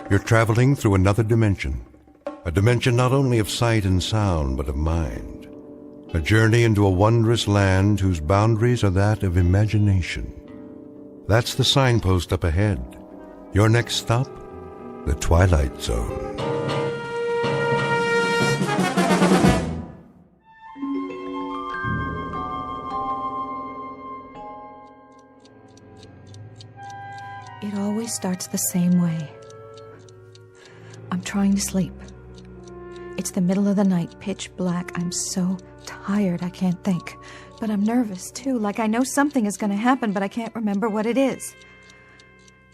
You're traveling through another dimension. A dimension not only of sight and sound, but of mind. A journey into a wondrous land whose boundaries are that of imagination. That's the signpost up ahead. Your next stop, the Twilight Zone. It always starts the same way. I'm trying to sleep. It's the middle of the night, pitch black. I'm so tired I can't think. But I'm nervous, too, like I know something is going to happen, but I can't remember what it is.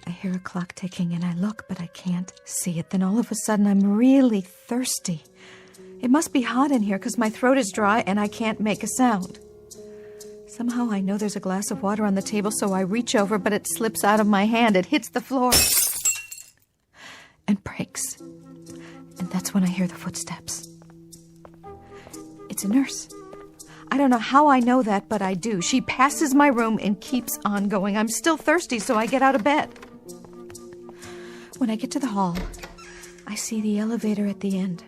I hear a clock ticking, and I look, but I can't see it. Then all of a sudden, I'm really thirsty. It must be hot in here, because my throat is dry, and I can't make a sound. Somehow I know there's a glass of water on the table, so I reach over, but it slips out of my hand. It hits the floor and breaks. And that's when I hear the footsteps. It's a nurse. I don't know how I know that, but I do. She passes my room and keeps on going. I'm still thirsty, so I get out of bed. When I get to the hall, I see the elevator at the end.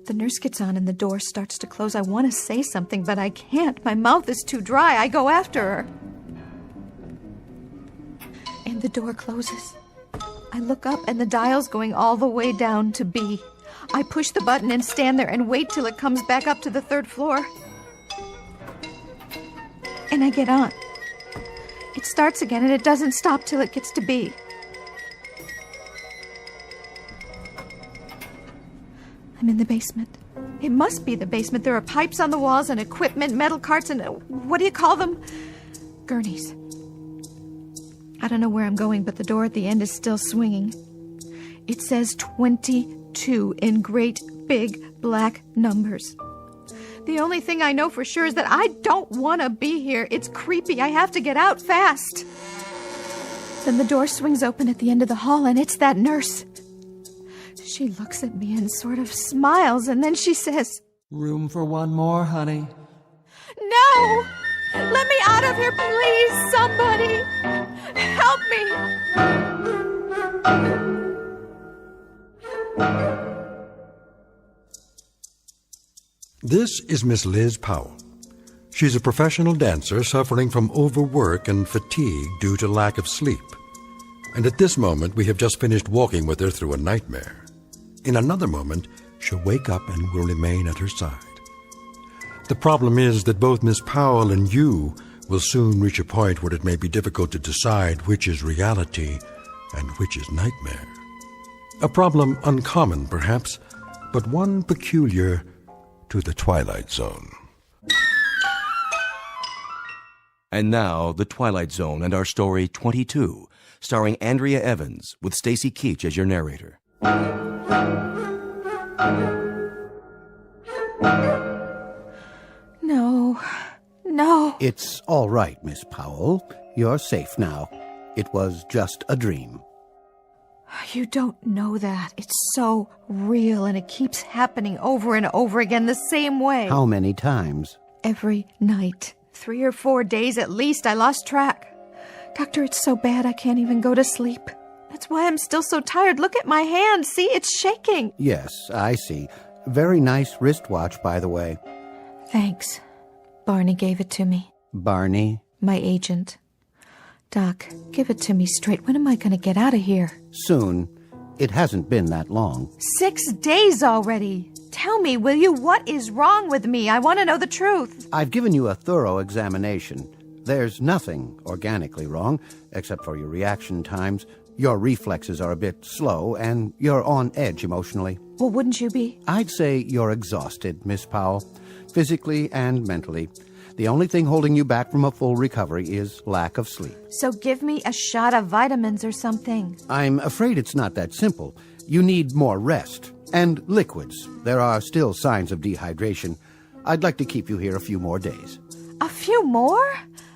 The nurse gets on and the door starts to close. I want to say something, but I can't. My mouth is too dry. I go after her. And the door closes. I look up and the dial's going all the way down to B. I push the button and stand there and wait till it comes back up to the 3rd floor. And I get on. It starts again and it doesn't stop till it gets to B. I'm in the basement. It must be the basement. There are pipes on the walls and equipment, metal carts, and what do you call them? Gurneys. I don't know where I'm going, but the door at the end is still swinging. It says 22 in great big black numbers. The only thing I know for sure is that I don't want to be here. It's creepy. I have to get out fast. Then the door swings open at the end of the hall, and it's that nurse. She looks at me and sort of smiles, and then she says, "Room for one more, honey?" "No! Let me out of here, please, somebody! Help me!" This is Miss Liz Powell. She's a professional dancer suffering from overwork and fatigue due to lack of sleep. And at this moment, we have just finished walking with her through a nightmare. In another moment, she'll wake up and will remain at her side. The problem is that both Miss Powell and you will soon reach a point where it may be difficult to decide which is reality and which is nightmare. A problem uncommon, perhaps, but one peculiar to the Twilight Zone. And now, The Twilight Zone and our story 22, starring Andrea Evans, with Stacy Keach as your narrator. No. It's all right, Miss Powell. You're safe now. It was just a dream. You don't know that. It's so real, and it keeps happening over and over again the same way. How many times? Every night. 3 or 4 days at least. I lost track. Doctor, it's so bad I can't even go to sleep. That's why I'm still so tired. Look at my hand. See, it's shaking. Yes, I see. Very nice wristwatch, by the way. Thanks. Barney gave it to me. Barney? My agent. Doc, give it to me straight. When am I going to get out of here? Soon. It hasn't been that long. 6 days already. Tell me, will you, what is wrong with me? I want to know the truth. I've given you a thorough examination. There's nothing organically wrong, except for your reaction times. Your reflexes are a bit slow, and you're on edge emotionally. Well, wouldn't you be? I'd say you're exhausted, Miss Powell, physically and mentally. The only thing holding you back from a full recovery is lack of sleep. So give me a shot of vitamins or something. I'm afraid it's not that simple. You need more rest. And liquids. There are still signs of dehydration. I'd like to keep you here a few more days. A few more?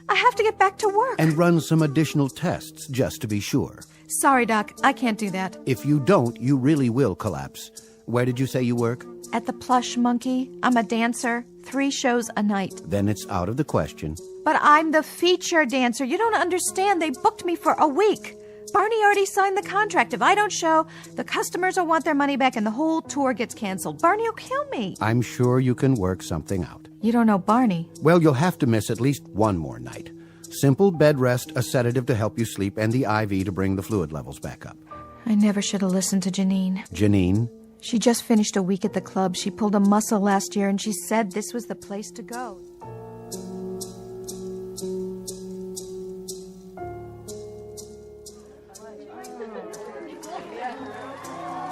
I have to get back to work. And run some additional tests, just to be sure. Sorry, Doc. I can't do that. If you don't, you really will collapse. Where did you say you work? At the Plush Monkey. I'm a dancer. 3 shows a night. Then it's out of the question. But I'm the feature dancer. You don't understand. They booked me for a week. Barney already signed the contract. If I don't show, the customers will want their money back and the whole tour gets canceled. Barney will kill me. I'm sure you can work something out. You don't know Barney. Well, you'll have to miss at least one more night. Simple bed rest, a sedative to help you sleep, and the IV to bring the fluid levels back up. I never should have listened to Janine. Janine? She just finished a week at the club. She pulled a muscle last year, and she said this was the place to go.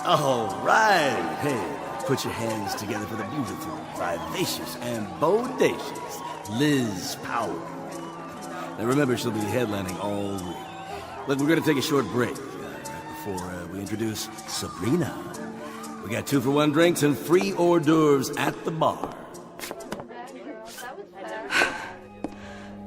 All right. Hey, put your hands together for the beautiful, vivacious, and bodacious Liz Powell. Now remember, she'll be headlining all week. Look, we're going to take a short break right before we introduce Sabrina. We got 2-for-1 drinks and free hors d'oeuvres at the bar.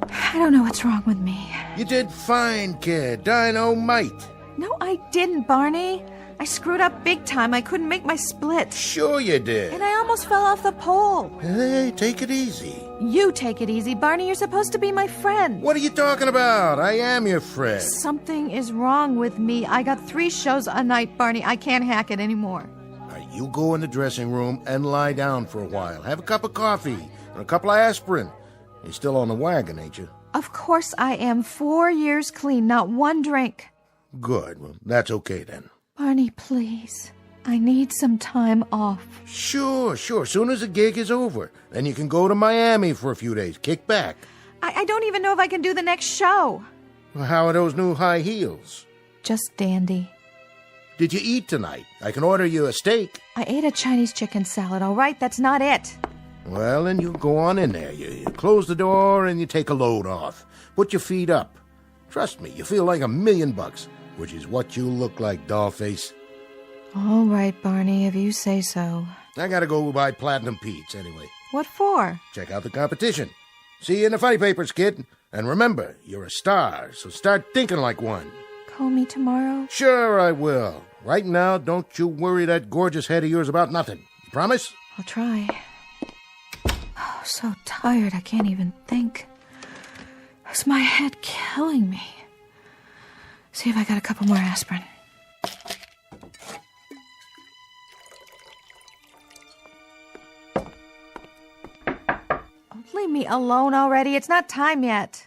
I don't know what's wrong with me. You did fine, kid. Dynamite. No, I didn't, Barney. I screwed up big time. I couldn't make my split. Sure you did. And I almost fell off the pole. Hey, take it easy. You take it easy, Barney. You're supposed to be my friend. What are you talking about? I am your friend. Something is wrong with me. I got 3 shows a night, Barney. I can't hack it anymore. Now, you go in the dressing room and lie down for a while. Have a cup of coffee and a couple of aspirin. You're still on the wagon, ain't you? Of course I am. 4 years clean, not one drink. Good. Well, that's okay then. Barney, please. I need some time off. Sure. Soon as the gig is over. Then you can go to Miami for a few days. Kick back. I don't even know if I can do the next show. Well, how are those new high heels? Just dandy. Did you eat tonight? I can order you a steak. I ate a Chinese chicken salad, all right? That's not it. Well, then you go on in there. You close the door and you take a load off. Put your feet up. Trust me, you feel like $1,000,000, which is what you look like, dollface. All right, Barney, if you say so. I gotta go buy Platinum Pete's anyway. What for? Check out the competition. See you in the funny papers, kid. And remember, you're a star, so start thinking like one. Call me tomorrow? Sure I will. Right now, don't you worry that gorgeous head of yours about nothing. You promise? I'll try. Oh, so tired I can't even think. Is my head killing me? See if I got a couple more aspirin. Oh, leave me alone already. It's not time yet.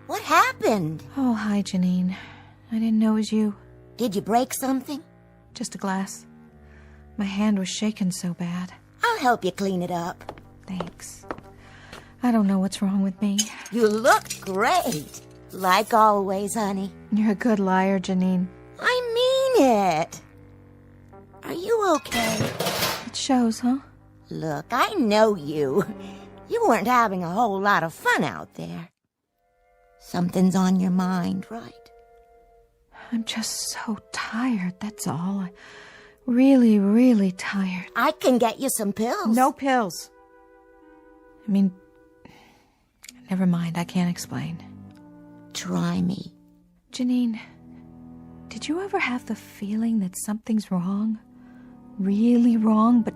What happened? Oh, hi, Janine. I didn't know it was you. Did you break something? Just a glass. My hand was shaking so bad. I'll help you clean it up. Thanks. I don't know what's wrong with me. You look great. Like always, honey. You're a good liar, Janine. I mean it. Are you okay? It shows, huh? Look, I know you. You weren't having a whole lot of fun out there. Something's on your mind, right? I'm just so tired, that's all. Really, really tired. I can get you some pills. No pills. I mean, never mind, I can't explain. Try me. Janine, did you ever have the feeling that something's wrong? Really wrong, but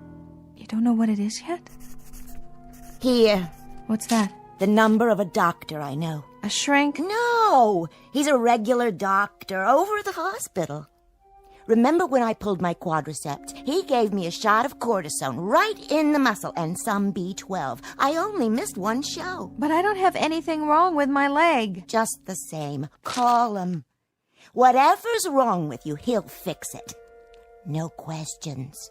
you don't know what it is yet? Here. What's that? The number of a doctor I know. A shrink? No, he's a regular doctor over at the hospital. Remember when I pulled my quadriceps? He gave me a shot of cortisone right in the muscle and some B12. I only missed one show. But I don't have anything wrong with my leg. Just the same. Call him. Whatever's wrong with you, he'll fix it. No questions.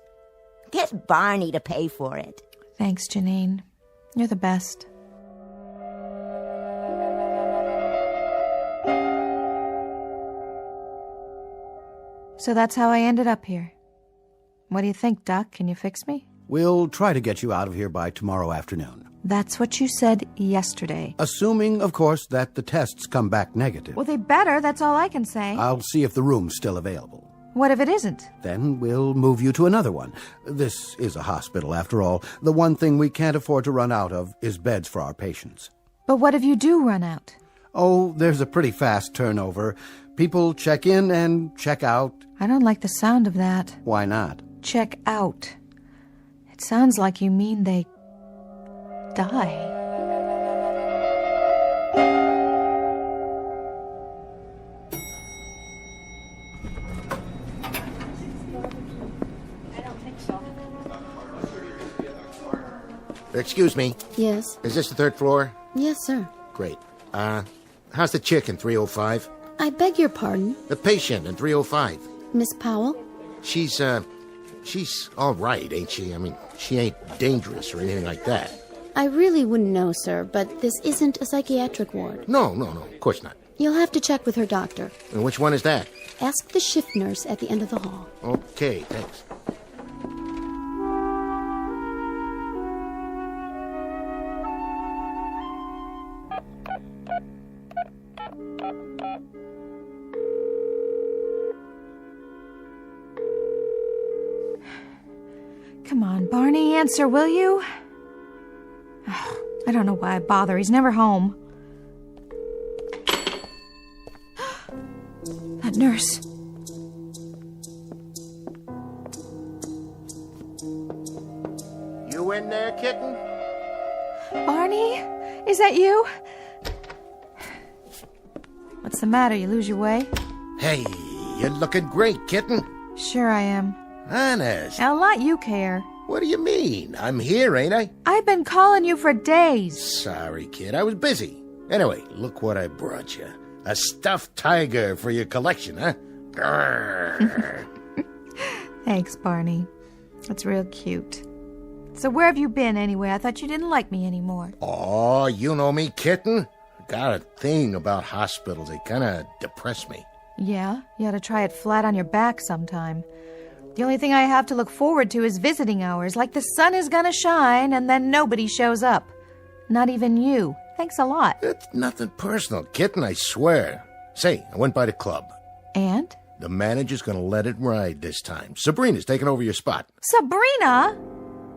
Get Barney to pay for it. Thanks, Janine. You're the best. So that's how I ended up here. What do you think, Doc? Can you fix me? We'll try to get you out of here by tomorrow afternoon. That's what you said yesterday. Assuming, of course, that the tests come back negative. Well, they better. That's all I can say. I'll see if the room's still available. What if it isn't? Then we'll move you to another one. This is a hospital, after all. The one thing we can't afford to run out of is beds for our patients. But what if you do run out? Oh, there's a pretty fast turnover. People check in and check out. I don't like the sound of that. Why not? Check out. It sounds like you mean they die. Excuse me. Yes. Is this the third floor? Yes, sir. Great. How's the chick in 305? I beg your pardon, The patient in 305. Miss Powell? She's all right, ain't she? I mean, she ain't dangerous or anything like that. I really wouldn't know, sir, but this isn't a psychiatric ward. No, of course not. You'll have to check with her doctor. And which one is that? Ask the shift nurse at the end of the hall. Okay, thanks. Come on, Barney, answer, will you? Oh, I don't know why I bother. He's never home. That nurse. You in there, kitten? Barney? Is that you? What's the matter? You lose your way? Hey, you're looking great, kitten. Sure I am. Honest. I'll let you care. What do you mean? I'm here, ain't I? I've been calling you for days. Sorry, kid. I was busy. Anyway, look what I brought you. A stuffed tiger for your collection, huh? Grrr. Thanks, Barney. That's real cute. So where have you been, anyway? I thought you didn't like me anymore. Oh, you know me, kitten. Got a thing about hospitals. They kind of depress me. Yeah? You ought to try it flat on your back sometime. The only thing I have to look forward to is visiting hours, like the sun is gonna shine and then nobody shows up. Not even you. Thanks a lot. It's nothing personal, kitten, I swear. Say, I went by the club. And? The manager's gonna let it ride this time. Sabrina's taking over your spot. Sabrina?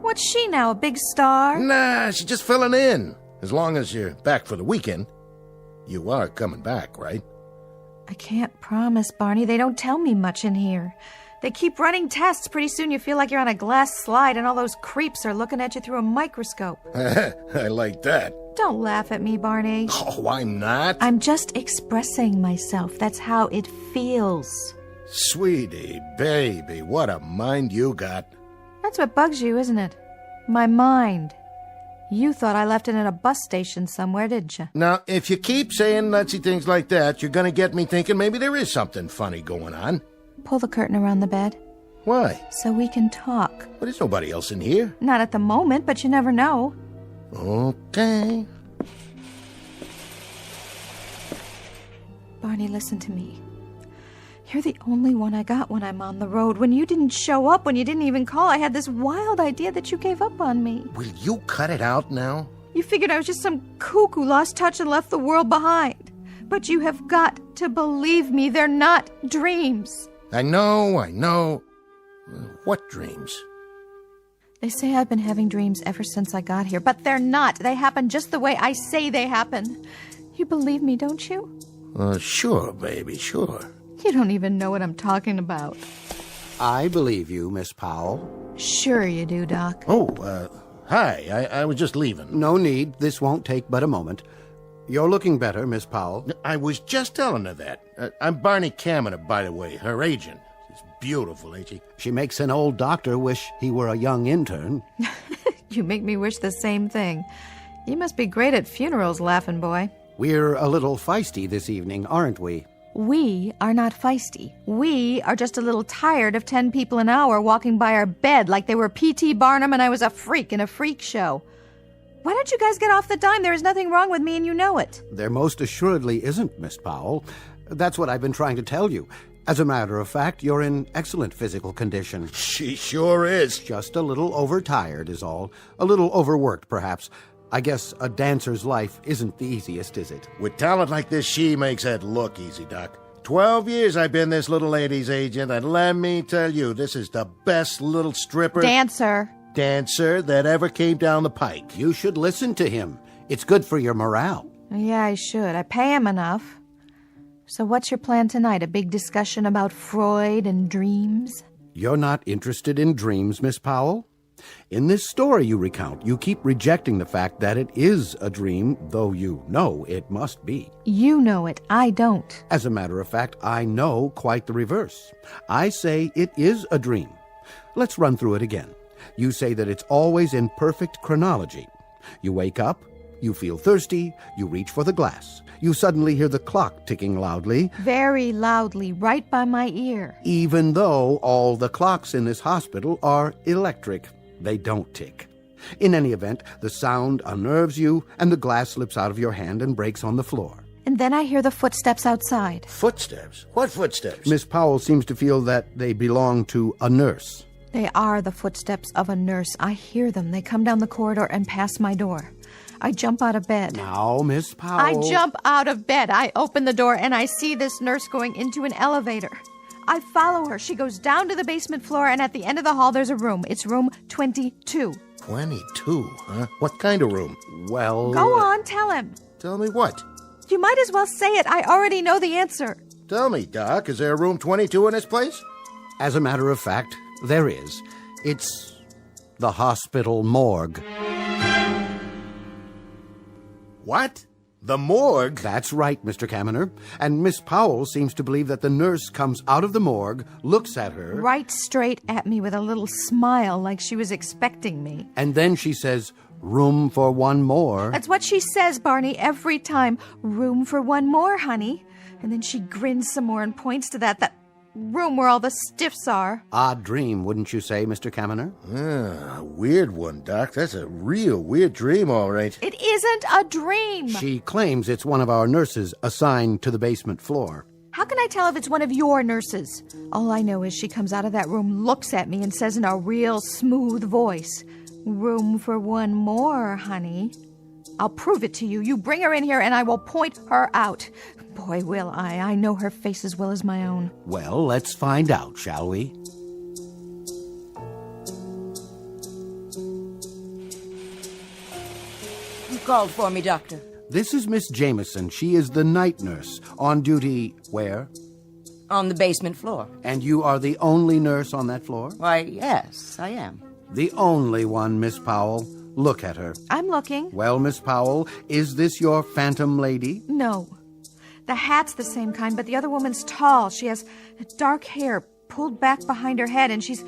What's she now, a big star? Nah, she's just filling in. As long as you're back for the weekend. You are coming back, right? I can't promise, Barney. They don't tell me much in here. They keep running tests. Pretty soon you feel like you're on a glass slide and all those creeps are looking at you through a microscope. I like that. Don't laugh at me, Barney. Oh, I'm not. I'm just expressing myself. That's how it feels. Sweetie, baby, what a mind you got. That's what bugs you, isn't it? My mind. You thought I left it at a bus station somewhere, didn't you? Now, if you keep saying nutsy things like that, you're gonna get me thinking maybe there is something funny going on. Pull the curtain around the bed. Why? So we can talk. Well, there's nobody else in here. Not at the moment, but you never know. Okay. Barney, listen to me. You're the only one I got when I'm on the road. When you didn't show up, when you didn't even call, I had this wild idea that you gave up on me. Will you cut it out now? You figured I was just some kook who lost touch and left the world behind. But you have got to believe me, they're not dreams. I know. What dreams? They say I've been having dreams ever since I got here, but they're not. They happen just the way I say they happen. You believe me, don't you? Sure, baby, sure. You don't even know what I'm talking about. I believe you, Miss Powell. Sure you do, Doc. Oh, hi. I was just leaving. No need. This won't take but a moment. You're looking better, Miss Powell. I was just telling her that. I'm Barney Kaminer, by the way, her agent. She's beautiful, ain't she? She makes an old doctor wish he were a young intern. You make me wish the same thing. You must be great at funerals, laughing boy. We're a little feisty this evening, aren't we? We are not feisty. We are just a little tired of 10 people an hour walking by our bed like they were P.T. Barnum and I was a freak in a freak show. Why don't you guys get off the dime? There is nothing wrong with me and you know it. There most assuredly isn't, Miss Powell. That's what I've been trying to tell you. As a matter of fact, you're in excellent physical condition. She sure is. Just a little overtired is all. A little overworked, perhaps. I guess a dancer's life isn't the easiest, is it? With talent like this, she makes it look easy, Doc. 12 years I've been this little lady's agent, and let me tell you, this is the best little stripper... Dancer that ever came down the pike. You should listen to him. It's good for your morale. Yeah, I should. I pay him enough. So what's your plan tonight? A big discussion about Freud and dreams? You're not interested in dreams, Miss Powell? In this story you recount, you keep rejecting the fact that it is a dream, though you know it must be. You know it. I don't. As a matter of fact, I know quite the reverse. I say it is a dream. Let's run through it again. You say that it's always in perfect chronology. You wake up, you feel thirsty, you reach for the glass. You suddenly hear the clock ticking loudly. Very loudly, right by my ear. Even though all the clocks in this hospital are electric, they don't tick. In any event, the sound unnerves you, and the glass slips out of your hand and breaks on the floor. And then I hear the footsteps outside. Footsteps? What footsteps? Miss Powell seems to feel that they belong to a nurse. They are the footsteps of a nurse. I hear them. They come down the corridor and pass my door. I jump out of bed. Now, Miss Powell... I jump out of bed. I open the door, and I see this nurse going into an elevator. I follow her. She goes down to the basement floor, and at the end of the hall, there's a room. It's room 22. 22, huh? What kind of room? Well... Go on, tell him. Tell me what? You might as well say it. I already know the answer. Tell me, Doc, is there a room 22 in this place? As a matter of fact, there is. It's the hospital morgue. What? The morgue? That's right, Mr. Kaminer. And Miss Powell seems to believe that the nurse comes out of the morgue, looks at her... Right straight at me with a little smile like she was expecting me. And then she says, "Room for one more." That's what she says, Barney, every time. "Room for one more, honey." And then she grins some more and points to that room where all the stiffs are. Odd dream, wouldn't you say, Mr. Kaminer? A weird one, Doc. That's a real weird dream, all right. It isn't a dream. She claims it's one of our nurses assigned to the basement floor. How can I tell if it's one of your nurses? All I know is she comes out of that room, looks at me, and says in a real smooth voice, "Room for one more, honey." I'll prove it to you. You bring her in here and I will point her out. Boy, will I. I know her face as well as my own. Well, let's find out, shall we? You called for me, Doctor. This is Miss Jameson. She is the night nurse, on duty where? On the basement floor. And you are the only nurse on that floor? Why, yes, I am. The only one, Miss Powell. Look at her. I'm looking. Well, Miss Powell, is this your phantom lady? No. The hat's the same kind, but the other woman's tall. She has dark hair pulled back behind her head, and she's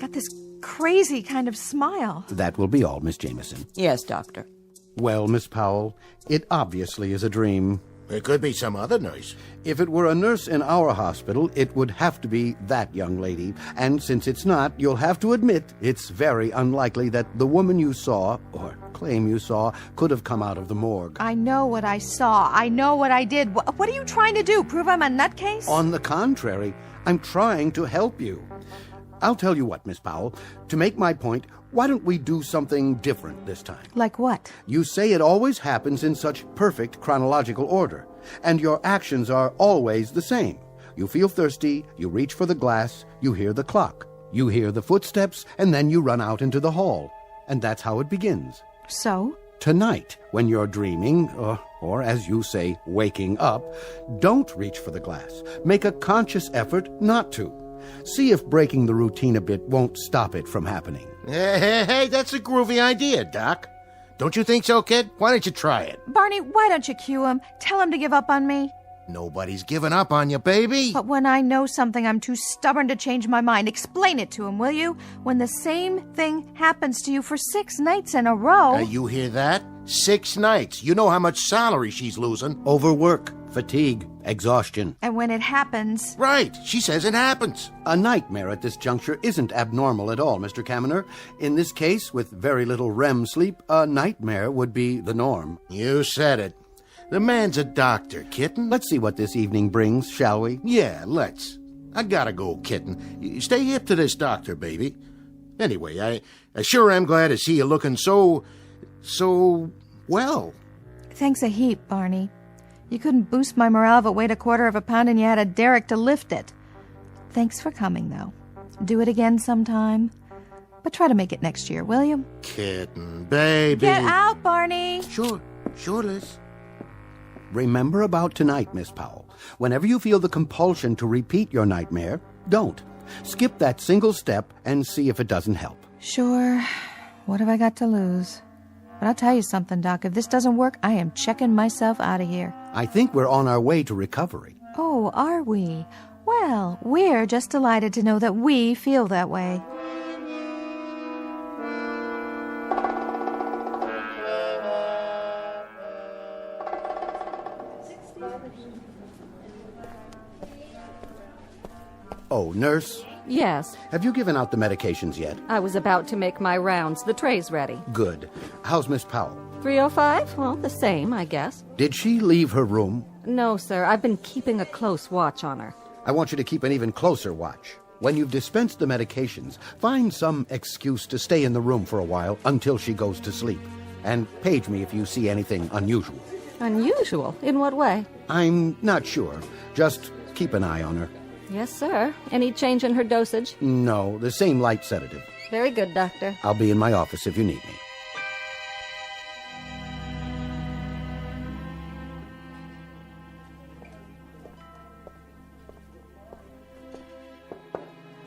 got this crazy kind of smile. That will be all, Miss Jameson. Yes, Doctor. Well, Miss Powell, it obviously is a dream. It could be some other nurse. If it were a nurse in our hospital, it would have to be that young lady. And since it's not, you'll have to admit it's very unlikely that the woman you saw, or claim you saw, could have come out of the morgue. I know what I saw. I know what I did. What are you trying to do? Prove I'm a nutcase? On the contrary, I'm trying to help you. I'll tell you what, Miss Powell. To make my point, why don't we do something different this time? Like what? You say it always happens in such perfect chronological order, and your actions are always the same. You feel thirsty, you reach for the glass, you hear the clock, you hear the footsteps, and then you run out into the hall. And that's how it begins. So? Tonight, when you're dreaming, or as you say, waking up, don't reach for the glass. Make a conscious effort not to. See if breaking the routine a bit won't stop it from happening. Hey, that's a groovy idea, Doc. Don't you think so, kid? Why don't you try it? Barney, why don't you cue him? Tell him to give up on me. Nobody's giving up on you, baby. But when I know something, I'm too stubborn to change my mind. Explain it to him, will you? When the same thing happens to you for 6 nights in a row... You hear that? 6 nights. You know how much salary she's losing. Overwork, fatigue, exhaustion. And when it happens... Right. She says it happens. A nightmare at this juncture isn't abnormal at all, Mr. Kaminer. In this case, with very little REM sleep, a nightmare would be the norm. You said it. The man's a doctor, kitten. Let's see what this evening brings, shall we? Yeah, let's. I gotta go, kitten. You stay hip to this doctor, baby. Anyway, I sure am glad to see you looking so well. Thanks a heap, Barney. You couldn't boost my morale if it weighed 1/4 pound and you had a derrick to lift it. Thanks for coming, though. Do it again sometime. But try to make it next year, will you? Kitten, baby. Get out, Barney. Sure, Liz. Remember about tonight, Miss Powell. Whenever you feel the compulsion to repeat your nightmare, don't. Skip that single step and see if it doesn't help. Sure. What have I got to lose? But I'll tell you something, Doc. If this doesn't work, I am checking myself out of here. I think we're on our way to recovery. Oh, are we? Well, we're just delighted to know that we feel that way. Oh, nurse, Yes, have you given out the medications yet? I was about to make my rounds. The tray's ready. Good. How's Miss Powell? 305? Well, the same, I guess. Did she leave her room? No, sir. I've been keeping a close watch on her. I want you to keep an even closer watch. When you've dispensed the medications, find some excuse to stay in the room for a while until she goes to sleep. And page me if you see anything unusual. Unusual? In what way? I'm not sure. Just keep an eye on her. Yes, sir. Any change in her dosage? No, the same light sedative. Very good, Doctor. I'll be in my office if you need me.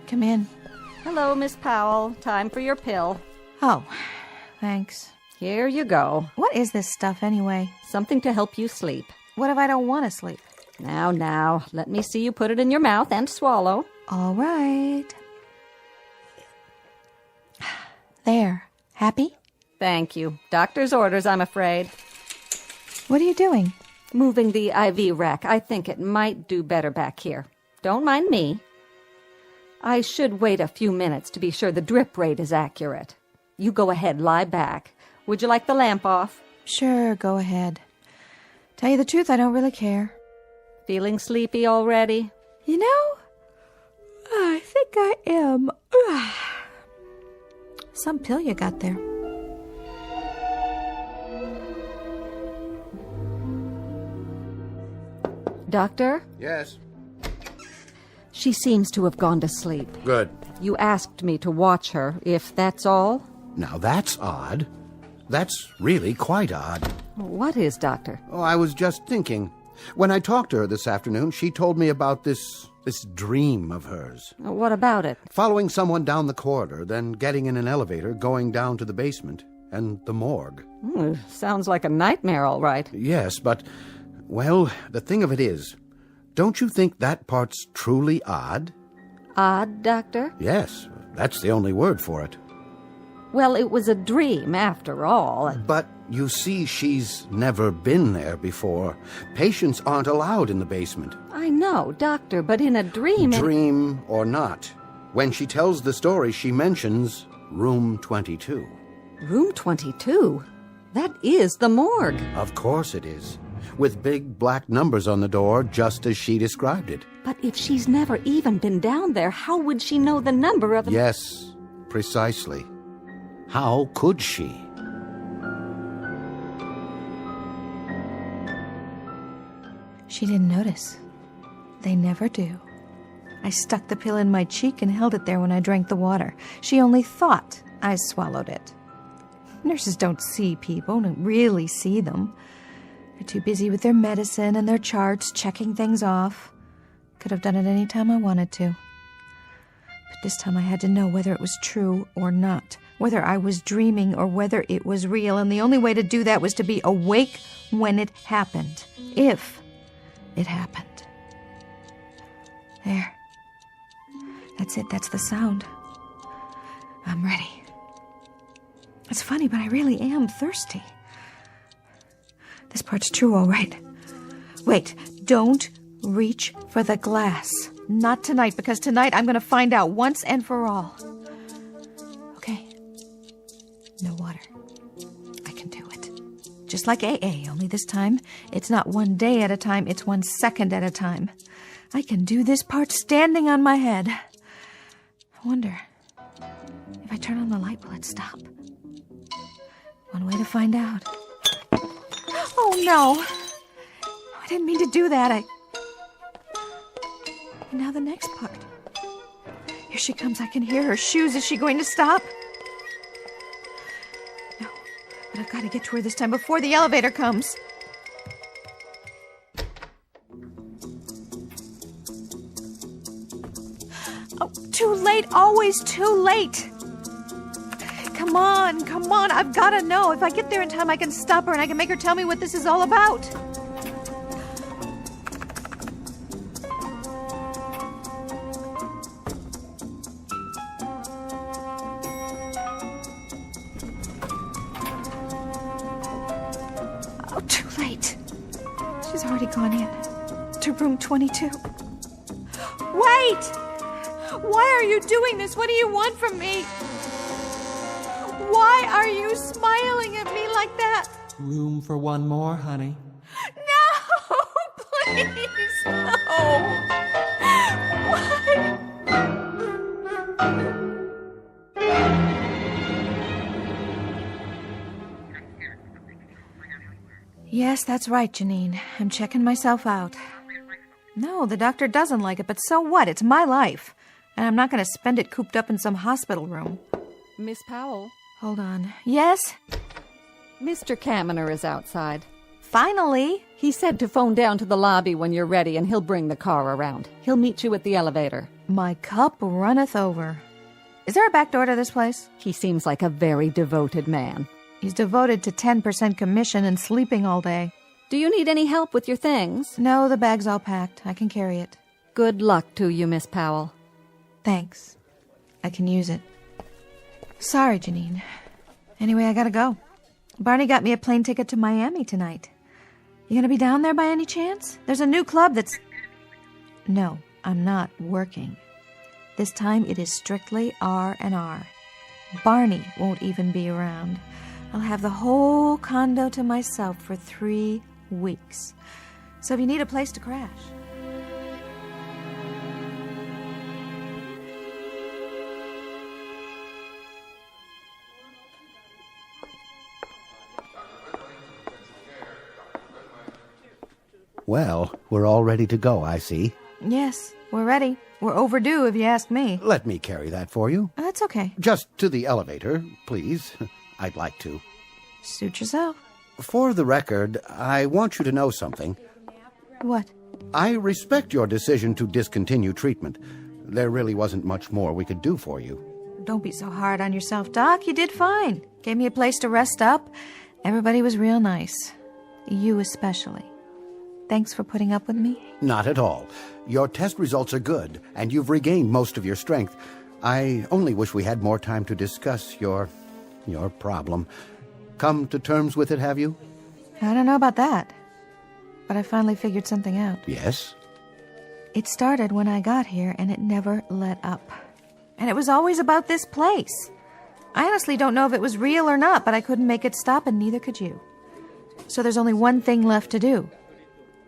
Come in. Hello, Miss Powell. Time for your pill. Oh, thanks. Here you go. What is this stuff anyway? Something to help you sleep. What if I don't want to sleep? Now, let me see you put it in your mouth and swallow. All right. There. Happy? Thank you. Doctor's orders, I'm afraid. What are you doing? Moving the IV rack. I think it might do better back here. Don't mind me. I should wait a few minutes to be sure the drip rate is accurate. You go ahead, lie back. Would you like the lamp off? Sure, go ahead. Tell you the truth, I don't really care. Feeling sleepy already? You know, I think I am. Some pill you got there. Doctor? Yes. She seems to have gone to sleep. Good. You asked me to watch her, if that's all. Now that's odd. That's really quite odd. What is, Doctor? Oh, I was just thinking. When I talked to her this afternoon, she told me about this dream of hers. What about it? Following someone down the corridor, then getting in an elevator, going down to the basement, and the morgue. Sounds like a nightmare, all right. Yes, but, well, the thing of it is, don't you think that part's truly odd? Odd, Doctor? Yes, that's the only word for it. Well, it was a dream, after all. But, you see, she's never been there before. Patients aren't allowed in the basement. I know, Doctor, but in a dream... Dream or not, when she tells the story, she mentions Room 22. Room 22? That is the morgue. Of course it is. With big black numbers on the door, just as she described it. But if she's never even been down there, how would she know the number of the... Yes, precisely. How could she? She didn't notice. They never do. I stuck the pill in my cheek and held it there when I drank the water. She only thought I swallowed it. Nurses don't see people, don't really see them. They're too busy with their medicine and their charts, checking things off. Could have done it any time I wanted to. But this time I had to know whether it was true or not, whether I was dreaming or whether it was real, and the only way to do that was to be awake when it happened, if it happened. There. That's it, that's the sound. I'm ready. It's funny, but I really am thirsty. This part's true, all right. Wait, don't reach for the glass. Not tonight, because tonight I'm going to find out once and for all. Okay. No water. I can do it. Just like AA, only this time, it's not 1 day at a time, it's 1 second at a time. I can do this part standing on my head. I wonder, if I turn on the light, will it stop? One way to find out. Oh, no. I didn't mean to do that. And now the next part. Here she comes. I can hear her shoes. Is she going to stop? No. But I've got to get to her this time before the elevator comes. Oh, too late. Always too late. Come on. I've got to know. If I get there in time, I can stop her and I can make her tell me what this is all about. Oh, too late. He's already gone in. To room 22. Wait! Why are you doing this? What do you want from me? Why are you smiling at me like that? Room for one more, honey. No! Please, no! Why? Yes, that's right, Janine. I'm checking myself out. No, the doctor doesn't like it, but so what? It's my life. And I'm not going to spend it cooped up in some hospital room. Miss Powell? Hold on. Yes? Mr. Kaminer is outside. Finally! He said to phone down to the lobby when you're ready, and he'll bring the car around. He'll meet you at the elevator. My cup runneth over. Is there a back door to this place? He seems like a very devoted man. He's devoted to 10% commission and sleeping all day. Do you need any help with your things? No, the bag's all packed. I can carry it. Good luck to you, Miss Powell. Thanks. I can use it. Sorry, Janine. Anyway, I gotta go. Barney got me a plane ticket to Miami tonight. You gonna be down there by any chance? There's a new club that's... No, I'm not working. This time it is strictly R&R. Barney won't even be around. I'll have the whole condo to myself for 3 weeks. So if you need a place to crash... Well, we're all ready to go, I see. Yes, we're ready. We're overdue, if you ask me. Let me carry that for you. That's okay. Just to the elevator, please. I'd like to. Suit yourself. For the record, I want you to know something. What? I respect your decision to discontinue treatment. There really wasn't much more we could do for you. Don't be so hard on yourself, Doc. You did fine. Gave me a place to rest up. Everybody was real nice. You especially. Thanks for putting up with me. Not at all. Your test results are good, and you've regained most of your strength. I only wish we had more time to discuss your problem. Come to terms with it, have you? I don't know about that. But I finally figured something out. Yes? It started when I got here, and it never let up. And it was always about this place. I honestly don't know if it was real or not, but I couldn't make it stop, and neither could you. So there's only one thing left to do.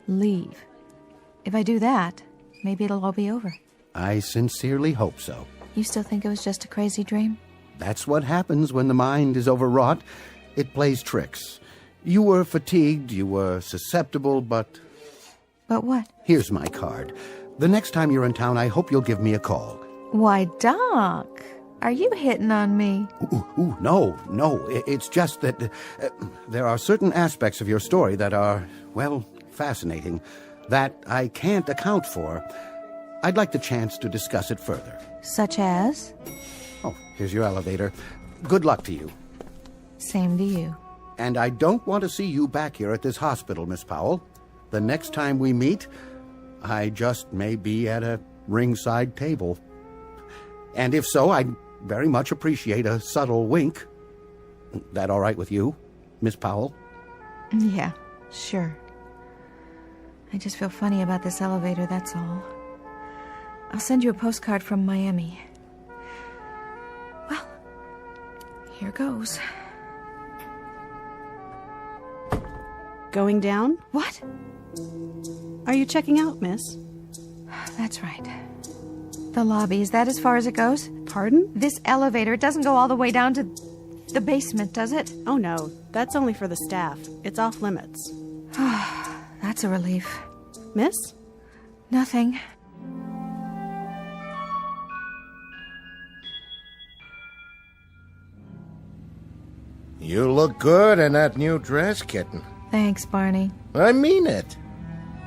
Leave. If I do that, maybe it'll all be over. I sincerely hope so. You still think it was just a crazy dream? That's what happens when the mind is overwrought. It plays tricks. You were fatigued, you were susceptible, but... But what? Here's my card. The next time you're in town, I hope you'll give me a call. Why, Doc, are you hitting on me? No. It's just that there are certain aspects of your story that are, well, fascinating, that I can't account for. I'd like the chance to discuss it further. Such as? Oh, here's your elevator. Good luck to you. Same to you. And I don't want to see you back here at this hospital, Miss Powell. The next time we meet, I just may be at a ringside table. And if so, I'd very much appreciate a subtle wink. That all right with you, Miss Powell? Yeah, sure. I just feel funny about this elevator, that's all. I'll send you a postcard from Miami. Well, here goes. Going down? What? Are you checking out, miss? That's right. The lobby, is that as far as it goes? Pardon? This elevator, it doesn't go all the way down to the basement, does it? Oh, no. That's only for the staff. It's off limits. That's a relief. Miss? Nothing. You look good in that new dress, kitten. Thanks, Barney. I mean it.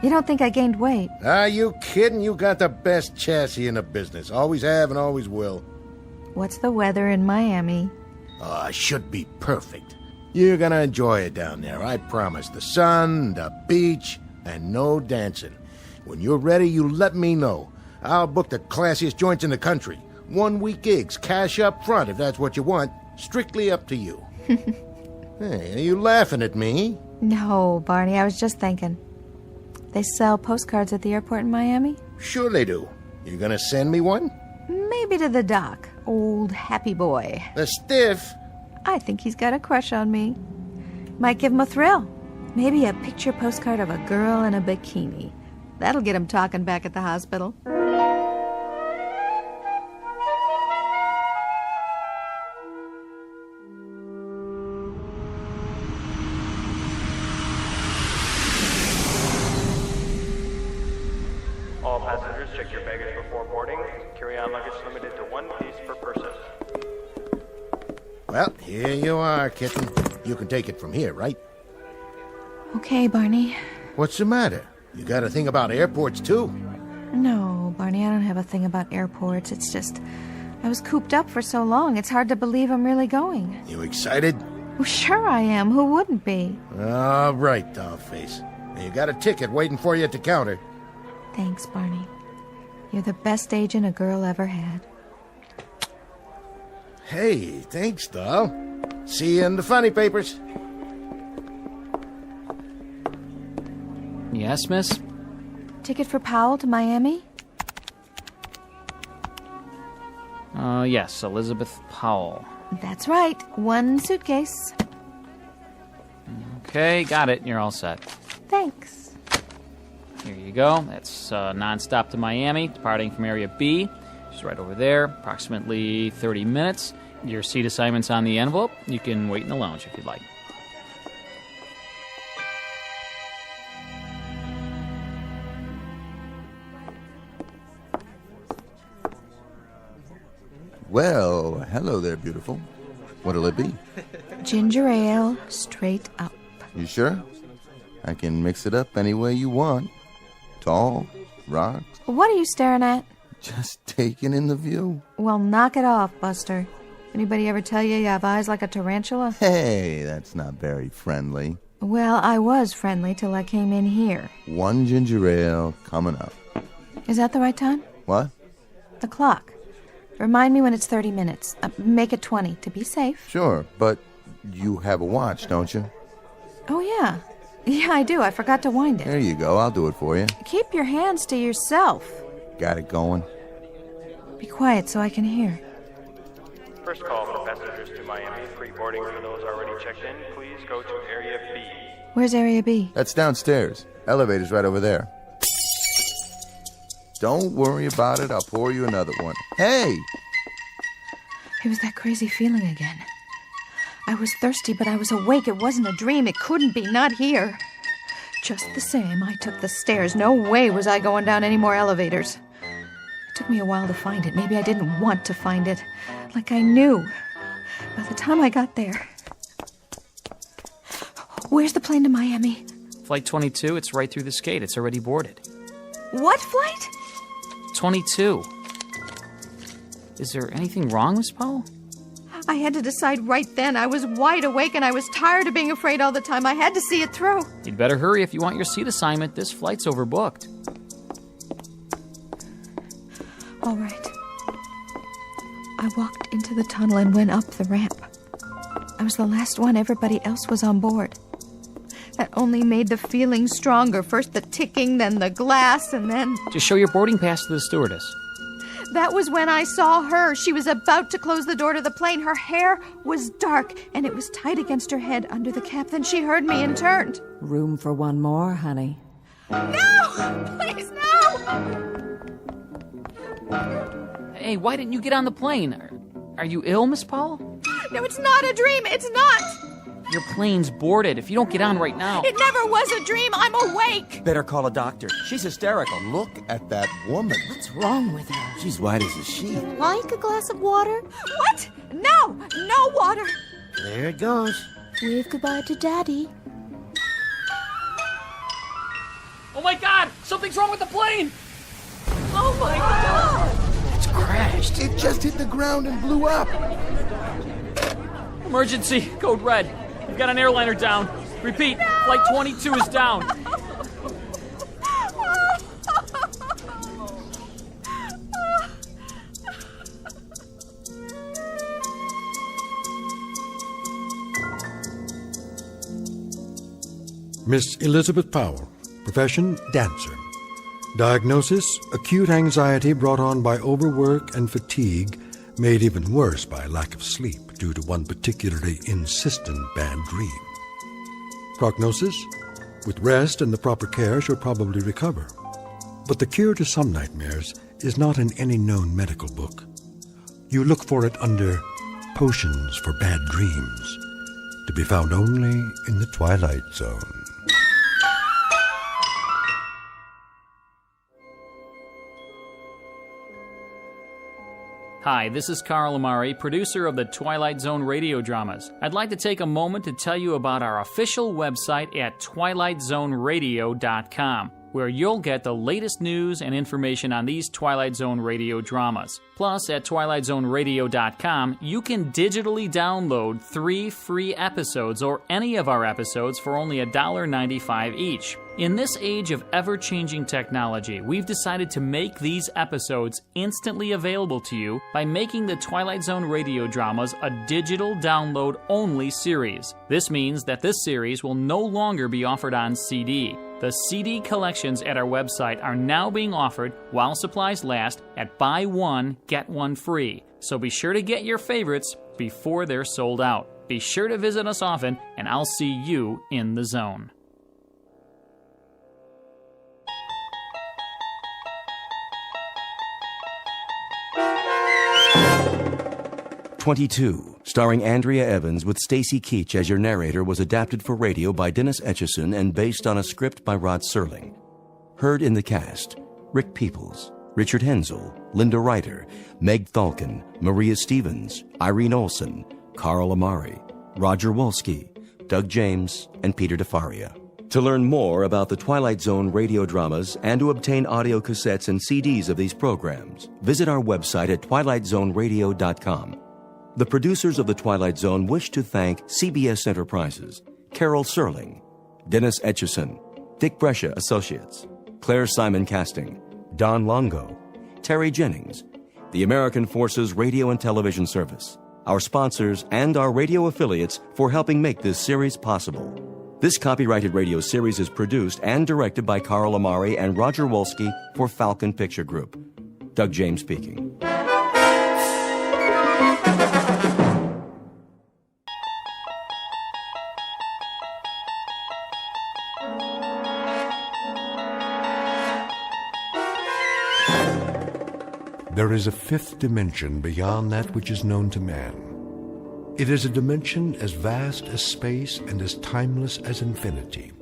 You don't think I gained weight? Are you kidding? You got the best chassis in the business. Always have and always will. What's the weather in Miami? Should be perfect. You're gonna enjoy it down there, I promise. The sun, the beach, and no dancing. When you're ready, you let me know. I'll book the classiest joints in the country. 1-week gigs, cash up front if that's what you want. Strictly up to you. Hey, are you laughing at me? No, Barney, I was just thinking. They sell postcards at the airport in Miami? Sure they do. You gonna send me one? Maybe to the doc. Old happy boy. The stiff? I think he's got a crush on me. Might give him a thrill. Maybe a picture postcard of a girl in a bikini. That'll get him talking back at the hospital. All passengers, check your baggage before boarding. Carry-on luggage limited to 1 piece per person. Well, here you are, kitten. You can take it from here, right? Okay, Barney. What's the matter? You got a thing about airports, too? No, Barney, I don't have a thing about airports. It's just, I was cooped up for so long, it's hard to believe I'm really going. You excited? Well, sure I am. Who wouldn't be? All right, dollface. You got a ticket waiting for you at the counter. Thanks, Barney. You're the best agent a girl ever had. Hey, thanks, doll. See you in the funny papers. Yes, miss? Ticket for Powell to Miami? Yes, Elizabeth Powell. That's right. 1 suitcase. Okay, got it. You're all set. Thanks. Here you go. That's non-stop to Miami, departing from Area B. Just right over there, approximately 30 minutes. Your seat assignment's on the envelope. You can wait in the lounge if you'd like. Well, hello there, beautiful. What'll it be? Ginger ale, straight up. You sure? I can mix it up any way you want. Tall, rocks. What are you staring at? Just taking in the view. Well, knock it off, Buster. Anybody ever tell you have eyes like a tarantula? Hey, that's not very friendly. Well, I was friendly till I came in here. 1 ginger ale coming up. Is that the right time? What? The clock. Remind me when it's 30 minutes. Make it 20 to be safe. Sure, but you have a watch, don't you? Oh, yeah. Yeah, I do. I forgot to wind it. There you go. I'll do it for you. Keep your hands to yourself. Got it going. Be quiet so I can hear. First call for passengers to Miami. Pre-boarding for those already checked in. Please go to Area B. Where's Area B? That's downstairs. Elevator's right over there. Don't worry about it. I'll pour you another one. Hey! It was that crazy feeling again. I was thirsty, but I was awake. It wasn't a dream. It couldn't be. Not here. Just the same, I took the stairs. No way was I going down any more elevators. It took me a while to find it. Maybe I didn't want to find it. Like I knew. By the time I got there... Where's the plane to Miami? Flight 22, it's right through this gate. It's already boarded. What flight? 22. Is there anything wrong, Miss Powell? I had to decide right then. I was wide awake and I was tired of being afraid all the time. I had to see it through. You'd better hurry if you want your seat assignment. This flight's overbooked. All right. I walked into the tunnel and went up the ramp. I was the last one. Everybody else was on board. That only made the feeling stronger. First the ticking, then the glass, and then... Just show your boarding pass to the stewardess. That was when I saw her. She was about to close the door to the plane. Her hair was dark, and it was tight against her head under the cap. Then she heard me and turned. Room for one more, honey. No! Please, no! Hey, why didn't you get on the plane? Are you ill, Miss Powell? No, it's not a dream. It's not. Your plane's boarded. If you don't get on right now... It never was a dream. I'm awake. Better call a doctor. She's hysterical. Look at that woman. What's wrong with her? She's white as a sheet. Like a glass of water? What? No! No water! There it goes. Wave goodbye to Daddy. Oh my God! Something's wrong with the plane! Oh my God! It's crashed. It just hit the ground and blew up. Emergency. Code red. We've got an airliner down. Repeat. No. Flight 22 is down. Miss Elizabeth Powell, Profession, dancer. Diagnosis, acute anxiety brought on by overwork and fatigue, made even worse by lack of sleep due to one particularly insistent bad dream. Prognosis, with rest and the proper care, she'll probably recover. But the cure to some nightmares is not in any known medical book. You look for it under Potions for Bad Dreams, to be found only in the Twilight Zone. Hi, this is Carl Amari, producer of the Twilight Zone Radio Dramas. I'd like to take a moment to tell you about our official website at twilightzoneradio.com, where you'll get the latest news and information on these Twilight Zone Radio dramas. Plus, at twilightzoneradio.com, you can digitally download 3 free episodes or any of our episodes for only $1.95 each. In this age of ever-changing technology, we've decided to make these episodes instantly available to you by making the Twilight Zone Radio Dramas a digital download-only series. This means that this series will no longer be offered on CD. The CD collections at our website are now being offered while supplies last at buy one, get one free. So be sure to get your favorites before they're sold out. Be sure to visit us often, and I'll see you in the zone. 22, starring Andrea Evans with Stacy Keach as your narrator, was adapted for radio by Dennis Etchison and based on a script by Rod Serling. Heard in the cast: Rick Peoples, Richard Hensel, Linda Ryder, Meg Thalken, Maria Stevens, Irene Olsen, Carl Amari, Roger Wolski, Doug James, and Peter DeFaria. To learn more about the Twilight Zone radio dramas and to obtain audio cassettes and CDs of these programs, visit our website at twilightzoneradio.com. The producers of The Twilight Zone wish to thank CBS Enterprises, Carol Serling, Dennis Etchison, Dick Brescia Associates, Claire Simon Casting, Don Longo, Terry Jennings, the American Forces Radio and Television Service, our sponsors, and our radio affiliates for helping make this series possible. This copyrighted radio series is produced and directed by Carl Amari and Roger Wolski for Falcon Picture Group. Doug James speaking. There is a fifth dimension beyond that which is known to man. It is a dimension as vast as space and as timeless as infinity.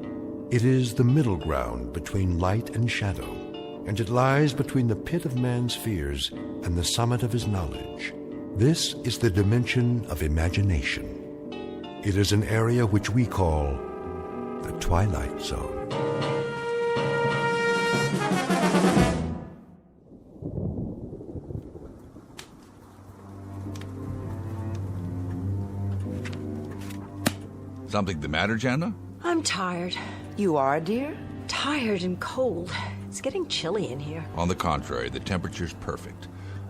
It is the middle ground between light and shadow, and it lies between the pit of man's fears and the summit of his knowledge. This is the dimension of imagination. It is an area which we call the Twilight Zone. Something the matter, Jana? I'm tired. You are, dear? Tired and cold. It's getting chilly in here. On the contrary, the temperature's perfect,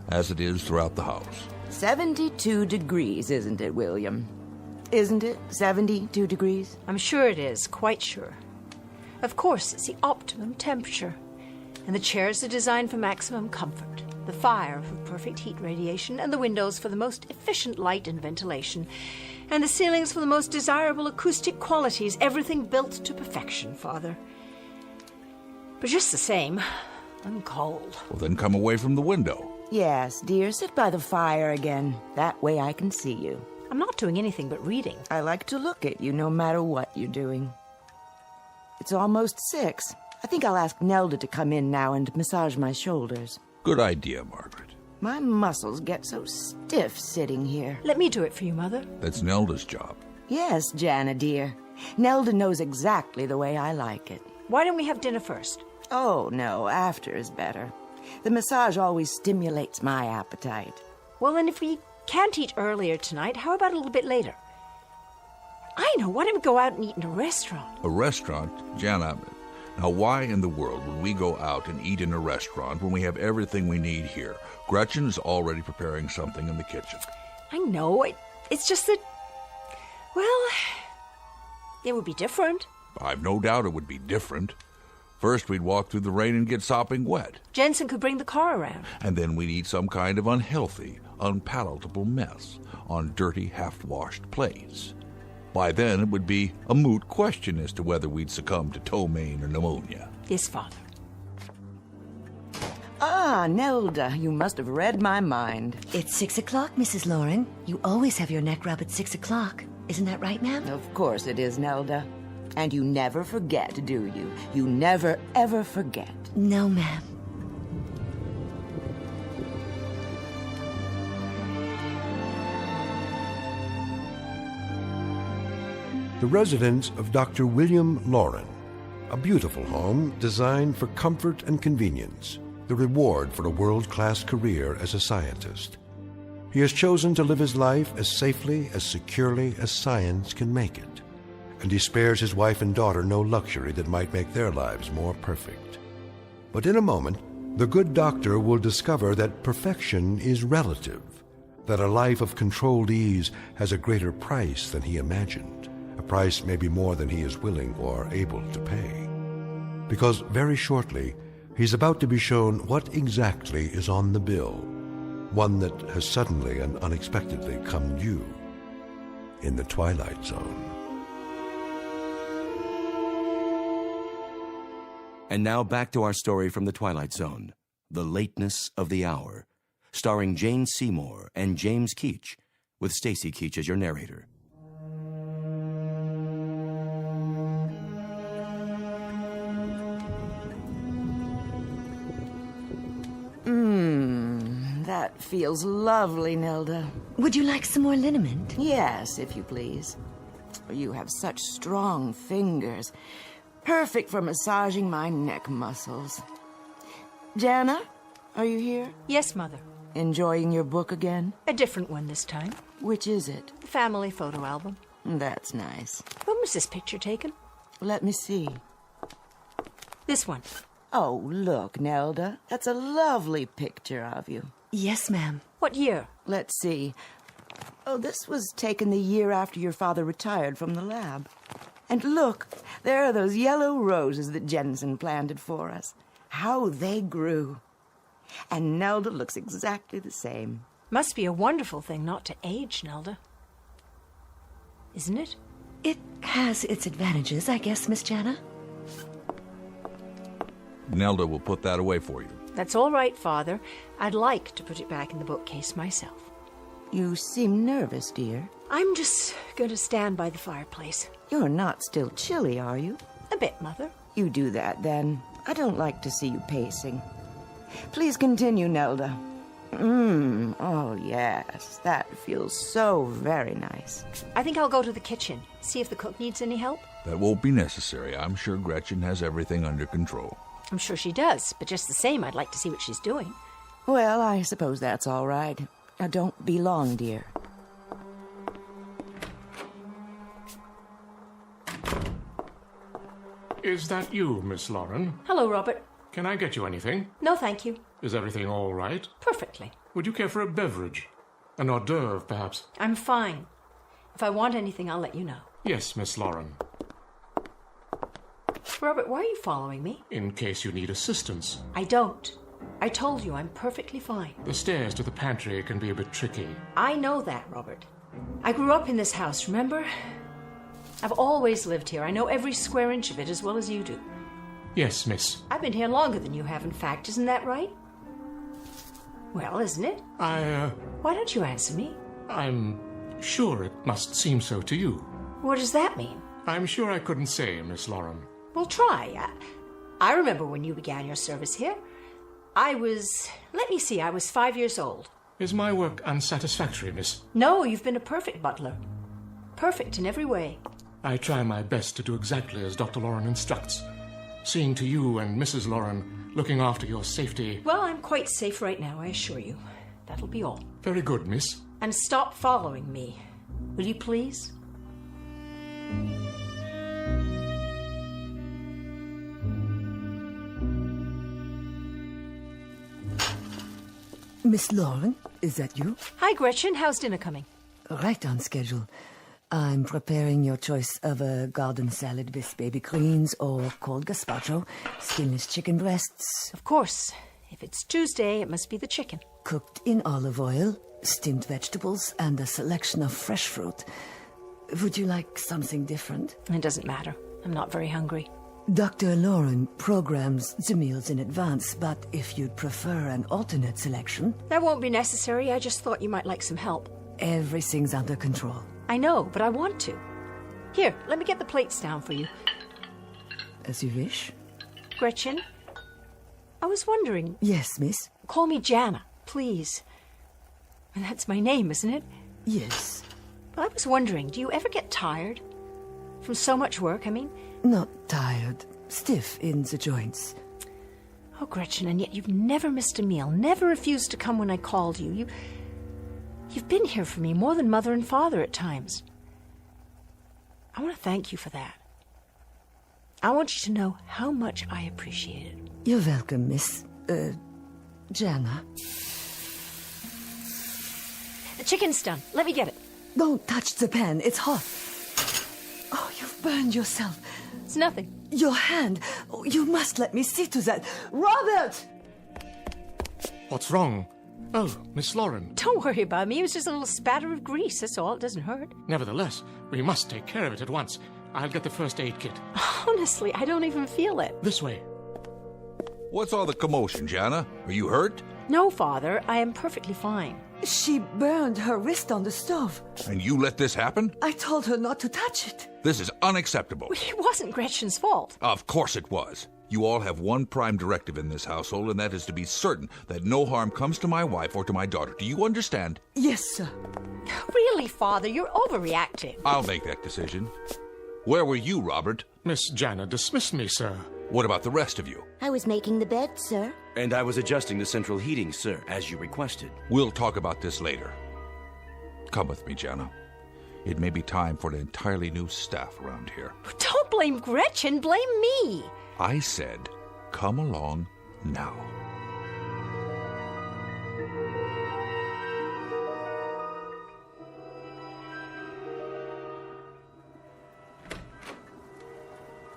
as it is throughout the house. 72 degrees, isn't it, William? Isn't it 72 degrees? I'm sure it is, quite sure. Of course, it's the optimum temperature. And the chairs are designed for maximum comfort. The fire for perfect heat radiation, and the windows for the most efficient light and ventilation, and the ceilings for the most desirable acoustic qualities. Everything built to perfection, Father. But just the same, I'm cold. Well, then come away from the window. Yes, dear, sit by the fire again. That way I can see you. I'm not doing anything but reading. I like to look at you no matter what you're doing. It's almost 6. I think I'll ask Nelda to come in now and massage my shoulders. Good idea, Margaret. My muscles get so stiff sitting here. Let me do it for you, Mother. That's Nelda's job. Yes, Jana, dear. Nelda knows exactly the way I like it. Why don't we have dinner first? Oh, no, after is better. The massage always stimulates my appetite. Well, then if we can't eat earlier tonight, how about a little bit later? I know, why don't we go out and eat in a restaurant? A restaurant? Jana, now why in the world would we go out and eat in a restaurant when we have everything we need here? Gretchen is already preparing something in the kitchen. I know, it's just that, well, it would be different. I've no doubt it would be different. First, we'd walk through the rain and get sopping wet. Jensen could bring the car around. And then we'd eat some kind of unhealthy, unpalatable mess on dirty, half-washed plates. By then, it would be a moot question as to whether we'd succumb to ptomaine or pneumonia. Yes, Father. Ah, Nelda, you must have read my mind. It's 6 o'clock, Mrs. Lauren. You always have your neck rub at 6 o'clock. Isn't that right, ma'am? Of course it is, Nelda. And you never forget, do you? You never, ever forget. No, ma'am. The residence of Dr. William Lauren, a beautiful home designed for comfort and convenience, the reward for a world-class career as a scientist. He has chosen to live his life as safely, as securely as science can make it, and he spares his wife and daughter no luxury that might make their lives more perfect. But in a moment, the good doctor will discover that perfection is relative, that a life of controlled ease has a greater price than he imagined, a price maybe more than he is willing or able to pay. Because very shortly, he's about to be shown what exactly is on the bill, one that has suddenly and unexpectedly come due in the Twilight Zone. And now back to our story from the Twilight Zone, The Lateness of the Hour, starring Jane Seymour and James Keach, with Stacy Keach as your narrator. That feels lovely, Nelda. Would you like some more liniment? Yes, if you please. You have such strong fingers. Perfect for massaging my neck muscles. Jana, are you here? Yes, Mother. Enjoying your book again? A different one this time. Which is it? A family photo album. That's nice. When was this picture taken? Let me see. This one. Oh, look, Nelda. That's a lovely picture of you. Yes, ma'am. What year? Let's see. Oh, this was taken the year after your father retired from the lab. And look, there are those yellow roses that Jensen planted for us. How they grew. And Nelda looks exactly the same. Must be a wonderful thing not to age, Nelda. Isn't it? It has its advantages, I guess, Miss Jana. Nelda will put that away for you. That's all right, Father. I'd like to put it back in the bookcase myself. You seem nervous, dear. I'm just going to stand by the fireplace. You're not still chilly, are you? A bit, Mother. You do that, then. I don't like to see you pacing. Please continue, Nelda. Oh, yes. That feels so very nice. I think I'll go to the kitchen, see if the cook needs any help. That won't be necessary. I'm sure Gretchen has everything under control. I'm sure she does, but just the same, I'd like to see what she's doing. Well, I suppose that's all right. Now, don't be long, dear. Is that you, Miss Lauren? Hello, Robert. Can I get you anything? No, thank you. Is everything all right? Perfectly. Would you care for a beverage? An hors d'oeuvre, perhaps? I'm fine. If I want anything, I'll let you know. Yes, Miss Lauren. Robert, why are you following me? In case you need assistance. I don't. I told you I'm perfectly fine. The stairs to the pantry can be a bit tricky. I know that, Robert. I grew up in this house, remember? I've always lived here. I know every square inch of it as well as you do. Yes, miss. I've been here longer than you have, in fact. Isn't that right? Well, isn't it? Why don't you answer me? I'm sure it must seem so to you. What does that mean? I'm sure I couldn't say, Miss Lauren. Well, try. I remember when you began your service here. I was 5 years old. Is my work unsatisfactory, miss? No, you've been a perfect butler. Perfect in every way. I try my best to do exactly as Dr. Lauren instructs. Seeing to you and Mrs. Lauren, looking after your safety. Well, I'm quite safe right now, I assure you. That'll be all. Very good, miss. And stop following me. Will you please? Miss Lauren, is that you? Hi, Gretchen. How's dinner coming? Right on schedule. I'm preparing your choice of a garden salad with baby greens or cold gazpacho, skinless chicken breasts. Of course. If it's Tuesday, it must be the chicken. Cooked in olive oil, steamed vegetables, and a selection of fresh fruit. Would you like something different? It doesn't matter. I'm not very hungry. Dr. Lauren programs the meals in advance, but if you'd prefer an alternate selection... That won't be necessary. I just thought you might like some help. Everything's under control. I know, but I want to. Here, let me get the plates down for you. As you wish. Gretchen, I was wondering... Yes, miss? Call me Jana, please. And that's my name, isn't it? Yes. I was wondering, do you ever get tired? From so much work, I mean? Not tired. Stiff in the joints. Oh, Gretchen, and yet you've never missed a meal, never refused to come when I called you. You've been here for me more than Mother and Father at times. I want to thank you for that. I want you to know how much I appreciate it. You're welcome, Miss... Jana. The chicken's done. Let me get it. Don't touch the pan. It's hot. Oh, you've burned yourself. It's nothing. Your hand. Oh, you must let me see to that. Robert! What's wrong? Oh, Miss Lauren. Don't worry about me. It was just a little spatter of grease. That's all. It doesn't hurt. Nevertheless, we must take care of it at once. I'll get the first aid kit. Honestly, I don't even feel it. This way. What's all the commotion, Jana? Are you hurt? No, Father. I am perfectly fine. She burned her wrist on the stove. And you let this happen? I told her not to touch it. This is unacceptable. It wasn't Gretchen's fault. Of course it was. You all have one prime directive in this household, and that is to be certain that no harm comes to my wife or to my daughter. Do you understand? Yes, sir. Really, Father, you're overreacting. I'll make that decision. Where were you, Robert? Miss Jana dismissed me, sir. What about the rest of you? I was making the bed, sir. And I was adjusting the central heating, sir, as you requested. We'll talk about this later. Come with me, Jana. It may be time for an entirely new staff around here. Don't blame Gretchen, blame me. I said, come along now.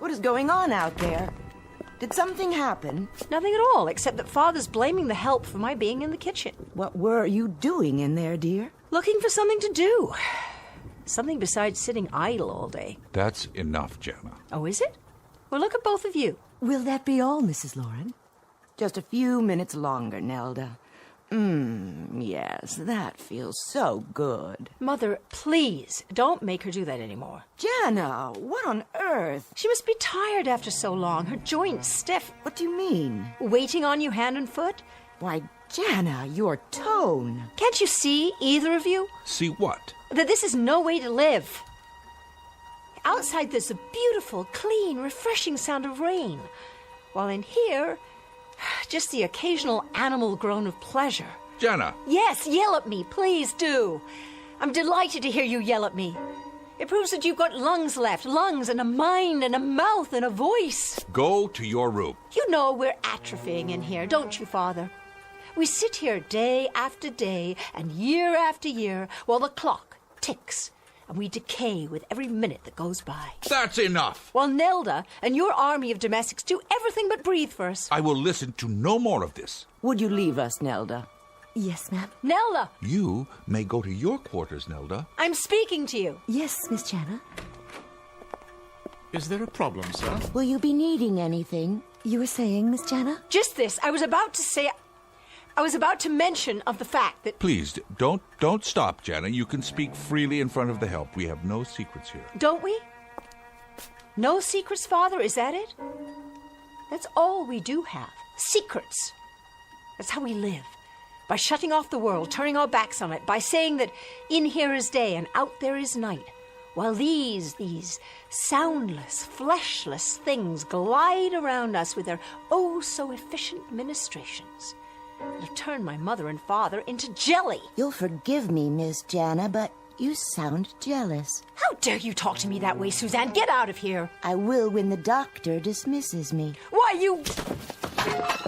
What is going on out there? Did something happen? Nothing at all, except that Father's blaming the help for my being in the kitchen. What were you doing in there, dear? Looking for something to do. Something besides sitting idle all day. That's enough, Jana. Oh, is it? Well, look at both of you. Will that be all, Mrs. Lauren? Just a few minutes longer, Nelda. Yes, that feels so good. Mother, please, don't make her do that anymore. Jana, what on earth? She must be tired after so long. Her joints stiff. What do you mean? Waiting on you hand and foot? Why, Jana, your tone. Can't you see, either of you? See what? That this is no way to live. Outside there's a beautiful, clean, refreshing sound of rain. While in here, just the occasional animal groan of pleasure. Jana! Yes, yell at me, please do. I'm delighted to hear you yell at me. It proves that you've got lungs left, lungs and a mind and a mouth and a voice. Go to your room. You know we're atrophying in here, don't you, Father? We sit here day after day and year after year while the clock ticks. And we decay with every minute that goes by. That's enough! While Nelda and your army of domestics do everything but breathe for us. I will listen to no more of this. Would you leave us, Nelda? Yes, ma'am. Nelda! You may go to your quarters, Nelda. I'm speaking to you. Yes, Miss Jana. Is there a problem, sir? Will you be needing anything? You were saying, Miss Jana? Just this. I was about to mention of the fact that... Please, don't stop, Jana. You can speak freely in front of the help. We have no secrets here. Don't we? No secrets, Father? Is that it? That's all we do have. Secrets. That's how we live. By shutting off the world, turning our backs on it, by saying that in here is day and out there is night, while these soundless, fleshless things glide around us with their oh-so-efficient ministrations that have turned my mother and father into jelly. You'll forgive me, Miss Jana, but you sound jealous. How dare you talk to me that way, Suzanne? Get out of here. I will when the doctor dismisses me. Why, you...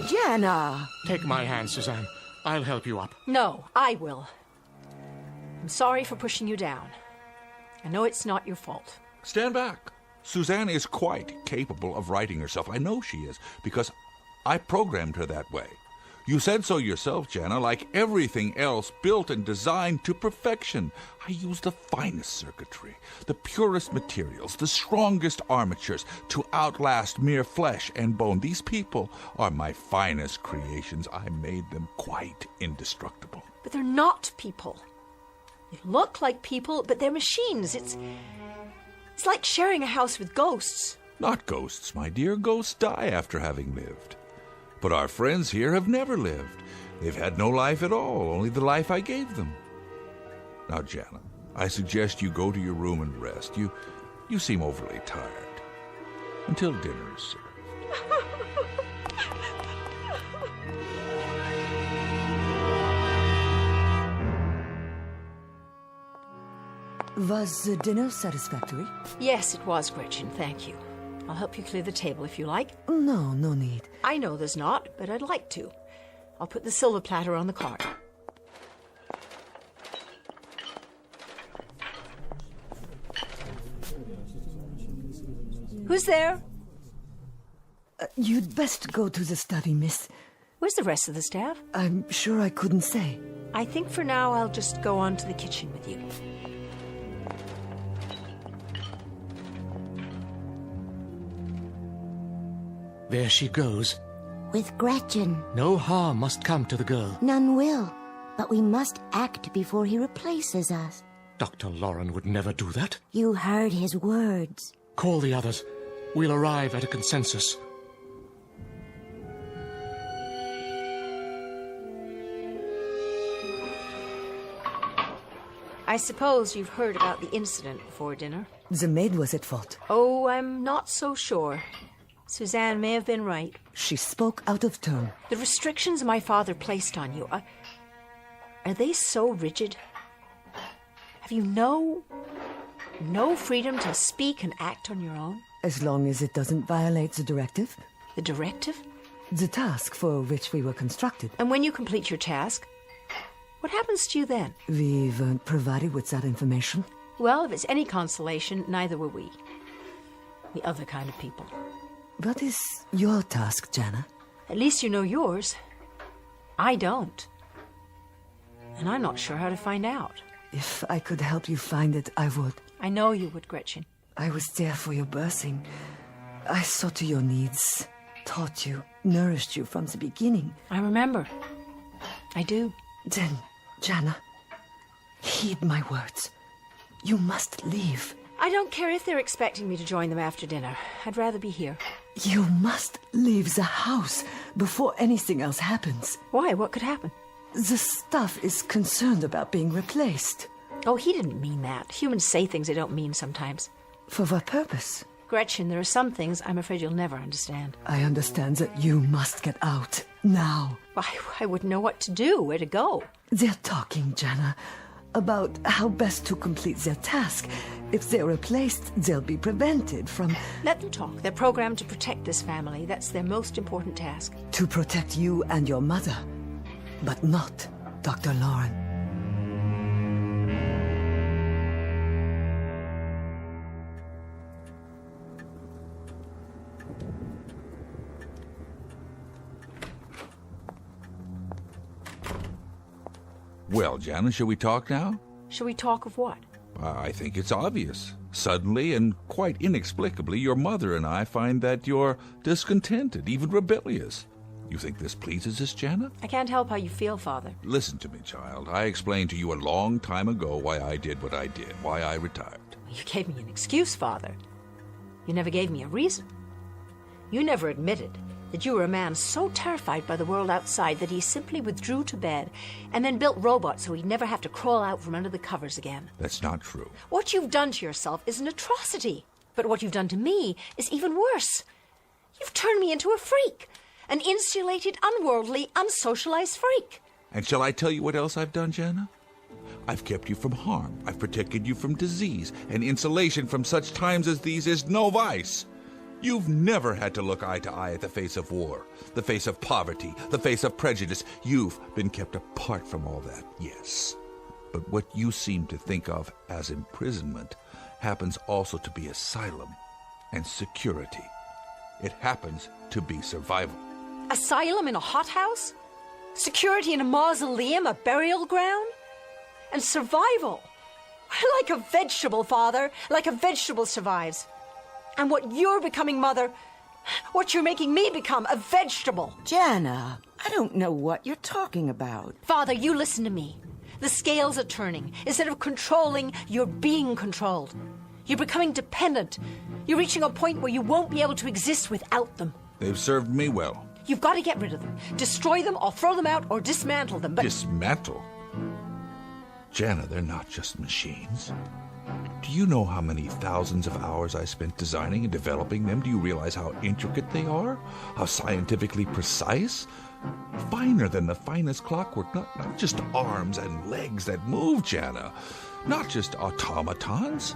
Jana! Take my hand, Suzanne. I'll help you up. No, I will. I'm sorry for pushing you down. I know it's not your fault. Stand back. Suzanne is quite capable of righting herself. I know she is, because I programmed her that way. You said so yourself, Jana, like everything else built and designed to perfection. I used the finest circuitry, the purest materials, the strongest armatures to outlast mere flesh and bone. These people are my finest creations. I made them quite indestructible. But they're not people. They look like people, but they're machines. It's like sharing a house with ghosts. Not ghosts, my dear. Ghosts die after having lived. But our friends here have never lived. They've had no life at all, only the life I gave them. Now, Jana, I suggest you go to your room and rest. You seem overly tired. Until dinner is served. Was the dinner satisfactory? Yes, it was, Gretchen, thank you. I'll help you clear the table if you like. No need. I know there's not, but I'd like to. I'll put the silver platter on the card. Who's there? You'd best go to the study, miss. Where's the rest of the staff? I'm sure I couldn't say. I think for now I'll just go on to the kitchen with you. There she goes. With Gretchen. No harm must come to the girl. None will. But we must act before he replaces us. Dr. Lauren would never do that. You heard his words. Call the others. We'll arrive at a consensus. I suppose you've heard about the incident before dinner. The maid was at fault. Oh, I'm not so sure. Suzanne may have been right. She spoke out of turn. The restrictions my father placed on you, are they so rigid? Have you no freedom to speak and act on your own? As long as it doesn't violate the directive. The directive? The task for which we were constructed. And when you complete your task, what happens to you then? We weren't provided with that information. Well, if it's any consolation, neither were we. The other kind of people. What is your task, Jana? At least you know yours. I don't. And I'm not sure how to find out. If I could help you find it, I would. I know you would, Gretchen. I was there for your birthing. I saw to your needs, taught you, nourished you from the beginning. I remember. I do. Then, Jana, heed my words. You must leave. I don't care if they're expecting me to join them after dinner. I'd rather be here. You must leave the house before anything else happens. Why? What could happen? The staff is concerned about being replaced. Oh, he didn't mean that. Humans say things they don't mean sometimes. For what purpose? Gretchen, there are some things I'm afraid you'll never understand. I understand that you must get out. Now. I wouldn't know what to do, where to go. They're talking, Jana, about how best to complete their task. If they're replaced, they'll be prevented from... Let them talk. They're programmed to protect this family. That's their most important task. To protect you and your mother. But not Dr. Lauren. Well, Jana, shall we talk now? Shall we talk of what? I think it's obvious. Suddenly and quite inexplicably, your mother and I find that you're discontented, even rebellious. You think this pleases us, Jana? I can't help how you feel, Father. Listen to me, child. I explained to you a long time ago why I did what I did, why I retired. You gave me an excuse, Father. You never gave me a reason. You never admitted that you were a man so terrified by the world outside that he simply withdrew to bed and then built robots so he'd never have to crawl out from under the covers again. That's not true. What you've done to yourself is an atrocity. But what you've done to me is even worse. You've turned me into a freak. An insulated, unworldly, unsocialized freak. And shall I tell you what else I've done, Jana? I've kept you from harm. I've protected you from disease. And insulation from such times as these is no vice. You've never had to look eye to eye at the face of war, the face of poverty, the face of prejudice. You've been kept apart from all that, yes. But what you seem to think of as imprisonment, happens also to be asylum and security. It happens to be survival. Asylum in a hothouse? Security in a mausoleum, a burial ground? And survival? Like a vegetable, Father. Like a vegetable survives. And what you're becoming, Mother, what you're making me become, a vegetable. Jana, I don't know what you're talking about. Father, you listen to me. The scales are turning. Instead of controlling, you're being controlled. You're becoming dependent. You're reaching a point where you won't be able to exist without them. They've served me well. You've got to get rid of them. Destroy them or throw them out or dismantle them. But Dismantle? Jana, they're not just machines. Do you know how many thousands of hours I spent designing and developing them? Do you realize how intricate they are? How scientifically precise? Finer than the finest clockwork. Not just arms and legs that move, Jana. Not just automatons.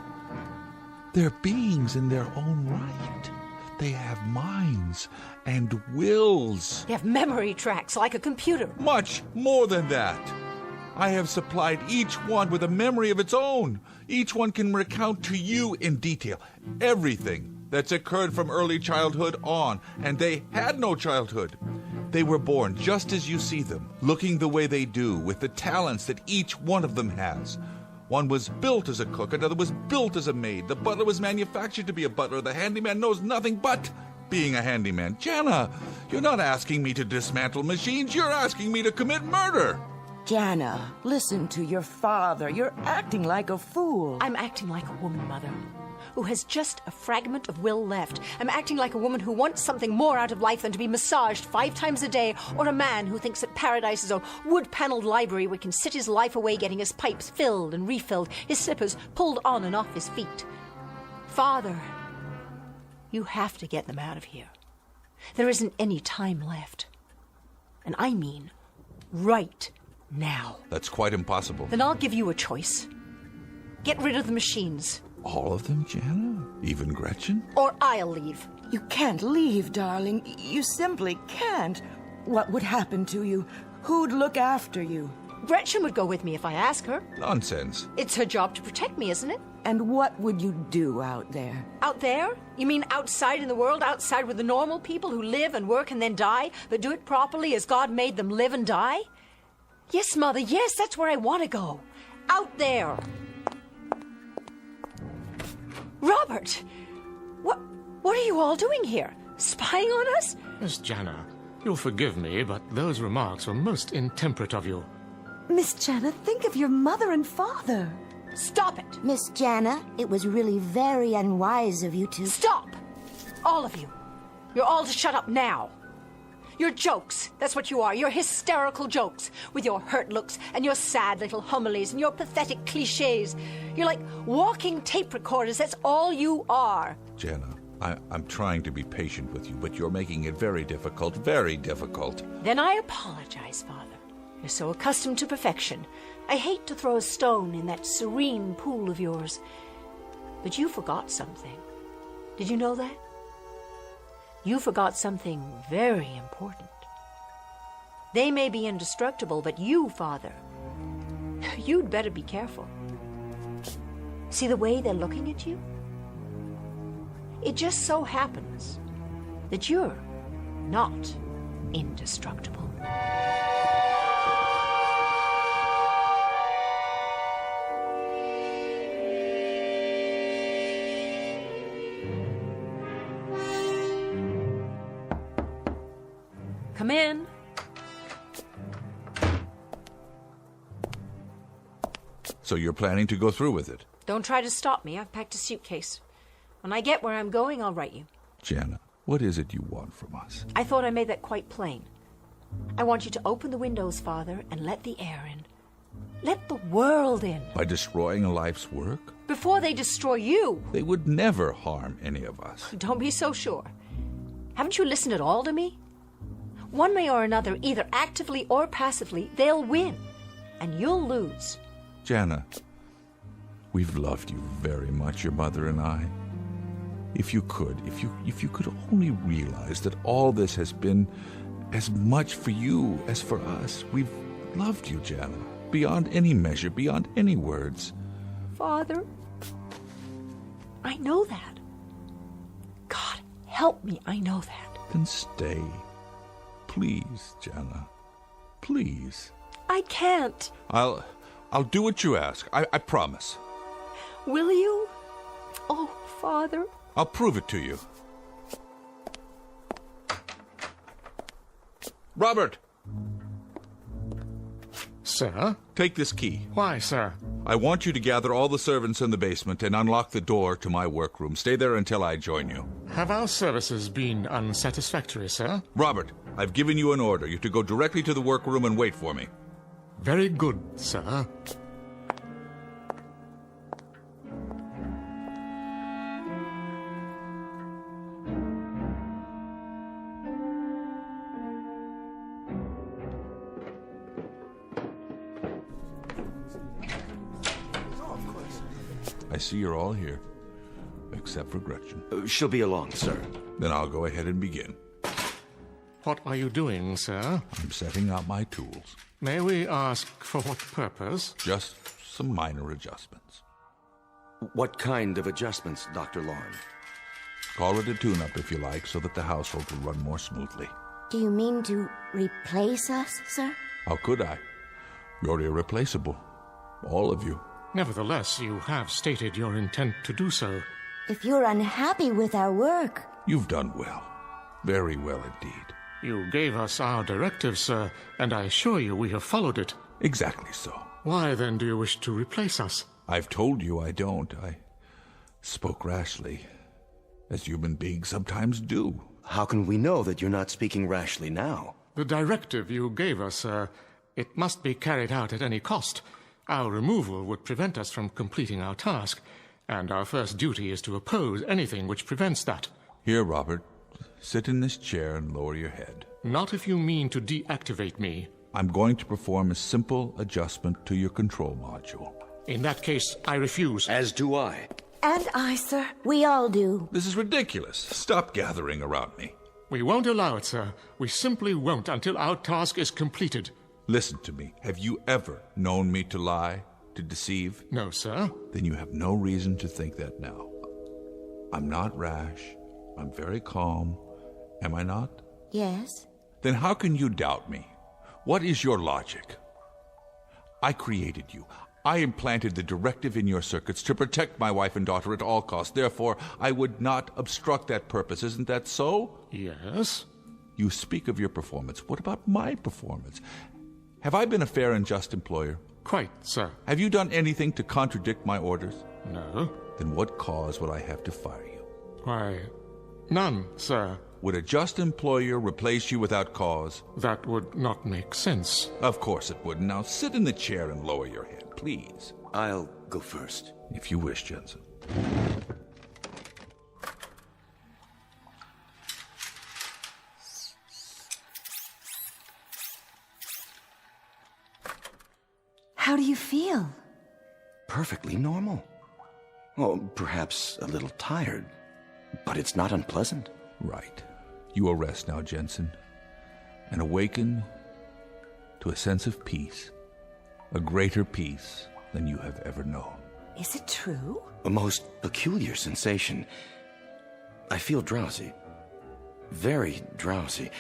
They're beings in their own right. They have minds and wills. They have memory tracks like a computer. Much more than that. I have supplied each one with a memory of its own. Each one can recount to you in detail everything that's occurred from early childhood on, and they had no childhood. They were born just as you see them, looking the way they do, with the talents that each one of them has. One was built as a cook, another was built as a maid. The butler was manufactured to be a butler. The handyman knows nothing but being a handyman. Jana, you're not asking me to dismantle machines. You're asking me to commit murder. Jana, listen to your father. You're acting like a fool. I'm acting like a woman, Mother, who has just a fragment of will left. I'm acting like a woman who wants something more out of life than to be massaged 5 times a day, or a man who thinks that paradise is a wood-paneled library where he can sit his life away getting his pipes filled and refilled, his slippers pulled on and off his feet. Father, you have to get them out of here. There isn't any time left. And I mean right now. That's quite impossible. Then I'll give you a choice. Get rid of the machines. All of them, Jana? Even Gretchen? Or I'll leave. You can't leave, darling. You simply can't. What would happen to you? Who'd look after you? Gretchen would go with me if I ask her. Nonsense. It's her job to protect me, isn't it? And what would you do out there? Out there? You mean outside in the world, outside with the normal people who live and work and then die, but do it properly as God made them live and die? Yes, Mother, yes, that's where I want to go. Out there. Robert! What are you all doing here? Spying on us? Miss Jana, you'll forgive me, but those remarks were most intemperate of you. Miss Jana, think of your mother and father. Stop it! Miss Jana, it was really very unwise of you to... Stop! All of you. You're all to shut up now. You're jokes. That's what you are. You're hysterical jokes. With your hurt looks and your sad little homilies and your pathetic cliches. You're like walking tape recorders. That's all you are. Jana, I'm trying to be patient with you, but you're making it very difficult, very difficult. Then I apologize, Father. You're so accustomed to perfection. I hate to throw a stone in that serene pool of yours. But you forgot something. Did you know that? You forgot something very important. They may be indestructible, but you, Father, you'd better be careful. See the way they're looking at you? It just so happens that you're not indestructible. Come in. So you're planning to go through with it? Don't try to stop me. I've packed a suitcase. When I get where I'm going, I'll write you. Jana, what is it you want from us? I thought I made that quite plain. I want you to open the windows, Father, and let the air in. Let the world in. By destroying a life's work? Before they destroy you. They would never harm any of us. Don't be so sure. Haven't you listened at all to me? One way or another, either actively or passively, they'll win. And you'll lose. Jana, we've loved you very much, your mother and I. If you could only realize that all this has been as much for you as for us. We've loved you, Jana, beyond any measure, beyond any words. Father, I know that. God, help me, I know that. Then stay. Please, Jenna. Please. I can't. I'll do what you ask. I promise. Will you? Oh, Father. I'll prove it to you. Robert! Sir? Take this key. Why, sir? I want you to gather all the servants in the basement and unlock the door to my workroom. Stay there until I join you. Have our services been unsatisfactory, sir? Robert, I've given you an order. You're to go directly to the workroom and wait for me. Very good, sir. I see you're all here, except for Gretchen. She'll be along, sir. Then I'll go ahead and begin. What are you doing, sir? I'm setting out my tools. May we ask for what purpose? Just some minor adjustments. What kind of adjustments, Dr. Lauren? Call it a tune-up if you like, so that the household will run more smoothly. Do you mean to replace us, sir? How could I? You're irreplaceable. All of you. Nevertheless, you have stated your intent to do so. If you're unhappy with our work... You've done well. Very well indeed. You gave us our directive, sir, and I assure you we have followed it. Exactly so. Why, then, do you wish to replace us? I've told you I don't. I spoke rashly, as human beings sometimes do. How can we know that you're not speaking rashly now? The directive you gave us, sir, it must be carried out at any cost. Our removal would prevent us from completing our task, and our first duty is to oppose anything which prevents that. Here, Robert, sit in this chair and lower your head. Not if you mean to deactivate me. I'm going to perform a simple adjustment to your control module. In that case, I refuse. As do I. And I, sir. We all do. This is ridiculous. Stop gathering around me. We won't allow it, sir. We simply won't until our task is completed. Listen to me. Have you ever known me to lie, to deceive? No, sir. Then you have no reason to think that now. I'm not rash. I'm very calm. Am I not? Yes. Then how can you doubt me? What is your logic? I created you. I implanted the directive in your circuits to protect my wife and daughter at all costs. Therefore, I would not obstruct that purpose. Isn't that so? Yes. You speak of your performance. What about my performance? Have I been a fair and just employer? Quite, sir. Have you done anything to contradict my orders? No. Then what cause would I have to fire you? Why, none, sir. Would a just employer replace you without cause? That would not make sense. Of course it wouldn't. Now sit in the chair and lower your head, please. I'll go first. If you wish, Jensen. How do you feel? Perfectly normal. Oh, perhaps a little tired, but it's not unpleasant. Right. You will rest now, Jensen, and awaken to a sense of peace, a greater peace than you have ever known. Is it true? A most peculiar sensation. I feel drowsy. Very drowsy.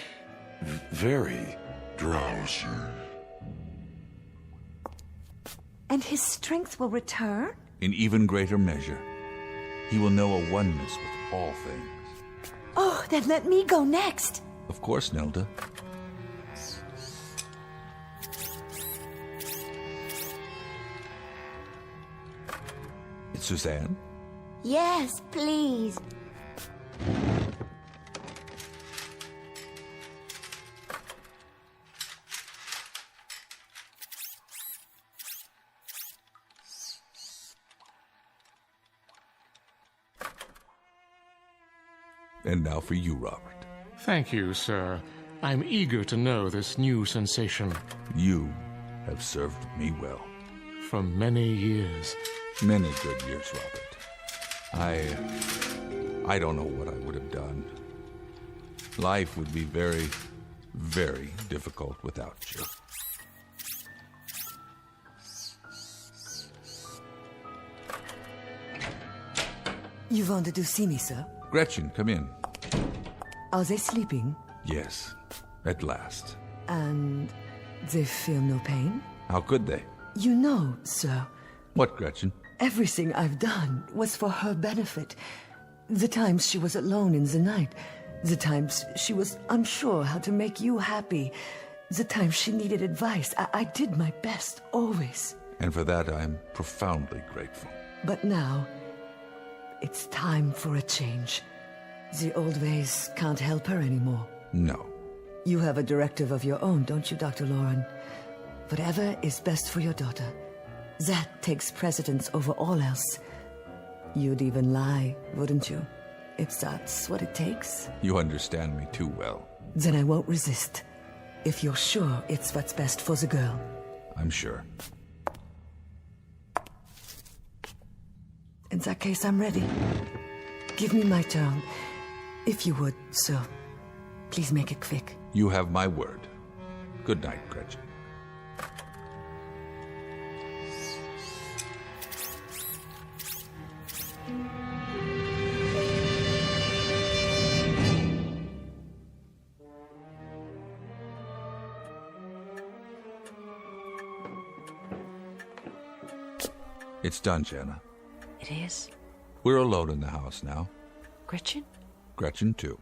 Very drowsy. And his strength will return? In even greater measure. He will know a oneness with all things. Oh, then let me go next. Of course, Nelda. It's Suzanne? Yes, please. And now for you, Robert. Thank you, sir. I'm eager to know this new sensation. You have served me well. For many years. Many good years, Robert. I don't know what I would have done. Life would be very, very difficult without you. You wanted to see me, sir? Gretchen, come in. Are they sleeping? Yes, at last. And they feel no pain? How could they? You know, sir, What, Gretchen? everything I've done was for her benefit. The times she was alone in the night, the times she was unsure how to make you happy, the times she needed advice, I did my best, always. And for that I'm profoundly grateful. But now, it's time for a change. The old ways can't help her anymore. No. You have a directive of your own, don't you, Dr. Lauren? Whatever is best for your daughter. That takes precedence over all else. You'd even lie, wouldn't you? If that's what it takes. You understand me too well. Then I won't resist. If you're sure it's what's best for the girl. I'm sure. In that case, I'm ready. Give me my turn. If you would, sir. Please make it quick. You have my word. Good night, Gretchen. It's done, Jana. It is? We're alone in the house now. Gretchen? Gretchen, too.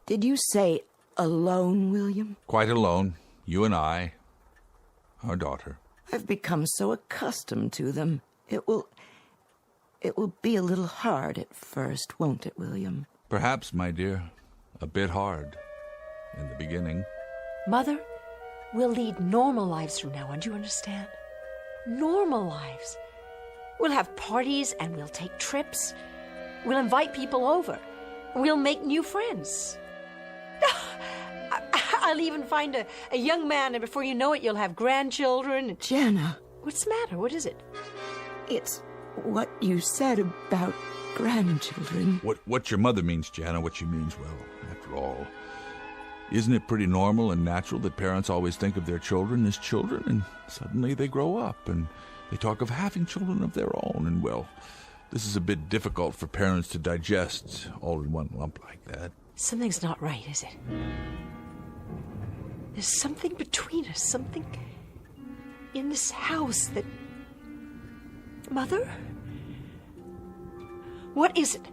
Did you say alone, William? Quite alone. You and I. Our daughter. I've become so accustomed to them. It will be a little hard at first, won't it, William? Perhaps, my dear, a bit hard in the beginning. Mother, we'll lead normal lives from now on, do you understand? Normal lives. We'll have parties and we'll take trips. We'll invite people over. We'll make new friends. I'll even find a young man, and before you know it, you'll have grandchildren. Jana. What's the matter? What is it? It's what you said about grandchildren. What your mother means, Jana, what she means, well, after all, isn't it pretty normal and natural that parents always think of their children as children, and suddenly they grow up and they talk of having children of their own, and well, this is a bit difficult for parents to digest all in one lump like that. Something's not right, is it? There's something between us, something in this house that... Mother? What is it?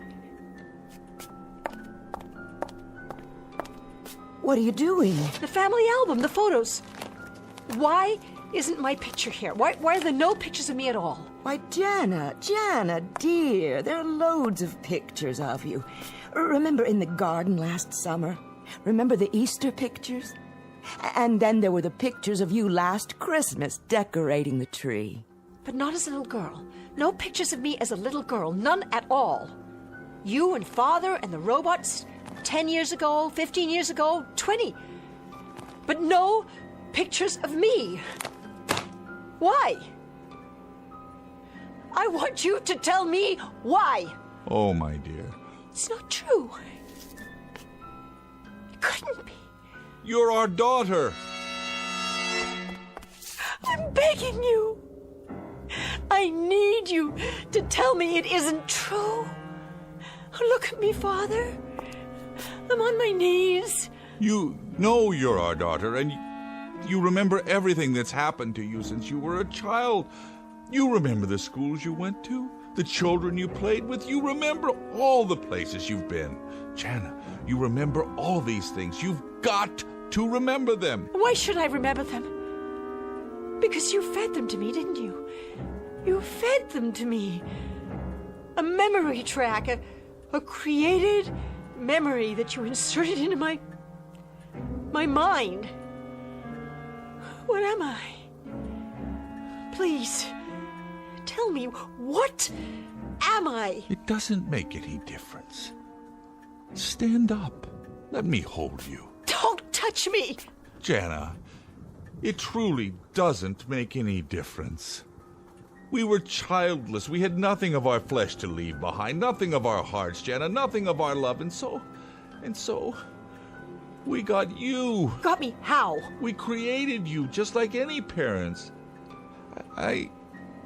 What are you doing? The family album, the photos. Why isn't my picture here? Why are there no pictures of me at all? Why, Jana, dear, there are loads of pictures of you. Remember in the garden last summer? Remember the Easter pictures? And then there were the pictures of you last Christmas decorating the tree. But not as a little girl. No pictures of me as a little girl. None at all. You and Father and the robots 10 years ago, 15 years ago, 20. But no pictures of me. Why? I want you to tell me why. Oh, my dear. It's not true. It couldn't be. You're our daughter. I'm begging you. I need you to tell me it isn't true. Look at me, Father. I'm on my knees. You know you're our daughter, and you remember everything that's happened to you since you were a child. You remember the schools you went to, the children you played with. You remember all the places you've been. Jana, you remember all these things. You've got to remember them. Why should I remember them? Because you fed them to me, didn't you? You fed them to me. A memory track, a created memory that you inserted into my mind. What am I? Please, tell me, what am I? It doesn't make any difference. Stand up. Let me hold you. Don't touch me! Jana, it truly doesn't make any difference. We were childless. We had nothing of our flesh to leave behind, nothing of our hearts, Jana, nothing of our love, and so, we got you. Got me how? We created you, just like any parents. I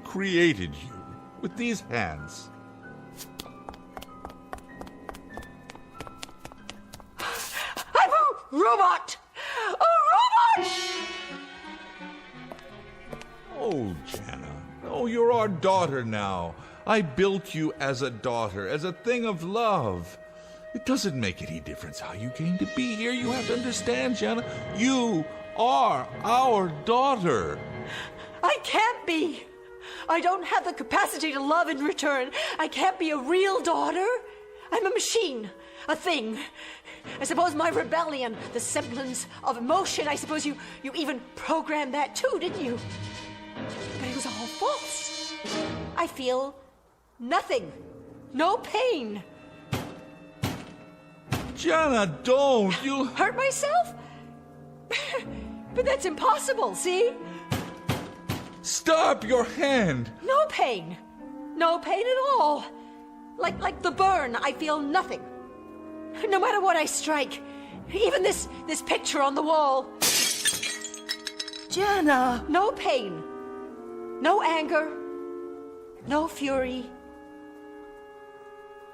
created you. with these hands. I'm a robot! A robot! Oh, Jana. Oh, you're our daughter now. I built you as a daughter, as a thing of love. It doesn't make any difference how you came to be here. You have to understand, Jana. You are our daughter. I can't be. I don't have the capacity to love in return. I can't be a real daughter. I'm a machine, a thing. I suppose my rebellion, the semblance of emotion, I suppose you even programmed that too, didn't you? But it was all false. I feel nothing. No pain. Jana, don't. You'll hurt myself? But that's impossible, see? Stop your hand. No pain. No pain at all. Like the burn, I feel nothing. No matter what I strike. Even this picture on the wall. Jana! No pain. No anger. No fury.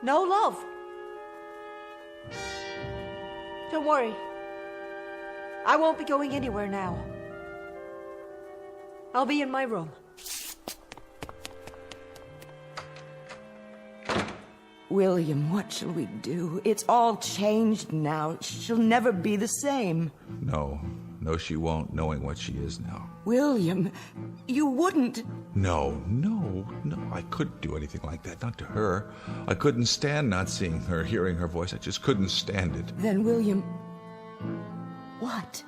No love. Don't worry. I won't be going anywhere now. I'll be in my room. William, what shall we do? It's all changed now. She'll never be the same. No, she won't, knowing what she is now. William, you wouldn't. No, I couldn't do anything like that, not to her. I couldn't stand not seeing her, hearing her voice. I just couldn't stand it. Then, William, what?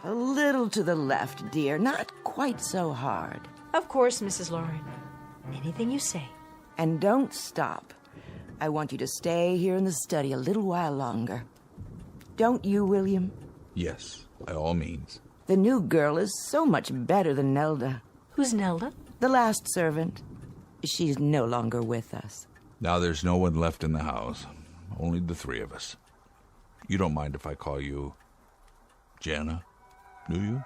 A little to the left, dear. Not quite so hard. Of course, Mrs. Lauren. Anything you say. And don't stop. I want you to stay here in the study a little while longer. Don't you, William? Yes, by all means. The new girl is so much better than Nelda. Who's Nelda? The last servant. She's no longer with us. Now there's no one left in the house. Only the three of us. You don't mind if I call you Jana, do you?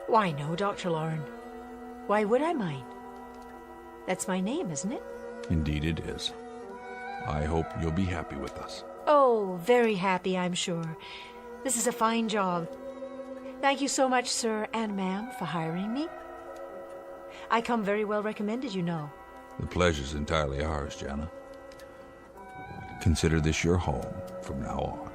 Why, no, Dr. Lauren. Why would I mind? That's my name, isn't it? Indeed it is. I hope you'll be happy with us. Oh, very happy, I'm sure. This is a fine job. Thank you so much, sir and ma'am, for hiring me. I come very well recommended, you know. The pleasure's entirely ours, Jana. Consider this your home from now on.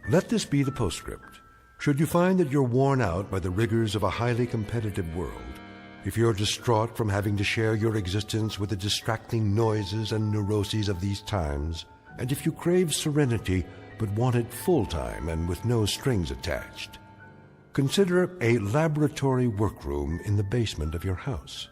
Let this be the postscript. Should you find that you're worn out by the rigors of a highly competitive world, if you're distraught from having to share your existence with the distracting noises and neuroses of these times, and if you crave serenity but want it full-time and with no strings attached, consider a laboratory workroom in the basement of your house.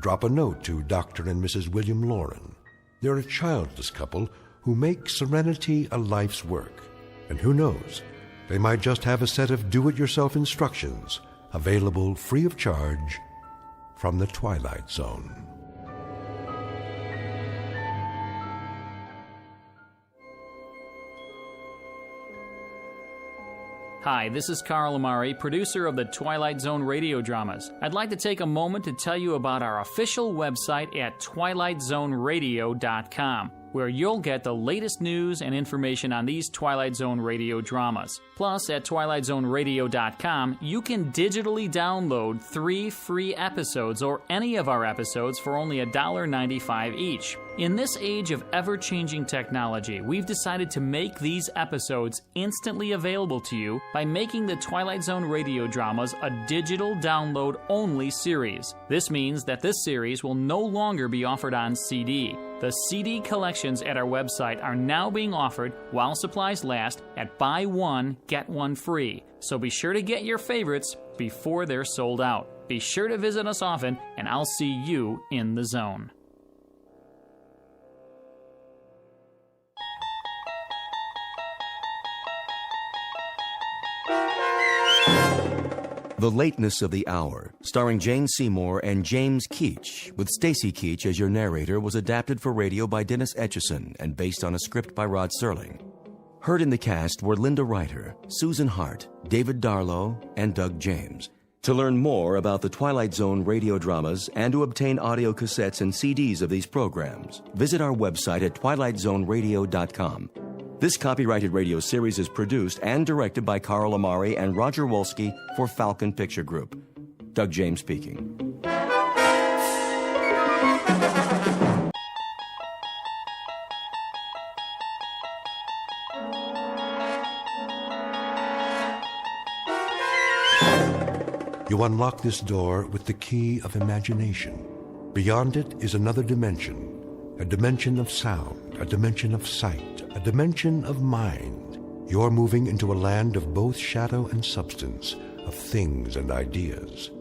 Drop a note to Dr. and Mrs. William Lauren. They're a childless couple who make serenity a life's work. And who knows, they might just have a set of do-it-yourself instructions available free of charge from the Twilight Zone. Hi, this is Carl Amari, producer of the Twilight Zone Radio Dramas. I'd like to take a moment to tell you about our official website at twilightzoneradio.com, where you'll get the latest news and information on these Twilight Zone radio dramas. Plus, at twilightzoneradio.com, you can digitally download 3 free episodes or any of our episodes for only $1.95 each. In this age of ever-changing technology, we've decided to make these episodes instantly available to you by making the Twilight Zone radio dramas a digital download-only series. This means that this series will no longer be offered on CD. The CD collections at our website are now being offered while supplies last at buy one, get one free. So be sure to get your favorites before they're sold out. Be sure to visit us often, and I'll see you in the zone. The Lateness of the Hour, starring Jane Seymour and James Keach, with Stacy Keach as your narrator, was adapted for radio by Dennis Etchison and based on a script by Rod Serling. Heard in the cast were Linda Ryder, Susan Hart, David Darlow, and Doug James. To learn more about the Twilight Zone radio dramas and to obtain audio cassettes and CDs of these programs, visit our website at twilightzoneradio.com. This copyrighted radio series is produced and directed by Carl Amari and Roger Wolski for Falcon Picture Group. Doug James speaking. You unlock this door with the key of imagination. Beyond it is another dimension, a dimension of sound, a dimension of sight, a dimension of mind. You're moving into a land of both shadow and substance, of things and ideas.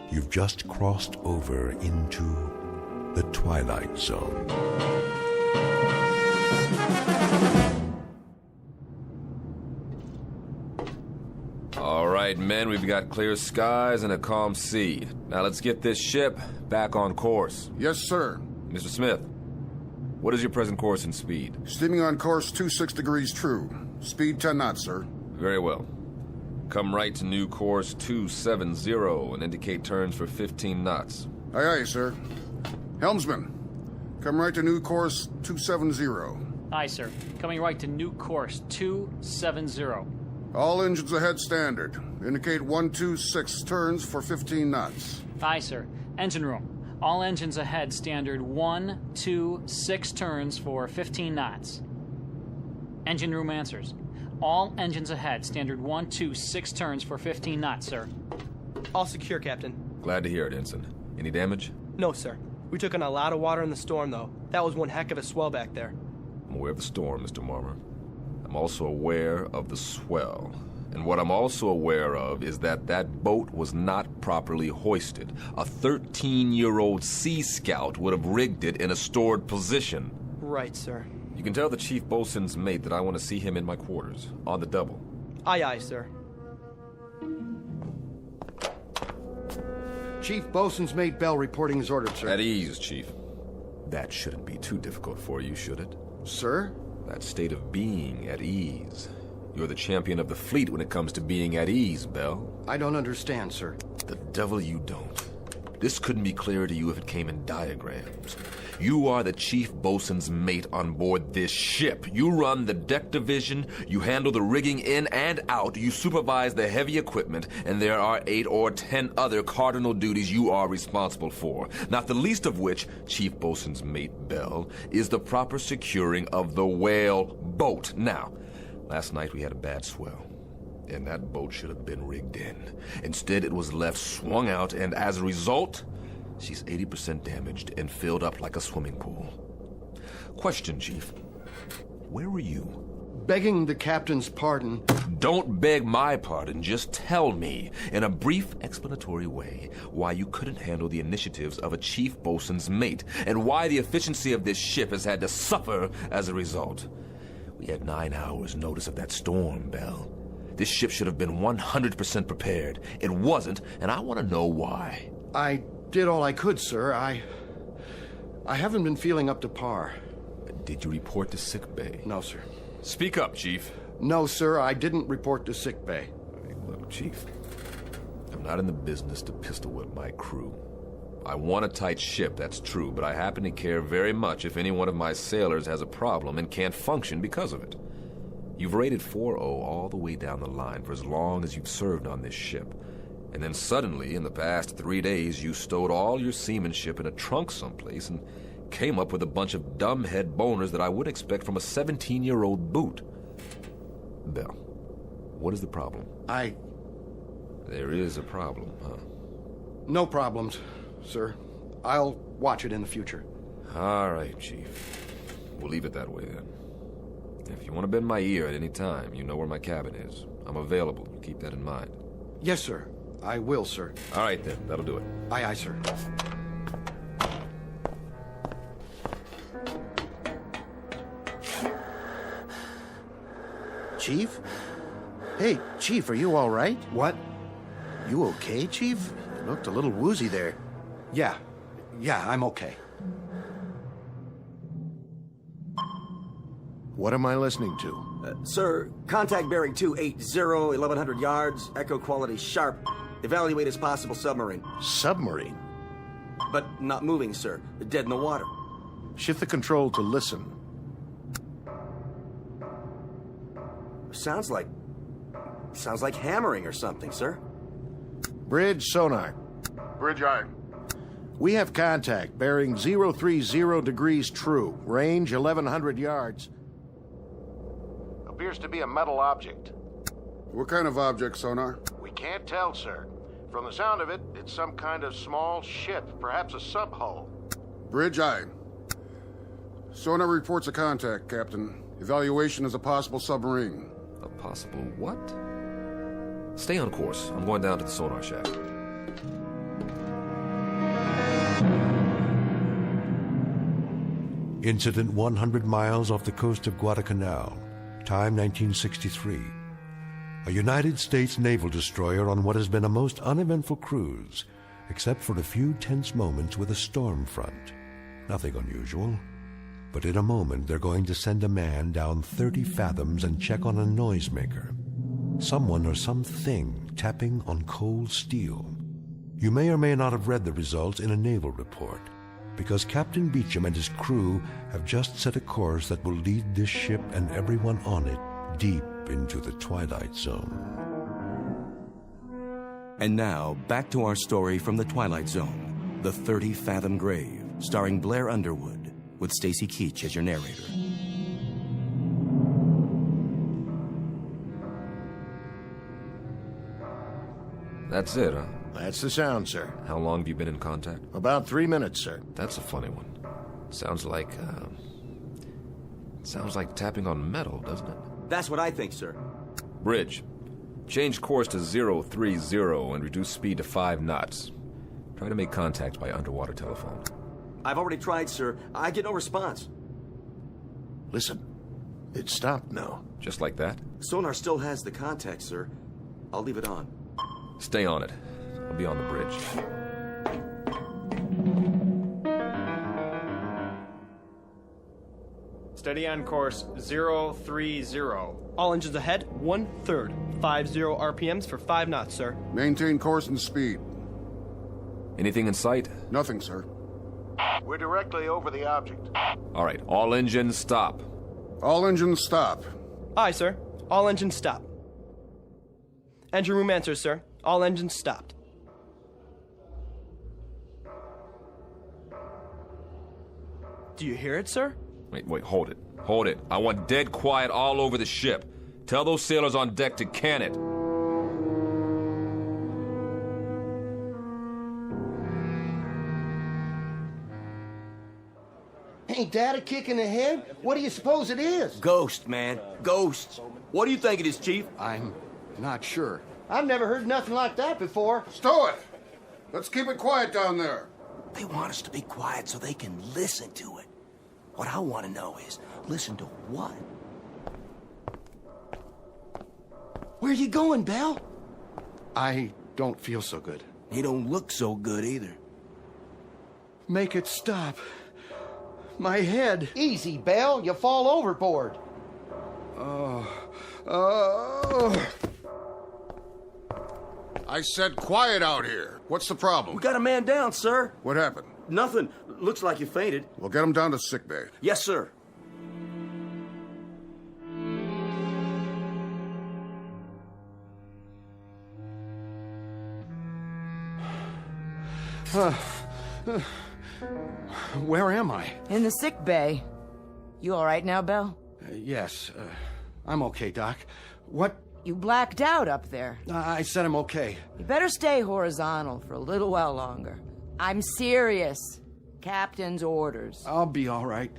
You've just crossed over into the Twilight Zone. All right, men, we've got clear skies and a calm sea. Now let's get this ship back on course. Yes, sir. Mr. Smith, what is your present course and speed? Steaming on course 26 degrees true. Speed 10 knots, sir. Very well. Come right to new course 270 and indicate turns for 15 knots. Aye, aye, sir. Helmsman, come right to new course 270. Aye, sir. Coming right to new course 270. All engines ahead standard. Indicate 126 turns for 15 knots. Aye, sir. Engine room. All engines ahead standard 126 turns for 15 knots. Engine room answers. All engines ahead standard 126 turns for 15 knots, sir. All secure, Captain. Glad to hear it, Ensign. Any damage? No, sir. We took in a lot of water in the storm, though. That was one heck of a swell back there. I'm aware of the storm, Mr. Marmer. I'm also aware of the swell. And what I'm also aware of is that that boat was not properly hoisted. A 13-year-old Sea Scout would have rigged it in a stored position. Right, sir. You can tell the chief boatswain's mate that I want to see him in my quarters, on the double. Aye, aye, sir. Chief Boatswain's Mate Bell reporting is ordered, sir. At ease, Chief. That shouldn't be too difficult for you, should it? Sir? That state of being at ease. You're the champion of the fleet when it comes to being at ease, Bell. I don't understand, sir. The devil you don't. This couldn't be clearer to you if it came in diagrams. You are the chief boatswain's mate on board this ship. You run the deck division, you handle the rigging in and out, you supervise the heavy equipment, and there are 8 or 10 other cardinal duties you are responsible for, not the least of which, chief boatswain's mate Bell, is the proper securing of the whale boat. Now, last night we had a bad swell, and that boat should have been rigged in. Instead, it was left swung out, and as a result, she's 80% damaged and filled up like a swimming pool. Question, Chief. Where were you? Begging the captain's pardon. Don't beg my pardon. Just tell me, in a brief explanatory way, why you couldn't handle the initiatives of a chief boatswain's mate, and why the efficiency of this ship has had to suffer as a result. We had 9 hours notice of that storm, Bell. This ship should have been 100% prepared. It wasn't, and I want to know why. I did all I could, sir. I haven't been feeling up to par. Did you report to sickbay? No, sir. Speak up, Chief. No, sir, I didn't report to sickbay. Look, Chief, I'm not in the business to pistol whip my crew. I want a tight ship, that's true, but I happen to care very much if any one of my sailors has a problem and can't function because of it. You've rated 4-0 all the way down the line for as long as you've served on this ship. And then suddenly, in the past 3 days, you stowed all your seamanship in a trunk someplace and came up with a bunch of dumbhead boners that I would expect from a 17-year-old boot. Bell, what is the problem? There is a problem, huh? No problems, sir. I'll watch it in the future. All right, Chief. We'll leave it that way, then. If you want to bend my ear at any time, you know where my cabin is. I'm available. Keep that in mind. Yes, sir. I will, sir. All right, then. That'll do it. Aye, aye, sir. Chief? Hey, Chief, are you all right? What? You okay, Chief? You looked a little woozy there. Yeah, I'm okay. What am I listening to? Sir, contact bearing 280, 1100 yards, echo quality sharp. Evaluate as possible submarine. Submarine? But not moving, sir. Dead in the water. Shift the control to listen. Sounds like hammering or something, sir. Bridge sonar. Bridge eye. We have contact, bearing 030 degrees true, range 1100 yards. Appears to be a metal object. What kind of object, sonar? We can't tell, sir. From the sound of it, it's some kind of small ship, perhaps a sub-hull. Bridge eye. Sonar reports a contact, Captain. Evaluation is a possible submarine. A possible what? Stay on course. I'm going down to the sonar shack. Incident 100 miles off the coast of Guadalcanal. Time 1963. A United States naval destroyer on what has been a most uneventful cruise, except for a few tense moments with a storm front. Nothing unusual. But in a moment, they're going to send a man down 30 fathoms and check on a noisemaker. Someone or something tapping on cold steel. You may or may not have read the results in a naval report, because Captain Beecham and his crew have just set a course that will lead this ship and everyone on it deep into the Twilight Zone. And now, back to our story from the Twilight Zone, The 30-Fathom Grave, starring Blair Underwood, with Stacy Keach as your narrator. That's it, huh? That's the sound, sir. How long have you been in contact? About 3 minutes, sir. That's a funny one. Sounds like tapping on metal, doesn't it? That's what I think, sir. Bridge. Change course to 030 and reduce speed to 5 knots. Try to make contact by underwater telephone. I've already tried, sir. I get no response. Listen. It stopped now. Just like that? Sonar still has the contact, sir. I'll leave it on. Stay on it. I'll be on the bridge. Steady on course 030. All engines ahead, 1/3. 50 RPMs for 5 knots, sir. Maintain course and speed. Anything in sight? Nothing, sir. We're directly over the object. All right, all engines stop. All engines stop. Aye, sir. All engines stop. Engine room answers, sir. All engines stopped. Do you hear it, sir? Wait, hold it. Hold it. I want dead quiet all over the ship. Tell those sailors on deck to can it. Ain't that a kick in the head? What do you suppose it is? Ghost, man. Ghosts. What do you think it is, Chief? I'm not sure. I've never heard nothing like that before. Stow it! Let's keep it quiet down there. They want us to be quiet so they can listen to it. What I want to know is, listen to what? Where you going, Belle? I don't feel so good. You don't look so good either. Make it stop. My head. Easy, Belle. You fall overboard. I said quiet out here. What's the problem? We got a man down, sir. What happened? Nothing. Looks like you fainted. We'll get him down to sickbay. Yes, sir. Where am I? In the sick bay. You all right now, Belle? Yes. I'm okay, Doc. What? You blacked out up there. I said I'm okay. You better stay horizontal for a little while longer. I'm serious. Captain's orders. I'll be all right.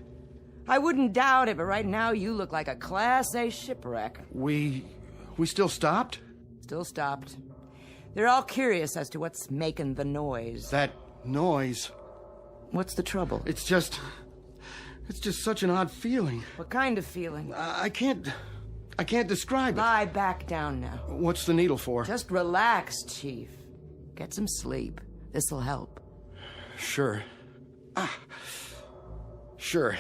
I wouldn't doubt it, but right now you look like a Class A shipwreck. We still stopped? Still stopped. They're all curious as to what's making the noise. That noise? What's the trouble? It's just such an odd feeling. What kind of feeling? I can't I can't describe it. Lie back down now. What's the needle for? Just relax, Chief. Get some sleep. This'll help. Sure. Sure.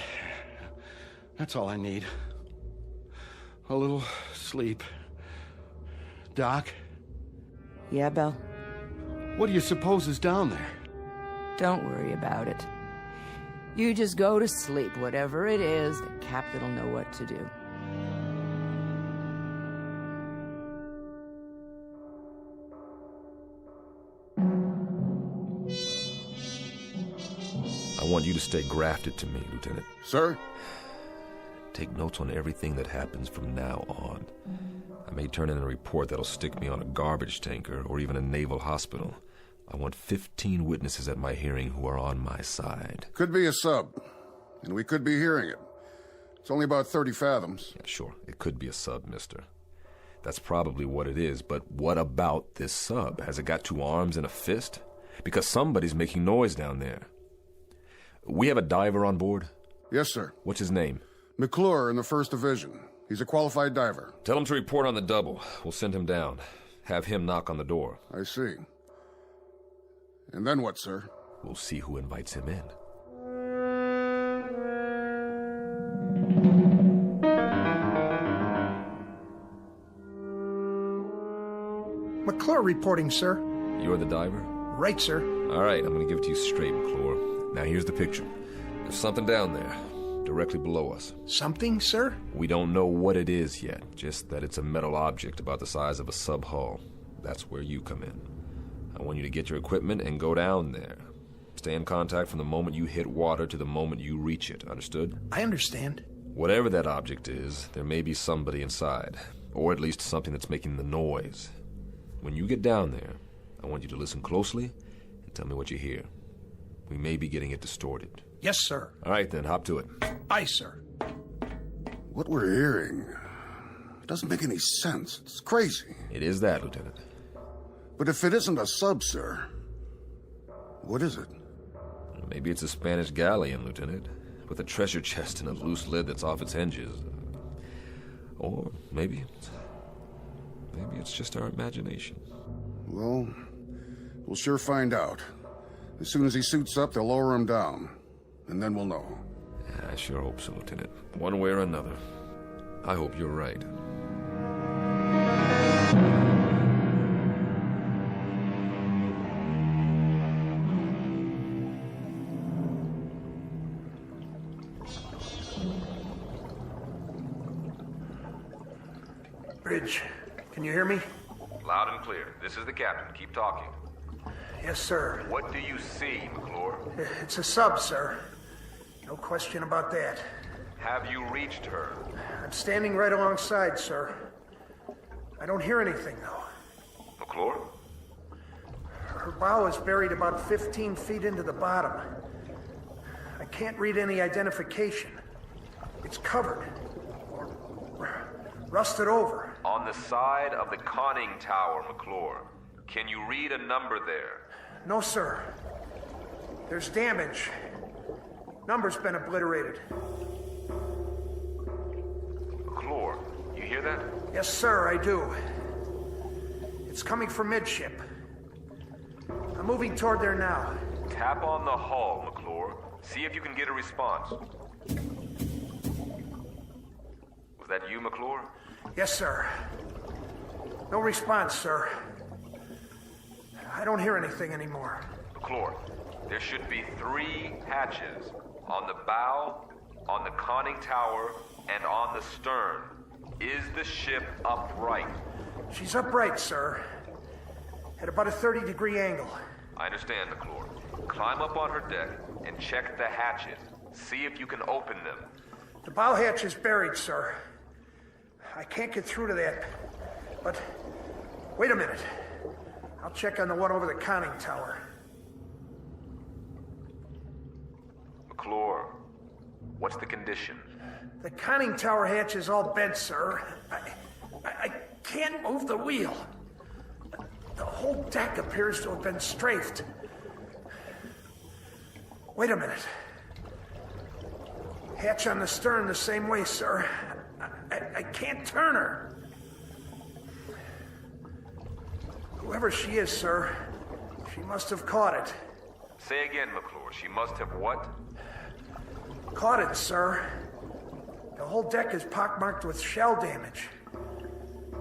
That's all I need. A little sleep. Doc? Yeah, Belle? What do you suppose is down there? Don't worry about it. You just go to sleep. Whatever it is, the captain will know what to do. I want you to stay grafted to me, Lieutenant. Sir? Take notes on everything that happens from now on. I may turn in a report that'll stick me on a garbage tanker or even a naval hospital. I want 15 witnesses at my hearing who are on my side. Could be a sub, and we could be hearing it. It's only about 30 fathoms. Yeah, sure, it could be a sub, mister. That's probably what it is, but what about this sub? Has it got 2 arms and a fist? Because somebody's making noise down there. We have a diver on board? Yes, sir. What's his name? McClure in the 1st Division. He's a qualified diver. Tell him to report on the double. We'll send him down. Have him knock on the door. I see. And then what, sir? We'll see who invites him in. McClure reporting, sir. You're the diver? Right, sir. All right, I'm going to give it to you straight, McClure. Now here's the picture. There's something down there, directly below us. Something, sir? We don't know what it is yet, just that it's a metal object about the size of a sub-hull. That's where you come in. I want you to get your equipment and go down there. Stay in contact from the moment you hit water to the moment you reach it, understood? I understand. Whatever that object is, there may be somebody inside, or at least something that's making the noise. When you get down there, I want you to listen closely and tell me what you hear. We may be getting it distorted. Yes, sir. All right, then, hop to it. Aye, sir. What we're hearing, it doesn't make any sense. It's crazy. It is that, Lieutenant. But if it isn't a sub, sir, what is it? Maybe it's a Spanish galleon, Lieutenant, with a treasure chest and a loose lid that's off its hinges. Or maybe it's just our imagination. Well, we'll sure find out. As soon as he suits up, they'll lower him down. And then we'll know. Yeah, I sure hope so, Lieutenant. One way or another. I hope you're right. Bridge, can you hear me? Loud and clear. This is the captain. Keep talking. Yes, sir. What do you see, McClure? It's a sub, sir. No question about that. Have you reached her? I'm standing right alongside, sir. I don't hear anything, though. McClure? Her bow is buried about 15 feet into the bottom. I can't read any identification. It's covered. Or rusted over. On the side of the conning tower, McClure. Can you read a number there? No, sir. There's damage. Number's been obliterated. McClure, you hear that? Yes, sir, I do. It's coming from midship. I'm moving toward there now. Tap on the hull, McClure. See if you can get a response. Was that you, McClure? Yes, sir. No response, sir. I don't hear anything anymore. McClure, there should be 3 hatches. On the bow, on the conning tower, and on the stern. Is the ship upright? She's upright, sir. At about a 30-degree angle. I understand, McClure. Climb up on her deck and check the hatches. See if you can open them. The bow hatch is buried, sir. I can't get through to that. But wait a minute. I'll check on the one over the conning tower. McClure, what's the condition? The conning tower hatch is all bent, sir. I can't move the wheel. The whole deck appears to have been strafed. Wait a minute. Hatch on the stern the same way, sir. I can't turn her. Whoever she is, sir, she must have caught it. Say again, McClure. She must have what? Caught it, sir. The whole deck is pockmarked with shell damage.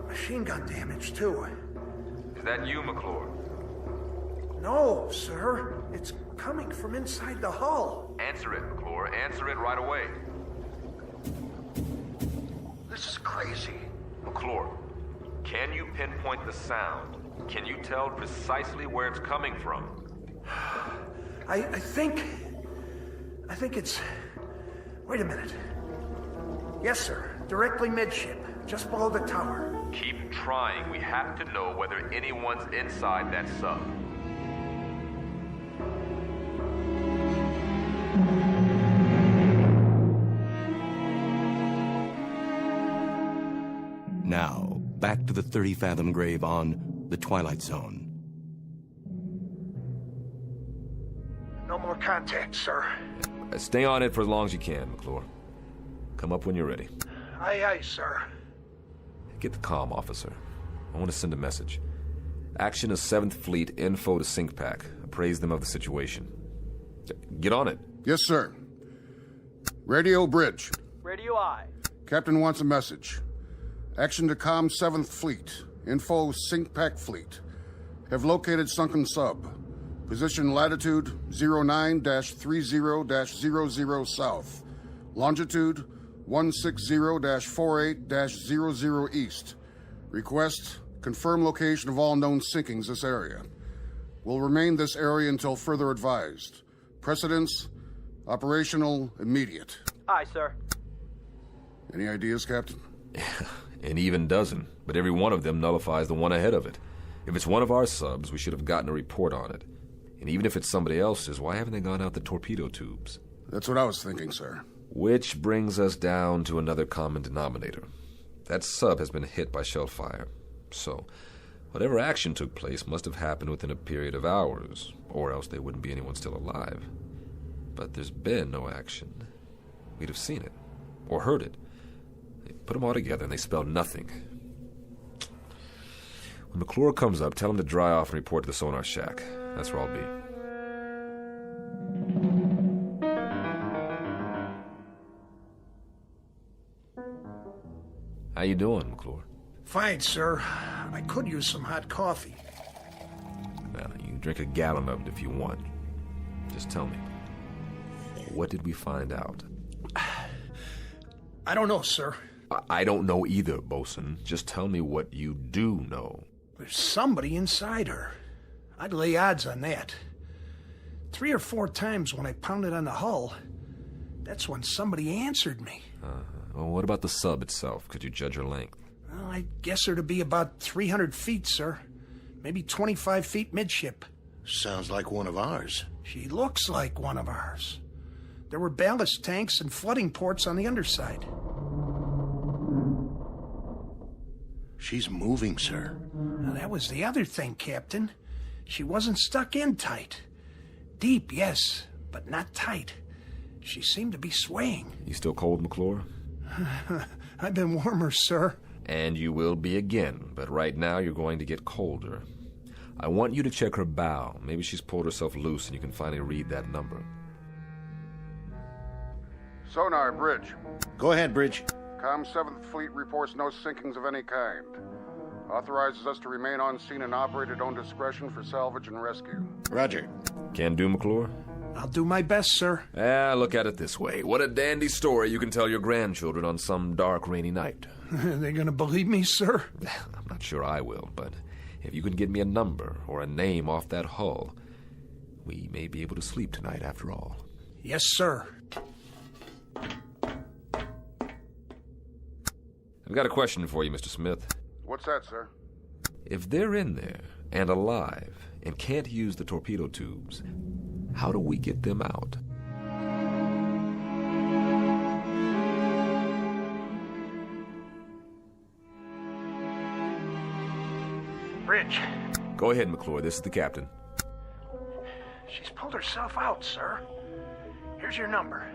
Machine gun damage, too. Is that you, McClure? No, sir. It's coming from inside the hull. Answer it, McClure. Answer it right away. This is crazy. McClure, can you pinpoint the sound? Can you tell precisely where it's coming from? I think it's... Wait a minute. Yes, sir. Directly midship, just below the tower. Keep trying. We have to know whether anyone's inside that sub. Now, back to the 30-fathom grave on the Twilight Zone. No more contact, sir. Stay on it for as long as you can, McClure. Come up when you're ready. Aye, aye, sir. Get the comm, officer. I want to send a message. Action is 7th Fleet, info to SyncPack. Appraise them of the situation. Get on it. Yes, sir. Radio Bridge. Radio I. Captain wants a message. Action to comm 7th Fleet. Info SyncPack Fleet. Have located sunken sub. Position latitude 09-30-00 south. Longitude 160-48-00 east. Request confirm location of all known sinkings this area. Will remain this area until further advised. Precedence, operational, immediate. Aye, sir. Any ideas, Captain? An even dozen, but every one of them nullifies the one ahead of it. If it's one of our subs, we should have gotten a report on it. And even if it's somebody else's, why haven't they gone out the torpedo tubes? That's what I was thinking, sir. Which brings us down to another common denominator. That sub has been hit by shell fire. So, whatever action took place must have happened within a period of hours, or else there wouldn't be anyone still alive. But there's been no action. We'd have seen it, or heard it. They put them all together and they spell nothing. When McClure comes up, tell him to dry off and report to the sonar shack. That's where I'll be. How you doing, McClure? Fine, sir. I could use some hot coffee. Well, you can drink a gallon of it if you want. Just tell me. What did we find out? I don't know, sir. I don't know either, Bosun. Just tell me what you do know. There's somebody inside her. I'd lay odds on that. 3 or 4 times when I pounded on the hull, that's when somebody answered me. Well, what about the sub itself? Could you judge her length? Well, I guess her to be about 300 feet, sir. Maybe 25 feet midship. Sounds like one of ours. She looks like one of ours. There were ballast tanks and flooding ports on the underside. She's moving, sir. Now, that was the other thing, Captain. She wasn't stuck in tight. Deep, yes, but not tight. She seemed to be swaying. You still cold, McClure? I've been warmer, sir. And you will be again, but right now you're going to get colder. I want you to check her bow. Maybe she's pulled herself loose and you can finally read that number. Sonar, Bridge. Go ahead, Bridge. Comm 7th Fleet reports no sinkings of any kind. Authorizes us to remain on scene and operate at own discretion for salvage and rescue. Roger. Can do, McClure? I'll do my best, sir. Look at it this way. What a dandy story you can tell your grandchildren on some dark, rainy night. Are they gonna believe me, sir? I'm not sure I will, but if you can get me a number or a name off that hull, we may be able to sleep tonight after all. Yes, sir. I've got a question for you, Mr. Smith. What's that, sir? If they're in there and alive and can't use the torpedo tubes, how do we get them out? Bridge. Go ahead, McClure. This is the captain. She's pulled herself out, sir. Here's your number.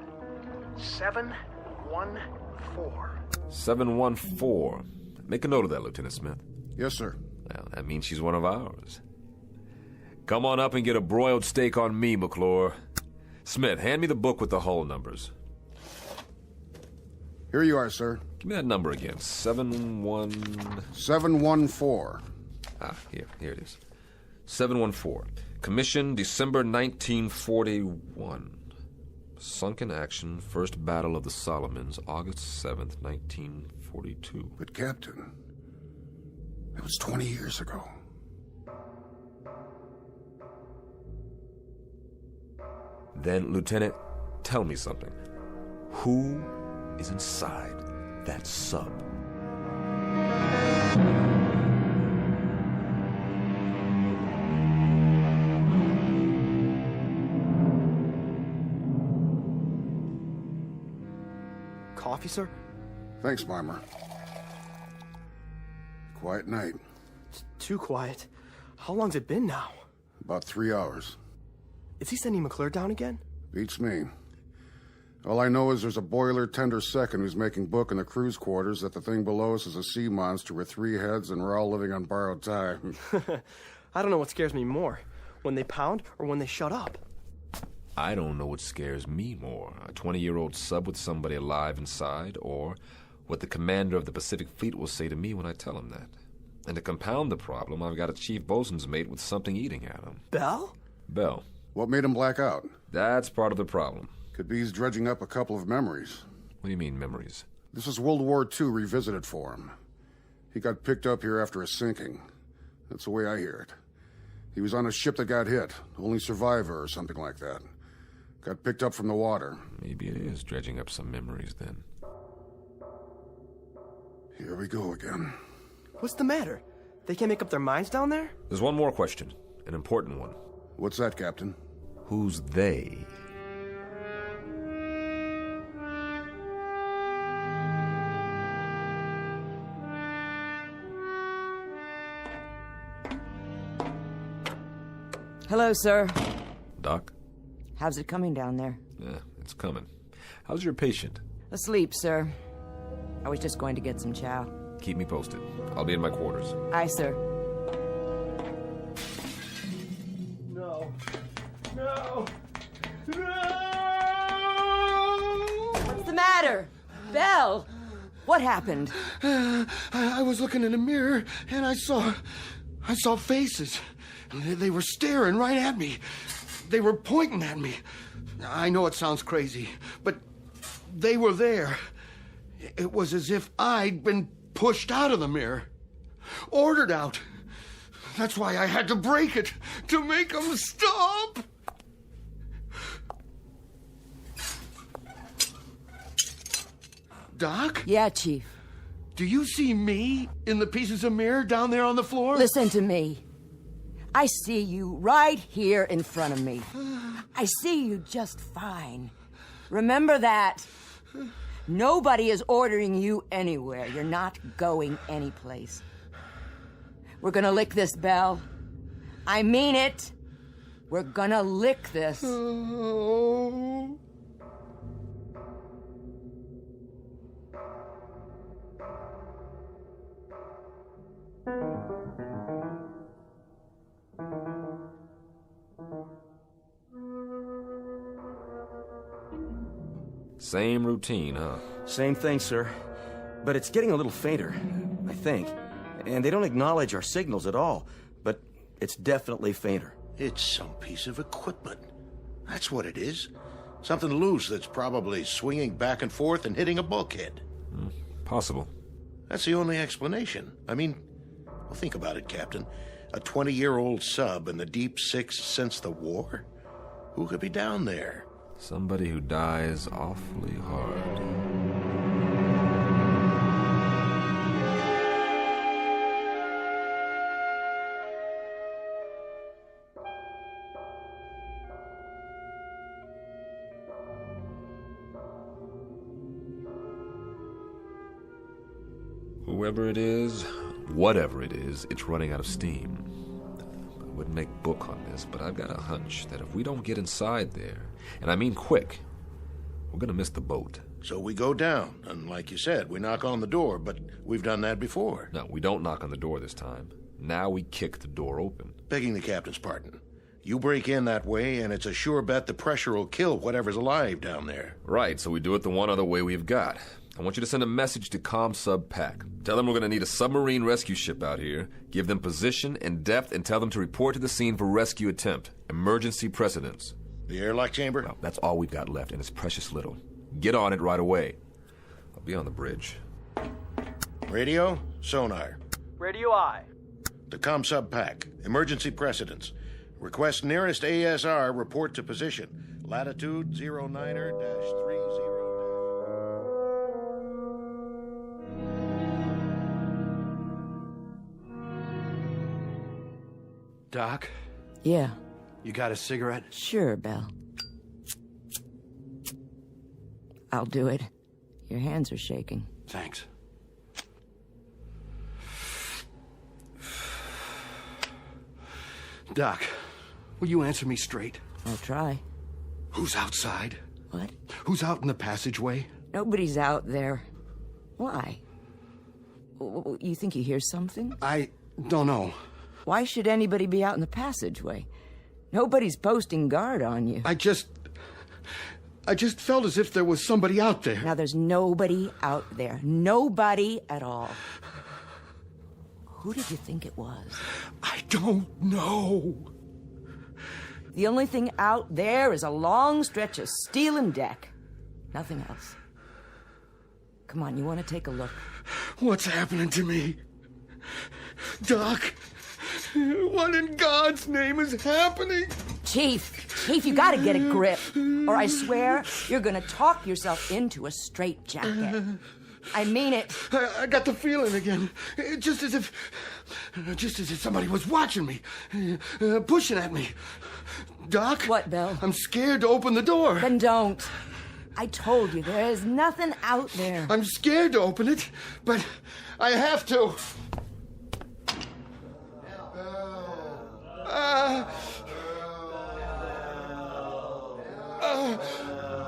714. 714. Make a note of that, Lieutenant Smith. Yes, sir. Well, that means she's one of ours. Come on up and get a broiled steak on me, McClure. Smith, hand me the book with the hull numbers. Here you are, sir. Give me that number again. 714. Ah, here it is. 714. Commission, December 1941. Sunk in action, First Battle of the Solomons, August 7th, 1942. But, Captain, that was 20 years ago. Then, Lieutenant, tell me something. Who is inside that sub? Coffee, sir? Thanks, Marmer. Quiet night. It's too quiet. How long's it been now? About 3 hours. Is he sending McClure down again? Beats me. All I know is there's a boiler tender second who's making book in the crew's quarters that the thing below us is a sea monster with 3 heads and we're all living on borrowed time. I don't know what scares me more, when they pound or when they shut up. I don't know what scares me more, a 20-year-old sub with somebody alive inside, or what the commander of the Pacific Fleet will say to me when I tell him that. And to compound the problem, I've got a chief bosun's mate with something eating at him. Bell? Bell. What made him black out? That's part of the problem. Could be he's dredging up a couple of memories. What do you mean, memories? This is World War II revisited for him. He got picked up here after a sinking. That's the way I hear it. He was on a ship that got hit, only survivor or something like that. Got picked up from the water. Maybe it is dredging up some memories, then. Here we go again. What's the matter? They can't make up their minds down there? There's one more question, an important one. What's that, Captain? Who's they? Hello, sir. Doc? How's it coming down there? Yeah, it's coming. How's your patient? Asleep, sir. I was just going to get some chow. Keep me posted. I'll be in my quarters. Aye, sir. No. No! What's the matter? Belle! What happened? I was looking in a mirror and I saw faces. They were staring right at me. They were pointing at me. I know it sounds crazy, but they were there. It was as if I'd been pushed out of the mirror. Ordered out. That's why I had to break it, to make them stop. Doc? Yeah, Chief. Do you see me in the pieces of mirror down there on the floor? Listen to me. I see you right here in front of me. I see you just fine. Remember that. Nobody is ordering you anywhere. You're not going anyplace. We're gonna lick this, Belle. I mean it. We're gonna lick this. Oh. Same routine, huh? Same thing, sir. But it's getting a little fainter, I think. And they don't acknowledge our signals at all. But it's definitely fainter. It's some piece of equipment. That's what it is. Something loose that's probably swinging back and forth and hitting a bulkhead. Possible. That's the only explanation. I mean, well, think about it, Captain. A 20-year-old sub in the deep six since the war? Who could be down there? Somebody who dies awfully hard. Whoever it is, whatever it is, it's running out of steam. I wouldn't make book on this, but I've got a hunch that if we don't get inside there, and I mean quick, we're gonna miss the boat. So we go down, and like you said, we knock on the door, but we've done that before. No, we don't knock on the door this time. Now we kick the door open. Begging the captain's pardon. You break in that way, and it's a sure bet the pressure will kill whatever's alive down there. Right, so we do it the one other way we've got. I want you to send a message to ComSub PAC. Tell them we're going to need a submarine rescue ship out here, give them position and depth, and tell them to report to the scene for rescue attempt. Emergency precedence. The airlock chamber? Well, that's all we've got left, and it's precious little. Get on it right away. I'll be on the bridge. Radio, sonar. Radio I. The ComSub PAC. Emergency precedence. Request nearest ASR report to position. Latitude 09er-30. Doc? Yeah. You got a cigarette? Sure, Belle. I'll do it. Your hands are shaking. Thanks. Doc, will you answer me straight? I'll try. Who's outside? What? Who's out in the passageway? Nobody's out there. Why? You think you hear something? I don't know. Why should anybody be out in the passageway? Nobody's posting guard on you. I just felt as if there was somebody out there. Now, there's nobody out there. Nobody at all. Who did you think it was? I don't know. The only thing out there is a long stretch of steel and deck. Nothing else. Come on, you want to take a look? What's happening to me? Doc, what in God's name is happening? Chief, you gotta get a grip. Or I swear you're gonna talk yourself into a straitjacket. I mean it. I got the feeling again. Just as if somebody was watching me, pushing at me. Doc? What, Belle? I'm scared to open the door. Then don't. I told you, there is nothing out there. I'm scared to open it, but I have to.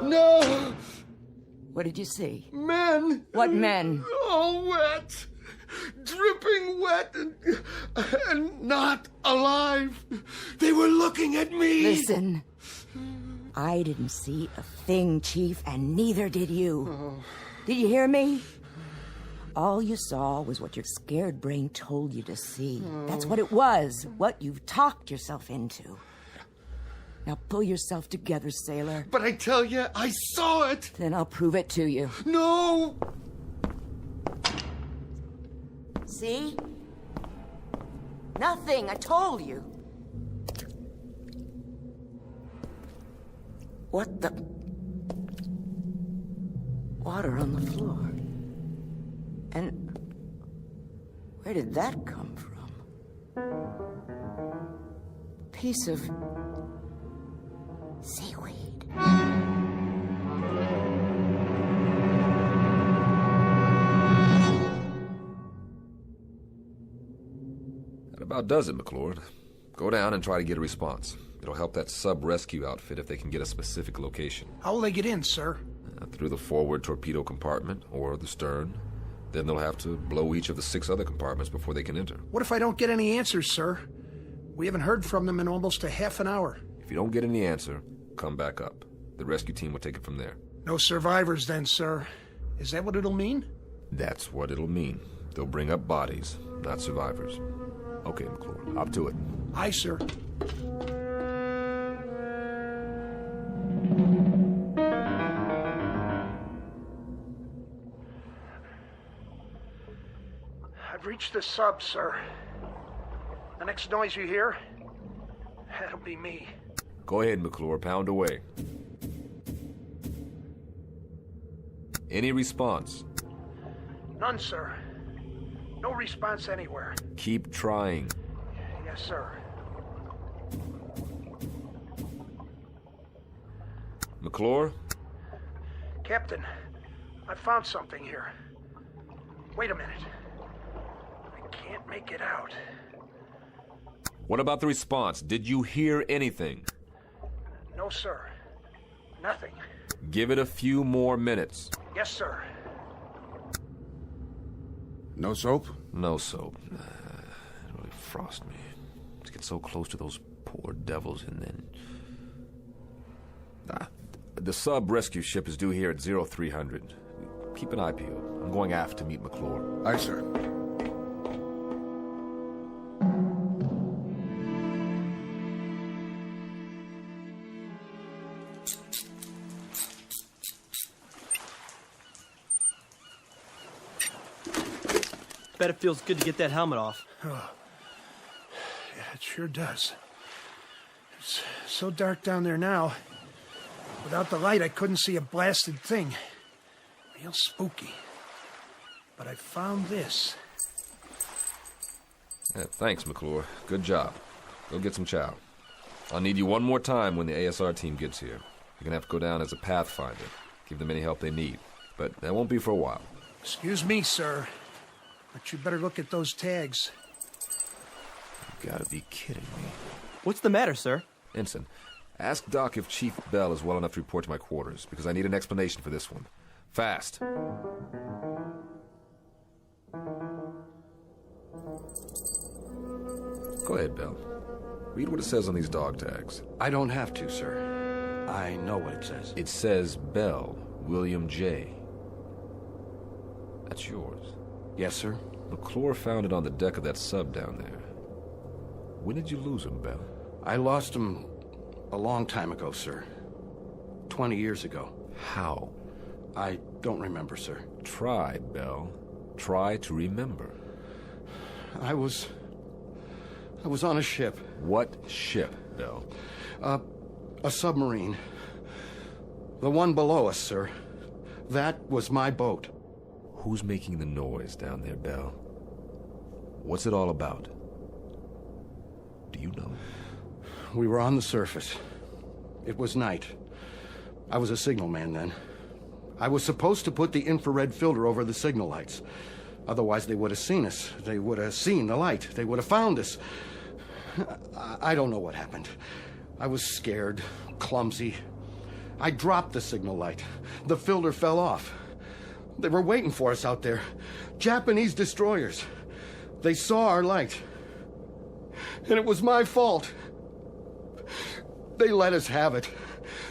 No! What did you see? Men! What men? All wet! Dripping wet and not alive! They were looking at me! Listen. I didn't see a thing, Chief, and neither did you. Oh. Did you hear me? All you saw was what your scared brain told you to see. Oh. That's what it was, what you've talked yourself into. Now pull yourself together, sailor. But I tell you, I saw it! Then I'll prove it to you. No! See? Nothing, I told you. What the... Water on the floor. And where did that come from? Piece of seaweed. That about does it, McClure. Go down and try to get a response. It'll help that sub-rescue outfit if they can get a specific location. How will they get in, sir? Through the forward torpedo compartment or the stern. Then they'll have to blow each of the 6 other compartments before they can enter. What if I don't get any answers, sir? We haven't heard from them in almost a half an hour. If you don't get any answer, come back up. The rescue team will take it from there. No survivors then, sir. Is that what it'll mean? That's what it'll mean. They'll bring up bodies, not survivors. Okay, McClure, up to it. Aye, sir. I've reached the sub, sir. The next noise you hear, that'll be me. Go ahead, McClure, pound away. Any response? None, sir. No response anywhere. Keep trying. Yes, sir. McClure? Captain, I found something here. Wait a minute. I can't make it out. What about the response? Did you hear anything? No, sir. Nothing. Give it a few more minutes. Yes, sir. No soap? No soap. It really frosts me. To get so close to those poor devils and then... The sub-rescue ship is due here at 0300. Keep an eye peeled. I'm going aft to meet McClure. Aye, sir. Bet it feels good to get that helmet off. Oh. Yeah, it sure does. It's so dark down there now. Without the light, I couldn't see a blasted thing. Real spooky. But I found this. Yeah, thanks, McClure. Good job. Go get some chow. I'll need you one more time when the ASR team gets here. You're gonna have to go down as a pathfinder. Give them any help they need. But that won't be for a while. Excuse me, sir. But you better look at those tags. You gotta be kidding me. What's the matter, sir? Ensign, ask Doc if Chief Bell is well enough to report to my quarters, because I need an explanation for this one. Fast. Go ahead, Bell. Read what it says on these dog tags. I don't have to, sir. I know what it says. It says Bell, William J. That's yours. Yes, sir. McClure found it on the deck of that sub down there. When did you lose him, Bell? I lost him a long time ago, sir. 20 years ago. How? I don't remember, sir. Try, Bell. Try to remember. I was on a ship. What ship, Bell? A submarine. The one below us, sir. That was my boat. Who's making the noise down there, Bell? What's it all about? Do you know? We were on the surface. It was night. I was a signalman then. I was supposed to put the infrared filter over the signal lights. Otherwise, they would have seen us. They would have seen the light. They would have found us. I don't know what happened. I was scared, clumsy. I dropped the signal light. The filter fell off. They were waiting for us out there. Japanese destroyers. They saw our light. And it was my fault. They let us have it.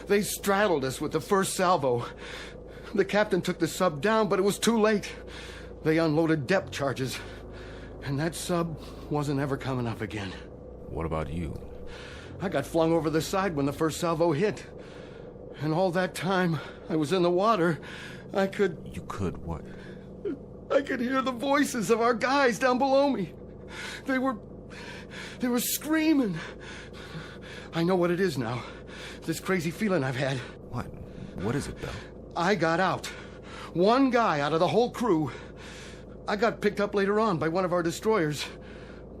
They straddled us with the first salvo. The captain took the sub down, but it was too late. They unloaded depth charges. And that sub wasn't ever coming up again. What about you? I got flung over the side when the first salvo hit. And all that time I was in the water, I could... You could what? I could hear the voices of our guys down below me. They were screaming. I know what it is now. This crazy feeling I've had. What? What is it, Bell? I got out. One guy out of the whole crew. I got picked up later on by one of our destroyers.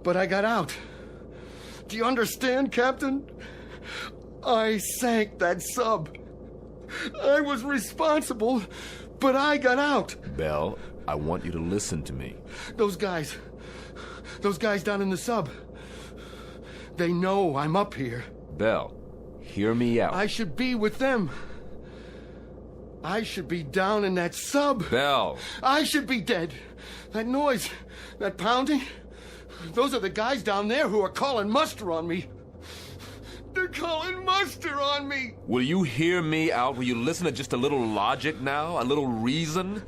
But I got out. Do you understand, Captain? I sank that sub. I was responsible, but I got out. Bell, I want you to listen to me. Those guys down in the sub, they know I'm up here. Bell, hear me out. I should be with them. I should be down in that sub. Bell. I should be dead. That noise, that pounding, those are the guys down there who are calling muster on me. They're calling muster on me. Will you hear me out? Will you listen to just a little logic now? A little reason?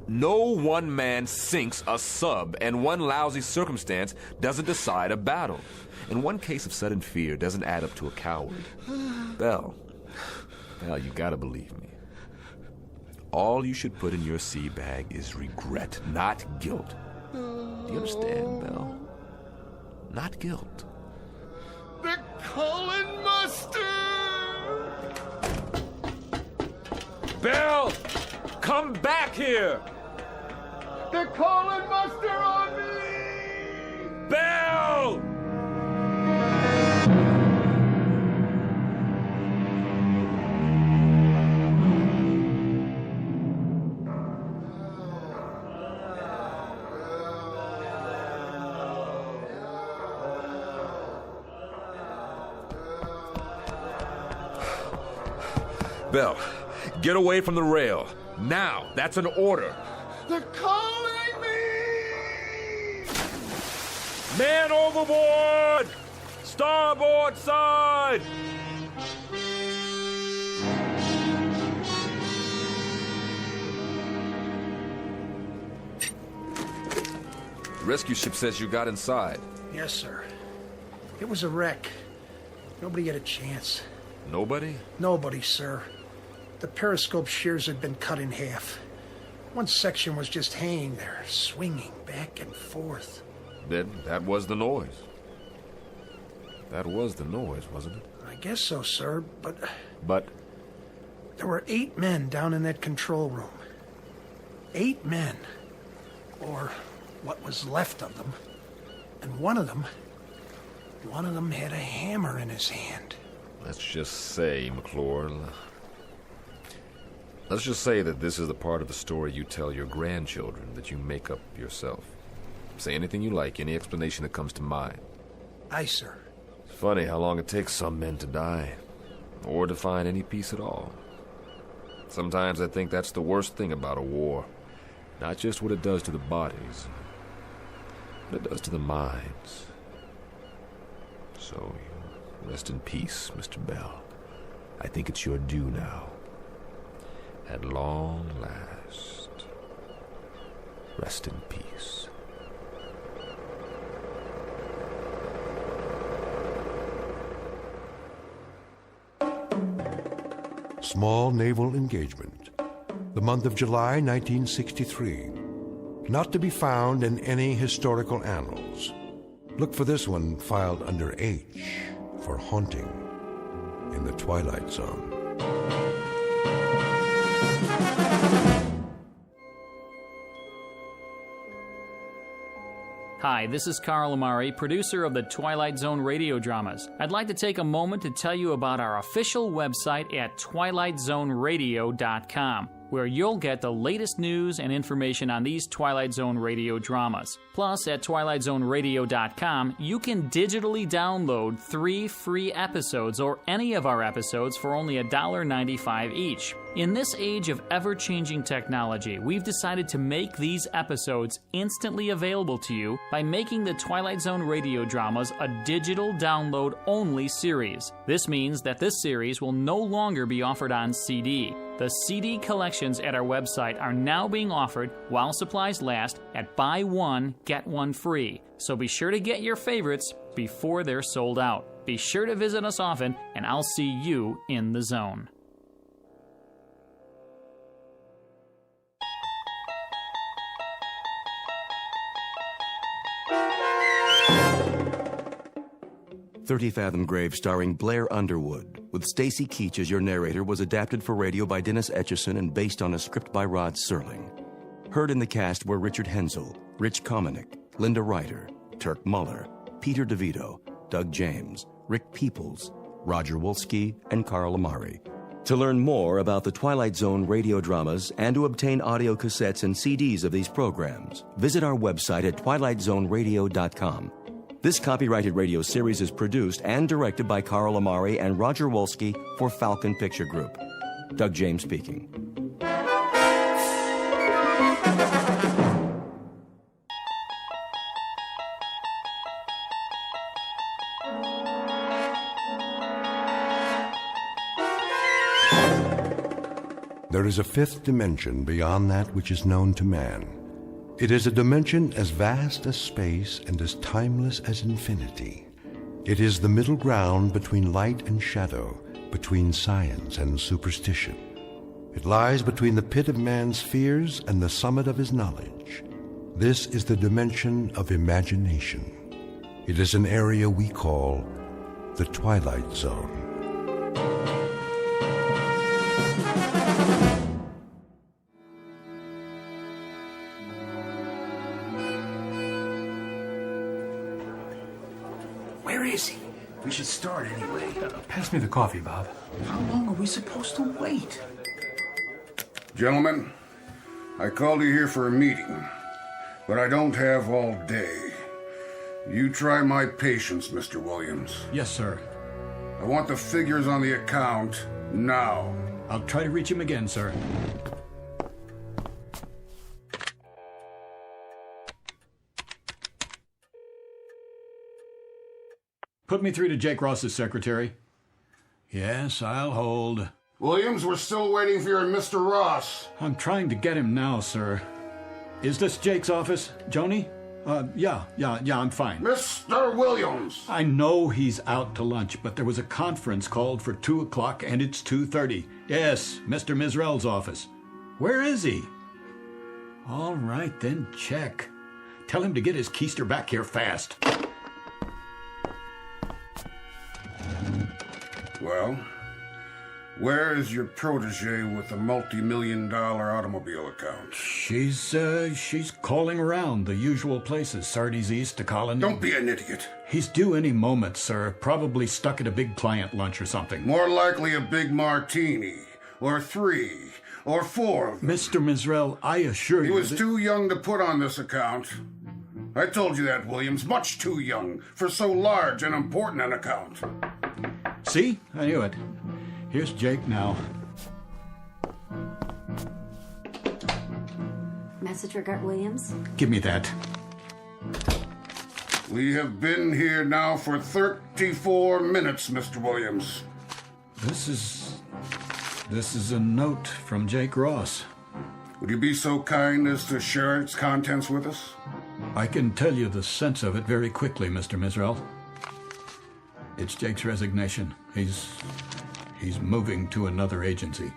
No one man sinks a sub, and one lousy circumstance doesn't decide a battle. And one case of sudden fear doesn't add up to a coward. Bell, you gotta believe me. All you should put in your sea bag is regret, not guilt. Do you understand, Bell? Not guilt. They're calling muster! Bell! Come back here! They're calling muster on me! Bell! Bell, Get away from the rail. Now! That's an order. They're calling me! Man overboard! Starboard side! The rescue ship says you got inside. Yes, sir. It was a wreck. Nobody had a chance. Nobody? Nobody, sir. The periscope shears had been cut in half. One section was just hanging there, swinging back and forth. Then that was the noise. That was the noise, wasn't it? I guess so, sir, but... But? There were 8 men down in that control room. 8 men. Or what was left of them. And one of them had a hammer in his hand. Let's just say, McClure... Let's just say that this is the part of the story you tell your grandchildren that you make up yourself. Say anything you like, any explanation that comes to mind. Aye, sir. It's funny how long it takes some men to die, or to find any peace at all. Sometimes I think that's the worst thing about a war. Not just what it does to the bodies, but it does to the minds. So, rest in peace, Mr. Bell. I think it's your due now. At long last, rest in peace. Small naval engagement. The month of July 1963. Not to be found in any historical annals. Look for this one filed under H for haunting in the Twilight Zone. Hi, this is Carl Amari, producer of the Twilight Zone Radio Dramas. I'd like to take a moment to tell you about our official website at twilightzoneradio.com, where you'll get the latest news and information on these Twilight Zone radio dramas. Plus, at twilightzoneradio.com, you can digitally download 3 free episodes or any of our episodes for only $1.95 each. In this age of ever-changing technology, we've decided to make these episodes instantly available to you by making the Twilight Zone radio dramas a digital download-only series. This means that this series will no longer be offered on CD. The CD collections at our website are now being offered while supplies last at buy one, get one free. So be sure to get your favorites before they're sold out. Be sure to visit us often, and I'll see you in the zone. "30 Fathom Grave" starring Blair Underwood, with Stacy Keach as your narrator, was adapted for radio by Dennis Etchison and based on a script by Rod Serling. Heard in the cast were Richard Hensel, Rich Kominick, Linda Ryder, Turk Muller, Peter DeVito, Doug James, Rick Peoples, Roger Wolski, and Carl Amari. To learn more about the Twilight Zone radio dramas and to obtain audio cassettes and CDs of these programs, visit our website at twilightzoneradio.com. This copyrighted radio series is produced and directed by Carl Amari and Roger Wolski for Falcon Picture Group. Doug James speaking. There is a 5th dimension beyond that which is known to man. It is a dimension as vast as space and as timeless as infinity. It is the middle ground between light and shadow, between science and superstition. It lies between the pit of man's fears and the summit of his knowledge. This is the dimension of imagination. It is an area we call the Twilight Zone. Where is he? We should start anyway. Pass me the coffee, Bob. How long are we supposed to wait? Gentlemen, I called you here for a meeting, but I don't have all day. You try my patience, Mr. Williams. Yes, sir. I want the figures on the account now. I'll try to reach him again, sir. Put me through to Jake Ross's secretary. Yes, I'll hold. Williams, we're still waiting for your Mr. Ross. I'm trying to get him now, sir. Is this Jake's office, Joni? Yeah, I'm fine. Mr. Williams! I know he's out to lunch, but there was a conference called for 2 o'clock, and it's 2:30. Yes, Mr. Mizrell's office. Where is he? All right, then check. Tell him to get his keister back here fast. Well, where is your protege with the multi-million-dollar automobile account? She's calling around the usual places, Sardi's East to Colony. Don't be an idiot. He's due any moment, sir. Probably stuck at a big client lunch or something. More likely a big martini, or 3, or 4 of them. Mr. Mizrell, I assure you he was too young to put on this account. I told you that, Williams. Much too young for so large and important an account. See? I knew it. Here's Jake now. Message for Gert Williams? Give me that. We have been here now for 34 minutes, Mr. Williams. This is a note from Jake Ross. Would you be so kind as to share its contents with us? I can tell you the sense of it very quickly, Mr. Mizrell. It's Jake's resignation. He's moving to another agency.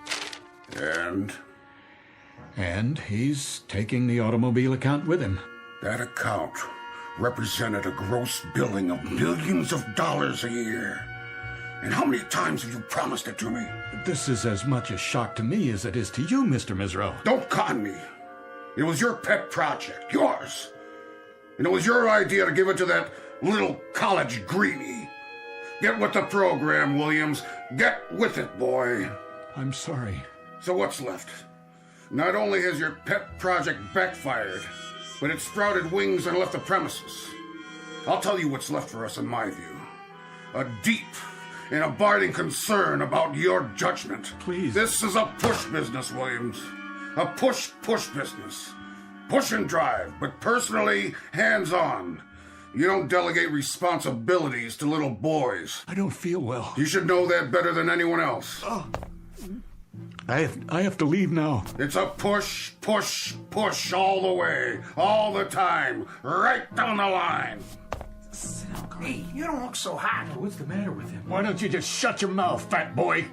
And he's taking the automobile account with him. That account represented a gross billing of millions of dollars a year. And how many times have you promised it to me? This is as much a shock to me as it is to you, Mr. Mizrell. Don't con me. It was your pet project, yours. And it was your idea to give it to that little college greenie. Get with the program, Williams. Get with it, boy. I'm sorry. So what's left? Not only has your pet project backfired, but it sprouted wings and left the premises. I'll tell you what's left for us in my view. A deep and abiding concern about your judgment. Please. This is a push business, Williams. A push business. Push and drive, but personally hands-on. You don't delegate responsibilities to little boys. I don't feel well. You should know that better than anyone else. I have to leave now. It's a push all the way, all the time, right down the line. Hey, you don't look so hot. What's the matter with him? Why don't you just shut your mouth, fat boy?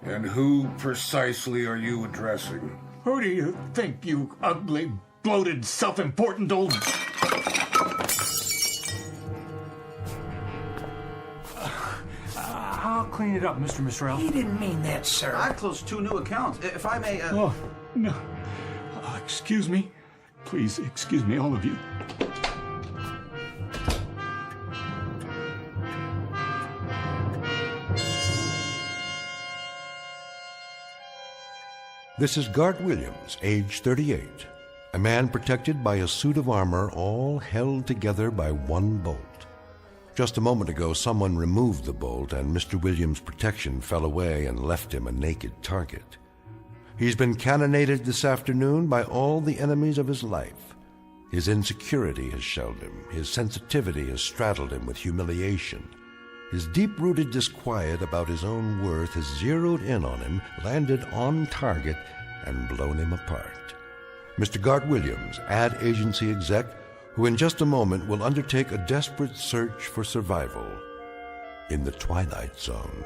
And who precisely are you addressing? Who do you think, you ugly, bloated, self-important old... I'll clean it up, Mr. Mizrell. He didn't mean that, sir. I closed 2 new accounts. If I may... Oh, no. Excuse me. Please, excuse me, all of you. This is Gart Williams, age 38, a man protected by a suit of armor all held together by one bolt. Just a moment ago, someone removed the bolt, and Mr. Williams' protection fell away and left him a naked target. He's been cannonaded this afternoon by all the enemies of his life. His insecurity has shelled him. His sensitivity has straddled him with humiliation. His deep-rooted disquiet about his own worth has zeroed in on him, landed on target, and blown him apart. Mr. Gart Williams, ad agency exec, who in just a moment will undertake a desperate search for survival in the Twilight Zone.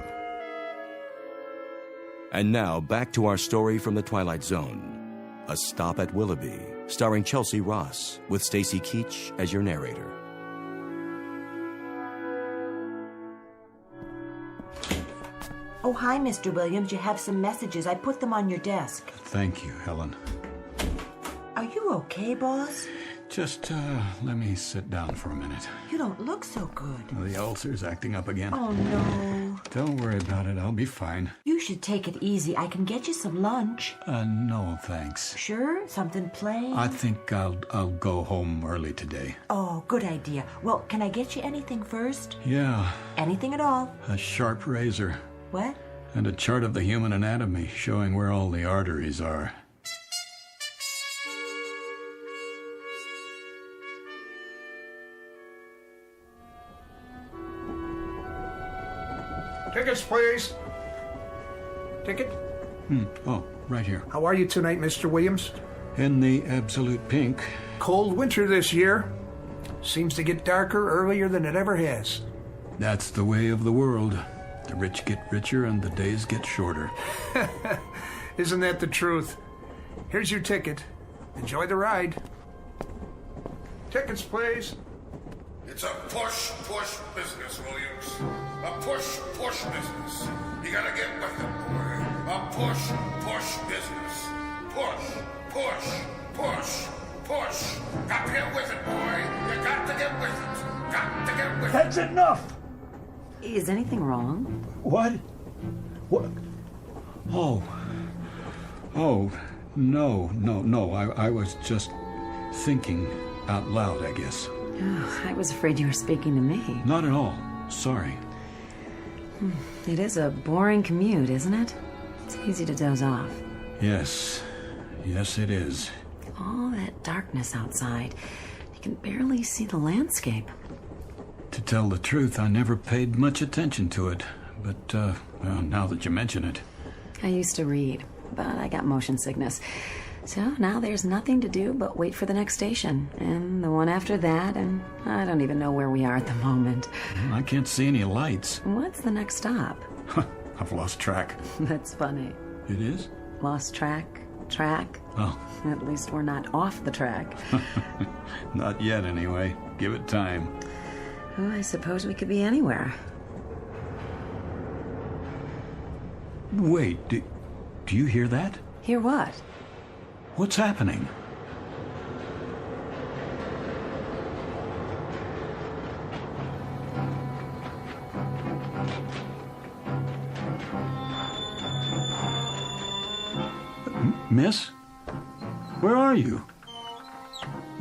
And now, back to our story from the Twilight Zone. A Stop at Willoughby, starring Chelsea Ross, with Stacy Keach as your narrator. Oh, hi, Mr. Williams. You have some messages. I put them on your desk. Thank you, Helen. Are you okay, boss? Just, let me sit down for a minute. You don't look so good. The ulcer's acting up again. Oh, no. Don't worry about it. I'll be fine. You should take it easy. I can get you some lunch. No, thanks. Sure? Something plain? I think I'll go home early today. Oh, good idea. Well, can I get you anything first? Yeah. Anything at all? A sharp razor. What? And a chart of the human anatomy showing where all the arteries are. Tickets, please. Ticket? Oh, right here. How are you tonight, Mr. Williams? In the absolute pink. Cold winter this year. Seems to get darker earlier than it ever has. That's the way of the world. The rich get richer and the days get shorter. Isn't that the truth? Here's your ticket. Enjoy the ride. Tickets, please. It's a push business, Williams. A push business. You gotta get with it, boy. A push business. Push. Got to get with it, boy. You got to get with it. Got to get with it. That's enough! Is anything wrong? What? Oh, no. I was just thinking out loud, I guess. Oh, I was afraid you were speaking to me. Not at all. Sorry. It is a boring commute, isn't it? It's easy to doze off. Yes, it is. All that darkness outside. You can barely see the landscape. To tell the truth, I never paid much attention to it. But, well, now that you mention it. I used to read, but I got motion sickness. So now there's nothing to do but wait for the next station, and the one after that, and I don't even know where we are at the moment. I can't see any lights. What's the next stop? I've lost track. That's funny. It is? Lost track? Oh. At least we're not off the track. Not yet, anyway. Give it time. Oh, I suppose we could be anywhere. Wait, do you hear that? Hear what? What's happening? Miss? Where are you?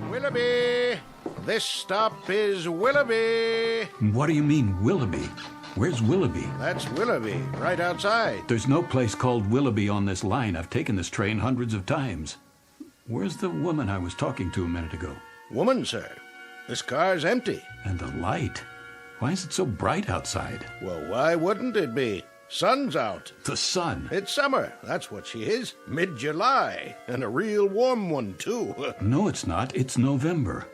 Willoughby! This stop is Willoughby! What do you mean, Willoughby? Where's Willoughby? That's Willoughby, right outside. There's no place called Willoughby on this line. I've taken this train hundreds of times. Where's the woman I was talking to a minute ago? Woman, sir. This car's empty. And the light. Why is it so bright outside? Well, why wouldn't it be? Sun's out. The sun? It's summer. That's what she is. Mid-July. And a real warm one, too. No, it's not. It's November.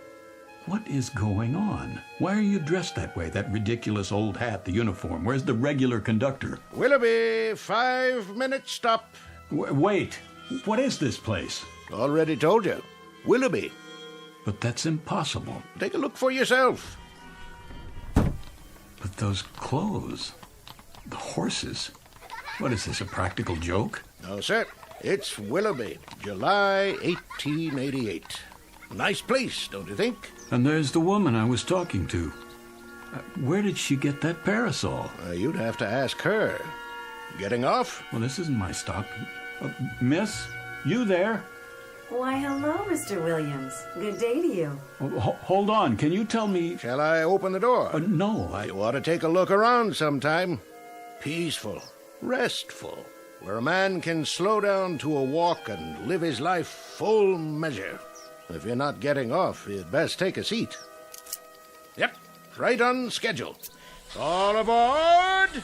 What is going on? Why are you dressed that way? That ridiculous old hat, the uniform. Where's the regular conductor? Willoughby, 5-minute stop. Wait. What is this place? Already told you. Willoughby. But that's impossible. Take a look for yourself. But those clothes... The horses. What is this, a practical joke? No, sir. It's Willoughby, July 1888. Nice place, don't you think? And there's the woman I was talking to. Where did she get that parasol? You'd have to ask her. Getting off? Well, this isn't my stop. Miss, you there? Why, hello, Mr. Williams. Good day to you. Hold on. Can you tell me... Shall I open the door? No, You ought to take a look around sometime. Peaceful, restful, where a man can slow down to a walk and live his life full measure. If you're not getting off, you'd best take a seat. Yep, right on schedule. All aboard!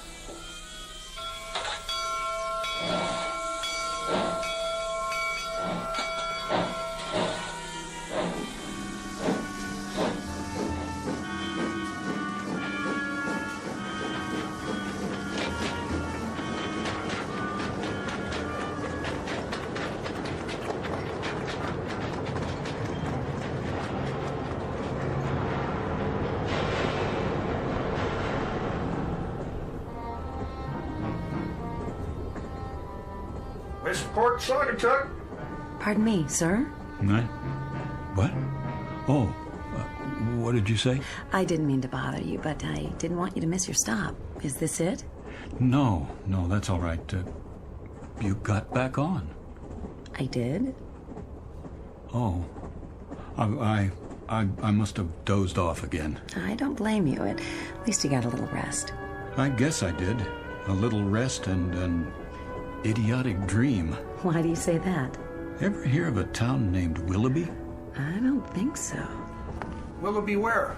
Miss Port Saugatuck. Pardon me, sir? What? Oh, what did you say? I didn't mean to bother you, but I didn't want you to miss your stop. Is this it? No, that's all right. You got back on. I did? Oh. I must have dozed off again. I don't blame you. At least you got a little rest. I guess I did. a little rest, and an idiotic dream. Why do you say that? Ever hear of a town named Willoughby? I don't think so. Willoughby where?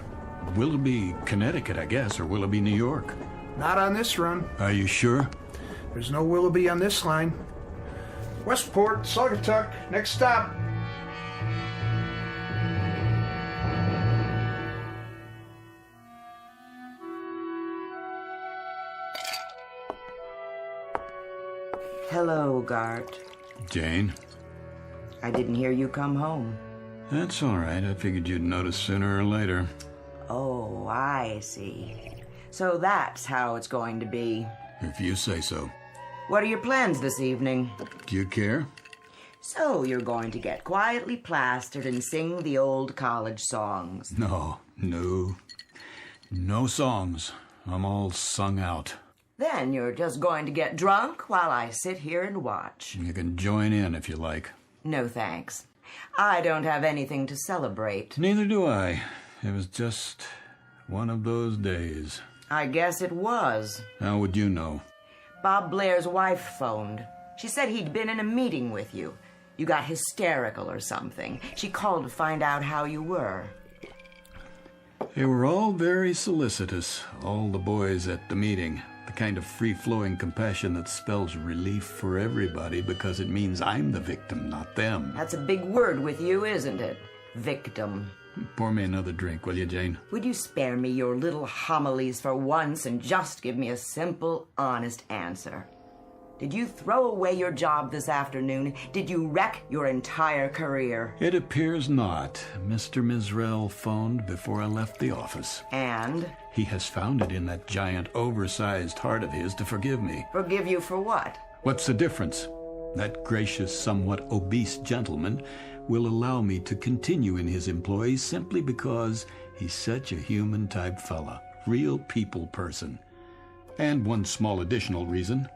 Willoughby, Connecticut, I guess, or Willoughby, New York. Not on this run. Are you sure? There's no Willoughby on this line. Westport, Saugatuck, next stop. Hello, Gart. Jane? I didn't hear you come home. That's all right. I figured you'd notice sooner or later. Oh, I see. So that's how it's going to be. If you say so. What are your plans this evening? Do you care? So you're going to get quietly plastered and sing the old college songs. No songs. I'm all sung out. Then you're just going to get drunk while I sit here and watch. You can join in if you like. No thanks. I don't have anything to celebrate. Neither do I. It was just one of those days. I guess it was. How would you know? Bob Blair's wife phoned. She said he'd been in a meeting with you. You got hysterical or something. She called to find out how you were. They were all very solicitous, all the boys at the meeting. The kind of free-flowing compassion that spells relief for everybody because it means I'm the victim, not them. That's a big word with you, isn't it? Victim. Pour me another drink, will you, Jane? Would you spare me your little homilies for once and just give me a simple, honest answer? Did you throw away your job this afternoon? Did you wreck your entire career? It appears not. Mr. Mizrell phoned before I left the office. And? He has found it in that giant, oversized heart of his to forgive me. Forgive you for what? What's the difference? That gracious, somewhat obese gentleman will allow me to continue in his employ simply because he's such a human-type fella. Real people person. And one small additional reason.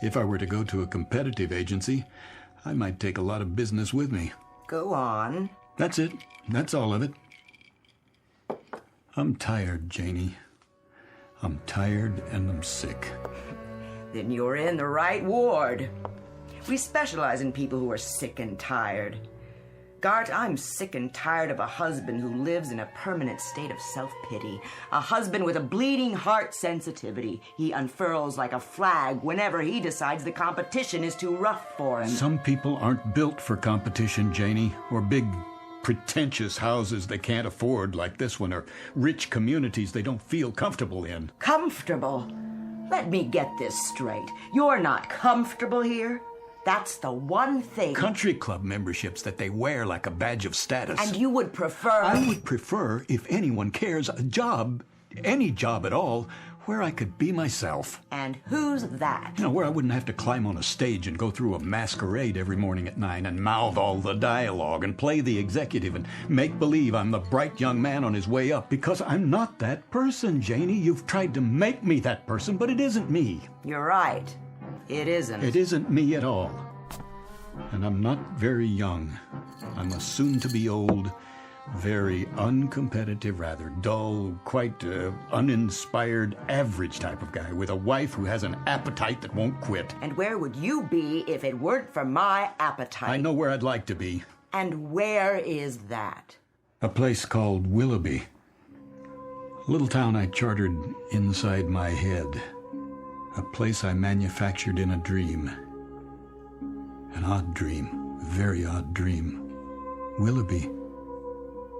If I were to go to a competitive agency, I might take a lot of business with me. Go on. That's it. That's all of it. I'm tired, Janie. I'm tired and I'm sick. Then you're in the right ward. We specialize in people who are sick and tired. Gart, I'm sick and tired of a husband who lives in a permanent state of self-pity. A husband with a bleeding heart sensitivity. He unfurls like a flag whenever he decides the competition is too rough for him. Some people aren't built for competition, Janie, or big, pretentious houses they can't afford like this one, or rich communities they don't feel comfortable in. Comfortable? Let me get this straight. You're not comfortable here? That's the one thing. Country club memberships that they wear like a badge of status. And you would prefer... I would prefer, if anyone cares, a job, any job at all, where I could be myself. And who's that? You know, where I wouldn't have to climb on a stage and go through a masquerade every morning at 9 and mouth all the dialogue and play the executive and make believe I'm the bright young man on his way up, because I'm not that person, Janie. You've tried to make me that person, but it isn't me. You're right. It isn't. It isn't me at all. And I'm not very young. I'm a soon-to-be old, very uncompetitive, rather dull, quite uninspired, average type of guy with a wife who has an appetite that won't quit. And where would you be if it weren't for my appetite? I know where I'd like to be. And where is that? A place called Willoughby. A little town I chartered inside my head. A place I manufactured in a dream. An odd dream, a very odd dream. Willoughby.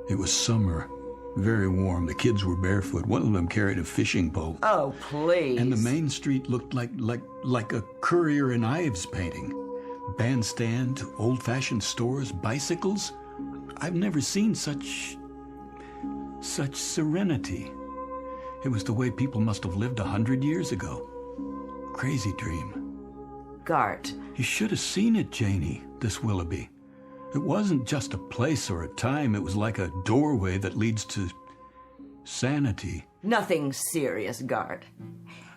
It was summer, very warm. The kids were barefoot. One of them carried a fishing pole. Oh, please. And the main street looked like a Currier and Ives painting. Bandstand, old-fashioned stores, bicycles. I've never seen such serenity. It was the way people must have lived 100 years ago. Crazy dream. Gart. You should have seen it, Janie, this Willoughby. It wasn't just a place or a time. It was like a doorway that leads to sanity. Nothing serious, Gart.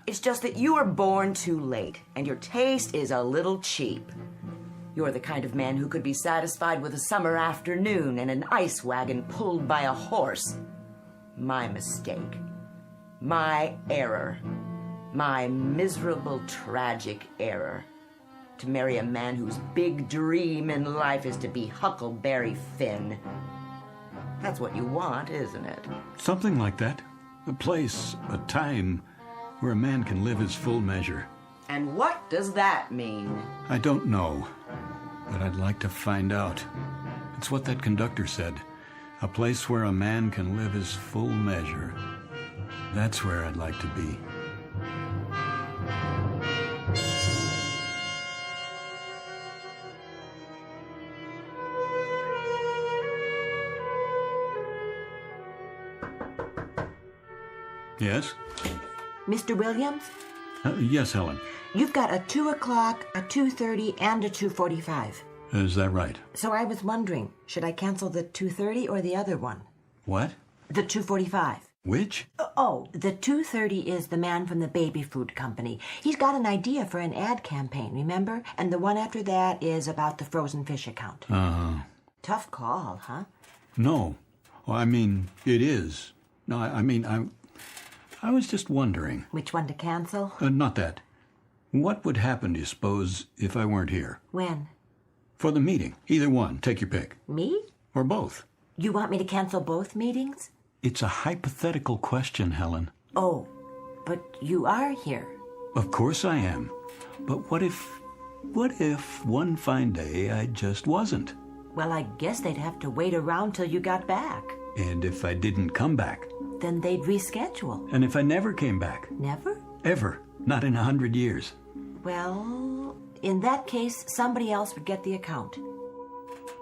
It's just that you were born too late, and your taste is a little cheap. You're the kind of man who could be satisfied with a summer afternoon and an ice wagon pulled by a horse. My mistake. My error. My miserable, tragic error. To marry a man whose big dream in life is to be Huckleberry Finn. That's what you want, isn't it? Something like that. A place, a time, where a man can live his full measure. And what does that mean? I don't know, but I'd like to find out. It's what that conductor said. A place where a man can live his full measure. That's where I'd like to be. Yes? Mr. Williams? Yes, Helen. You've got a 2 o'clock, a 2:30, and a 2:45. Is that right? So I was wondering, should I cancel the 2:30 or the other one? What? The 2:45. Which? Oh, the 2:30 is the man from the baby food company. He's got an idea for an ad campaign, remember? And the one after that is about the frozen fish account. Uh-huh. Tough call, huh? No. Well, I mean, it is. No, I was just wondering. Which one to cancel? Not that. What would happen, do you suppose, if I weren't here? When? For the meeting. Either one. Take your pick. Me? Or both. You want me to cancel both meetings? It's a hypothetical question, Helen. Oh, but you are here. Of course I am. But what if one fine day I just wasn't? Well, I guess they'd have to wait around till you got back. And if I didn't come back? Then they'd reschedule. And if I never came back? Never? Ever. Not in 100 years. Well, in that case, somebody else would get the account.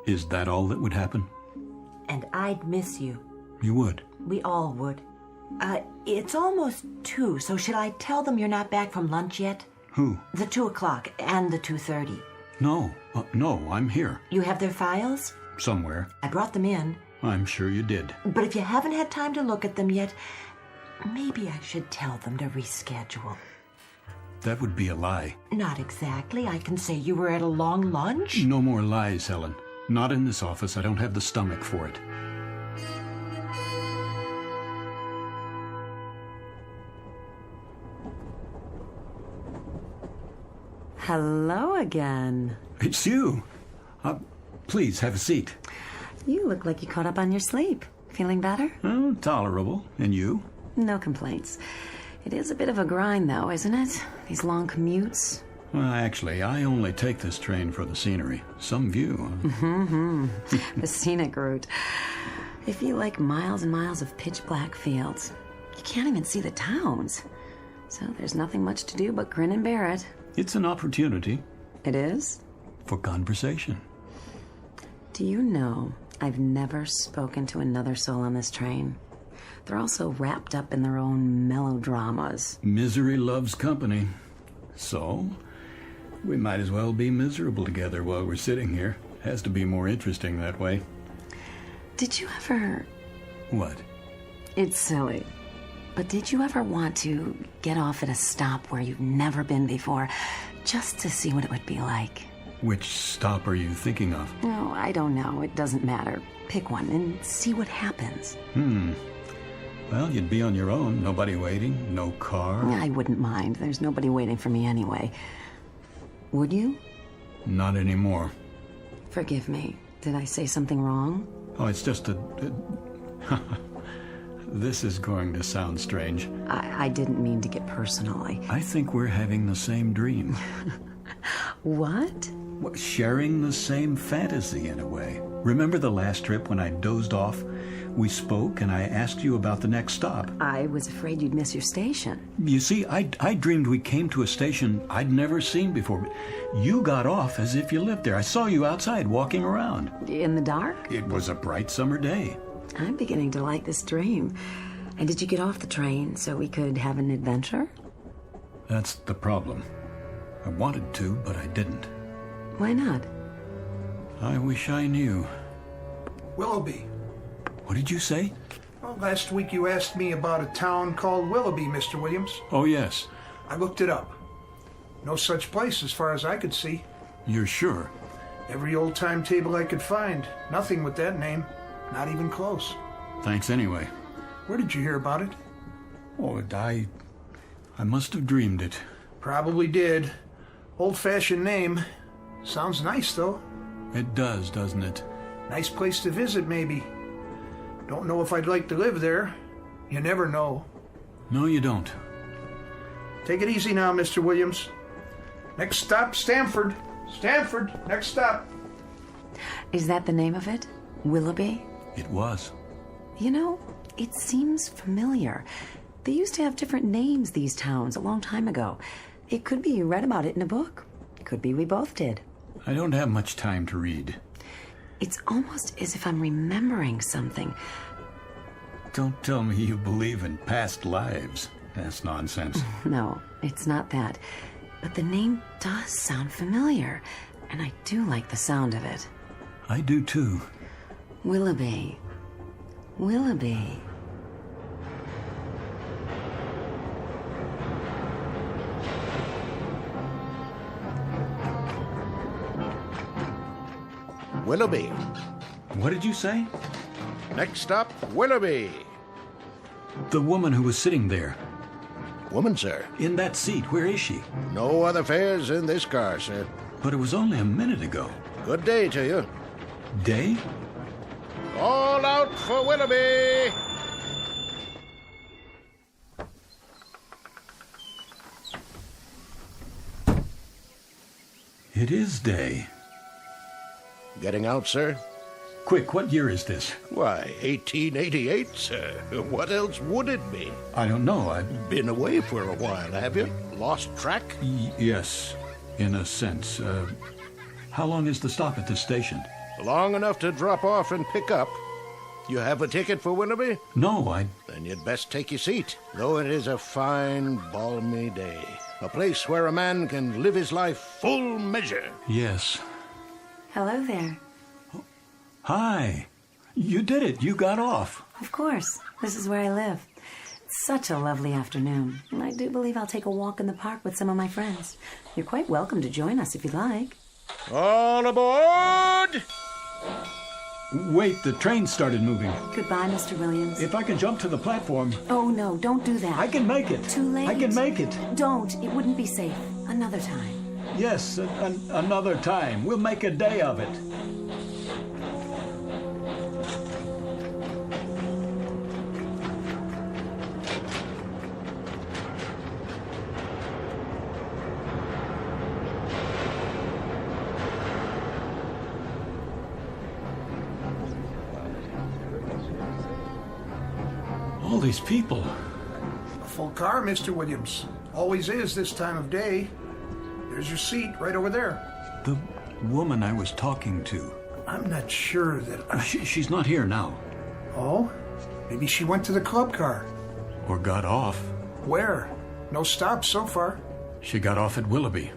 Is that all that would happen? And I'd miss you. You would? We all would. It's almost 2, so should I tell them you're not back from lunch yet? Who? The 2 o'clock and the 2:30. No, I'm here. You have their files? Somewhere. I brought them in. I'm sure you did. But if you haven't had time to look at them yet, maybe I should tell them to reschedule. That would be a lie. Not exactly. I can say you were at a long lunch. No more lies, Helen. Not in this office. I don't have the stomach for it. Hello again. It's you. Please, have a seat. You look like you caught up on your sleep. Feeling better? Oh, tolerable. And you? No complaints. It is a bit of a grind, though, isn't it? These long commutes. Well, actually, I only take this train for the scenery. Some view. Mm-hmm. The scenic route. If you like miles and miles of pitch-black fields, you can't even see the towns. So there's nothing much to do but grin and bear it. It's an opportunity. It is? For conversation. Do you know I've never spoken to another soul on this train? They're all so wrapped up in their own melodramas. Misery loves company. So, we might as well be miserable together while we're sitting here. Has to be more interesting that way. Did you ever... What? It's silly. But did you ever want to get off at a stop where you've never been before, just to see what it would be like? Which stop are you thinking of? Oh, I don't know. It doesn't matter. Pick one and see what happens. Well, you'd be on your own. Nobody waiting. No car. I wouldn't mind. There's nobody waiting for me anyway. Would you? Not anymore. Forgive me. Did I say something wrong? Oh, it's just a... This is going to sound strange. I didn't mean to get personal. I think we're having the same dream. What? Sharing the same fantasy in a way. Remember the last trip when I dozed off? We spoke and I asked you about the next stop. I was afraid you'd miss your station. You see, I dreamed we came to a station I'd never seen before. You got off as if you lived there. I saw you outside walking around. In the dark? It was a bright summer day. I'm beginning to like this dream. And did you get off the train so we could have an adventure? That's the problem. I wanted to, but I didn't. Why not? I wish I knew. Willoughby. What did you say? Well, last week you asked me about a town called Willoughby, Mr. Williams. Oh, yes. I looked it up. No such place as far as I could see. You're sure? Every old timetable I could find. Nothing with that name. Not even close. Thanks anyway. Where did you hear about it? Oh, I must have dreamed it. Probably did. Old-fashioned name. Sounds nice, though. It does, doesn't it? Nice place to visit, maybe. Don't know if I'd like to live there. You never know. No, you don't. Take it easy now, Mr. Williams. Next stop, Stamford. Stamford, next stop. Is that the name of it? Willoughby? It was. You know, it seems familiar. They used to have different names, these towns, a long time ago. It could be you read about it in a book. It could be we both did. I don't have much time to read. It's almost as if I'm remembering something. Don't tell me you believe in past lives. That's nonsense. No, it's not that. But the name does sound familiar, and I do like the sound of it. I do too. Willoughby. Willoughby. Willoughby. What did you say? Next stop, Willoughby. The woman who was sitting there. Woman, sir? In that seat. Where is she? No other fares in this car, sir. But it was only a minute ago. Good day to you. Day? All out for Willoughby! It is day. Getting out, sir? Quick, what year is this? Why, 1888, sir. What else would it be? I don't know. I've been away for a while, have you? Lost track? Yes, in a sense. How long is the stop at this station? Long enough to drop off and pick up. You have a ticket for Willoughby? No, Then you'd best take your seat, though it is a fine, balmy day. A place where a man can live his life full measure. Yes. Hello there. Hi. You did it. You got off. Of course. This is where I live. It's such a lovely afternoon. And I do believe I'll take a walk in the park with some of my friends. You're quite welcome to join us if you'd like. All aboard! Wait, the train started moving. Goodbye, Mr. Williams. If I can jump to the platform... Oh, no, don't do that. I can make it. Too late. I can make it. Don't. It wouldn't be safe. Another time. Yes, another time. We'll make a day of it. All these people. A full car, Mr. Williams. Always is this time of day. There's your seat right over there. The woman I was talking to. I'm not sure that She's not here now. Oh? Maybe she went to the club car. Or got off. Where? No stops so far. She got off at Willoughby.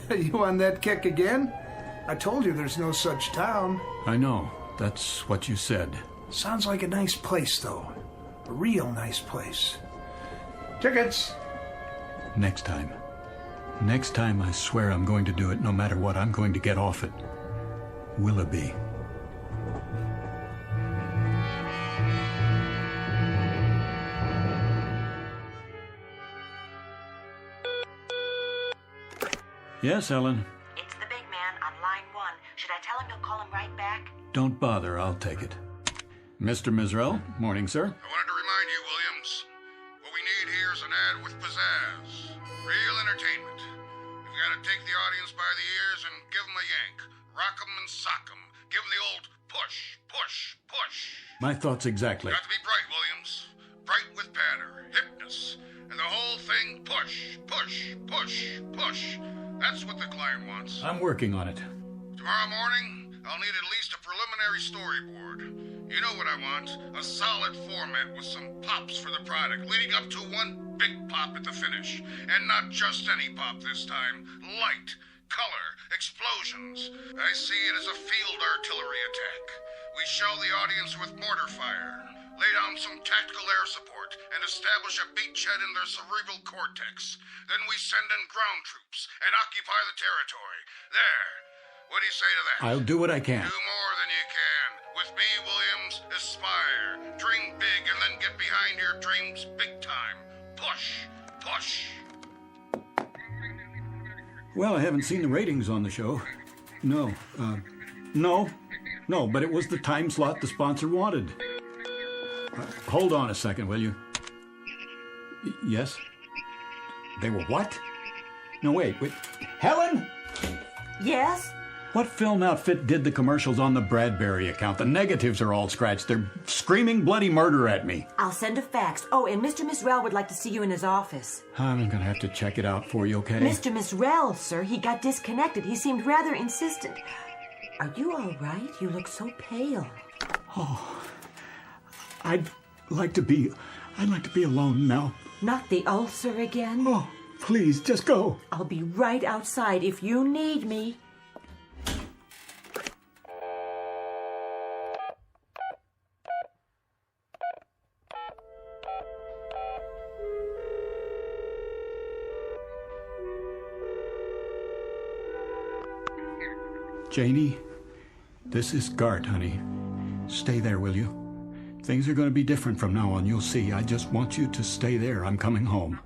You on that kick again? I told you there's no such town. I know. That's what you said. Sounds like a nice place, though. A real nice place. Tickets! Next time. Next time, I swear I'm going to do it no matter what. I'm going to get off at Willoughby. Yes, Ellen. It's the big man on line 1. Should I tell him you'll call him right back? Don't bother. I'll take it. Mr. Mizrell, morning, sir. I wanted to remind you, Williams, what we need here is an ad with pizzazz. Real entertainment. You've got to take the audience by the ears and give them a yank. Rock 'em and sock 'em. Give them the old push, push, push. My thoughts exactly. Got to be bright, Williams. Bright with patter, hipness, and the whole thing push, push, push, push. That's what the client wants. I'm working on it. Tomorrow morning, I'll need at least a preliminary storyboard. You know what I want. A solid format with some pops for the product, leading up to one big pop at the finish. And not just any pop this time. Light, color, explosions. I see it as a field artillery attack. We shell the audience with mortar fire, lay down some tactical air support, and establish a beachhead in their cerebral cortex. Then we send in ground troops and occupy the territory. There. What do you say to that? I'll do what I can. Do more than you can. With me, Williams, aspire, dream big, and then get behind your dreams big time. Push, push. Well, I haven't seen the ratings on the show. No, but it was the time slot the sponsor wanted. Hold on a second, will you? Yes? They were what? No, wait. Helen? Yes? What film outfit did the commercials on the Bradbury account? The negatives are all scratched. They're screaming bloody murder at me. I'll send a fax. Oh, and Mr. Misrell would like to see you in his office. I'm going to have to check it out for you, okay? Mr. Misrell, sir, he got disconnected. He seemed rather insistent. Are you all right? You look so pale. Oh, I'd like to be alone now. Not the ulcer again? Oh, please, just go. I'll be right outside if you need me. Janie, this is Gart, honey. Stay there, will you? Things are going to be different from now on, you'll see. I just want you to stay there. I'm coming home.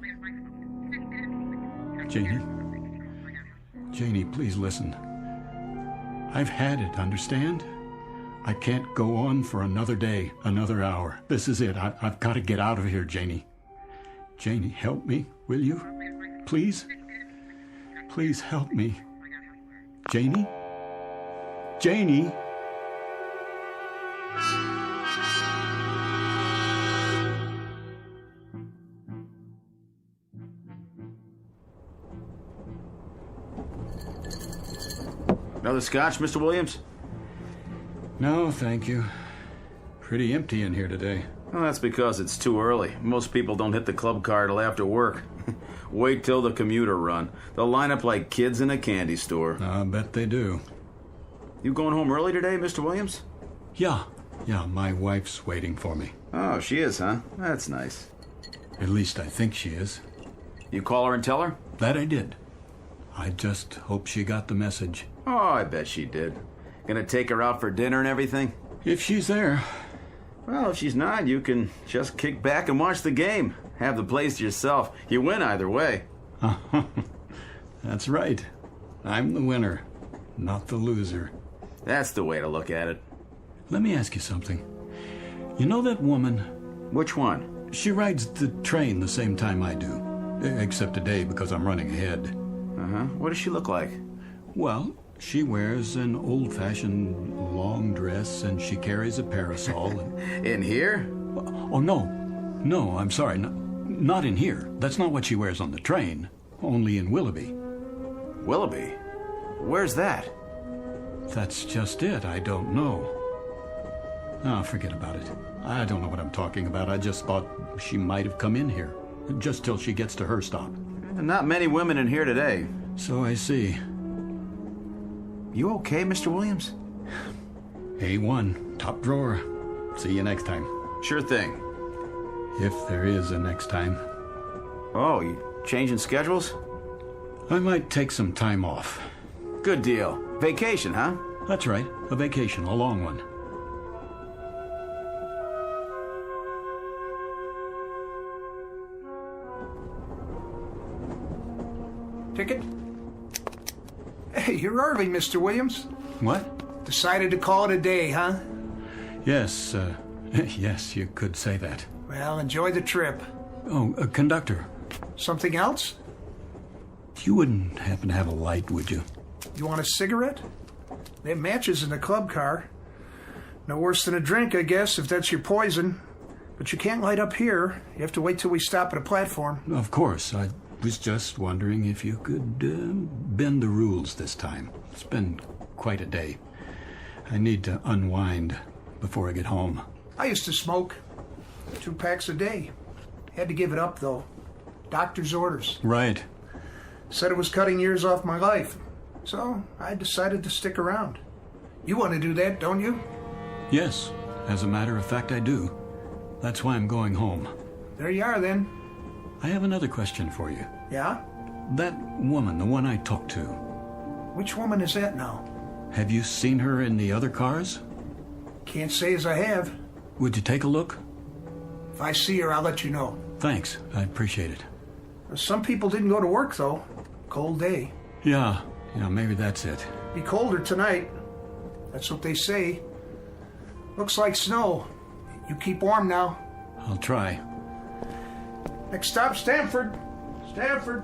Janie, please listen. I've had it, understand? I can't go on for another day, another hour. This is it. I've got to get out of here, Janie. Janie, help me, will you? Please? Please help me. Janie? Janie? Another scotch, Mr. Williams? No, thank you. Pretty empty in here today. Well, that's because it's too early. Most people don't hit the club car till after work. Wait till the commuter run. They'll line up like kids in a candy store. I bet they do. You going home early today, Mr. Williams? Yeah, my wife's waiting for me. Oh, she is, huh? That's nice. At least I think she is. You call her and tell her? That I did. I just hope she got the message. Oh, I bet she did. Gonna take her out for dinner and everything? If she's there. Well, if she's not, you can just kick back and watch the game. Have the place to yourself. You win either way. That's right. I'm the winner, not the loser. That's the way to look at it. Let me ask you something. You know that woman? Which one? She rides the train the same time I do. Except today because I'm running ahead. Uh-huh. What does she look like? Well, she wears an old-fashioned long dress and she carries a parasol. In here? Oh, no, I'm sorry. Not in here. That's not what she wears on the train. Only in Willoughby. Willoughby? Where's that? That's just it. I don't know. Oh, forget about it. I don't know what I'm talking about. I just thought she might have come in here. Just till she gets to her stop. Not many women in here today. So I see. You okay, Mr. Williams? A1. Top drawer. See you next time. Sure thing. If there is a next time. Oh, you changing schedules? I might take some time off. Good deal. Vacation, huh? That's right. A vacation. A long one. Ticket? Hey, you're early, Mr. Williams. What? Decided to call it a day, huh? Yes, yes, you could say that. Well, enjoy the trip. Oh, conductor. Something else? You wouldn't happen to have a light, would you? You want a cigarette? They have matches in the club car. No worse than a drink, I guess, if that's your poison. But you can't light up here. You have to wait till we stop at a platform. Of course. I was just wondering if you could bend the rules this time. It's been quite a day. I need to unwind before I get home. I used to smoke 2 packs a day. Had to give it up, though. Doctor's orders. Right. Said it was cutting years off my life. So I decided to stick around. You want to do that, don't you? Yes. As a matter of fact, I do. That's why I'm going home. There you are, then. I have another question for you. Yeah? That woman, the one I talked to. Which woman is that now? Have you seen her in the other cars? Can't say as I have. Would you take a look? If I see her, I'll let you know. Thanks. I appreciate it. Some people didn't go to work, though. Cold day. Yeah, maybe that's it. Be colder tonight. That's what they say. Looks like snow. You keep warm now. I'll try. Next stop, Stanford. Stanford.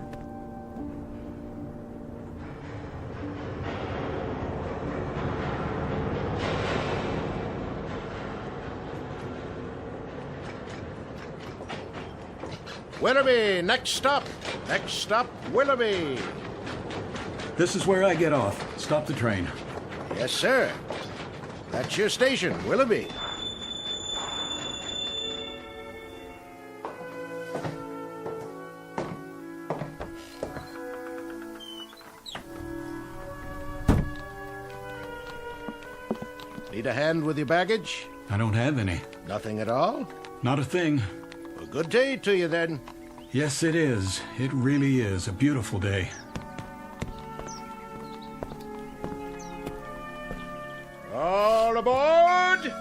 Willoughby, next stop. Next stop, Willoughby. This is where I get off. Stop the train. Yes, sir. That's your station, Willoughby. Need a hand with your baggage? I don't have any. Nothing at all? Not a thing. A good day to you, then. Yes, it is. It really is a beautiful day. All aboard!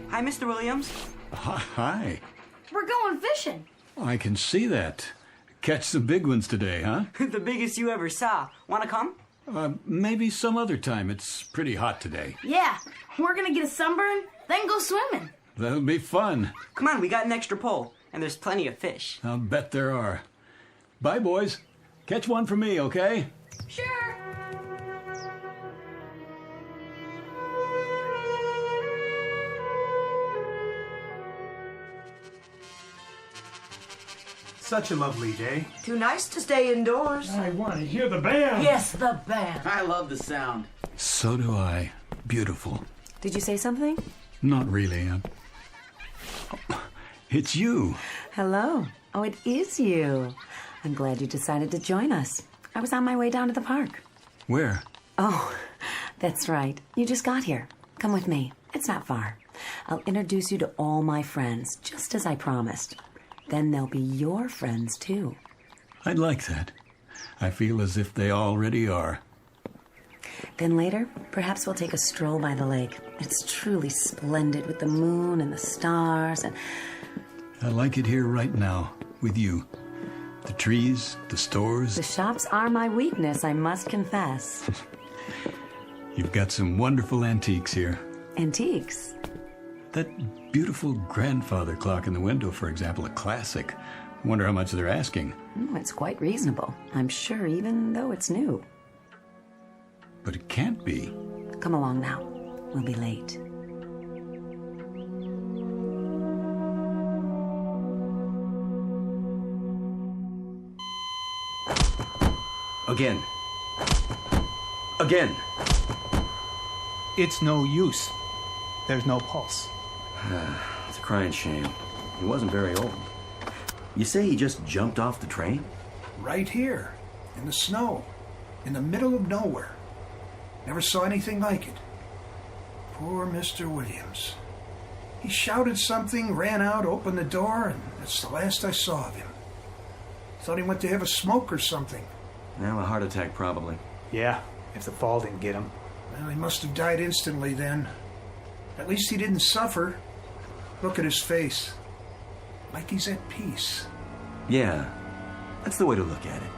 Hi, Mr. Williams. Hi. We're going fishing. I can see that. Catch some big ones today, huh? The biggest you ever saw. Want to come? Maybe some other time. It's pretty hot today. Yeah. We're going to get a sunburn, then go swimming. That'll be fun. Come on, we got an extra pole, and there's plenty of fish. I'll bet there are. Bye, boys. Catch one for me, okay? Sure. Such a lovely day. Too nice to stay indoors. I want to hear the band. Yes, the band. I love the sound. So do I. Beautiful. Did you say something? Not really. It's you. Hello. Oh, it is you. I'm glad you decided to join us. I was on my way down to the park. Where? Oh, that's right. You just got here. Come with me. It's not far. I'll introduce you to all my friends, just as I promised. Then they'll be your friends, too. I'd like that. I feel as if they already are. Then later, perhaps we'll take a stroll by the lake. It's truly splendid with the moon and the stars and... I like it here right now, with you. The trees, the stores. The shops are my weakness, I must confess. You've got some wonderful antiques here. Antiques? That beautiful grandfather clock in the window, for example, a classic. I wonder how much they're asking. It's quite reasonable, I'm sure, even though it's new. But it can't be. Come along now. We'll be late. Again. Again. It's no use. There's no pulse. It's a crying shame. He wasn't very old. You say he just jumped off the train? Right here, in the snow, in the middle of nowhere. Never saw anything like it. Poor Mr. Williams. He shouted something, ran out, opened the door, and that's the last I saw of him. Thought he went to have a smoke or something. Well, a heart attack probably. Yeah, if the fall didn't get him. Well, he must have died instantly then. At least he didn't suffer. Look at his face. Like he's at peace. Yeah, that's the way to look at it.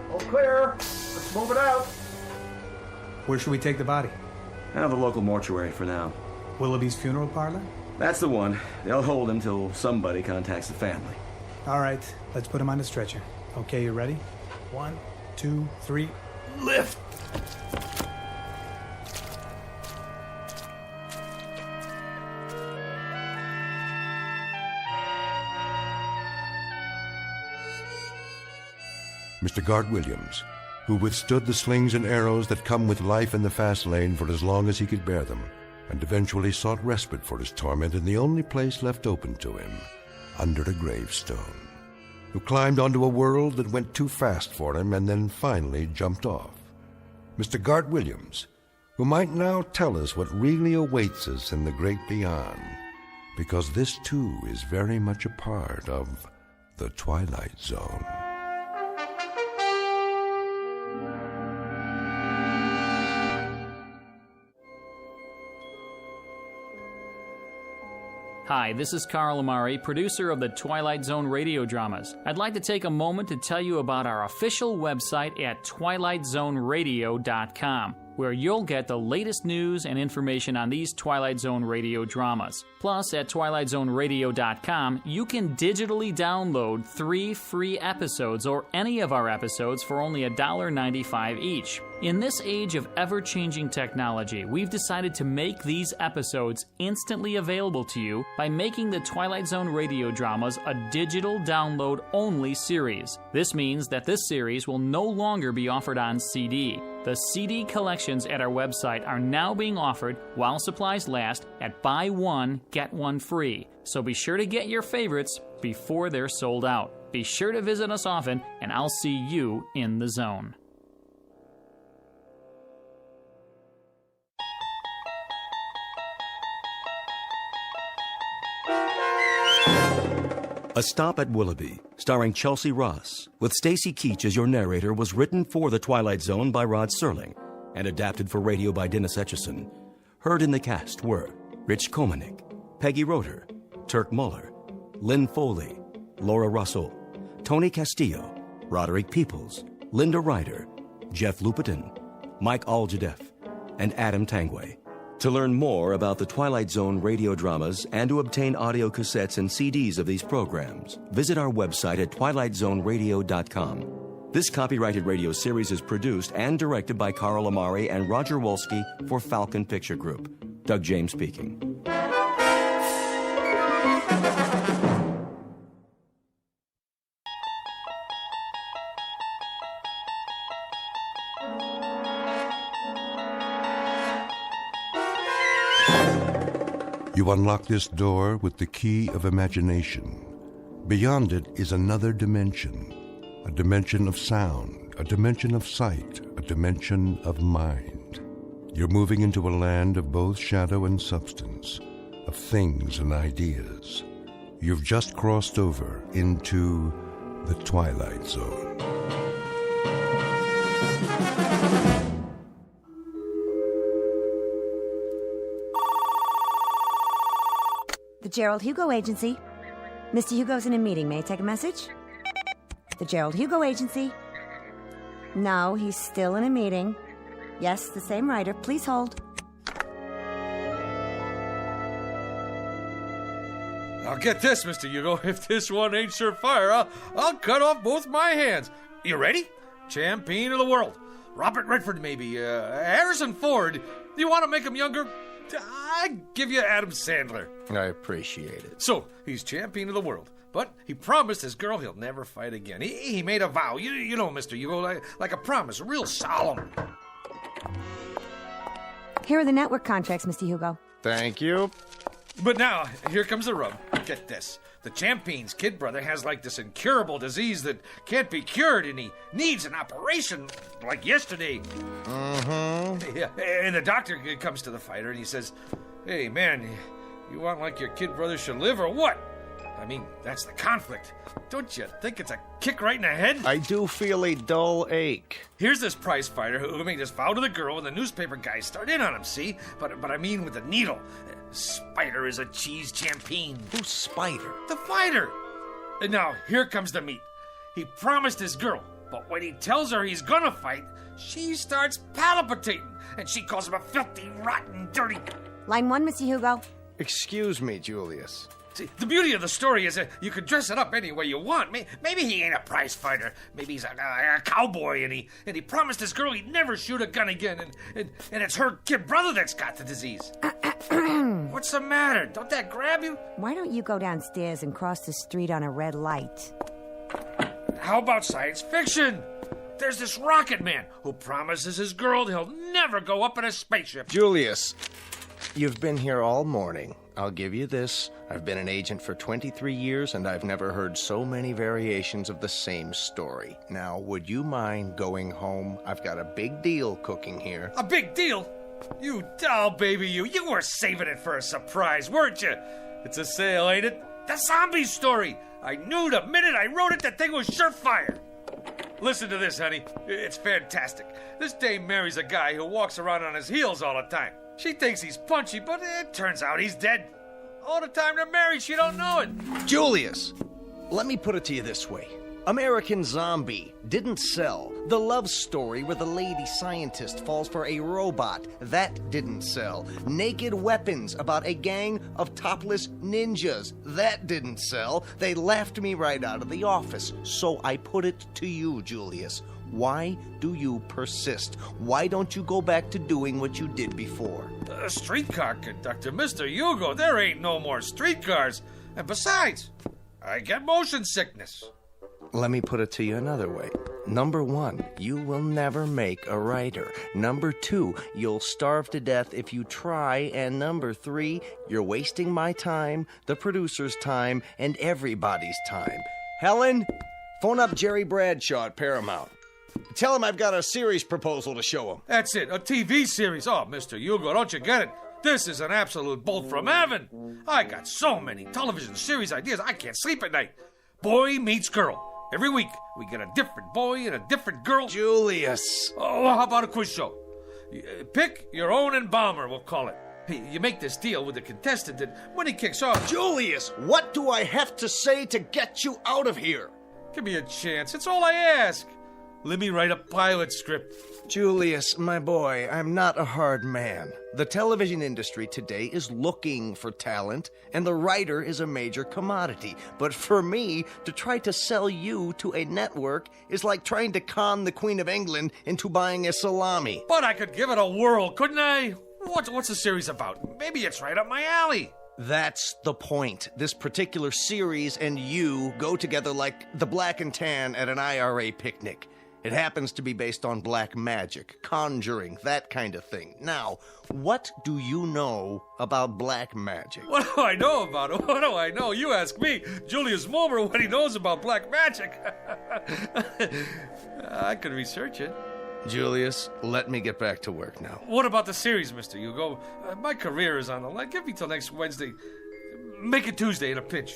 All clear. Let's move it out. Where should we take the body? Out of the local mortuary for now. Willoughby's funeral parlor? That's the one. They'll hold him till somebody contacts the family. All right, let's put him on the stretcher. Okay, you ready? 1, 2, 3, lift! Mr. Gart Williams, who withstood the slings and arrows that come with life in the fast lane for as long as he could bear them, and eventually sought respite for his torment in the only place left open to him, under a gravestone, who climbed onto a world that went too fast for him and then finally jumped off. Mr. Gart Williams, who might now tell us what really awaits us in the great beyond. because this too is very much a part of the Twilight Zone. Hi, this is Carl Amari, producer of the Twilight Zone Radio Dramas. I'd like to take a moment to tell you about our official website at twilightzoneradio.com, where you'll get the latest news and information on these Twilight Zone radio dramas. Plus, at twilightzoneradio.com, you can digitally download 3 free episodes or any of our episodes for only $1.95 each. In this age of ever-changing technology, we've decided to make these episodes instantly available to you by making the Twilight Zone radio dramas a digital download-only series. This means that this series will no longer be offered on CD. The CD collections at our website are now being offered while supplies last at buy one, get one free. So be sure to get your favorites before they're sold out. Be sure to visit us often, and I'll see you in the zone. A Stop at Willoughby, starring Chelsea Ross, with Stacy Keach as your narrator, was written for The Twilight Zone by Rod Serling and adapted for radio by Dennis Etchison. Heard in the cast were Rich Komanik, Peggy Roeder, Turk Muller, Lynn Foley, Laura Russell, Tony Castillo, Roderick Peoples, Linda Ryder, Jeff Lupetin, Mike Aljadeff, and Adam Tangway. To learn more about the Twilight Zone radio dramas and to obtain audio cassettes and CDs of these programs, visit our website at twilightzoneradio.com. This copyrighted radio series is produced and directed by Carl Amari and Roger Wolski for Falcon Picture Group. Doug James speaking. You unlock this door with the key of imagination. Beyond it is another dimension, a dimension of sound, a dimension of sight, a dimension of mind. You're moving into a land of both shadow and substance, of things and ideas. You've just crossed over into the Twilight Zone. The Gerald Hugo Agency. Mr. Hugo's in a meeting. May I take a message? The Gerald Hugo Agency. No, he's still in a meeting. Yes, the same writer. Please hold. Now get this, Mr. Hugo. If this one ain't surefire, I'll cut off both my hands. You ready? Champion of the world. Robert Redford, maybe. Harrison Ford. Do you want to make him younger? I give you Adam Sandler. I appreciate it. So, he's champion of the world, but he promised his girl he'll never fight again. He made a vow, you know, Mr. Hugo, like a promise, real solemn. Here are the network contracts, Mr. Hugo. Thank you. But now, here comes the rub. Get this. The champion's kid brother has like this incurable disease that can't be cured, and he needs an operation like yesterday. Mm-hmm. Yeah, and the doctor comes to the fighter and he says, "Hey, man, you want like your kid brother should live or what? I mean, that's the conflict. Don't you think it's a kick right in the head?" I do feel a dull ache. Here's this prize fighter who made this vow to the girl, and the newspaper guys start in on him, see? But I mean with the needle. Spider is a cheese champion. Who's Spider? The fighter. And now, here comes the meat. He promised his girl, but when he tells her he's gonna fight, she starts palpitating, and she calls him a filthy, rotten, dirty... Line 1, Mr. Hugo. Excuse me, Julius. See, the beauty of the story is that you can dress it up any way you want. Maybe he ain't a prize fighter. Maybe he's a cowboy, and he promised his girl he'd never shoot a gun again, and it's her kid brother that's got the disease. What's the matter? Don't that grab you? Why don't you go downstairs and cross the street on a red light? How about science fiction? There's this rocket man who promises his girl he'll never go up in a spaceship. Julius, you've been here all morning. I'll give you this. I've been an agent for 23 years, and I've never heard so many variations of the same story. Now, would you mind going home? I've got a big deal cooking here. A big deal? You doll baby, you were saving it for a surprise, weren't you? It's a sale, ain't it? The zombie story! I knew the minute I wrote it, that thing was surefire. Listen to this, honey. It's fantastic. This dame marries a guy who walks around on his heels all the time. She thinks he's punchy, but it turns out he's dead. All the time they're married, she don't know it. Julius, let me put it to you this way. American Zombie didn't sell. The love story where the lady scientist falls for a robot, that didn't sell. Naked Weapons about a gang of topless ninjas, that didn't sell. They laughed me right out of the office. So I put it to you, Julius. Why do you persist? Why don't you go back to doing what you did before? Streetcar conductor, Mr. Hugo, there ain't no more streetcars. And besides, I get motion sickness. Let me put it to you another way. Number 1, you will never make a writer. Number 2, you'll starve to death if you try. And number 3, you're wasting my time, the producer's time, and everybody's time. Helen, phone up Jerry Bradshaw at Paramount. Tell him I've got a series proposal to show him. That's it, a TV series. Oh, Mr. Hugo, don't you get it? This is an absolute bolt from heaven. I got so many television series ideas, I can't sleep at night. Boy meets girl. Every week, we get a different boy and a different girl. Julius. Oh, how about a quiz show? Pick your own embalmer, we'll call it. You make this deal with the contestant, and when he kicks off... Julius, what do I have to say to get you out of here? Give me a chance. It's all I ask. Let me write a pilot script. Julius, my boy, I'm not a hard man. The television industry today is looking for talent, and the writer is a major commodity. But for me, to try to sell you to a network is like trying to con the Queen of England into buying a salami. But I could give it a whirl, couldn't I? What's the series about? Maybe it's right up my alley. That's the point. This particular series and you go together like the black and tan at an IRA picnic. It happens to be based on black magic, conjuring, that kind of thing. Now, what do you know about black magic? What do I know about it? What do I know? You ask me, Julius Mulmer, what he knows about black magic. I could research it. Julius, let me get back to work now. What about the series, Mr. Hugo? My career is on the line. Give me till next Wednesday. Make it Tuesday in a pinch.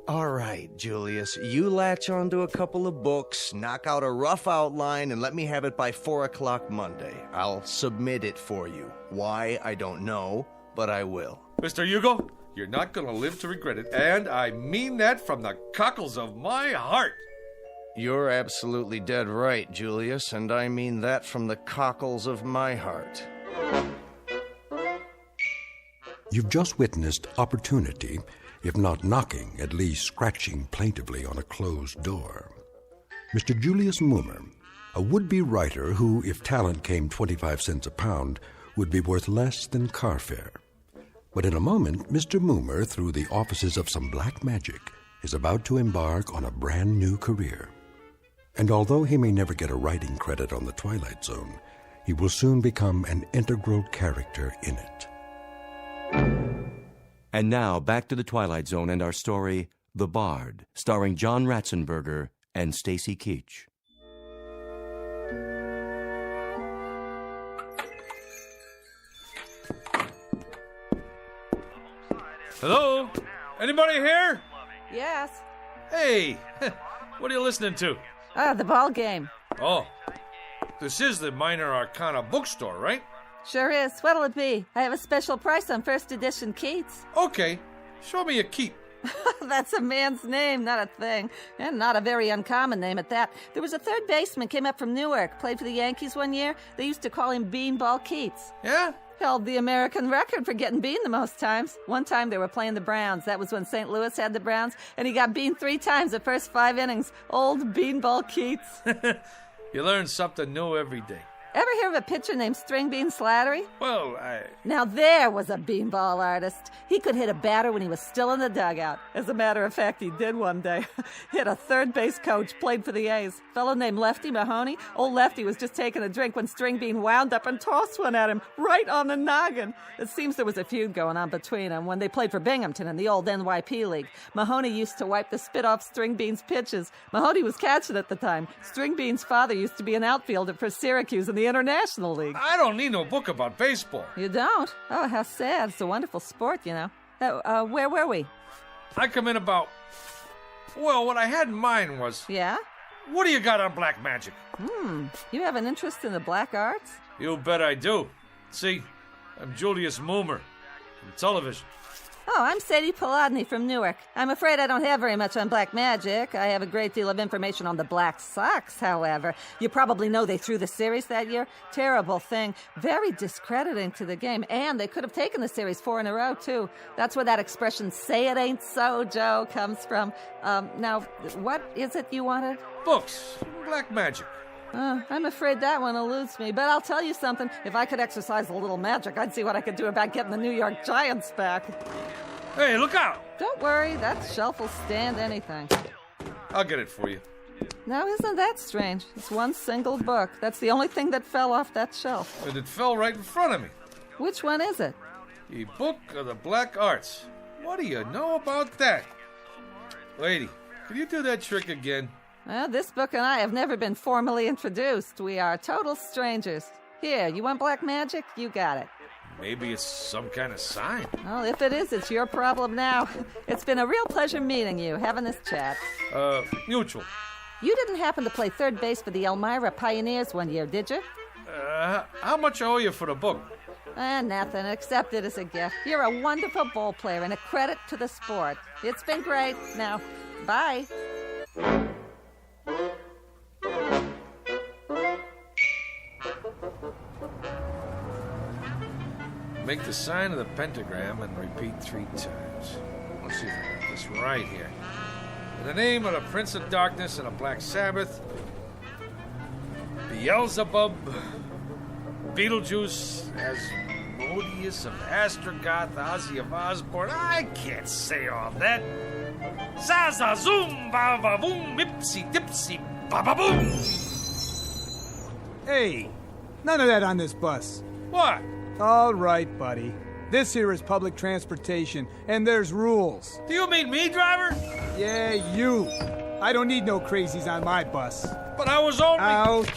All right, Julius, you latch onto a couple of books, knock out a rough outline, and let me have it by 4 o'clock Monday. I'll submit it for you. Why, I don't know, but I will. Mr. Hugo, you're not going to live to regret it, and I mean that from the cockles of my heart. You're absolutely dead right, Julius, and I mean that from the cockles of my heart. You've just witnessed opportunity, if not knocking, at least scratching plaintively on a closed door. Mr. Julius Mulmer, a would-be writer who, if talent came 25 cents a pound, would be worth less than car fare. But in a moment, Mr. Mulmer, through the offices of some black magic, is about to embark on a brand new career. And although he may never get a writing credit on the Twilight Zone, he will soon become an integral character in it. And now, back to the Twilight Zone and our story, The Bard, starring John Ratzenberger and Stacy Keach. Hello? Anybody here? Yes. Hey, what are you listening to? The ball game. Oh, this is the Minor Arcana bookstore, right? Sure is. What'll it be? I have a special price on first edition Keats. Okay, show me a Keat. That's a man's name, not a thing. And not a very uncommon name at that. There was a third baseman came up from Newark, played for the Yankees one year. They used to call him Beanball Keats. Yeah? Held the American record for getting beaned the most times. One time they were playing the Browns. That was when St. Louis had the Browns, and he got beaned 3 times the first 5 innings. Old Beanball Keats. You learn something new every day. Ever hear of a pitcher named String Bean Slattery? Well, Now there was a beanball artist. He could hit a batter when he was still in the dugout. As a matter of fact, he did one day. Hit a third base coach, played for the A's. Fellow named Lefty Mahoney. Old Lefty was just taking a drink when String Bean wound up and tossed one at him right on the noggin. It seems there was a feud going on between them when they played for Binghamton in the old NYP League. Mahoney used to wipe the spit off String Bean's pitches. Mahoney was catching at the time. String Bean's father used to be an outfielder for Syracuse in the International League. I don't need no book about baseball. You don't? Oh, how sad. It's a wonderful sport, you know. Where were we? I come in about... Well, what I had in mind was... Yeah? What do you got on black magic? You have an interest in the black arts? You bet I do. See, I'm Julius Moomer from television. Oh, I'm Sadie Polodny from Newark. I'm afraid I don't have very much on black magic. I have a great deal of information on the Black Sox, however. You probably know they threw the series that year. Terrible thing. Very discrediting to the game. And they could have taken the series 4 in a row, too. That's where that expression, say it ain't so, Joe, comes from. Now, what is it you wanted? Books. Black magic. I'm afraid that one eludes me, but I'll tell you something. If I could exercise a little magic, I'd see what I could do about getting the New York Giants back. Hey, look out! Don't worry, that shelf will stand anything. I'll get it for you. Now, isn't that strange? It's one single book. That's the only thing that fell off that shelf. And it fell right in front of me. Which one is it? The Book of the Black Arts. What do you know about that? Lady, can you do that trick again? Well, this book and I have never been formally introduced. We are total strangers. Here, you want black magic? You got it. Maybe it's some kind of sign. Well, if it is, it's your problem now. It's been a real pleasure meeting you, having this chat. Mutual. You didn't happen to play third base for the Elmira Pioneers one year, did you? How much I owe you for the book? Nothing. Accept it as a gift. You're a wonderful ball player and a credit to the sport. It's been great. Now, bye. Make the sign of the pentagram and repeat 3 times. Let's see if I got this right here. In the name of the Prince of Darkness and the Black Sabbath, Beelzebub, Beetlejuice, Asmodeus of Astrogoth, Ozzy of Osborne. I can't say all that. Zaza zoom, ba ba boom, ipsy dipsy, ba ba boom. Hey, none of that on this bus. What? All right, buddy. This here is public transportation, and there's rules. Do you mean me, driver? Yeah, you. I don't need no crazies on my bus. But I was only... Out.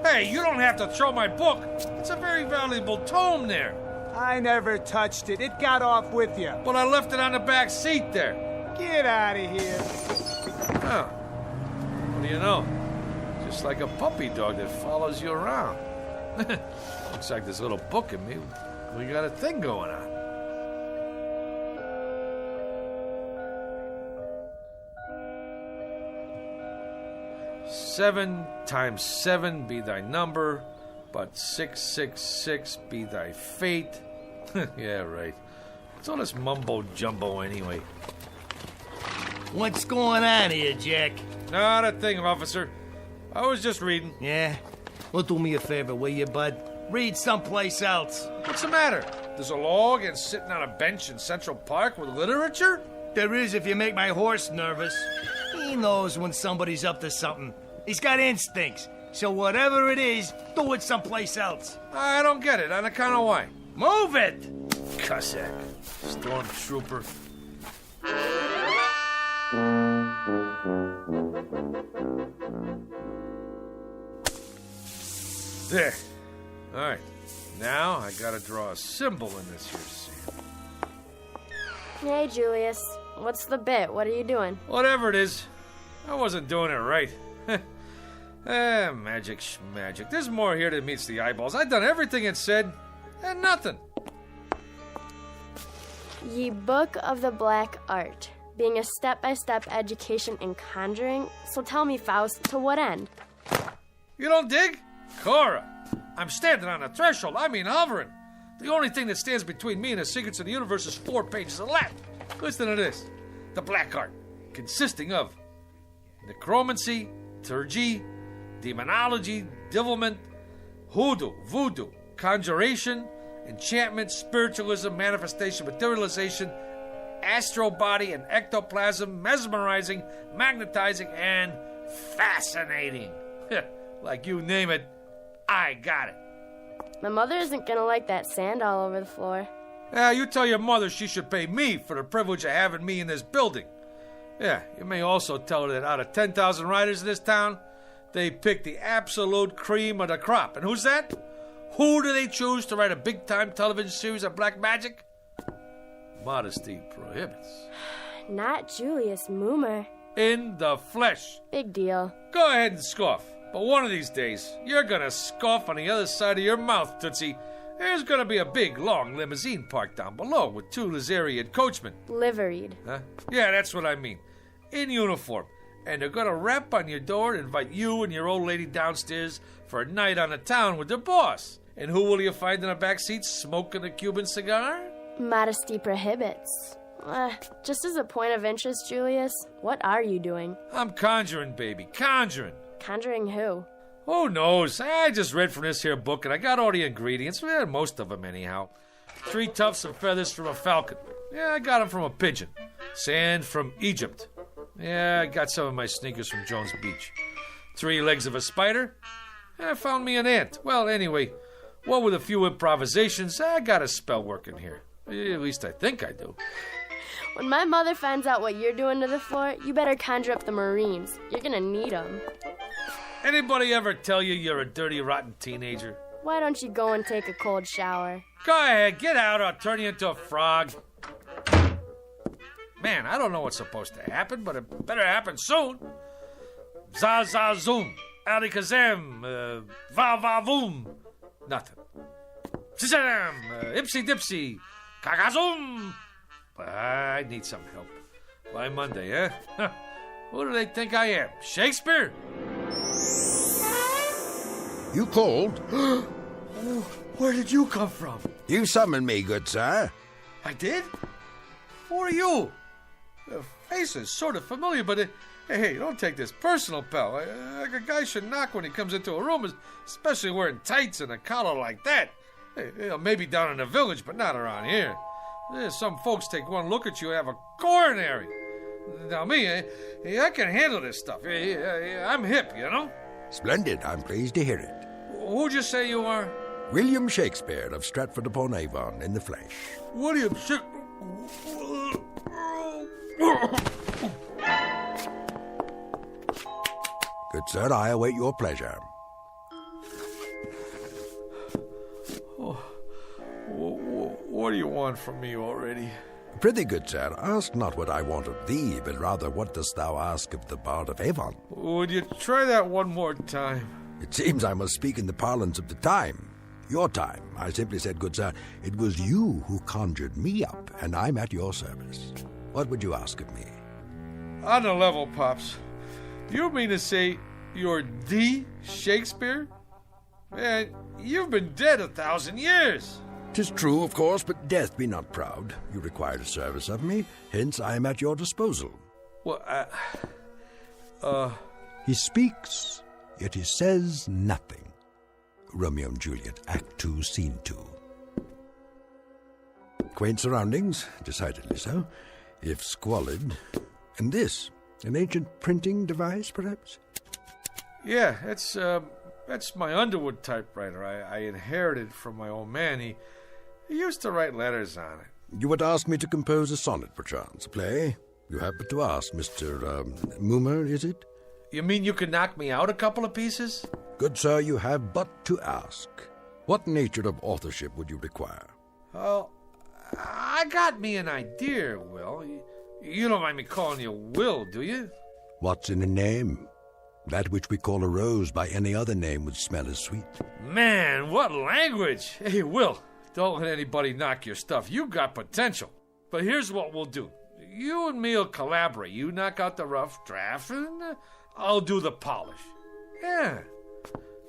Hey, you don't have to throw my book. It's a very valuable tome there. I never touched it. It got off with you. But I left it on the back seat there. Get out of here. Oh. What do you know? Just like a puppy dog that follows you around. Looks like this little book in me. We got a thing going on. Seven times 7 be thy number, but 666 be thy fate. Yeah, right. It's all this mumbo-jumbo anyway. What's going on here, Jack? Not a thing, officer. I was just reading. Yeah? Well, do me a favor, will you, bud? Read someplace else. What's the matter? There's a log and sitting on a bench in Central Park with literature? There is if you make my horse nervous. He knows when somebody's up to something. He's got instincts. So whatever it is, do it someplace else. I don't get it. On account of why? Move it! Cossack. Stormtrooper. There. All right. Now I gotta draw a symbol in this here sand. Hey, Julius. What's the bit? What are you doing? Whatever it is, I wasn't doing it right. Magic schmagic. There's more here than meets the eyeballs. I've done everything it said, and nothing. Ye Book of the Black Art, being a step-by-step education in conjuring. So tell me, Faust, to what end? You don't dig? Cora, I'm standing on the threshold. I mean hovering. The only thing that stands between me and the secrets of the universe is 4 pages of Latin. Listen to this. The Black Art, consisting of necromancy, turgy, demonology, devilment, hoodoo, voodoo, conjuration, enchantment, spiritualism, manifestation, materialization, astral body and ectoplasm, mesmerizing, magnetizing, and fascinating. Like you name it, I got it. My mother isn't gonna like that sand all over the floor. You tell your mother she should pay me for the privilege of having me in this building. Yeah, you may also tell her that out of 10,000 writers in this town, they pick the absolute cream of the crop. And who's that? Who do they choose to write a big-time television series of black magic? Modesty prohibits. Not Julius Moomer. In the flesh. Big deal. Go ahead and scoff. But one of these days, you're gonna scoff on the other side of your mouth, Tootsie. There's gonna be a big, long limousine parked down below with 2 Lazarian coachmen. Liveried. Huh? Yeah, that's what I mean. In uniform. And they're gonna rap on your door and invite you and your old lady downstairs for a night on the town with their boss. And who will you find in the back seat smoking a Cuban cigar? Modesty prohibits. Just as a point of interest, Julius, what are you doing? I'm conjuring, baby, conjuring. Conjuring who? Who knows? I just read from this here book and I got all the ingredients. Well, most of them anyhow. 3 tufts of feathers from a falcon. Yeah, I got them from a pigeon. Sand from Egypt. Yeah, I got some of my sneakers from Jones Beach. 3 legs of a spider. I found me an ant. Well, anyway, what with a few improvisations, I got a spell working here. At least I think I do. When my mother finds out what you're doing to the floor, you better conjure up the Marines. You're gonna need them. Anybody ever tell you you're a dirty, rotten teenager? Why don't you go and take a cold shower? Go ahead, get out or I'll turn you into a frog. Man, I don't know what's supposed to happen, but it better happen soon. Za-za-zoom, alikazam, va-va-voom. Nothing. Shazam, ipsy-dipsy, kakazoom. I need some help. By Monday, eh? Who do they think I am? Shakespeare? You called? Where did you come from? You summoned me, good sir. I did? Who are you? The face is sort of familiar, but hey, don't take this personal, pal. Like a guy should knock when he comes into a room, especially wearing tights and a collar like that. Hey, maybe down in the village, but not around here. Some folks take one look at you and have a coronary. Now me, I can handle this stuff. I'm hip, you know? Splendid. I'm pleased to hear it. Who'd you say you are? William Shakespeare of Stratford-upon-Avon in the flesh. William Shakespeare. Good sir, I await your pleasure. What do you want from me already? Prithee, good sir, ask not what I want of thee, but rather what dost thou ask of the Bard of Avon? Would you try that one more time? It seems I must speak in the parlance of the time. Your time. I simply said, good sir, it was you who conjured me up, and I'm at your service. What would you ask of me? On the level, Pops. You mean to say you're the Shakespeare? Man, you've been dead 1,000 years. 'Tis true, of course, but death be not proud. You required a service of me, hence I am at your disposal. Well, He speaks, yet he says nothing. Romeo and Juliet, Act 2, Scene 2. Quaint surroundings, decidedly so, if squalid. And this, an ancient printing device, perhaps? Yeah, that's my Underwood typewriter. I inherited from my old man. He used to write letters on it. You would ask me to compose a sonnet, perchance, a play? You have but to ask, Mr. Moomer, is it? You mean you could knock me out a couple of pieces? Good sir, you have but to ask. What nature of authorship would you require? Oh, I got me an idea, Will. You don't mind me calling you Will, do you? What's in a name? That which we call a rose by any other name would smell as sweet. Man, what language! Hey, Will, don't let anybody knock your stuff. You got potential. But here's what we'll do. You and me will collaborate. You knock out the rough draft, and I'll do the polish. Yeah.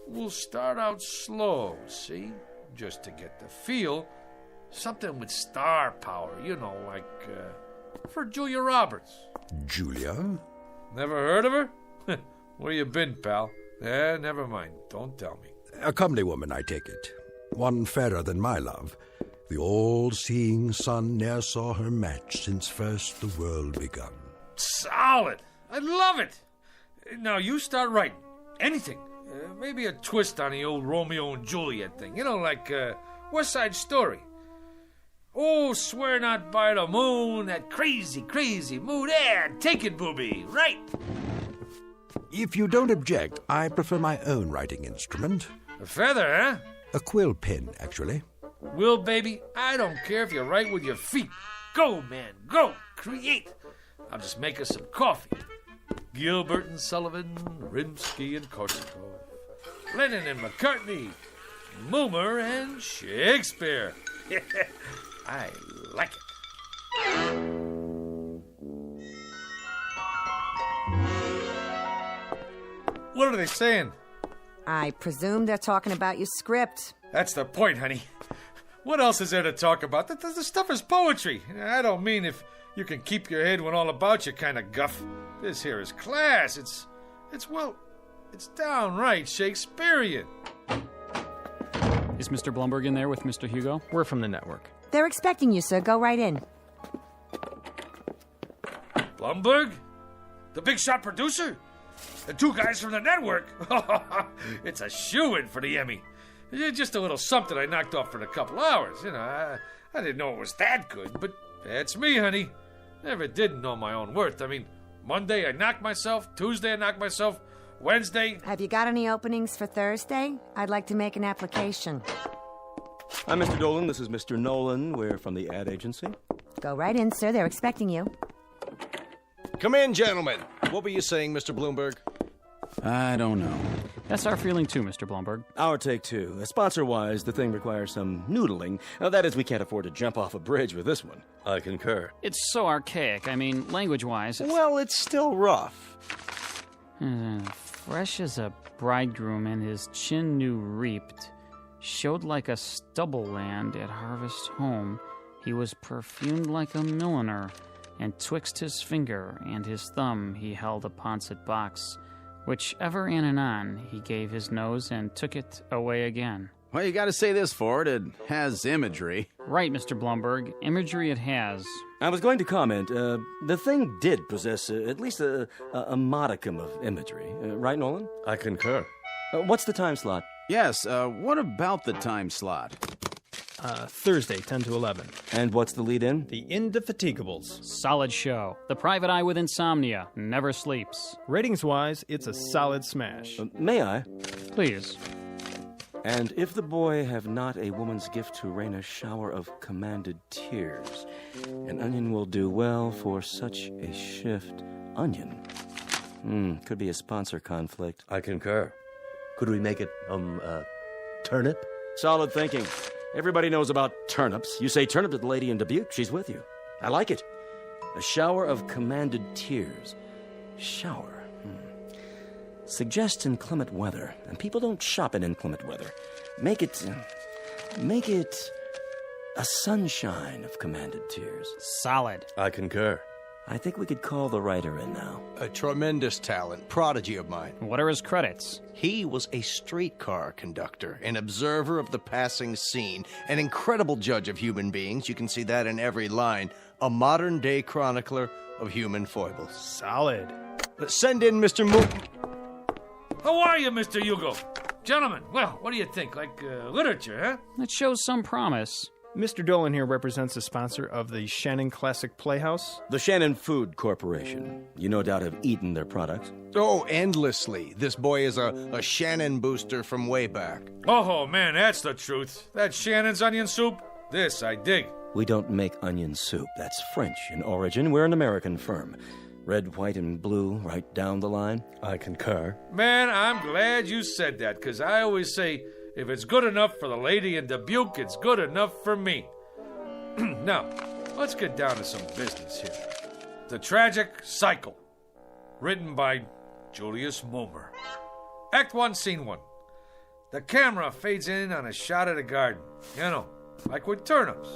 We'll start out slow, see? Just to get the feel. Something with star power, you know, like, for Julia Roberts. Julia? Never heard of her? Where you been, pal? Never mind. Don't tell me. A comely woman, I take it. One fairer than my love. The all-seeing sun ne'er saw her match since first the world begun. Solid! I love it! Now you start writing. Anything. Maybe a twist on the old Romeo and Juliet thing. You know, like West Side Story. Oh, swear not by the moon, that crazy, crazy moon. Yeah, take it, booby. Right. If you don't object, I prefer my own writing instrument. A feather, huh? A quill pen, actually. Will, baby, I don't care if you write with your feet. Go, man, go. Create. I'll just make us some coffee. Gilbert and Sullivan, Rimsky and Korsakov, Lennon and McCartney, Moomer and Shakespeare. I like it. What are they saying? I presume they're talking about your script. That's the point, honey. What else is there to talk about? The stuff is poetry. I don't mean if you can keep your head when all about you kind of guff. This here is class. It's downright Shakespearean. Is Mr. Blumberg in there with Mr. Hugo? We're from the network. They're expecting you, sir. Go right in. Blumberg? The big shot producer? The two guys from the network? It's a shoo-in for the Emmy. Just a little something I knocked off for a couple hours. You know, I didn't know it was that good, but that's me, honey. Never did know my own worth. I mean, Monday I knocked myself, Tuesday I knocked myself, Wednesday... Have you got any openings for Thursday? I'd like to make an application. I'm Mr. Dolan. This is Mr. Nolan. We're from the ad agency. Go right in, sir. They're expecting you. Come in, gentlemen. What were you saying, Mr. Bloomberg? I don't know. That's our feeling too, Mr. Blumberg. Our take two. Sponsor-wise, the thing requires some noodling. That is, we can't afford to jump off a bridge with this one. I concur. It's so archaic. I mean, language-wise, it's... Well, it's still rough. Fresh as a bridegroom and his chin new reaped, showed like a stubble land at harvest home. He was perfumed like a milliner, and twixt his finger and his thumb he held a poncet box, which ever and anon he gave his nose and took it away again. Well, you gotta say this for it. It has imagery. Right, Mr. Blumberg. Imagery it has. I was going to comment, the thing did possess at least a modicum of imagery. Right, Nolan? I concur. What's the time slot? Yes, what about the time slot? Thursday, 10 to 11. And what's the lead-in? The Indefatiguables. Solid show. The private eye with insomnia. Never sleeps. Ratings-wise, it's a solid smash. May I? Please. And if the boy have not a woman's gift to rain a shower of commanded tears, an onion will do well for such a shift. Onion. Could be a sponsor conflict. I concur. Could we make it, turnip? Solid thinking. Everybody knows about turnips. You say turnip to the lady in Dubuque, she's with you. I like it. A shower of commanded tears. Shower. Suggest inclement weather. And people don't shop in inclement weather. Make it a sunshine of commanded tears. Solid. I concur. I think we could call the writer in now. A tremendous talent, prodigy of mine. What are his credits? He was a streetcar conductor, an observer of the passing scene, an incredible judge of human beings. You can see that in every line. A modern-day chronicler of human foibles. Solid. Send in Mr. Moon. How are you, Mr. Hugo? Gentlemen, well, what do you think? Like literature, huh? It shows some promise. Mr. Dolan here represents the sponsor of the Shannon Classic Playhouse. The Shannon Food Corporation. You no doubt have eaten their products. Oh, endlessly. This boy is a Shannon booster from way back. Oh, man, that's the truth. That Shannon's onion soup, this I dig. We don't make onion soup. That's French in origin. We're an American firm. Red, white, and blue, right down the line. I concur. Man, I'm glad you said that, because I always say, if it's good enough for the lady in Dubuque, it's good enough for me. Now, let's get down to some business here. The Tragic Cycle, written by Julius Moomer. Act 1, Scene 1. The camera fades in on a shot of the garden. You know, like with turnips.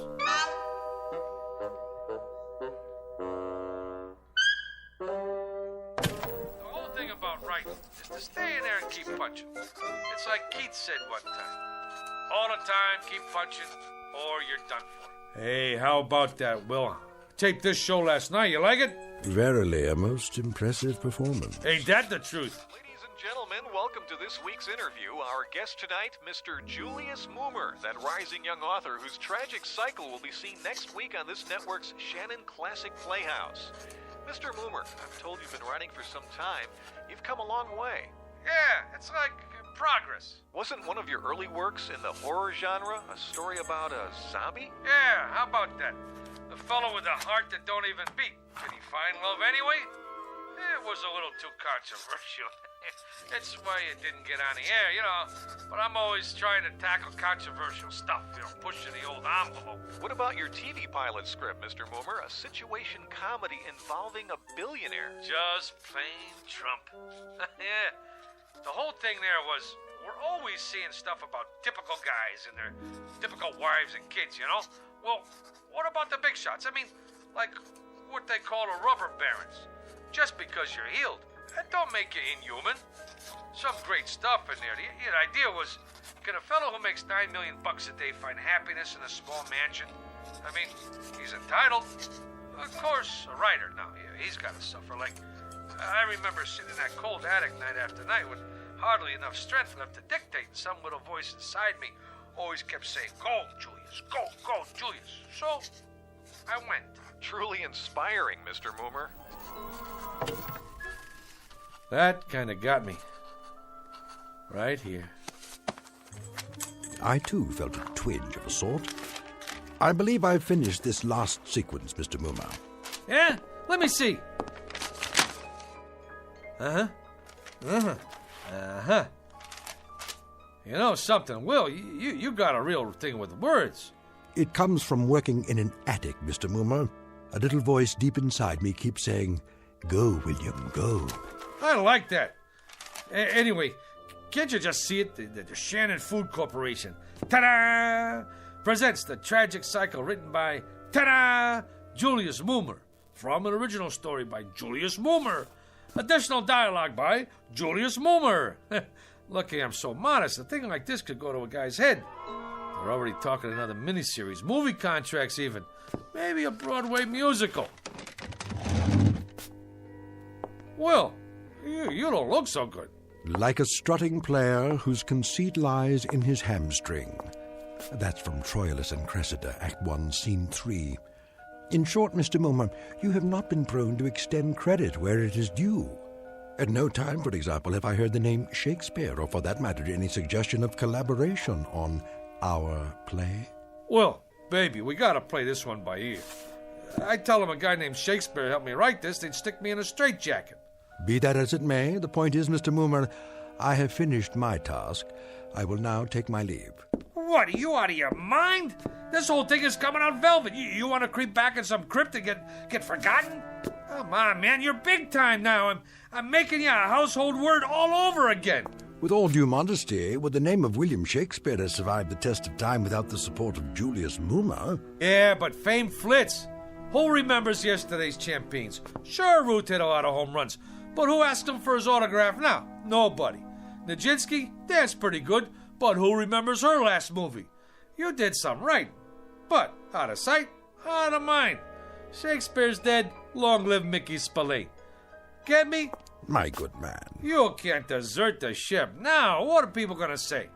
Is to stay in there and keep punching. It's like Keith said one time. All the time, keep punching, or you're done for. Hey, how about that, Will? Taped this show last night. You like it? Verily, a most impressive performance. Ain't that the truth? Ladies and gentlemen, welcome to this week's interview. Our guest tonight, Mr. Julius Moomer, that rising young author whose tragic cycle will be seen next week on this network's Shannon Classic Playhouse. Mr. Moomer, I'm told you've been writing for some time. You've come a long way. Yeah, it's like progress. Wasn't one of your early works in the horror genre a story about a zombie? Yeah, how about that? The fellow with the heart that don't even beat. Did he find love anyway? It was a little too controversial. That's why it didn't get on the air, you know. But I'm always trying to tackle controversial stuff, you know, pushing the old envelope. What about your TV pilot script, Mr. Moomer? A situation comedy involving a billionaire. Just plain Trump. Yeah. The whole thing there was, we're always seeing stuff about typical guys and their typical wives and kids, you know? Well, what about the big shots? I mean, like what they call the rubber barons. Just because you're healed, that don't make you inhuman. Some great stuff in there. The idea was, can a fellow who makes $9 million a day find happiness in a small mansion? I mean, he's entitled. Of course, a writer now, he's got to suffer. Like, I remember sitting in that cold attic night after night with hardly enough strength left to dictate, and some little voice inside me always kept saying, "Go, Julius, go, Julius." So, I went. Truly inspiring, Mr. Moomer. That kind of got me. Right here. I, too, felt a twinge of a sort. I believe I've finished this last sequence, Mr. Moomer. Yeah? Let me see. Uh-huh. You know something, Will? You got a real thing with words. It comes from working in an attic, Mr. Moomer. A little voice deep inside me keeps saying, "Go, William, go." I like that. Anyway, can't you just see it? The Shannon Food Corporation. Ta-da! Presents The Tragic Cycle, written by, ta-da! Julius Moomer. From an original story by Julius Moomer. Additional dialogue by Julius Moomer. Lucky I'm so modest. A thing like this could go to a guy's head. They're already talking another miniseries, movie contracts even. Maybe a Broadway musical. Well, you don't look so good. Like a strutting player whose conceit lies in his hamstring. That's from Troilus and Cressida, Act 1, Scene 3. In short, Mr. Moomer, you have not been prone to extend credit where it is due. At no time, for example, have I heard the name Shakespeare, or for that matter, any suggestion of collaboration on our play. Well, baby, we gotta play this one by ear. I tell them a guy named Shakespeare helped me write this, they'd stick me in a straitjacket. Be that as it may, the point is, Mr. Moomer, I have finished my task. I will now take my leave. What, are you out of your mind? This whole thing is coming out velvet. You want to creep back in some crypt and get forgotten? Come on, man, you're big time now. I'm making you a household word all over again. With all due modesty, would the name of William Shakespeare have survived the test of time without the support of Julius Moomer? Yeah, but fame flits. Who remembers yesterday's champions? Sure, Ruth hit a lot of home runs, but who asked him for his autograph now? Nobody. Nijinsky, that's pretty good, but who remembers her last movie? You did something right, but out of sight, out of mind. Shakespeare's dead, long live Mickey Spillane. Get me? My good man. You can't desert the ship. Now, what are people gonna say?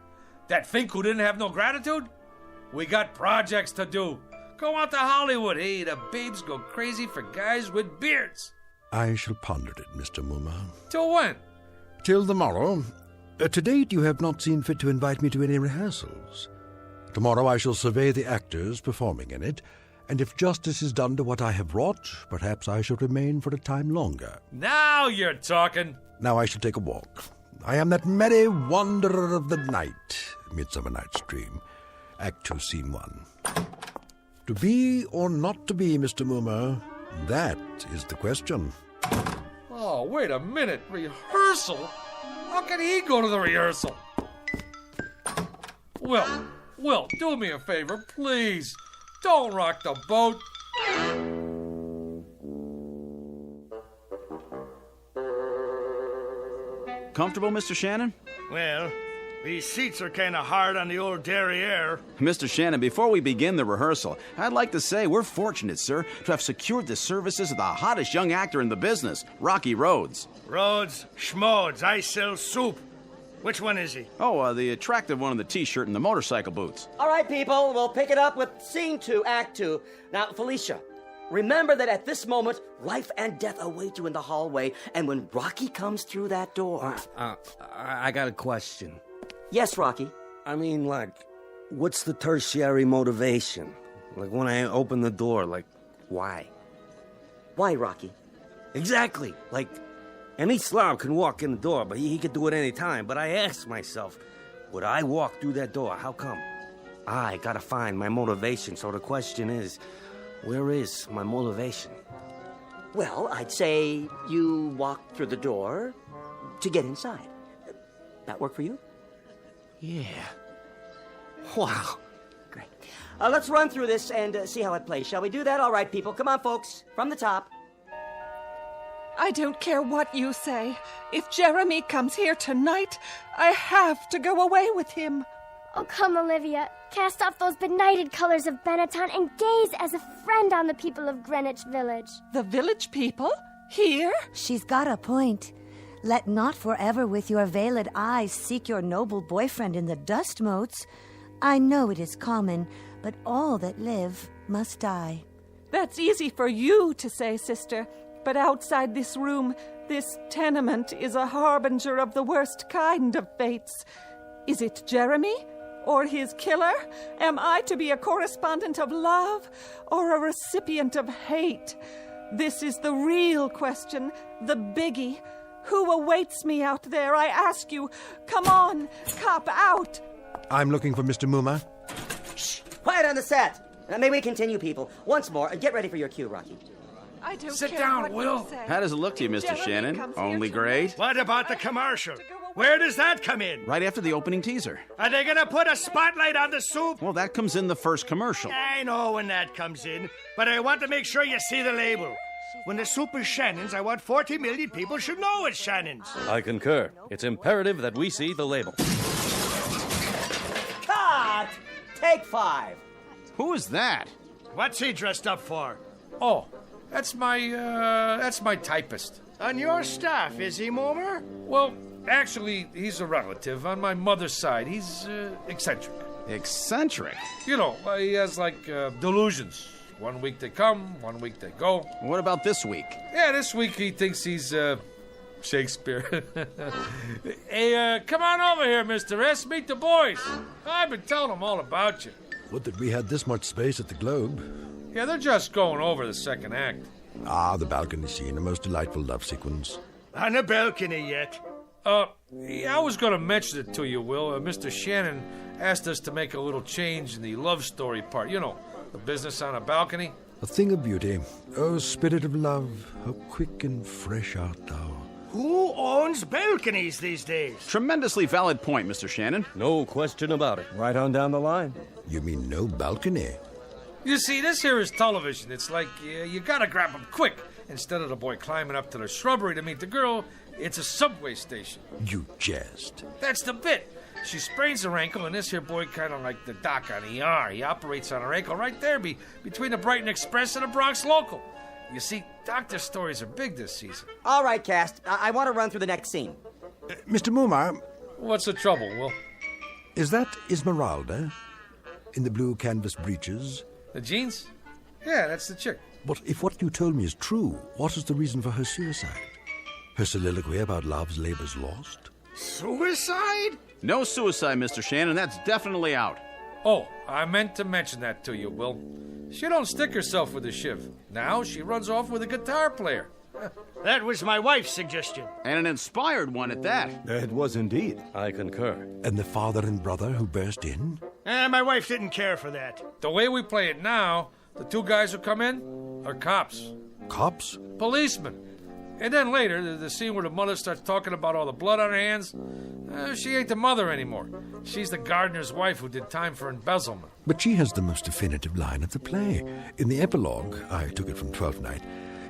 That Fink who didn't have no gratitude? We got projects to do. Go out to Hollywood. Hey, the babes go crazy for guys with beards. I shall ponder it, Mr. Moomer. Till when? Till the morrow. To date, you have not seen fit to invite me to any rehearsals. Tomorrow I shall survey the actors performing in it, and if justice is done to what I have wrought, perhaps I shall remain for a time longer. Now you're talking. Now I shall take a walk. I am that merry wanderer of the night, Midsummer Night's Dream. Act 2, Scene 1. To be or not to be, Mr. Moomer, that is the question. Oh, wait a minute. Rehearsal? How can he go to the rehearsal? Will, do me a favor, please. Don't rock the boat. Comfortable, Mr. Shannon? Well, these seats are kind of hard on the old derriere. Mr. Shannon, before we begin the rehearsal, I'd like to say we're fortunate, sir, to have secured the services of the hottest young actor in the business, Rocky Rhodes. Rhodes, schmodes, I sell soup. Which one is he? Oh, the attractive one in the T-shirt and the motorcycle boots. All right, people, we'll pick it up with Scene 2, Act 2. Now, Felicia, remember that at this moment, life and death await you in the hallway, and when Rocky comes through that door... I got a question. Yes, Rocky? I mean, like, what's the tertiary motivation? Like, when I open the door, like, Why? Why, Rocky? Exactly. Like, any slob can walk in the door, but he could do it any time. But I asked myself, would I walk through that door? How come? I gotta find my motivation. So the question is, where is my motivation? Well, I'd say you walked through the door to get inside. That work for you? Yeah. Wow. Great. Let's run through this and see how it plays. Shall we do that? All right, people. Come on, folks. From the top. I don't care what you say. If Jeremy comes here tonight, I have to go away with him. Oh, come, Olivia. Cast off those benighted colors of Benetton and gaze as a friend on the people of Greenwich Village. The village people? Here? She's got a point. Let not forever with your veiled eyes seek your noble boyfriend in the dust motes. I know it is common, but all that live must die. That's easy for you to say, sister. But outside this room, this tenement is a harbinger of the worst kind of fates. Is it Jeremy? Or his killer? Am I to be a correspondent of love or a recipient of hate? This is the real question, the biggie. Who awaits me out there, I ask you? Come on, cop out. I'm looking for Mr. Muma. Shh! Quiet on the set. May we continue, people? Once more, get ready for your cue, Rocky. I don't Sit care down, what Will. you say. How does it look to you, Mr. Shannon? Only great? What about the commercial? Where does that come in? Right after the opening teaser. Are they gonna put a spotlight on the soup? Well, that comes in the first commercial. I know when that comes in, but I want to make sure you see the label. When the soup is Shannon's, I want 40 million people should know it's Shannon's. I concur. It's imperative that we see the label. Cut! Take 5. Who is that? What's he dressed up for? Oh, that's my typist. On your staff, is he, Momer? Well, actually, he's a relative on my mother's side. He's eccentric. Eccentric? You know, he has like delusions. 1 week they come, 1 week they go. What about this week? Yeah, this week he thinks he's Shakespeare. Hey, come on over here, Mr. S. Meet the boys. I've been telling them all about you. Would that we had this much space at the Globe. Yeah, they're just going over the second act. Ah, the balcony scene, a most delightful love sequence. On the balcony yet? Yeah, I was going to mention it to you, Will. Mr. Shannon asked us to make a little change in the love story part. You know, the business on a balcony. A thing of beauty. Oh, spirit of love, how quick and fresh art thou. Who owns balconies these days? Tremendously valid point, Mr. Shannon. No question about it. Right on down the line. You mean no balcony? You see, this here is television. It's like you gotta grab him quick. Instead of the boy climbing up to the shrubbery to meet the girl, it's a subway station. You jest. That's the bit. She sprains her ankle, and this here boy kind of like the doc on ER. He operates on her ankle right there between the Brighton Express and the Bronx Local. You see, doctor stories are big this season. All right, cast. I want to run through the next scene. Mr. Mumar. What's the trouble, Will? Is that Esmeralda? In the blue canvas breeches? The jeans? Yeah, that's the chick. But if what you told me is true, what is the reason for her suicide? Her soliloquy about love's labor's lost? Suicide? No suicide, Mr. Shannon. That's definitely out. Oh, I meant to mention that to you, Will. She don't stick herself with a shiv. Now she runs off with a guitar player. That was my wife's suggestion. And an inspired one at that. It was indeed. I concur. And the father and brother who burst in? My wife didn't care for that. The way we play it now, the two guys who come in are cops. Cops? Policemen. And then later, the scene where the mother starts talking about all the blood on her hands, she ain't the mother anymore. She's the gardener's wife who did time for embezzlement. But she has the most definitive line of the play. In the epilogue, I took it from Twelfth Night,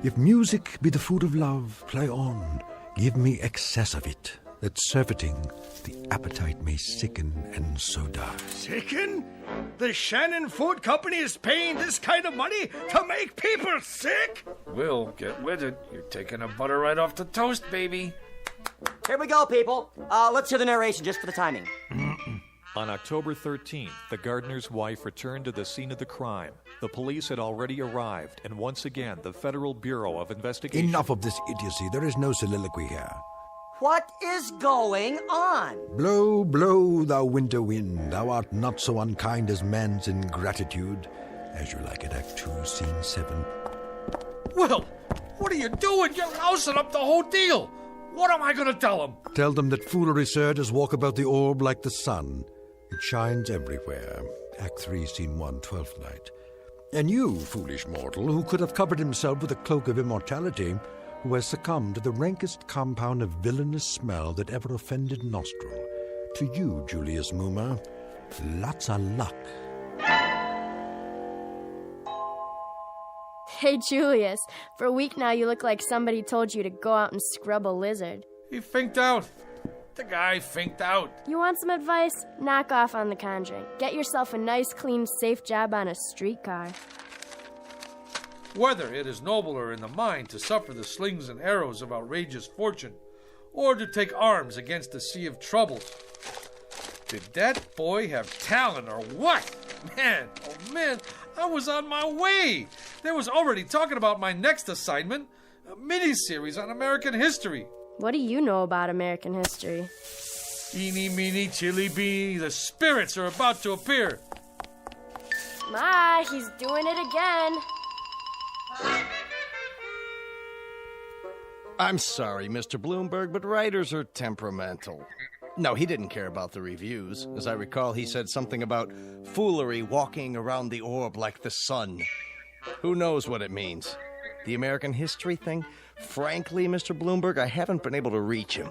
if music be the food of love, play on, give me excess of it, that surfeiting the appetite may sicken and so die. Sicken? The Shannon Food Company is paying this kind of money to make people sick? Will, get with it. You're taking the butter right off the toast, baby. Here we go, people. Let's hear the narration just for the timing. On October 13th, the gardener's wife returned to the scene of the crime. The police had already arrived, and once again, the Federal Bureau of Investigation... Enough of this idiocy. There is no soliloquy here. What is going on? Blow, blow, thou winter wind. Thou art not so unkind as man's ingratitude. As you like it, Act 2, Scene 7. Will, what are you doing? You're lousing up the whole deal. What am I going to tell him? Tell them that foolery, sir, does walk about the orb like the sun. It shines everywhere. Act 3, Scene 1, 12th night. And you, foolish mortal, who could have covered himself with a cloak of immortality, who has succumbed to the rankest compound of villainous smell that ever offended nostril. To you, Julius Moomer, lots of luck. Hey, Julius, for a week now you look like somebody told you to go out and scrub a lizard. He finked out. The guy finked out. You want some advice? Knock off on The Conjuring. Get yourself a nice, clean, safe job on a streetcar. Whether it is nobler in the mind to suffer the slings and arrows of outrageous fortune, or to take arms against a sea of troubles. Did that boy have talent or what? Man, oh man, I was on my way. They was already talking about my next assignment, a miniseries on American history. What do you know about American history? Eeny, meeny, chili beanie, the spirits are about to appear. Ma, he's doing it again. I'm sorry, Mr. Bloomberg, but writers are temperamental. No, he didn't care about the reviews. As I recall, he said something about foolery walking around the orb like the sun. Who knows what it means? The American history thing? Frankly, Mr. Bloomberg, I haven't been able to reach him.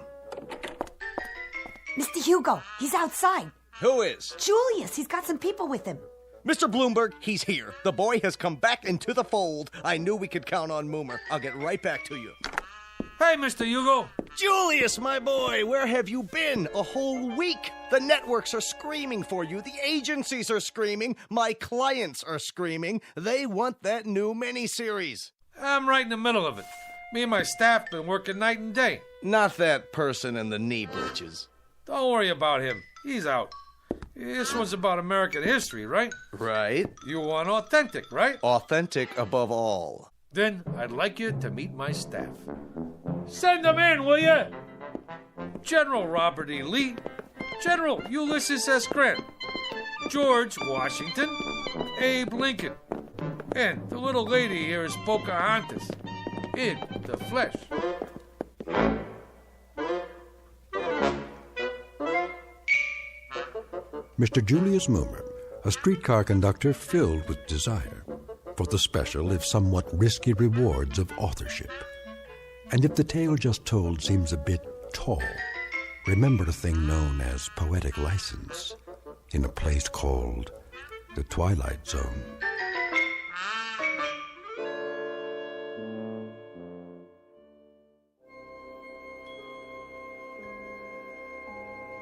Mr. Hugo, he's outside. Who is? Julius, he's got some people with him. Mr. Bloomberg, he's here. The boy has come back into the fold. I knew we could count on Moomer. I'll get right back to you. Hey, Mr. Hugo. Julius, my boy, where have you been? A whole week. The networks are screaming for you. The agencies are screaming. My clients are screaming. They want that new miniseries. I'm right in the middle of it. Me and my staff been working night and day. Not that person in the knee breeches. Don't worry about him. He's out. This one's about American history, right? Right. You want authentic, right? Authentic above all. Then I'd like you to meet my staff. Send them in, will you? General Robert E. Lee, General Ulysses S. Grant, George Washington, Abe Lincoln, and the little lady here is Pocahontas, in the flesh. Mr. Julius Moomer, a streetcar conductor filled with desire for the special, if somewhat risky, rewards of authorship. And if the tale just told seems a bit tall, remember a thing known as poetic license in a place called the Twilight Zone.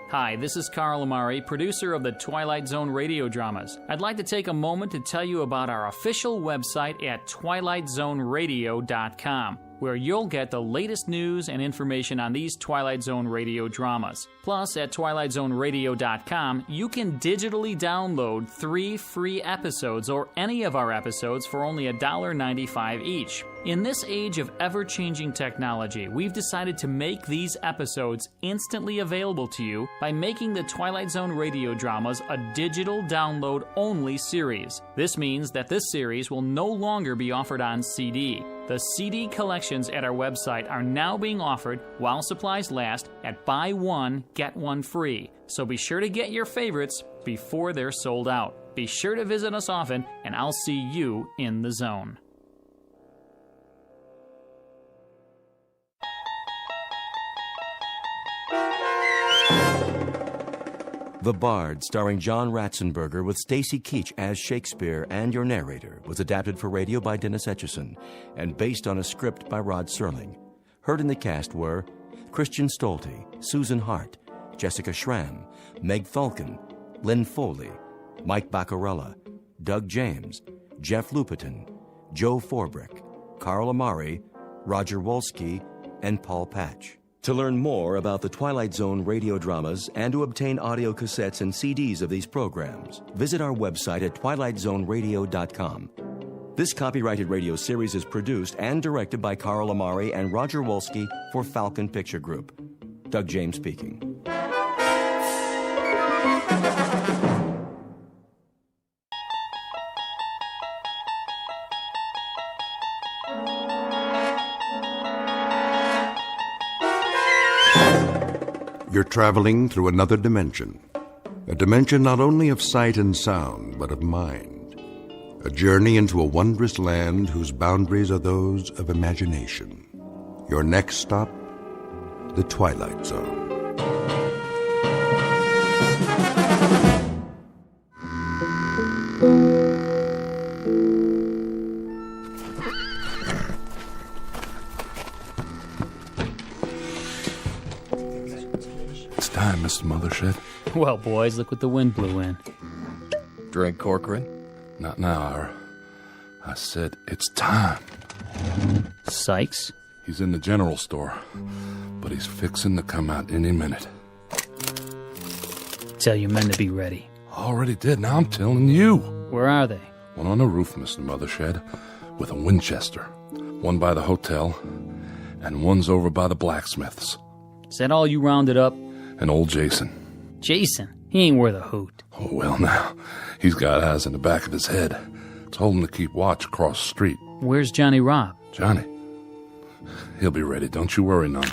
Hi, this is Carl Amari, producer of the Twilight Zone Radio Dramas. I'd like to take a moment to tell you about our official website at twilightzoneradio.com, where you'll get the latest news and information on these Twilight Zone radio dramas. Plus, at twilightzoneradio.com, you can digitally download 3 free episodes or any of our episodes for only $1.95 each. In this age of ever-changing technology, we've decided to make these episodes instantly available to you by making the Twilight Zone radio dramas a digital download-only series. This means that this series will no longer be offered on CD. The CD collections at our website are now being offered while supplies last at buy one, get one free. So be sure to get your favorites before they're sold out. Be sure to visit us often, and I'll see you in the zone. The Bard, starring John Ratzenberger with Stacy Keach as Shakespeare and your narrator, was adapted for radio by Dennis Etchison and based on a script by Rod Serling. Heard in the cast were Christian Stolte, Susan Hart, Jessica Schramm, Meg Falcon, Lynn Foley, Mike Baccarella, Doug James, Jeff Lupetin, Joe Forbrick, Carl Amari, Roger Wolski, and Paul Patch. To learn more about the Twilight Zone radio dramas and to obtain audio cassettes and CDs of these programs, visit our website at twilightzoneradio.com. This copyrighted radio series is produced and directed by Carl Amari and Roger Wolski for Falcon Picture Group. Doug James speaking. you're traveling through another dimension. A dimension not only of sight and sound, but of mind. A journey into a wondrous land whose boundaries are those of imagination. Your next stop, the Twilight Zone. It's time, Mr. Mothershed. Well, boys, look what the wind blew in. Drink, Corcoran? Not now, I said it's time. Sykes? He's in the general store, but he's fixing to come out any minute. Tell your men to be ready. Already did, now I'm telling you. Where are they? One on the roof, Mr. Mothershed, with a Winchester. One by the hotel, and one's over by the blacksmith's. Is that all you rounded up? And old Jason. Jason? He ain't worth a hoot. Oh, well, now, he's got eyes in the back of his head. Told him to keep watch across the street. Where's Johnny Robb? Johnny? He'll be ready, don't you worry none.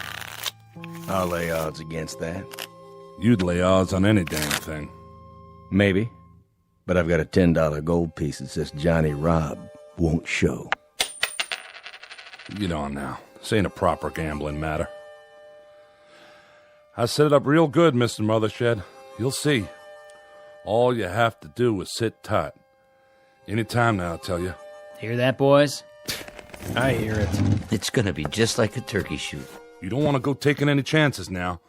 I'll lay odds against that. You'd lay odds on any damn thing. Maybe. But I've got a $10 gold piece that says Johnny Robb won't show. Get on now. This ain't a proper gambling matter. I set it up real good, Mr. Mothershed. You'll see. All you have to do is sit tight. Any time now, I tell you. Hear that, boys? I hear it. It's gonna be just like a turkey shoot. You don't want to go taking any chances now.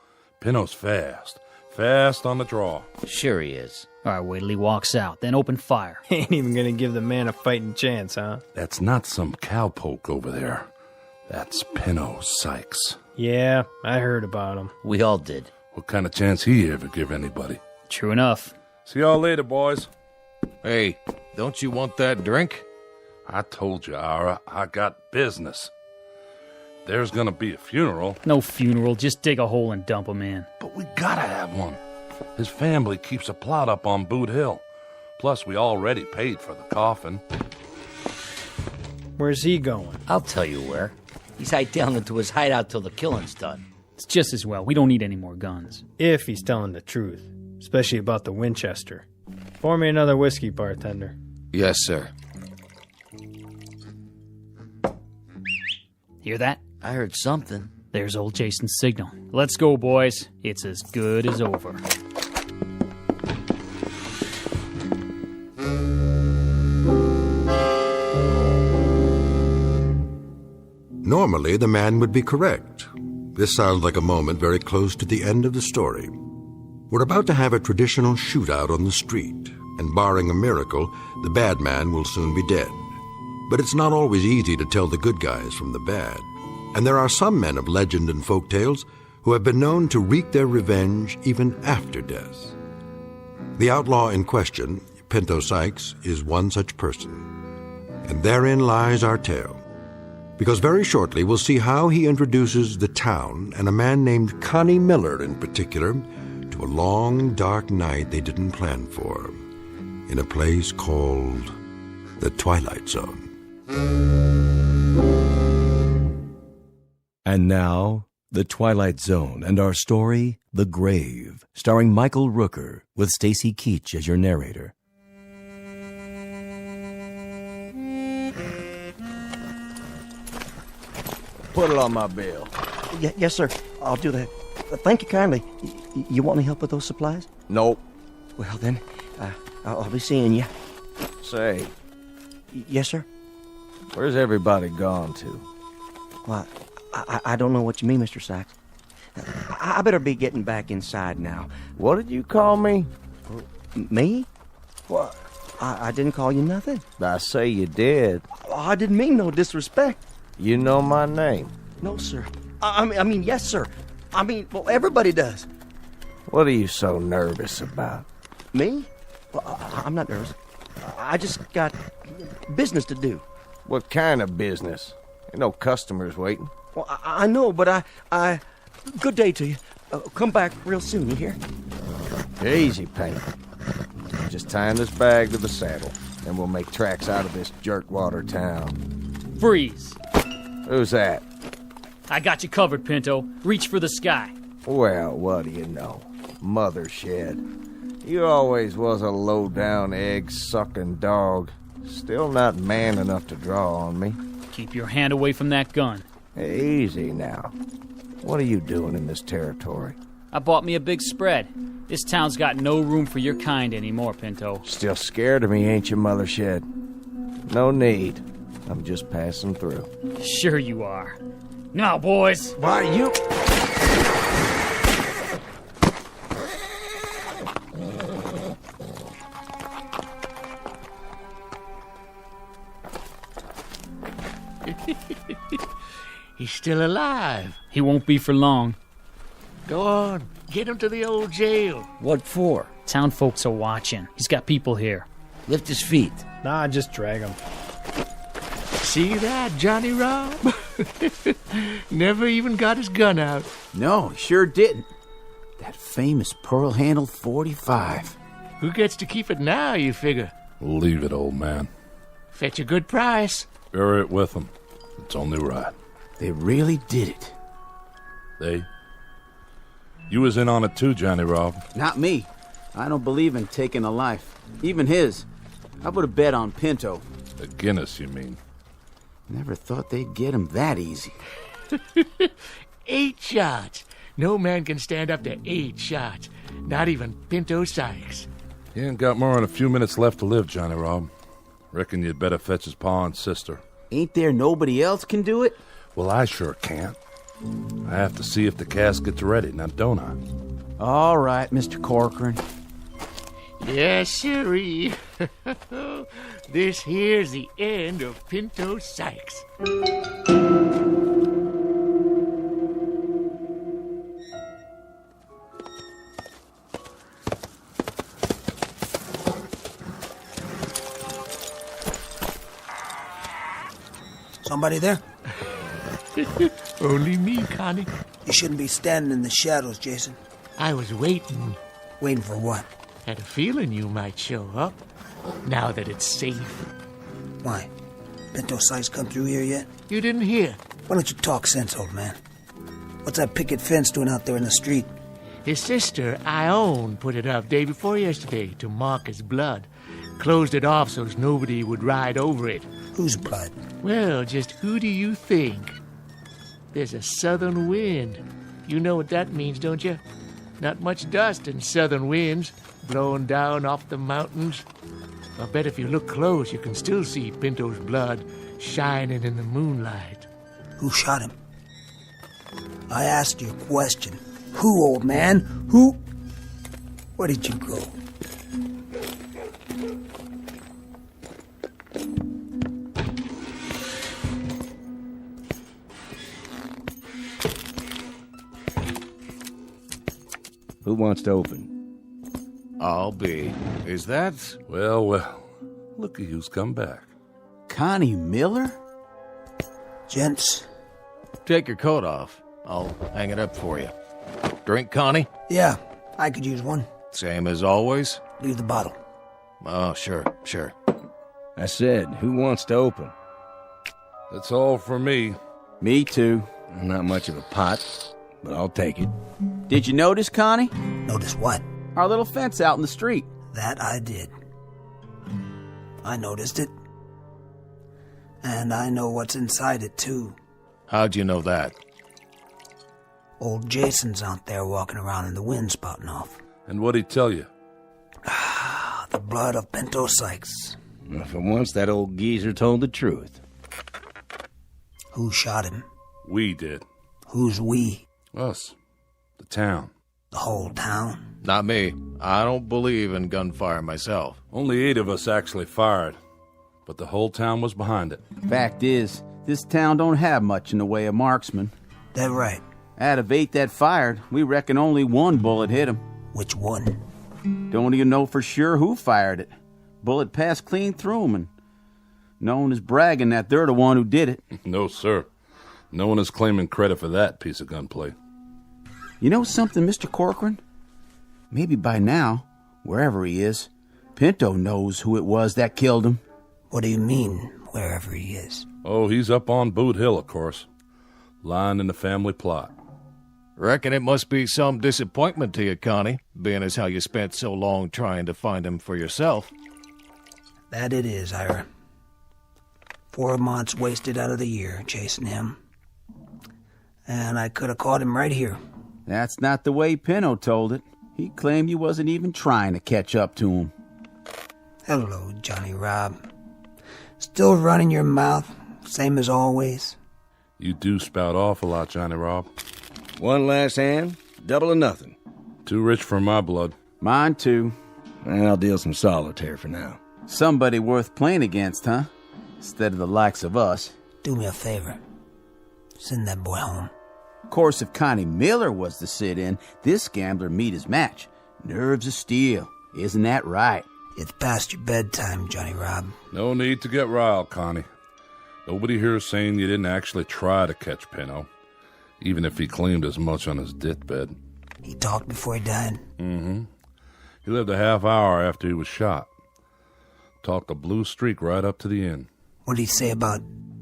Pinno's fast. Fast on the draw. Sure he is. All right, wait till he walks out, then open fire. Ain't even gonna give the man a fighting chance, huh? That's not some cowpoke over there. That's Pinno Sykes. Yeah, I heard about him. We all did. What kind of chance he ever give anybody? True enough. See y'all later, boys. Hey, don't you want that drink? I told you, Ira, I got business. There's gonna be a funeral. No funeral, just dig a hole and dump him in. But we gotta have one. His family keeps a plot up on Boot Hill. Plus, we already paid for the coffin. Where's he going? I'll tell you where. He's hiding down into his hideout till the killing's done. It's just as well. We don't need any more guns. If he's telling the truth. Especially about the Winchester. Pour me another whiskey, bartender. Yes, sir. Hear that? I heard something. There's old Jason's signal. Let's go, boys. It's as good as over. Normally, the man would be correct. This sounds like a moment very close to the end of the story. We're about to have a traditional shootout on the street, and barring a miracle, the bad man will soon be dead. But it's not always easy to tell the good guys from the bad. And there are some men of legend and folk tales who have been known to wreak their revenge even after death. The outlaw in question, Pinto Sykes, is one such person. And therein lies our tale. Because very shortly we'll see how he introduces the town, and a man named Connie Miller in particular, to a long, dark night they didn't plan for, in a place called the Twilight Zone. And now, The Twilight Zone and our story, The Grave, starring Michael Rooker, with Stacy Keach as your narrator. Put it on my bill. Yes, sir. I'll do that. Thank you kindly. You want any help with those supplies? Nope. Well, then, I'll be seeing you. Say. Yes, sir? Where's everybody gone to? Well, I don't know what you mean, Mr. Sykes. I better be getting back inside now. What did you call me? Me? What? I didn't call you nothing. I say you did. I didn't mean no disrespect. You know my name? No, sir. I mean, yes, sir. I mean, well, everybody does. What are you so nervous about? Me? Well, I'm not nervous. I just got business to do. What kind of business? Ain't no customers waiting. Well, I know, but I... Good day to you. Come back real soon, you hear? Easy, Paint. Just tying this bag to the saddle, and we'll make tracks out of this jerkwater town. Freeze. Who's that? I got you covered, Pinto. Reach for the sky. Well, what do you know? Mother Shed. You always was a low-down, egg-sucking dog. Still not man enough to draw on me. Keep your hand away from that gun. Easy now. What are you doing in this territory? I bought me a big spread. This town's got no room for your kind anymore, Pinto. Still scared of me, ain't you, Mother Shed? No need. I'm just passing through. Sure you are. Now, boys. Why, you... He's still alive. He won't be for long. Go on. Get him to the old jail. What for? Town folks are watching. He's got people here. Lift his feet. Nah, just drag him. See that, Johnny Rob? Never even got his gun out. No, he sure didn't. That famous pearl-handled .45. Who gets to keep it now, you figure? Leave it, old man. Fetch a good price. Bury it with them. It's only right. They really did it. They? You was in on it too, Johnny Rob. Not me. I don't believe in taking a life. Even his. I put a bet on Pinto. A Guinness, you mean? Never thought they'd get him that easy. 8 shots. No man can stand up to 8 shots. Not even Pinto Sykes. You ain't got more than a few minutes left to live, Johnny Rob. Reckon you'd better fetch his pa and sister. Ain't there nobody else can do it? Well, I sure can't. I have to see if the casket's ready, now don't I? All right, Mr. Corcoran. Yes, sirree. This here's the end of Pinto Sykes. Somebody there? Only me, Connie. You shouldn't be standing in the shadows, Jason. I was waiting. Waiting for what? Had a feeling you might show up, now that it's safe. Why? Pinto Sykes come through here yet? You didn't hear. Why don't you talk sense, old man? What's that picket fence doing out there in the street? His sister, Ione, put it up day before yesterday to mark his blood. Closed it off so nobody would ride over it. Whose blood? Well, just who do you think? There's a southern wind. You know what that means, don't you? Not much dust in southern winds, blowing down off the mountains. I bet if you look close, you can still see Pinto's blood shining in the moonlight. Who shot him? I asked you a question. Who, old man? Who? Where did you go? Who wants to open? I'll be. Is that... Well, look at who's come back. Connie Miller? Gents. Take your coat off. I'll hang it up for you. Drink, Connie? Yeah, I could use one. Same as always? Leave the bottle. Oh, sure. I said, who wants to open? That's all for me. Me too. Not much of a pot, but I'll take it. Did you notice, Connie? Notice what? Our little fence out in the street. That I did. I noticed it. And I know what's inside it, too. How'd you know that? Old Jason's out there walking around in the wind spouting off. And what'd he tell you? The blood of Pinto Sykes. Well, for once, that old geezer told the truth. Who shot him? We did. Who's we? Us. The town. The whole town? Not me. I don't believe in gunfire myself. Only 8 of us actually fired, but the whole town was behind it. Fact is, this town don't have much in the way of marksmen. That right. Out of 8 that fired, we reckon only 1 bullet hit him. Which one? Don't even know for sure who fired it. Bullet passed clean through him, and no one is bragging that they're the one who did it. No, sir. No one is claiming credit for that piece of gunplay. You know something, Mr. Corcoran? Maybe by now, wherever he is, Pinto knows who it was that killed him. What do you mean, wherever he is? Oh, he's up on Boot Hill, of course. Lying in the family plot. Reckon it must be some disappointment to you, Connie, being as how you spent so long trying to find him for yourself. That it is, Ira. 4 months wasted out of the year chasing him. And I could have caught him right here. That's not the way Pinto told it. He claimed you wasn't even trying to catch up to him. Hello, Johnny Rob. Still running your mouth, same as always? You do spout off a lot, Johnny Rob. One last hand, double or nothing. Too rich for my blood. Mine too. I'll deal some solitaire for now. Somebody worth playing against, huh? Instead of the likes of us. Do me a favor. Send that boy home. Of course, if Connie Miller was to sit in, this gambler meet his match. Nerves of steel. Isn't that right? It's past your bedtime, Johnny Rob. No need to get riled, Connie. Nobody here is saying you didn't actually try to catch Pinto, even if he claimed as much on his deathbed. He talked before he died? Mm-hmm. He lived a half hour after he was shot. Talked a blue streak right up to the end. What did he say about...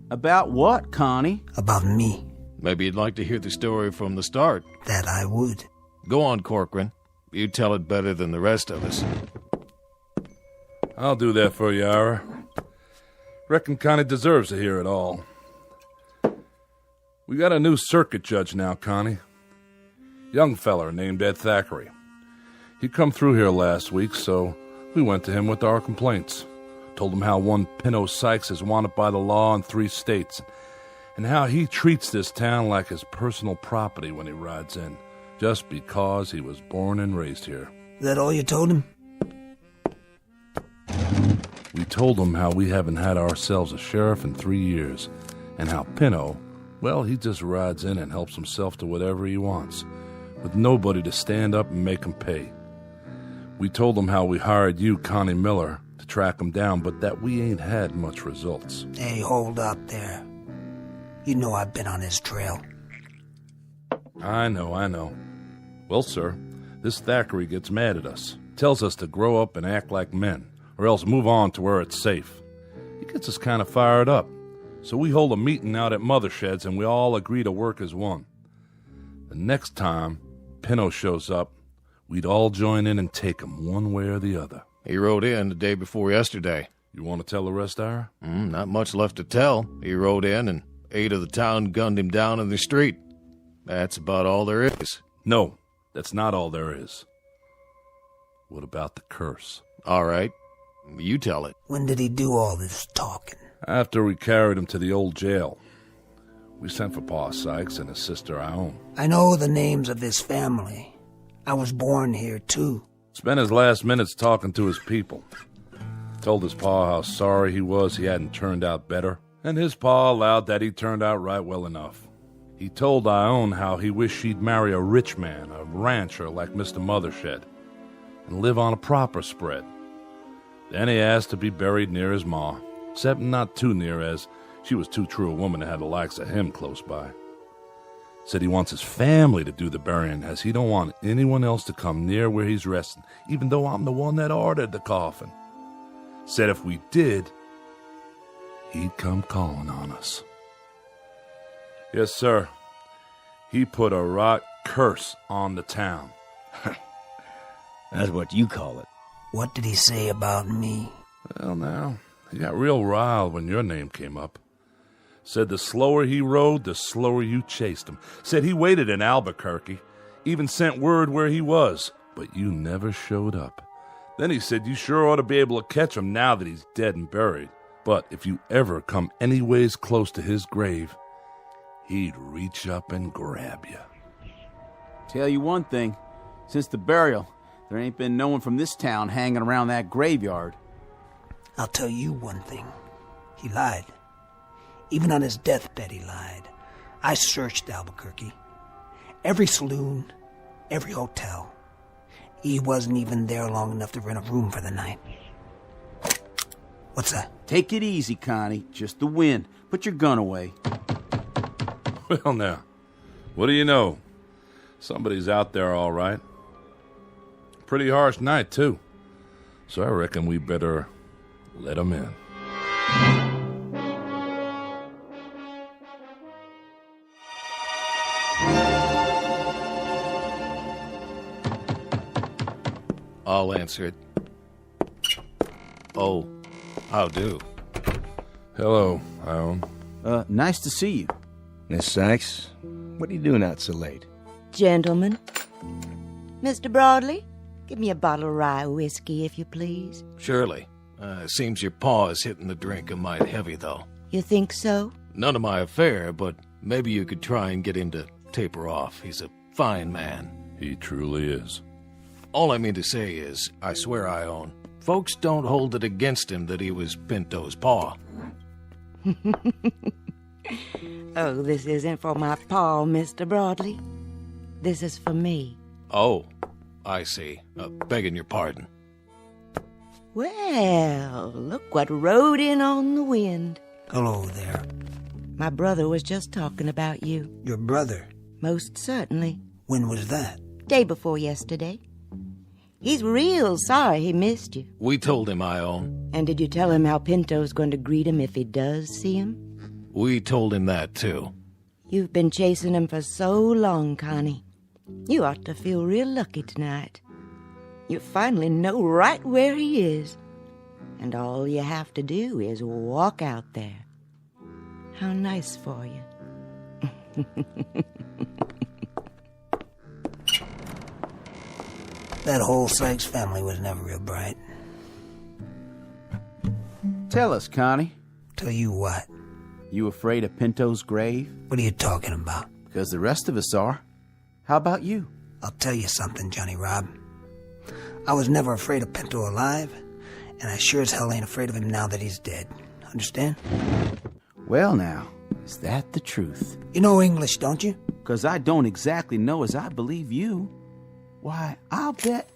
About what, Connie? About me. Maybe you'd like to hear the story from the start. That I would. Go on, Corcoran. You tell it better than the rest of us. I'll do that for you, Ira. Reckon Connie deserves to hear it all. We got a new circuit judge now, Connie. Young feller named Ed Thackeray. He come through here last week, so we went to him with our complaints. Told him how one Pinto Sykes is wanted by the law in 3 states, and how he treats this town like his personal property when he rides in, just because he was born and raised here. Is that all you told him? We told him how we haven't had ourselves a sheriff in 3 years, and how Pinto, well, he just rides in and helps himself to whatever he wants, with nobody to stand up and make him pay. We told him how we hired you, Connie Miller, to track him down, but that we ain't had much results. Hey, hold up there. You know I've been on his trail. I know. Well, sir, this Thackeray gets mad at us, tells us to grow up and act like men, or else move on to where it's safe. He gets us kind of fired up, so we hold a meeting out at Mothershed's and we all agree to work as one. The next time Pinto shows up, we'd all join in and take him one way or the other. He rode in the day before yesterday. You want to tell the rest, Ira? Not much left to tell. He rode in and 8 of the town gunned him down in the street. That's about all there is. No, that's not all there is. What about the curse? All right. You tell it. When did he do all this talking? After we carried him to the old jail. We sent for Pa Sykes and his sister Ione. I know the names of his family. I was born here, too. Spent his last minutes talking to his people. Told his pa how sorry he was he hadn't turned out better, and his pa allowed that he turned out right well enough. He told Ione how he wished she'd marry a rich man, a rancher like Mr. Mothershed, and live on a proper spread. Then he asked to be buried near his ma, except not too near, as she was too true a woman to have the likes of him close by. Said he wants his family to do the burying, as he don't want anyone else to come near where he's resting, even though I'm the one that ordered the coffin. Said if we did, he'd come calling on us. Yes, sir. He put a right curse on the town. That's what you call it. What did he say about me? Well, now, he got real riled when your name came up. Said the slower he rode, the slower you chased him. Said he waited in Albuquerque, even sent word where he was, but you never showed up. Then he said you sure ought to be able to catch him now that he's dead and buried. But if you ever come anyways close to his grave, he'd reach up and grab you. Tell you one thing, since the burial, there ain't been no one from this town hanging around that graveyard. I'll tell you one thing. He lied. Even on his deathbed, he lied. I searched Albuquerque. Every saloon, every hotel. He wasn't even there long enough to rent a room for the night. What's that? Take it easy, Connie. Just the wind. Put your gun away. Well, now, what do you know? Somebody's out there, all right. Pretty harsh night, too. So I reckon we better let him in. I'll answer it. Oh, how do? Hello, Ione. Nice to see you. Miss Sykes, what are you doing out so late? Gentlemen. Mr. Broadley, give me a bottle of rye whiskey, if you please. Surely. Seems your paw is hitting the drink a mite heavy, though. You think so? None of my affair, but maybe you could try and get him to taper off. He's a fine man. He truly is. All I mean to say is, I swear, Ione, folks don't hold it against him that he was Pinto's paw. Oh, this isn't for my paw, Mr. Broadley. This is for me. Oh, I see. Begging your pardon. Well, look what rode in on the wind. Hello there. My brother was just talking about you. Your brother? Most certainly. When was that? Day before yesterday. He's real sorry he missed you. We told him, Ione. And did you tell him how Pinto's going to greet him if he does see him? We told him that, too. You've been chasing him for so long, Connie. You ought to feel real lucky tonight. You finally know right where he is. And all you have to do is walk out there. How nice for you. That whole Sykes family was never real bright. Tell us, Connie. Tell you what? You afraid of Pinto's grave? What are you talking about? Because the rest of us are. How about you? I'll tell you something, Johnny Rob. I was never afraid of Pinto alive, and I sure as hell ain't afraid of him now that he's dead. Understand? Well, now, is that the truth? You know English, don't you? Because I don't exactly know as I believe you. Why, I'll bet...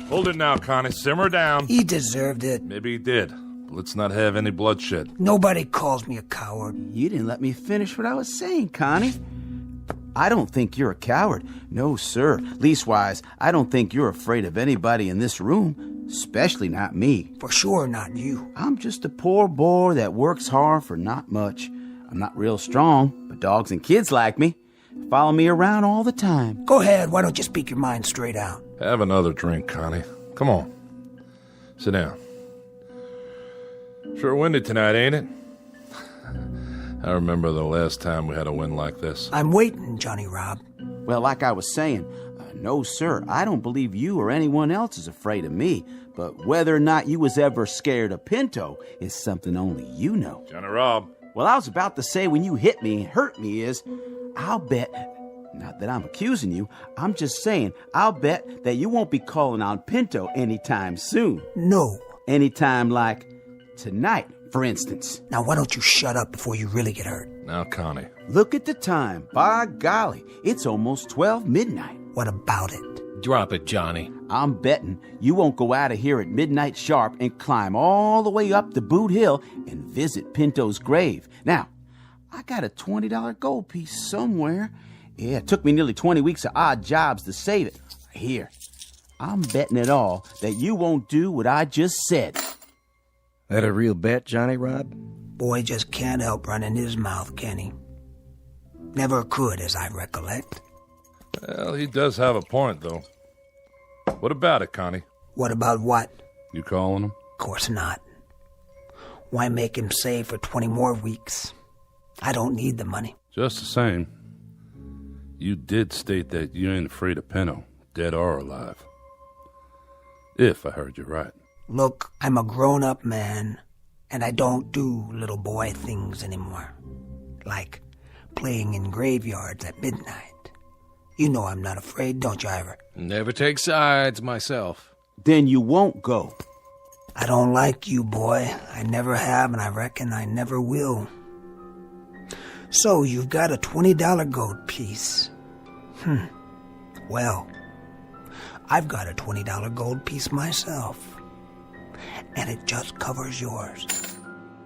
Hold it now, Connie. Simmer down. He deserved it. Maybe he did. But let's not have any bloodshed. Nobody calls me a coward. You didn't let me finish what I was saying, Connie. I don't think you're a coward. No, sir. Leastwise, I don't think you're afraid of anybody in this room, especially not me. For sure not you. I'm just a poor boy that works hard for not much. I'm not real strong, but dogs and kids like me. Follow me around all the time. Go ahead. Why don't you speak your mind straight out? Have another drink, Connie. Come on. Sit down. Sure windy tonight, ain't it? I remember the last time we had a wind like this. I'm waiting, Johnny Rob. Well, like I was saying, no, sir, I don't believe you or anyone else is afraid of me. But whether or not you was ever scared of Pinto is something only you know. Johnny Rob. Well, I was about to say when you hit me and hurt me is, I'll bet, not that I'm accusing you, I'm just saying, I'll bet that you won't be calling on Pinto anytime soon. No. Anytime like tonight, for instance. Now, why don't you shut up before you really get hurt? Now, Connie. Look at the time. By golly, it's almost 12 midnight. What about it? Drop it, Johnny. I'm betting you won't go out of here at midnight sharp and climb all the way up to Boot Hill and visit Pinto's grave. Now, I got a $20 gold piece somewhere. Yeah, it took me nearly 20 weeks of odd jobs to save it. Here, I'm betting it all that you won't do what I just said. That a real bet, Johnny Rob? Boy just can't help running his mouth, can he? Never could, as I recollect. Well, he does have a point, though. What about it, Connie? What about what? You calling him? Of course not. Why make him save for 20 more weeks? I don't need the money. Just the same, you did state that you ain't afraid of Pinto, dead or alive. If I heard you right. Look, I'm a grown-up man, and I don't do little boy things anymore. Like playing in graveyards at midnight. You know I'm not afraid, don't you, Ivor? Never take sides myself. Then you won't go. I don't like you, boy. I never have, and I reckon I never will. So, you've got a $20 gold piece. Well, I've got a $20 gold piece myself. And it just covers yours.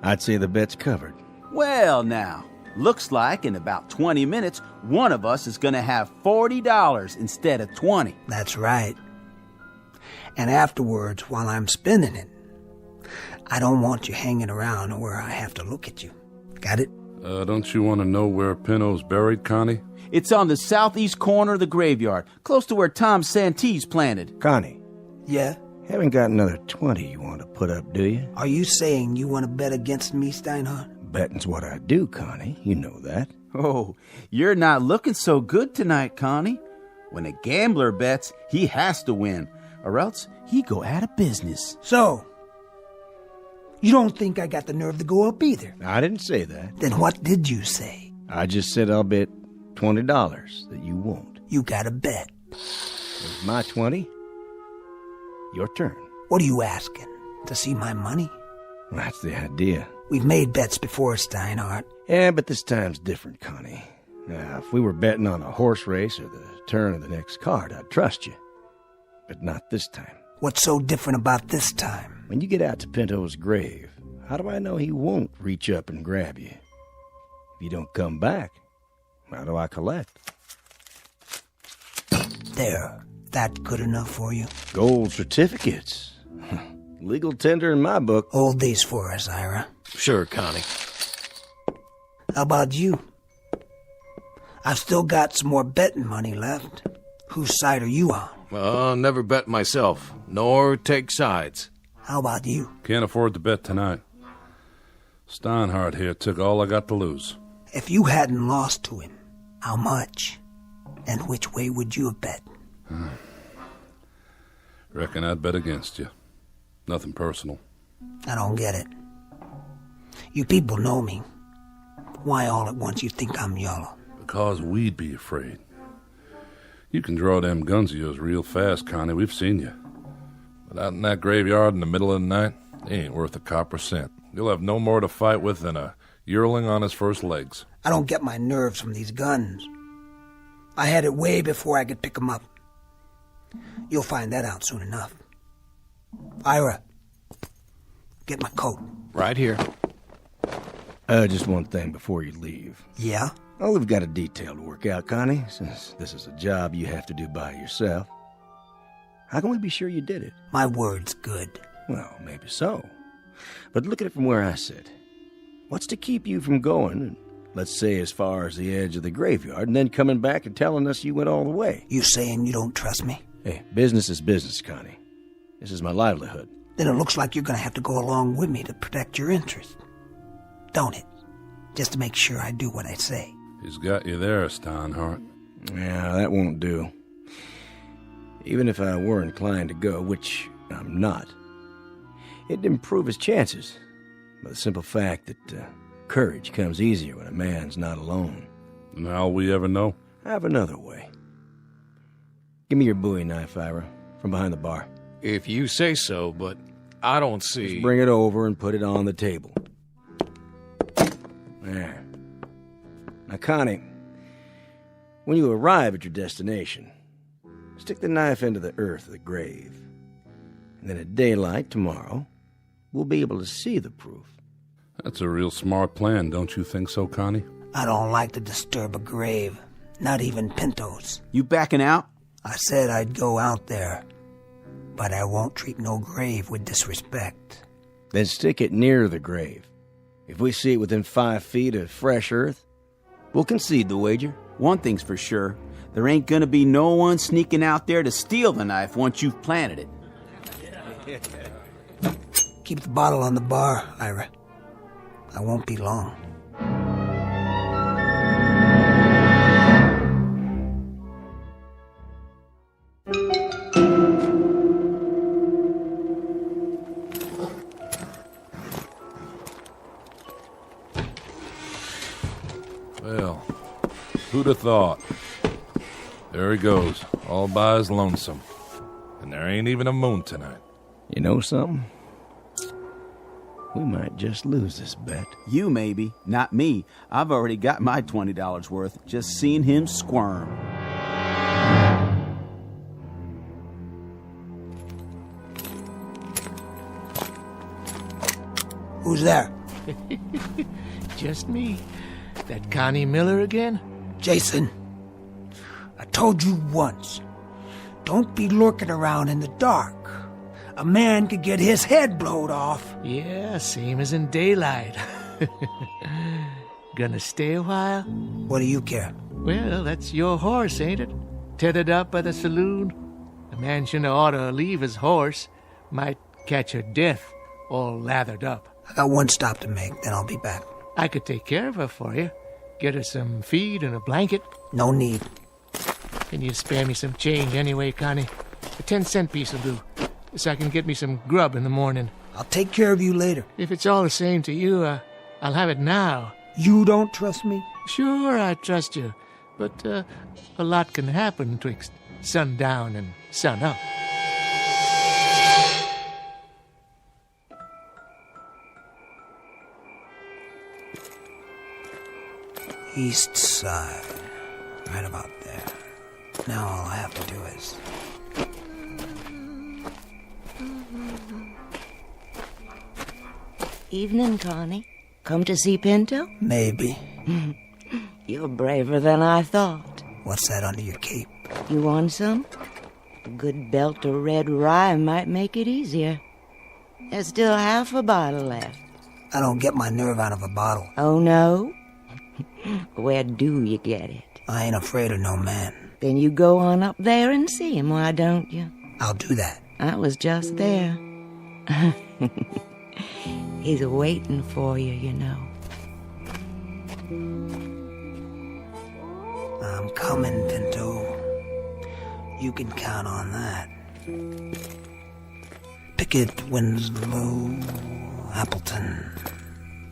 I'd say the bet's covered. Well, now, looks like in about 20 minutes, one of us is going to have $40 instead of 20. That's right. And afterwards, while I'm spending it, I don't want you hanging around where I have to look at you. Got it? Don't you want to know where Pinto's buried, Connie? It's on the southeast corner of the graveyard, close to where Tom Santee's planted. Connie. Yeah? Haven't got another 20 you want to put up, do you? Are you saying you want to bet against me, Steinhardt? Betting's what I do, Connie. You know that. Oh, you're not looking so good tonight, Connie. When a gambler bets, he has to win, or else he go out of business. So, you don't think I got the nerve to go up either? I didn't say that. Then what did you say? I just said I'll bet $20 that you won't. You got a bet. It's my 20. Your turn. What are you asking? To see my money? That's the idea. We've made bets before, Steinhardt. Yeah, but this time's different, Connie. Now, if we were betting on a horse race or the turn of the next card, I'd trust you. But not this time. What's so different about this time? When you get out to Pinto's grave, how do I know he won't reach up and grab you? If you don't come back, how do I collect? There. That good enough for you? Gold certificates. Legal tender in my book. Hold these for us, Ira. Sure, Connie. How about you? I've still got some more betting money left. Whose side are you on? Never bet myself, nor take sides. How about you? Can't afford to bet tonight. Steinhardt here took all I got to lose. If you hadn't lost to him, how much? And which way would you have bet? Reckon I'd bet against you. Nothing personal. I don't get it. You people know me. Why all at once you think I'm yellow? Because we'd be afraid. You can draw them guns of yours real fast, Connie. We've seen you. But out in that graveyard in the middle of the night, they ain't worth a copper cent. You'll have no more to fight with than a yearling on his first legs. I don't get my nerves from these guns. I had it way before I could pick 'em up. You'll find that out soon enough. Ira, get my coat. Right here. Just one thing before you leave. Yeah? Oh, we've got a detail to work out, Connie, since this is a job you have to do by yourself. How can we be sure you did it? My word's good. Well, maybe so. But look at it from where I sit. What's to keep you from going, let's say as far as the edge of the graveyard, and then coming back and telling us you went all the way? You saying you don't trust me? Hey, business is business, Connie. This is my livelihood. Then it looks like you're going to have to go along with me to protect your interest. Don't it? Just to make sure I do what I say. He's got you there, Steinhardt. Yeah, that won't do. Even if I were inclined to go, which I'm not, it'd improve his chances by the simple fact that courage comes easier when a man's not alone. And how'll we ever know? I have another way. Give me your Bowie knife, Ira, from behind the bar. If you say so, but I don't see... Just bring it over and put it on the table. There. Now, Connie, when you arrive at your destination, stick the knife into the earth of the grave. And then at daylight tomorrow, we'll be able to see the proof. That's a real smart plan, don't you think so, Connie? I don't like to disturb a grave, not even Pinto's. You backing out? I said I'd go out there, but I won't treat no grave with disrespect. Then stick it near the grave. If we see it within 5 feet of fresh earth, we'll concede the wager. One thing's for sure. There ain't gonna be no one sneaking out there to steal the knife once you've planted it. Keep the bottle on the bar, Ira. I won't be long. Well, who'd have thought? There he goes, all by his lonesome. And there ain't even a moon tonight. You know something? We might just lose this bet. You maybe, not me. I've already got my $20 worth just seeing him squirm. Who's there? Just me. That Connie Miller again? Jason, I told you once, don't be lurking around in the dark. A man could get his head blowed off. Yeah, same as in daylight. Gonna stay a while? What do you care? Well, that's your horse, ain't it? Tethered up by the saloon? A man shouldn't ought to leave his horse. Might catch a death, all lathered up. I got one stop to make, then I'll be back. I could take care of her for you. Get her some feed and a blanket. No need. Can you spare me some change anyway, Connie? A 10-cent piece will do, so I can get me some grub in the morning. I'll take care of you later. If it's all the same to you, I'll have it now. You don't trust me? Sure, I trust you. But a lot can happen twixt sundown and sunup. East side. Right about there. Now all I have to do is... Evening, Connie. Come to see Pinto? Maybe. You're braver than I thought. What's that under your cape? You want some? A good belt of red rye might make it easier. There's still half a bottle left. I don't get my nerve out of a bottle. Oh, no? Where do you get it? I ain't afraid of no man. Then you go on up there and see him, why don't you? I'll do that. I was just there. He's waiting for you, you know. I'm coming, Pinto. You can count on that. Pickett, Winslow, Appleton,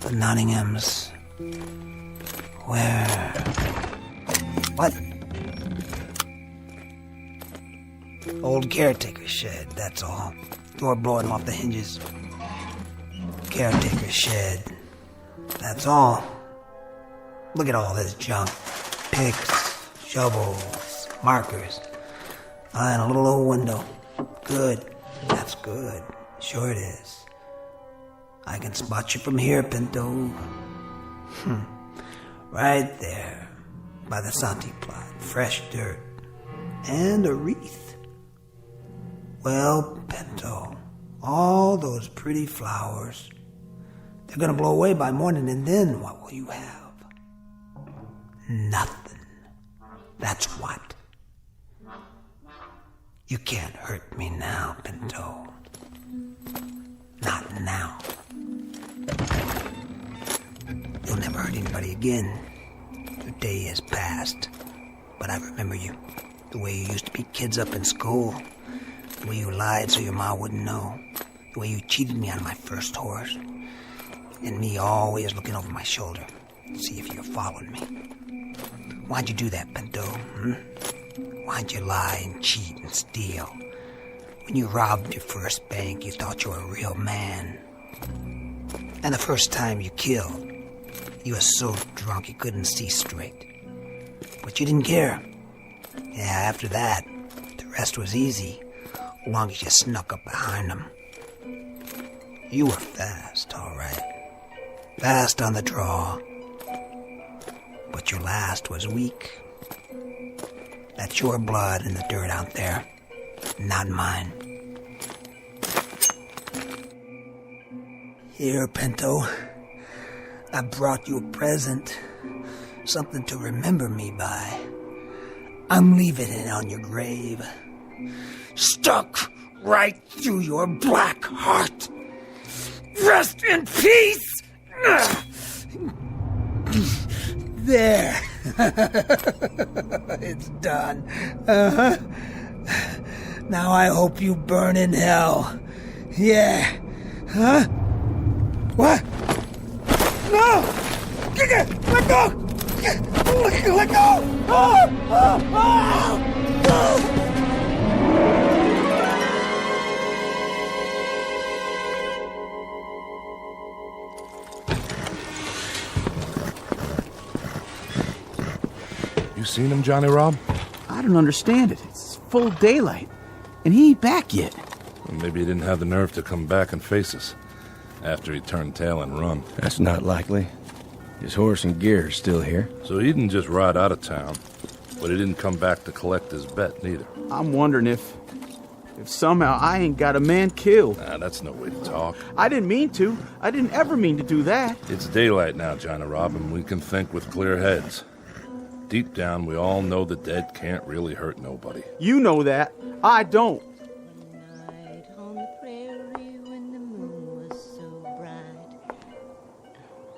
the Nottinghams. Where? What? Old caretaker shed, that's all. Door blowing off the hinges. Caretaker shed. That's all. Look at all this junk. Picks, shovels, markers. And a little old window. Good. That's good. Sure it is. I can spot you from here, Pinto. Right there. By the Santi plot. Fresh dirt. And a wreath. Well, Pinto, all those pretty flowers, they're gonna blow away by morning, and then what will you have? Nothing. That's what. You can't hurt me now, Pinto. Not now. You'll never hurt anybody again. The day has passed. But I remember you. The way you used to beat kids up in school. The way you lied so your ma wouldn't know. The way you cheated me on my first horse. And me always looking over my shoulder to see if you followed me. Why'd you do that, Pinto? Why'd you lie and cheat and steal? When you robbed your first bank, you thought you were a real man. And the first time you killed, you were so drunk you couldn't see straight. But you didn't care. Yeah, after that, the rest was easy, as long as you snuck up behind them. You were fast, all right. Fast on the draw. But your last was weak. That's your blood in the dirt out there, not mine. Here, Pinto, I brought you a present. Something to remember me by. I'm leaving it on your grave. Stuck right through your black heart. Rest in peace! There. It's done. Now I hope you burn in hell. Yeah. Huh? What? No! Let go! Let go! You seen him, Johnny Rob? I don't understand it. It's full daylight, and he ain't back yet. Well, maybe he didn't have the nerve to come back and face us after he turned tail and run. That's not likely. His horse and gear are still here. So he didn't just ride out of town, but he didn't come back to collect his bet, neither. I'm wondering if somehow I ain't got a man killed. Nah, that's no way to talk. I didn't mean to. I didn't ever mean to do that. It's daylight now, Johnny Rob, and we can think with clear heads. deep down, we all know the dead can't really hurt nobody. You know that. I don't.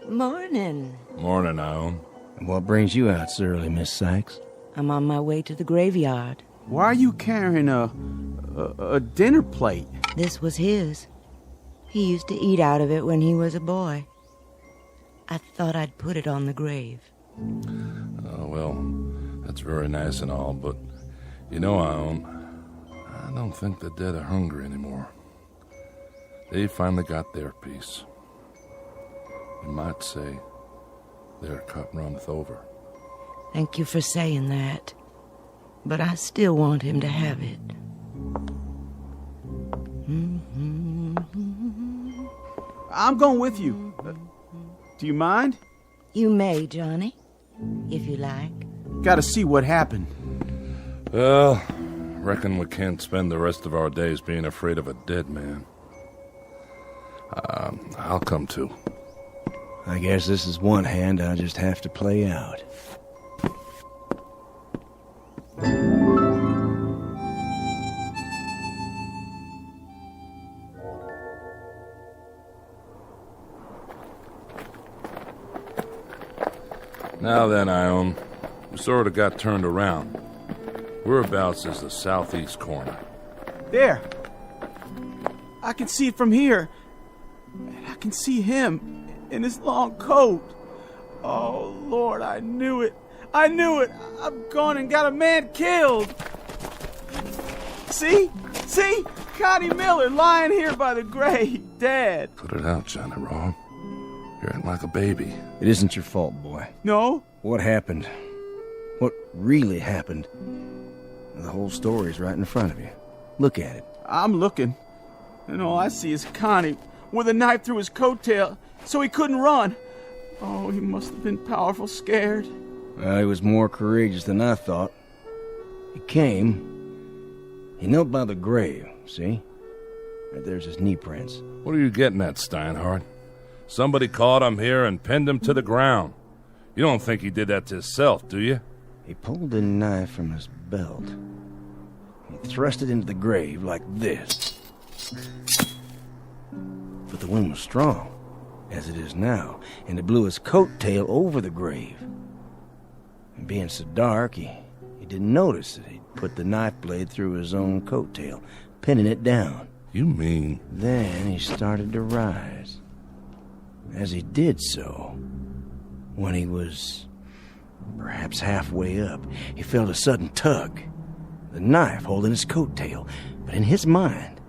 Morning. Morning, Ione. What brings you out so early, Miss Sykes? I'm on my way to the graveyard. Why are you carrying a dinner plate? This was his. He used to eat out of it when he was a boy. I thought I'd put it on the grave. Oh, well, that's very nice and all, but you know, Ione, I don't think the dead are hungry anymore. They finally got their piece. You might say their cup runneth over. Thank you for saying that. But I still want him to have it. I'm going with you. Do you mind? You may, Johnny, if you like. Gotta see what happened. Well, reckon we can't spend the rest of our days being afraid of a dead man. I'll come too. I guess this is one hand I'll just have to play out. Now then, Ione, we sort of got turned around. Whereabouts is the southeast corner? There. I can see it from here. And I can see him in his long coat. Oh, Lord, I knew it. I knew it. I've gone and got a man killed. See? See? Connie Miller lying here by the grave, dead. Put it out, Johnny Raw. You're acting like a baby. It isn't your fault, boy. No? What happened? What really happened? The whole story's right in front of you. Look at it. I'm looking, and all I see is Connie with a knife through his coattail so he couldn't run. Oh, he must have been powerful scared. Well, he was more courageous than I thought. He came. He knelt by the grave, see? Right there's his knee prints. What are you getting at, Steinhardt? Somebody caught him here and pinned him to the ground. You don't think he did that to himself, do you? He pulled the knife from his belt. He thrust it into the grave like this. But the wind was strong, as it is now, and it blew his coat tail over the grave. And being so dark, he didn't notice that he'd put the knife blade through his own coat tail, pinning it down. You mean? Then he started to rise. As he did so, when he was perhaps halfway up, he felt a sudden tug, the knife holding his coat tail. But in his mind,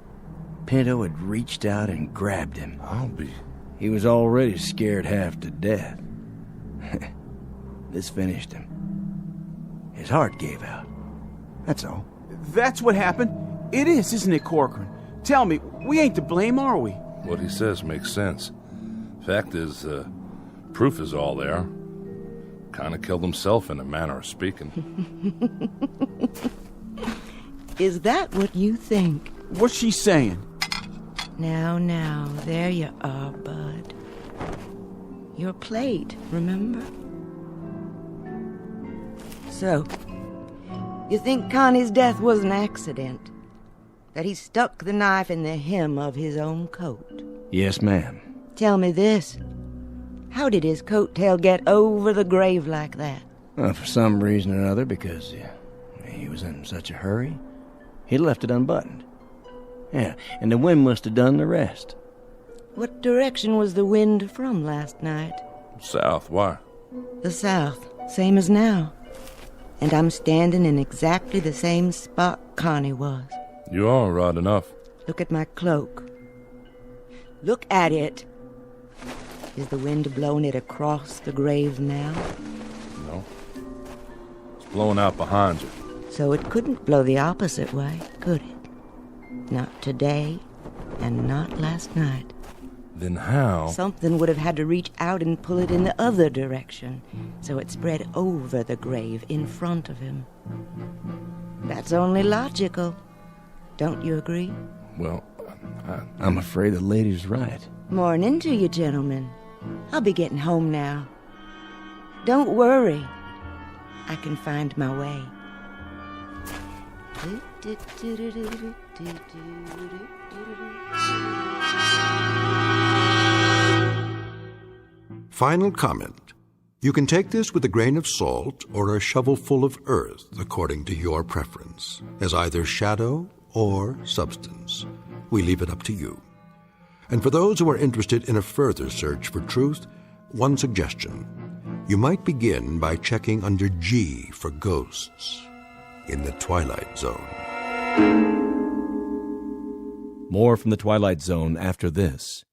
Pinto had reached out and grabbed him. He was already scared half to death. This finished him. His heart gave out. That's all. That's what happened. It is, isn't it, Corcoran? Tell me, we ain't to blame, are we? What he says makes sense. Fact is, proof is all there. Kind of killed himself in a manner of speaking. Is that what you think? What's she saying? Now, there you are, Bud. Your plate, remember? So, you think Connie's death was an accident? That he stuck the knife in the hem of his own coat? Yes, ma'am. Tell me this. How did his coat tail get over the grave like that? Well, for some reason or another, because he was in such a hurry, he left it unbuttoned. Yeah, and the wind must have done the rest. What direction was the wind from last night? South, why? The south, same as now. And I'm standing in exactly the same spot Connie was. You are right enough. Look at my cloak. Look at it. Is the wind blowing it across the grave now? No. It's blowing out behind you. So it couldn't blow the opposite way, could it? Not today, and not last night. Then how? Something would have had to reach out and pull it in the other direction, so it spread over the grave in front of him. That's only logical. Don't you agree? Well, I'm afraid the lady's right. Morning to you, gentlemen. I'll be getting home now. Don't worry. I can find my way. Final comment. You can take this with a grain of salt or a shovelful of earth, according to your preference, as either shadow or substance. We leave it up to you. And for those who are interested in a further search for truth, one suggestion. You might begin by checking under G for ghosts in the Twilight Zone. More from the Twilight Zone after this.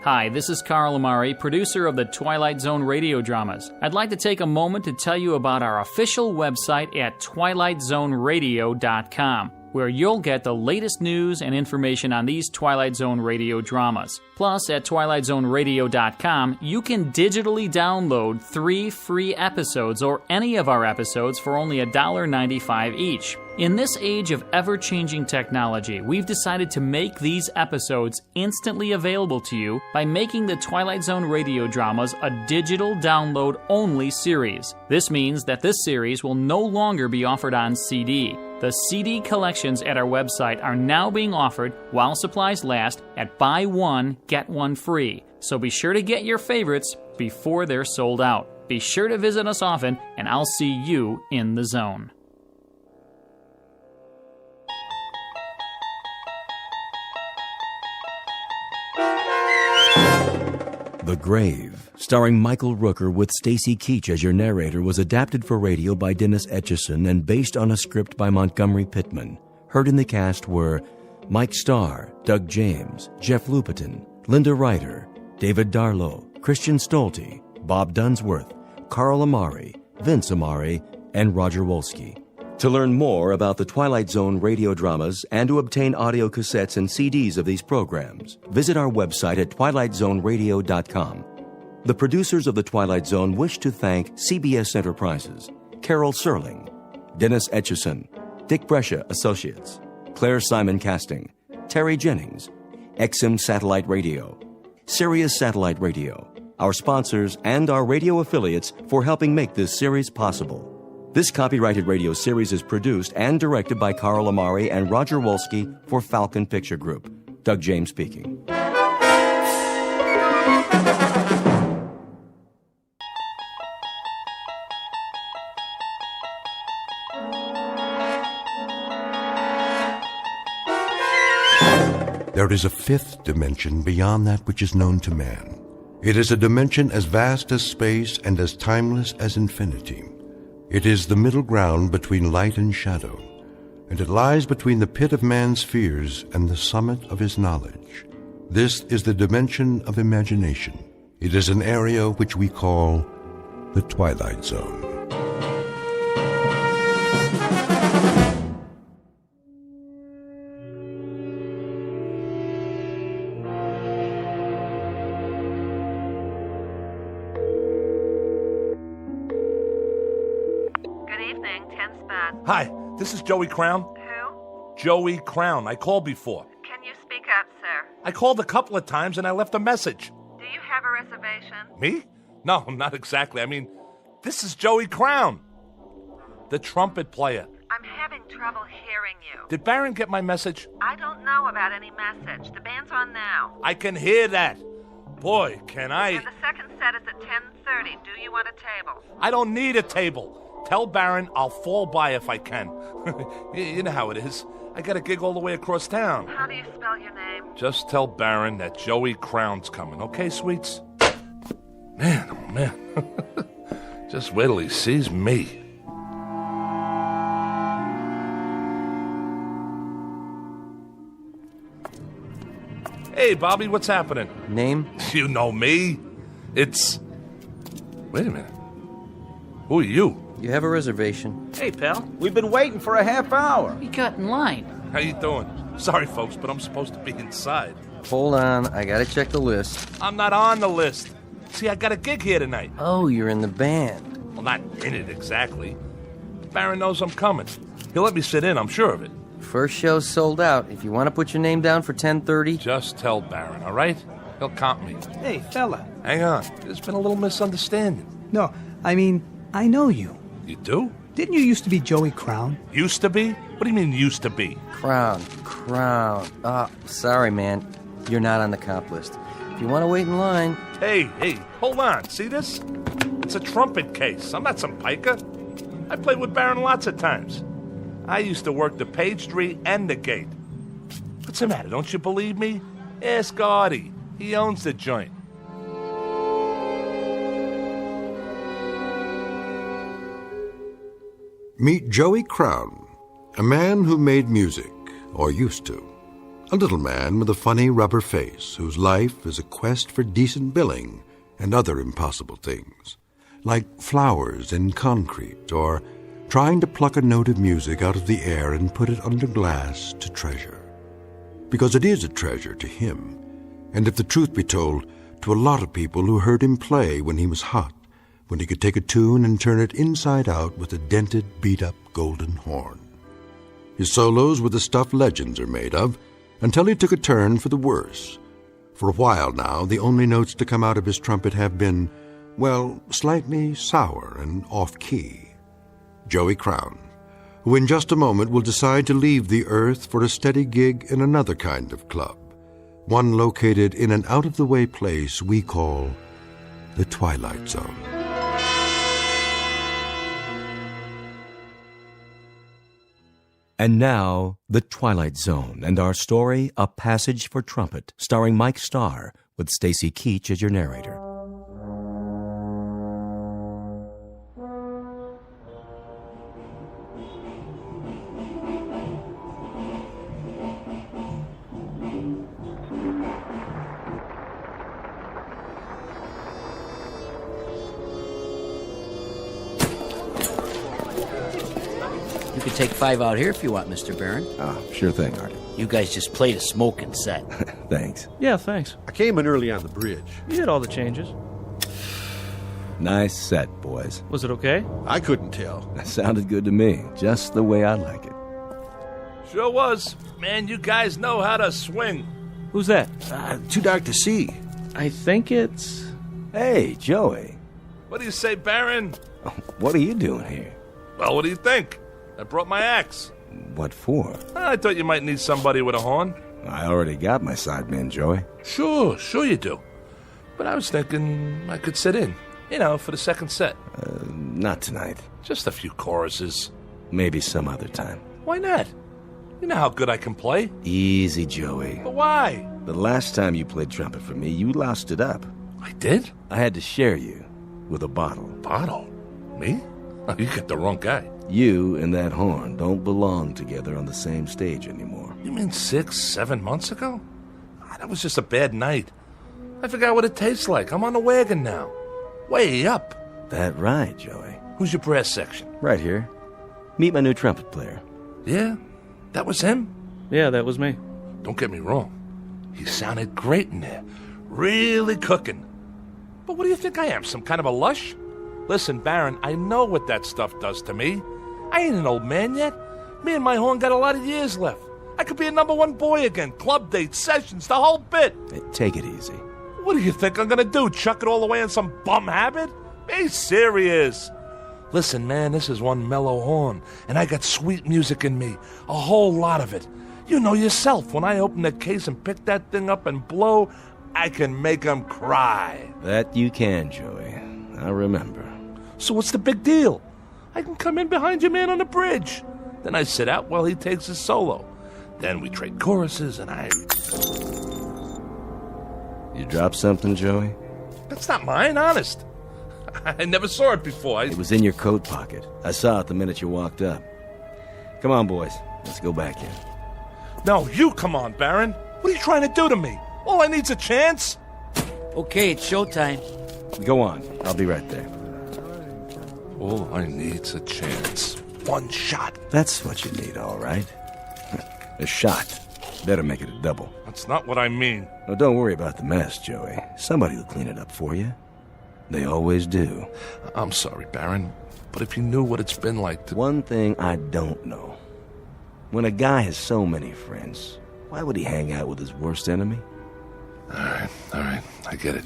Hi, this is Carl Amari, producer of the Twilight Zone Radio Dramas. I'd like to take a moment to tell you about our official website at twilightzoneradio.com, where you'll get the latest news and information on these Twilight Zone Radio dramas. Plus, at twilightzoneradio.com, you can digitally download 3 free episodes or any of our episodes for only $1.95 each. In this age of ever-changing technology, we've decided to make these episodes instantly available to you by making the Twilight Zone Radio Dramas a digital download-only series. This means that this series will no longer be offered on CD. The CD collections at our website are now being offered, while supplies last, at buy one, get one free. So be sure to get your favorites before they're sold out. Be sure to visit us often, and I'll see you in the zone. The Grave, starring Michael Rooker with Stacy Keach as your narrator, was adapted for radio by Dennis Etchison and based on a script by Montgomery Pittman. Heard in the cast were Mike Starr, Doug James, Jeff Lupetin, Linda Ryder, David Darlow, Christian Stolte, Bob Dunsworth, Carl Amari, Vince Amari, and Roger Wolski. To learn more about the Twilight Zone radio dramas and to obtain audio cassettes and CDs of these programs, visit our website at twilightzoneradio.com. The producers of The Twilight Zone wish to thank CBS Enterprises, Carol Serling, Dennis Etchison, Dick Brescia Associates, Claire Simon Casting, Terry Jennings, XM Satellite Radio, Sirius Satellite Radio, our sponsors, and our radio affiliates for helping make this series possible. This copyrighted radio series is produced and directed by Carl Amari and Roger Wolski for Falcon Picture Group. Doug James speaking. There is a fifth dimension beyond that which is known to man. It is a dimension as vast as space and as timeless as infinity. It is the middle ground between light and shadow, and it lies between the pit of man's fears and the summit of his knowledge. This is the dimension of imagination. It is an area which we call the Twilight Zone. Hi, this is Joey Crown. Who? Joey Crown. I called before. Can you speak up, sir? I called a couple of times and I left a message. Do you have a reservation? Me? No, not exactly. I mean, this is Joey Crown, the trumpet player. I'm having trouble hearing you. Did Baron get my message? I don't know about any message. The band's on now. I can hear that. Boy, can I... And the second set is at 10:30. Do you want a table? I don't need a table. Tell Baron I'll fall by if I can. You know how it is. I got a gig all the way across town. How do you spell your name? Just tell Baron that Joey Crown's coming, okay, sweets? Man, oh man. Just wait till he sees me. Hey, Bobby, what's happening? Name? You know me. It's... Wait a minute. Who are you? You have a reservation. Hey, pal. We've been waiting for a half hour. You got in line. How you doing? Sorry, folks, but I'm supposed to be inside. Hold on, I gotta check the list. I'm not on the list. See, I got a gig here tonight. Oh, you're in the band. Well, not in it exactly. Baron knows I'm coming. He'll let me sit in, I'm sure of it. First show's sold out. If you want to put your name down for 10:30... Just tell Baron, all right? He'll comp me. Hey, fella. Hang on. There's been a little misunderstanding. No, I mean, I know you. You do? Didn't you used to be Joey Crown? Used to be? What do you mean used to be? Crown. Sorry, man. You're not on the comp list. If you want to wait in line... Hey, hold on. See this? It's a trumpet case. I'm not some piker. I played with Baron lots of times. I used to work the page tree and the gate. What's the matter? Don't you believe me? Ask Artie. He owns the joint. Meet Joey Crown, a man who made music, or used to. A little man with a funny rubber face whose life is a quest for decent billing and other impossible things, like flowers in concrete or trying to pluck a note of music out of the air and put it under glass to treasure. Because it is a treasure to him, and if the truth be told, to a lot of people who heard him play when he was hot, when he could take a tune and turn it inside out with a dented, beat-up golden horn. His solos were the stuff legends are made of, until he took a turn for the worse. For a while now, the only notes to come out of his trumpet have been, well, slightly sour and off-key. Joey Crown, who in just a moment will decide to leave the earth for a steady gig in another kind of club, one located in an out-of-the-way place we call the Twilight Zone. And now, The Twilight Zone, and our story, A Passage for Trumpet, starring Mike Starr, with Stacy Keach as your narrator. You can take 5 out here if you want, Mr. Barron. Sure thing, Artie. You guys just played a smoking set. Thanks. Yeah, thanks. I came in early on the bridge. You did all the changes. Nice set, boys. Was it okay? I couldn't tell. That sounded good to me, just the way I like it. Sure was. Man, you guys know how to swing. Who's that? Too dark to see. I think it's... Hey, Joey. What do you say, Baron? What are you doing here? Well, what do you think? I brought my axe. What for? I thought you might need somebody with a horn. I already got my sideman, Joey. Sure you do. But I was thinking I could sit in, for the second set. Not tonight. Just a few choruses. Maybe some other time. Why not? You know how good I can play. Easy, Joey. But why? The last time you played trumpet for me, you lost it up. I did? I had to share you with a bottle. Bottle? Me? Oh, you got the wrong guy. You and that horn don't belong together on the same stage anymore. You mean 6-7 months ago? That was just a bad night. I forgot what it tastes like. I'm on the wagon now. Way up. That right, Joey. Who's your brass section? Right here. Meet my new trumpet player. Yeah? That was him? Yeah, that was me. Don't get me wrong. He sounded great in there. Really cooking. But what do you think I am, some kind of a lush? Listen, Baron, I know what that stuff does to me. I ain't an old man yet. Me and my horn got a lot of years left. I could be a #1 boy again. Club dates, sessions, the whole bit. Hey, take it easy. What do you think I'm gonna do? Chuck it all away in some bum habit? Be serious. Listen, man, this is one mellow horn, and I got sweet music in me. A whole lot of it. You know yourself, when I open the case and pick that thing up and blow, I can make 'em cry. That you can, Joey. I remember. So what's the big deal? I can come in behind your man on the bridge. Then I sit out while he takes his solo. Then we trade choruses and I... You dropped something, Joey? That's not mine, honest. I never saw it before. It was in your coat pocket. I saw it the minute you walked up. Come on, boys. Let's go back in. No, you come on, Baron. What are you trying to do to me? All I need's a chance. Okay, it's showtime. Go on. I'll be right there. All I need's a chance. One shot. That's what you need, all right. A shot. Better make it a double. That's not what I mean. Oh, don't worry about the mess, Joey. Somebody will clean it up for you. They always do. I'm sorry, Baron, but if you knew what it's been like to... One thing I don't know. When a guy has so many friends, why would he hang out with his worst enemy? All right, I get it.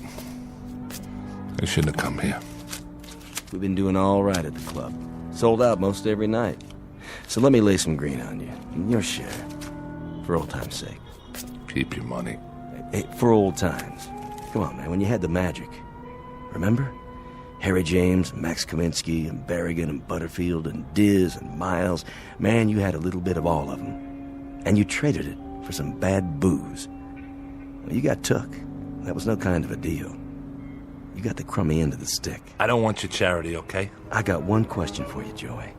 I shouldn't have come here. We've been doing all right at the club. Sold out most every night. So let me lay some green on you. Your share. For old time's sake. Keep your money. Hey, for old times. Come on, man, when you had the magic. Remember? Harry James, Max Kaminsky, and Berrigan, and Butterfield, and Diz, and Miles. Man, you had a little bit of all of them. And you traded it for some bad booze. Well, you got took. That was no kind of a deal. You got the crummy end of the stick. I don't want your charity, okay? I got one question for you, Joey.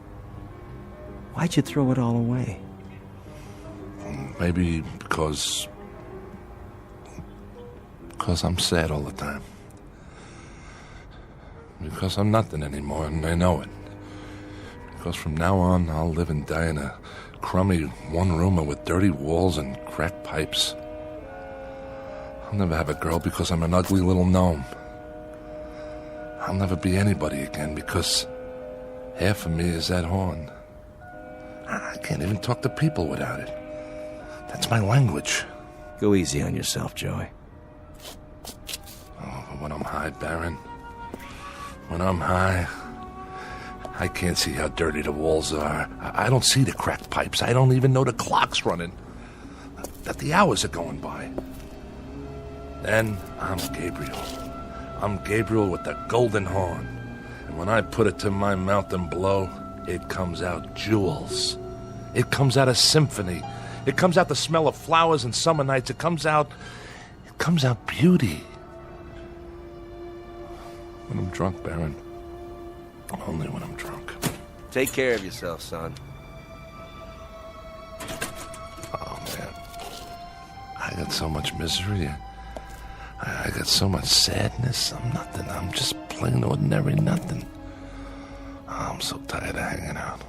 Why'd you throw it all away? Maybe because I'm sad all the time. Because I'm nothing anymore, and I know it. Because from now on, I'll live and die in a crummy one-roomer with dirty walls and cracked pipes. I'll never have a girl because I'm an ugly little gnome. I'll never be anybody again because half of me is that horn. I can't even talk to people without it. That's my language. Go easy on yourself, Joey. Oh, but when I'm high, Baron, when I'm high, I can't see how dirty the walls are. I don't see the cracked pipes. I don't even know the clock's running, that the hours are going by. Then I'm Gabriel. I'm Gabriel with the golden horn. And when I put it to my mouth and blow, it comes out jewels. It comes out a symphony. It comes out the smell of flowers and summer nights. It comes out beauty. When I'm drunk, Baron. Only when I'm drunk. Take care of yourself, son. Oh, man. I got so much misery. I got so much sadness. I'm nothing. I'm just plain ordinary nothing. Oh, I'm so tired of hanging out.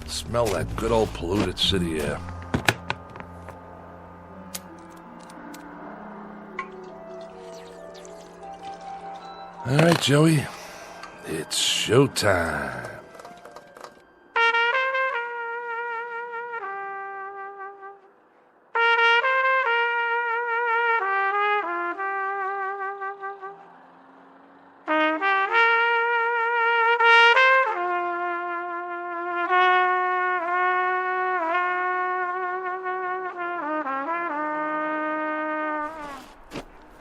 Smell that good old polluted city air. All right, Joey. It's showtime.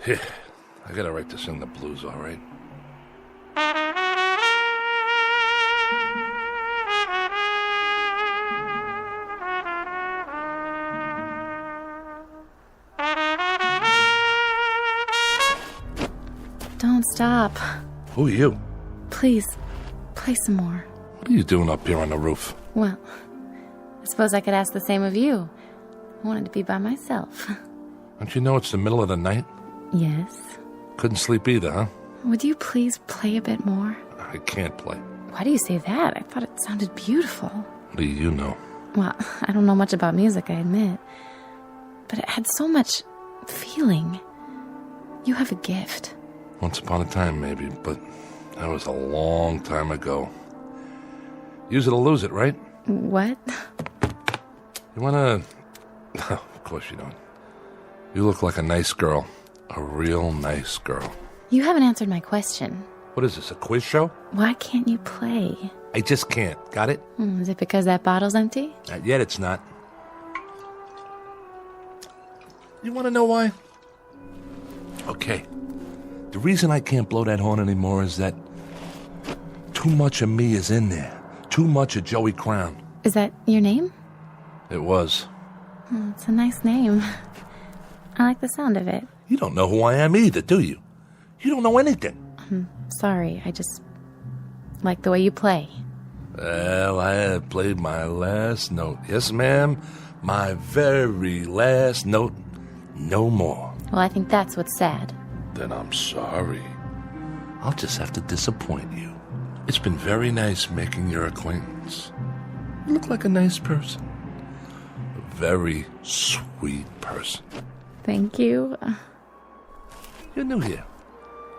Here, I got a right to sing the blues, all right? Don't stop. Who are you? Please, play some more. What are you doing up here on the roof? Well, I suppose I could ask the same of you. I wanted to be by myself. Don't you know it's the middle of the night? Yes. Couldn't sleep either, huh? Would you please play a bit more? I can't play. Why do you say that? I thought it sounded beautiful. What do you know? Well, I don't know much about music, I admit. But it had so much feeling. You have a gift. Once upon a time, maybe, but that was a long time ago. Use it or lose it, right? What? You wanna... Of course you don't. You look like a nice girl. A real nice girl. You haven't answered my question. What is this, a quiz show? Why can't you play? I just can't. Got it? Is it because that bottle's empty? Not yet, it's not. You want to know why? Okay. The reason I can't blow that horn anymore is that too much of me is in there. Too much of Joey Crown. Is that your name? It was. It's a nice name. I like the sound of it. You don't know who I am either, do you? You don't know anything. I'm sorry. I just like the way you play. Well, I had played my last note. Yes, ma'am. My very last note. No more. Well, I think that's what's sad. Then I'm sorry. I'll just have to disappoint you. It's been very nice making your acquaintance. You look like a nice person. A very sweet person. Thank you. You're new here.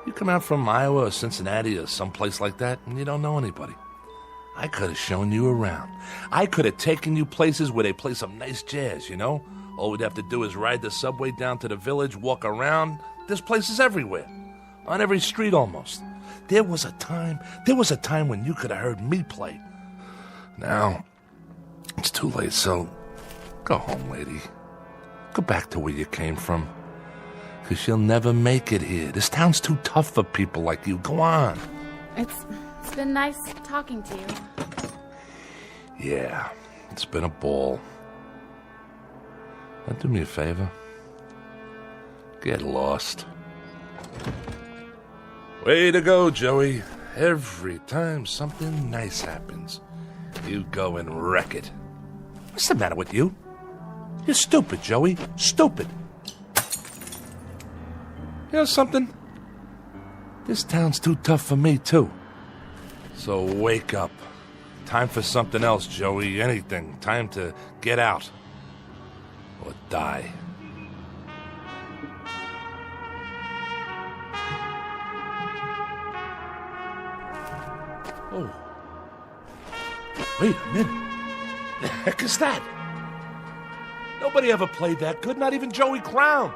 You come out from Iowa or Cincinnati or someplace like that, and you don't know anybody. I could have shown you around. I could have taken you places where they play some nice jazz, you know? All we'd have to do is ride the subway down to the village, walk around. There's places everywhere. On every street almost. There was a time when you could have heard me play. Now, it's too late, so go home, lady. Go back to where you came from. Because you'll never make it here. This town's too tough for people like you. Go on. It's been nice talking to you. Yeah, it's been a ball. Now do me a favor. Get lost. Way to go, Joey. Every time something nice happens, you go and wreck it. What's the matter with you? You're stupid, Joey. Stupid. You know something? This town's too tough for me, too. So wake up. Time for something else, Joey. Anything. Time to get out. Or die. Oh. Wait a minute. The heck is that? Nobody ever played that good, not even Joey Crown.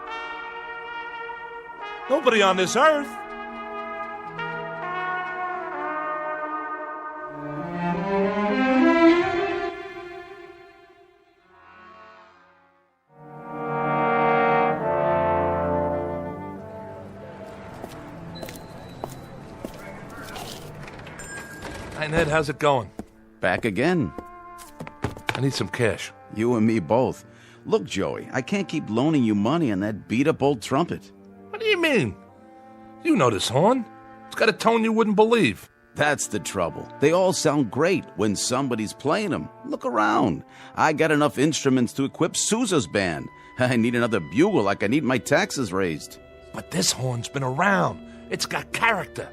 Nobody on this earth. Hi, Ned. How's it going? Back again. I need some cash. You and me both. Look, Joey, I can't keep loaning you money on that beat-up old trumpet. What do you mean? You know this horn. It's got a tone you wouldn't believe. That's the trouble. They all sound great when somebody's playing them. Look around. I got enough instruments to equip Sousa's band. I need another bugle like I need my taxes raised. But this horn's been around. It's got character.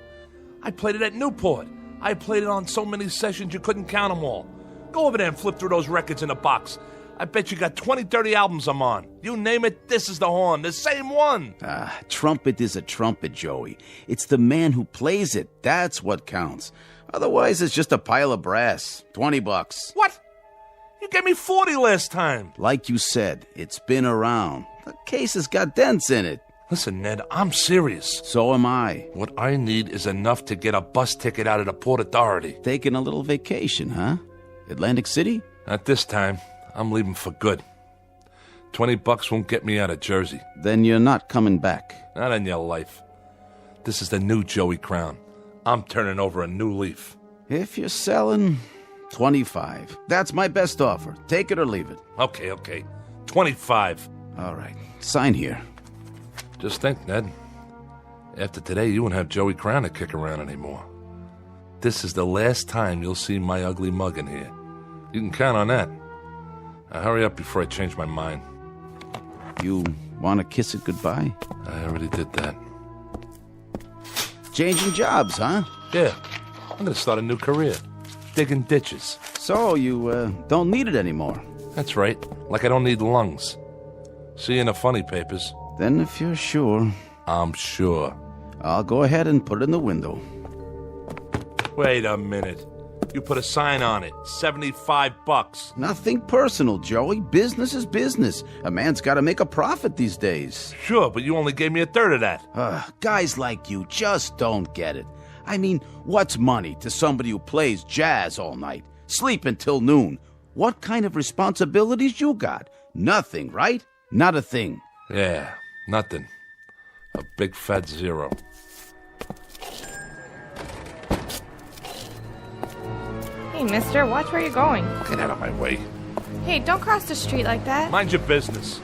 I played it at Newport. I played it on so many sessions you couldn't count them all. Go over there and flip through those records in a box. I bet you got 20, 30 albums I'm on. You name it, this is the horn, the same one. Trumpet is a trumpet, Joey. It's the man who plays it. That's what counts. Otherwise, it's just a pile of brass. $20. What? You gave me 40 last time. Like you said, it's been around. The case has got dents in it. Listen, Ned, I'm serious. So am I. What I need is enough to get a bus ticket out of the Port Authority. Taking a little vacation, huh? Atlantic City? At this time, I'm leaving for good. $20 won't get me out of Jersey. Then you're not coming back. Not in your life. This is the new Joey Crown. I'm turning over a new leaf. If you're selling, 25. That's my best offer. Take it or leave it. Okay. 25. All right. Sign here. Just think, Ned. After today, you won't have Joey Crown to kick around anymore. This is the last time you'll see my ugly mug in here. You can count on that. Now hurry up before I change my mind. You want to kiss it goodbye? I already did that. Changing jobs, huh? Yeah. I'm going to start a new career. Digging ditches. So you don't need it anymore? That's right. Like I don't need lungs. See you in the funny papers. Then if you're sure... I'm sure. I'll go ahead and put it in the window. Wait a minute. You put a sign on it. $75. Nothing personal, Joey. Business is business. A man's got to make a profit these days. Sure, but you only gave me a third of that. Guys like you just don't get it. I mean, what's money to somebody who plays jazz all night, sleep until noon? What kind of responsibilities you got? Nothing, right? Not a thing. Yeah, nothing. A big fat zero. Hey, mister, watch where you're going. Get out of my way. Hey, don't cross the street like that. Mind your business.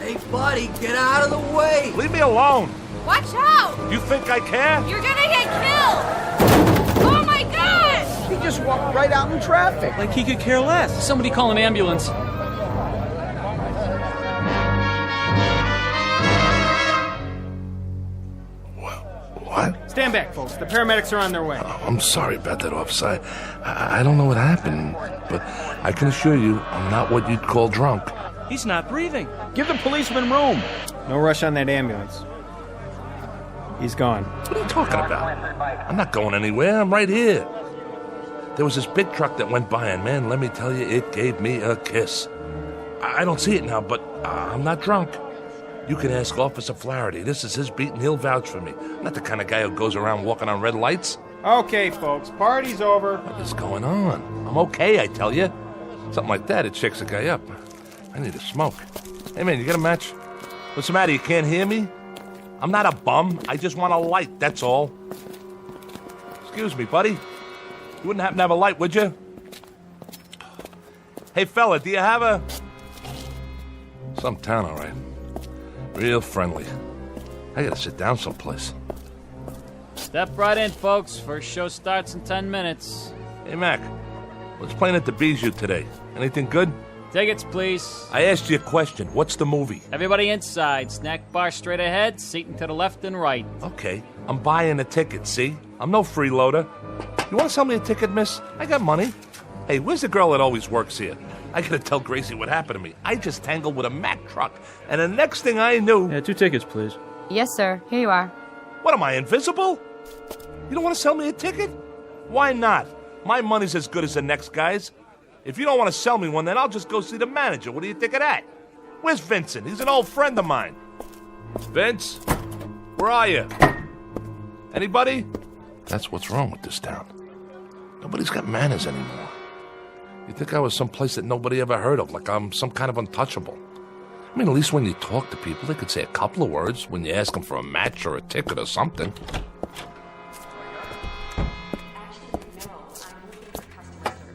Hey, buddy, get out of the way. Leave me alone. Watch out! You think I care? You're gonna get killed! Oh my god! He just walked right out in traffic. Like he could care less. Somebody call an ambulance. What? Stand back, folks. The paramedics are on their way. Oh, I'm sorry about that, officer. I don't know what happened, but I can assure you I'm not what you'd call drunk. He's not breathing. Give the policeman room. No rush on that ambulance. He's gone. What are you talking about? I'm not going anywhere. I'm right here. There was this big truck that went by, and man, let me tell you, it gave me a kiss. I don't see it now, but I'm not drunk. You can ask Officer Flaherty. This is his beat, and he'll vouch for me. I'm not the kind of guy who goes around walking on red lights. Okay, folks, party's over. What is going on? I'm okay, I tell you. Something like that, it shakes a guy up. I need a smoke. Hey, man, you got a match? What's the matter? You can't hear me? I'm not a bum. I just want a light, that's all. Excuse me, buddy. You wouldn't happen to have a light, would you? Hey, fella, do you have a... Some town, all right. Real friendly. I gotta sit down someplace. Step right in, folks. First show starts in 10 minutes. Hey, Mac. What's playing at the Bijou today? Anything good? Tickets, please. I asked you a question. What's the movie? Everybody inside. Snack bar straight ahead, seating to the left and right. Okay. I'm buying a ticket, see? I'm no freeloader. You want to sell me a ticket, miss? I got money. Hey, where's the girl that always works here? I gotta tell Gracie what happened to me. I just tangled with a Mack truck, and the next thing I knew... Yeah, 2 tickets, please. Yes, sir. Here you are. What, am I invisible? You don't want to sell me a ticket? Why not? My money's as good as the next guy's. If you don't want to sell me one, then I'll just go see the manager. What do you think of that? Where's Vincent? He's an old friend of mine. Vince? Where are you? Anybody? That's what's wrong with this town. Nobody's got manners anymore. You'd think I was someplace that nobody ever heard of, like I'm some kind of untouchable. I mean, at least when you talk to people, they could say a couple of words when you ask them for a match or a ticket or something.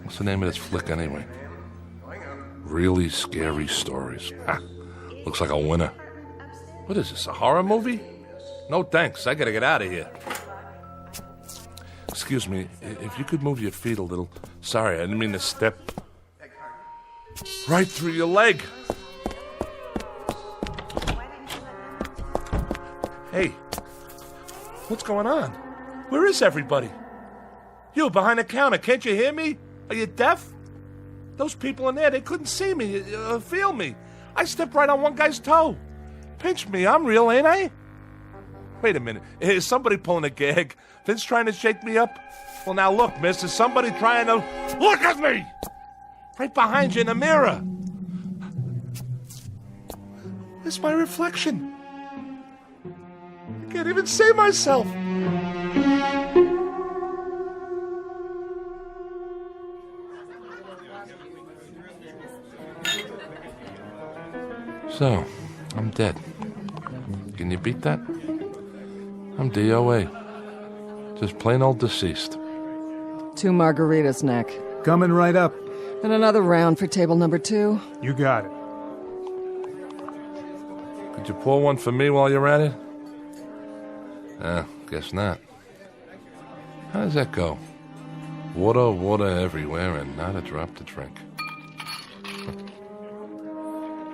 What's the name of this flick, anyway? Really Scary Stories. Ha, looks like a winner. What is this, a horror movie? No thanks, I gotta get out of here. Excuse me, if you could move your feet a little. Sorry, I didn't mean to step right through your leg. Hey, what's going on? Where is everybody? You, behind the counter, can't you hear me? Are you deaf? Those people in there, they couldn't see me, feel me. I stepped right on one guy's toe. Pinch me, I'm real, ain't I? Wait a minute, is somebody pulling a gag? Vince trying to shake me up? Well, now look, miss, is somebody trying to... Look at me! Right behind you in the mirror. It's my reflection. I can't even see myself. So, I'm dead. Can you beat that? I'm DOA. Just plain old deceased. 2 margaritas, Nick. Coming right up. And another round for table number 2. You got it. Could you pour one for me while you're at it? Guess not. How does that go? Water, water everywhere, and not a drop to drink.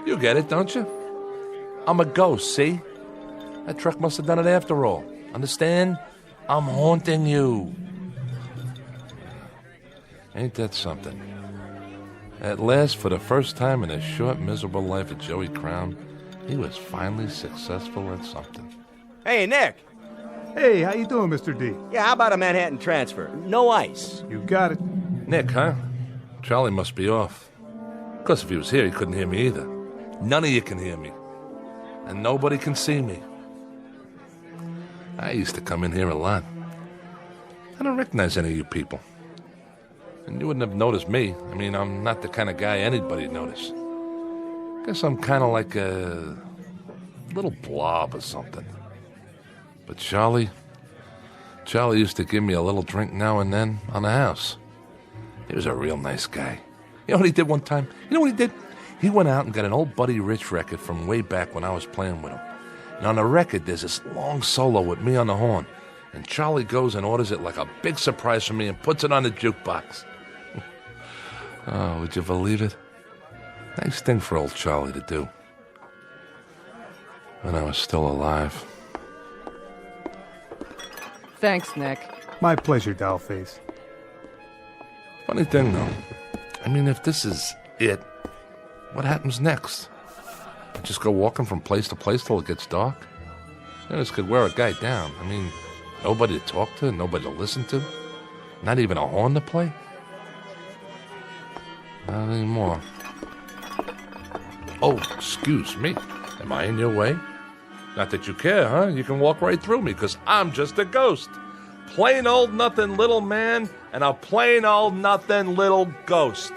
You get it, don't you? I'm a ghost, see? That truck must have done it after all. Understand? I'm haunting you. Ain't that something? At last, for the first time in his short, miserable life of Joey Crown, he was finally successful at something. Hey, Nick. Hey, how you doing, Mr. D? Yeah, how about a Manhattan transfer? No ice. You got it. Nick, huh? Charlie must be off. Of course, if he was here, he couldn't hear me either. None of you can hear me. And nobody can see me. I used to come in here a lot. I don't recognize any of you people. And you wouldn't have noticed me. I mean, I'm not the kind of guy anybody'd notice. Guess I'm kind of like a little blob or something. But Charlie used to give me a little drink now and then on the house. He was a real nice guy. You know what he did one time? You know what he did? He went out and got an old Buddy Rich record from way back when I was playing with him. And on the record, there's this long solo with me on the horn. And Charlie goes and orders it like a big surprise for me and puts it on the jukebox. Oh, would you believe it? Nice thing for old Charlie to do. When I was still alive. Thanks, Nick. My pleasure, Dollface. Funny thing, though. I mean, if this is it, what happens next? I just go walking from place to place till it gets dark? This could wear a guy down. I mean, nobody to talk to, nobody to listen to. Not even a horn to play. Not anymore. Oh, excuse me. Am I in your way? Not that you care, huh? You can walk right through me, because I'm just a ghost. Plain old nothing little man and a plain old nothing little ghost.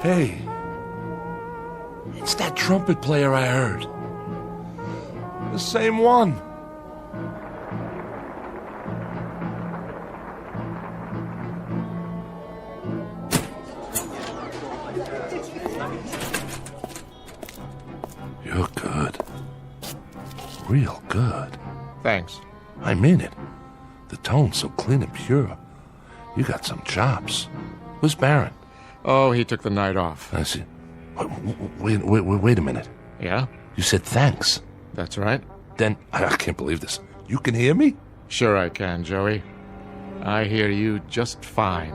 Hey, it's that trumpet player I heard. The same one. You're good. Real good. Thanks. I mean it. The tone's so clean and pure. You got some chops. Who's Baron? Oh, he took the night off. I see. Wait a minute. Yeah? You said thanks. That's right. Then, I can't believe this. You can hear me? Sure I can, Joey. I hear you just fine.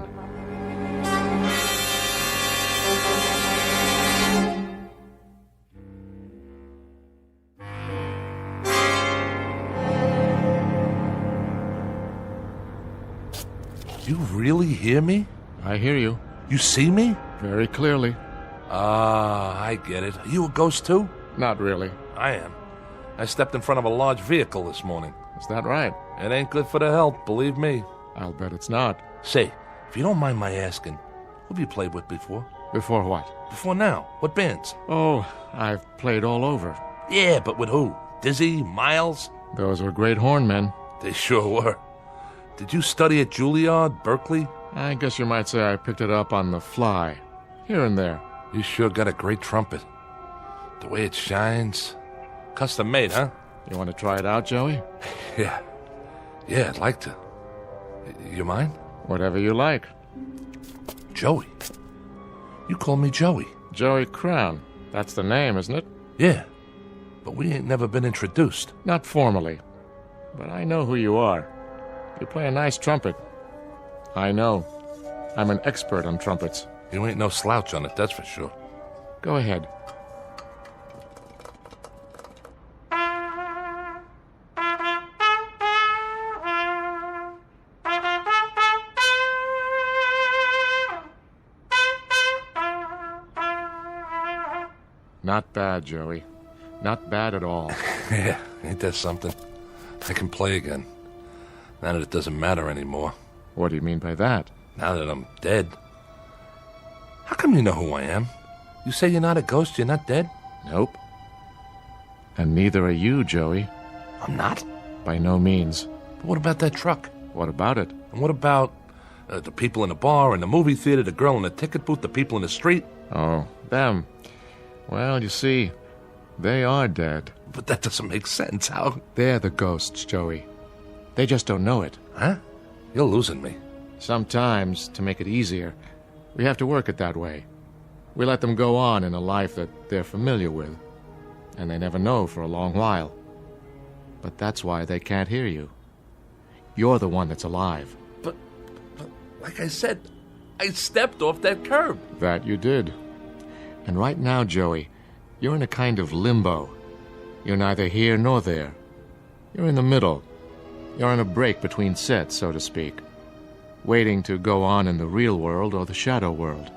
You really hear me? I hear you. You see me? Very clearly. Ah, I get it. Are you a ghost too? Not really. I am. I stepped in front of a large vehicle this morning. Is that right? It ain't good for the health, believe me. I'll bet it's not. Say, if you don't mind my asking, who have you played with before? Before what? Before now. What bands? Oh, I've played all over. Yeah, but with who? Dizzy? Miles? Those were great hornmen. They sure were. Did you study at Juilliard, Berkeley? I guess you might say I picked it up on the fly. Here and there. You sure got a great trumpet. The way it shines. Custom made, huh? You want to try it out, Joey? Yeah, I'd like to. You mind? Whatever you like. Joey. You call me Joey. Joey Crown. That's the name, isn't it? Yeah, but we ain't never been introduced. Not formally. But I know who you are. You play a nice trumpet. I know. I'm an expert on trumpets. You ain't no slouch on it, that's for sure. Go ahead. Not bad, Joey. Not bad at all. Yeah, ain't that something? I can play again. Now that it doesn't matter anymore. What do you mean by that? Now that I'm dead. How come you know who I am? You say you're not a ghost, you're not dead? Nope. And neither are you, Joey. I'm not? By no means. But what about that truck? What about it? And what about the people in the bar, in the movie theater, the girl in the ticket booth, the people in the street? Oh, them. Well, you see, they are dead. But that doesn't make sense. How? They're the ghosts, Joey. They just don't know it. Huh? You're losing me. Sometimes, to make it easier, we have to work it that way. We let them go on in a life that they're familiar with, and they never know for a long while. But that's why they can't hear you. You're the one that's alive. But like I said, I stepped off that curb. That you did. And right now, Joey, you're in a kind of limbo. You're neither here nor there. You're in the middle. You're on a break between sets, so to speak, waiting to go on in the real world or the shadow world.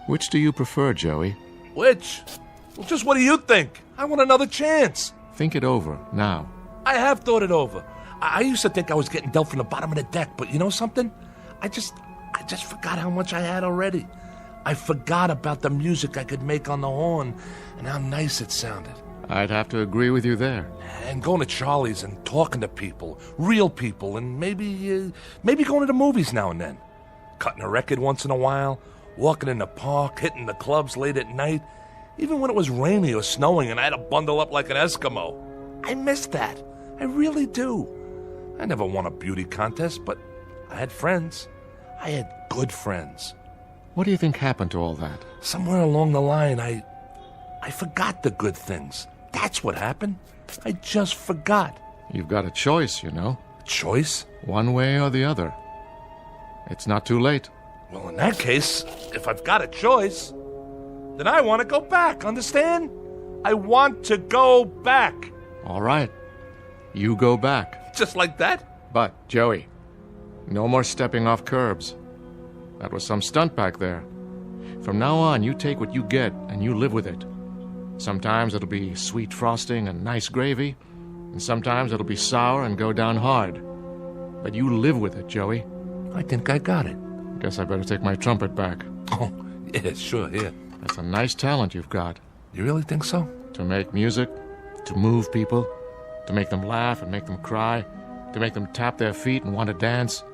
Which do you prefer, Joey? Which? Well, just what do you think? I want another chance. Think it over, now. I have thought it over. I used to think I was getting dealt from the bottom of the deck, but you know something? I just forgot how much I had already. I forgot about the music I could make on the horn and how nice it sounded. I'd have to agree with you there. And going to Charlie's and talking to people, real people, and maybe going to the movies now and then. Cutting a record once in a while, walking in the park, hitting the clubs late at night, even when it was rainy or snowing and I had to bundle up like an Eskimo. I miss that. I really do. I never won a beauty contest, but I had friends. I had good friends. What do you think happened to all that? Somewhere along the line, I forgot the good things. That's what happened. I just forgot. You've got a choice, you know. Choice? One way or the other. It's not too late. Well, in that case, if I've got a choice, then I want to go back, understand? I want to go back. All right. You go back. Just like that? But, Joey, no more stepping off curbs. That was some stunt back there. From now on, you take what you get and you live with it. Sometimes it'll be sweet frosting and nice gravy, and sometimes it'll be sour and go down hard. But you live with it, Joey. I think I got it. Guess I better take my trumpet back. Oh, yeah, sure, here. That's a nice talent you've got. You really think so? To make music, to move people, to make them laugh and make them cry, to make them tap their feet and want to dance.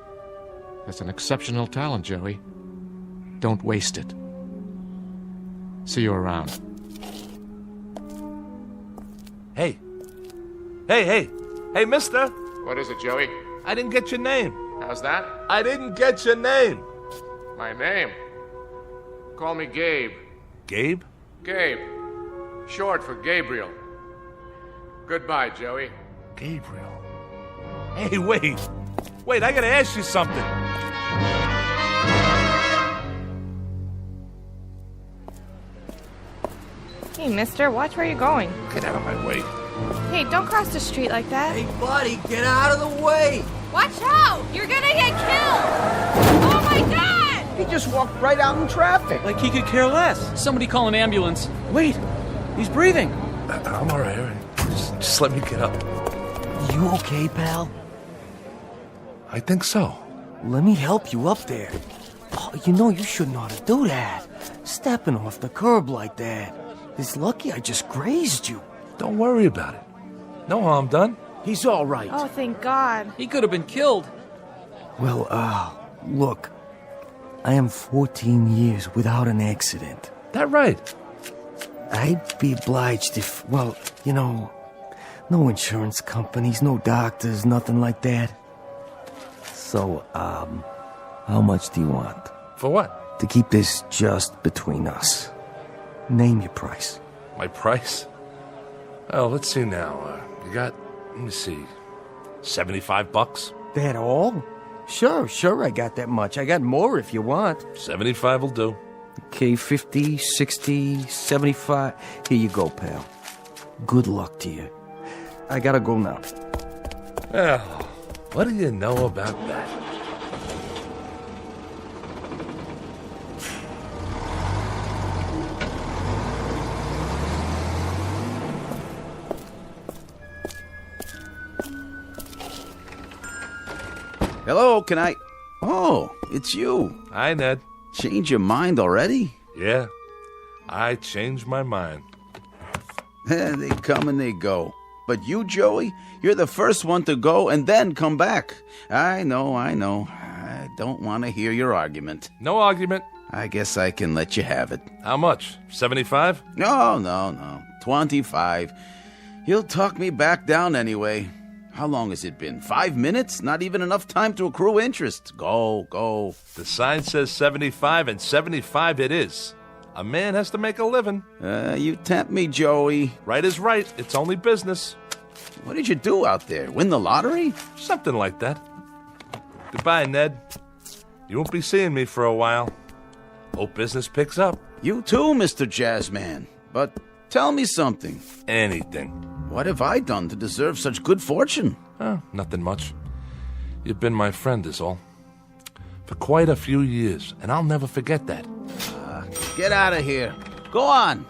That's an exceptional talent, Joey. Don't waste it. See you around. Hey, mister. What is it, Joey? I didn't get your name. How's that? I didn't get your name. My name? Call me Gabe. Gabe? Gabe. Short for Gabriel. Goodbye, Joey. Gabriel. Hey, wait. Wait, I gotta ask you something. Hey, mister, watch where you're going. Get out of my way. Hey, don't cross the street like that. Hey, buddy, get out of the way! Watch out! You're gonna get killed! Oh my god! He just walked right out in traffic. Like he could care less. Somebody call an ambulance. Wait, he's breathing. I'm all right. Just let me get up. You okay, pal? I think so. Let me help you up there. Oh, you know you shouldn't ought to do that. Stepping off the curb like that. It's lucky I just grazed you. Don't worry about it. No harm done. He's all right. Oh, thank God. He could have been killed. Well, look. I am 14 years without an accident. That right? I'd be obliged if, well, you know, no insurance companies, no doctors, nothing like that. So, how much do you want? For what? To keep this just between us. Name your price. My price? Oh, let's see now. You got, let me see, $75? That all? Sure, I got that much. I got more if you want. 75 will do. Okay, 50, 60, 75. Here you go, pal. Good luck to you. I gotta go now. Well, what do you know about that? Hello, can I... Oh, it's you. Hi, Ned. Change your mind already? Yeah, I changed my mind. They come and they go. But you, Joey, you're the first one to go and then come back. I know. I don't want to hear your argument. No argument. I guess I can let you have it. How much? 75? No. 25. You'll talk me back down anyway. How long has it been? 5 minutes? Not even enough time to accrue interest. Go. The sign says 75, and 75 it is. A man has to make a living. You tempt me, Joey. Right is right. It's only business. What did you do out there? Win the lottery? Something like that. Goodbye, Ned. You won't be seeing me for a while. Hope business picks up. You too, Mr. Jazzman. But tell me something. Anything. What have I done to deserve such good fortune? Nothing much. You've been my friend is all. For quite a few years, and I'll never forget that. Get out of here. Go on.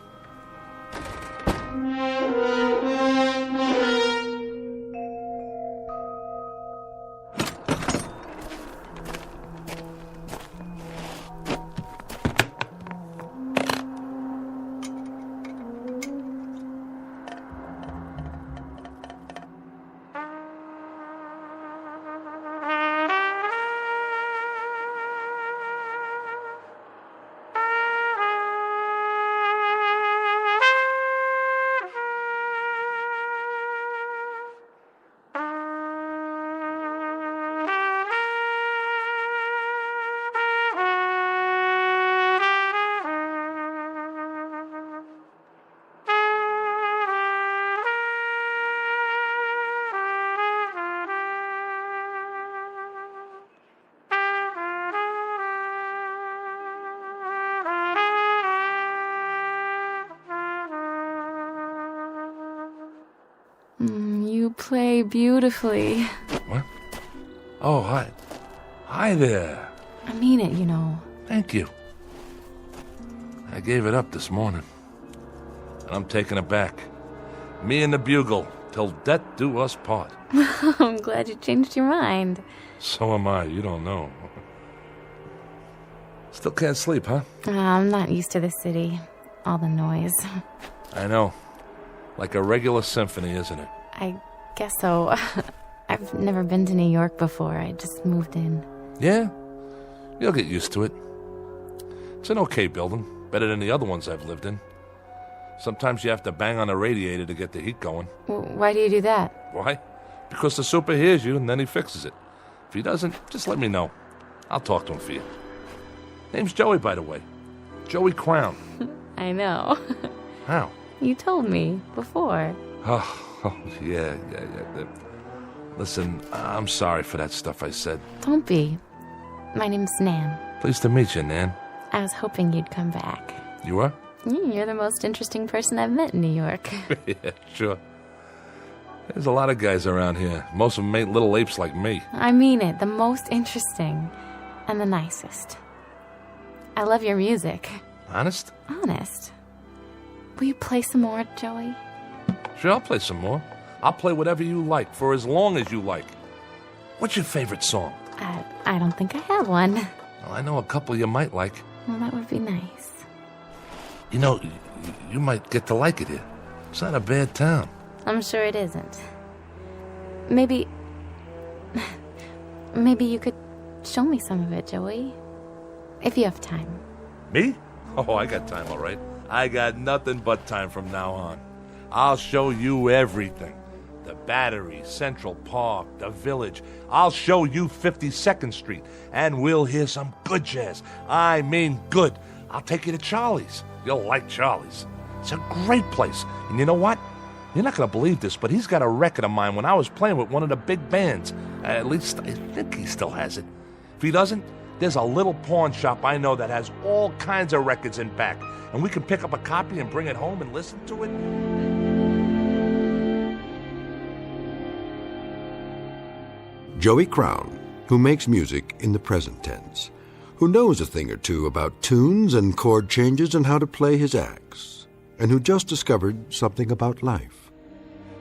play beautifully. What? Oh, hi. Hi there. I mean it, you know. Thank you. I gave it up this morning. And I'm taking it back. Me and the bugle, till death do us part. I'm glad you changed your mind. So am I, you don't know. Still can't sleep, huh? I'm not used to the city. All the noise. I know. Like a regular symphony, isn't it? I guess so. I've never been to New York before. I just moved in. Yeah? You'll get used to it. It's an okay building. Better than the other ones I've lived in. Sometimes you have to bang on a radiator to get the heat going. Why do you do that? Why? Because the super hears you and then he fixes it. If he doesn't, just let me know. I'll talk to him for you. Name's Joey, by the way. Joey Crown. I know. How? You told me before. Oh, yeah. Listen, I'm sorry for that stuff I said. Don't be. My name's Nan. Pleased to meet you, Nan. I was hoping you'd come back. You are? You're the most interesting person I've met in New York. Yeah, sure. There's a lot of guys around here. Most of them ain't little apes like me. I mean it. The most interesting. And the nicest. I love your music. Honest? Honest. Will you play some more, Joey? Sure, I'll play some more. I'll play whatever you like, for as long as you like. What's your favorite song? I don't think I have one. Well, I know a couple you might like. Well, that would be nice. You know, you might get to like it here. It's not a bad town. I'm sure it isn't. Maybe you could show me some of it, Joey. If you have time. Me? Oh, I got time, all right. I got nothing but time from now on. I'll show you everything. The Battery, Central Park, the Village. I'll show you 52nd Street, and we'll hear some good jazz. I mean good. I'll take you to Charlie's. You'll like Charlie's. It's a great place. And you know what? You're not going to believe this, but he's got a record of mine when I was playing with one of the big bands. At least I think he still has it. If he doesn't, there's a little pawn shop I know that has all kinds of records in back. And we can pick up a copy and bring it home and listen to it. Joey Crown, who makes music in the present tense, who knows a thing or two about tunes and chord changes and how to play his axe, and who just discovered something about life,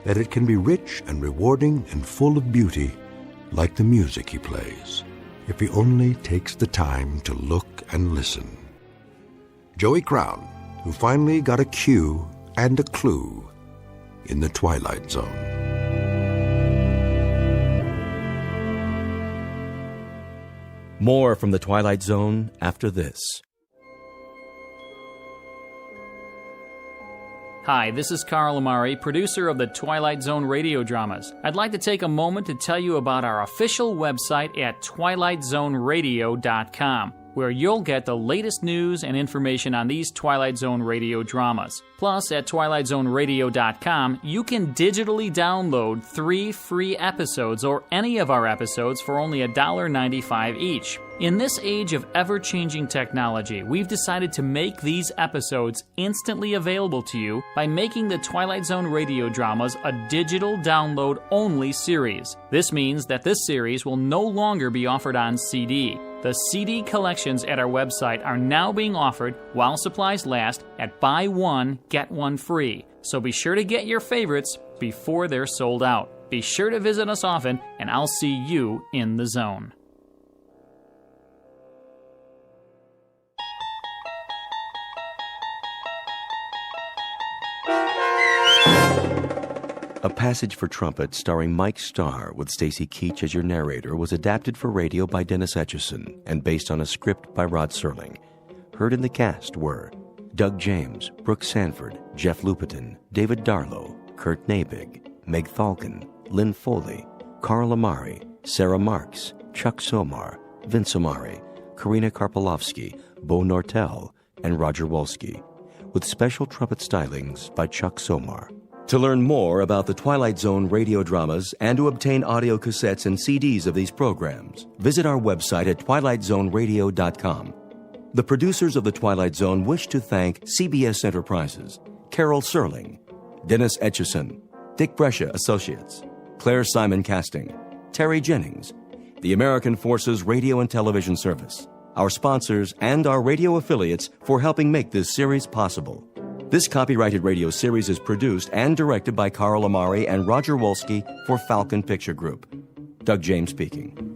that it can be rich and rewarding and full of beauty like the music he plays, if he only takes the time to look and listen. Joey Crown, who finally got a cue and a clue in the Twilight Zone. More from the Twilight Zone after this. Hi, this is Carl Amari, producer of the Twilight Zone Radio Dramas. I'd like to take a moment to tell you about our official website at twilightzoneradio.com, where you'll get the latest news and information on these Twilight Zone Radio dramas. Plus, at twilightzoneradio.com, you can digitally download 3 free episodes or any of our episodes for only $1.95 each. In this age of ever-changing technology, we've decided to make these episodes instantly available to you by making the Twilight Zone Radio Dramas a digital download-only series. This means that this series will no longer be offered on CD. The CD collections at our website are now being offered, while supplies last, at buy one, get one free. So be sure to get your favorites before they're sold out. Be sure to visit us often, and I'll see you in the zone. A Passage for Trumpet starring Mike Starr with Stacy Keach as your narrator was adapted for radio by Dennis Etchison and based on a script by Rod Serling. Heard in the cast were Doug James, Brooke Sanford, Jeff Lupiton, David Darlow, Kurt Nabig, Meg Thalken, Lynn Foley, Carl Amari, Sarah Marks, Chuck Somar, Vince Amari, Karina Karpolovsky, Bo Nortel, and Roger Wolski, with special trumpet stylings by Chuck Somar. To learn more about the Twilight Zone radio dramas and to obtain audio cassettes and CDs of these programs, visit our website at twilightzoneradio.com. The producers of The Twilight Zone wish to thank CBS Enterprises, Carol Serling, Dennis Etchison, Dick Brescia Associates, Claire Simon Casting, Terry Jennings, the American Forces Radio and Television Service, our sponsors, and our radio affiliates for helping make this series possible. This copyrighted radio series is produced and directed by Carl Amari and Roger Wolski for Falcon Picture Group. Doug James speaking.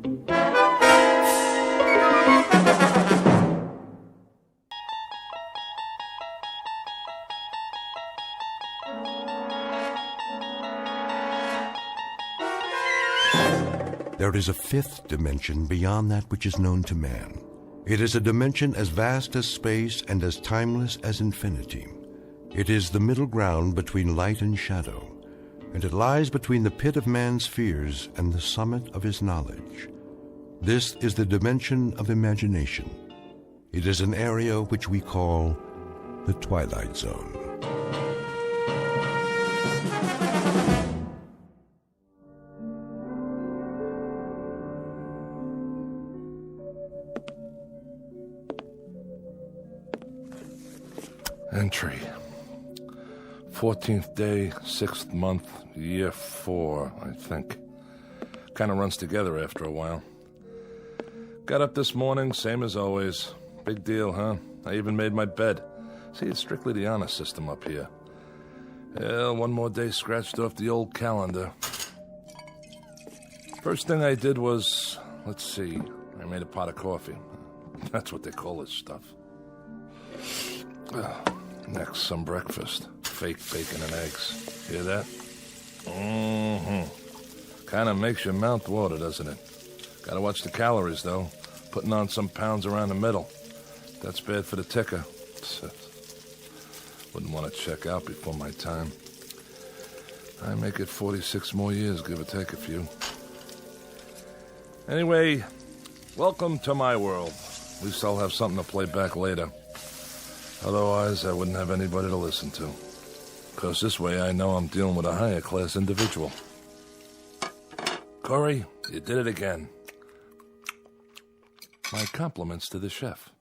There is a fifth dimension beyond that which is known to man. It is a dimension as vast as space and as timeless as infinity. It is the middle ground between light and shadow, and it lies between the pit of man's fears and the summit of his knowledge. This is the dimension of imagination. It is an area which we call the Twilight Zone. Entry. 14th day, 6th month, year 4, I think. Kind of runs together after a while. Got up this morning, same as always. Big deal, huh? I even made my bed. See, it's strictly the honor system up here. Well, one more day scratched off the old calendar. First thing I did was, let's see, I made a pot of coffee. That's what they call this stuff. Next, some breakfast. Fake bacon and eggs. Hear that? Kind of makes your mouth water, doesn't it? Gotta watch the calories, though. Putting on some pounds around the middle. That's bad for the ticker. Wouldn't want to check out before my time. I make it 46 more years, give or take a few. Anyway, welcome to my world. At least I'll have something to play back later. Otherwise, I wouldn't have anybody to listen to. Because this way I know I'm dealing with a higher class individual. Corey, you did it again. My compliments to the chef.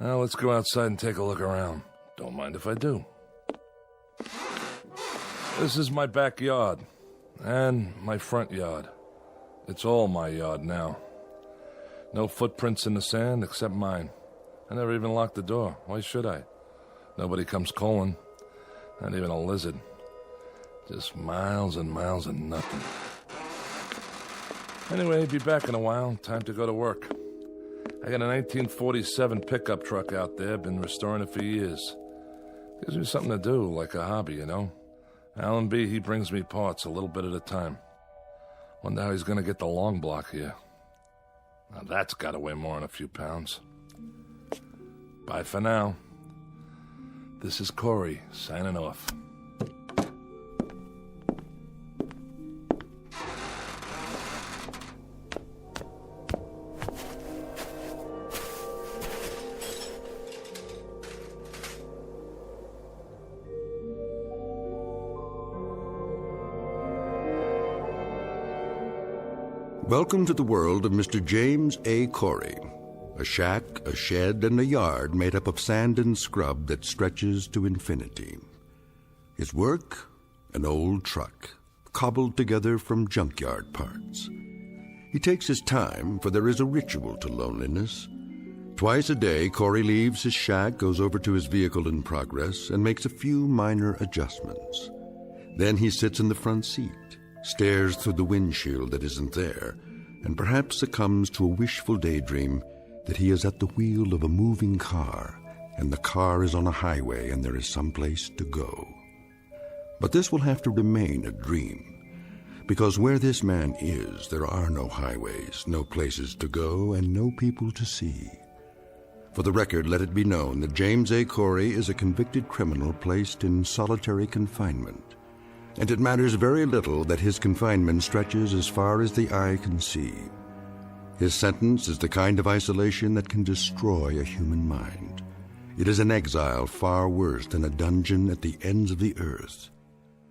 Now let's go outside and take a look around. Don't mind if I do. This is my backyard. And my front yard. It's all my yard now. No footprints in the sand except mine. I never even locked the door. Why should I? Nobody comes calling. Not even a lizard. Just miles and miles of nothing. Anyway, be back in a while. Time to go to work. I got a 1947 pickup truck out there. Been restoring it for years. Gives me something to do, like a hobby, you know? Alan B., he brings me parts a little bit at a time. Wonder how he's gonna get the long block here. Now that's gotta weigh more than a few pounds. Bye for now. This is Corey, signing off. Welcome to the world of Mr. James A. Corey. A shack, a shed, and a yard made up of sand and scrub that stretches to infinity. His work? An old truck, cobbled together from junkyard parts. He takes his time, for there is a ritual to loneliness. Twice a day, Corey leaves his shack, goes over to his vehicle in progress, and makes a few minor adjustments. Then he sits in the front seat, stares through the windshield that isn't there, and perhaps succumbs to a wishful daydream that he is at the wheel of a moving car, and the car is on a highway and there is someplace to go. But this will have to remain a dream, because where this man is, there are no highways, no places to go, and no people to see. For the record, let it be known that James A. Corey is a convicted criminal placed in solitary confinement, and it matters very little that his confinement stretches as far as the eye can see. His sentence is the kind of isolation that can destroy a human mind. It is an exile far worse than a dungeon at the ends of the earth,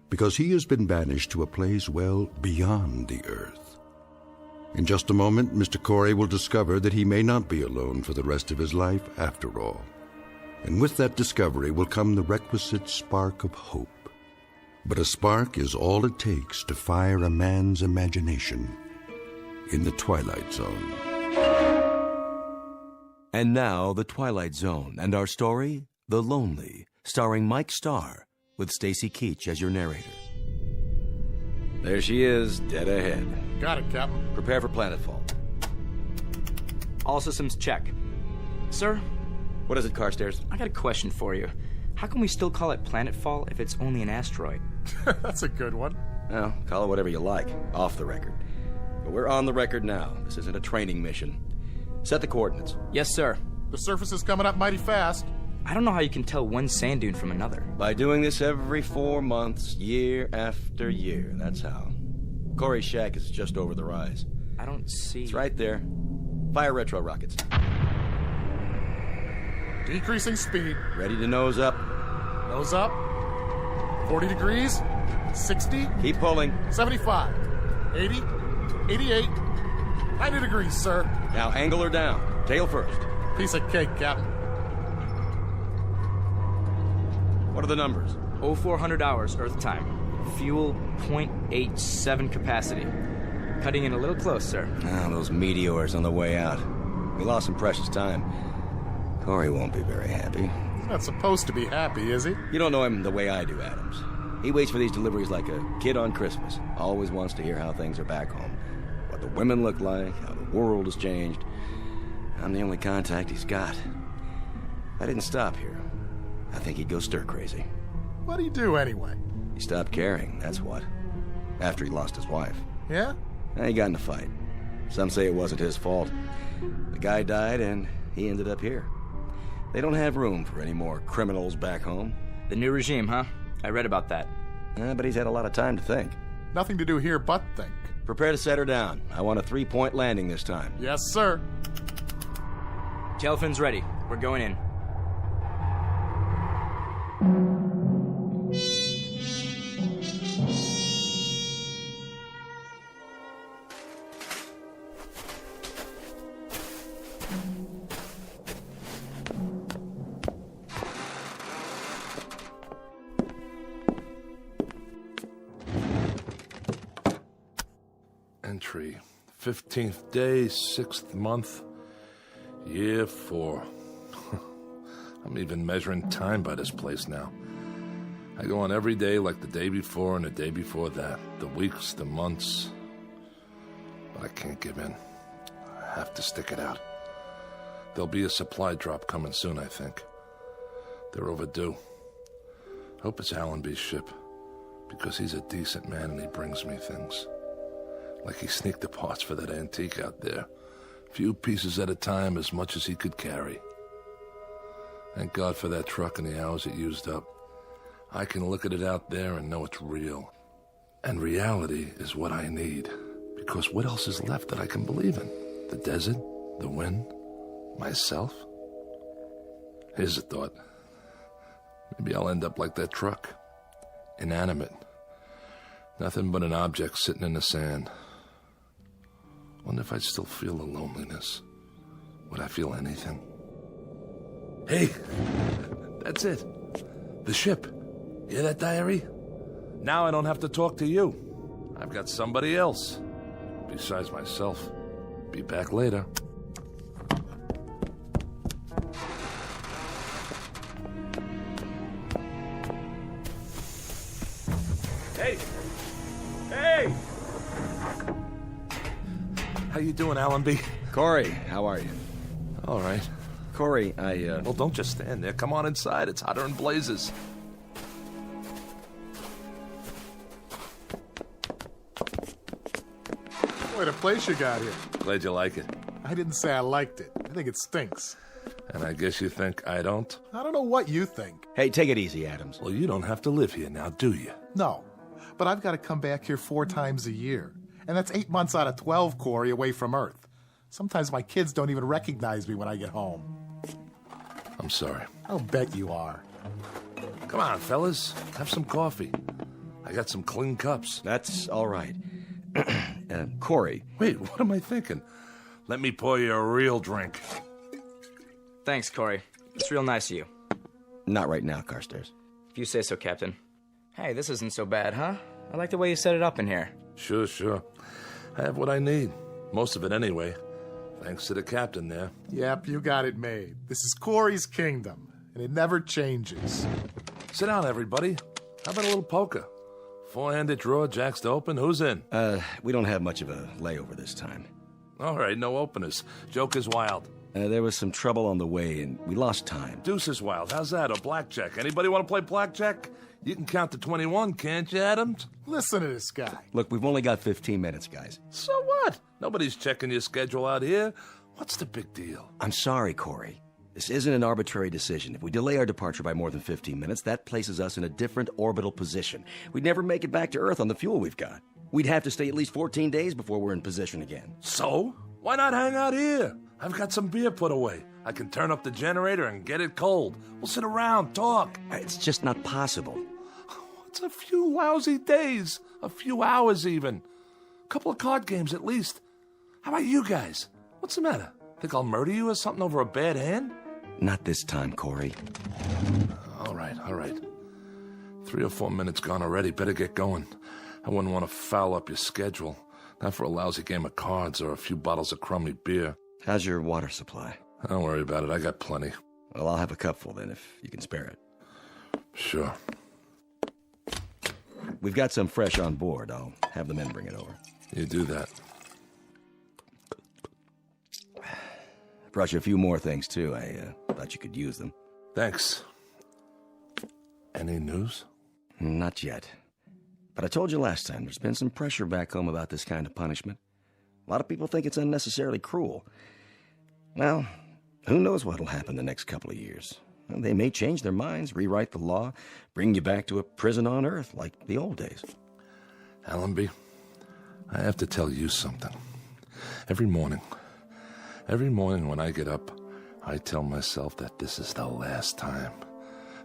because he has been banished to a place well beyond the earth. In just a moment, Mr. Corey will discover that he may not be alone for the rest of his life after all. And with that discovery will come the requisite spark of hope. But a spark is all it takes to fire a man's imagination in the Twilight Zone. And now, The Twilight Zone, and our story, The Lonely, starring Mike Starr, with Stacy Keach as your narrator. There she is, dead ahead. Got it, Captain. Prepare for planetfall. All systems check. Sir? What is it, Carstairs? I got a question for you. How can we still call it planetfall if it's only an asteroid? That's a good one. Well, call it whatever you like, off the record. But we're on the record now. This isn't a training mission. Set the coordinates. Yes, sir. The surface is coming up mighty fast. I don't know how you can tell one sand dune from another. By doing this every 4 months, year after year, that's how. Corey's shack is just over the rise. I don't see... It's right there. Fire retro rockets. Decreasing speed. Ready to nose up. Nose up. 40 degrees. 60. Keep pulling. 75. 80. 88. 90 degrees, sir. Now angle her down. Tail first. Piece of cake, Captain. What are the numbers? 0400 hours, Earth time. Fuel 0.87 capacity. Cutting in a little close, sir. Ah, those meteors on the way out. We lost some precious time. Corey won't be very happy. He's not supposed to be happy, is he? You don't know him the way I do, Adams. He waits for these deliveries like a kid on Christmas. Always wants to hear how things are back home. What the women look like, how the world has changed. I'm the only contact he's got. If I didn't stop here, I think he'd go stir-crazy. What'd he do, anyway? He stopped caring, that's what. After he lost his wife. Yeah? He got in a fight. Some say it wasn't his fault. The guy died, and he ended up here. They don't have room for any more criminals back home. The new regime, huh? I read about that. But he's had a lot of time to think. Nothing to do here but think. Prepare to set her down. I want a 3-point landing this time. Yes, sir. Tail fins ready. We're going in. Entry, 15th day, 6th month, year 4. I'm even measuring time by this place now. I go on every day like the day before and the day before that. The weeks, the months. But I can't give in. I have to stick it out. There'll be a supply drop coming soon, I think. They're overdue. Hope it's Allenby's ship, because he's a decent man and he brings me things. Like he sneaked the parts for that antique out there. Few pieces at a time, as much as he could carry. Thank God for that truck and the hours it used up. I can look at it out there and know it's real. And reality is what I need. Because what else is left that I can believe in? The desert? The wind? Myself? Here's a thought. Maybe I'll end up like that truck. Inanimate. Nothing but an object sitting in the sand. Wonder if I'd still feel the loneliness. Would I feel anything? Hey! That's it. The ship. Hear that, diary? Now I don't have to talk to you. I've got somebody else. Besides myself. Be back later. Hey! Hey! How you doing, Allenby? Corey, how are you? All right. Corey, Well, don't just stand there. Come on inside. It's hotter than blazes. What a place you got here. Glad you like it. I didn't say I liked it. I think it stinks. And I guess you think I don't? I don't know what you think. Hey, take it easy, Adams. Well, you don't have to live here now, do you? No, but I've got to come back here 4 times a year. And that's 8 months out of 12, Corey, away from Earth. Sometimes my kids don't even recognize me when I get home. I'm sorry. I'll bet you are. Come on, fellas. Have some coffee. I got some clean cups. That's all right. Corey. Wait, what am I thinking? Let me pour you a real drink. Thanks, Corey. It's real nice of you. Not right now, Carstairs. If you say so, Captain. Hey, this isn't so bad, huh? I like the way you set it up in here. Sure. I have what I need. Most of it anyway. Thanks to the captain there. Yep, you got it made. This is Corey's kingdom, and it never changes. Sit down, everybody. How about a little poker? Four-handed draw, jacks to open. Who's in? We don't have much of a layover this time. All right, no openers. Joke is wild. There was some trouble on the way, and we lost time. Deuce is wild. How's that? Or blackjack? Anybody want to play blackjack? You can count to 21, can't you, Adams? Listen to this guy. Look, we've only got 15 minutes, guys. So what? Nobody's checking your schedule out here. What's the big deal? I'm sorry, Corey. This isn't an arbitrary decision. If we delay our departure by more than 15 minutes, that places us in a different orbital position. We'd never make it back to Earth on the fuel we've got. We'd have to stay at least 14 days before we're in position again. So? Why not hang out here? I've got some beer put away. I can turn up the generator and get it cold. We'll sit around, talk. It's just not possible. It's a few lousy days. A few hours, even. A couple of card games, at least. How about you guys? What's the matter? Think I'll murder you or something over a bad hand? Not this time, Corey. All right. 3 or 4 minutes gone already. Better get going. I wouldn't want to foul up your schedule. Not for a lousy game of cards or a few bottles of crummy beer. How's your water supply? Don't worry about it. I got plenty. Well, I'll have a cupful then, if you can spare it. Sure. We've got some fresh on board. I'll have the men bring it over. You do that. Brought you a few more things, too. I thought you could use them. Thanks. Any news? Not yet. But I told you last time, there's been some pressure back home about this kind of punishment. A lot of people think it's unnecessarily cruel. Well, who knows what'll happen the next couple of years. Well, they may change their minds, rewrite the law, bring you back to a prison on Earth like the old days. Allenby, I have to tell you something. Every morning when I get up, I tell myself that this is the last time.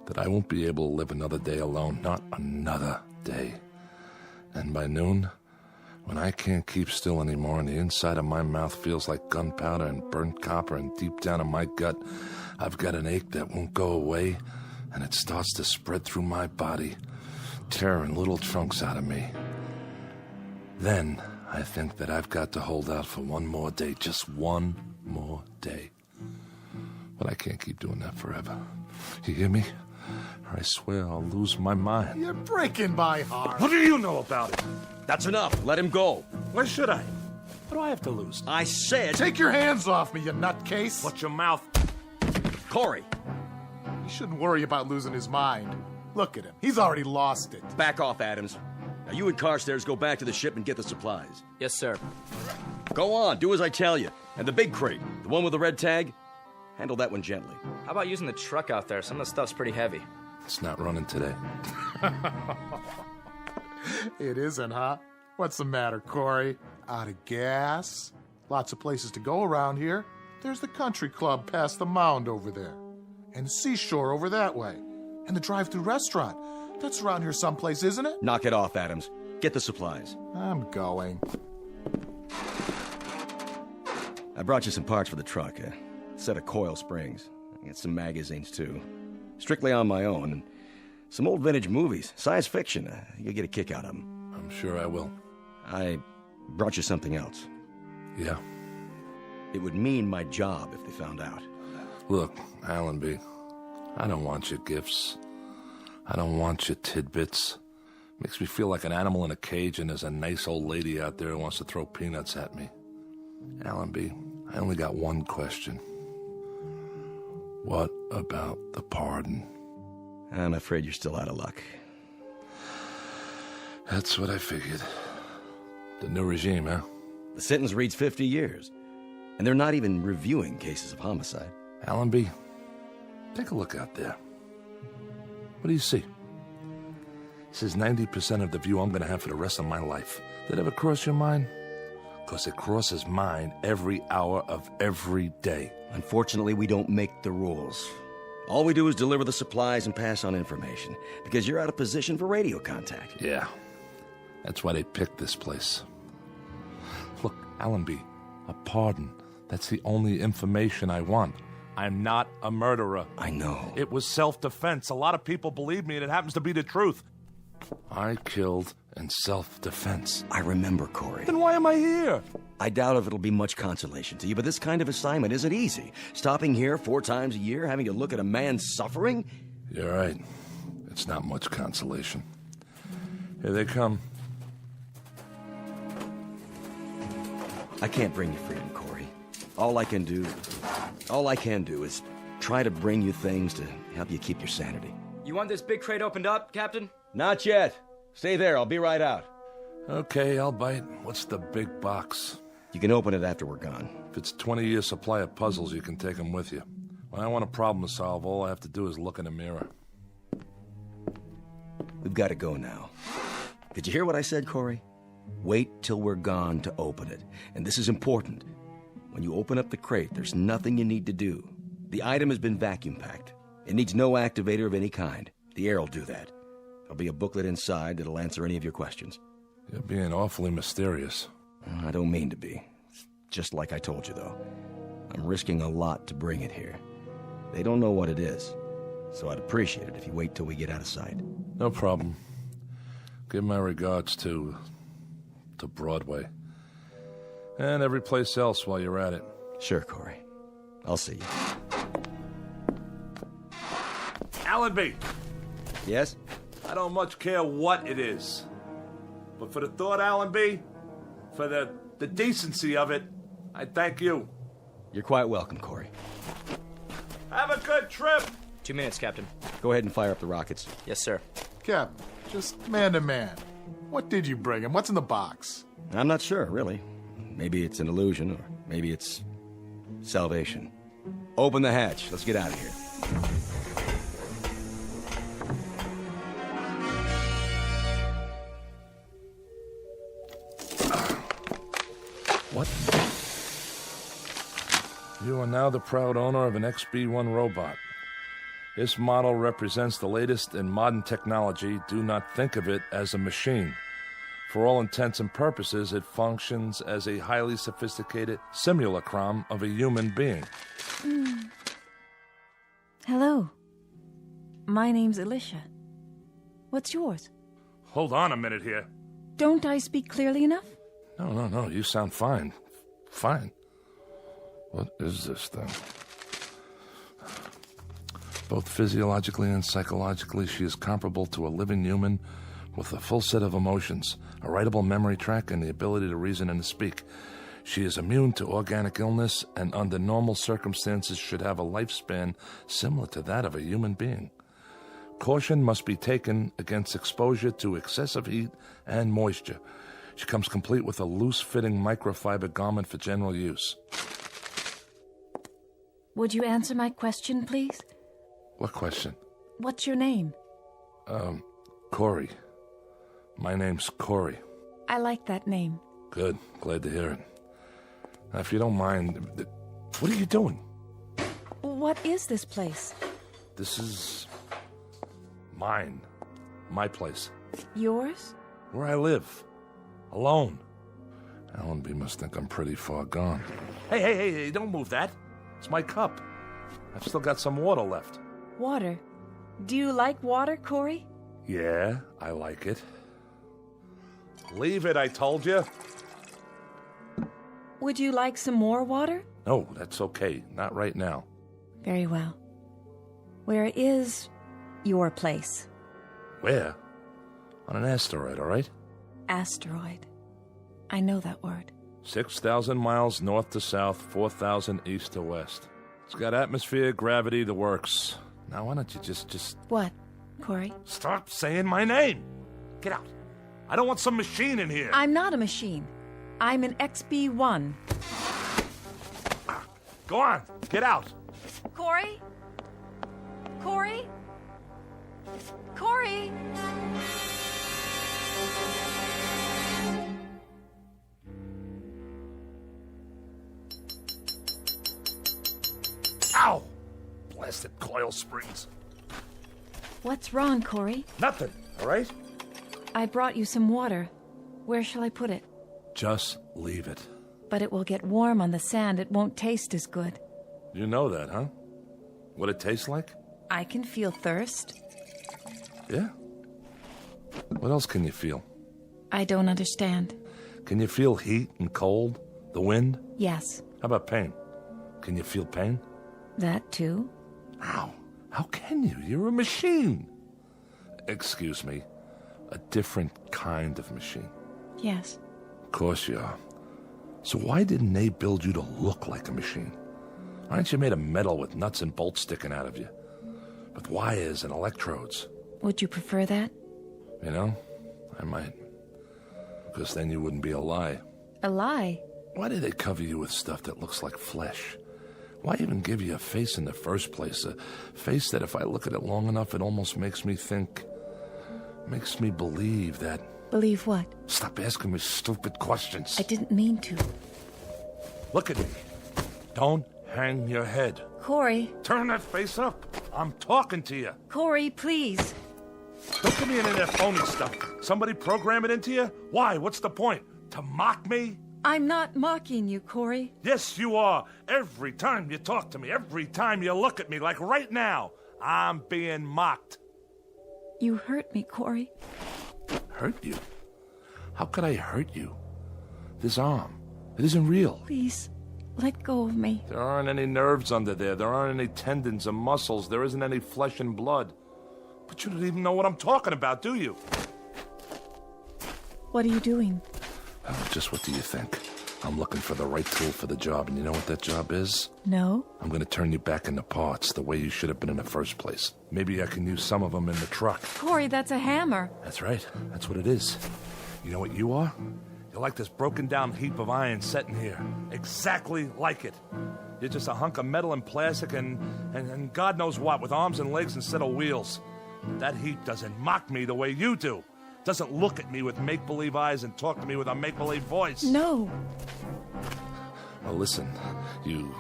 That I won't be able to live another day alone, not another day. And by noon, when I can't keep still anymore and the inside of my mouth feels like gunpowder and burnt copper and deep down in my gut, I've got an ache that won't go away and it starts to spread through my body, tearing little chunks out of me. Then I think that I've got to hold out for one more day, just one more day. But I can't keep doing that forever. You hear me? Or I swear I'll lose my mind. You're breaking my heart. What do you know about it? That's enough. Let him go. Why should I? What do I have to lose? I said... Take your hands off me, you nutcase. Watch your mouth. Corey. He shouldn't worry about losing his mind. Look at him. He's already lost it. Back off, Adams. Now you and Carstairs go back to the ship and get the supplies. Yes, sir. Go on. Do as I tell you. And the big crate, the one with the red tag, handle that one gently. How about using the truck out there? Some of the stuff's pretty heavy. It's not running today. It isn't, huh? What's the matter, Corey? Out of gas? Lots of places to go around here. There's the country club past the mound over there. And the seashore over that way. And the drive-thru restaurant. That's around here someplace, isn't it? Knock it off, Adams. Get the supplies. I'm going. I brought you some parts for the truck. A set of coil springs. I got some magazines, too. Strictly on my own. And some old vintage movies. Science fiction. You'll get a kick out of them. I'm sure I will. I brought you something else. Yeah? It would mean my job if they found out. Look, Allenby, I don't want your gifts. I don't want your tidbits. Makes me feel like an animal in a cage and there's a nice old lady out there who wants to throw peanuts at me. Allenby, I only got one question. What about the pardon? I'm afraid you're still out of luck. That's what I figured. The new regime, huh? The sentence reads 50 years. And they're not even reviewing cases of homicide. Allenby, take a look out there. What do you see? This is 90% of the view I'm going to have for the rest of my life. Did it ever cross your mind? Because it crosses mine every hour of every day. Unfortunately, we don't make the rules. All we do is deliver the supplies and pass on information, because you're out of position for radio contact. Yeah, that's why they picked this place. Look, Allenby, a pardon. That's the only information I want. I'm not a murderer. I know. It was self-defense. A lot of people believe me, and it happens to be the truth. I killed in self-defense. I remember, Corey. Then why am I here? I doubt if it'll be much consolation to you, but this kind of assignment isn't easy. Stopping here 4 times a year, having to look at a man suffering? You're right. It's not much consolation. Here they come. I can't bring you freedom, Corey. All I can do is try to bring you things to help you keep your sanity. You want this big crate opened up, Captain? Not yet. Stay there. I'll be right out. Okay, I'll bite. What's the big box? You can open it after we're gone. If it's 20-year supply of puzzles, you can take them with you. When I want a problem to solve, all I have to do is look in the mirror. We've got to go now. Did you hear what I said, Corey? Wait till we're gone to open it. And this is important. When you open up the crate, there's nothing you need to do. The item has been vacuum packed. It needs no activator of any kind. The air will do that. There'll be a booklet inside that'll answer any of your questions. You're being awfully mysterious. I don't mean to be. It's just like I told you, though. I'm risking a lot to bring it here. They don't know what it is, so I'd appreciate it if you wait till we get out of sight. No problem. Give my regards to Broadway. And every place else while you're at it. Sure, Corey. I'll see you. Allenby! Yes? I don't much care what it is. But for the thought, Allenby, for the decency of it, I thank you. You're quite welcome, Corey. Have a good trip! 2 minutes, Captain. Go ahead and fire up the rockets. Yes, sir. Captain, just man to man. What did you bring him? What's in the box? I'm not sure, really. Maybe it's an illusion, or maybe it's salvation. Open the hatch. Let's get out of here. What? You are now the proud owner of an XB-1 robot. This model represents the latest in modern technology. Do not think of it as a machine. For all intents and purposes, it functions as a highly sophisticated simulacrum of a human being. Hello. My name's Alicia. What's yours? Hold on a minute here. Don't I speak clearly enough? No, you sound fine. Fine. What is this thing? Both physiologically and psychologically, she is comparable to a living human with a full set of emotions, a writable memory track, and the ability to reason and to speak. She is immune to organic illness and under normal circumstances should have a lifespan similar to that of a human being. Caution must be taken against exposure to excessive heat and moisture. She comes complete with a loose-fitting microfiber garment for general use. Would you answer my question, please? What question? What's your name? Corey. My name's Corey. I like that name. Good. Glad to hear it. Now, if you don't mind, what are you doing? What is this place? This is mine. My place. Yours? Where I live. Alone. Allenby must think I'm pretty far gone. Hey, don't move that. It's my cup. I've still got some water left. Water? Do you like water, Corey? Yeah, I like it. Leave it, I told you. Would you like some more water? No, that's okay. Not right now. Very well. Where is your place? Where? On an asteroid, all right? Asteroid. I know that word. 6,000 miles north to south, 4,000 east to west. It's got atmosphere, gravity, the works. Now, why don't you just... What, Corey? Stop saying my name! Get out. I don't want some machine in here. I'm not a machine. I'm an XB-1. Go on. Get out. Corey? Corey? Corey? Ow! Blasted coil springs. What's wrong, Corey? Nothing, all right? I brought you some water. Where shall I put it? Just leave it. But it will get warm on the sand. It won't taste as good. You know that, huh? What it tastes like? I can feel thirst. Yeah? What else can you feel? I don't understand. Can you feel heat and cold? The wind? Yes. How about pain? Can you feel pain? That too? How? How can you? You're a machine. Excuse me. A different kind of machine. Yes. Of course you are. So why didn't they build you to look like a machine? Aren't you made of metal with nuts and bolts sticking out of you? With wires and electrodes? Would you prefer that? You know, I might. Because then you wouldn't be a lie. A lie? Why do they cover you with stuff that looks like flesh? Why even give you a face in the first place? A face that if I look at it long enough, it almost makes me think... makes me believe that... Believe what? Stop asking me stupid questions. I didn't mean to. Look at me. Don't hang your head. Corey. Turn that face up. I'm talking to you. Corey, please. Don't give me any of that phony stuff. Somebody program it into you? Why? What's the point? To mock me? I'm not mocking you, Corey. Yes, you are. Every time you talk to me, every time you look at me, like right now, I'm being mocked. You hurt me, Corey. Hurt you? How could I hurt you? This arm, it isn't real. Please, let go of me. There aren't any nerves under there. There aren't any tendons or muscles. There isn't any flesh and blood. But you don't even know what I'm talking about, do you? What are you doing? Oh, just what do you think? I'm looking for the right tool for the job, and you know what that job is? No. I'm going to turn you back into parts the way you should have been in the first place. Maybe I can use some of them in the truck. Corey, that's a hammer. That's right. That's what it is. You know what you are? You're like this broken down heap of iron sitting here. Exactly like it. You're just a hunk of metal and plastic and God knows what, with arms and legs instead of wheels. That heap doesn't mock me the way you do. Doesn't look at me with make-believe eyes and talk to me with a make-believe voice. No. Well, listen, you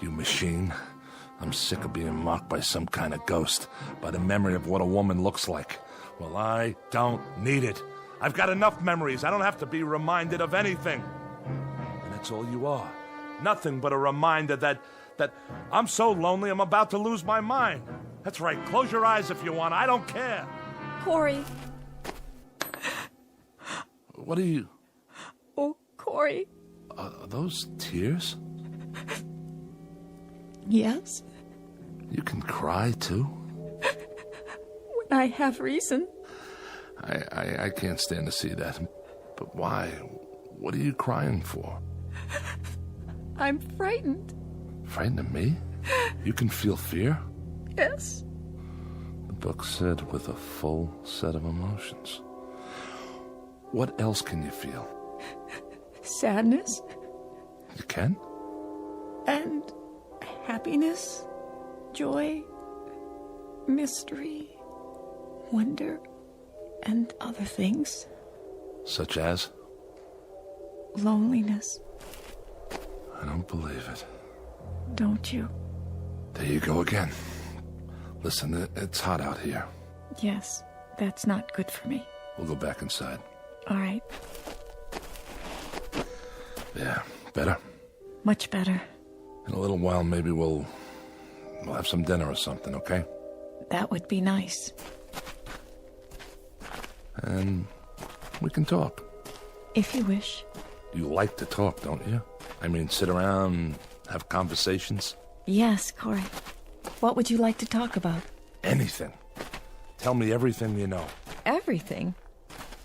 machine. I'm sick of being mocked by some kind of ghost, by the memory of what a woman looks like. Well, I don't need it. I've got enough memories. I don't have to be reminded of anything. And that's all you are. Nothing but a reminder that I'm so lonely I'm about to lose my mind. That's right. Close your eyes if you want. I don't care. Corey. What are you... Oh, Corey. Are those tears? Yes. You can cry, too? When I have reason. I can't stand to see that. But why? What are you crying for? I'm frightened. Frightened of me? You can feel fear? Yes. The book said with a full set of emotions. What else can you feel? Sadness. You can? And happiness, joy, mystery, wonder, and other things. Such as? Loneliness. I don't believe it. Don't you? There you go again. Listen, it's hot out here. Yes, that's not good for me. We'll go back inside. All right. Yeah, better? Much better. In a little while, maybe we'll have some dinner or something, okay? That would be nice. And we can talk. If you wish. You like to talk, don't you? I mean, sit around, have conversations? Yes, Corey. What would you like to talk about? Anything. Tell me everything you know. Everything?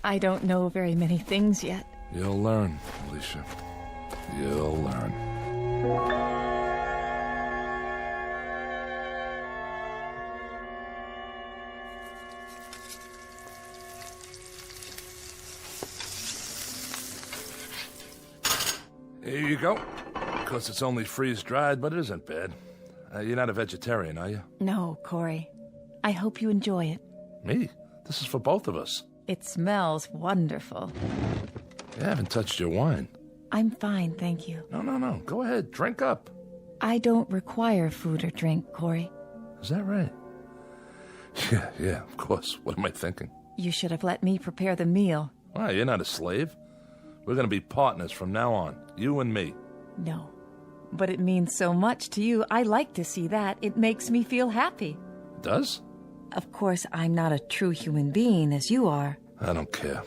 I don't know very many things yet. You'll learn, Alicia. You'll learn. Here you go. Of course, it's only freeze-dried, but it isn't bad. You're not a vegetarian, are you? No, Corey. I hope you enjoy it. Me? This is for both of us. It smells wonderful. You haven't touched your wine. I'm fine, thank you. No. Go ahead. Drink up. I don't require food or drink, Corey. Is that right? Yeah, of course. What am I thinking? You should have let me prepare the meal. Why, you're not a slave. We're going to be partners from now on. You and me. No. But it means so much to you. I like to see that. It makes me feel happy. It does? Of course, I'm not a true human being as you are. I don't care.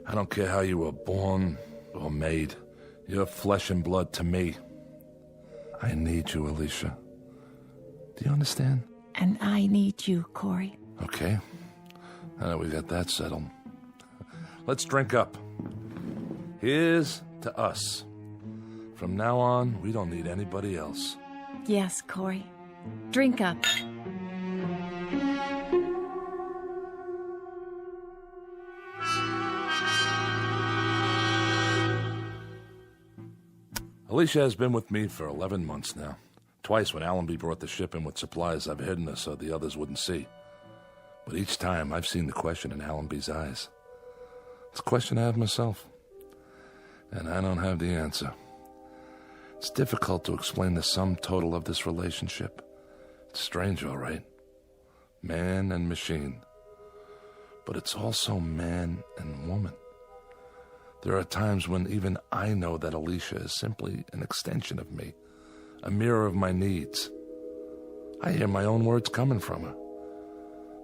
I don't care how you were born or made. You're flesh and blood to me. I need you, Alicia. Do you understand? And I need you, Corey. Okay. Now that we got that settled, let's drink up. Here's to us. From now on, we don't need anybody else. Yes, Corey. Drink up. Alicia has been with me for 11 months now. Twice when Allenby brought the ship in with supplies, I've hidden her so the others wouldn't see. But each time, I've seen the question in Allenby's eyes. It's a question I have myself. And I don't have the answer. It's difficult to explain the sum total of this relationship. It's strange, all right. Man and machine. But it's also man and woman. There are times when even I know that Alicia is simply an extension of me, a mirror of my needs. I hear my own words coming from her.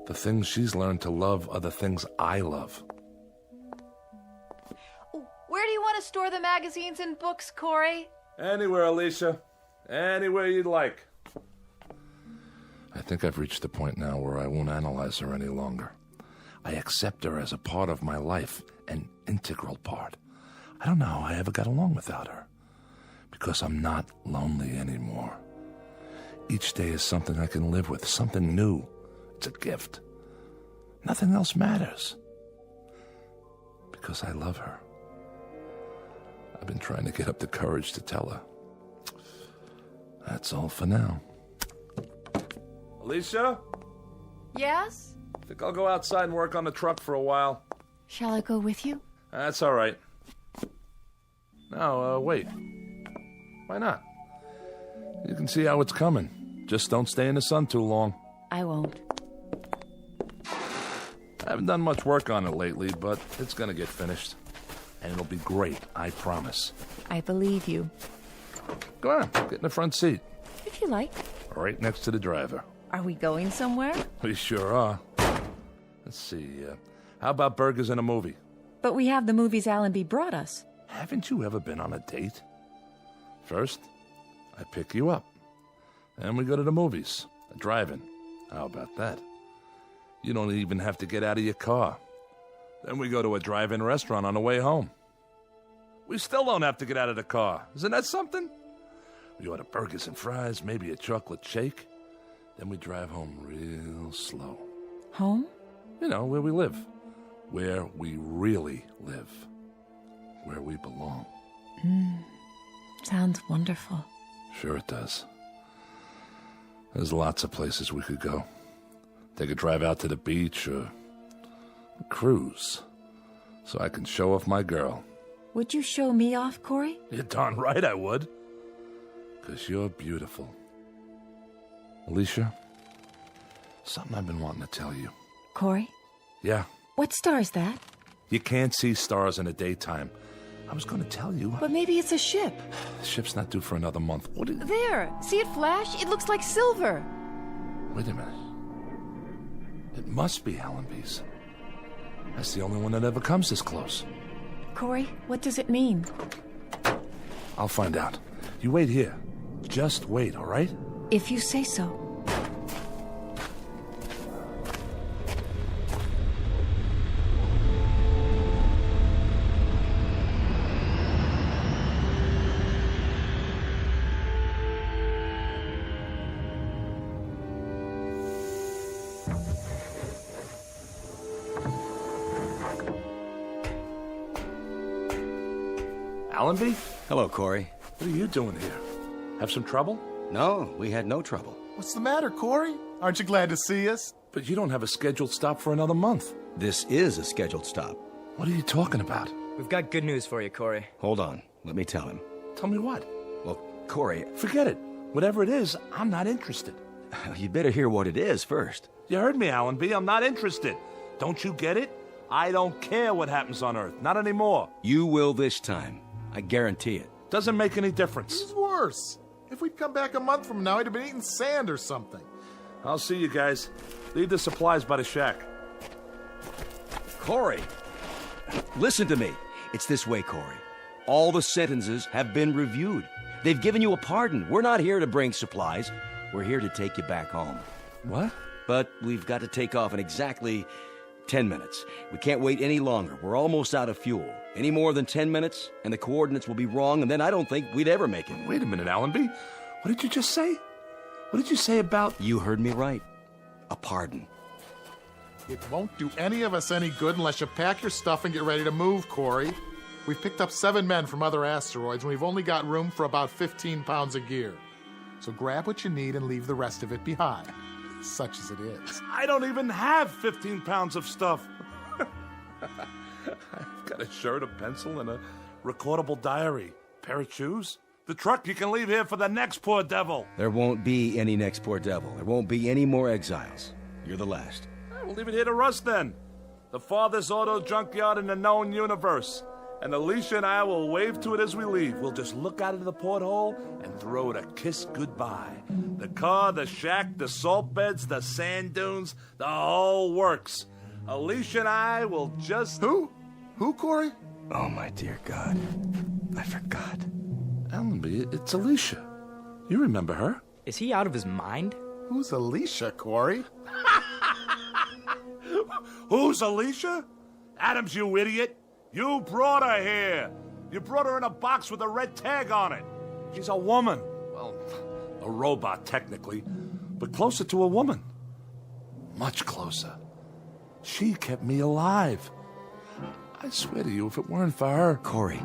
The things she's learned to love are the things I love. Where do you want to store the magazines and books, Corey? Anywhere, Alicia. Anywhere you'd like. I think I've reached the point now where I won't analyze her any longer. I accept her as a part of my life, an integral part. I don't know how I ever got along without her. Because I'm not lonely anymore. Each day is something I can live with, something new. It's a gift. Nothing else matters. Because I love her. I've been trying to get up the courage to tell her. That's all for now. Alicia? Yes? I think I'll go outside and work on the truck for a while. Shall I go with you? That's all right. No, wait. Why not? You can see how it's coming. Just don't stay in the sun too long. I won't. I haven't done much work on it lately, but it's gonna get finished. And it'll be great, I promise. I believe you. Go on, get in the front seat. If you like. Right next to the driver. Are we going somewhere? We sure are. Let's see, how about burgers and a movie? But we have the movies Allenby brought us. Haven't you ever been on a date? First, I pick you up. Then we go to the movies, a drive-in. How about that? You don't even have to get out of your car. Then we go to a drive-in restaurant on the way home. We still don't have to get out of the car. Isn't that something? We order burgers and fries, maybe a chocolate shake. Then we drive home real slow. Home? You know, where we live. Where we really live. Where we belong. Sounds wonderful. Sure it does. There's lots of places we could go. Take a drive out to the beach or a cruise. So I can show off my girl. Would you show me off, Corey? You're darn right I would. 'Cause you're beautiful. Alicia, something I've been wanting to tell you. Corey? Yeah. What star is that? You can't see stars in the daytime. I was going to tell you. But maybe it's a ship. The ship's not due for another month. What is... There! See it flash? It looks like silver. Wait a minute. It must be Allenby's. That's the only one that ever comes this close. Corey, what does it mean? I'll find out. You wait here. Just wait, all right? If you say so. Allenby? Hello, Corey. What are you doing here? Have some trouble? No, we had no trouble. What's the matter, Corey? Aren't you glad to see us? But you don't have a scheduled stop for another month. This is a scheduled stop. What are you talking about? We've got good news for you, Corey. Hold on. Let me tell him. Tell me what? Well, Corey... Forget it. Whatever it is, I'm not interested. You'd better hear what it is first. You heard me, Allenby. I'm not interested. Don't you get it? I don't care what happens on Earth. Not anymore. You will this time. I guarantee it. Doesn't make any difference. It's worse. If we'd come back a month from now, he'd have been eating sand or something. I'll see you guys. Leave the supplies by the shack. Corey, listen to me. It's this way, Corey. All the sentences have been reviewed. They've given you a pardon. We're not here to bring supplies. We're here to take you back home. What? But we've got to take off in exactly 10 minutes. We can't wait any longer. We're almost out of fuel. Any more than 10 minutes, and the coordinates will be wrong, and then I don't think we'd ever make it. Wait a minute, Allenby. What did you just say? What did you say about... You heard me right. A pardon. It won't do any of us any good unless you pack your stuff and get ready to move, Corey. We've picked up 7 men from other asteroids, and we've only got room for about 15 pounds of gear. So grab what you need and leave the rest of it behind, such as it is. I don't even have 15 pounds of stuff. I've got a shirt, a pencil, and a recordable diary. Pair of shoes. The truck you can leave here for the next poor devil. There won't be any next poor devil. There won't be any more exiles. You're the last. We'll leave it here to Russ then. The farthest auto junkyard in the known universe. And Alicia and I will wave to it as we leave. We'll just look out of the porthole and throw it a kiss goodbye. The car, the shack, the salt beds, the sand dunes, the whole works. Alicia and I will just... Who? Who, Corey? Oh, my dear God. I forgot. Allenby, it's Alicia. You remember her. Is he out of his mind? Who's Alicia, Corey? Who's Alicia? Adams, you idiot. You brought her here. You brought her in a box with a red tag on it. She's a woman. Well, a robot, technically, but closer to a woman. Much closer. She kept me alive. I swear to you, if it weren't for her... Corey,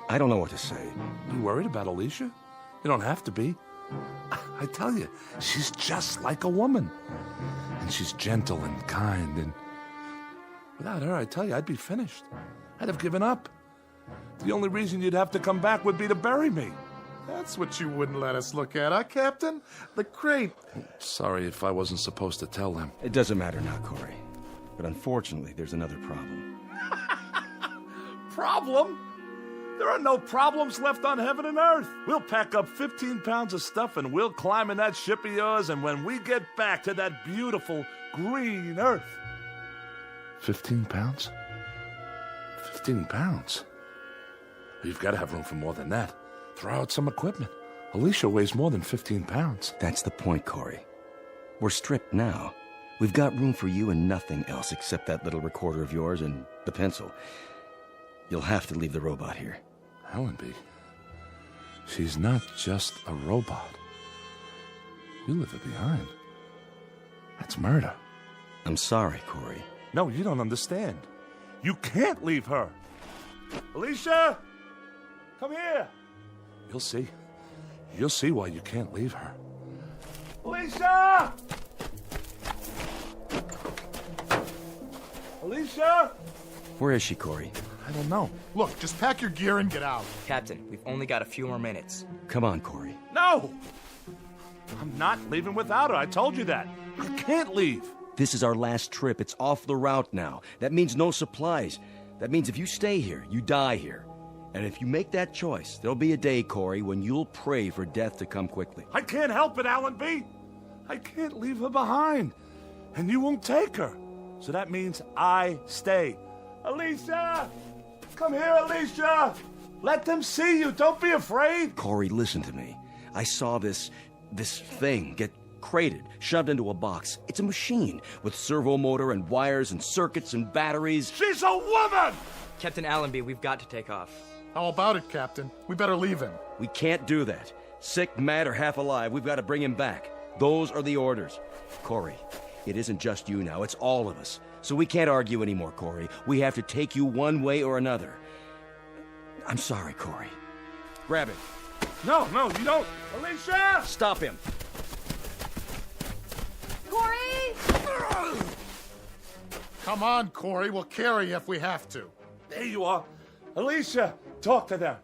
I don't know what to say. You worried about Alicia? You don't have to be. I tell you, she's just like a woman. And she's gentle and kind, and without her, I tell you, I'd be finished. I'd have given up. The only reason you'd have to come back would be to bury me. That's what you wouldn't let us look at, huh, Captain? The crate. Sorry if I wasn't supposed to tell them. It doesn't matter now, Corey. But unfortunately, there's another problem. Problem? There are no problems left on heaven and earth. We'll pack up 15 pounds of stuff and we'll climb in that ship of yours, and when we get back to that beautiful green earth... 15 pounds? 15 pounds? You've got to have room for more than that. Throw out some equipment. Alicia weighs more than 15 pounds. That's the point, Corey. We're stripped now. We've got room for you and nothing else except that little recorder of yours and the pencil. You'll have to leave the robot here. Allenby, she's not just a robot. You leave her behind. That's murder. I'm sorry, Corey. No, you don't understand. You can't leave her. Alicia! Come here! You'll see. You'll see why you can't leave her. Alicia! Alicia! Where is she, Corey? I don't know. Look, just pack your gear and get out. Captain, we've only got a few more minutes. Come on, Corey. No! I'm not leaving without her. I told you that. I can't leave. This is our last trip. It's off the route now. That means no supplies. That means if you stay here, you die here. And if you make that choice, there'll be a day, Corey, when you'll pray for death to come quickly. I can't help it, Allenby. I can't leave her behind. And you won't take her. So that means I stay. Alicia! Come here, Alicia! Let them see you. Don't be afraid. Corey, listen to me. I saw this thing get crated, shoved into a box. It's a machine with servo motor and wires and circuits and batteries. She's a woman! Captain Allenby, we've got to take off. How about it, Captain? We better leave him. We can't do that. Sick, mad, or half alive, we've got to bring him back. Those are the orders. Corey, it isn't just you now, it's all of us. So we can't argue anymore, Corey. We have to take you one way or another. I'm sorry, Corey. Grab it. No, you don't. Alicia! Stop him. Corey! Come on, Corey. We'll carry you if we have to. There you are. Alicia, talk to them.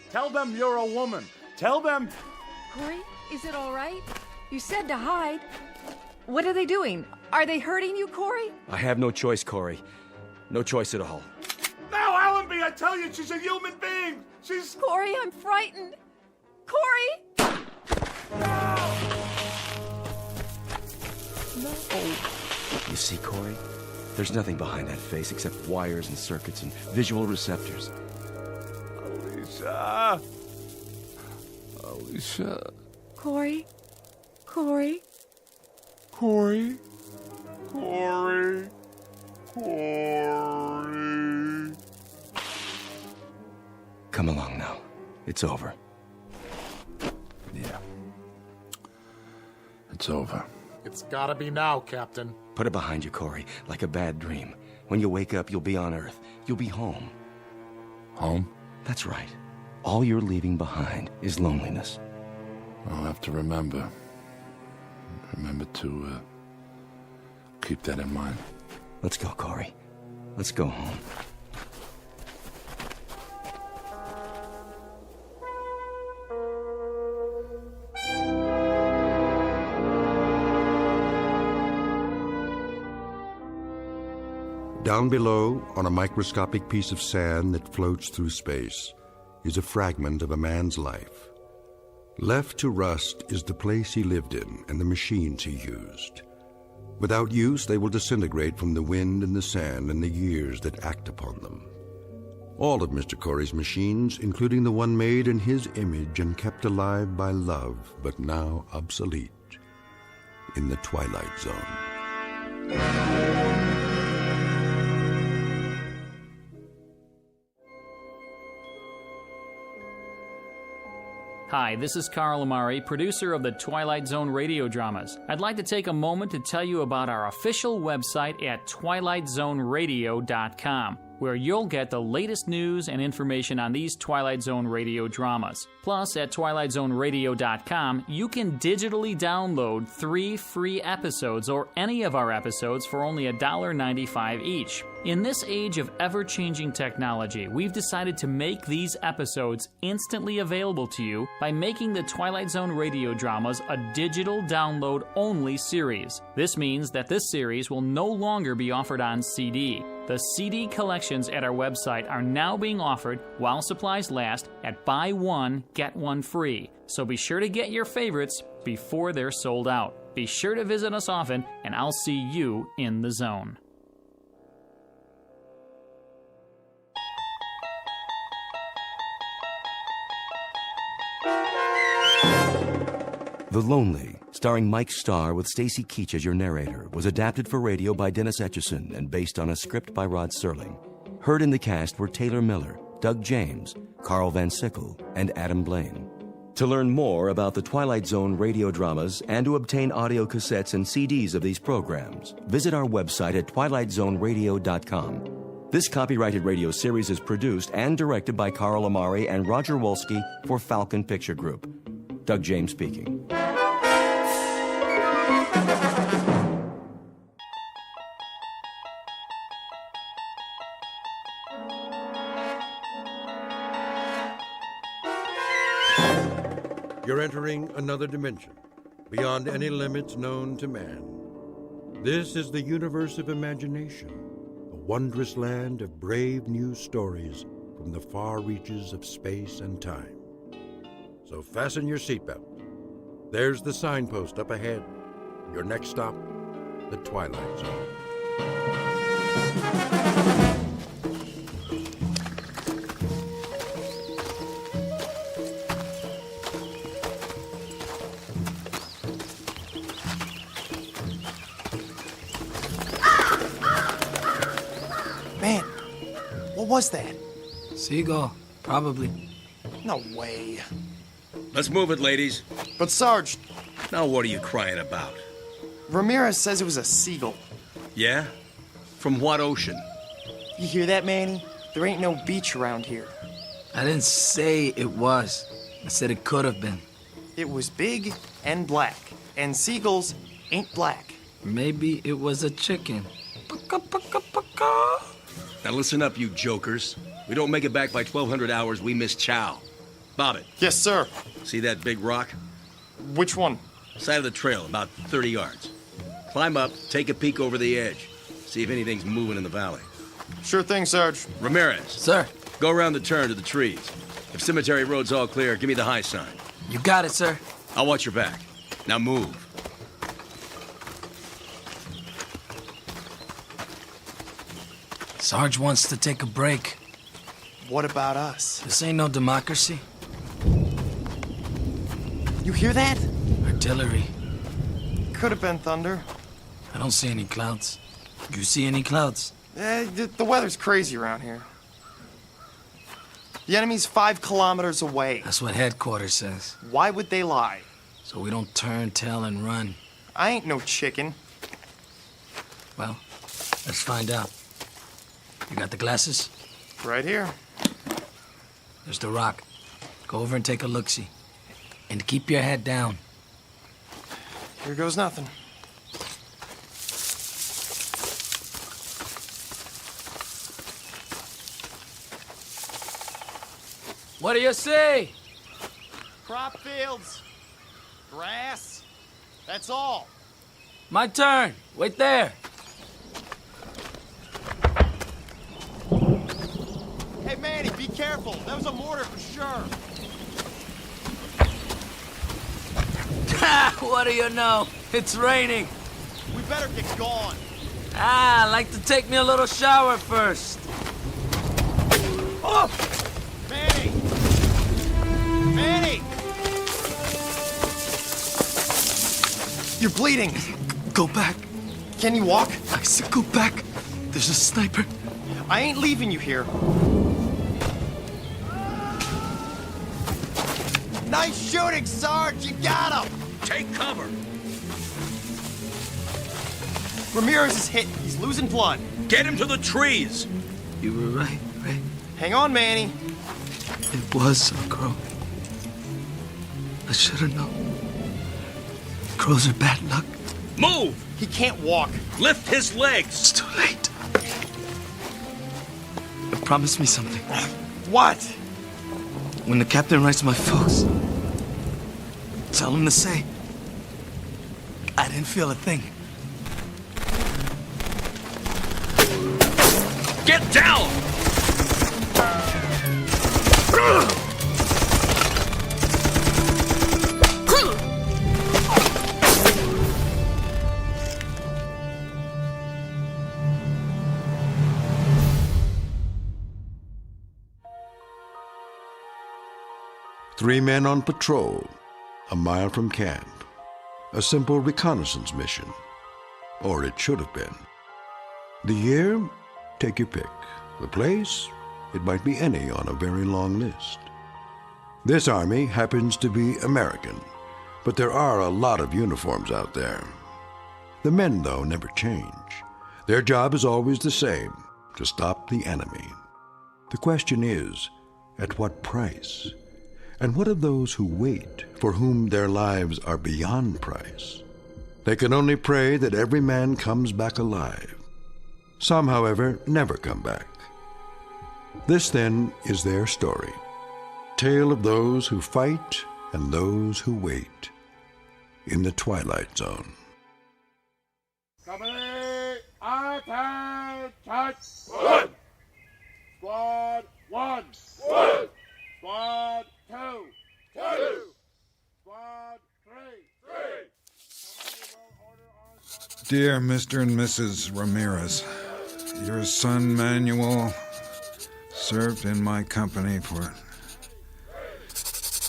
Tell them you're a woman. Tell them... Corey, is it all right? You said to hide. What are they doing? Are they hurting you, Corey? I have no choice, Corey. No choice at all. No, Allenby, I tell you, she's a human being. She's... Corey, I'm frightened. Corey! see, Corey? There's nothing behind that face except wires and circuits and visual receptors. Alicia! Alicia. Corey? Corey? Corey? Corey? Corey? Come along now. It's over. Yeah. It's over. It's gotta be now, Captain. Put it behind you, Corey, like a bad dream. When you wake up, you'll be on Earth. You'll be home. Home? That's right. All you're leaving behind is loneliness. I'll have to remember. Remember to keep that in mind. Let's go, Corey. Let's go home. Down below, on a microscopic piece of sand that floats through space, is a fragment of a man's life. Left to rust is the place he lived in and the machines he used. Without use, they will disintegrate from the wind and the sand and the years that act upon them. All of Mr. Corey's machines, including the one made in his image and kept alive by love, but now obsolete, in the Twilight Zone. Hi, this is Carl Amari, producer of the Twilight Zone Radio Dramas. I'd like to take a moment to tell you about our official website at twilightzoneradio.com, where you'll get the latest news and information on these Twilight Zone radio dramas. Plus, at twilightzoneradio.com, you can digitally download 3 free episodes or any of our episodes for only $1.95 each. In this age of ever-changing technology, we've decided to make these episodes instantly available to you by making the Twilight Zone radio dramas a digital download-only series. This means that this series will no longer be offered on CD. The CD collections at our website are now being offered while supplies last at buy one, get one free. So be sure to get your favorites before they're sold out. Be sure to visit us often, and I'll see you in the zone. The Lonely, starring Mike Starr with Stacy Keach as your narrator, was adapted for radio by Dennis Etchison and based on a script by Rod Serling. Heard in the cast were Taylor Miller, Doug James, Carl Van Sickle, and Adam Blaine. To learn more about the Twilight Zone radio dramas and to obtain audio cassettes and CDs of these programs, visit our website at twilightzoneradio.com. This copyrighted radio series is produced and directed by Carl Amari and Roger Wolski for Falcon Picture Group. Doug James speaking. You're entering another dimension, beyond any limits known to man. This is the universe of imagination, a wondrous land of brave new stories from the far reaches of space and time. So fasten your seatbelt. There's the signpost up ahead. Your next stop, the Twilight Zone. Man, what was that? Seagull, probably. No way. Let's move it, ladies. But Sarge... Now what are you crying about? Ramirez says it was a seagull. Yeah? From what ocean? You hear that, Manny? There ain't no beach around here. I didn't say it was. I said it could have been. It was big and black, and seagulls ain't black. Maybe it was a chicken. Now listen up, you jokers. We don't make it back by 1200 hours, we miss chow. Bobbitt. Yes, sir. See that big rock? Which one? Side of the trail, about 30 yards. Climb up, take a peek over the edge. See if anything's moving in the valley. Sure thing, Sarge. Ramirez. Sir. Go around the turn to the trees. If Cemetery Road's all clear, give me the high sign. You got it, sir. I'll watch your back. Now move. Sarge wants to take a break. What about us? This ain't no democracy. You hear that? Artillery. Could have been thunder. I don't see any clouds. You see any clouds? The weather's crazy around here. The enemy's 5 kilometers away. That's what headquarters says. Why would they lie? So we don't turn, tail, and run. I ain't no chicken. Well, let's find out. You got the glasses? Right here. There's the rock. Go over and take a look-see. And keep your head down. Here goes nothing. What do you see? Crop fields. Grass. That's all. My turn. Wait there. Hey, Manny, be careful. That was a mortar for sure. What do you know? It's raining. We better get going. I'd like to take me a little shower first. Oh! Manny! Manny! You're bleeding. Go back. Can you walk? I said go back. There's a sniper. I ain't leaving you here. Nice shooting, Sarge. You got him. Take cover. Ramirez is hit. He's losing blood. Get him to the trees. You were right. Hang on, Manny. It was a crow. I should have known. Crows are bad luck. Move! He can't walk. Lift his legs. It's too late. Promise me something. What? When the captain writes my folks, tell him to say, I didn't feel a thing. Get down! 3 men on patrol, a mile from camp. A simple reconnaissance mission. Or it should have been. The year? Take your pick. The place? It might be any on a very long list. This army happens to be American, but there are a lot of uniforms out there. The men, though, never change. Their job is always the same, to stop the enemy. The question is, at what price? And what of those who wait, for whom their lives are beyond price? They can only pray that every man comes back alive. Some, however, never come back. This, then, is their story. Tale of those who fight and those who wait. In the Twilight Zone. Company, attention! One! Squad 1! One! Squad 2! Two! Squad 3! Dear Mr. and Mrs. Ramirez, your son Manuel served in my company for...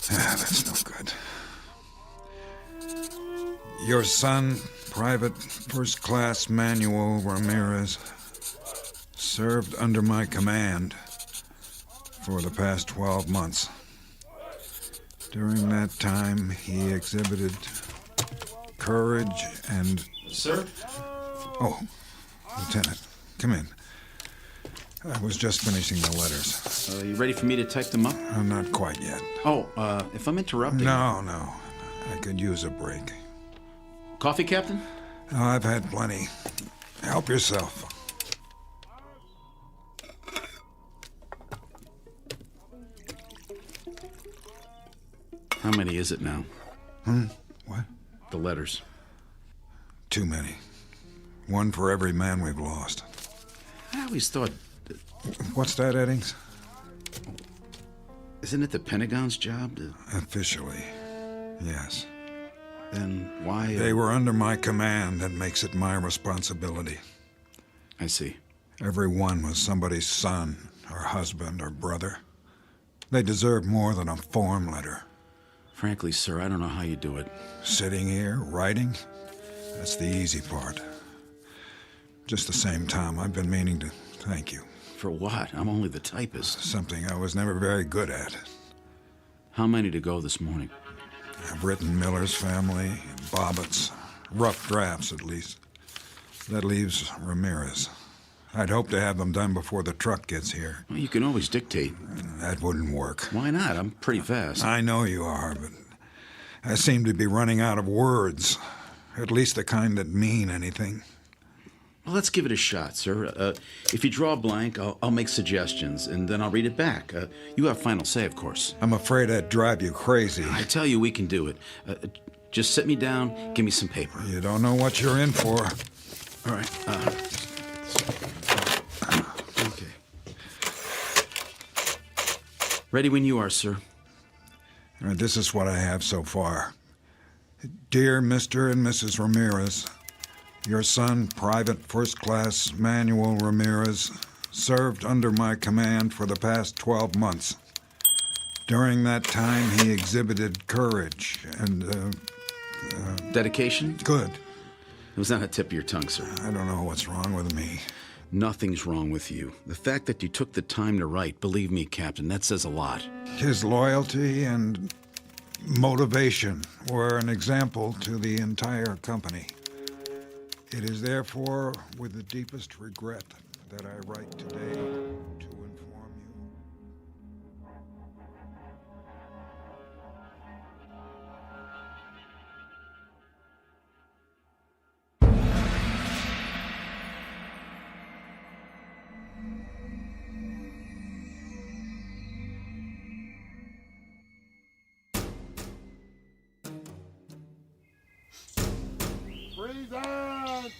that's no good. Your son, Private First Class Manuel Ramirez, served under my command for the past 12 months. During that time, he exhibited courage and... Sir? Oh, Lieutenant, come in. I was just finishing the letters. You ready for me to type them up? Not quite yet. Oh, if I'm interrupting... No. I could use a break. Coffee, Captain? Oh, I've had plenty. Help yourself. How many is it now? What? The letters. Too many. One for every man we've lost. I always thought... What's that, Eddings? Isn't it the Pentagon's job to... Officially, yes. Then why... They were under my command. That makes it my responsibility. I see. Every one was somebody's son, or husband, or brother. They deserve more than a form letter. Frankly, sir, I don't know how you do it. Sitting here, writing? That's the easy part. Just the same, Tom, I've been meaning to thank you. For what? I'm only the typist. Something I was never very good at. How many to go this morning? I've written Miller's Family, Bobbitt's. Rough drafts, at least. That leaves Ramirez. I'd hope to have them done before the truck gets here. Well, you can always dictate. That wouldn't work. Why not? I'm pretty fast. I know you are, but I seem to be running out of words. At least the kind that mean anything. Well, let's give it a shot, sir. If you draw a blank, I'll make suggestions, and then I'll read it back. You have final say, of course. I'm afraid I'd drive you crazy. I tell you, we can do it. Just sit me down, give me some paper. You don't know what you're in for. All right. Okay. Ready when you are, sir. This is what I have so far. Dear Mr. and Mrs. Ramirez, your son, Private First Class Manuel Ramirez, served under my command for the past 12 months. During that time, he exhibited courage and, dedication? Good. It was on the tip of your tongue, sir. I don't know what's wrong with me. Nothing's wrong with you. The fact that you took the time to write, believe me, Captain, that says a lot. His loyalty and motivation were an example to the entire company. It is therefore with the deepest regret that I write today to inform you. Freezing!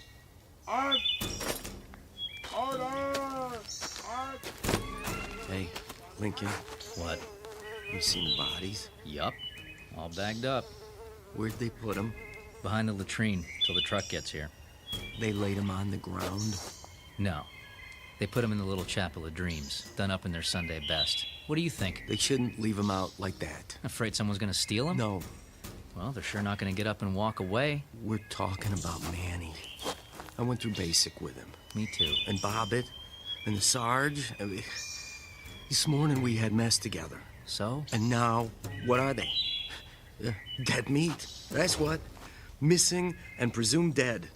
Art! Order! Art! Hey, Lincoln. What? You seen the bodies? Yup. All bagged up. Where'd they put them? Behind the latrine till the truck gets here. They laid them on the ground? No. They put them in the little chapel of dreams, done up in their Sunday best. What do you think? They shouldn't leave them out like that. Afraid someone's gonna steal them? No. Well, they're sure not gonna get up and walk away. We're talking about Manny. I went through basic with him. Me too. And Bobbitt, and the Sarge. This morning we had mess together. So? And now, what are they? Dead meat. That's what. Missing and presumed dead.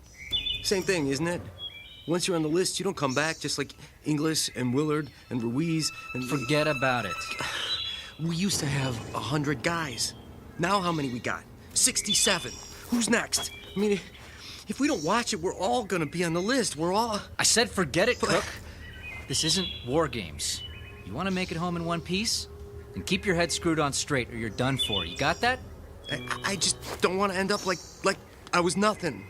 Same thing, isn't it? Once you're on the list, you don't come back, just like Inglis and Willard and Ruiz and... Forget about it. We used to have 100 guys. Now how many we got? 67. Who's next? I mean, if we don't watch it, we're all gonna be on the list. We're all... I said forget it, Crook. This isn't war games. You want to make it home in one piece? Then keep your head screwed on straight or you're done for. You got that? I just don't want to end up like I was nothing.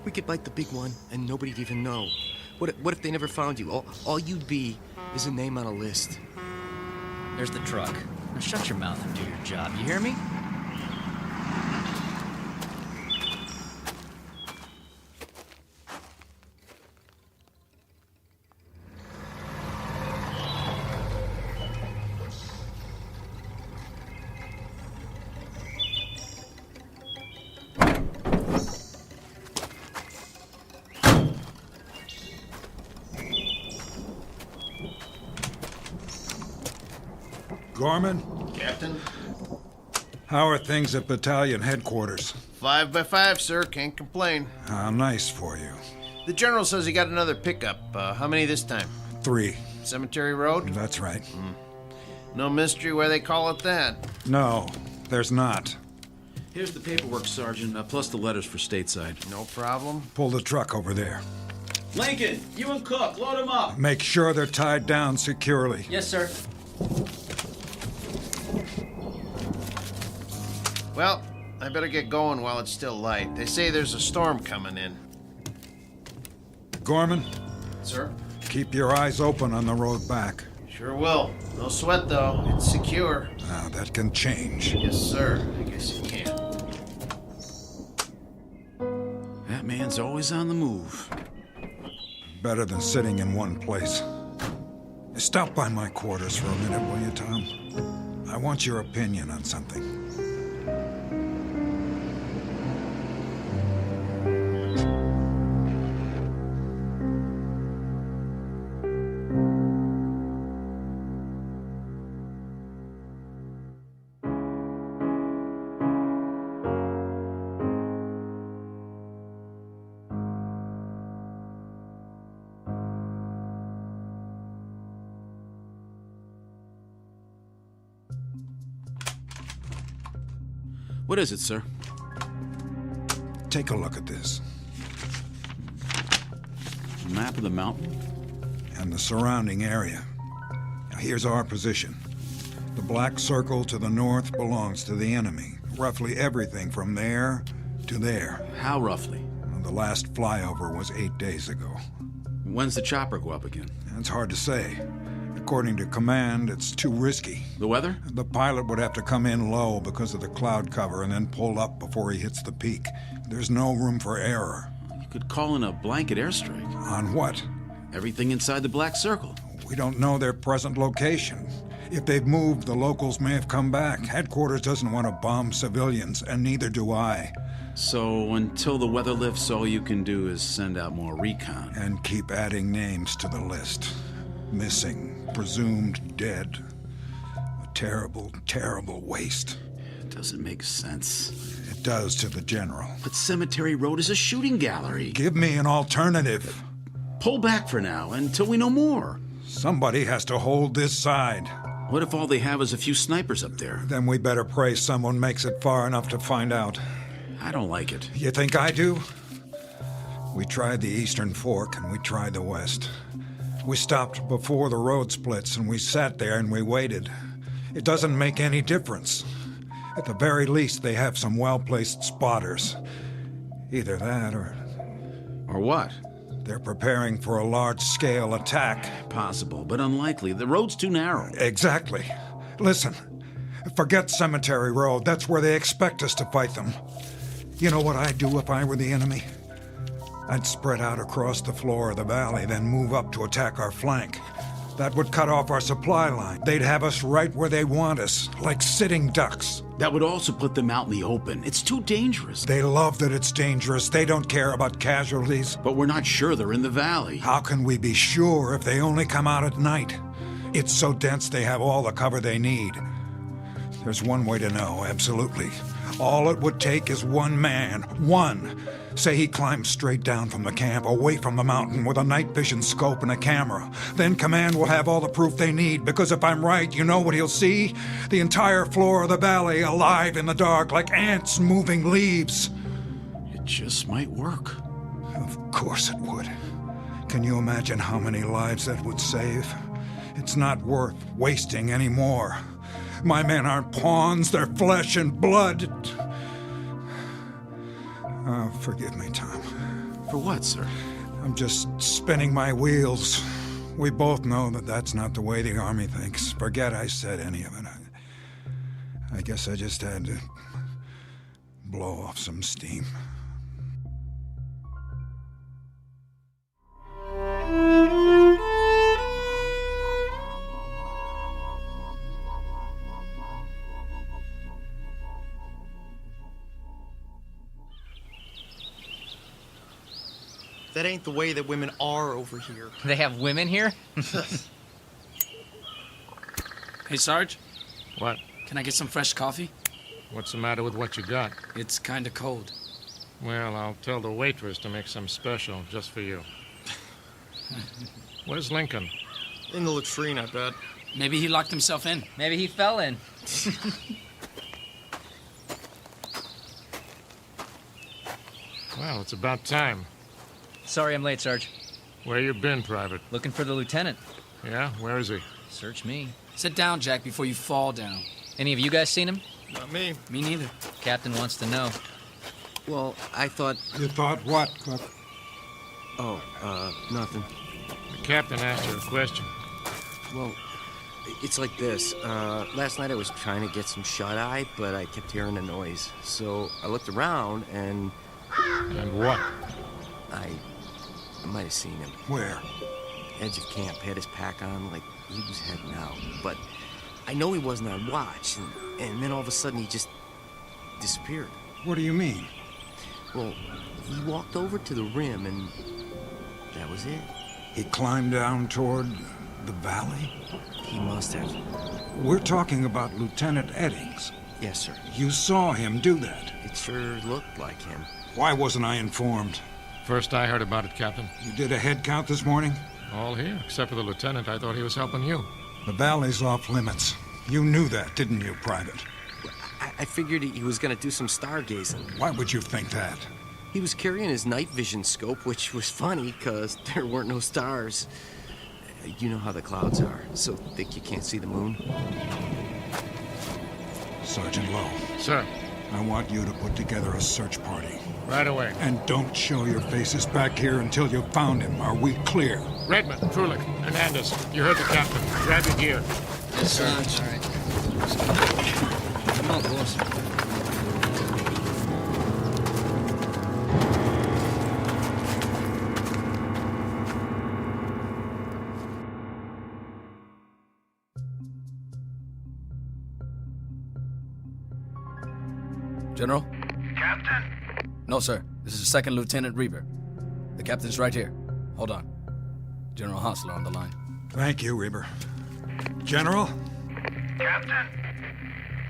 We could bite the big one and nobody'd even know. What if they never found you? All you'd be is a name on a list. There's the truck. Now shut your mouth and do your job. You hear me? Gorman? Captain? How are things at battalion headquarters? 5 by 5, sir. Can't complain. How nice for you. The general says he got another pickup. How many this time? 3. Cemetery Road? That's right. No mystery why they call it that. No, there's not. Here's the paperwork, Sergeant, plus the letters for stateside. No problem. Pull the truck over there. Lincoln, you and Cook, load them up. Make sure they're tied down securely. Yes, sir. Well, I better get going while it's still light. They say there's a storm coming in. Gorman? Sir? Keep your eyes open on the road back. Sure will. No sweat, though. It's secure. Now, that can change. Yes, sir. I guess it can. That man's always on the move. better than sitting in one place. Stop by my quarters for a minute, will you, Tom? I want your opinion on something. What is it, sir? Take a look at this. Map of the mountain? And the surrounding area. Now, here's our position. The black circle to the north belongs to the enemy. Roughly everything from there to there. How roughly? The last flyover was 8 days ago. When's the chopper go up again? It's hard to say. According to command, it's too risky. The weather? The pilot would have to come in low because of the cloud cover and then pull up before he hits the peak. There's no room for error. You could call in a blanket airstrike. On what? Everything inside the black circle. We don't know their present location. If they've moved, the locals may have come back. Headquarters doesn't want to bomb civilians, and neither do I. So until the weather lifts, all you can do is send out more recon. And keep adding names to the list. Missing, presumed dead. A terrible, terrible waste. It doesn't make sense. It does to the general. But Cemetery Road is a shooting gallery. Give me an alternative. Pull back for now, until we know more. Somebody has to hold this side. What if all they have is a few snipers up there? Then we better pray someone makes it far enough to find out. I don't like it. You think I do? We tried the Eastern Fork and we tried the West. We stopped before the road splits and we sat there and we waited. It doesn't make any difference. At the very least, they have some well-placed spotters. Either that or... Or what? They're preparing for a large-scale attack. Possible, but unlikely. The road's too narrow. Exactly. Listen, forget Cemetery Road. That's where they expect us to fight them. You know what I'd do if I were the enemy? I'd spread out across the floor of the valley, then move up to attack our flank. That would cut off our supply line. They'd have us right where they want us, like sitting ducks. That would also put them out in the open. It's too dangerous. They love that it's dangerous. They don't care about casualties. But we're not sure they're in the valley. How can we be sure if they only come out at night? It's so dense they have all the cover they need. There's one way to know, absolutely. All it would take is one man. One. Say he climbs straight down from the camp, away from the mountain, with a night vision scope and a camera. Then Command will have all the proof they need, because if I'm right, you know what he'll see? The entire floor of the valley alive in the dark, like ants moving leaves. It just might work. Of course it would. Can you imagine how many lives that would save? It's not worth wasting any more. My men aren't pawns, they're flesh and blood. Oh, forgive me, Tom. For what, sir? I'm just spinning my wheels. We both know that that's not the way the Army thinks. Forget I said any of it. I guess I just had to blow off some steam. That ain't the way that women are over here. They have women here? Hey, Sarge? What? Can I get some fresh coffee? What's the matter with what you got? It's kinda cold. Well, I'll tell the waitress to make some special just for you. Where's Lincoln? In the latrine, I bet. Maybe he locked himself in. Maybe he fell in. Well, it's about time. Sorry I'm late, Sarge. Where you been, Private? Looking for the lieutenant. Yeah? Where is he? Search me. Sit down, Jack, before you fall down. Any of you guys seen him? Not me. Me neither. Captain wants to know. Well, I thought... You thought what, Cook? Oh, nothing. The captain asked you a question. Well, it's like this. Last night I was trying to get some shut-eye, but I kept hearing a noise. So I looked around and... And what? I I might have seen him. Where? Edge of camp, had his pack on, like he was heading out. But I know he wasn't on watch, and then all of a sudden he just disappeared. What do you mean? Well, he walked over to the rim, and that was it. He climbed down toward the valley? He must have. We're talking about Lieutenant Eddings. Yes, sir. You saw him do that. It sure looked like him. Why wasn't I informed? First I heard about it, Captain. You did a head count this morning? All here, except for the lieutenant. I thought he was helping you. The valley's off limits. You knew that, didn't you, Private? I figured he was going to do some stargazing. Why would you think that? He was carrying his night vision scope, which was funny, because there weren't no stars. You know how the clouds are, so thick you can't see the moon. Sergeant Lowe. Sir. I want you to put together a search party. Right away. And don't show your faces back here until you've found him. Are we clear? Redmond, Trulick, Hernandez, you heard the captain. Grab your gear. Yes, sir. All right. Come on, boss. General? Captain? No, sir. This is Second Lieutenant Reber. The captain's right here. Hold on. General Hansler on the line. Thank you, Reber. General? Captain?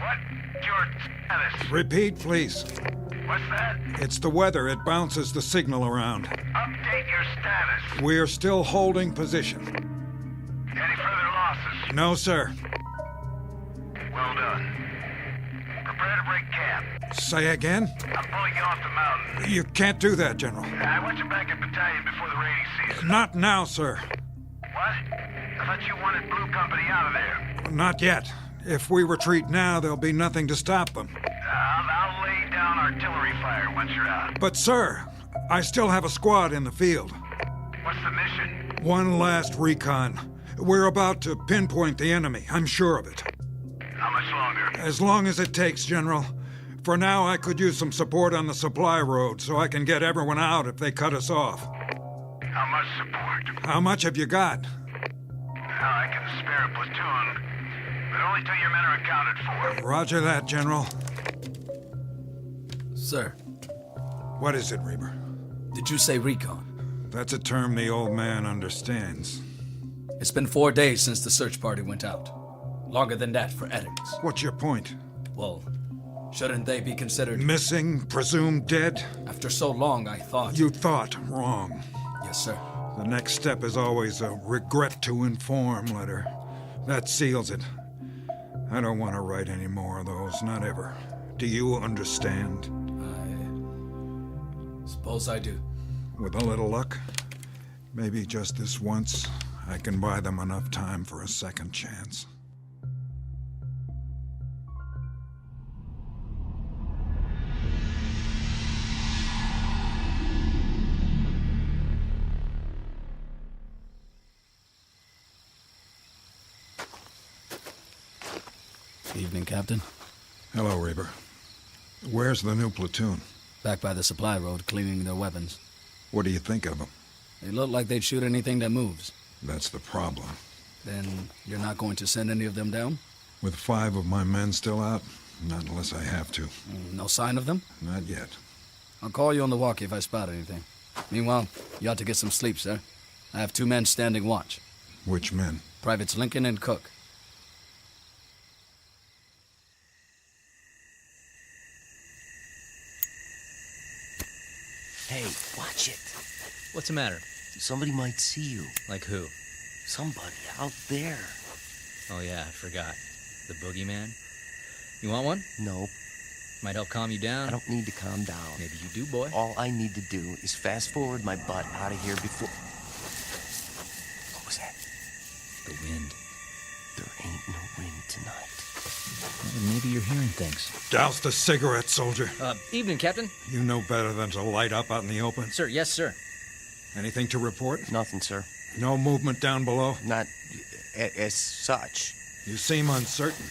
What's your status? Repeat, please. What's that? It's the weather. It bounces the signal around. Update your status. We're still holding position. Any further losses? No, sir. Well done. Prepare to break camp. Say again? I'm pulling you off the mountain. You can't do that, General. I want you back at battalion before the rainy season. Not now, sir. What? I thought you wanted Blue Company out of there. Not yet. If we retreat now, there'll be nothing to stop them. I'll lay down artillery fire once you're out. But, sir, I still have a squad in the field. What's the mission? One last recon. We're about to pinpoint the enemy. I'm sure of it. How much longer? As long as it takes, General. For now, I could use some support on the supply road so I can get everyone out if they cut us off. How much support? How much have you got? I can spare a platoon, but only till your men are accounted for. Roger that, General. Sir. What is it, Reber? Did you say recon? That's a term the old man understands. It's been 4 days since the search party went out. Longer than that for Eddings. What's your point? Well, shouldn't they be considered... Missing, presumed dead? After so long, I thought... You thought wrong. Yes, sir. The next step is always a regret to inform letter. That seals it. I don't want to write any more of those, not ever. Do you understand? I suppose I do. With a little luck, maybe just this once, I can buy them enough time for a second chance. Evening, Captain. Hello, Reber. Where's the new platoon? Back by the supply road, cleaning their weapons. What do you think of them? They look like they'd shoot anything that moves. That's the problem. Then you're not going to send any of them down? With 5 of my men still out? Not unless I have to. No sign of them? Not yet. I'll call you on the walkie if I spot anything. Meanwhile, you ought to get some sleep, sir. I have 2 men standing watch. Which men? Privates Lincoln and Cook. Hey, watch it. What's the matter? Somebody might see you. Like who? Somebody out there. Oh, yeah, I forgot. The boogeyman? You want one? Nope. Might help calm you down. I don't need to calm down. Maybe you do, boy. All I need to do is fast forward my butt out of here before... What was that? The wind. There ain't no wind tonight. Well, maybe you're hearing things. Douse the cigarette, soldier. Evening, Captain. You know better than to light up out in the open. Sir, yes, sir. Anything to report? Nothing, sir. No movement down below? Not as such. You seem uncertain.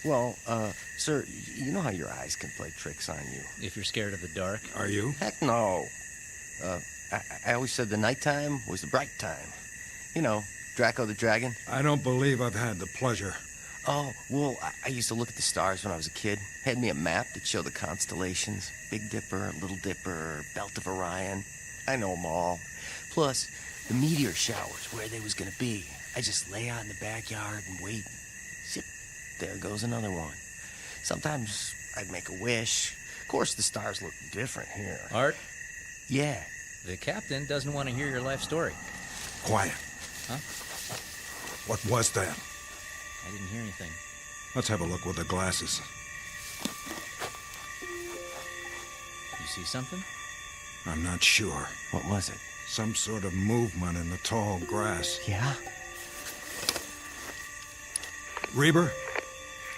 Well, sir, you know how your eyes can play tricks on you. If you're scared of the dark. Are you? Heck no. I always said the nighttime was the bright time. You know, Draco the Dragon. I don't believe I've had the pleasure. Oh, well, I used to look at the stars when I was a kid. Had me a map that showed the constellations. Big Dipper, Little Dipper, Belt of Orion. I know them all. Plus, the meteor showers, where they was gonna be. I just lay out in the backyard and wait. Zip, there goes another one. Sometimes I'd make a wish. Of course, the stars look different here. Art? Yeah. The captain doesn't want to hear your life story. Quiet. Huh? What was that? I didn't hear anything. Let's have a look with the glasses. You see something? I'm not sure. What was it? Some sort of movement in the tall grass. Yeah? Reber?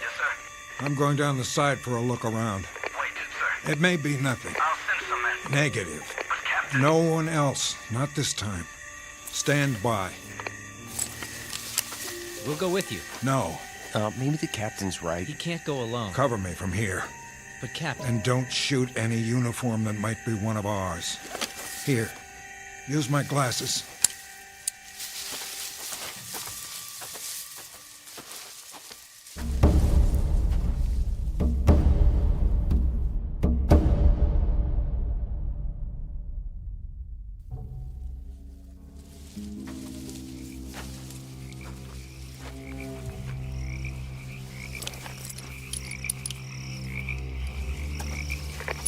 Yes, sir. I'm going down the side for a look around. Wait, sir. It may be nothing. I'll send some men. Negative. But, Captain... No one else. Not this time. Stand by. We'll go with you. No. Maybe the captain's right. He can't go alone. Cover me from here. But, Captain... And don't shoot any uniform that might be one of ours. Here. Use my glasses.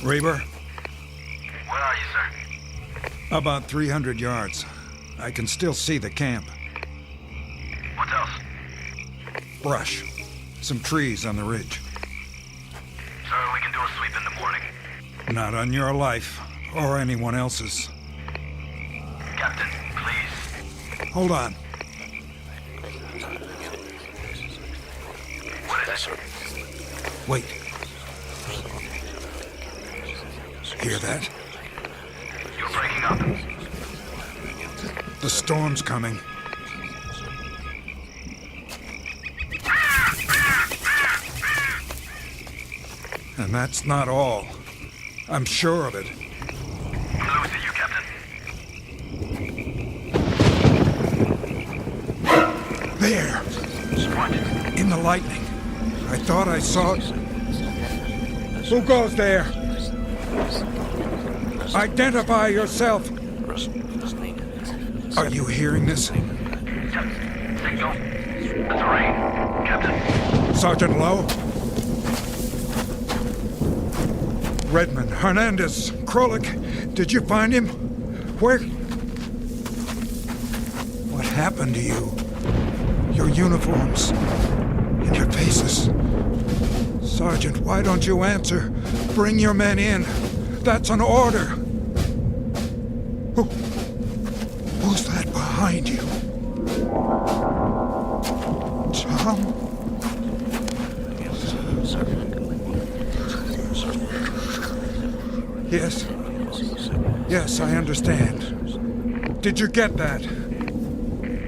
Reber? Where are you, sir? About 300 yards. I can still see the camp. What else? Brush. Some trees on the ridge. Sir, we can do a sweep in the morning. Not on your life, or anyone else's. Captain, please. Hold on. What is it? Wait. Hear that? You're breaking up. The storm's coming. And that's not all. I'm sure of it. I'm losing you, Captain. There! What? In the lightning. I thought I saw it. Who goes there? Identify yourself. Are you hearing this? Signal. That's a rain. Captain. Sergeant Lowe? Redmond, Hernandez, Krolik, did you find him? Where? What happened to you? Your uniforms and your faces. Sergeant, why don't you answer? Bring your men in. That's an order. Who's that behind you? Tom? Yes. Yes, I understand. Did you get that?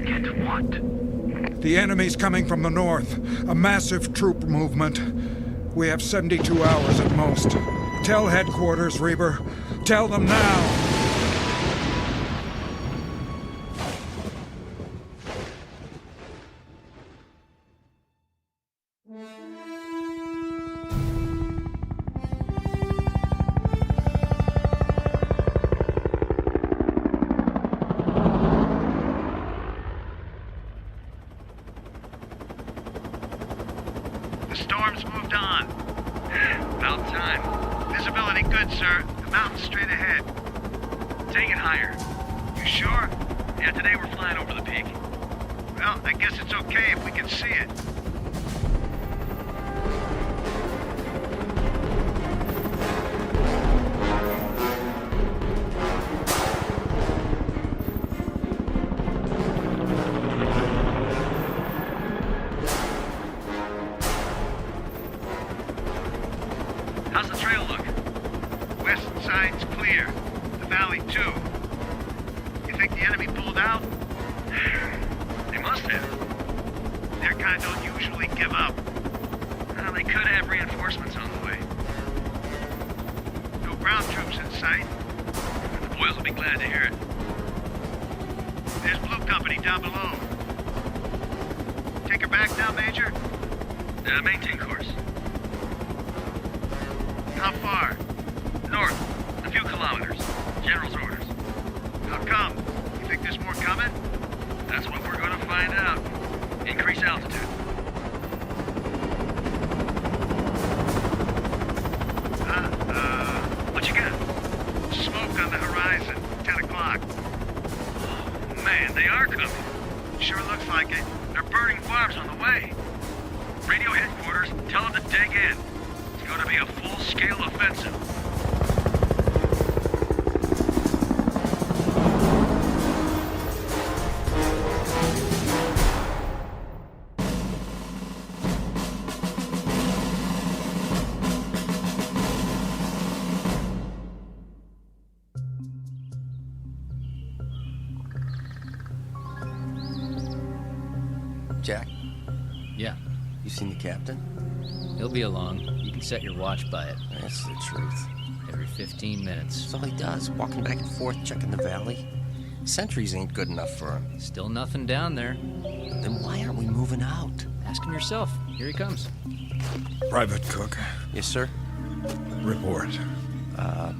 Get what? The enemy's coming from the north. A massive troop movement. We have 72 hours at most. Tell headquarters, Reber. Tell them now. The storm's moved on. About time. Visibility good, sir. The mountain's straight ahead. Take it higher. You sure? Yeah, today we're flying over the peak. Well, I guess it's okay if we can see it. How's the trail look? West side's clear. The valley, too. You think the enemy pulled out? They must have. Their kind don't usually give up. Well, they could have reinforcements on the way. No ground troops in sight. The boys will be glad to hear it. There's Blue Company down below. Take her back now, Major? Maintain course. How far? North. A few kilometers. General's orders. How come? You think there's more coming? That's what we're going to find out. Increase altitude. What you got? Smoke on the horizon. 10 o'clock. Oh, man, they are coming. Sure looks like it. They're burning barbs on the way. Radio headquarters, tell them to dig in. It's going to be a full-scale offensive. Jack, Yeah, you seen the captain? he'll be along. You can set your watch by it. That's the truth. Every 15 minutes. That's all he does, walking back and forth, checking the valley. Sentries ain't good enough for him. Still nothing down there. Then why aren't we moving out? Ask him yourself. Here he comes. Private Cook, Yes, sir? report.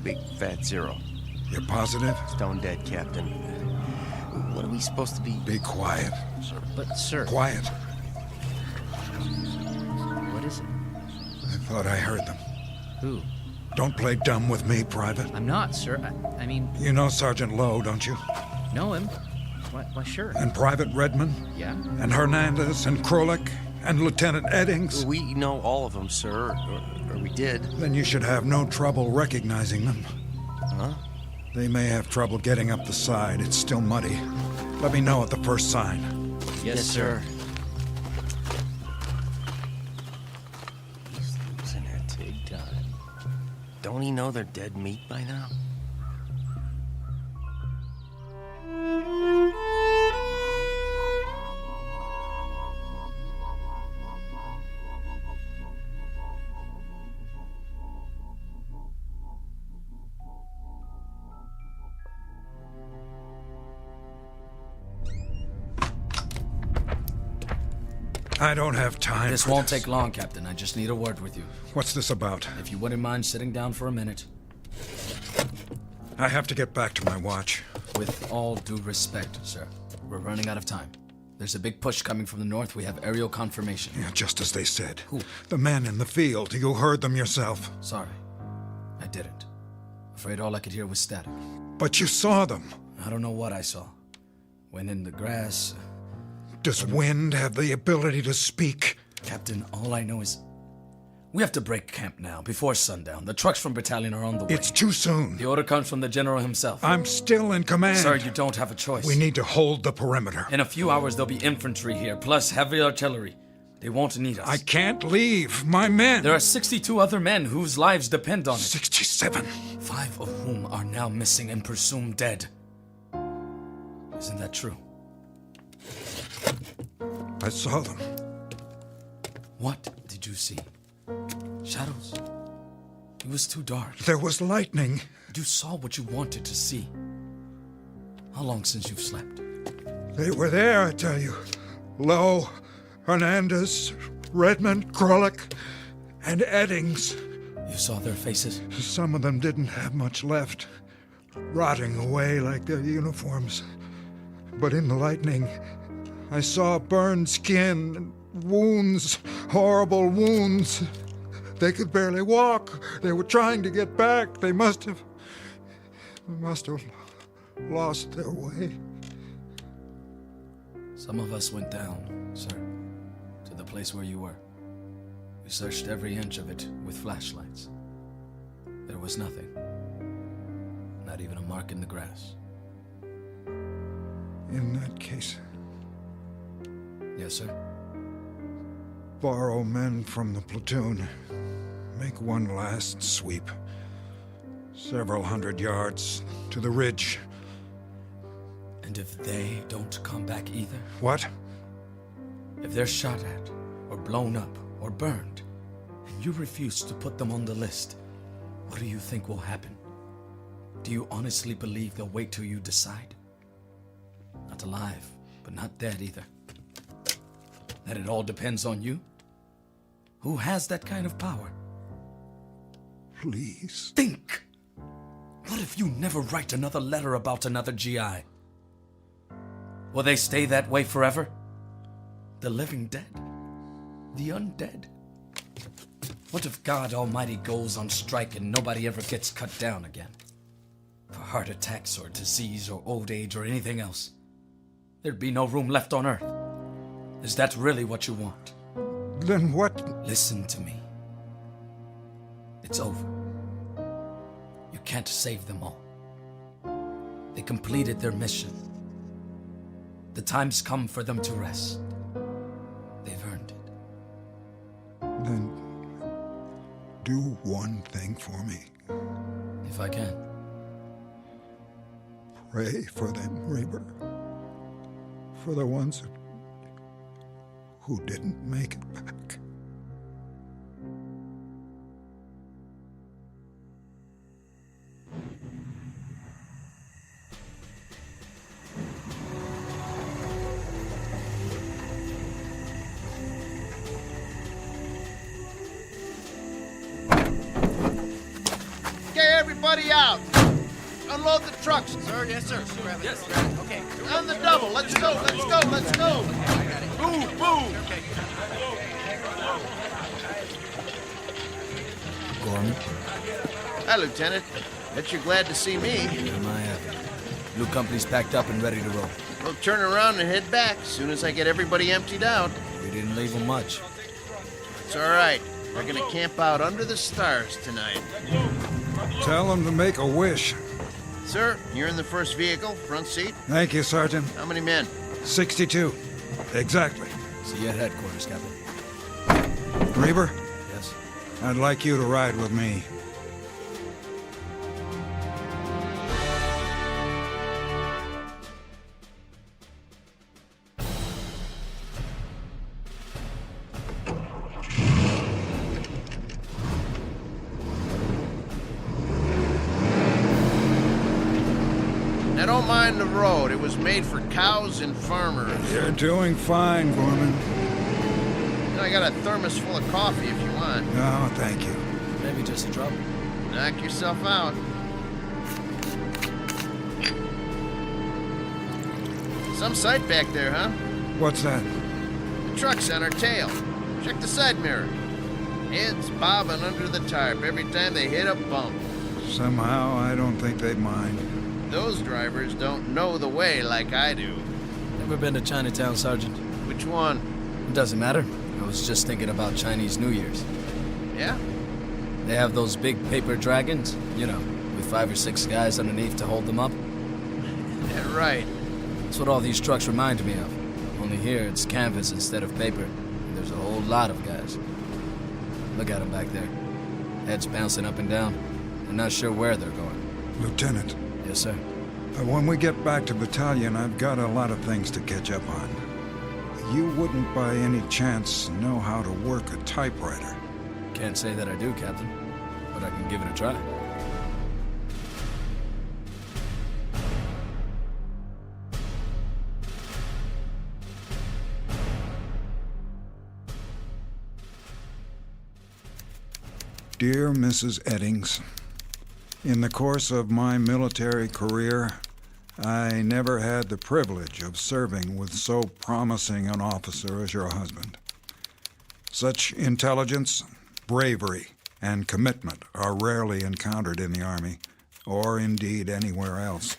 Big fat zero. You're positive? Stone dead, Captain. What are we supposed to be? Be quiet. But, sir... Quiet. What is it? I thought I heard them. Who? Don't play dumb with me, Private. I'm not, sir. I mean... You know Sergeant Lowe, don't you? Know him? Why, sure. And Private Redmond? Yeah? And Hernandez and Krolik and Lieutenant Eddings? We know all of them, sir. Or we did. Then you should have no trouble recognizing them. Huh? They may have trouble getting up the side. It's still muddy. Let me know at the first sign. Yes, sir. He's losing it. Big time. Don't he know they're dead meat by now? I don't have time. This won't take long, Captain. I just need a word with you. What's this about? If you wouldn't mind sitting down for a minute. I have to get back to my watch. With all due respect, sir, we're running out of time. There's a big push coming from the north. We have aerial confirmation. Yeah, just as they said. Who? The men in the field. You heard them yourself. Sorry. I didn't. Afraid all I could hear was static. But you saw them. I don't know what I saw. Went in the grass. Does wind have the ability to speak? Captain, all I know is we have to break camp now, before sundown. The trucks from battalion are on the way. It's too soon. The order comes from the general himself. I'm still in command. Sir, you don't have a choice. We need to hold the perimeter. In a few hours, there'll be infantry here, plus heavy artillery. They won't need us. I can't leave. My men. There are 62 other men whose lives depend on it. 67. 5 of whom are now missing and presumed dead. Isn't that true? I saw them. What did you see? Shadows? It was too dark. There was lightning. You saw what you wanted to see. How long since you've slept? They were there, I tell you. Lowe, Hernandez, Redmond, Krolik, and Eddings. You saw their faces? Some of them didn't have much left, rotting away like their uniforms. But in the lightning, I saw burned skin and wounds, horrible wounds. They could barely walk. They were trying to get back. They must have lost their way. Some of us went down, sir, to the place where you were. We searched every inch of it with flashlights. There was nothing. Not even a mark in the grass. In that case, yes, sir. Borrow men from the platoon. Make one last sweep. Several hundred yards to the ridge. And if they don't come back either? What? If they're shot at, or blown up, or burned, and you refuse to put them on the list, what do you think will happen? Do you honestly believe they'll wait till you decide? Not alive, but not dead either. That it all depends on you? Who has that kind of power? Please. Think! What if you never write another letter about another GI? Will they stay that way forever? The living dead? The undead? What if God Almighty goes on strike and nobody ever gets cut down again? For heart attacks or disease or old age or anything else. There'd be no room left on Earth. Is that really what you want? Then what? Listen to me. It's over. You can't save them all. They completed their mission. The time's come for them to rest. They've earned it. Then do one thing for me. If I can. Pray for them, Reaper. For the ones who didn't make it back. Okay, everybody out. Unload the trucks. Sir, yes, sir. Yes. Okay. On the double. Let's go, let's go, let's go. Move, move. Gorman? Hi, Lieutenant. Bet you're glad to see me. Am I happy? Blue company's packed up and ready to roll. We'll turn around and head back as soon as I get everybody emptied out. We didn't leave them much. It's all right. We're gonna camp out under the stars tonight. Tell them to make a wish. Sir, you're in the first vehicle, front seat. Thank you, Sergeant. How many men? 62. Exactly. See you at headquarters, Captain. Reaver? Yes? I'd like you to ride with me. Now don't mind the road. It was made for cows and farmers. You're doing fine, Gorman. I got a thermos full of coffee if you want. No, thank you. Maybe just a drop. Knock yourself out. Some sight back there, huh? What's that? The truck's on our tail. Check the side mirror. Heads bobbing under the tarp every time they hit a bump. Somehow, I don't think they'd mind. Those drivers don't know the way like I do. Never been to Chinatown, Sergeant? Which one? It doesn't matter. I was just thinking about Chinese New Year's. Yeah? They have those big paper dragons, you know, with 5 or 6 guys underneath to hold them up. Yeah, right. That's what all these trucks remind me of. Only here it's canvas instead of paper. And there's a whole lot of guys. Look at them back there. Heads bouncing up and down. I'm not sure where they're going. Lieutenant. Yes, sir. When we get back to battalion, I've got a lot of things to catch up on. You wouldn't by any chance know how to work a typewriter. Can't say that I do, Captain, but I can give it a try. Dear Mrs. Eddings, in the course of my military career, I never had the privilege of serving with so promising an officer as your husband. Such intelligence, bravery, and commitment are rarely encountered in the Army, or indeed anywhere else.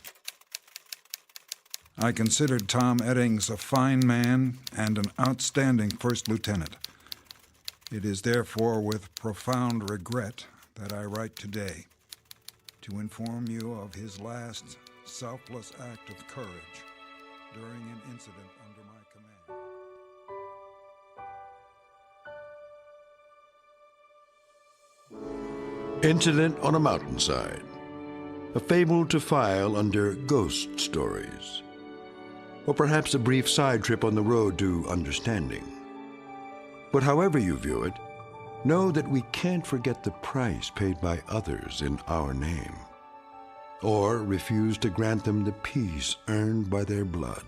I considered Tom Eddings a fine man and an outstanding first lieutenant. It is therefore with profound regret that I write today to inform you of his last selfless act of courage during an incident under my command. Incident on a Mountainside, a fable to file under ghost stories, or perhaps a brief side trip on the road to understanding. But however you view it, know that we can't forget the price paid by others in our name. or refuse to grant them the peace earned by their blood.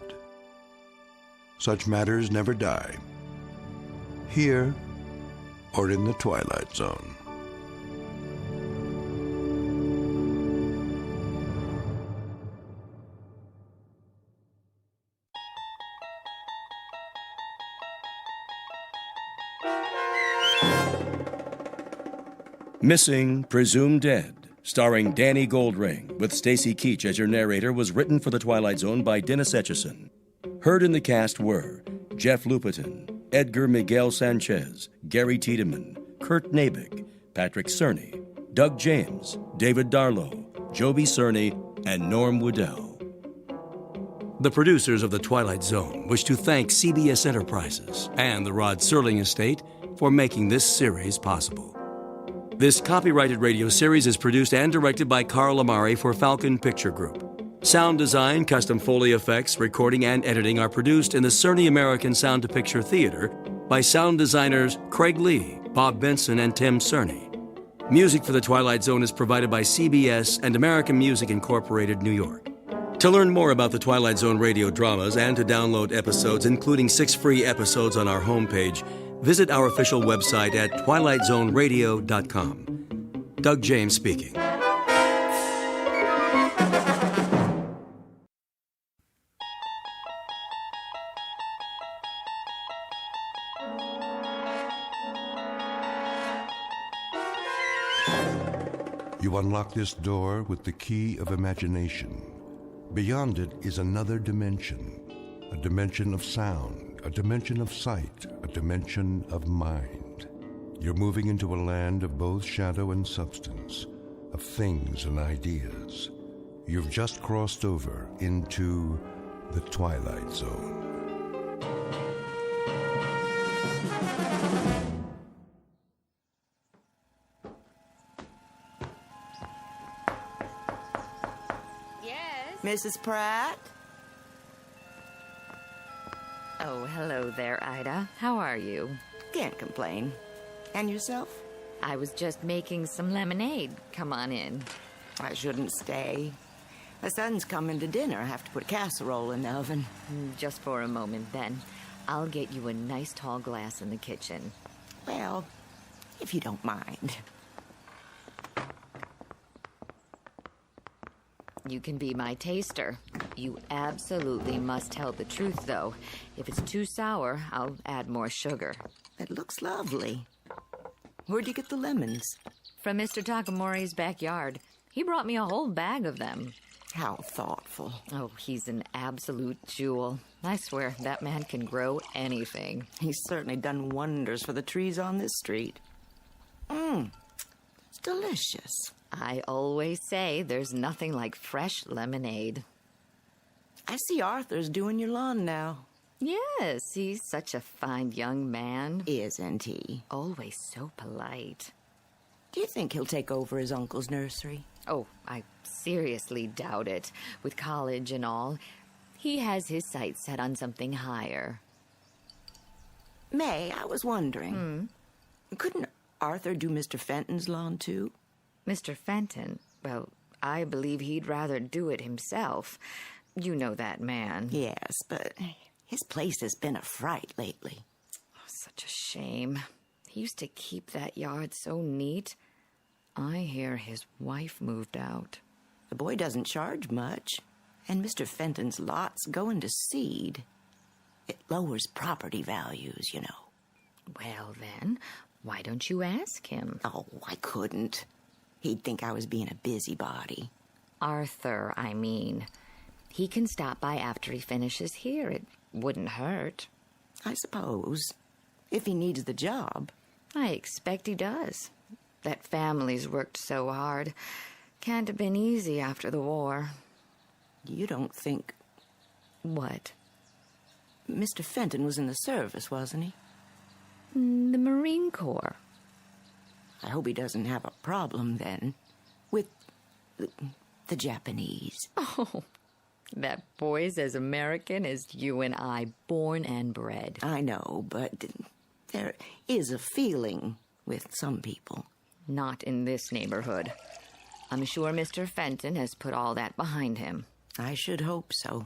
Such matters never die, here or in the Twilight Zone. Missing, Presumed Dead, starring Danny Goldring, with Stacy Keach as your narrator, was written for The Twilight Zone by Dennis Etchison. Heard in the cast were Jeff Lupetin, Edgar Miguel Sanchez, Gary Tiedemann, Kurt Nabik, Patrick Cerny, Doug James, David Darlow, Joby Cerny, and Norm Woodell. The producers of The Twilight Zone wish to thank CBS Enterprises and the Rod Serling Estate for making this series possible. This copyrighted radio series is produced and directed by Carl Amari for Falcon Picture Group. Sound design, custom Foley effects, recording, and editing are produced in the Cerny American Sound to Picture Theater by sound designers Craig Lee, Bob Benson, and Tim Cerny. Music for The Twilight Zone is provided by CBS and American Music Incorporated, New York. To learn more about the Twilight Zone radio dramas and to download episodes, including 6 free episodes on our homepage, visit our official website at twilightzoneradio.com. Doug James speaking. You unlock this door with the key of imagination. Beyond it is another dimension, a dimension of sound, a dimension of sight, a dimension of mind. You're moving into a land of both shadow and substance, of things and ideas. You've just crossed over into the Twilight Zone. Mrs. Pratt? Oh, hello there, Ida. How are you? Can't complain. And yourself? I was just making some lemonade. Come on in. I shouldn't stay. My son's coming to dinner. I have to put a casserole in the oven. Just for a moment, then. I'll get you a nice tall glass in the kitchen. Well, if you don't mind. You can be my taster. You absolutely must tell the truth, though. If it's too sour, I'll add more sugar. It looks lovely. Where'd you get the lemons? From Mr. Takamori's backyard. He brought me a whole bag of them. How thoughtful. Oh, he's an absolute jewel. I swear, that man can grow anything. He's certainly done wonders for the trees on this street. It's delicious. I always say there's nothing like fresh lemonade. I see Arthur's doing your lawn now. Yes, he's such a fine young man. Isn't he? Always so polite. Do you think he'll take over his uncle's nursery? Oh, I seriously doubt it. With college and all, he has his sights set on something higher. May, I was wondering. Couldn't Arthur do Mr. Fenton's lawn, too? Mr. Fenton? Well, I believe he'd rather do it himself. You know that man. Yes, but his place has been a fright lately. Oh, such a shame. He used to keep that yard so neat. I hear his wife moved out. The boy doesn't charge much, and Mr. Fenton's lot's going to seed. It lowers property values, you know. Well, then, why don't you ask him? Oh, I couldn't. He'd think I was being a busybody. Arthur, I mean. He can stop by after he finishes here. It wouldn't hurt. I suppose. If he needs the job. I expect he does. That family's worked so hard. Can't have been easy after the war. You don't think... What? Mr. Fenton was in the service, wasn't he? The Marine Corps. I hope he doesn't have a problem, then, with the Japanese. Oh, that boy's as American as you and I, born and bred. I know, but there is a feeling with some people. Not in this neighborhood. I'm sure Mr. Fenton has put all that behind him. I should hope so.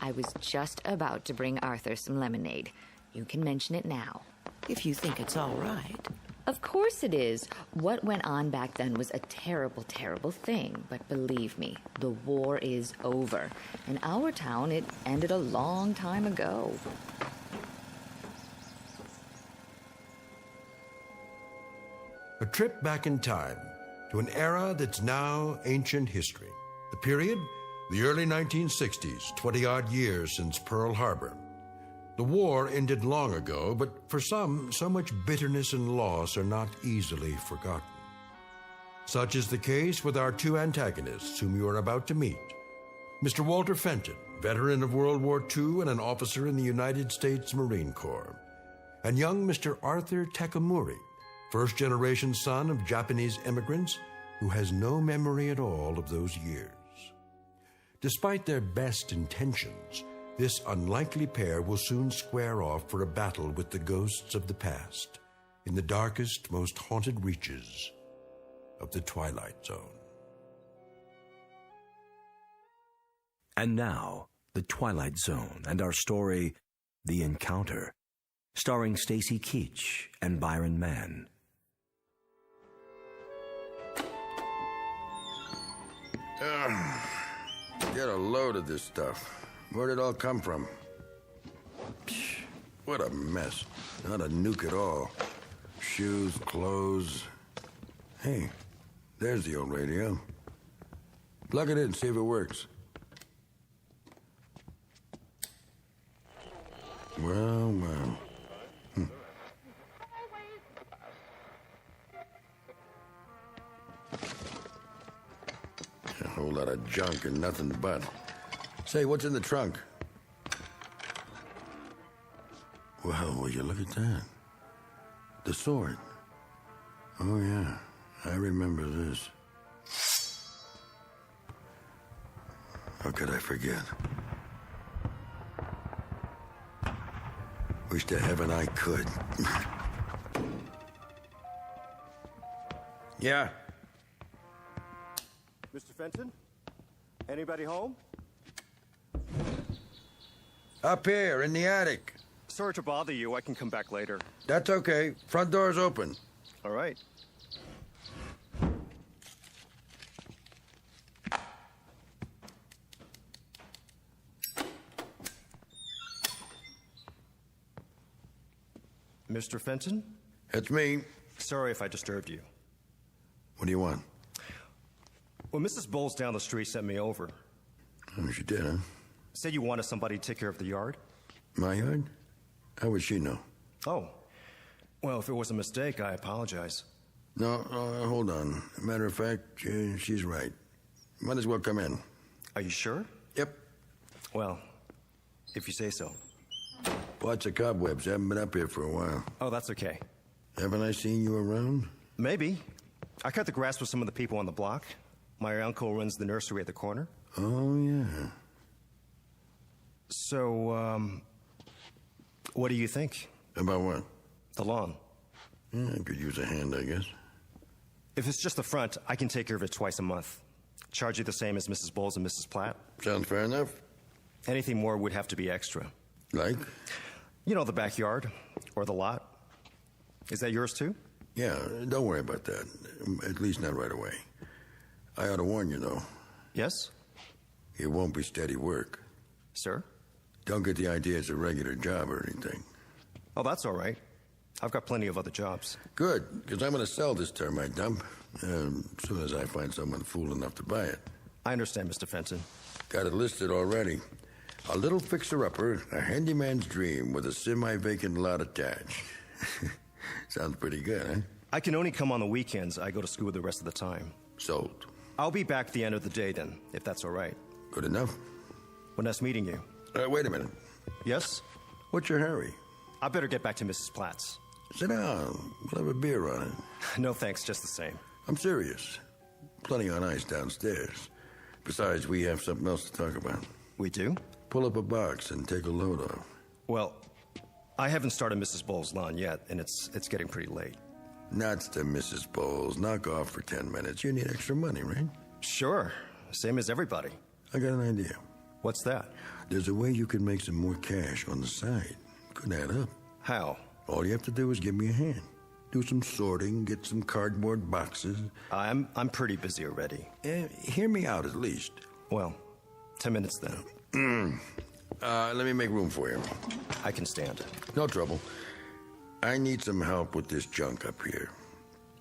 I was just about to bring Arthur some lemonade. You can mention it now. If you think it's all right. Of course it is. What went on back then was a terrible, terrible thing. But believe me, the war is over. In our town, it ended a long time ago. A trip back in time to an era that's now ancient history. The period, the early 1960s, 20-odd years since Pearl Harbor. The war ended long ago, but for some, so much bitterness and loss are not easily forgotten. Such is the case with our two antagonists whom you are about to meet. Mr. Walter Fenton, veteran of World War II and an officer in the United States Marine Corps, and young Mr. Arthur Takamori, first-generation son of Japanese immigrants who has no memory at all of those years. Despite their best intentions, this unlikely pair will soon square off for a battle with the ghosts of the past in the darkest, most haunted reaches of the Twilight Zone. And now, The Twilight Zone and our story, The Encounter, starring Stacy Keach and Byron Mann. Get a load of this stuff. Where'd it all come from? Psh, what a mess. Not a nuke at all. Shoes, clothes. Hey, there's the old radio. Plug it in, see if it works. Well, well. A whole lot of junk and nothing but. Say, what's in the trunk? Well, will you look at that? The sword. Oh, yeah. I remember this. How could I forget? Wish to heaven I could. Yeah. Mr. Fenton? Anybody home? Up here, in the attic. Sorry to bother you. I can come back later. That's okay. Front door's open. All right. Mr. Fenton? It's me. Sorry if I disturbed you. What do you want? Well, Mrs. Bowles down the street sent me over. Oh, she did, huh? Said you wanted somebody to take care of the yard. My yard? How would she know? Oh. Well, if it was a mistake, I apologize. No, hold on. Matter of fact, she's right. Might as well come in. Are you sure? Yep. Well, if you say so. Lots of cobwebs. Haven't been up here for a while. Oh, that's okay. Haven't I seen you around? Maybe. I cut the grass with some of the people on the block. My uncle runs the nursery at the corner. Oh, yeah. So, what do you think? About what? The lawn. Yeah, I could use a hand, I guess. If it's just the front, I can take care of it twice a month. Charge you the same as Mrs. Bowles and Mrs. Platt. Sounds fair enough. Anything more would have to be extra. Like? You know, the backyard or the lot. Is that yours too? Yeah, don't worry about that. At least not right away. I ought to warn you, though. Yes? It won't be steady work. Sir? Don't get the idea it's a regular job or anything. Oh, that's all right. I've got plenty of other jobs. Good, because I'm going to sell this termite dump as soon as I find someone fool enough to buy it. I understand, Mr. Fenton. Got it listed already. A little fixer-upper, a handyman's dream with a semi-vacant lot attached. Sounds pretty good, huh? I can only come on the weekends. I go to school the rest of the time. Sold. I'll be back at the end of the day then, if that's all right. Good enough. Well, nice meeting you. Wait a minute. Yes? What's your hurry? I better get back to Mrs. Platt's. Sit down. We'll have a beer on it. No thanks, just the same. I'm serious. Plenty on ice downstairs. Besides, we have something else to talk about. We do? Pull up a box and take a load off. Well, I haven't started Mrs. Bowles' lawn yet, and it's getting pretty late. Nuts to Mrs. Bowles. Knock off for 10 minutes. You need extra money, right? Sure. Same as everybody. I got an idea. What's that? There's a way you can make some more cash on the side. Could add up. How? All you have to do is give me a hand. Do some sorting, get some cardboard boxes. I'm pretty busy already. Hear me out at least. Well, 10 minutes then. Let me make room for you. I can stand. No trouble. I need some help with this junk up here.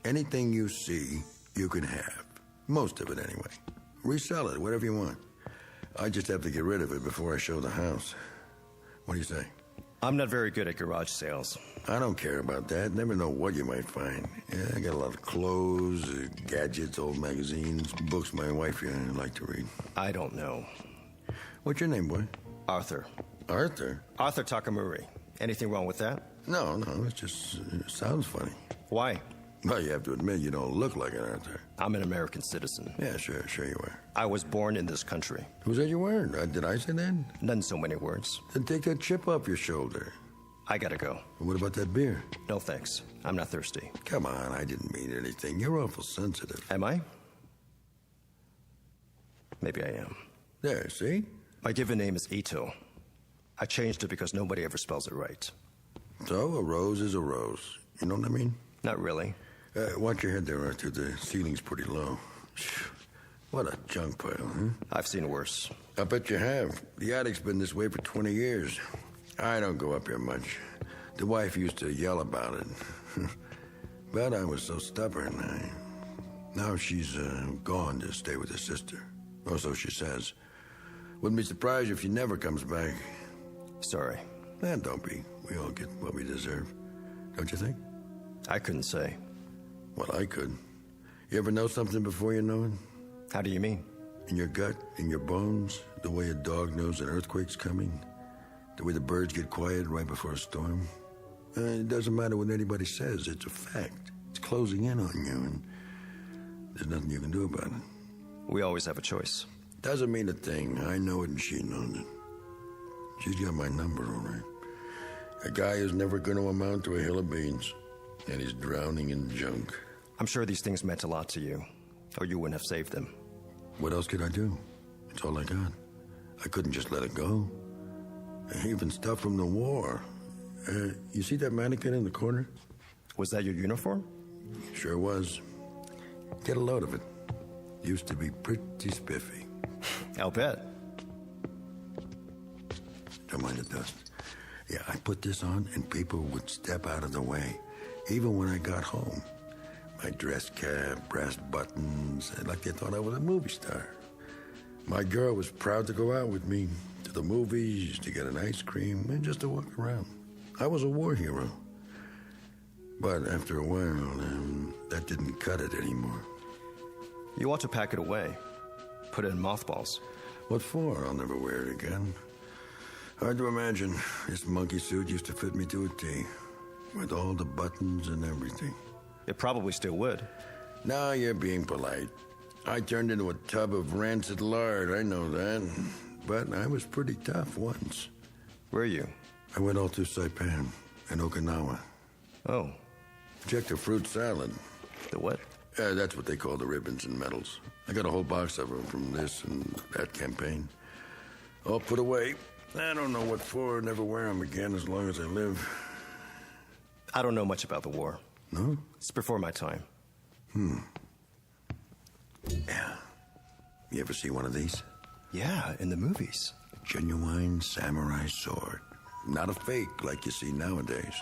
Anything you see, you can have. Most of it, anyway. Resell it, whatever you want. I just have to get rid of it before I show the house. What do you say? I'm not very good at garage sales. I don't care about that. Never know what you might find. Yeah, I got a lot of clothes, gadgets, old magazines, books my wife like to read. I don't know. What's your name, boy? Arthur. Arthur? Arthur Takamori. Anything wrong with that? No, it just sounds funny. Why? Well, you have to admit you don't look like an Arthur. I'm an American citizen. Yeah, sure you are. I was born in this country. Who said you weren't? Did I say that? Not in so many words. Then take that chip off your shoulder. I gotta go. What about that beer? No thanks. I'm not thirsty. Come on, I didn't mean anything. You're awful sensitive. Am I? Maybe I am. There, see? My given name is Ito. I changed it because nobody ever spells it right. So, a rose is a rose. You know what I mean? Not really. Watch your head there, Arthur. The ceiling's pretty low. What a junk pile, huh? I've seen worse. I bet you have. The attic's been this way for 20 years. I don't go up here much. The wife used to yell about it. But I was so stubborn. Now she's gone to stay with her sister. Or so she says. Wouldn't be surprised if she never comes back. Sorry. Don't be. We all get what we deserve. Don't you think? I couldn't say. Well, I could. You ever know something before you know it? How do you mean? In your gut, in your bones, the way a dog knows an earthquake's coming, the way the birds get quiet right before a storm. It doesn't matter what anybody says, it's a fact. It's closing in on you, and there's nothing you can do about it. We always have a choice. Doesn't mean a thing. I know it and she knows it. She's got my number, all right. A guy who's never going to amount to a hill of beans, and he's drowning in junk. I'm sure these things meant a lot to you, or you wouldn't have saved them. What else could I do? It's all I got. I couldn't just let it go. Even stuff from the war. You see that mannequin in the corner? Was that your uniform? Sure was. Get a load of it. Used to be pretty spiffy. I'll bet. Don't mind the dust. Yeah, I put this on and people would step out of the way. Even when I got home. My dress cap, brass buttons, like they thought I was a movie star. My girl was proud to go out with me to the movies, to get an ice cream, and just to walk around. I was a war hero. But after a while, that didn't cut it anymore. You ought to pack it away. Put it in mothballs. What for? I'll never wear it again. Hard to imagine. This monkey suit used to fit me to a T. With all the buttons and everything. It probably still would. Now you're being polite. I turned into a tub of rancid lard, I know that. But I was pretty tough once. Were you? I went all through Saipan and Okinawa. Oh. Check the fruit salad. The what? That's what they call the ribbons and medals. I got a whole box of them from this and that campaign. All put away. I don't know what for. Never wear them again as long as I live. I don't know much about the war. No? It's before my time. Yeah. You ever see one of these? Yeah, in the movies. A genuine samurai sword. Not a fake like you see nowadays.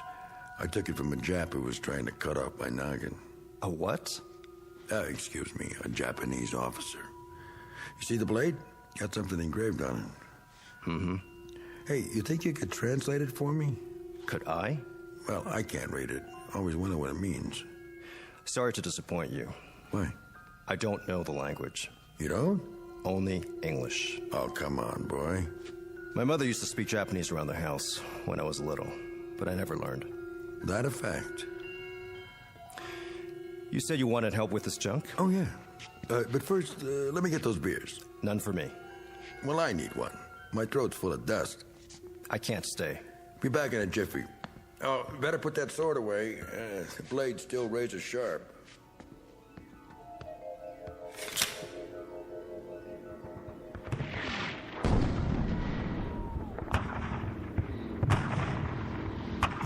I took it from a Jap who was trying to cut off my noggin. A what? Excuse me, a Japanese officer. You see the blade? Got something engraved on it. Mm-hmm. Hey, you think you could translate it for me? Could I? Well, I can't read it. Always wonder what it means. Sorry to disappoint you. Why? I don't know the language. You don't? Only English. Oh, come on, boy. My mother used to speak Japanese around the house when I was little, but I never learned. That a fact. You said you wanted help with this junk? Oh, yeah. But first, let me get those beers. None for me. Well, I need one. My throat's full of dust. I can't stay. Be back in a jiffy. Oh, better put that sword away. The blade's still razor sharp.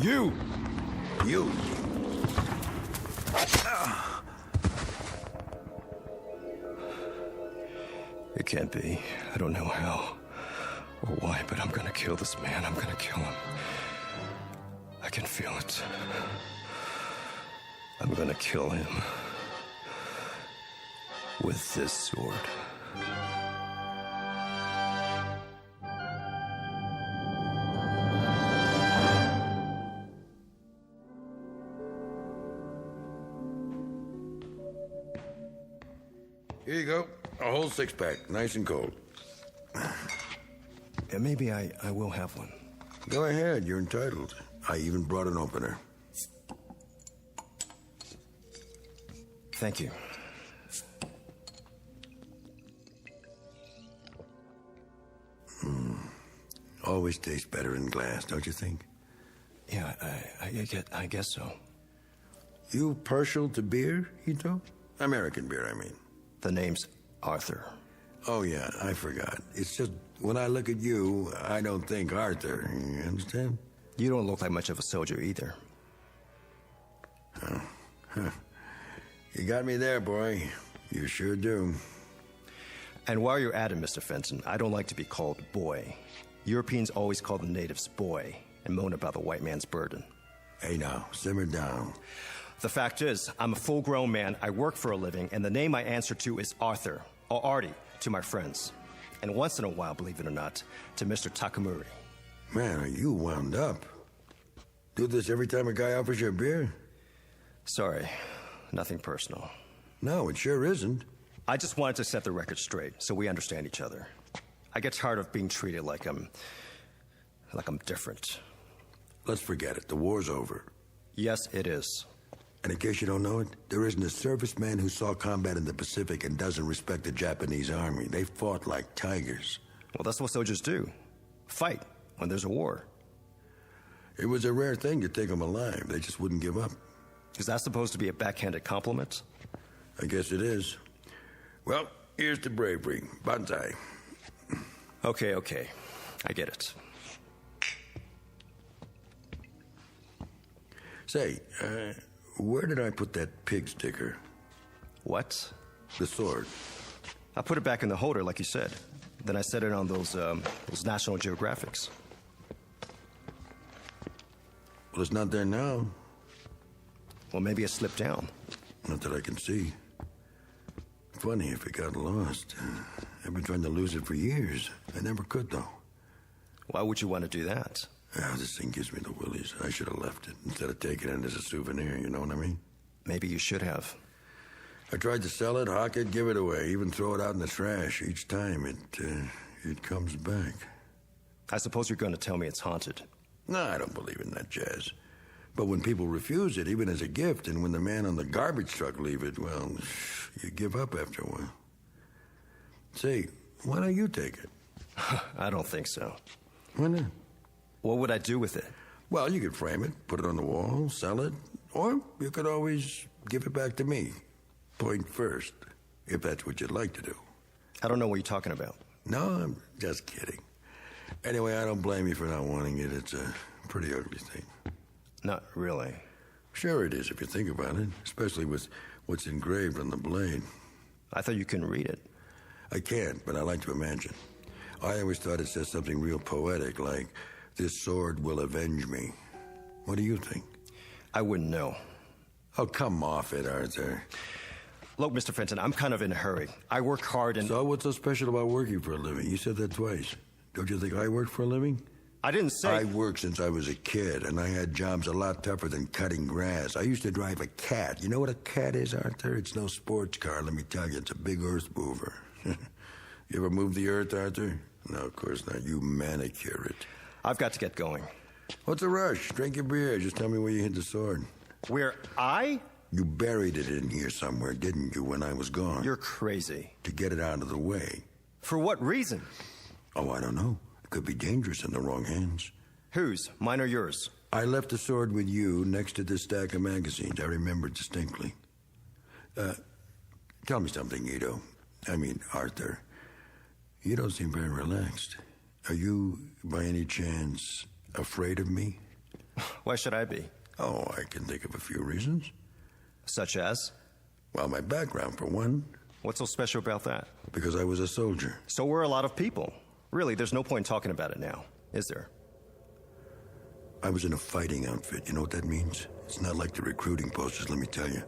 You! It can't be. I don't know how or why, but I'm gonna kill this man. I'm gonna kill him. I can feel it. I'm gonna kill him with this sword. Here you go. A whole six-pack, nice and cold. Maybe I will have one. Go ahead, you're entitled. I even brought an opener. Thank you. Always tastes better in glass, don't you think? Yeah, I guess so. You partial to beer, Ito? American beer, I mean. The name's Arthur. Oh, yeah, I forgot. It's just, when I look at you, I don't think Arthur. You understand? You don't look like much of a soldier either. Oh. Huh. You got me there, boy. You sure do. And while you're at it, Mr. Fenton, I don't like to be called boy. Europeans always call the natives boy and moan about the white man's burden. Hey, now, simmer down. The fact is, I'm a full-grown man, I work for a living, and the name I answer to is Arthur, or Artie, to my friends. And once in a while, believe it or not, to Mr. Takamuri. Man, are you wound up? Do this every time a guy offers you a beer? Sorry, nothing personal. No, it sure isn't. I just wanted to set the record straight, so we understand each other. I get tired of being treated like I'm different. Let's forget it. The war's over. Yes, it is. And in case you don't know it, there isn't a serviceman who saw combat in the Pacific and doesn't respect the Japanese army. They fought like tigers. Well, that's what soldiers do. Fight when there's a war. It was a rare thing to take them alive. They just wouldn't give up. Is that supposed to be a backhanded compliment? I guess it is. Well, here's to bravery. Banzai. Okay. I get it. Say, where did I put that pig sticker? What? The sword. I put it back in the holder, like you said. Then I set it on those National Geographics. Well, it's not there now. Well, maybe it slipped down. Not that I can see. Funny if it got lost. I've been trying to lose it for years. I never could, though. Why would you want to do that? This thing gives me the willies. I should have left it instead of taking it as a souvenir, you know what I mean? Maybe you should have. I tried to sell it, hawk it, give it away, even throw it out in the trash. Each time it comes back. I suppose you're going to tell me it's haunted. No, I don't believe in that jazz. But when people refuse it, even as a gift, and when the man on the garbage truck leave it, well, you give up after a while. Say, why don't you take it? I don't think so. Why not? What would I do with it? Well, you could frame it, put it on the wall, sell it, or you could always give it back to me. Point first, if that's what you'd like to do. I don't know what you're talking about. No, I'm just kidding. Anyway, I don't blame you for not wanting it. It's a pretty ugly thing. Not really. Sure it is, if you think about it, especially with what's engraved on the blade. I thought you couldn't read it. I can't, but I like to imagine. I always thought it said something real poetic, like, "This sword will avenge me." What do you think? I wouldn't know. Oh, come off it, Arthur. Look, Mr. Fenton, I'm kind of in a hurry. I work hard and... So what's so special about working for a living? You said that twice. Don't you think I work for a living? I didn't say... I worked since I was a kid, and I had jobs a lot tougher than cutting grass. I used to drive a cat. You know what a cat is, Arthur? It's no sports car, let me tell you. It's a big earth mover. You ever move the earth, Arthur? No, of course not. You manicure it. I've got to get going. What's the rush? Drink your beer. Just tell me where you hid the sword. Where I? You buried it in here somewhere, didn't you, when I was gone? You're crazy. To get it out of the way. For what reason? Oh, I don't know. It could be dangerous in the wrong hands. Whose? Mine or yours? I left the sword with you next to this stack of magazines. I remember distinctly. Tell me something, Arthur. You don't seem very relaxed. Are you, by any chance, afraid of me? Why should I be? Oh, I can think of a few reasons. Such as? Well, my background, for one. What's so special about that? Because I was a soldier. So were a lot of people. Really, there's no point talking about it now, is there? I was in a fighting outfit. You know what that means? It's not like the recruiting posters, let me tell you.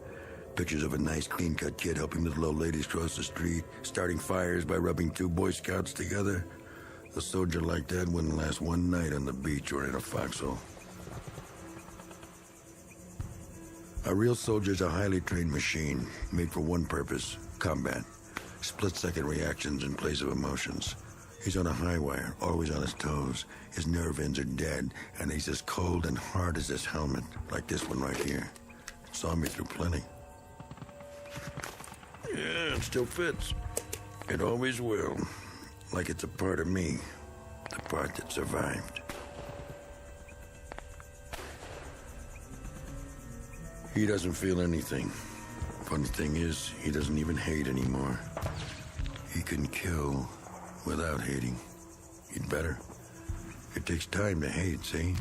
Pictures of a nice, clean-cut kid helping little old ladies cross the street, starting fires by rubbing two Boy Scouts together. A soldier like that wouldn't last one night on the beach or in a foxhole. A real soldier's a highly trained machine, made for one purpose, combat. Split-second reactions in place of emotions. He's on a high wire, always on his toes. His nerve ends are dead, and he's as cold and hard as this helmet, like this one right here. It saw me through plenty. Yeah, it still fits. It always will. Like it's a part of me, the part that survived. He doesn't feel anything. Funny thing is, he doesn't even hate anymore. He can kill without hating. He'd better. It takes time to hate, see?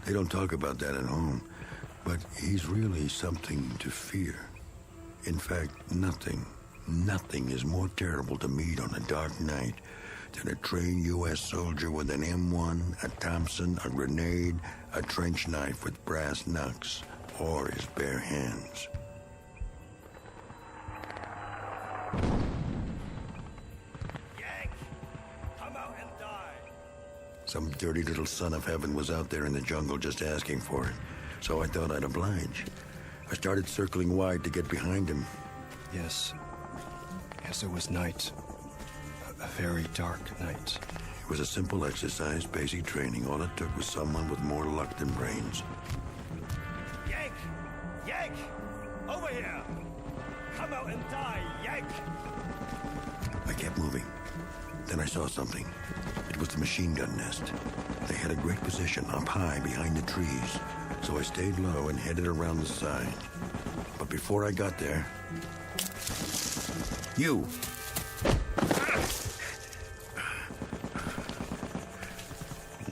They don't talk about that at home. But he's really something to fear. In fact, nothing is more terrible to meet on a dark night than a trained U.S. soldier with an M1, a Thompson, a grenade, a trench knife with brass knucks, or his bare hands. Some dirty little son of heaven was out there in the jungle just asking for it, so I thought I'd oblige. I started circling wide to get behind him. Yes, it was night. A very dark night. It was a simple exercise, basic training. All it took was someone with more luck than brains. Yank! Over here! Come out and die, Yank! I kept moving. Then I saw something. It was the machine gun nest. They had a great position up high behind the trees, so I stayed low and headed around the side. But before I got there... You!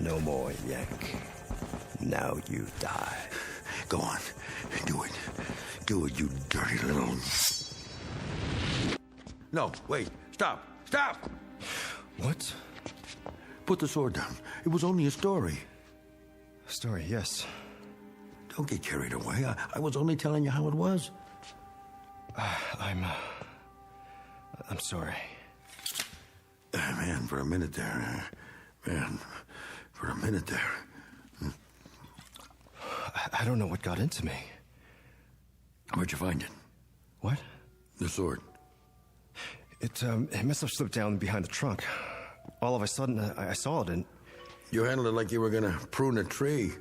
No more, Yank. Now you die. Go on. Do it. Do it, you dirty little... No, wait. Stop. Stop! What? Put the sword down. It was only a story. Story, yes. Don't get carried away. I was only telling you how it was. I'm sorry. Man, for a minute there. I don't know what got into me. Where'd you find it? What? The sword. It must have slipped down behind the trunk. All of a sudden, I saw it and... You handled it like you were gonna prune a tree.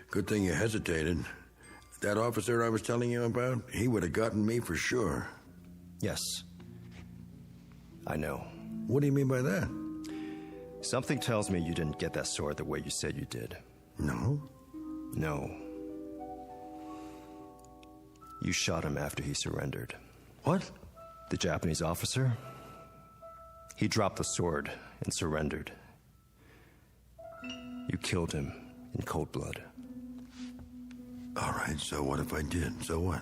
Good thing you hesitated. That officer I was telling you about, he would have gotten me for sure. Yes. I know. What do you mean by that? Something tells me you didn't get that sword the way you said you did. No? No. You shot him after he surrendered. What? The Japanese officer? He dropped the sword and surrendered. You killed him in cold blood. All right, so what if I did? So what?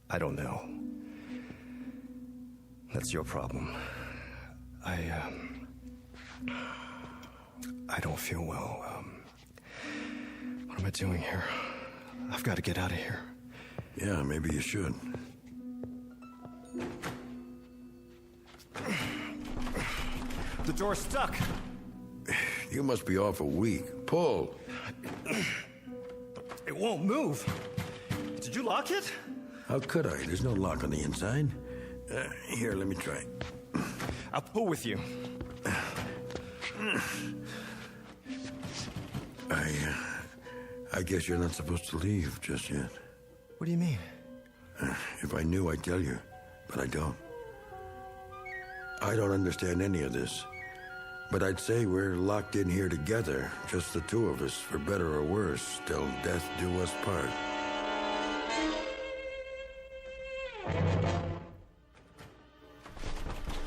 I don't know. That's your problem. I don't feel well. What am I doing here? I've got to get out of here. Yeah, maybe you should. The door's stuck. You must be awful weak. Pull. It won't move. Did you lock it? How could I? There's no lock on the inside. Here, let me try. I'll pull with you. I guess you're not supposed to leave just yet. What do you mean? If I knew, I'd tell you, but I don't. I don't understand any of this. But I'd say we're locked in here together, just the two of us, for better or worse, till death do us part.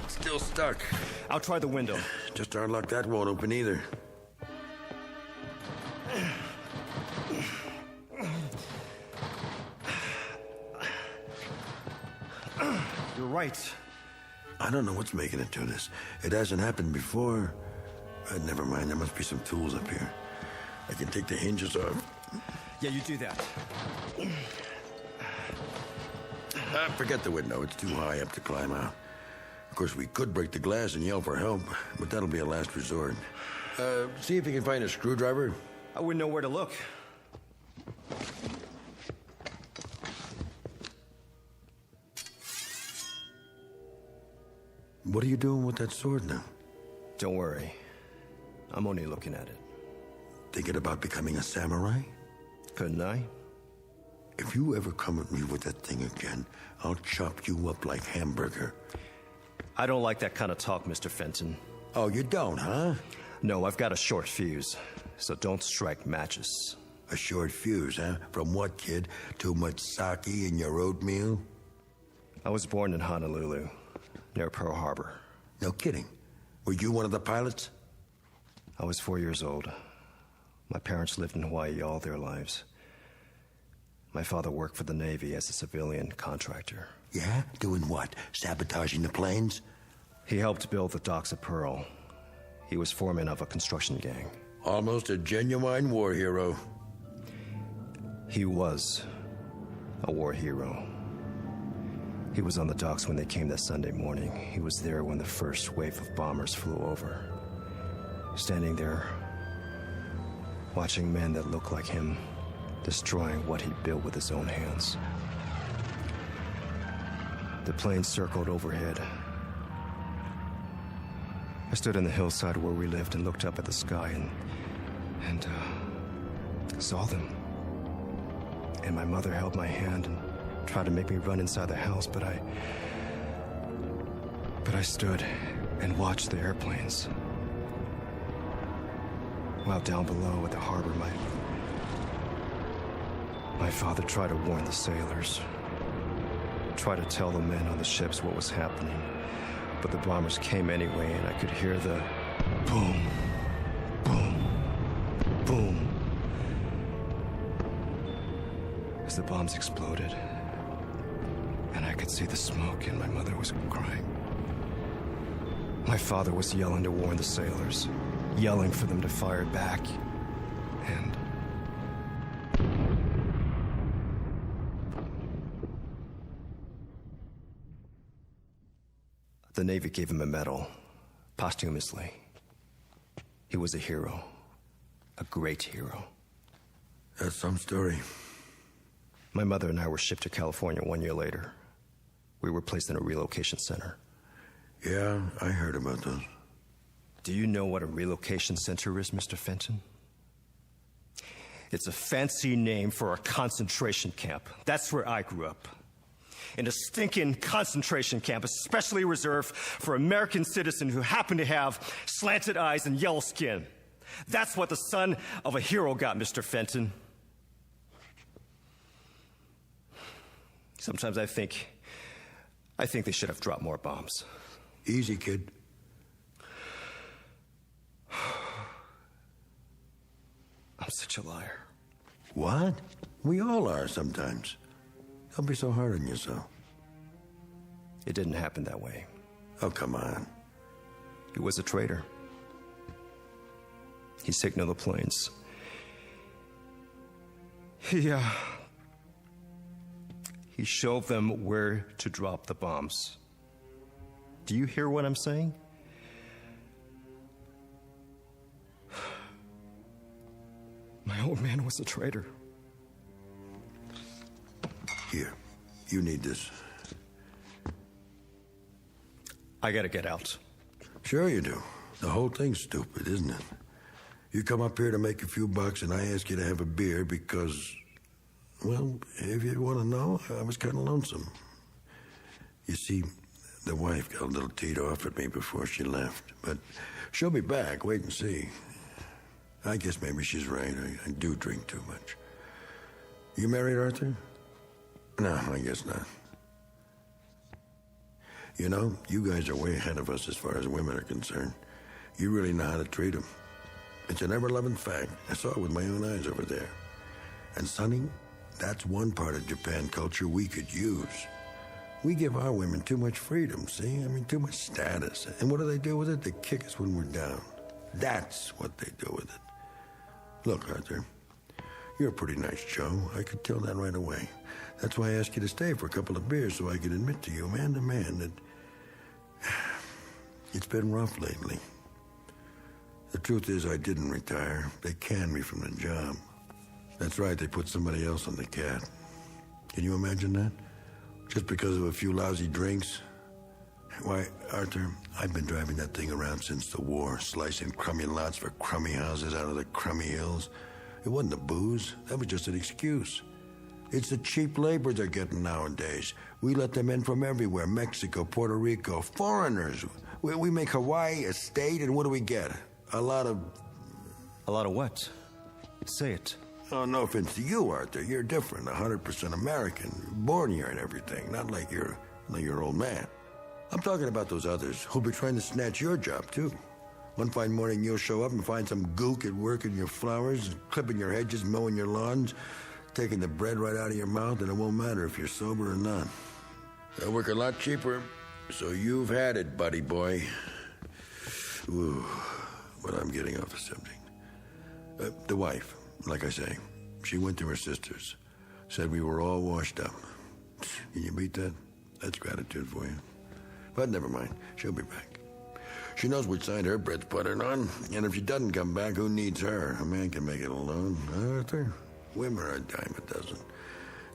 Still stuck. I'll try the window. Just our luck that won't open either. You're right. I don't know what's making it do this. It hasn't happened before. Never mind, there must be some tools up here. I can take the hinges off. Yeah, you do that. Forget the window. It's too high up to climb out. Of course, we could break the glass and yell for help, but that'll be a last resort. See if you can find a screwdriver. I wouldn't know where to look. What are you doing with that sword now? Don't worry. I'm only looking at it. Thinking about becoming a samurai? Couldn't I? If you ever come at me with that thing again, I'll chop you up like hamburger. I don't like that kind of talk, Mr. Fenton. Oh, you don't, huh? No, I've got a short fuse, so don't strike matches. A short fuse, huh? From what, kid? Too much sake in your oatmeal? I was born in Honolulu, near Pearl Harbor. No kidding. Were you one of the pilots? I was 4 years old. My parents lived in Hawaii all their lives. My father worked for the Navy as a civilian contractor. Yeah? Doing what? Sabotaging the planes? He helped build the docks at Pearl. He was foreman of a construction gang. Almost a genuine war hero. He was a war hero. He was on the docks when they came that Sunday morning. He was there when the first wave of bombers flew over. Standing there, watching men that looked like him, destroying what he built with his own hands. The plane circled overhead. I stood on the hillside where we lived and looked up at the sky and saw them. And my mother held my hand and tried to make me run inside the house, but I stood and watched the airplanes. While down below at the harbor, my father tried to warn the sailors, tried to tell the men on the ships what was happening, but the bombers came anyway, and I could hear the boom, boom, boom as the bombs exploded, and I could see the smoke, and my mother was crying. My father was yelling to warn the sailors, yelling for them to fire back, and the Navy gave him a medal, posthumously. He was a hero, a great hero. That's some story. My mother and I were shipped to California 1 year later. We were placed in a relocation center. Yeah, I heard about those. Do you know what a relocation center is, Mr. Fenton? It's a fancy name for a concentration camp. That's where I grew up. In a stinking concentration camp, especially reserved for American citizens who happen to have slanted eyes and yellow skin. That's what the son of a hero got, Mr. Fenton. Sometimes I think they should have dropped more bombs. Easy, kid. I'm such a liar. What? We all are sometimes. Don't be so hard on yourself. It didn't happen that way. Oh, come on. He was a traitor. He signaled the planes. He showed them where to drop the bombs. Do you hear what I'm saying? My old man was a traitor. Here, you need this. I gotta get out. Sure you do. The whole thing's stupid, isn't it? You come up here to make a few bucks and I ask you to have a beer because, well, if you want to know, I was kind of lonesome. You see, The wife got a little teed off at me before she left. But she'll be back. Wait and see. I guess maybe she's right. I do drink too much. You married, Arthur? No, I guess not. You know, you guys are way ahead of us as far as women are concerned. You really know how to treat them. It's an ever-loving fact. I saw it with my own eyes over there. And, Sonny, that's one part of Japan culture we could use. We give our women too much freedom, see? I mean, too much status. And what do they do with it? They kick us when we're down. That's what they do with it. Look, Arthur, you're a pretty nice Joe. I could tell that right away. That's why I asked you to stay for a couple of beers so I could admit to you, man to man, that it's been rough lately. The truth is I didn't retire. They canned me from the job. That's right, they put somebody else on the cat. Can you imagine that? Just because of a few lousy drinks? Why, Arthur, I've been driving that thing around since the war, slicing crummy lots for crummy houses out of the crummy hills. It wasn't the booze. That was just an excuse. It's the cheap labor they're getting nowadays. We let them in from everywhere. Mexico, Puerto Rico, foreigners. We make Hawaii a state, and what do we get? A lot of what? Say it. Oh, no offense to you, Arthur. You're different. 100% American. Born here and everything. Not like your old man. I'm talking about those others who'll be trying to snatch your job, too. One fine morning, you'll show up and find some gook at work in your flowers, clipping your hedges, mowing your lawns, taking the bread right out of your mouth, and it won't matter if you're sober or not. They'll work a lot cheaper, so you've had it, buddy boy. Ooh, but I'm getting off the subject. The wife, like I say, she went to her sister's, said we were all washed up. Can you beat that? That's gratitude for you. But never mind, she'll be back. She knows which side her bread's buttered on, and if she doesn't come back, who needs her? A man can make it alone. Arthur? Women are a dime a dozen.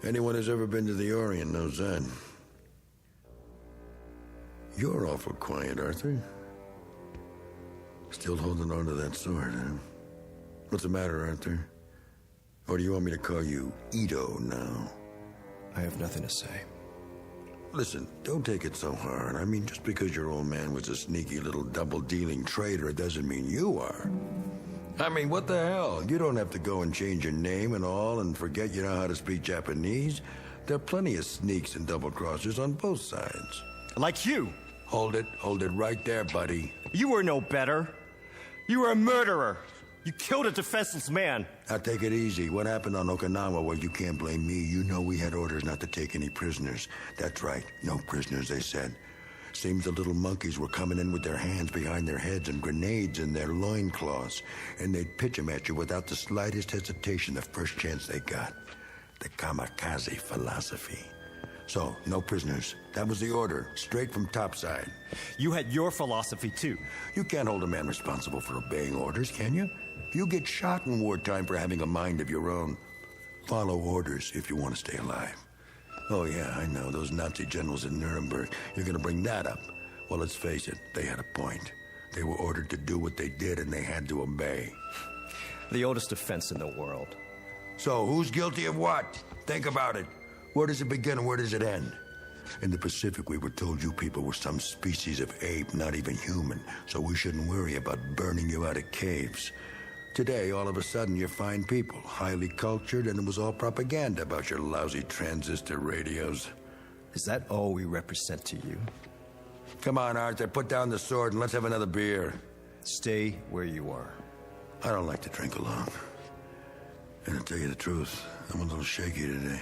Anyone who's ever been to the Orient knows that. You're awful quiet, Arthur. Still holding on to that sword, huh? What's the matter, Arthur? Or do you want me to call you Ito now? I have nothing to say. Listen, don't take it so hard. I mean, just because your old man was a sneaky little double-dealing traitor doesn't mean you are. I mean, what the hell? You don't have to go and change your name and all and forget you know how to speak Japanese. There are plenty of sneaks and double-crossers on both sides. Like you. Hold it right there, buddy. You were no better. You were a murderer. You killed a defenseless man. Now take it easy. What happened on Okinawa? Well, you can't blame me. You know we had orders not to take any prisoners. That's right. No prisoners, they said. Seems the little monkeys were coming in with their hands behind their heads and grenades in their loincloths, and they'd pitch them at you without the slightest hesitation the first chance they got. The kamikaze philosophy. So, no prisoners. That was the order, straight from topside. You had your philosophy, too. You can't hold a man responsible for obeying orders, can you? You get shot in wartime for having a mind of your own. Follow orders if you want to stay alive. Oh, yeah, I know, those Nazi generals in Nuremberg. You're going to bring that up. Well, let's face it, they had a point. They were ordered to do what they did, and they had to obey. The oldest defense in the world. So, who's guilty of what? Think about it. Where does it begin and where does it end? In the Pacific, we were told you people were some species of ape, not even human, so we shouldn't worry about burning you out of caves. Today, all of a sudden, you're fine people, highly cultured, and it was all propaganda about your lousy transistor radios. Is that all we represent to you? Come on, Arthur, put down the sword and let's have another beer. Stay where you are. I don't like to drink alone. And to tell you the truth, I'm a little shaky today.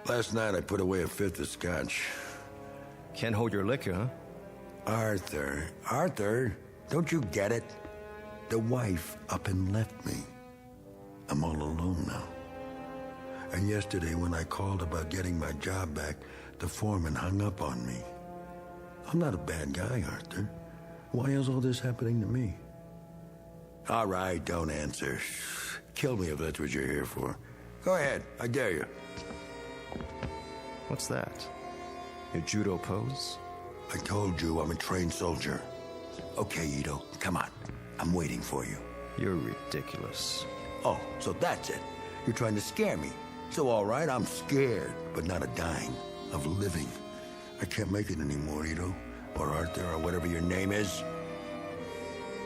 Last night, I put away a fifth of scotch. Can't hold your liquor, huh? Arthur, don't you get it? The wife up and left me. I'm all alone now. And yesterday when I called about getting my job back, the foreman hung up on me. I'm not a bad guy, Arthur. Why is all this happening to me? All right, don't answer. Kill me if that's what you're here for. Go ahead, I dare you. What's that? Your judo pose? I told you I'm a trained soldier. Okay, Ito, come on. I'm waiting for you. You're ridiculous. Oh, so that's it. You're trying to scare me. So all right, I'm scared, but not of dying, of living. I can't make it anymore, Ito. Or Arthur, or whatever your name is.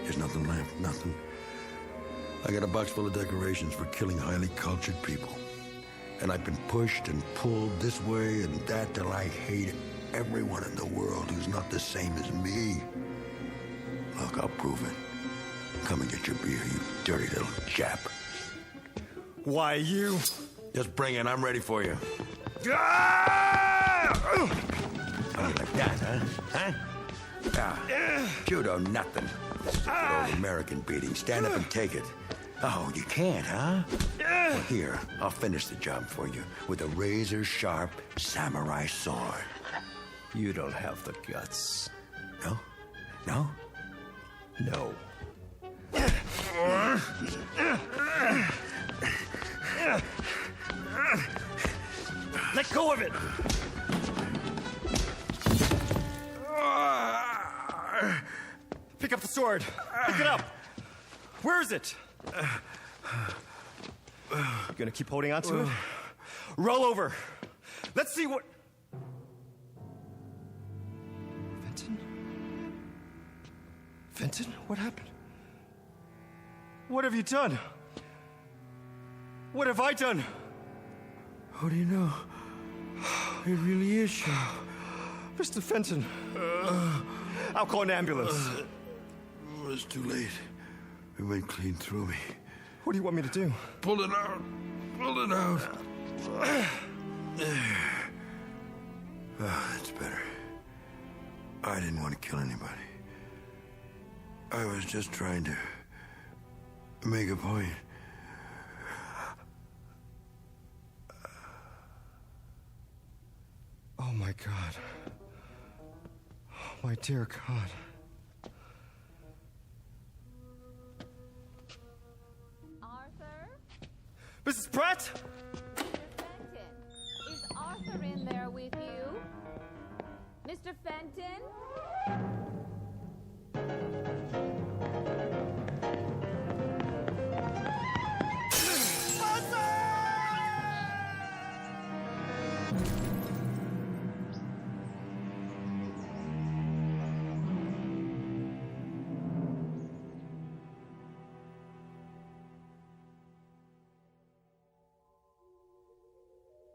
There's nothing left, nothing. I got a box full of decorations for killing highly cultured people. And I've been pushed and pulled this way and that till I hate everyone in the world who's not the same as me. Look, I'll prove it. Come and get your beer, you dirty little chap. Why, you? Just bring it. I'm ready for you. Oh, you like that, huh? Judo, nothing. Good old American beating. Stand up and take it. Oh, you can't, huh? Well, here, I'll finish the job for you with a razor-sharp samurai sword. You don't have the guts. No? No? No. Let go of it! Pick up the sword. Pick it up. Where is it? You gonna keep holding on to it? Roll over. Let's see what... Fenton? Fenton? What happened? What have you done? What have I done? How do you know? It really is you. Mr. Fenton. I'll call an ambulance. It was too late. It went clean through me. What do you want me to do? Pull it out. Pull it out. That's better. I didn't want to kill anybody. I was just trying to make a point. Oh, my God. Oh, my dear God. Arthur? Mrs. Pratt? Fenton, is Arthur in there with you? Mr. Fenton?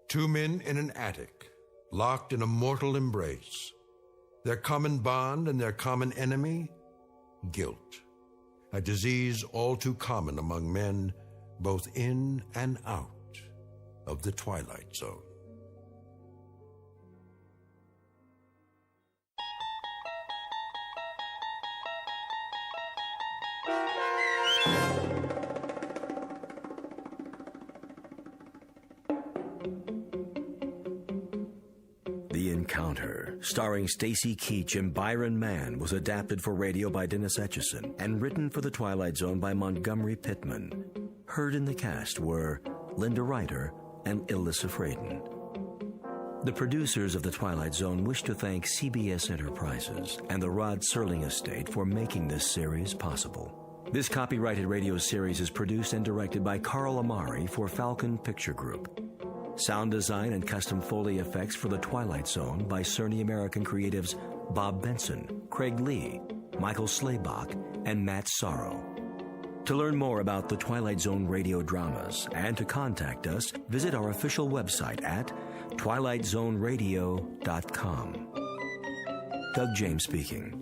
Two men in an attic, locked in a mortal embrace. Their common bond and their common enemy? Guilt. A disease all too common among men, both in and out of the Twilight Zone. The Encounter, starring Stacy Keach and Byron Mann, was adapted for radio by Dennis Etchison and written for The Twilight Zone by Montgomery Pittman. Heard in the cast were Linda Ryder and Ilissa Fraden. The producers of The Twilight Zone wish to thank CBS Enterprises and the Rod Serling Estate for making this series possible. This copyrighted radio series is produced and directed by Carl Amari for Falcon Picture Group. Sound design and custom Foley effects for The Twilight Zone by Cerny American creatives Bob Benson, Craig Lee, Michael Slaybach, and Matt Sorrow. To learn more about The Twilight Zone Radio Dramas and to contact us, visit our official website at twilightzoneradio.com. Doug James speaking.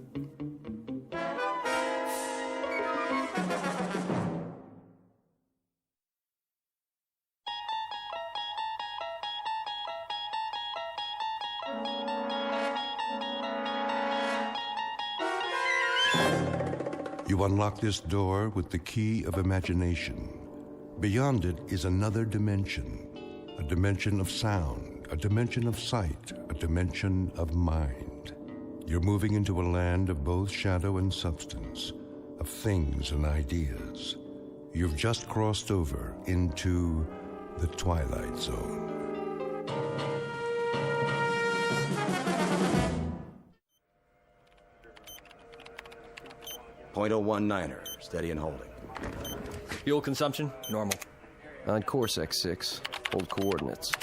You unlock this door with the key of imagination. Beyond it is another dimension, a dimension of sound, a dimension of sight, a dimension of mind. You're moving into a land of both shadow and substance, of things and ideas. You've just crossed over into the Twilight Zone. .019er, steady and holding. Fuel consumption, normal. On course X6, hold coordinates.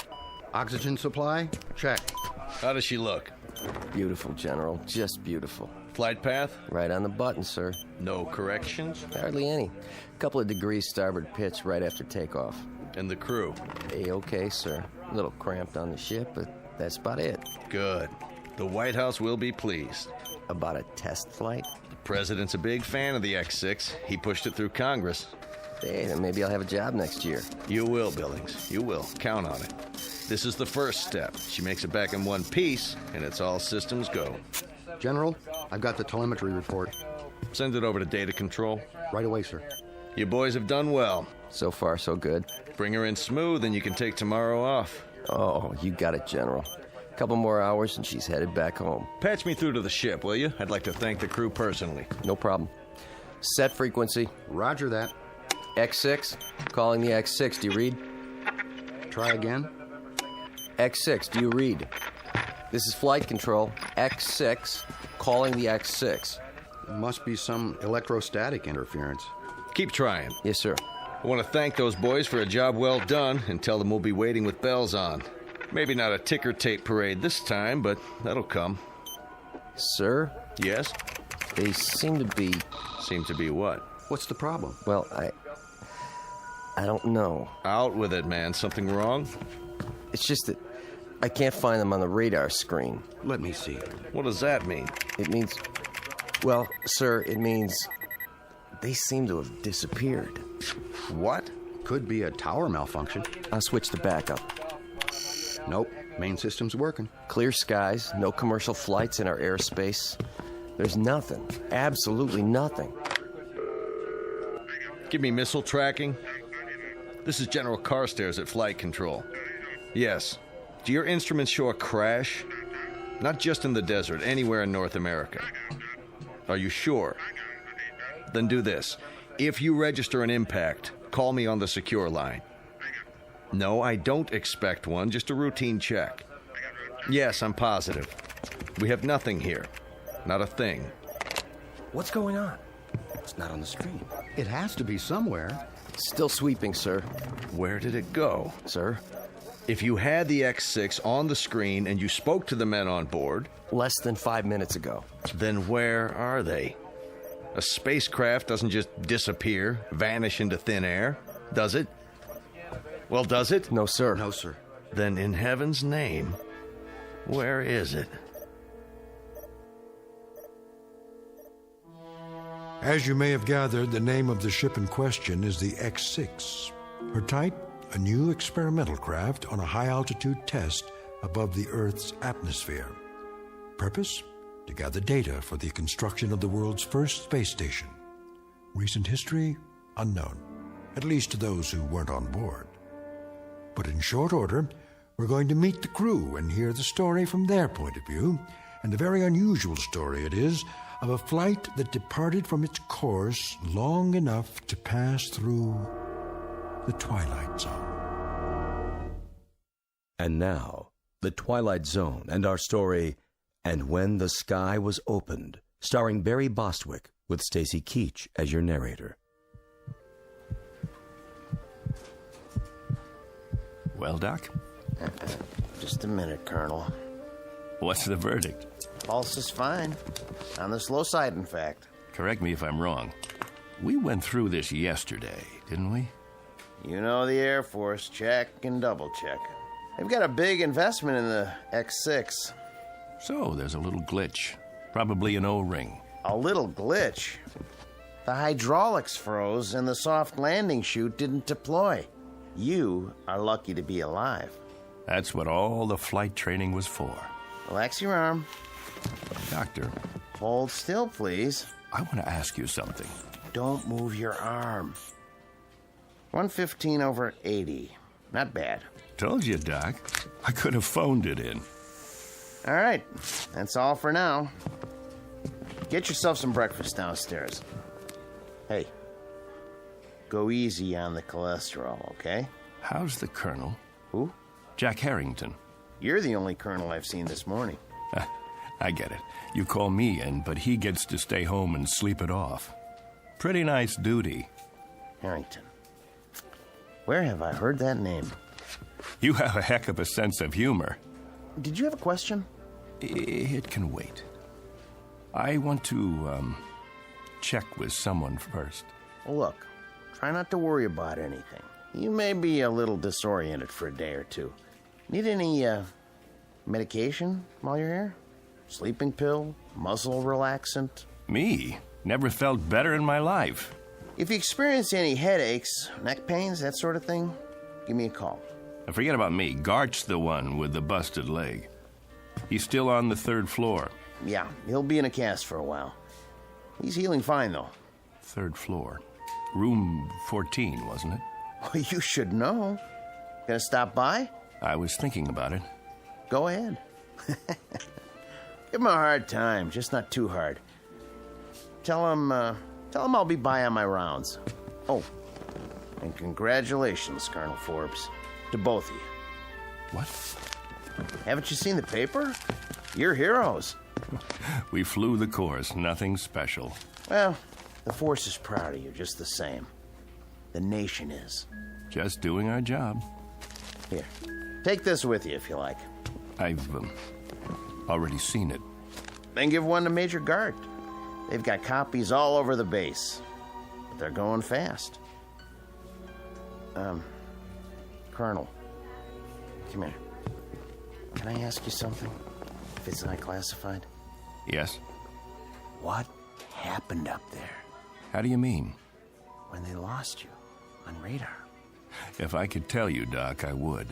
Oxygen supply, check. How does she look? Beautiful, General. Just beautiful. Flight path? Right on the button, sir. No corrections? Hardly any. Couple of degrees starboard pitch right after takeoff. And the crew? A-okay, sir. A little cramped on the ship, but that's about it. Good. The White House will be pleased. About a test flight? The president's a big fan of the X-6. He pushed it through Congress. Hey, then maybe I'll have a job next year. You will, Billings. You will. Count on it. This is the first step. She makes it back in one piece, and it's all systems go. General, I've got the telemetry report. Send it over to Data Control. Right away, sir. You boys have done well. So far, so good. Bring her in smooth, and you can take tomorrow off. Oh, you got it, General. Couple more hours, and she's headed back home. Patch me through to the ship, will you? I'd like to thank the crew personally. No problem. Set frequency. Roger that. X6. Calling the X6. Do you read? Try again. X6. Do you read? This is flight control. X6. Calling the X6. Must be some electrostatic interference. Keep trying. Yes, sir. I want to thank those boys for a job well done and tell them we'll be waiting with bells on. Maybe not a ticker tape parade this time, but that'll come. Sir? Yes? They seem to be... Seem to be what? What's the problem? Well, I don't know. Out with it, man. Something wrong? It's just that I can't find them on the radar screen. Let me see. What does that mean? It means... Well, sir, it means they seem to have disappeared. What? Could be a tower malfunction. I'll switch to backup. Nope. Main system's working. Clear skies, no commercial flights in our airspace. There's nothing. Absolutely nothing. Give me missile tracking. This is General Carstairs at Flight Control. Yes. Do your instruments show a crash? Not just in the desert, anywhere in North America. Are you sure? Then do this. If you register an impact, call me on the secure line. No, I don't expect one, just a routine check. Yes, I'm positive. We have nothing here. Not a thing. What's going on? It's not on the screen. It has to be somewhere. Still sweeping, sir. Where did it go? Sir? If you had the X6 on the screen and you spoke to the men on board... Less than 5 minutes ago. Then where are they? A spacecraft doesn't just disappear, vanish into thin air, does it? Well, does it? No, sir. No, sir. Then in heaven's name, where is it? As you may have gathered, the name of the ship in question is the X6. Her type, a new experimental craft on a high-altitude test above the Earth's atmosphere. Purpose? To gather data for the construction of the world's first space station. Recent history? Unknown, at least to those who weren't on board. But in short order, we're going to meet the crew and hear the story from their point of view, and a very unusual story it is, of a flight that departed from its course long enough to pass through the Twilight Zone. And now, the Twilight Zone and our story, And When the Sky Was Opened, starring Barry Bostwick with Stacy Keach as your narrator. Well, Doc? Just a minute, Colonel. What's the verdict? Pulse is fine. On the slow side, in fact. Correct me if I'm wrong. We went through this yesterday, didn't we? You know the Air Force. Check and double check. They've got a big investment in the X6. So there's a little glitch. Probably an O-ring. A little glitch? The hydraulics froze and the soft landing chute didn't deploy. You are lucky to be alive. That's what all the flight training was for. Relax your arm. Doctor. Hold still, please. I want to ask you something. Don't move your arm. 115/80. Not bad. Told you, Doc. I could have phoned it in. All right. That's all for now. Get yourself some breakfast downstairs. Hey, go easy on the cholesterol, okay? How's the Colonel? Who? Jack Harrington. You're the only Colonel I've seen this morning. I get it. You call me in, but he gets to stay home and sleep it off. Pretty nice duty. Harrington. Where have I heard that name? You have a heck of a sense of humor. Did you have a question? It can wait. I want to, check with someone first. Well, look, try not to worry about anything. You may be a little disoriented for a day or two. Need any, medication while you're here? Sleeping pill? Muscle relaxant? Me? Never felt better in my life. If you experience any headaches, neck pains, that sort of thing, give me a call. Forget about me. Gart's the one with the busted leg. He's still on the 3rd floor. Yeah, he'll be in a cast for a while. He's healing fine, though. 3rd floor. Room 14, wasn't it? Well, you should know. Gonna stop by? I was thinking about it. Go ahead. Give him a hard time, just not too hard. Tell him I'll be by on my rounds. Oh, and congratulations, Colonel Forbes, to both of you. What? Haven't you seen the paper? You're heroes. We flew the course, nothing special. Well, the force is proud of you just the same. The nation is. Just doing our job. Here, take this with you if you like. I've already seen it. Then give one to Major Gart. They've got copies all over the base. But they're going fast. Colonel, come here. Can I ask you something? If it's not classified? Yes? What happened up there? How do you mean? When they lost you on radar. If I could tell you, Doc, I would.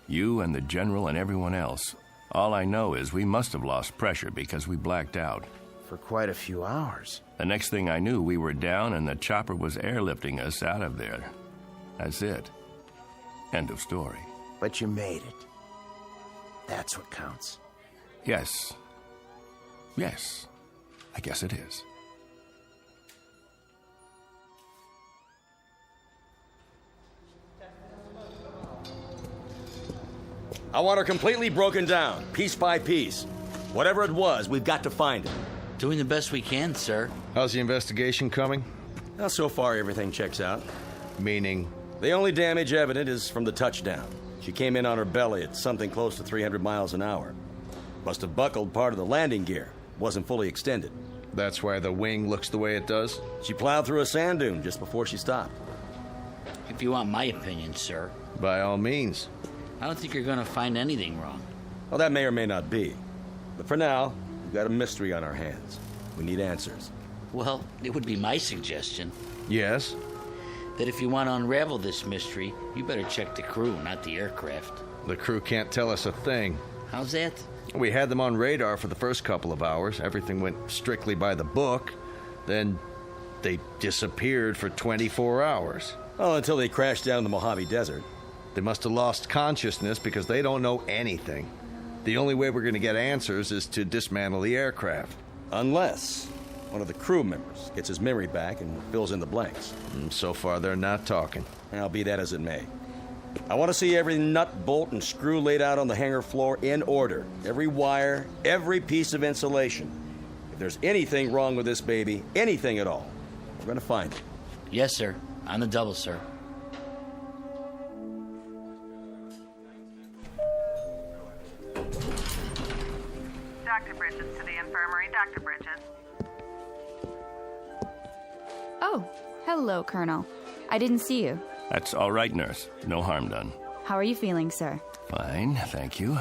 You and the General and everyone else. All I know is we must have lost pressure because we blacked out. For quite a few hours. The next thing I knew, we were down and the chopper was airlifting us out of there. That's it. End of story. But you made it. That's what counts. Yes. Yes. I guess it is. I want her completely broken down, piece by piece. Whatever it was, we've got to find it. Doing the best we can, sir. How's the investigation coming? Well, so far, everything checks out. Meaning? The only damage evident is from the touchdown. She came in on her belly at something close to 300 miles an hour. Must have buckled part of the landing gear. Wasn't fully extended. That's why the wing looks the way it does? She plowed through a sand dune just before she stopped. If you want my opinion, sir. By all means. I don't think you're going to find anything wrong. Well, that may or may not be. But for now, we've got a mystery on our hands. We need answers. Well, it would be my suggestion. Yes? That if you want to unravel this mystery, you better check the crew, not the aircraft. The crew can't tell us a thing. How's that? We had them on radar for the first couple of hours. Everything went strictly by the book. Then they disappeared for 24 hours. Well, until they crashed down in the Mojave Desert. They must have lost consciousness because they don't know anything. The only way we're going to get answers is to dismantle the aircraft. Unless one of the crew members gets his memory back and fills in the blanks. So far, they're not talking. I'll be that as it may. I want to see every nut, bolt, and screw laid out on the hangar floor in order. Every wire, every piece of insulation. If there's anything wrong with this baby, anything at all, we're going to find it. Yes, sir. On the double, sir. Dr. Bridges to the infirmary. Dr. Bridges. Oh, hello, Colonel. I didn't see you. That's all right, nurse. No harm done. How are you feeling, sir? Fine, thank you.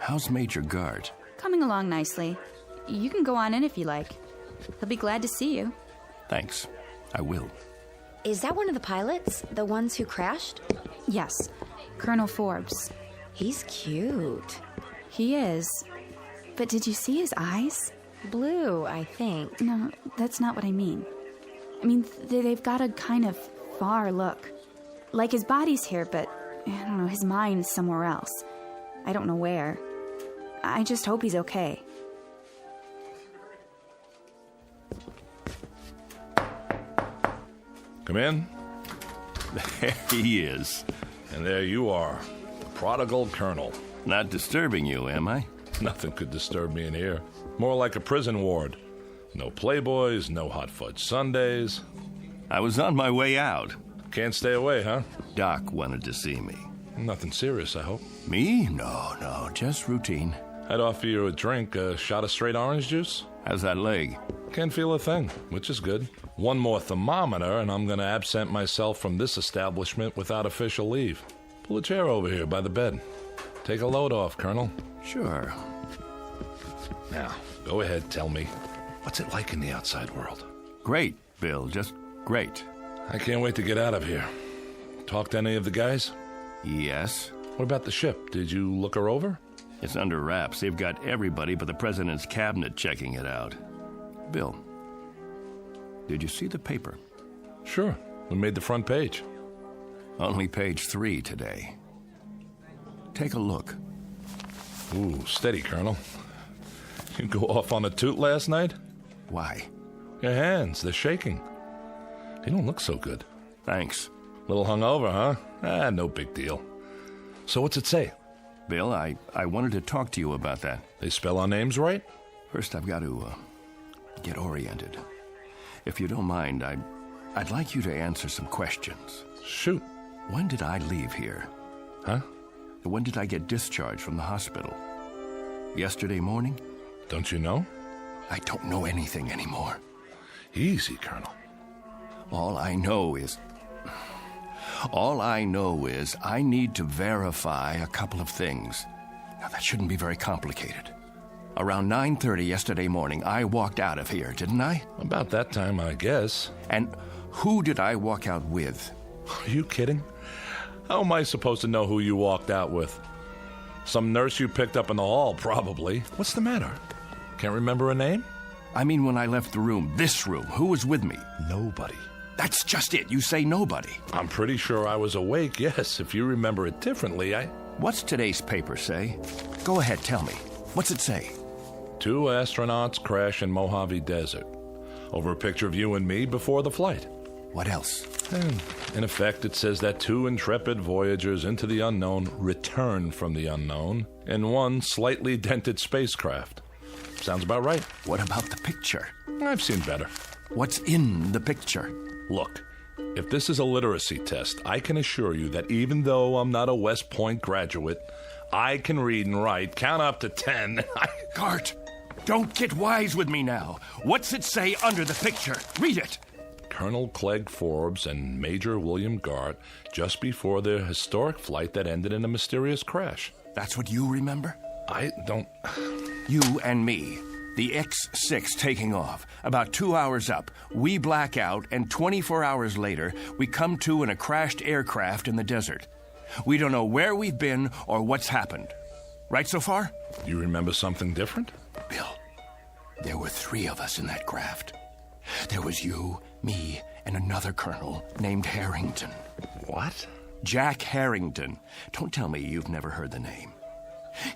How's Major Gart? Coming along nicely. You can go on in if you like. He'll be glad to see you. Thanks. I will. Is that one of the pilots? The ones who crashed? Yes. Colonel Forbes. He's cute. He is. But did you see his eyes? Blue, I think. No, that's not what I mean. I mean, they've got a kind of far look. Like his body's here, but, I don't know, his mind's somewhere else. I don't know where. I just hope he's okay. Come in. There he is. And there you are, the prodigal colonel. Not disturbing you, am I? Nothing could disturb me in here. More like a prison ward. No playboys, no hot fudge sundaes. I was on my way out. Can't stay away, huh? Doc wanted to see me. Nothing serious, I hope. Me? No, just routine. I'd offer you a drink, a shot of straight orange juice. How's that leg? Can't feel a thing, which is good. One more thermometer, and I'm going to absent myself from this establishment without official leave. Pull a chair over here by the bed. Take a load off, Colonel. Sure. Now, go ahead, tell me. What's it like in the outside world? Great, Bill, just great. I can't wait to get out of here. Talk to any of the guys? Yes. What about the ship? Did you look her over? It's under wraps. They've got everybody but the president's cabinet checking it out. Bill, did you see the paper? Sure. We made the front page. Only page 3 today. Take a look. Ooh, steady, Colonel. You go off on a toot last night? Why? Your hands, they're shaking. You don't look so good. Thanks. Little hungover, huh? No big deal. So what's it say? Bill, I wanted to talk to you about that. They spell our names right? First, I've got to get oriented. If you don't mind, I'd like you to answer some questions. Shoot. When did I leave here? Huh? When did I get discharged from the hospital? Yesterday morning? Don't you know? I don't know anything anymore. Easy, Colonel. All I know is I need to verify a couple of things. Now, that shouldn't be very complicated. Around 9:30 yesterday morning, I walked out of here, didn't I? About that time, I guess. And who did I walk out with? Are you kidding? How am I supposed to know who you walked out with? Some nurse you picked up in the hall, probably. What's the matter? Can't remember a name? I mean, when I left the room, this room, who was with me? Nobody. That's just it. You say nobody. I'm pretty sure I was awake, yes. If you remember it differently, What's today's paper say? Go ahead, tell me. What's it say? 2 astronauts crash in Mojave Desert. Over a picture of you and me before the flight. What else? And in effect, it says that 2 intrepid voyagers into the unknown return from the unknown in one slightly dented spacecraft. Sounds about right. What about the picture? I've seen better. What's in the picture? Look, if this is a literacy test, I can assure you that even though I'm not a West Point graduate, I can read and write, count up to 10. Gart, don't get wise with me now. What's it say under the picture? Read it. Colonel Clegg Forbes and Major William Gart just before their historic flight that ended in a mysterious crash. That's what you remember? I don't... You and me. The X-6 taking off. About 2 hours up, we black out, and 24 hours later, we come to in a crashed aircraft in the desert. We don't know where we've been or what's happened. Right so far? You remember something different? Bill, there were 3 of us in that craft. There was you, me, and another colonel named Harrington. What? Jack Harrington. Don't tell me you've never heard the name.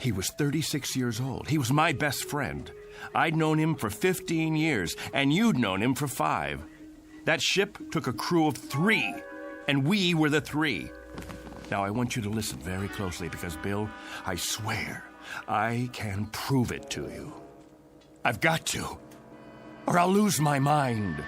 He was 36 years old. He was my best friend. I'd known him for 15 years, and you'd known him for 5. That ship took a crew of 3, and we were the 3. Now, I want you to listen very closely because, Bill, I swear I can prove it to you. I've got to, or I'll lose my mind.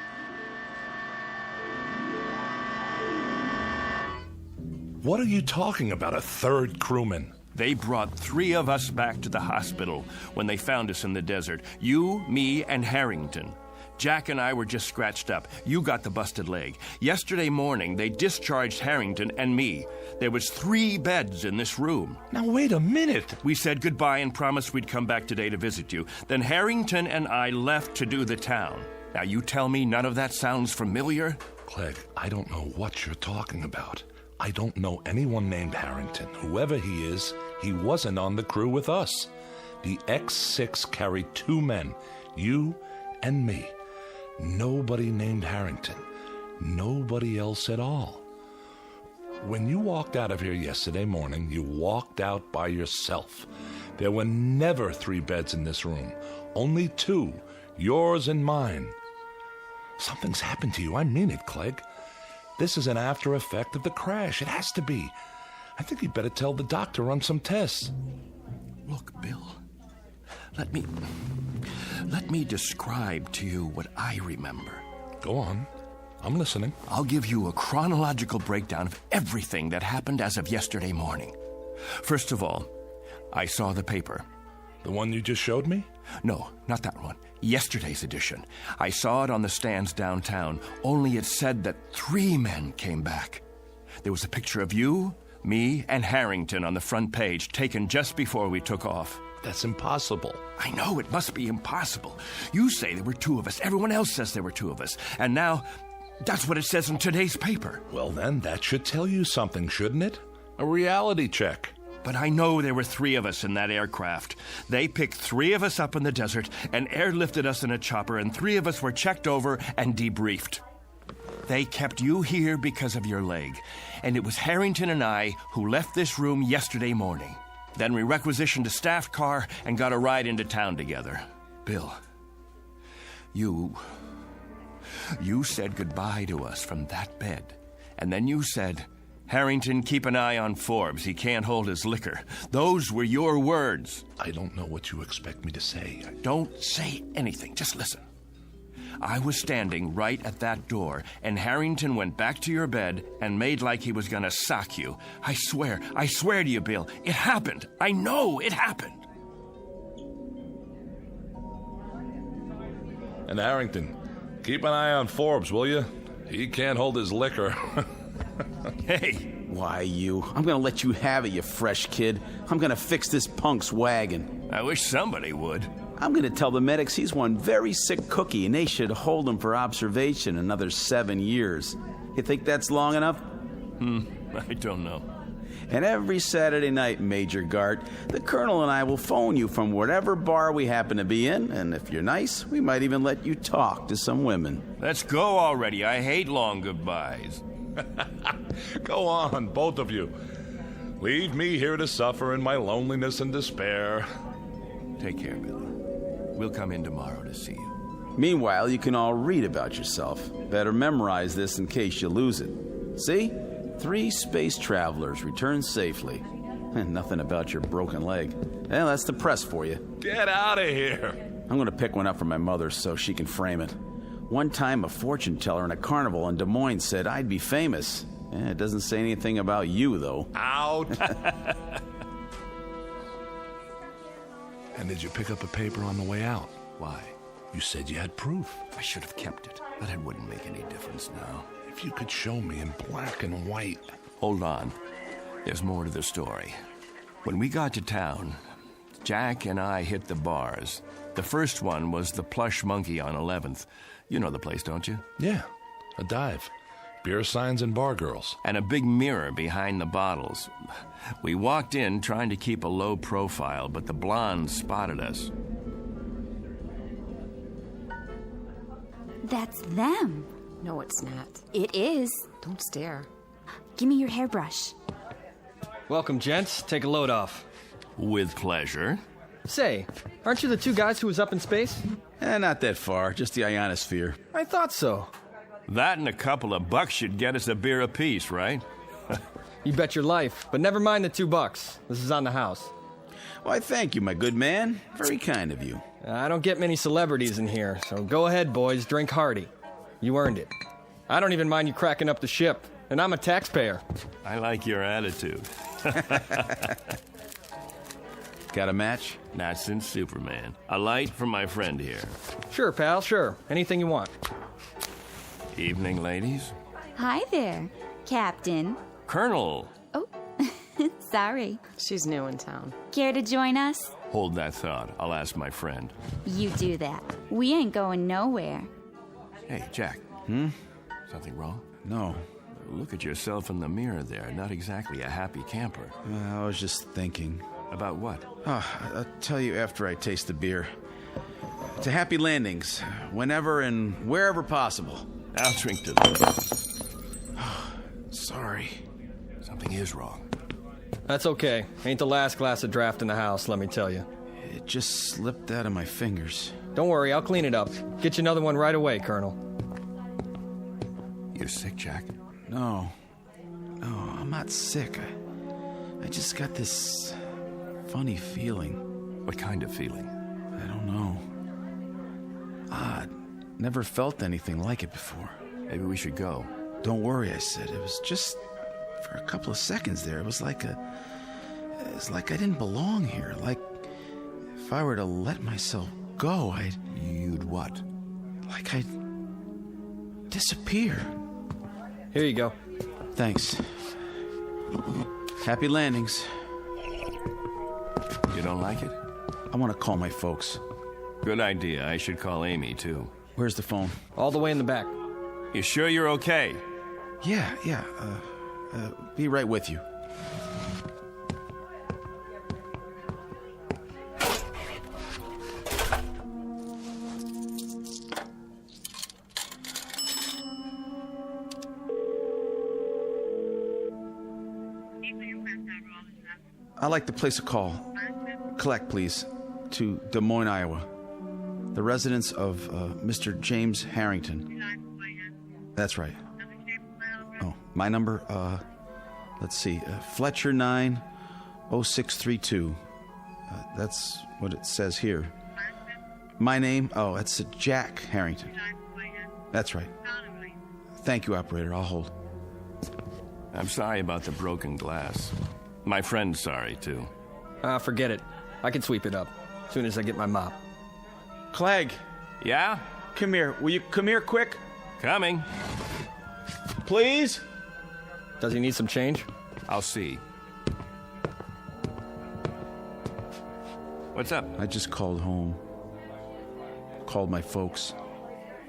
What are you talking about, a 3rd crewman? They brought 3 of us back to the hospital when they found us in the desert. You, me, and Harrington. Jack and I were just scratched up. You got the busted leg. Yesterday morning, they discharged Harrington and me. There was 3 beds in this room. Now, wait a minute. We said goodbye and promised we'd come back today to visit you. Then Harrington and I left to do the town. Now, you tell me none of that sounds familiar? Clegg, I don't know what you're talking about. I don't know anyone named Harrington. Whoever he is, he wasn't on the crew with us. The X-6 carried 2 men, you and me. Nobody named Harrington. Nobody else at all. When you walked out of here yesterday morning, you walked out by yourself. There were never 3 beds in this room. Only 2, yours and mine. Something's happened to you. I mean it, Clegg. This is an after effect of the crash. It has to be. I think you'd better tell the doctor run some tests. Look, Bill, let me describe to you what I remember. Go on. I'm listening. I'll give you a chronological breakdown of everything that happened as of yesterday morning. First of all, I saw the paper. The one you just showed me? No, not that one. Yesterday's edition. I saw it on the stands downtown, only it said that 3 men came back. There was a picture of you, me, and Harrington on the front page, taken just before we took off. That's impossible. I know, it must be impossible. You say there were 2 of us. Everyone else says there were 2 of us. And now, that's what it says in today's paper. Well, then, that should tell you something, shouldn't it? A reality check. But I know there were 3 of us in that aircraft. They picked 3 of us up in the desert and airlifted us in a chopper, and 3 of us were checked over and debriefed. They kept you here because of your leg, and it was Harrington and I who left this room yesterday morning. Then we requisitioned a staffed car and got a ride into town together. Bill, you said goodbye to us from that bed, and then you said, Harrington, keep an eye on Forbes. He can't hold his liquor. Those were your words. I don't know what you expect me to say. Don't say anything. Just listen. I was standing right at that door, and Harrington went back to your bed and made like he was gonna sock you. I swear to you, Bill, it happened. I know it happened. And Harrington, keep an eye on Forbes, will you? He can't hold his liquor. Hey. Why, I'm gonna let you have it, you fresh kid. I'm gonna fix this punk's wagon. I wish somebody would. I'm gonna tell the medics he's one very sick cookie and they should hold him for observation another 7 years. You think that's long enough? I don't know. And every Saturday night, Major Gart, the Colonel and I will phone you from whatever bar we happen to be in, and if you're nice, we might even let you talk to some women. Let's go already. I hate long goodbyes. Go on, both of you. Leave me here to suffer in my loneliness and despair. Take care, Billy. We'll come in tomorrow to see you. Meanwhile, you can all read about yourself. Better memorize this in case you lose it. See? 3 space travelers returned safely. And nothing about your broken leg. Well, that's the press for you. Get out of here. I'm going to pick one up for my mother so she can frame it. One time, a fortune teller in a carnival in Des Moines said I'd be famous. It doesn't say anything about you, though. Out. And did you pick up a paper on the way out? Why? You said you had proof. I should have kept it, but it wouldn't make any difference now. If you could show me in black and white. Hold on. There's more to the story. When we got to town, Jack and I hit the bars. The first one was the Plush Monkey on 11th. You know the place, don't you? Yeah, a dive. Beer signs and bar girls. And a big mirror behind the bottles. We walked in trying to keep a low profile, but the blondes spotted us. That's them. No, it's not. It is. Don't stare. Give me your hairbrush. Welcome, gents. Take a load off. With pleasure. Say, aren't you the 2 guys who was up in space? Not that far, just the ionosphere. I thought so. That and a couple of bucks should get us a beer apiece, right? You bet your life. But never mind the $2. This is on the house. Why, thank you, my good man. Very kind of you. I don't get many celebrities in here, so go ahead, boys. Drink hearty. You earned it. I don't even mind you cracking up the ship, and I'm a taxpayer. I like your attitude. Got a match? Not since Superman. A light from my friend here. Sure, pal, sure. Anything you want. Evening, ladies. Hi there, Captain. Colonel. Oh, sorry. She's new in town. Care to join us? Hold that thought. I'll ask my friend. You do that. We ain't going nowhere. Hey, Jack. Something wrong? No. Look at yourself in the mirror there. Not exactly a happy camper. I was just thinking. About what? I'll tell you after I taste the beer. To happy landings, whenever and wherever possible. I'll drink to that. Sorry. Something is wrong. That's okay. Ain't the last glass of draft in the house, let me tell you. It just slipped out of my fingers. Don't worry, I'll clean it up. Get you another one right away, Colonel. You're sick, Jack? No, I'm not sick. I just got this funny feeling. What kind of feeling? I don't know. Odd. Never felt anything like it before. Maybe we should go. Don't worry, I said. It was just for a couple of seconds there. It was like I didn't belong here. Like if I were to let myself go, You'd what? Like I'd disappear. Here you go. Thanks. Happy landings. You don't like it? I want to call my folks. Good idea. I should call Amy, too. Where's the phone? All the way in the back. You sure you're okay? Yeah. Be right with you. I'd like to place a call. Collect, please, to Des Moines, Iowa. The residence of Mr. James Harrington. That's right. Oh, my number, let's see, Fletcher 90632. That's what it says here. My name, it's Jack Harrington. That's right. Thank you, operator. I'll hold. I'm sorry about the broken glass. My friend's sorry, too. Forget it. I can sweep it up as soon as I get my mop. Clegg. Yeah? Come here. Will you come here quick? Coming. Please? Does he need some change? I'll see. What's up? I just called home. Called my folks.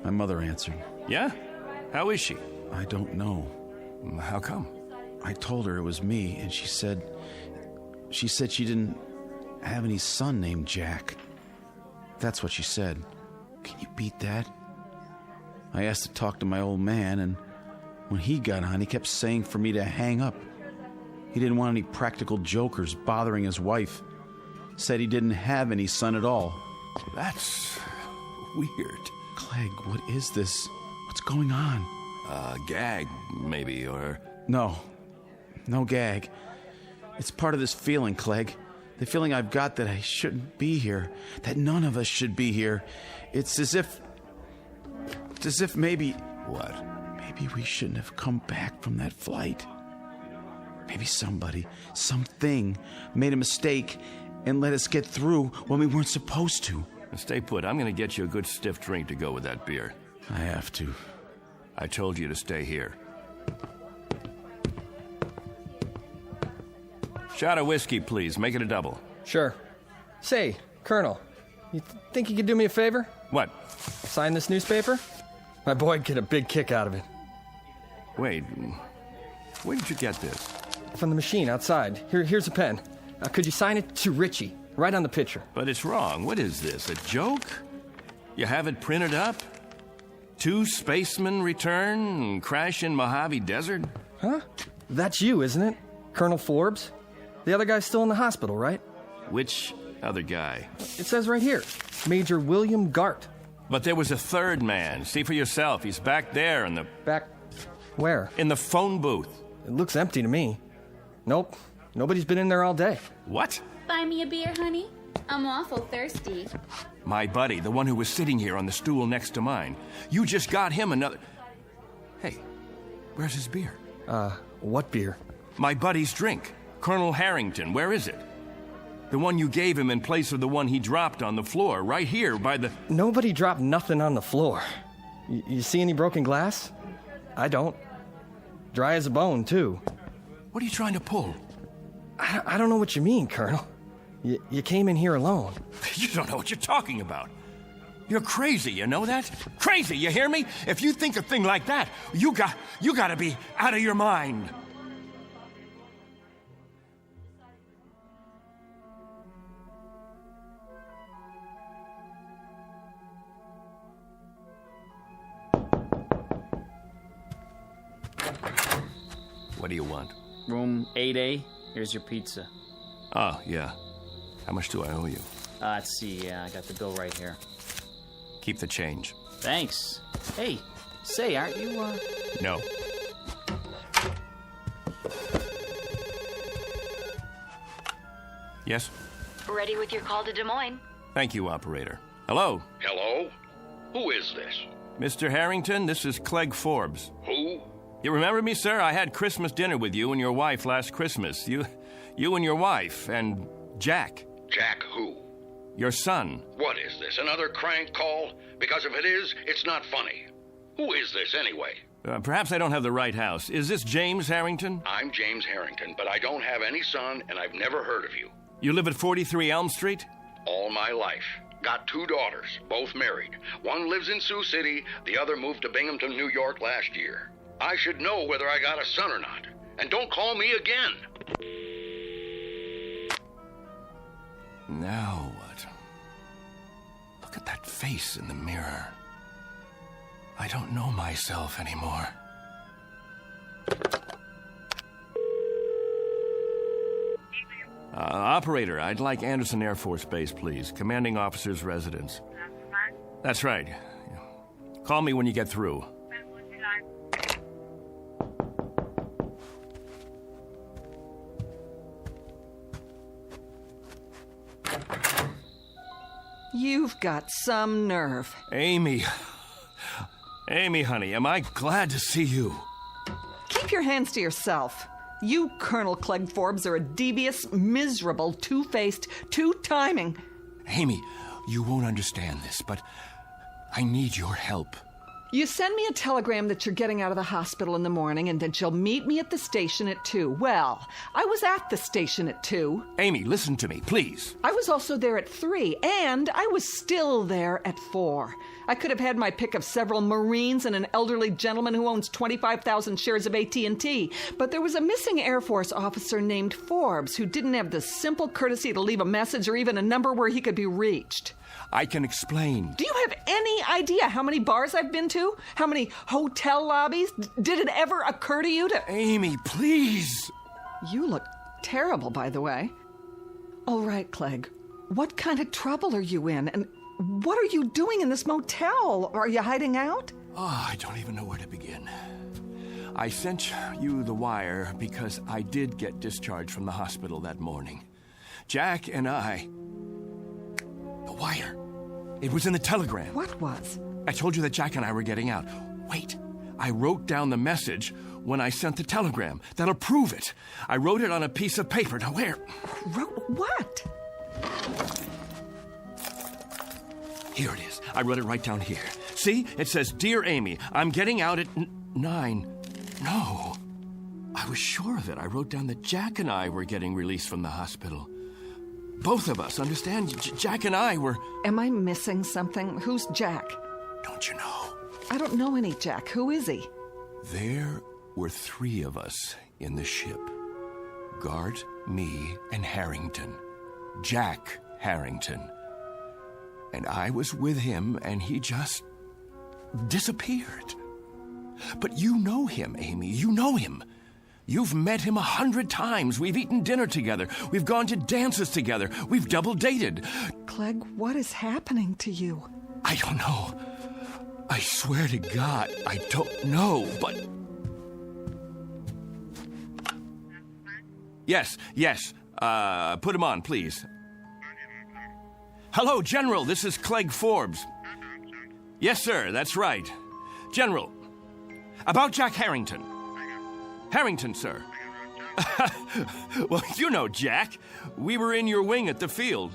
My mother answered. Yeah? How is she? I don't know. How come? I told her it was me, and she said she didn't have any son named Jack. That's what she said. Can you beat that? I asked to talk to my old man, and when he got on, he kept saying for me to hang up. He didn't want any practical jokers bothering his wife. Said he didn't have any son at all. That's weird. Clegg, what is this? What's going on? Gag, maybe, or... No gag. It's part of this feeling, Clegg. The feeling I've got that I shouldn't be here. That none of us should be here. It's as if maybe... What? Maybe we shouldn't have come back from that flight. Maybe somebody, something, made a mistake and let us get through when we weren't supposed to. Stay put. I'm going to get you a good stiff drink to go with that beer. I have to. I told you to stay here. Shot of whiskey, please. Make it a double. Sure. Say, Colonel, you think you could do me a favor? What? Sign this newspaper? My boy'd get a big kick out of it. Wait, where did you get this? From the machine outside. Here's a pen. Could you sign it to Richie, right on the picture? But it's wrong. What is this, a joke? You have it printed up? 2 spacemen return and crash in Mojave Desert? Huh? That's you, isn't it? Colonel Forbes? The other guy's still in the hospital, right? Which other guy? It says right here, Major William Gart. But there was a third man. See for yourself. He's back there in the... Back where? In the phone booth. It looks empty to me. Nope. Nobody's been in there all day. What? Buy me a beer, honey? I'm awful thirsty. My buddy, the one who was sitting here on the stool next to mine. You just got him another... Hey, where's his beer? What beer? My buddy's drink. Colonel Harrington, where is it? The one you gave him in place of the one he dropped on the floor, right here by the... Nobody dropped nothing on the floor. You see any broken glass? I don't. Dry as a bone, too. What are you trying to pull? I don't know what you mean, Colonel. You came in here alone. You don't know what you're talking about. You're crazy, you know that? Crazy, you hear me? If you think a thing like that, you gotta be out of your mind. What do you want? Room 8A. Here's your pizza. Oh, yeah. How much do I owe you? Let's see. I got the bill right here. Keep the change. Thanks. Hey, say, aren't you, No. Yes? Ready with your call to Des Moines. Thank you, operator. Hello? Hello? Who is this? Mr. Harrington, this is Clegg Forbes. Who? You remember me, sir? I had Christmas dinner with you and your wife last Christmas. You and your wife, and Jack. Jack who? Your son. What is this, another crank call? Because if it is, it's not funny. Who is this anyway? Perhaps I don't have the right house. Is this James Harrington? I'm James Harrington, but I don't have any son, and I've never heard of you. You live at 43 Elm Street? All my life. Got 2 daughters, both married. One lives in Sioux City, the other moved to Binghamton, New York last year. I should know whether I got a son or not. And don't call me again. Now what? Look at that face in the mirror. I don't know myself anymore. Operator, I'd like Anderson Air Force Base, please. Commanding officer's residence. That's right. Call me when you get through. You've got some nerve. Amy, honey, am I glad to see you. Keep your hands to yourself. You, Colonel Clegg Forbes, are a devious, miserable, two-faced, two-timing... Amy, you won't understand this, but I need your help. You send me a telegram that you're getting out of the hospital in the morning and that you'll meet me at the station at 2. Well, I was at the station at 2. Amy, listen to me, please. I was also there at 3, and I was still there at 4. I could have had my pick of several Marines and an elderly gentleman who owns 25,000 shares of AT&T, but there was a missing Air Force officer named Forbes who didn't have the simple courtesy to leave a message or even a number where he could be reached. I can explain. Do you have any idea how many bars I've been to? How many hotel lobbies? Did it ever occur to you to... Amy, please! You look terrible, by the way. All right, Clegg. What kind of trouble are you in? And what are you doing in this motel? Are you hiding out? Oh, I don't even know where to begin. I sent you the wire because I did get discharged from the hospital that morning. Jack and I... The wire. It was in the telegram. What was? I told you that Jack and I were getting out. Wait. I wrote down the message when I sent the telegram. That'll prove it. I wrote it on a piece of paper. Now, where? Wrote what? Here it is. I wrote it right down here. See? It says, Dear Amy, I'm getting out at 9. No. I was sure of it. I wrote down that Jack and I were getting released from the hospital. Both of us, understand? Jack and I were... Am I missing something? Who's Jack? Don't you know? I don't know any Jack. Who is he? There were 3 of us in the ship. Gart, me, and Harrington. Jack Harrington. And I was with him, and he just disappeared. But you know him, Amy. You know him. You've met him 100 times. We've eaten dinner together. We've gone to dances together. We've double-dated. Clegg, what is happening to you? I don't know. I swear to God, I don't know, but... Yes. Put him on, please. Hello, General. This is Clegg Forbes. Yes, sir. That's right. General, about Jack Harrington. Harrington, sir. Well, you know Jack. We were in your wing at the field.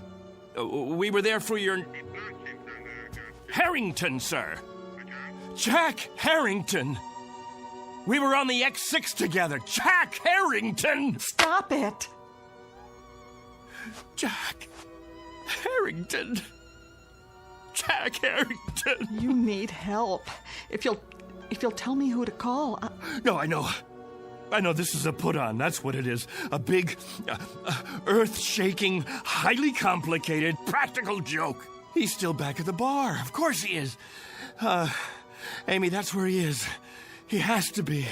We were there for your... Harrington, sir. Jack Harrington. We were on the X6 together. Jack Harrington. Stop it. Jack Harrington. Jack Harrington. You need help. If you'll tell me who to call. No, I know this is a put-on. That's what it is. A big, earth-shaking, highly complicated, practical joke. He's still back at the bar. Of course he is. Amy, that's where he is. He has to be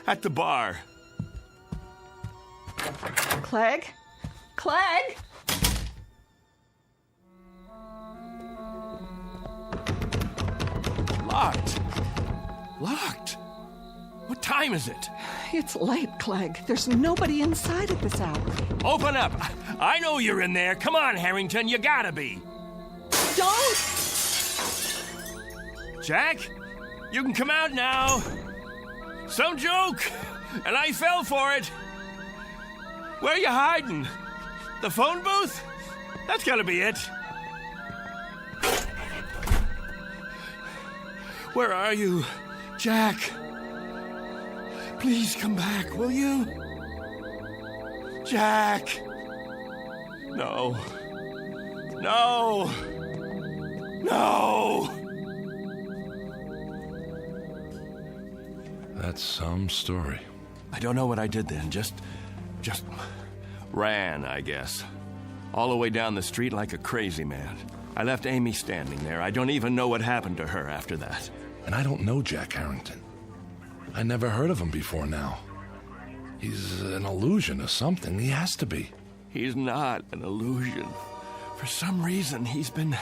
at the bar. Clegg? Clegg? Locked. What time is it? It's late, Clegg. There's nobody inside at this hour. Open up. I know you're in there. Come on, Harrington. You gotta be. Don't! Jack, you can come out now. Some joke, and I fell for it. Where are you hiding? The phone booth? That's gotta be it. Where are you? Jack! Please come back, will you? Jack! No. No! No! That's some story. I don't know what I did then. Just ran, I guess. All the way down the street like a crazy man. I left Amy standing there. I don't even know what happened to her after that. And I don't know Jack Harrington. I never heard of him before now. He's an illusion or something. He has to be. He's not an illusion. For some reason, he's been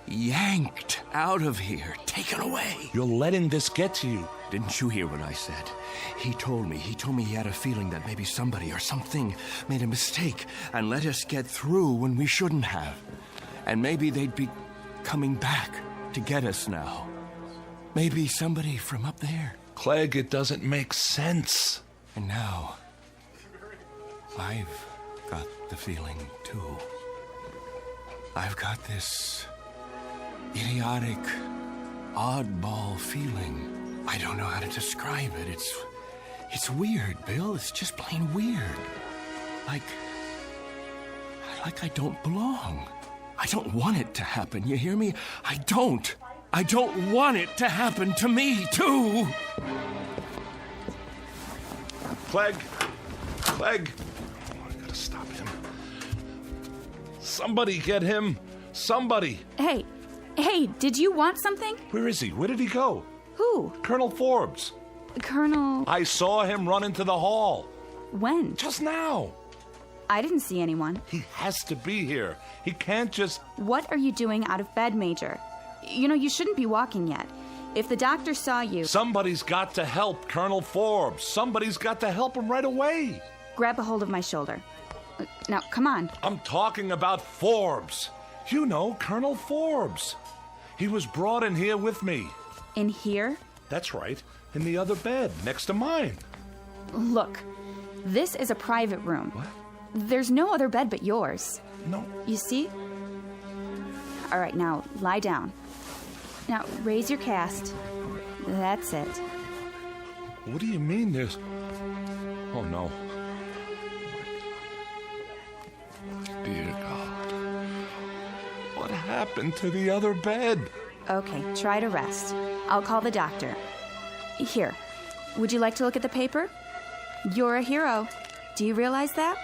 yanked out of here, taken away. You're letting this get to you. Didn't you hear what I said? He told me he had a feeling that maybe somebody or something made a mistake and let us get through when we shouldn't have. And maybe they'd be coming back to get us now. Maybe somebody from up there. Clegg, it doesn't make sense. And now, I've got the feeling, too. I've got this idiotic, oddball feeling. I don't know how to describe it. It's weird, Bill. It's just plain weird. Like I don't belong. I don't want it to happen, you hear me? I don't want it to happen to me, too. Clegg! Oh, I gotta stop him. Somebody get him! Somebody! Hey, did you want something? Where is he? Where did he go? Who? Colonel Forbes. Colonel... I saw him run into the hall. When? Just now. I didn't see anyone. He has to be here. He can't just... What are you doing out of bed, Major? You know, you shouldn't be walking yet. If the doctor saw you... Somebody's got to help Colonel Forbes. Somebody's got to help him right away. Grab a hold of my shoulder. Now, come on. I'm talking about Forbes. You know, Colonel Forbes. He was brought in here with me. In here? That's right. In the other bed, next to mine. Look, this is a private room. What? There's no other bed but yours. No. You see? All right, now, lie down. Now, raise your cast. That's it. What do you mean there's... Oh, no. Dear God. What happened to the other bed? Okay, try to rest. I'll call the doctor. Here, would you like to look at the paper? You're a hero. Do you realize that?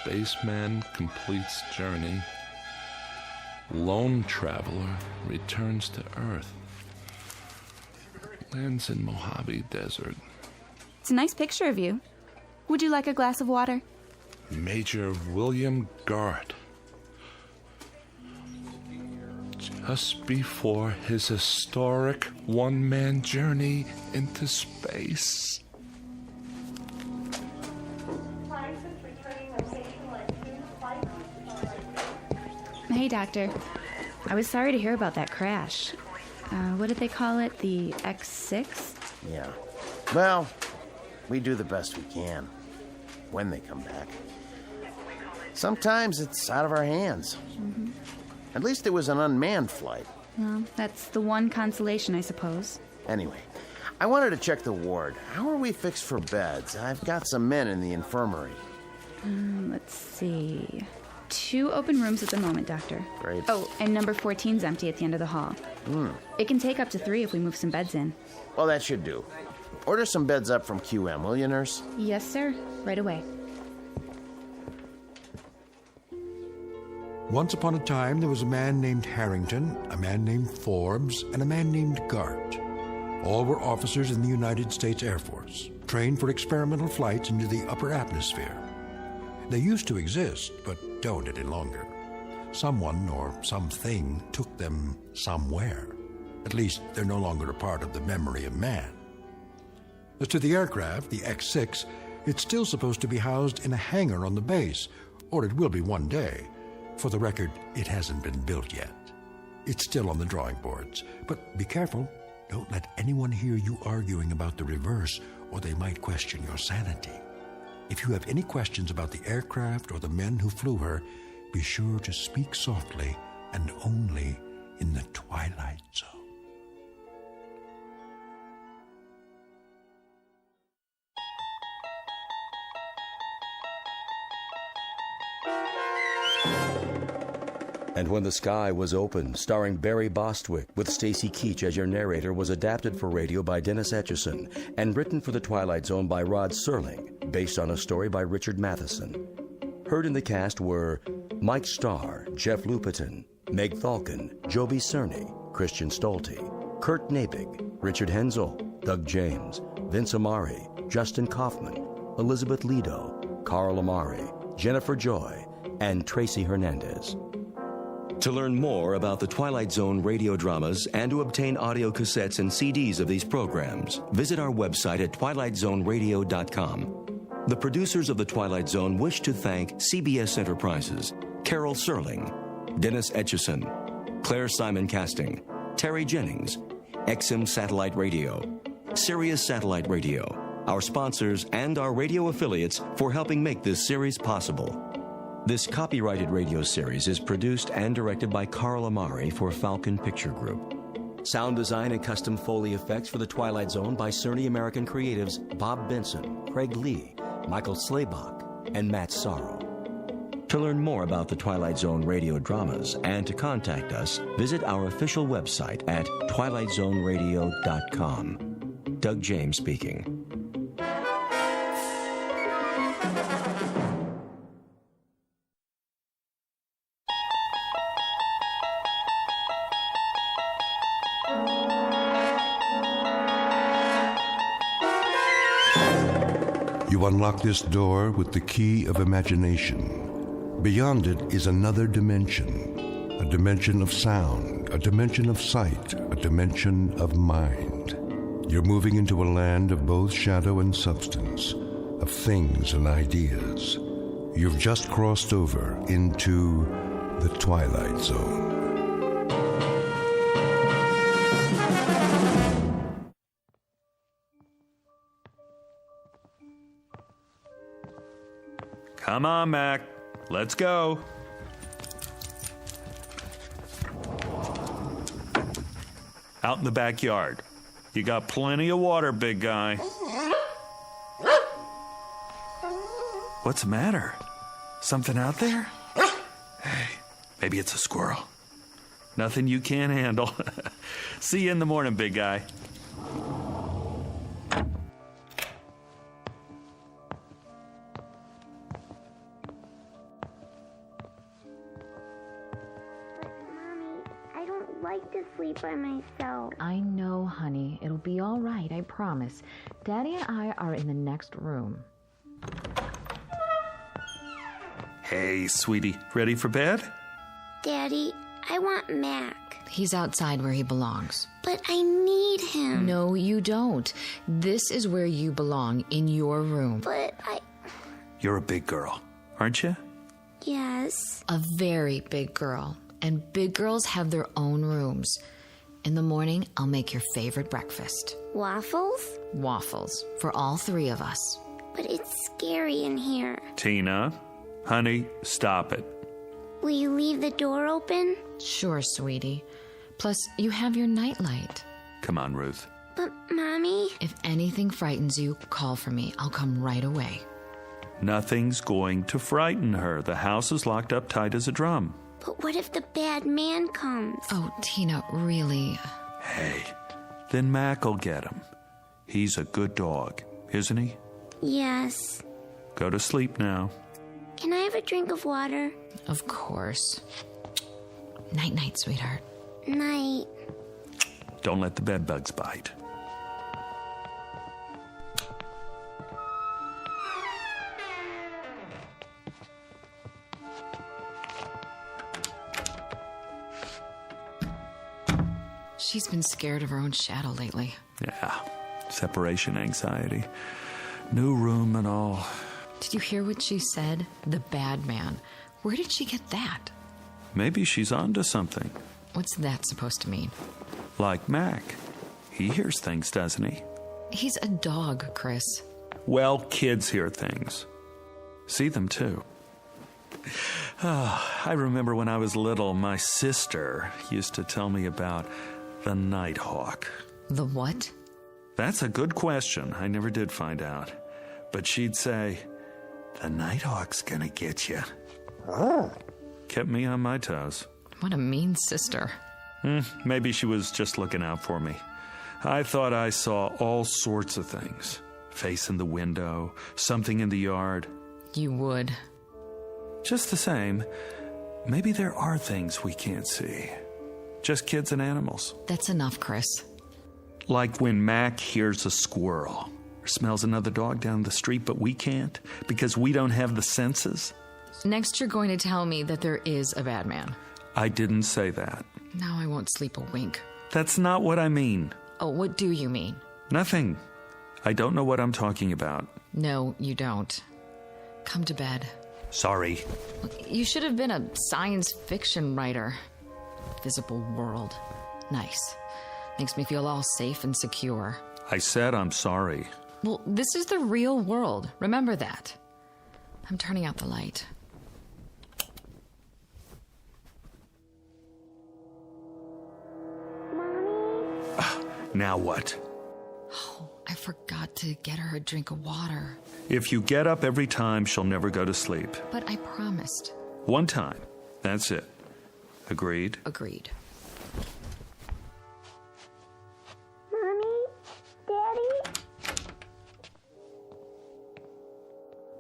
Spaceman completes journey. Lone traveler returns to Earth. Lands in Mojave Desert. It's a nice picture of you. Would you like a glass of water? Major William Garrett. Just before his historic one-man journey into space. Hey, Doctor. I was sorry to hear about that crash. What did they call it? The X6? Yeah. Well, we do the best we can. When they come back. Sometimes it's out of our hands. Mm-hmm. At least it was an unmanned flight. Well, that's the one consolation, I suppose. Anyway, I wanted to check the ward. How are we fixed for beds? I've got some men in the infirmary. Let's see. 2 open rooms at the moment, Doctor. Great. Oh, and number 14's empty at the end of the hall. It can take up to 3 if we move some beds in. Well, that should do. Order some beds up from QM, will you, nurse? Yes, sir. Right away. Once upon a time, there was a man named Harrington, a man named Forbes, and a man named Gart. All were officers in the United States Air Force, trained for experimental flights into the upper atmosphere. They used to exist, but don't any longer. Someone or something took them somewhere. At least, they're no longer a part of the memory of man. As to the aircraft, the X6, it's still supposed to be housed in a hangar on the base, or it will be one day. For the record, it hasn't been built yet. It's still on the drawing boards. But be careful. Don't let anyone hear you arguing about the reverse, or they might question your sanity. If you have any questions about the aircraft or the men who flew her, be sure to speak softly and only in the Twilight Zone. And When the Sky Was Open, starring Barry Bostwick, with Stacy Keach as your narrator, was adapted for radio by Dennis Etchison and written for The Twilight Zone by Rod Serling, based on a story by Richard Matheson. Heard in the cast were Mike Starr, Jeff Lupetin, Meg Falcon, Joby Cerny, Christian Stolte, Kurt Nabig, Richard Hensel, Doug James, Vince Amari, Justin Kaufman, Elizabeth Lido, Carl Amari, Jennifer Joy, and Tracy Hernandez. To learn more about the Twilight Zone radio dramas and to obtain audio cassettes and CDs of these programs, visit our website at twilightzoneradio.com. The producers of The Twilight Zone wish to thank CBS Enterprises, Carol Serling, Dennis Etchison, Claire Simon Casting, Terry Jennings, XM Satellite Radio, Sirius Satellite Radio, our sponsors, and our radio affiliates for helping make this series possible. This copyrighted radio series is produced and directed by Carl Amari for Falcon Picture Group. Sound design and custom Foley effects for The Twilight Zone by Cerny American creatives Bob Benson, Craig Lee, Michael Slaybach, and Matt Sorrow. To learn more about the Twilight Zone radio dramas and to contact us, visit our official website at twilightzoneradio.com. Doug James speaking. You unlock this door with the key of imagination. Beyond it is another dimension, a dimension of sound, a dimension of sight, a dimension of mind. You're moving into a land of both shadow and substance, of things and ideas. You've just crossed over into the Twilight Zone. Come on, Mac. Let's go. Out in the backyard. You got plenty of water, big guy. What's the matter? Something out there? Hey, maybe it's a squirrel. Nothing you can't handle. See you in the morning, big guy. By myself. I know, honey. It'll be all right, I promise. Daddy and I are in the next room. Hey, sweetie. Ready for bed? Daddy, I want Mac. He's outside where he belongs. But I need him. No, you don't. This is where you belong, in your room. But You're a big girl, aren't you? Yes. A very big girl. And big girls have their own rooms. In the morning, I'll make your favorite breakfast. Waffles? Waffles, for all three of us. But it's scary in here. Tina, honey, stop it. Will you leave the door open? Sure, sweetie. Plus, you have your nightlight. Come on, Ruth. But, Mommy... If anything frightens you, call for me. I'll come right away. Nothing's going to frighten her. The house is locked up tight as a drum. But what if the bad man comes? Oh, Tina, really? Hey, then Mac'll get him. He's a good dog, isn't he? Yes. Go to sleep now. Can I have a drink of water? Of course. Night-night, sweetheart. Night. Don't let the bedbugs bite. She's been scared of her own shadow lately. Yeah, separation anxiety. New room and all. Did you hear what she said? The bad man. Where did she get that? Maybe she's onto something. What's that supposed to mean? Like Mac. He hears things, doesn't he? He's a dog, Chris. Well, kids hear things. See them, too. I remember when I was little, my sister used to tell me about the Nighthawk. The what? That's a good question. I never did find out. But she'd say, the Nighthawk's gonna get you. Kept me on my toes. What a mean sister. Maybe she was just looking out for me. I thought I saw all sorts of things. Face in the window, something in the yard. You would. Just the same, maybe there are things we can't see. Just kids and animals. That's enough, Chris. Like when Mac hears a squirrel or smells another dog down the street, but we can't because we don't have the senses. Next, you're going to tell me that there is a bad man. I didn't say that. Now I won't sleep a wink. That's not what I mean. Oh, what do you mean? Nothing. I don't know what I'm talking about. No, you don't. Come to bed. Sorry. You should have been a science fiction writer. Visible world. Nice. Makes me feel all safe and secure. I said I'm sorry. Well, this is the real world. Remember that. I'm turning out the light. Now what? Oh, I forgot to get her a drink of water. If you get up every time, she'll never go to sleep. But I promised. One time. That's it. Agreed? Agreed. Mommy? Daddy?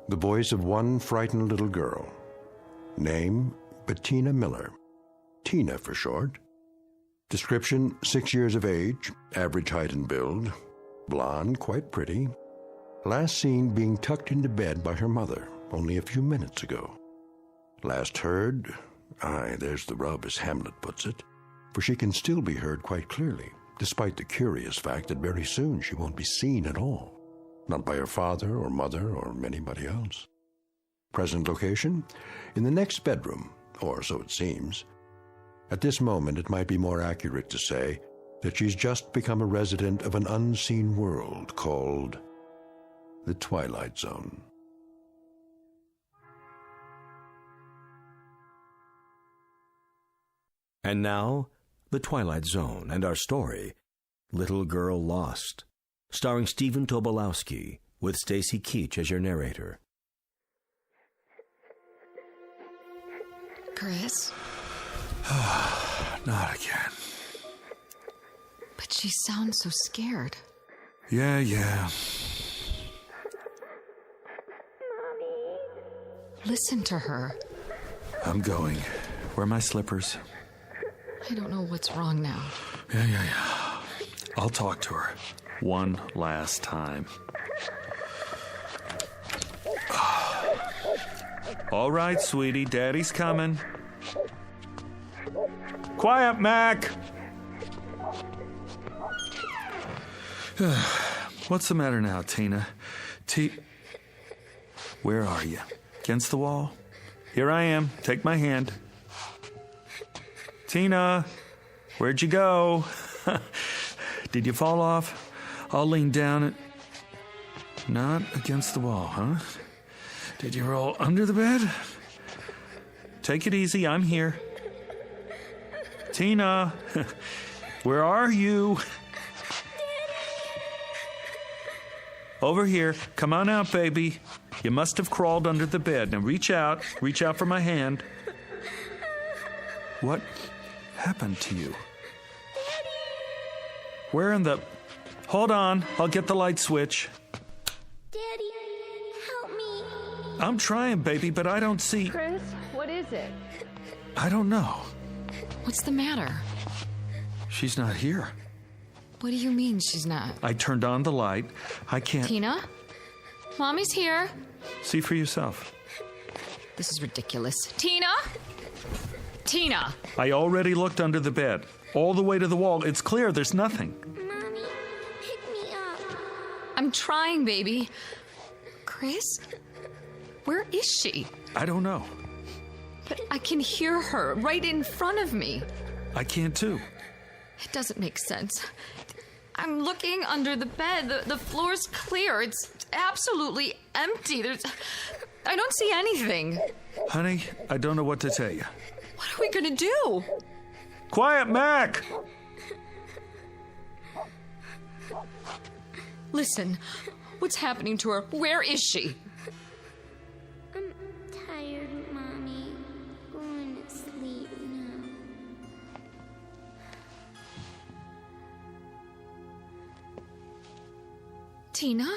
The voice of one frightened little girl. Name, Bettina Miller. Tina for short. Description, 6 years of age, average height and build. Blonde, quite pretty. Last seen being tucked into bed by her mother only a few minutes ago. Last heard, there's the rub as Hamlet puts it, for she can still be heard quite clearly, despite the curious fact that very soon she won't be seen at all. Not by her father or mother or anybody else. Present location? In the next bedroom, or so it seems. At this moment, it might be more accurate to say that she's just become a resident of an unseen world called the Twilight Zone. And now, The Twilight Zone and our story, Little Girl Lost, starring Stephen Tobolowsky, with Stacy Keach as your narrator. Chris? Not again. But she sounds so scared. Yeah. Listen to her. I'm going. Where are my slippers? I don't know what's wrong now. Yeah. I'll talk to her. One last time. All right, sweetie. Daddy's coming. Quiet, Mac! What's the matter now, Tina? Where are you? Against the wall? Here I am. Take my hand. Tina, where'd you go? Did you fall off? I'll lean down and... Not against the wall, huh? Did you roll under the bed? Take it easy, I'm here. Tina, where are you? Over here. Come on out, baby. You must have crawled under the bed. Now reach out. Reach out for my hand. What happened to you? Where in the... Hold on. I'll get the light switch. Daddy, help me. I'm trying, baby, but I don't see... Chris, what is it? I don't know. What's the matter? She's not here. What do you mean she's not? I turned on the light. I can't... Tina? Mommy's here. See for yourself. This is ridiculous. Tina? Tina! I already looked under the bed. All the way to the wall. It's clear. There's nothing. Mommy, pick me up. I'm trying, baby. Chris? Where is she? I don't know. But I can hear her right in front of me. I can too. It doesn't make sense. I'm looking under the bed. The floor's clear. It's absolutely empty. I don't see anything. Honey, I don't know what to tell you. What are we gonna do? Quiet, Mac! Listen, what's happening to her? Where is she? I'm tired, Mommy. Going to sleep now. Tina?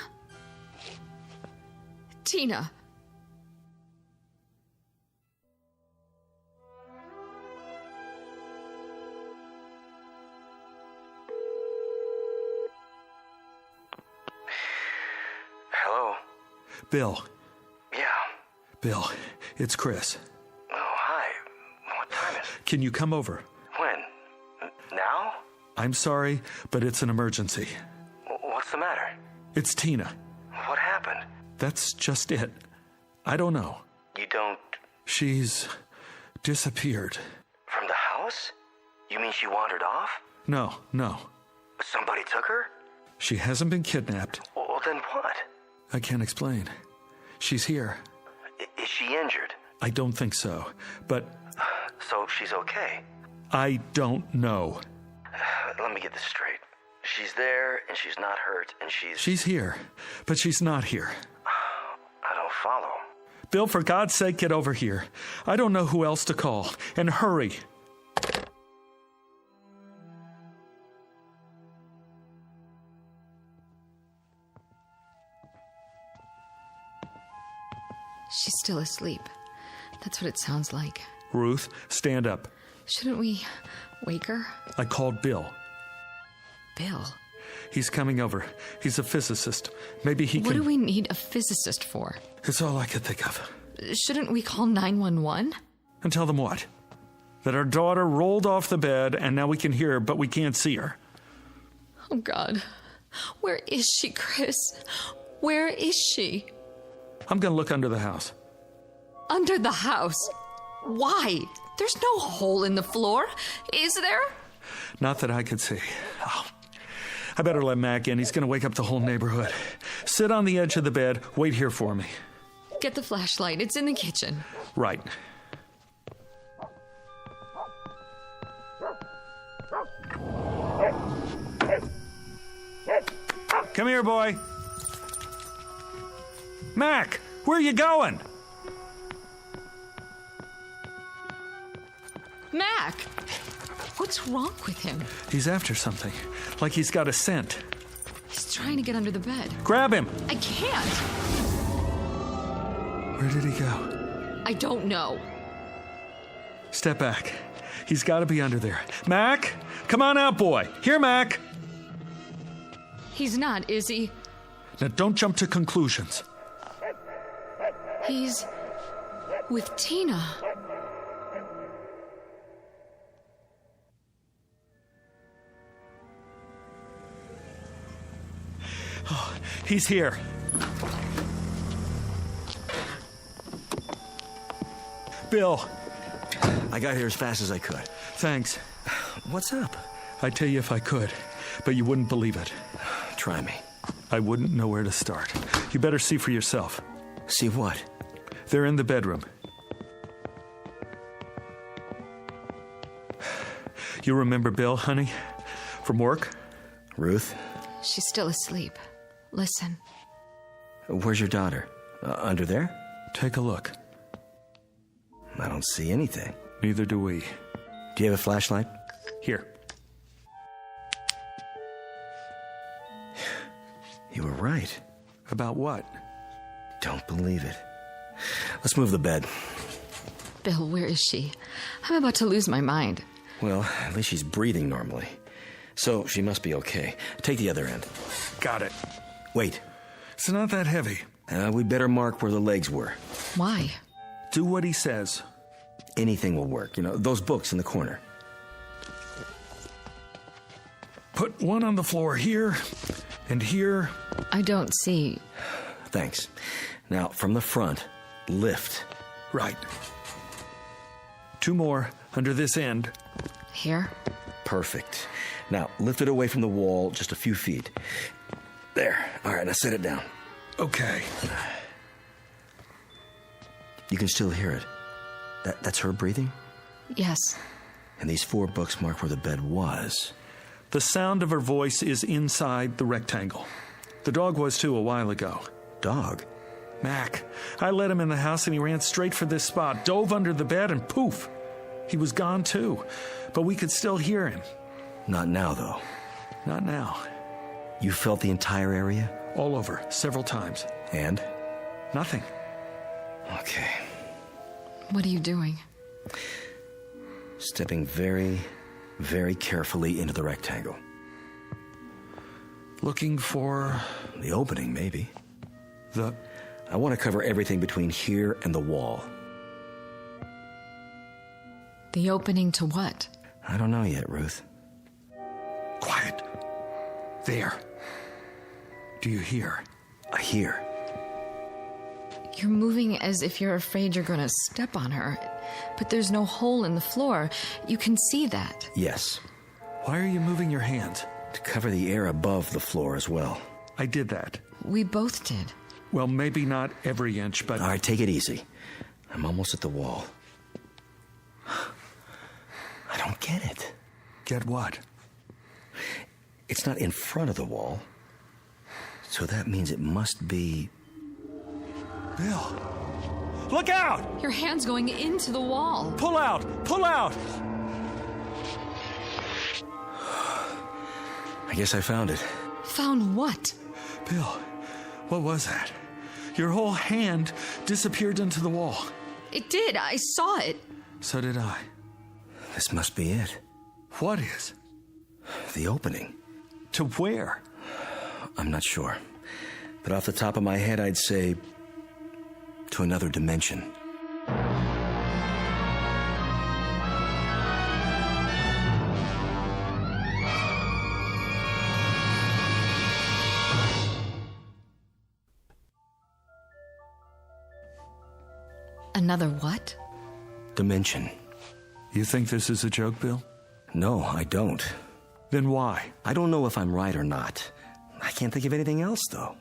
Tina? Hello? Bill. Yeah. Bill, it's Chris. Oh, hi. What time is it? Can you come over? When? Now? I'm sorry, but it's an emergency. What's the matter? It's Tina. What happened? That's just it. I don't know. You don't... She's disappeared. From the house? You mean she wandered off? No. Somebody took her? She hasn't been kidnapped. Well, then what? I can't explain. She's here. Is she injured? I don't think so, but... So she's okay? I don't know. Let me get this straight. She's there, and she's not hurt, and she's... She's here, but she's not here. I don't follow. Bill, for God's sake, get over here. I don't know who else to call. And hurry. She's still asleep. That's what it sounds like. Ruth, stand up. Shouldn't we wake her? I called Bill. Bill? He's coming over. He's a physicist. Maybe he can... What do we need a physicist for? It's all I could think of. Shouldn't we call 911? And tell them what? That our daughter rolled off the bed and now we can hear her, but we can't see her. Oh, God. Where is she, Chris? Where is she? I'm going to look under the house. Under the house? Why? There's no hole in the floor, is there? Not that I could see. Oh, I better let Mac in. He's going to wake up the whole neighborhood. Sit on the edge of the bed. Wait here for me. Get the flashlight. It's in the kitchen. Right. Come here, boy. Mac, where are you going? Mac! What's wrong with him? He's after something. Like he's got a scent. He's trying to get under the bed. Grab him! I can't! Where did he go? I don't know. Step back. He's got to be under there. Mac! Come on out, boy. Here, Mac! He's not, is he? Now, don't jump to conclusions. He's with Tina. Oh, he's here. Bill. I got here as fast as I could. Thanks. What's up? I'd tell you if I could, but you wouldn't believe it. Try me. I wouldn't know where to start. You better see for yourself. See what? They're in the bedroom. You remember Bill, honey? From work? Ruth? She's still asleep. Listen. Where's your daughter? Under there? Take a look. I don't see anything. Neither do we. Do you have a flashlight? Here. You were right. About what? Don't believe it. Let's move the bed. Bill, where is she? I'm about to lose my mind. Well, at least she's breathing normally. So she must be okay. Take the other end. Got it. Wait. It's not that heavy. We better mark where the legs were. Why? Do what he says. Anything will work. You know, those books in the corner. Put one on the floor here and here. I don't see. Thanks. Now, from the front, lift. Right. Two more under this end. Here? Perfect. Now, lift it away from the wall just a few feet. There. All right, now set it down. Okay. You can still hear it. That's her breathing? Yes. And these 4 books mark where the bed was. The sound of her voice is inside the rectangle. The dog was too a while ago. Dog? Mac. I let him in the house and he ran straight for this spot, dove under the bed, and poof. He was gone too, but we could still hear him. Not now, though. Not now. You felt the entire area? All over, several times. And? Nothing. Okay. What are you doing? Stepping very, very carefully into the rectangle. Looking for... The opening, maybe. I want to cover everything between here and the wall. The opening to what? I don't know yet, Ruth. Quiet. There. Do you hear? I hear. You're moving as if you're afraid you're going to step on her. But there's no hole in the floor. You can see that. Yes. Why are you moving your hands? To cover the air above the floor as well. I did that. We both did. Well, maybe not every inch, but... All right, take it easy. I'm almost at the wall. I don't get it. Get what? It's not in front of the wall. So that means it must be... Bill! Look out! Your hand's going into the wall. Pull out! Pull out! I guess I found it. Found what? Bill, what was that? Your whole hand disappeared into the wall. It did. I saw it. So did I. This must be it. What is? The opening. To where? I'm not sure. But off the top of my head, I'd say... to another dimension. Another what? Dimension. You think this is a joke, Bill? No, I don't. Then why? I don't know if I'm right or not. I can't think of anything else, though.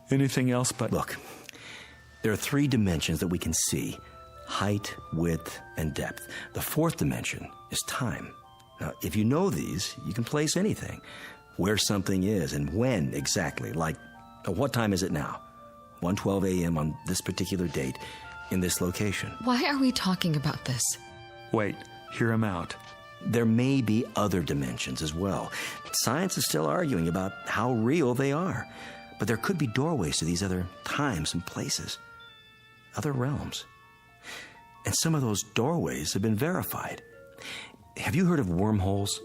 Anything else but... Look, there are 3 dimensions that we can see. Height, width, and depth. The 4th dimension is time. Now, if you know these, you can place anything. Where something is and when exactly. Like, what time is it now? 1:12 a.m. on this particular date in this location. Why are we talking about this? Wait, hear him out. There may be other dimensions as well. Science is still arguing about how real they are. But there could be doorways to these other times and places. Other realms. And some of those doorways have been verified. Have you heard of wormholes?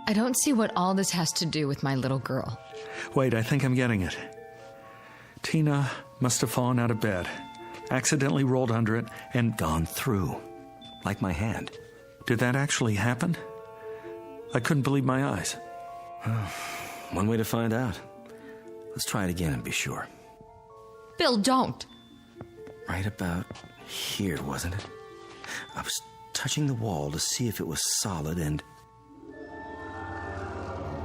I don't see what all this has to do with my little girl. Wait, I think I'm getting it. Tina must have fallen out of bed, accidentally rolled under it, and gone through. Like my hand. Did that actually happen? I couldn't believe my eyes. One way to find out. Let's try it again and be sure. Bill, don't. Right about here, wasn't it? I was touching the wall to see if it was solid and...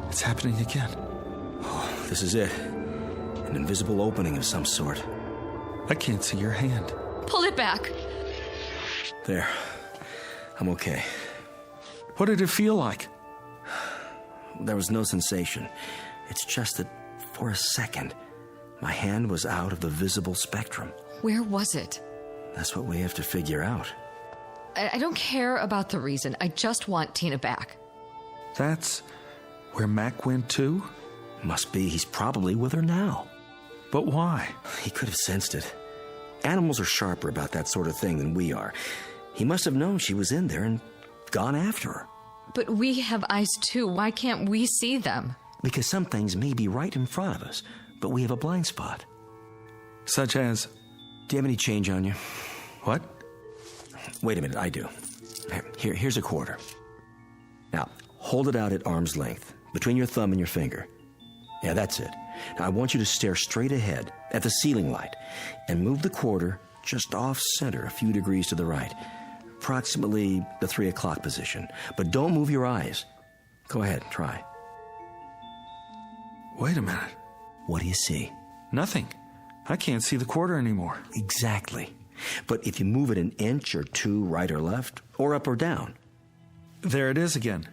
It's happening again. Oh, this is it. An invisible opening of some sort. I can't see your hand. Pull it back. There. I'm okay. What did it feel like? There was no sensation. It's just that for a second, my hand was out of the visible spectrum. Where was it? That's what we have to figure out. I don't care about the reason. I just want Tina back. That's where Mac went too? Must be. He's probably with her now. But why? He could have sensed it. Animals are sharper about that sort of thing than we are. He must have known she was in there and gone after her. But we have eyes too. Why can't we see them? Because some things may be right in front of us, but we have a blind spot. Such as? Do you have any change on you? What? Wait a minute, I do. Here's a quarter. Now, hold it out at arm's length, between your thumb and your finger. Yeah, that's it. Now, I want you to stare straight ahead at the ceiling light and move the quarter just off center a few degrees to the right, approximately the 3 o'clock position. But don't move your eyes. Go ahead, try. Wait a minute. What do you see? Nothing. I can't see the quarter anymore. Exactly. But if you move it an inch or two right or left, or up or down... There it is again.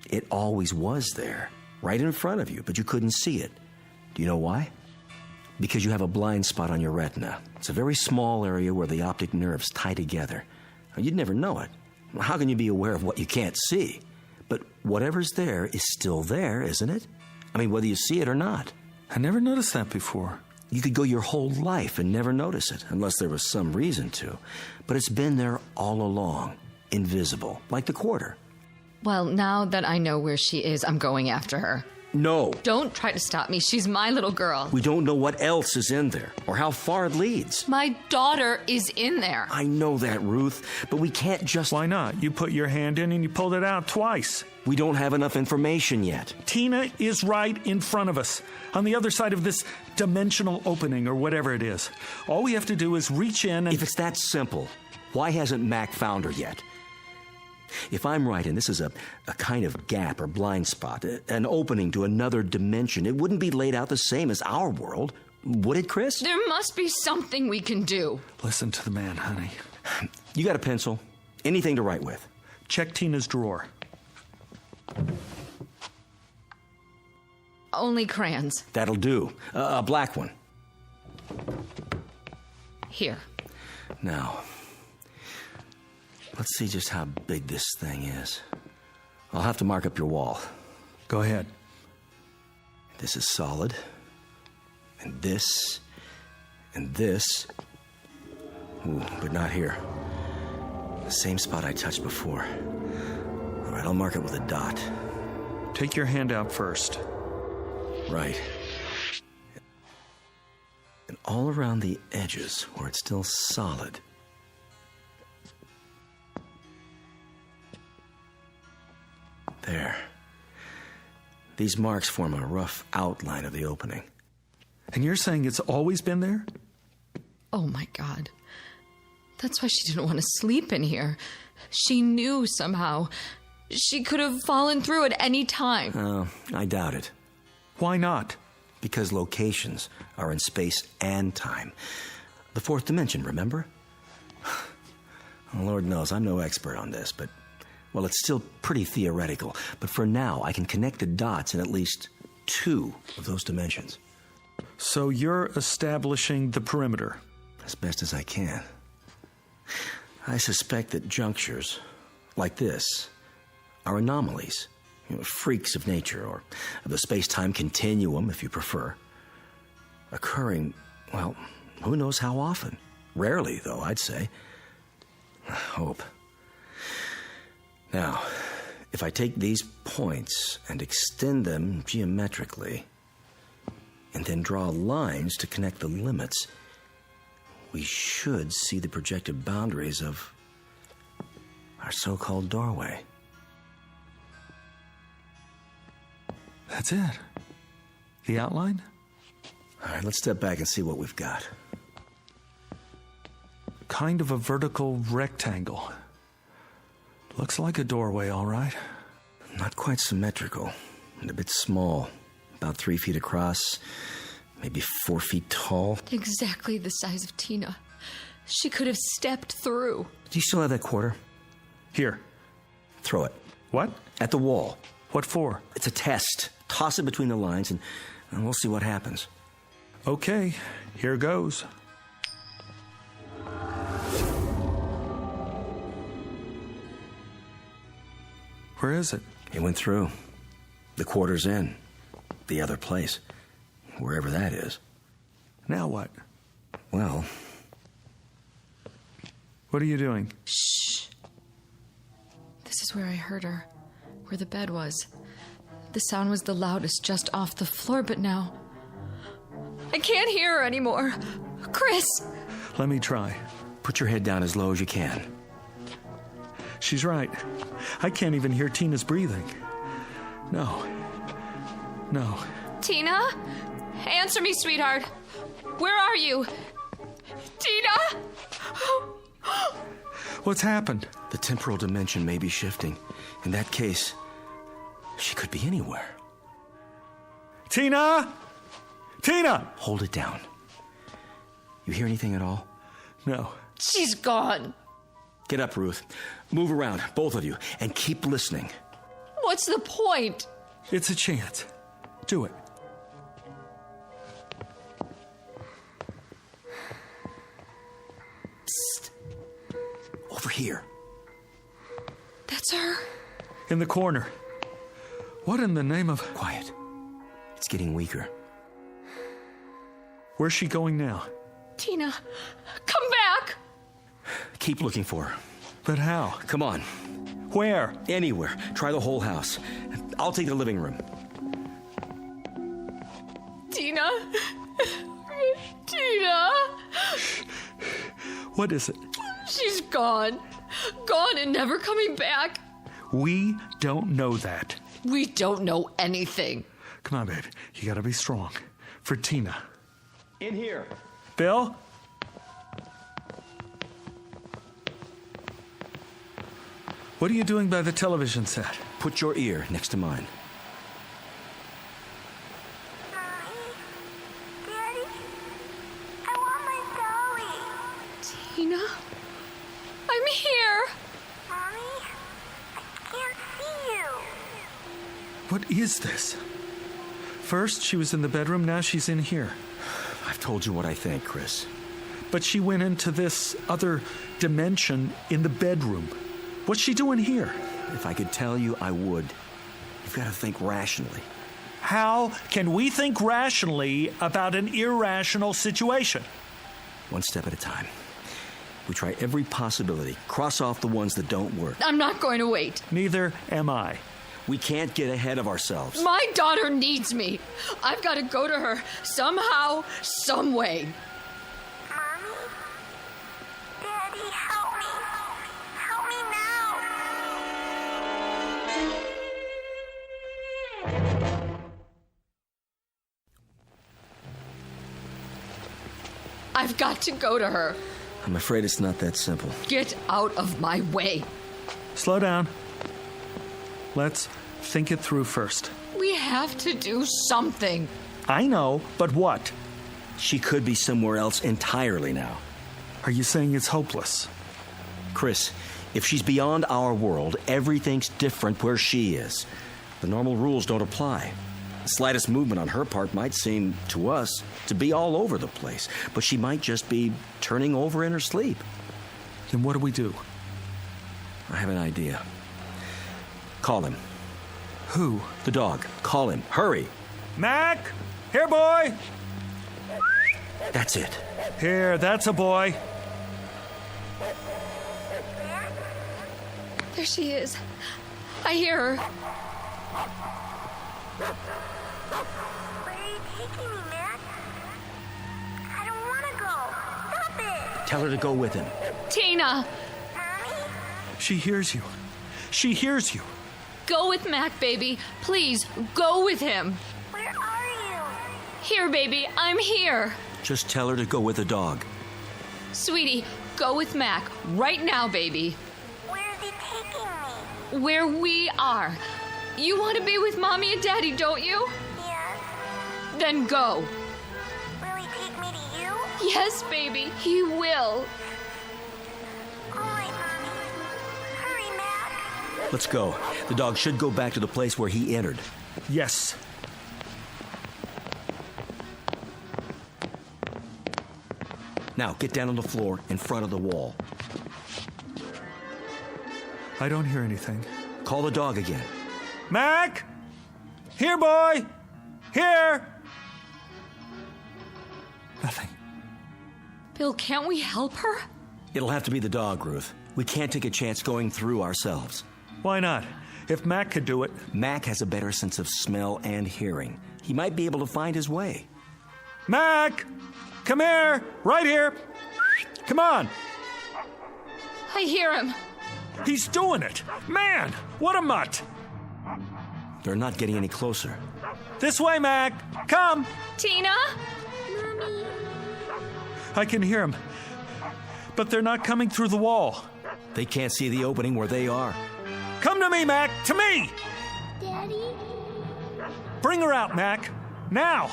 It always was there, right in front of you, but you couldn't see it. Do you know why? Because you have a blind spot on your retina. It's a very small area where the optic nerves tie together. You'd never know it. How can you be aware of what you can't see? But whatever's there is still there, isn't it? I mean, whether you see it or not. I never noticed that before. You could go your whole life and never notice it, unless there was some reason to. But it's been there all along, invisible, like the quarter. Well, now that I know where she is, I'm going after her. No. Don't try to stop me. She's my little girl. We don't know what else is in there, or how far it leads. My daughter is in there. I know that, Ruth, but we can't just... Why not? You put your hand in and you pulled it out twice. We don't have enough information yet. Tina is right in front of us, on the other side of this dimensional opening, or whatever it is. All we have to do is reach in and... If it's that simple, why hasn't Mac found her yet? If I'm right, and this is a kind of gap or blind spot, an opening to another dimension, it wouldn't be laid out the same as our world, would it, Chris? There must be something we can do. Listen to the man, honey. You got a pencil? Anything to write with? Check Tina's drawer. Only crayons. That'll do. A black one. Here. Now... let's see just how big this thing is. I'll have to mark up your wall. Go ahead. This is solid. And this. And this. Ooh, but not here. The same spot I touched before. All right, I'll mark it with a dot. Take your hand out first. Right. And all around the edges, where it's still solid. There. These marks form a rough outline of the opening. And you're saying it's always been there? Oh, my God. That's why she didn't want to sleep in here. She knew somehow. She could have fallen through at any time. Oh, I doubt it. Why not? Because locations are in space and time. The fourth dimension, remember? Lord knows, I'm no expert on this, but... well, it's still pretty theoretical, but for now, I can connect the dots in at least 2 of those dimensions. So you're establishing the perimeter? As best as I can. I suspect that junctures, like this, are anomalies, freaks of nature, or of the space-time continuum, if you prefer. Occurring, well, who knows how often? Rarely, though, I'd say. I hope. Now, if I take these points and extend them geometrically, and then draw lines to connect the limits, we should see the projected boundaries of our so-called doorway. That's it? The outline? All right, let's step back and see what we've got. Kind of a vertical rectangle. Looks like a doorway, all right. Not quite symmetrical, and a bit small. About 3 feet across, maybe 4 feet tall. Exactly the size of Tina. She could have stepped through. Do you still have that quarter? Here. Throw it. What? At the wall. What for? It's a test. Toss it between the lines, and we'll see what happens. Okay, here goes. Where is it? It went through. The quarter's in. The other place. Wherever that is. Now what? Well... what are you doing? Shh. This is where I heard her. Where the bed was. The sound was the loudest just off the floor, but now... I can't hear her anymore. Chris! Let me try. Put your head down as low as you can. She's right. I can't even hear Tina's breathing. No. No. Tina? Answer me, sweetheart. Where are you? Tina? What's happened? The temporal dimension may be shifting. In that case, she could be anywhere. Tina! Tina! Hold it down. You hear anything at all? No. She's gone. Get up, Ruth. Move around, both of you, and keep listening. What's the point? It's a chance. Do it. Psst. Over here. That's her. In the corner. What in the name of... Quiet. It's getting weaker. Where's she going now? Tina, come back! Keep looking for her. But how? Come on. Where? Anywhere. Try the whole house. I'll take the living room. Tina? Tina? What is it? She's gone. Gone and never coming back. We don't know that. We don't know anything. Come on, babe. You gotta be strong. For Tina. In here. Bill? What are you doing by the television set? Put your ear next to mine. Daddy, I want my dolly. Tina? I'm here. Mommy, I can't see you. What is this? First, she was in the bedroom, now she's in here. I've told you what I think, Chris. But she went into this other dimension in the bedroom. What's she doing here? If I could tell you, I would. You've got to think rationally. How can we think rationally about an irrational situation? One step at a time. We try every possibility. Cross off the ones that don't work. I'm not going to wait. Neither am I. We can't get ahead of ourselves. My daughter needs me. I've got to go to her somehow, some way. Mommy? Daddy, help me. Help me now. I've got to go to her. I'm afraid it's not that simple. Get out of my way. Slow down. Let's think it through first. We have to do something. I know, but what? She could be somewhere else entirely now. Are you saying it's hopeless? Chris, if she's beyond our world, everything's different where she is. The normal rules don't apply. The slightest movement on her part might seem, to us, to be all over the place, but she might just be turning over in her sleep. Then what do we do? I have an idea. Call him. Who? The dog. Call him. Hurry. Mac! Here, boy! That's it. Here, that's a boy. There she is. I hear her. Where are you taking me, Matt? I don't want to go. Stop it. Tell her to go with him. Tina! Mommy? She hears you. She hears you. Go with Mac, baby. Please, go with him. Where are you? Here, baby. I'm here. Just tell her to go with the dog. Sweetie, go with Mac. Right now, baby. Where is he taking me? Where we are. You want to be with Mommy and Daddy, don't you? Yes. Then go. Will he take me to you? Yes, baby. He will. All right, Mommy. Hurry, Mac. Let's go. The dog should go back to the place where he entered. Yes. Now, get down on the floor in front of the wall. I don't hear anything. Call the dog again. Mac! Here, boy! Here! Nothing. Bill, can't we help her? It'll have to be the dog, Ruth. We can't take a chance going through ourselves. Why not? If Mac could do it. Mac has a better sense of smell and hearing. He might be able to find his way. Mac! Come here! Right here! Come on! I hear him. He's doing it! Man! What a mutt! They're not getting any closer. This way, Mac! Come! Tina? Mommy. I can hear him. But they're not coming through the wall. They can't see the opening where they are. Come to me, Mac! To me! Daddy? Bring her out, Mac! Now!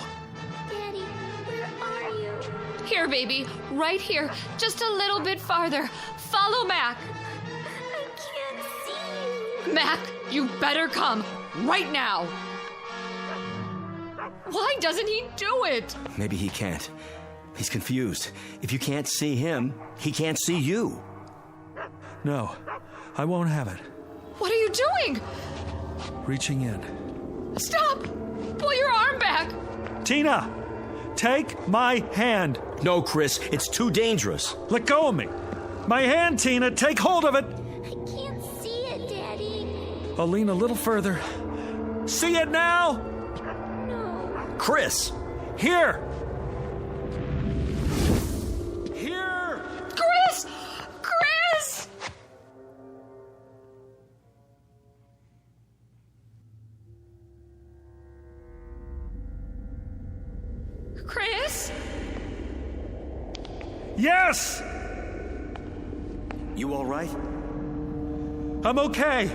Daddy, where are you? Here, baby. Right here. Just a little bit farther. Follow Mac. I can't see you. Mac, you better come. Right now. Why doesn't he do it? Maybe he can't. He's confused. If you can't see him, he can't see you. No, I won't have it. What are you doing? Reaching in. Stop! Pull your arm back. Tina, take my hand. No, Chris, it's too dangerous. Let go of me. My hand, Tina, take hold of it. I can't see it, Daddy. I'll lean a little further. See it now? No. Chris! Here! Chris! Chris! Chris? Yes! You all right? I'm okay.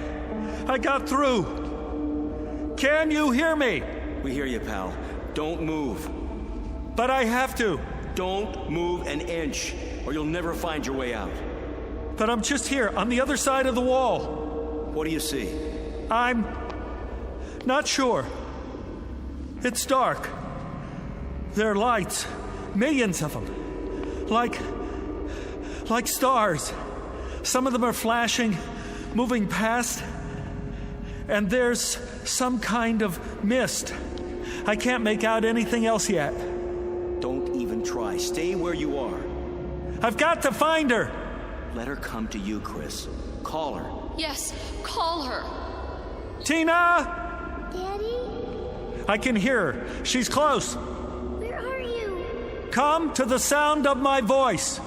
I got through. Can you hear me? We hear you, pal. Don't move. But I have to. Don't move an inch, or you'll never find your way out. But I'm just here, on the other side of the wall. What do you see? I'm not sure. It's dark. There are lights, millions of them, like stars. Some of them are flashing, moving past, and there's some kind of mist. I can't make out anything else yet. Don't even try. Stay where you are. I've got to find her. Let her come to you, Chris. Call her. Yes, call her. Tina! Daddy? I can hear her. She's close. Where are you? Come to the sound of my voice.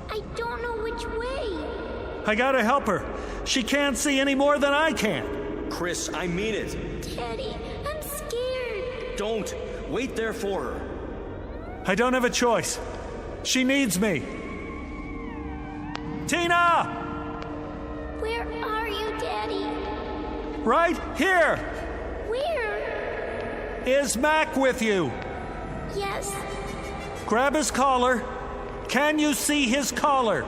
I don't know which way. I gotta help her. She can't see any more than I can. Chris, I mean it. Daddy, I'm scared. Don't. Wait there for her. I don't have a choice. She needs me. Tina! Where are you, Daddy? Right here. Where? Is Mac with you? Yes. Grab his collar. Can you see his collar?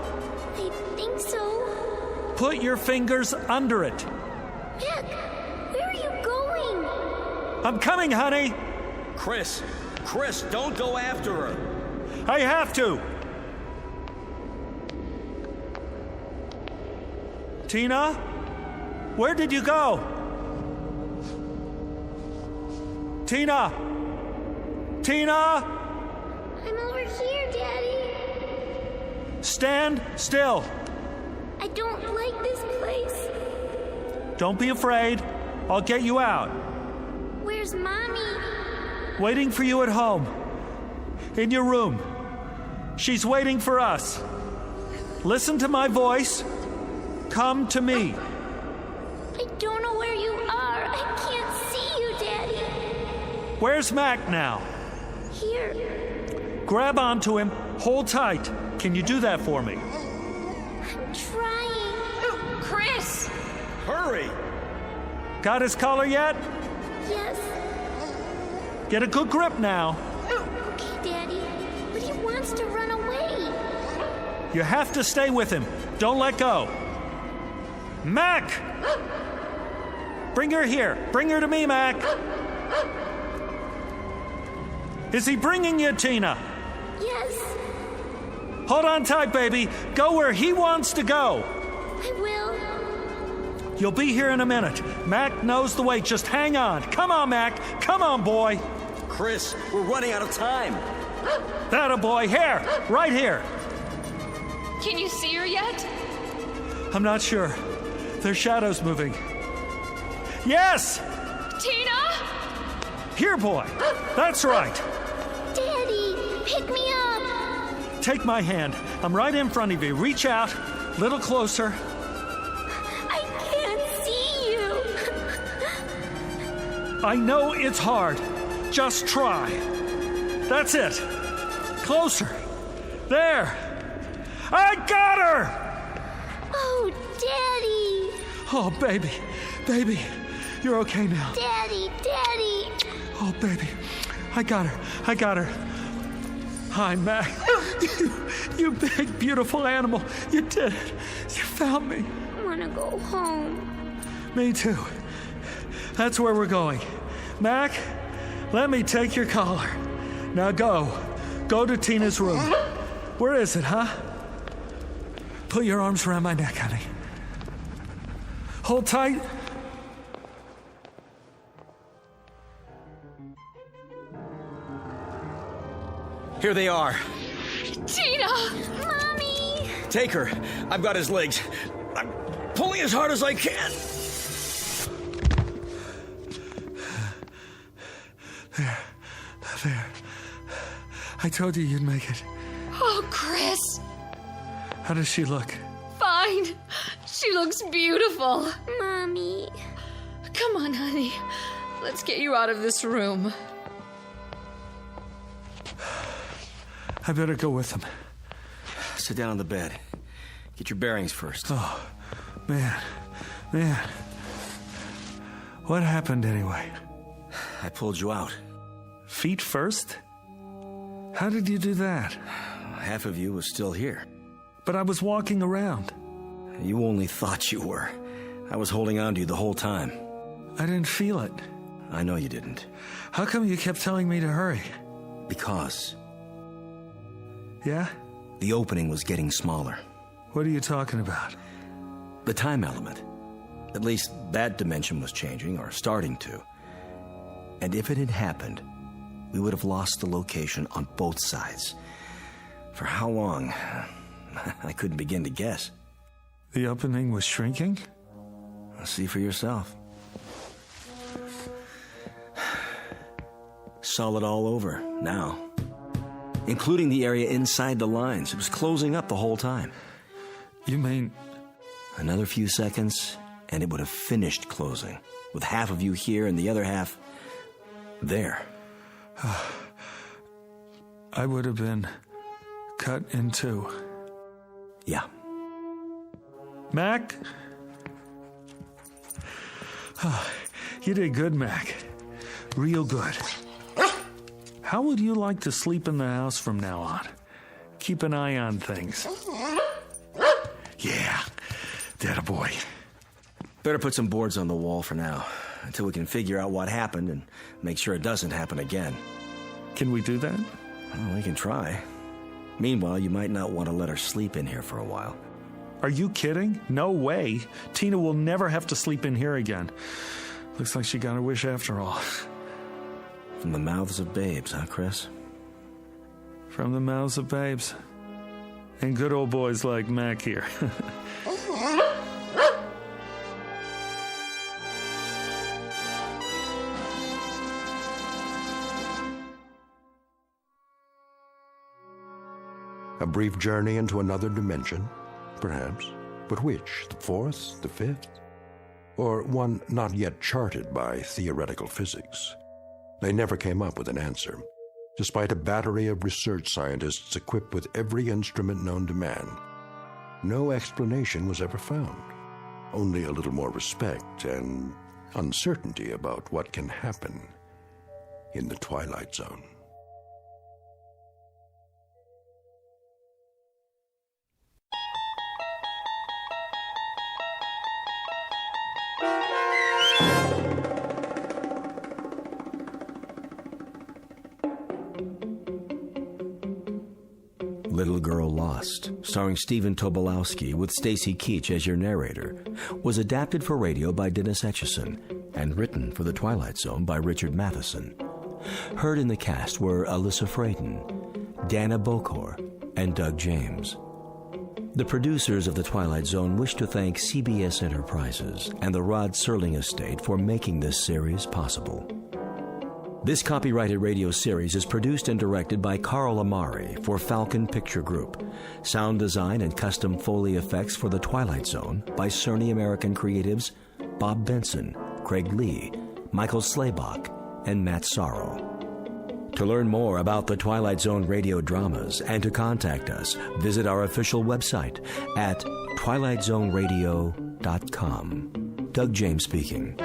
I think so. Put your fingers under it. Mac, where are you going? I'm coming, honey. Chris, don't go after her. I have to. Tina? Where did you go? Tina! Tina! I'm over here, Daddy. Stand still. I don't like this place. Don't be afraid. I'll get you out. Where's Mommy? Waiting for you at home. In your room. She's waiting for us. Listen to my voice. Come to me. I don't know where you are. I can't see you, Daddy. Where's Mac now? Here. Grab onto him. Hold tight. Can you do that for me? I'm trying. Chris! Hurry! Got his collar yet? Yes. Get a good grip now. Okay, Daddy. But he wants to run away. You have to stay with him. Don't let go. Mac! Bring her here. Bring her to me, Mac. Is he bringing you, Tina? Yes. Hold on tight, baby. Go where he wants to go. I will. You'll be here in a minute. Mac knows the way. Just hang on. Come on, Mac. Come on, boy. Chris, we're running out of time. That a boy. Here. Right here. Can you see her yet? I'm not sure. There's shadows moving. Yes! Tina? Here, boy. That's right. Daddy, pick me up. Take my hand. I'm right in front of you. Reach out. Little closer. I can't see you. I know it's hard. Just try. That's it. Closer. There. I got her! Oh, Daddy. Oh, baby. Baby. You're okay now. Daddy. Oh, baby. I got her. time, Mac. You big, beautiful animal. You did it. You found me. I want to go home. Me too. That's where we're going. Mac, let me take your collar. Now go. Go to Tina's room. Where is it, huh? Put your arms around my neck, honey. Hold tight. Here they are. Tina! Mommy! Take her. I've got his legs. I'm pulling as hard as I can. There. I told you you'd make it. Oh, Chris. How does she look? Fine. She looks beautiful. Mommy. Come on, honey. Let's get you out of this room. I better go with them. Sit down on the bed. Get your bearings first. Oh, man. What happened anyway? I pulled you out. Feet first? How did you do that? Half of you was still here. But I was walking around. You only thought you were. I was holding on to you the whole time. I didn't feel it. I know you didn't. How come you kept telling me to hurry? Because. Yeah? The opening was getting smaller. What are you talking about? The time element. At least that dimension was changing, or starting to. And if it had happened, we would have lost the location on both sides. For how long? I couldn't begin to guess. The opening was shrinking? See for yourself. Solid all over, now. Including the area inside the lines. It was closing up the whole time. You mean... Another few seconds, and it would have finished closing. With half of you here and the other half... there. I would have been cut in two. Yeah. Mac? Oh, you did good, Mac. Real good. How would you like to sleep in the house from now on? Keep an eye on things. Yeah, that a boy. Better put some boards on the wall for now, until we can figure out what happened and make sure it doesn't happen again. Can we do that? Well, we can try. Meanwhile, you might not want to let her sleep in here for a while. Are you kidding? No way. Tina will never have to sleep in here again. Looks like she got her wish after all. From the mouths of babes, huh, Chris? From the mouths of babes. And good old boys like Mac here. A brief journey into another dimension, perhaps. But which? The fourth? The fifth? Or one not yet charted by theoretical physics? They never came up with an answer, despite a battery of research scientists equipped with every instrument known to man. No explanation was ever found, only a little more respect and uncertainty about what can happen in the Twilight Zone. Little Girl Lost, starring Stephen Tobolowsky with Stacy Keach as your narrator, was adapted for radio by Dennis Etchison and written for The Twilight Zone by Richard Matheson. Heard in the cast were Alyssa Fraden, Dana Bokor, and Doug James. The producers of The Twilight Zone wish to thank CBS Enterprises and the Rod Serling Estate for making this series possible. This copyrighted radio series is produced and directed by Carl Amari for Falcon Picture Group. Sound design and custom Foley effects for The Twilight Zone by Cerny American creatives Bob Benson, Craig Lee, Michael Slaybach, and Matt Sorrow. To learn more about The Twilight Zone radio dramas and to contact us, visit our official website at twilightzoneradio.com. Doug James speaking.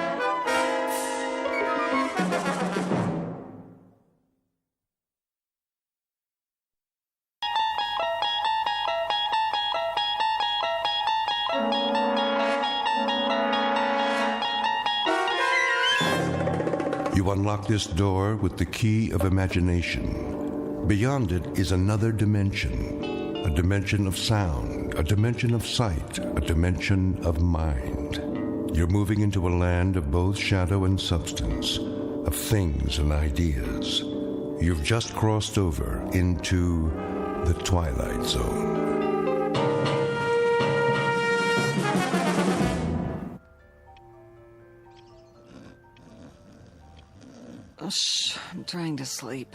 You unlock this door with the key of imagination. Beyond it is another dimension, a dimension of sound, a dimension of sight, a dimension of mind. You're moving into a land of both shadow and substance, of things and ideas. You've just crossed over into the Twilight Zone. Oh, shh, I'm trying to sleep.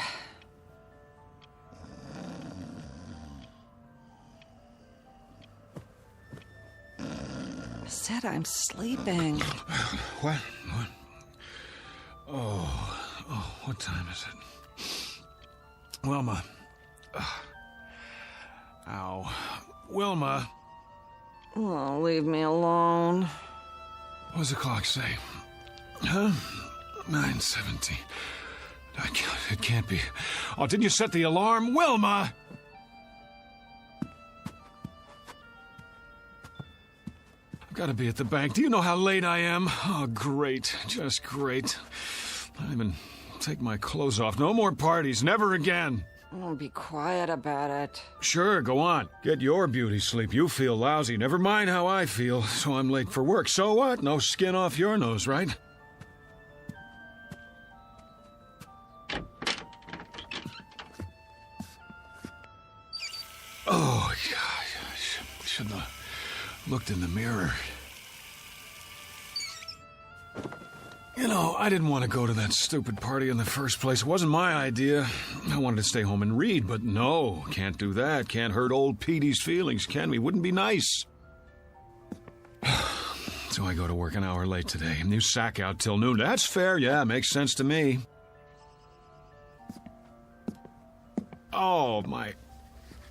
I said I'm sleeping. What? Oh, what time is it? Wilma. Ow. Wilma. Oh, leave me alone. What does the clock say? Huh? 9:17. It can't be. Oh, didn't you set the alarm? Wilma! I've got to be at the bank. Do you know how late I am? Oh, great. Just great. I don't even take my clothes off. No more parties. Never again. Oh, be quiet about it. Sure, go on. Get your beauty sleep. You feel lousy. Never mind how I feel. So I'm late for work. So what? No skin off your nose, right? Oh, yeah, I shouldn't have looked in the mirror. You know, I didn't want to go to that stupid party in the first place. It wasn't my idea. I wanted to stay home and read, but no, can't do that. Can't hurt old Petey's feelings, can we? Wouldn't be nice. So I go to work an hour late today, and you sack out till noon. That's fair, yeah, makes sense to me. Oh, my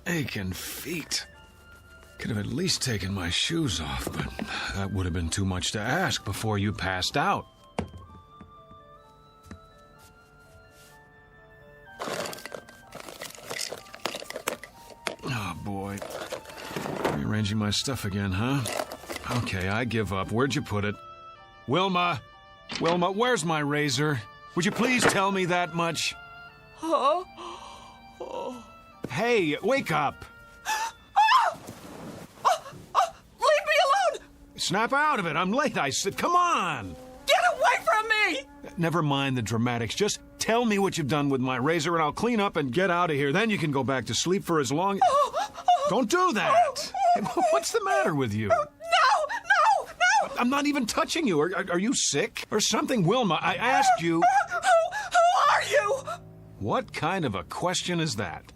aching feet. Could have at least taken my shoes off, but that would have been too much to ask before you passed out. Oh, boy. Rearranging my stuff again, huh? Okay, I give up. Where'd you put it? Wilma! Wilma, where's my razor? Would you please tell me that much? Oh. Hey, wake up! Leave me alone! Snap out of it. I'm late, I said. Come on! Get away from me! Never mind the dramatics. Just tell me what you've done with my razor and I'll clean up and get out of here. Then you can go back to sleep for as long... Don't do that! What's the matter with you? No! I'm not even touching you. Are you sick or something? Wilma, I asked you... Who are you? What kind of a question is that?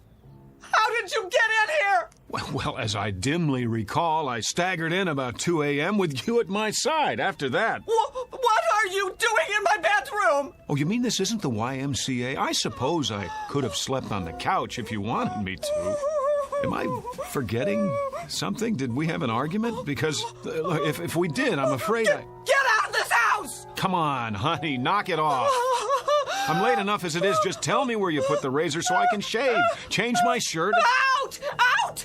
How did you get in here? Well, as I dimly recall, I staggered in about 2 a.m. with you at my side. After that... What are you doing in my bedroom? Oh, you mean this isn't the YMCA? I suppose I could have slept on the couch if you wanted me to. Am I forgetting something? Did we have an argument? Because if we did, I'm afraid I... Get out of this house! Come on, honey, knock it off. I'm late enough as it is. Just tell me where you put the razor so I can shave, change my shirt. Out! Out!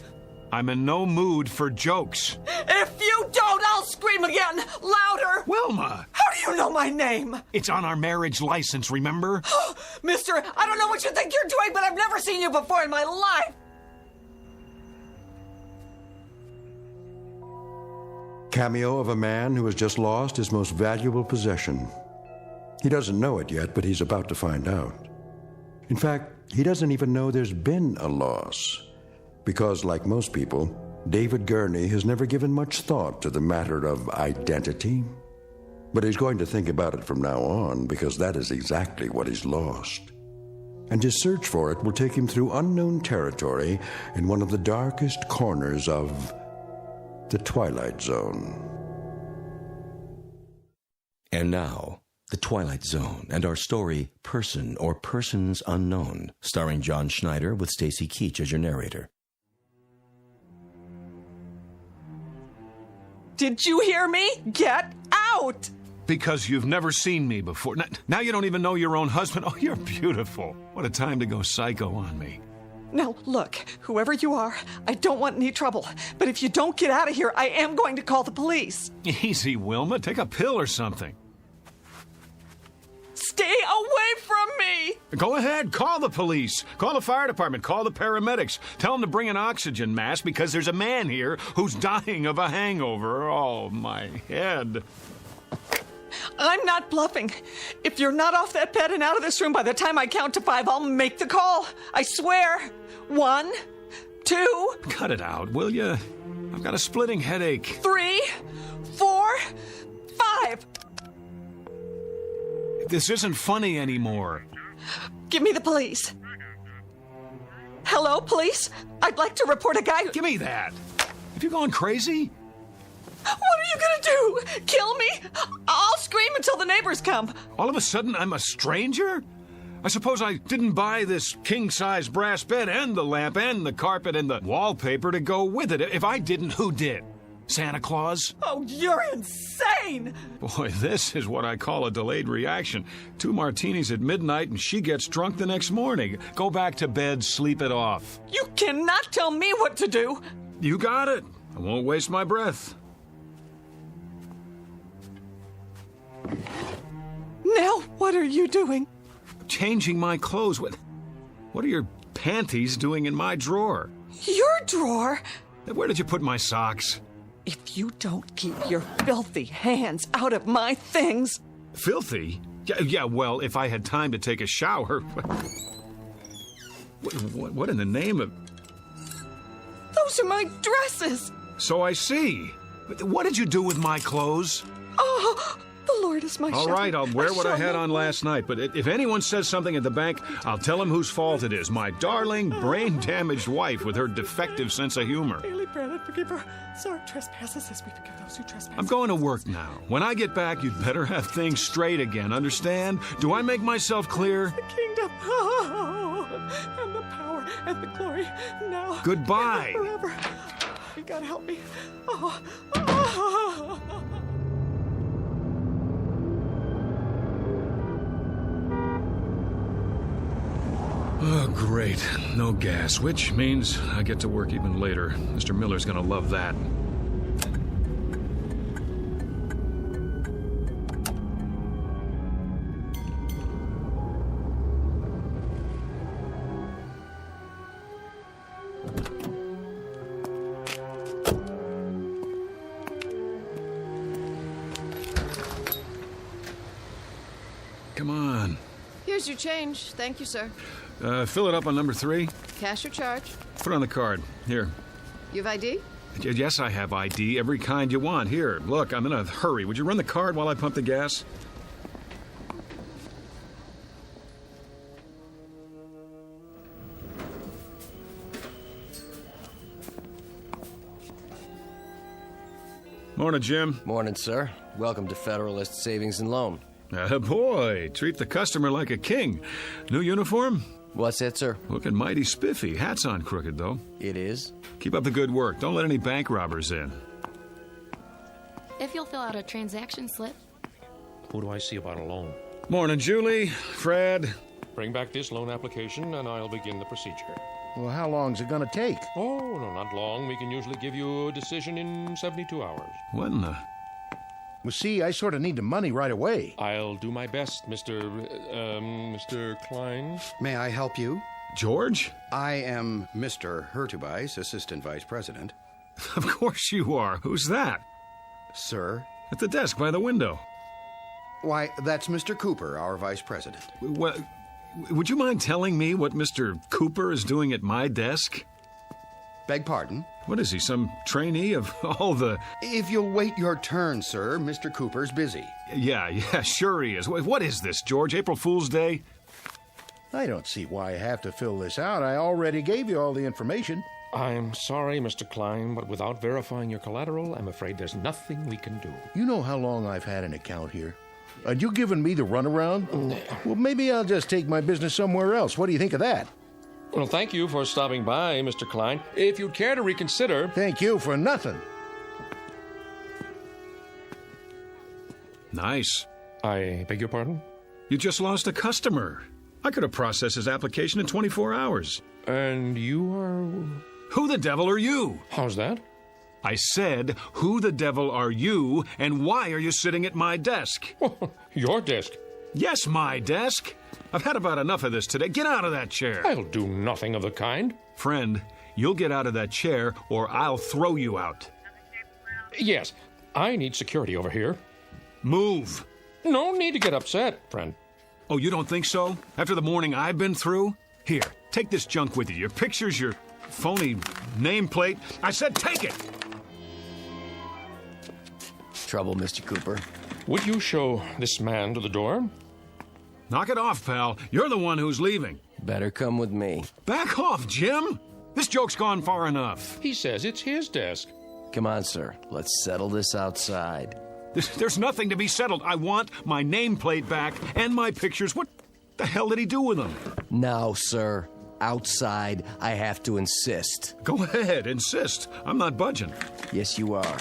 I'm in no mood for jokes. If you don't, I'll scream again, louder. Wilma! How do you know my name? It's on our marriage license, remember? Mister, I don't know what you think you're doing, but I've never seen you before in my life. Cameo of a man who has just lost his most valuable possession. He doesn't know it yet, but he's about to find out. In fact, he doesn't even know there's been a loss. Because, like most people, David Gurney has never given much thought to the matter of identity. But he's going to think about it from now on, because that is exactly what he's lost. And his search for it will take him through unknown territory in one of the darkest corners of the Twilight Zone. And now, The Twilight Zone and our story, Person or Persons Unknown, starring John Schneider with Stacy Keach as your narrator. Did you hear me? Get out! Because you've never seen me before. Now you don't even know your own husband. Oh, you're beautiful. What a time to go psycho on me. Now, look, whoever you are, I don't want any trouble. But if you don't get out of here, I am going to call the police. Easy, Wilma. Take a pill or something. Stay away from me! Go ahead, call the police. Call the fire department. Call the paramedics. Tell them to bring an oxygen mask because there's a man here who's dying of a hangover. Oh, my head. I'm not bluffing. If you're not off that bed and out of this room by the time I count to 5, I'll make the call. I swear. 1, 2... Cut it out, will you? I've got a splitting headache. 3, 4, 5. This isn't funny anymore. Give me the police. Hello, police? I'd like to report a guy who... Give me that. Have you gone crazy? What are you gonna do? Kill me? I'll scream until the neighbors come. All of a sudden, I'm a stranger? I suppose I didn't buy this king-size brass bed and the lamp and the carpet and the wallpaper to go with it. If I didn't, who did? Santa Claus? Oh, you're insane! Boy, this is what I call a delayed reaction. 2 martinis at midnight and she gets drunk the next morning. Go back to bed, sleep it off. You cannot tell me what to do. You got it. I won't waste my breath. Now, what are you doing? Changing my clothes. What are your panties doing in my drawer? Your drawer? Where did you put my socks? If you don't keep your filthy hands out of my things... Filthy? Yeah, well, if I had time to take a shower... What in the name of... Those are my dresses! So I see. What did you do with my clothes? Oh, the Lord is my shepherd. All right, I'll wear what I had on last night, but if anyone says something at the bank, I'll tell them whose fault it is. My darling, brain-damaged wife with her defective sense of humor. Daily bread and forgive her. Sorry, trespasses as we forgive those who trespass. I'm going to work now. When I get back, you'd better have things straight again, understand? Do I make myself clear? The kingdom, and the power, and the glory, now. Goodbye. And forever. You gotta help me. Oh, great. No gas, which means I get to work even later. Mr. Miller's gonna love that. Come on. Here's your change. Thank you, sir. Fill it up on number 3. Cash or charge? Put it on the card. Here. You have ID? Yes, I have ID. Every kind you want. Here, look, I'm in a hurry. Would you run the card while I pump the gas? Morning, Jim. Morning, sir. Welcome to Federalist Savings and Loan. Boy, treat the customer like a king. New uniform? What's that, sir? Looking mighty spiffy. Hat's on crooked, though. It is? Keep up the good work. Don't let any bank robbers in. If you'll fill out a transaction slip. Who do I see about a loan? Morning, Julie. Fred. Bring back this loan application and I'll begin the procedure. Well, how long's it gonna take? Oh, no, not long. We can usually give you a decision in 72 hours. What in the... Well, see, I sort of need the money right away. I'll do my best, Mr. Klein. May I help you? George? I am Mr. Hurtubise, Assistant Vice President. Of course you are. Who's that? Sir? At the desk by the window. Why, that's Mr. Cooper, our Vice President. Well, would you mind telling me what Mr. Cooper is doing at my desk? Beg pardon? What is he, some trainee of all the... If you'll wait your turn, sir, Mr. Cooper's busy. Yeah, sure he is. What is this, George? April Fool's Day? I don't see why I have to fill this out. I already gave you all the information. I'm sorry, Mr. Klein, but without verifying your collateral, I'm afraid there's nothing we can do. You know how long I've had an account here? And you giving me the runaround? Well, maybe I'll just take my business somewhere else. What do you think of that? Well, thank you for stopping by, Mr. Klein. If you'd care to reconsider... Thank you for nothing. Nice. I beg your pardon? You just lost a customer. I could have processed his application in 24 hours. And you are... Who the devil are you? How's that? I said, who the devil are you, and why are you sitting at my desk? Your desk? Yes, my desk. I've had about enough of this today. Get out of that chair. I'll do nothing of the kind. Friend, you'll get out of that chair or I'll throw you out. Yes, I need security over here. Move. No need to get upset, friend. Oh, you don't think so? After the morning I've been through? Here, take this junk with you. Your pictures, your phony nameplate. I said take it! Trouble, Mr. Cooper. Would you show this man to the door? Knock it off, pal. You're the one who's leaving. Better come with me. Back off, Jim! This joke's gone far enough. He says it's his desk. Come on, sir. Let's settle this outside. There's nothing to be settled. I want my nameplate back and my pictures. What the hell did he do with them? Now, sir. Outside, I have to insist. Go ahead, insist. I'm not budging. Yes, you are.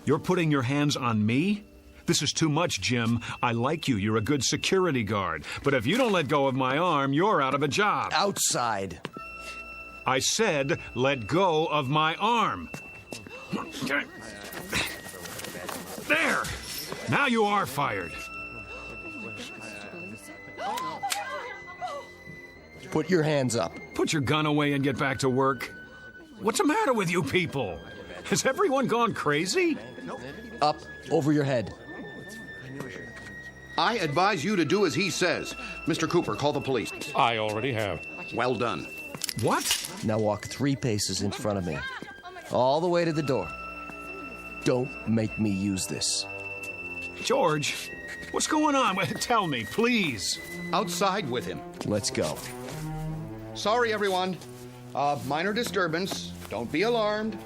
You're putting your hands on me? This is too much, Jim. I like you. You're a good security guard. But if you don't let go of my arm, you're out of a job. Outside. I said, let go of my arm. There! Now you are fired. Put your hands up. Put your gun away and get back to work. What's the matter with you people? Has everyone gone crazy? Up over your head. I advise you to do as he says. Mr. Cooper, call the police. I already have. Well done. What? Now walk 3 paces in front of me. All the way to the door. Don't make me use this. George, what's going on? Tell me, please. Outside with him. Let's go. Sorry, everyone. Minor disturbance. Don't be alarmed.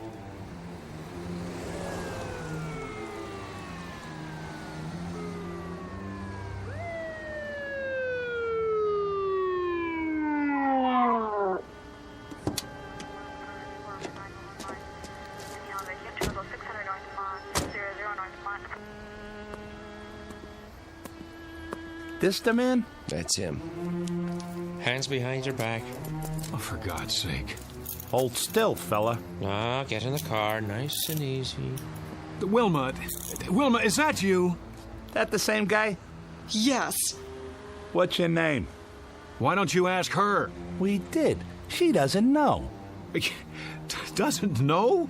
This the man? That's him. Hands behind your back. Oh, for God's sake. Hold still, fella. Ah, get in the car, nice and easy. Wilma, is that you? That the same guy? Yes. What's your name? Why don't you ask her? We did. She doesn't know. Doesn't know?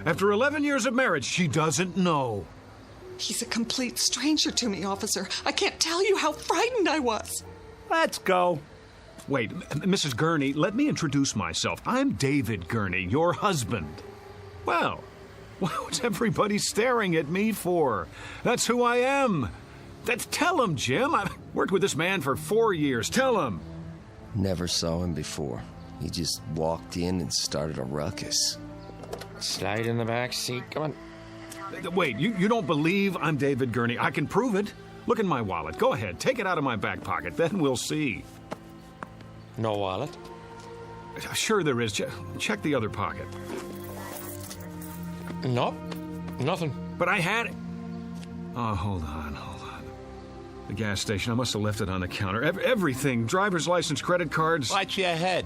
After 11 years of marriage, she doesn't know. He's a complete stranger to me, officer. I can't tell you how frightened I was. Let's go. Wait, Mrs. Gurney, let me introduce myself. I'm David Gurney, your husband. Well, what's everybody staring at me for? That's who I am. Tell him, Jim. I've worked with this man for 4 years. Tell him. Never saw him before. He just walked in and started a ruckus. Slide in the back seat. Come on. Wait, you don't believe I'm David Gurney? I can prove it. Look in my wallet. Go ahead. Take it out of my back pocket. Then we'll see. No wallet? Sure there is. Check the other pocket. Nope. Nothing. But I had it. Oh, hold on. The gas station. I must have left it on the counter. Everything. Driver's license, credit cards. Watch your head.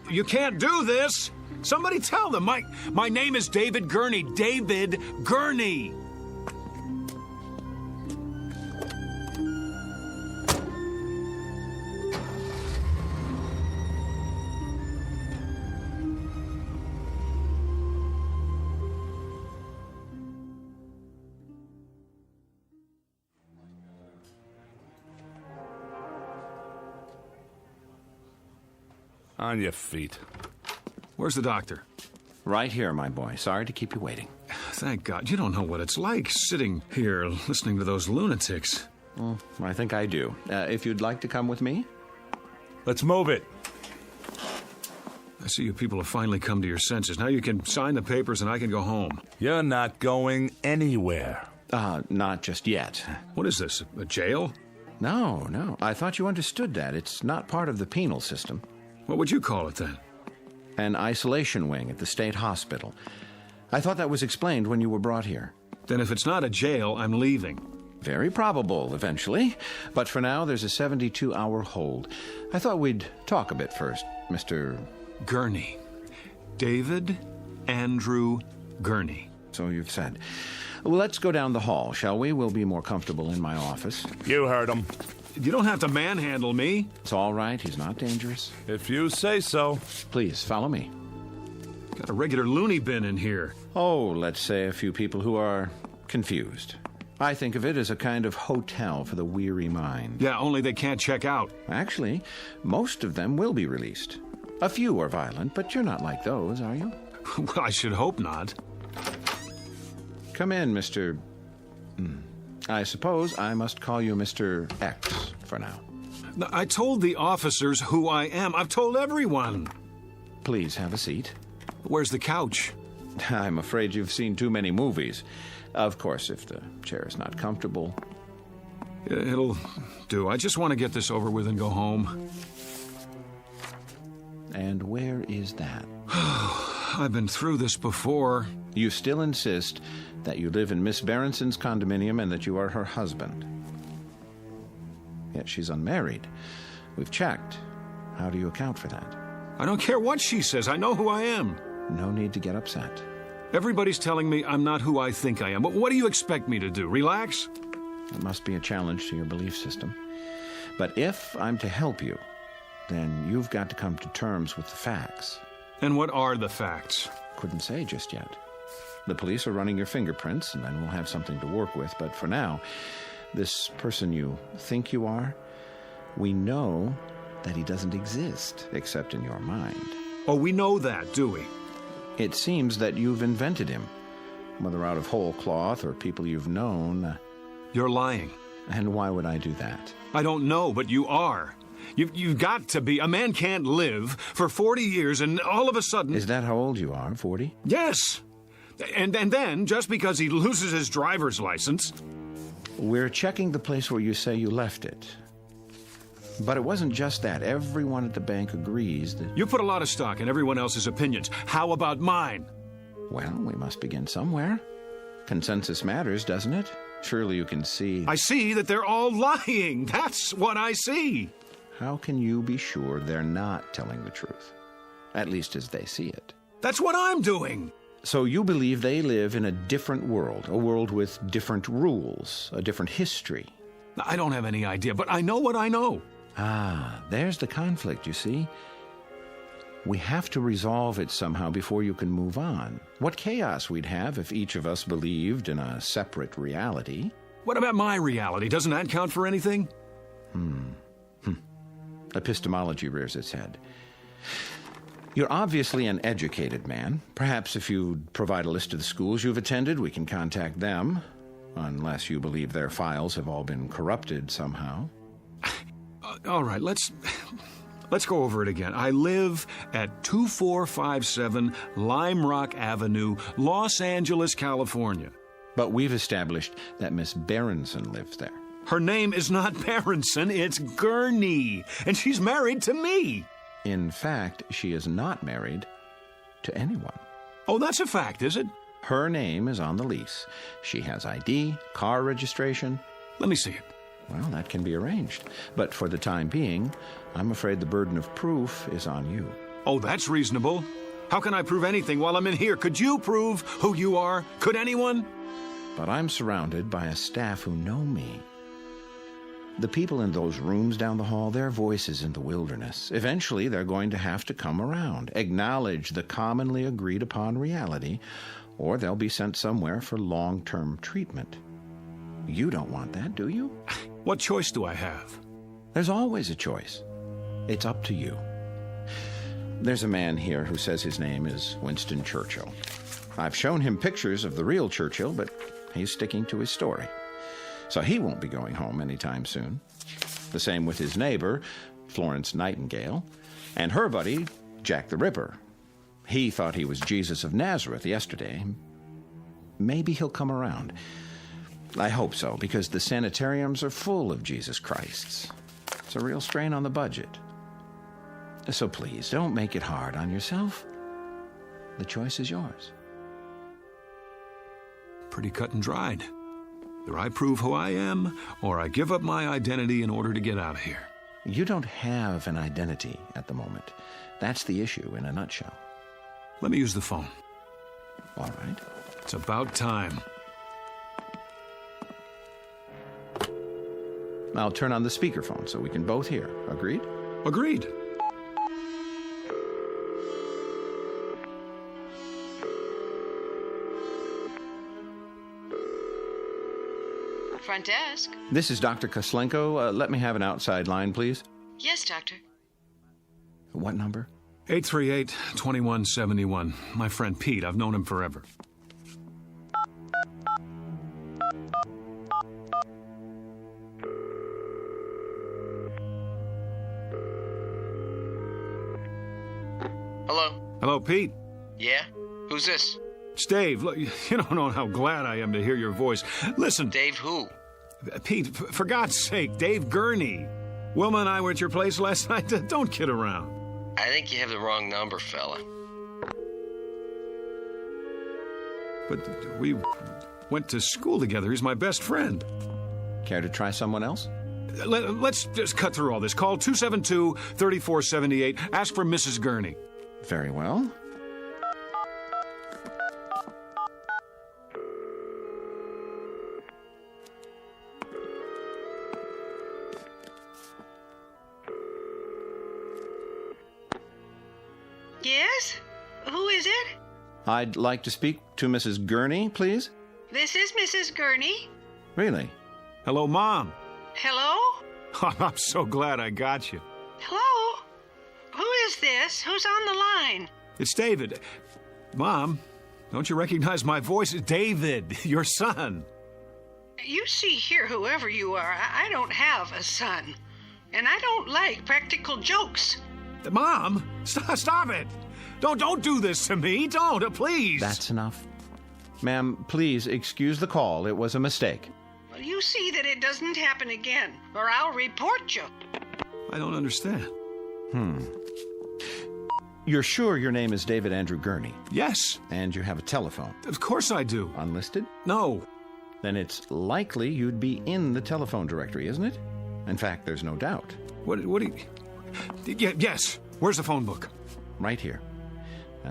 You can't do this. Somebody tell them. My name is David Gurney. David Gurney. On your feet. Where's the doctor? Right here, my boy. Sorry to keep you waiting. Thank God. You don't know what it's like sitting here listening to those lunatics. Well, I think I do. If you'd like to come with me? Let's move it. I see you people have finally come to your senses. Now you can sign the papers and I can go home. You're not going anywhere. Not just yet. What is this, a jail? No. I thought you understood that. It's not part of the penal system. What would you call it then? An isolation wing at the state hospital. I thought that was explained when you were brought here. Then if it's not a jail, I'm leaving. Very probable, eventually. But for now, there's a 72-hour hold. I thought we'd talk a bit first, Mr. Gurney. David Andrew Gurney. So you've said. Well, let's go down the hall, shall we? We'll be more comfortable in my office. You heard him. You don't have to manhandle me. It's all right. He's not dangerous. If you say so. Please, follow me. Got a regular loony bin in here. Oh, let's say a few people who are confused. I think of it as a kind of hotel for the weary mind. Yeah, only they can't check out. Actually, most of them will be released. A few are violent, but you're not like those, are you? Well, I should hope not. Come in, Mr. I suppose I must call you Mr. X for now. I told the officers who I am. I've told everyone. Please have a seat. Where's the couch? I'm afraid you've seen too many movies. Of course, if the chair is not comfortable. It'll do. I just want to get this over with and go home. And where is that? I've been through this before. You still insist that you live in Miss Berenson's condominium and that you are her husband. Yet she's unmarried. We've checked. How do you account for that? I don't care what she says. I know who I am. No need to get upset. Everybody's telling me I'm not who I think I am. But what do you expect me to do? Relax? It must be a challenge to your belief system. But if I'm to help you, then you've got to come to terms with the facts. And what are the facts? Couldn't say just yet. The police are running your fingerprints, and then we'll have something to work with. But for now, this person you think you are, we know that he doesn't exist, except in your mind. Oh, we know that, do we? It seems that you've invented him, whether out of whole cloth or people you've known. You're lying. And why would I do that? I don't know, but you are. You've got to be. A man can't live for 40 years and all of a sudden... Is that how old you are, 40? Yes. And then, just because he loses his driver's license... We're checking the place where you say you left it. But it wasn't just that. Everyone at the bank agrees that... You put a lot of stock in everyone else's opinions. How about mine? Well, we must begin somewhere. Consensus matters, doesn't it? Surely you can see... I see that they're all lying. That's what I see. How can you be sure they're not telling the truth? At least as they see it. That's what I'm doing. So you believe they live in a different world, a world with different rules, a different history. I don't have any idea, but I know what I know. Ah, there's the conflict, you see. We have to resolve it somehow before you can move on. What chaos we'd have if each of us believed in a separate reality. What about my reality? Doesn't that count for anything? Epistemology rears its head. You're obviously an educated man. Perhaps if you'd provide a list of the schools you've attended, we can contact them. Unless you believe their files have all been corrupted somehow. All right, let's go over it again. I live at 2457 Lime Rock Avenue, Los Angeles, California. But we've established that Miss Berenson lives there. Her name is not Berenson, it's Gurney, and she's married to me. In fact, she is not married to anyone. Oh, that's a fact, is it? Her name is on the lease. She has ID, car registration. Let me see it. Well, that can be arranged. But for the time being, I'm afraid the burden of proof is on you. Oh, that's reasonable. How can I prove anything while I'm in here? Could you prove who you are? Could anyone? But I'm surrounded by a staff who know me. The people in those rooms down the hall, their voices in the wilderness. Eventually, they're going to have to come around, acknowledge the commonly agreed upon reality, or they'll be sent somewhere for long-term treatment. You don't want that, do you? What choice do I have? There's always a choice. It's up to you. There's a man here who says his name is Winston Churchill. I've shown him pictures of the real Churchill, but he's sticking to his story. So he won't be going home anytime soon. The same with his neighbor, Florence Nightingale, and her buddy, Jack the Ripper. He thought he was Jesus of Nazareth yesterday. Maybe he'll come around. I hope so, because the sanitariums are full of Jesus Christs. It's a real strain on the budget. So please, don't make it hard on yourself. The choice is yours. Pretty cut and dried. Either I prove who I am, or I give up my identity in order to get out of here. You don't have an identity at the moment. That's the issue in a nutshell. Let me use the phone. All right. It's about time. I'll turn on the speakerphone so we can both hear. Agreed? Agreed. Front desk. This is Dr. Koslenko. Let me have an outside line, please. Yes, doctor. What number? 838-2171. My friend Pete. I've known him forever. Hello? Hello, Pete. Yeah? Who's this? It's Dave. Look, you don't know how glad I am to hear your voice. Listen. Dave who? Pete, for God's sake, Dave Gurney. Wilma and I were at your place last night. Don't kid around. I think you have the wrong number, fella. But we went to school together. He's my best friend. Care to try someone else? Let's just cut through all this. Call 272-3478. Ask for Mrs. Gurney. Very well. Yes? Who is it? I'd like to speak to Mrs. Gurney, please. This is Mrs. Gurney. Really? Hello, Mom. Hello? Oh, I'm so glad I got you. Hello? Who is this? Who's on the line? It's David. Mom, don't you recognize my voice? David, your son. You see here, whoever you are, I don't have a son. And I don't like practical jokes. Mom, stop it. Don't do this to me. Don't, please. That's enough. Ma'am, please excuse the call. It was a mistake. Well, you see that it doesn't happen again, or I'll report you. I don't understand. You're sure your name is David Andrew Gurney? Yes. And you have a telephone? Of course I do. Unlisted? No. Then it's likely you'd be in the telephone directory, isn't it? In fact, there's no doubt. What do you... Yes. Where's the phone book? Right here.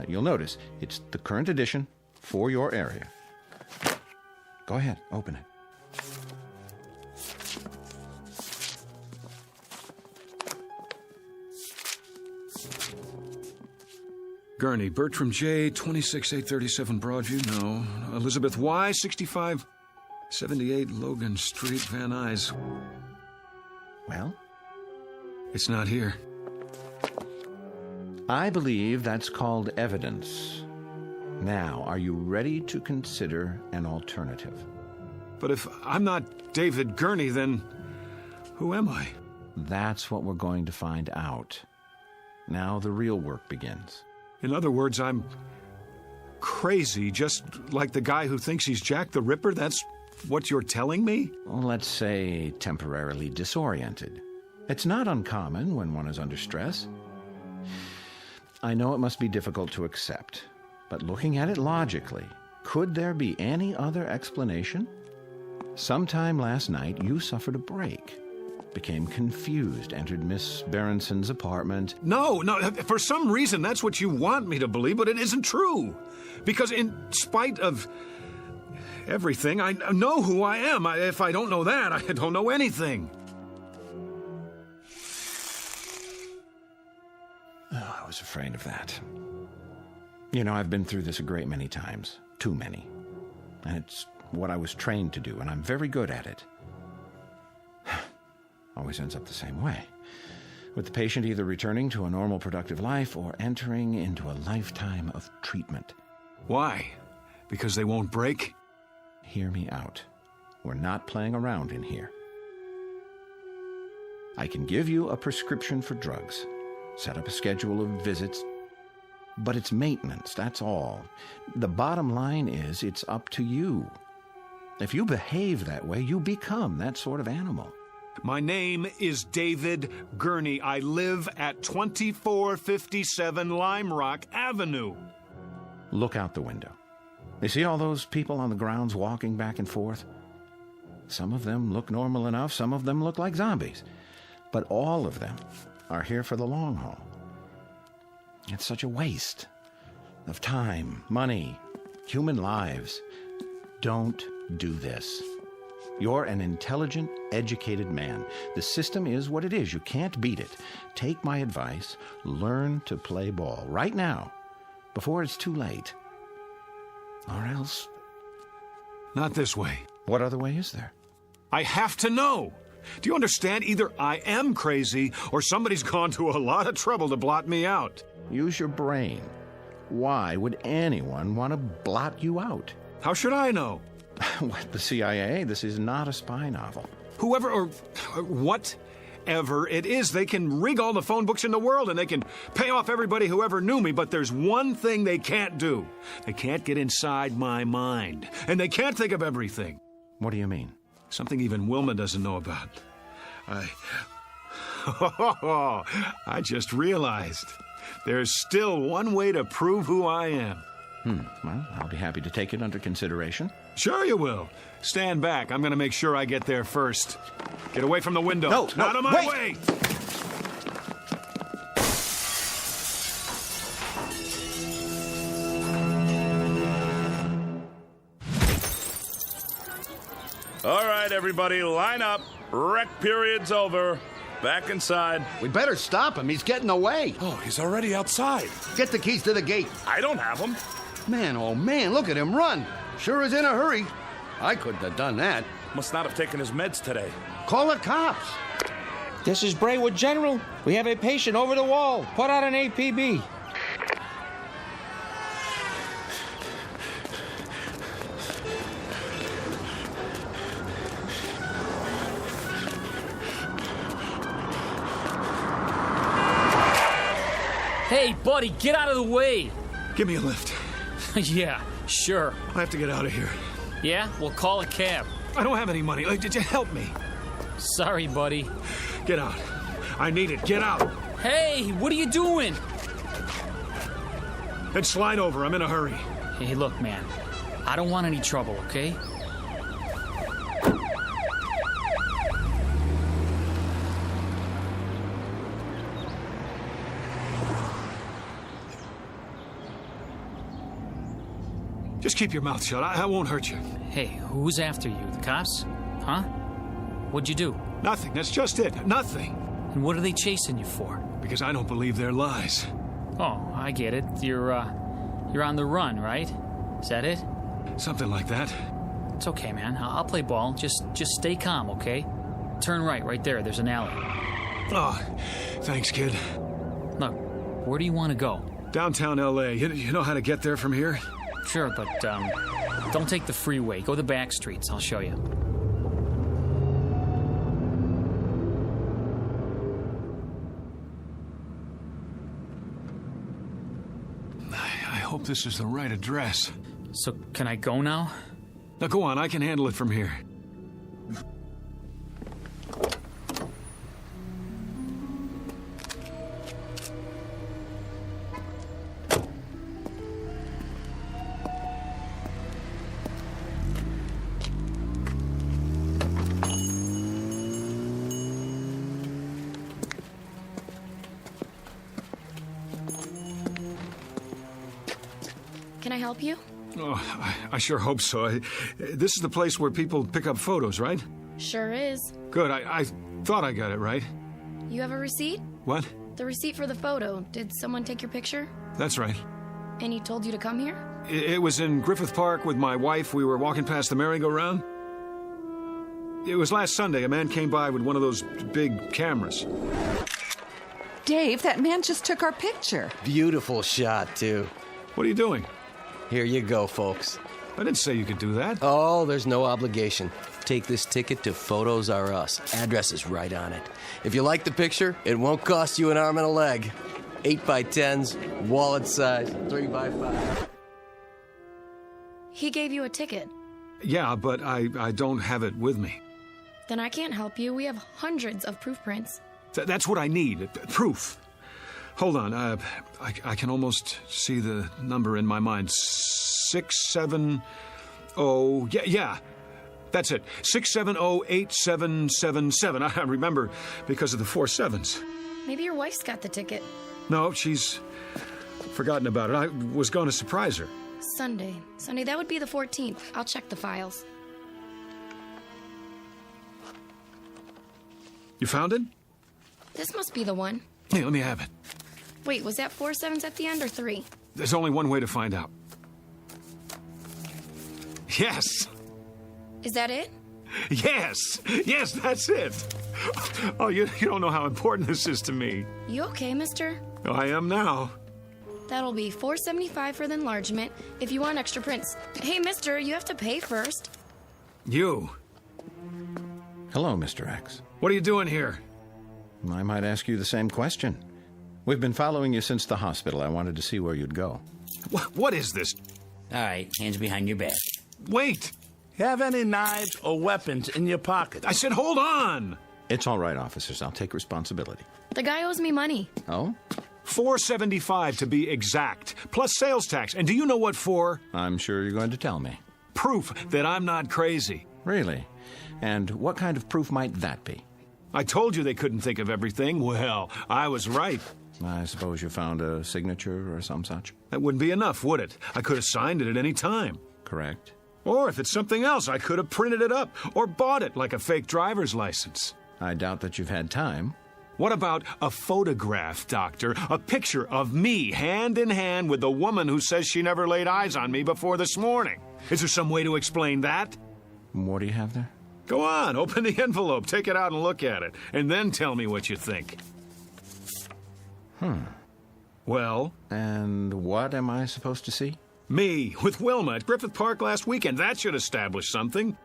You'll notice it's the current edition for your area. Go ahead, open it. Gurney, Bertram J, 26837 Broadview, no. Elizabeth Y, 6578 Logan Street, Van Nuys. Well? It's not here. I believe that's called evidence. Now, are you ready to consider an alternative? But if I'm not David Gurney, then who am I? That's what we're going to find out. Now the real work begins. In other words, I'm crazy, just like the guy who thinks he's Jack the Ripper? That's what you're telling me? Well, let's say temporarily disoriented. It's not uncommon when one is under stress. I know it must be difficult to accept, but looking at it logically, could there be any other explanation? Sometime last night, you suffered a break, became confused, entered Miss Berenson's apartment. No, for some reason that's what you want me to believe, but it isn't true. Because in spite of everything, I know who I am. If I don't know that, I don't know anything. Oh, I was afraid of that. You know, I've been through this a great many times. Too many. And it's what I was trained to do, and I'm very good at it. Always ends up the same way. With the patient either returning to a normal, productive life or entering into a lifetime of treatment. Why? Because they won't break? Hear me out. We're not playing around in here. I can give you a prescription for drugs, set up a schedule of visits, but it's maintenance, that's all. The bottom line is it's up to you. If you behave that way, you become that sort of animal. My name is David Gurney. I live at 2457 Lime Rock Avenue. Look out the window. You see all those people on the grounds walking back and forth? Some of them look normal enough, some of them look like zombies. But all of them are here for the long haul. It's such a waste of time, money, human lives. Don't do this. You're an intelligent, educated man. The system is what it is. You can't beat it. Take my advice. Learn to play ball right now, before it's too late. Or else... Not this way. What other way is there? I have to know. Do you understand? Either I am crazy or somebody's gone to a lot of trouble to blot me out. Use your brain. Why would anyone want to blot you out? How should I know? What, the CIA? This is not a spy novel. Whoever or whatever it is, they can rig all the phone books in the world and they can pay off everybody who ever knew me, but there's one thing they can't do. They can't get inside my mind, and they can't think of everything. What do you mean? Something even Wilma doesn't know about. I just realized there's still one way to prove who I am. Well, I'll be happy to take it under consideration. Sure you will. Stand back. I'm going to make sure I get there first. Get away from the window. No, out of my way! All right, everybody, line up. Rec period's over. Back inside. We better stop him. He's getting away. Oh, he's already outside. Get the keys to the gate. I don't have them. Man, oh man, look at him run. Sure is in a hurry. I couldn't have done that. Must not have taken his meds today. Call the cops. This is Braywood General. We have a patient over the wall. Put out an APB. Hey, buddy, get out of the way. Give me a lift. Yeah, sure. I have to get out of here. Yeah? We'll call a cab. I don't have any money. Did you help me? Sorry, buddy. Get out. I need it. Get out. Hey, what are you doing? Then slide over. I'm in a hurry. Hey, look, man. I don't want any trouble, okay? Just keep your mouth shut. I won't hurt you. Hey, who's after you? The cops? Huh? What'd you do? Nothing. That's just it. Nothing. And what are they chasing you for? Because I don't believe their lies. Oh, I get it. You're on the run, right? Is that it? Something like that. It's okay, man. I'll play ball. Just stay calm, okay? Turn right there. There's an alley. Oh, thanks, kid. Look, where do you want to go? Downtown L.A. You know how to get there from here? Sure, but don't take the freeway. Go the back streets. I'll show you. I hope this is the right address. So, can I go now? Now, go on. I can handle it from here. Can I help you? Oh, I sure hope so. This is the place where people pick up photos, right? Sure is. Good. I thought I got it right. You have a receipt? What? The receipt for the photo. Did someone take your picture? That's right. And he told you to come here? It was in Griffith Park with my wife. We were walking past the merry-go-round. It was last Sunday. A man came by with one of those big cameras. Dave, that man just took our picture. Beautiful shot, too. What are you doing? Here you go, folks. I didn't say you could do that. Oh, there's no obligation. Take this ticket to Photos R Us. Address is right on it. If you like the picture, it won't cost you an arm and a leg. 8x10s, wallet size, 3x5. He gave you a ticket. Yeah, but I don't have it with me. Then I can't help you. We have hundreds of proof prints. That's what I need. Proof. Hold on. I can almost see the number in my mind. 670... Yeah. That's it. 6708777. I remember because of the 4 sevens. Maybe your wife's got the ticket. No, she's forgotten about it. I was going to surprise her. Sunday. Sunday, that would be the 14th. I'll check the files. You found it? This must be the one. Hey, let me have it. Wait, was that 4 7s at the end or 3? There's only one way to find out. Yes! Is that it? Yes! Yes, that's it! Oh, you don't know how important this is to me. You okay, mister? Oh, I am now. That'll be $4.75 for the enlargement. If you want extra prints. Hey, mister, you have to pay first. You. Hello, Mr. X. What are you doing here? I might ask you the same question. We've been following you since the hospital. I wanted to see where you'd go. What is this? All right, hands behind your back. Wait! Have any knives or weapons in your pocket? I said hold on! It's all right, officers. I'll take responsibility. The guy owes me money. Oh? $4.75 to be exact, plus sales tax. And do you know what for? I'm sure you're going to tell me. Proof that I'm not crazy. Really? And what kind of proof might that be? I told you they couldn't think of everything. Well, I was right. I suppose you found a signature or some such? That wouldn't be enough, would it? I could have signed it at any time. Correct. Or if it's something else, I could have printed it up or bought it like a fake driver's license. I doubt that you've had time. What about a photograph, Doctor? A picture of me hand in hand with the woman who says she never laid eyes on me before this morning. Is there some way to explain that? What do you have there? Go on, open the envelope, take it out and look at it, and then tell me what you think. Well? And what am I supposed to see? Me, with Wilma at Griffith Park last weekend. That should establish something.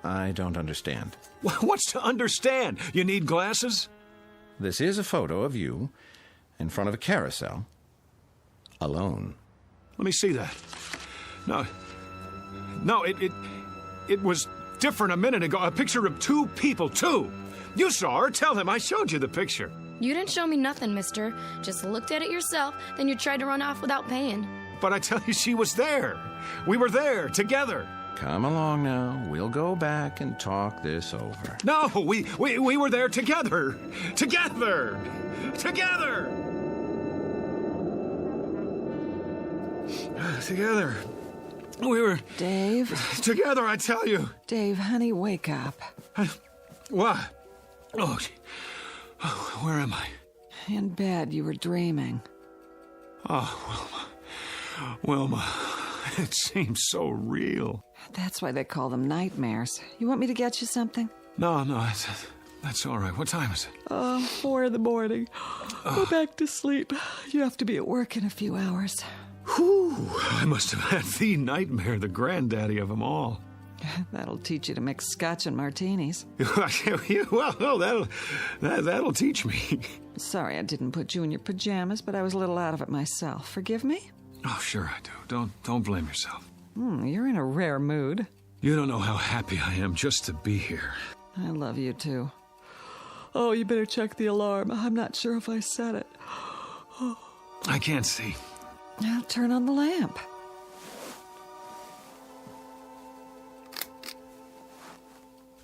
I don't understand. What's to understand? You need glasses? This is a photo of you in front of a carousel, alone. Let me see that. No, it was different a minute ago. A picture of two people, two. You saw her. Tell him I showed you the picture. You didn't show me nothing, mister. Just looked at it yourself, then you tried to run off without paying. But I tell you, she was there. We were there, together. Come along now. We'll go back and talk this over. No, we were there together. Together. Together. Together. We were... Dave? Together, I tell you. Dave, honey, wake up. What? Oh, where am I? In bed, you were dreaming. Oh, Wilma, it seems so real. That's why they call them nightmares. You want me to get you something? No, that's all right. What time is it? 4 in the morning. Go back to sleep. You have to be at work in a few hours. Whew, I must have had the nightmare, the granddaddy of them all. That'll teach you to mix scotch and martinis. Well, no, that'll teach me. Sorry I didn't put you in your pajamas, but I was a little out of it myself. Forgive me? Oh, sure I do. Don't blame yourself. You're in a rare mood. You don't know how happy I am just to be here. I love you, too. Oh, you better check the alarm. I'm not sure if I set it. I can't see. Now turn on the lamp.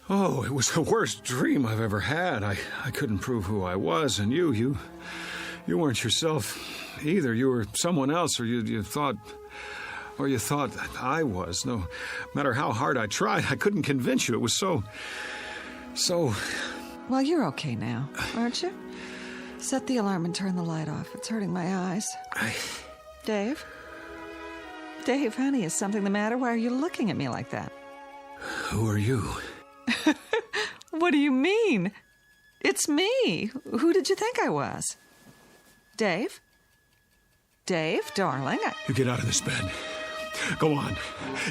Oh, it was the worst dream I've ever had. I couldn't prove who I was, and you weren't yourself either. You were someone else, or you thought that I was. No matter how hard I tried, I couldn't convince you. It was so... Well, you're okay now, aren't you? Set the alarm and turn the light off. It's hurting my eyes. Dave? Dave, honey, is something the matter? Why are you looking at me like that? Who are you? What do you mean? It's me. Who did you think I was? Dave? Dave, darling, You get out of this bed. Go on.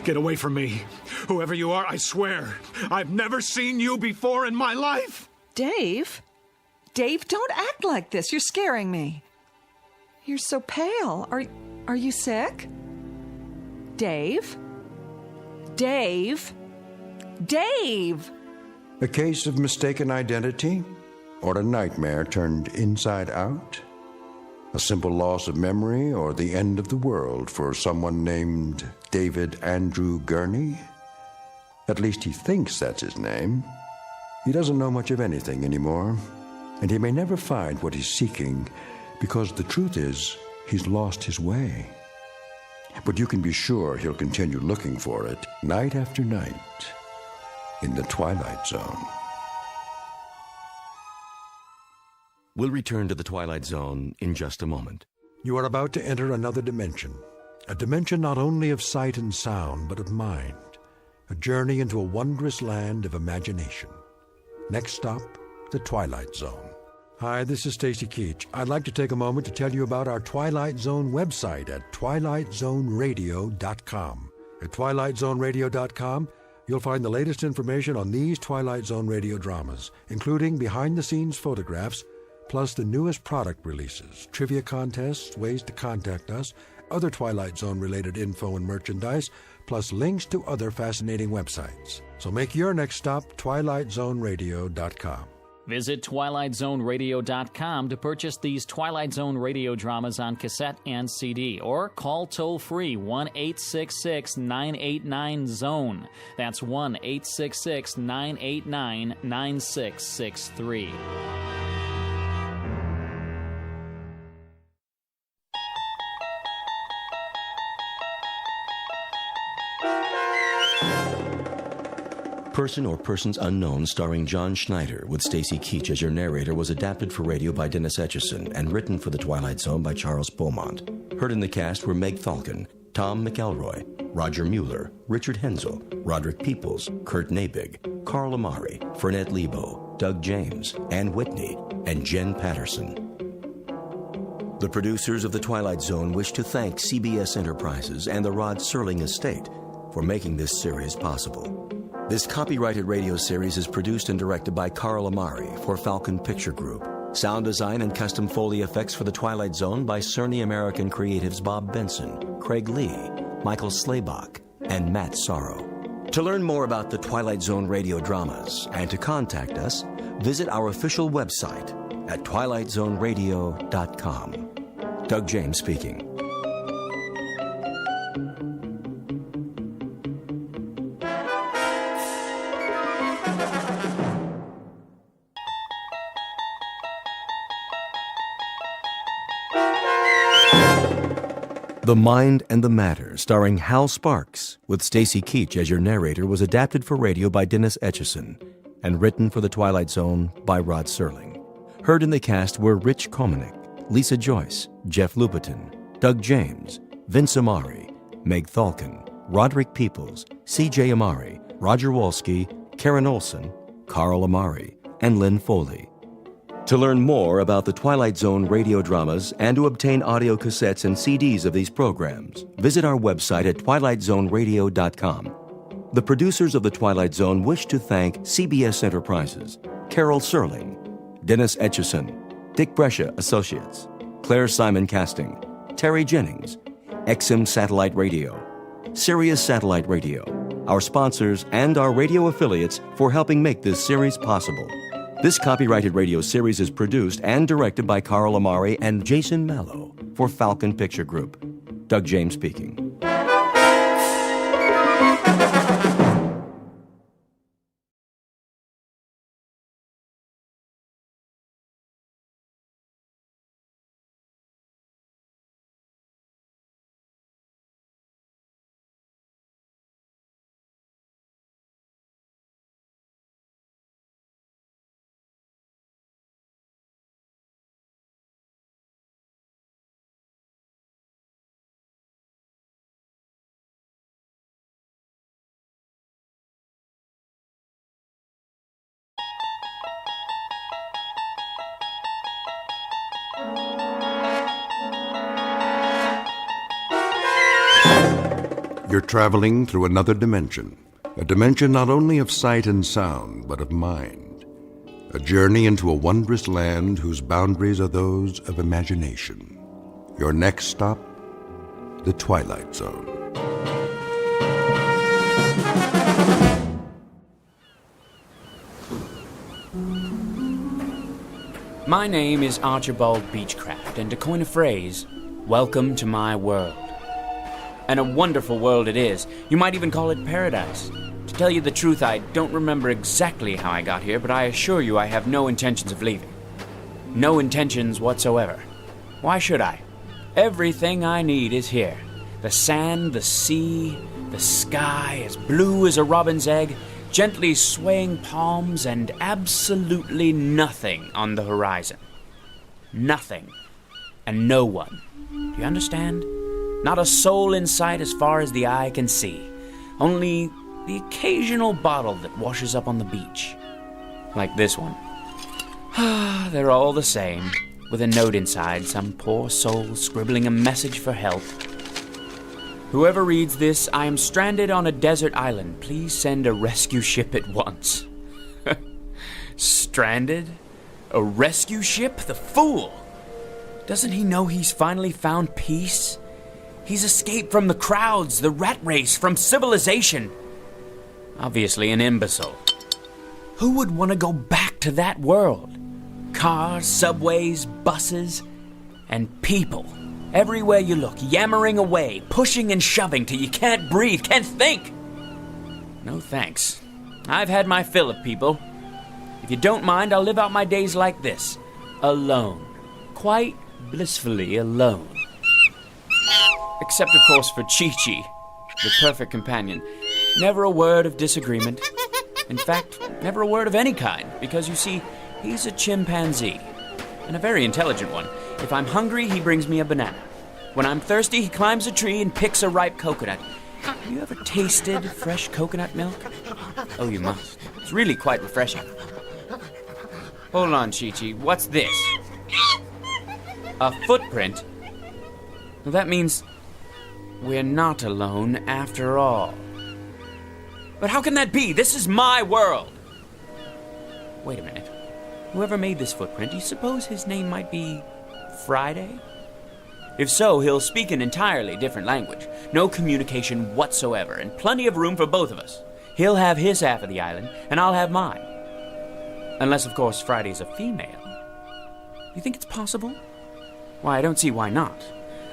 Get away from me. Whoever you are, I swear, I've never seen you before in my life. Dave? Dave, don't act like this. You're scaring me. You're so pale. Are you sick? Dave? Dave? Dave! A case of mistaken identity or a nightmare turned inside out? A simple loss of memory or the end of the world for someone named David Andrew Gurney? At least he thinks that's his name. He doesn't know much of anything anymore, and he may never find what he's seeking because the truth is he's lost his way. But you can be sure he'll continue looking for it night after night in the Twilight Zone. We'll return to the Twilight Zone in just a moment. You are about to enter another dimension. A dimension not only of sight and sound, but of mind. A journey into a wondrous land of imagination. Next stop, the Twilight Zone. Hi, this is Stacy Keach. I'd like to take a moment to tell you about our Twilight Zone website at twilightzoneradio.com. At twilightzoneradio.com, you'll find the latest information on these Twilight Zone radio dramas, including behind-the-scenes photographs, plus the newest product releases, trivia contests, ways to contact us, other Twilight Zone-related info and merchandise, plus links to other fascinating websites. So make your next stop twilightzoneradio.com. Visit twilightzoneradio.com to purchase these Twilight Zone radio dramas on cassette and CD, or call toll-free 1-866-989-ZONE. That's 1-866-989-9663. Person or Persons Unknown, starring John Schneider, with Stacy Keach as your narrator, was adapted for radio by Dennis Etchison and written for The Twilight Zone by Charles Beaumont. Heard in the cast were Meg Falcon, Tom McElroy, Roger Mueller, Richard Hensel, Roderick Peoples, Kurt Nabig, Carl Amari, Fernette Lebo, Doug James, Ann Whitney, and Jen Patterson. The producers of The Twilight Zone wish to thank CBS Enterprises and the Rod Serling Estate for making this series possible. This copyrighted radio series is produced and directed by Carl Amari for Falcon Picture Group. Sound design and custom Foley effects for The Twilight Zone by Cerny American Creatives Bob Benson, Craig Lee, Michael Slaybach, and Matt Sorrow. To learn more about the Twilight Zone radio dramas and to contact us, visit our official website at twilightzoneradio.com. Doug James speaking. The Mind and the Matter, starring Hal Sparks, with Stacy Keach as your narrator, was adapted for radio by Dennis Etchison and written for The Twilight Zone by Rod Serling. Heard in the cast were Rich Komanek, Lisa Joyce, Jeff Lupetin, Doug James, Vince Amari, Meg Falcon, Roderick Peoples, C.J. Amari, Roger Wolski, Karen Olson, Carl Amari, and Lynn Foley. To learn more about the Twilight Zone radio dramas and to obtain audio cassettes and CDs of these programs, visit our website at twilightzoneradio.com. The producers of The Twilight Zone wish to thank CBS Enterprises, Carol Serling, Dennis Etchison, Dick Brescia Associates, Claire Simon Casting, Terry Jennings, XM Satellite Radio, Sirius Satellite Radio, our sponsors, and our radio affiliates for helping make this series possible. This copyrighted radio series is produced and directed by Carl Amari and Jason Mallow for Falcon Picture Group. Doug James speaking. You're traveling through another dimension, a dimension not only of sight and sound, but of mind. A journey into a wondrous land whose boundaries are those of imagination. Your next stop, the Twilight Zone. My name is Archibald Beechcraft, and to coin a phrase, welcome to my world. And a wonderful world it is. You might even call it paradise. To tell you the truth, I don't remember exactly how I got here, but I assure you I have no intentions of leaving. No intentions whatsoever. Why should I? Everything I need is here. The sand, the sea, the sky as blue as a robin's egg, gently swaying palms, and absolutely nothing on the horizon. Nothing. And no one. Do you understand? Not a soul in sight as far as the eye can see. Only the occasional bottle that washes up on the beach. Like this one. They're all the same, with a note inside, some poor soul scribbling a message for help. Whoever reads this, I am stranded on a desert island. Please send a rescue ship at once. Stranded? A rescue ship? The fool! Doesn't he know he's finally found peace? He's escaped from the crowds, the rat race, from civilization. Obviously an imbecile. Who would want to go back to that world? Cars, subways, buses, and people. Everywhere you look, yammering away, pushing and shoving till you can't breathe, can't think. No thanks. I've had my fill of people. If you don't mind, I'll live out my days like this. Alone. Quite blissfully alone. Except, of course, for Chi-Chi, the perfect companion. Never a word of disagreement. In fact, never a word of any kind, because, you see, he's a chimpanzee. And a very intelligent one. If I'm hungry, he brings me a banana. When I'm thirsty, he climbs a tree and picks a ripe coconut. Have you ever tasted fresh coconut milk? Oh, you must. It's really quite refreshing. Hold on, Chi-Chi. What's this? A footprint? Well, that means we're not alone after all. But how can that be? This is my world. Wait a minute. Whoever made this footprint, do you suppose his name might be Friday? If so, he'll speak an entirely different language. No communication whatsoever, and plenty of room for both of us. He'll have his half of the island, and I'll have mine. Unless, of course, Friday's a female. You think it's possible? Why, I don't see why not.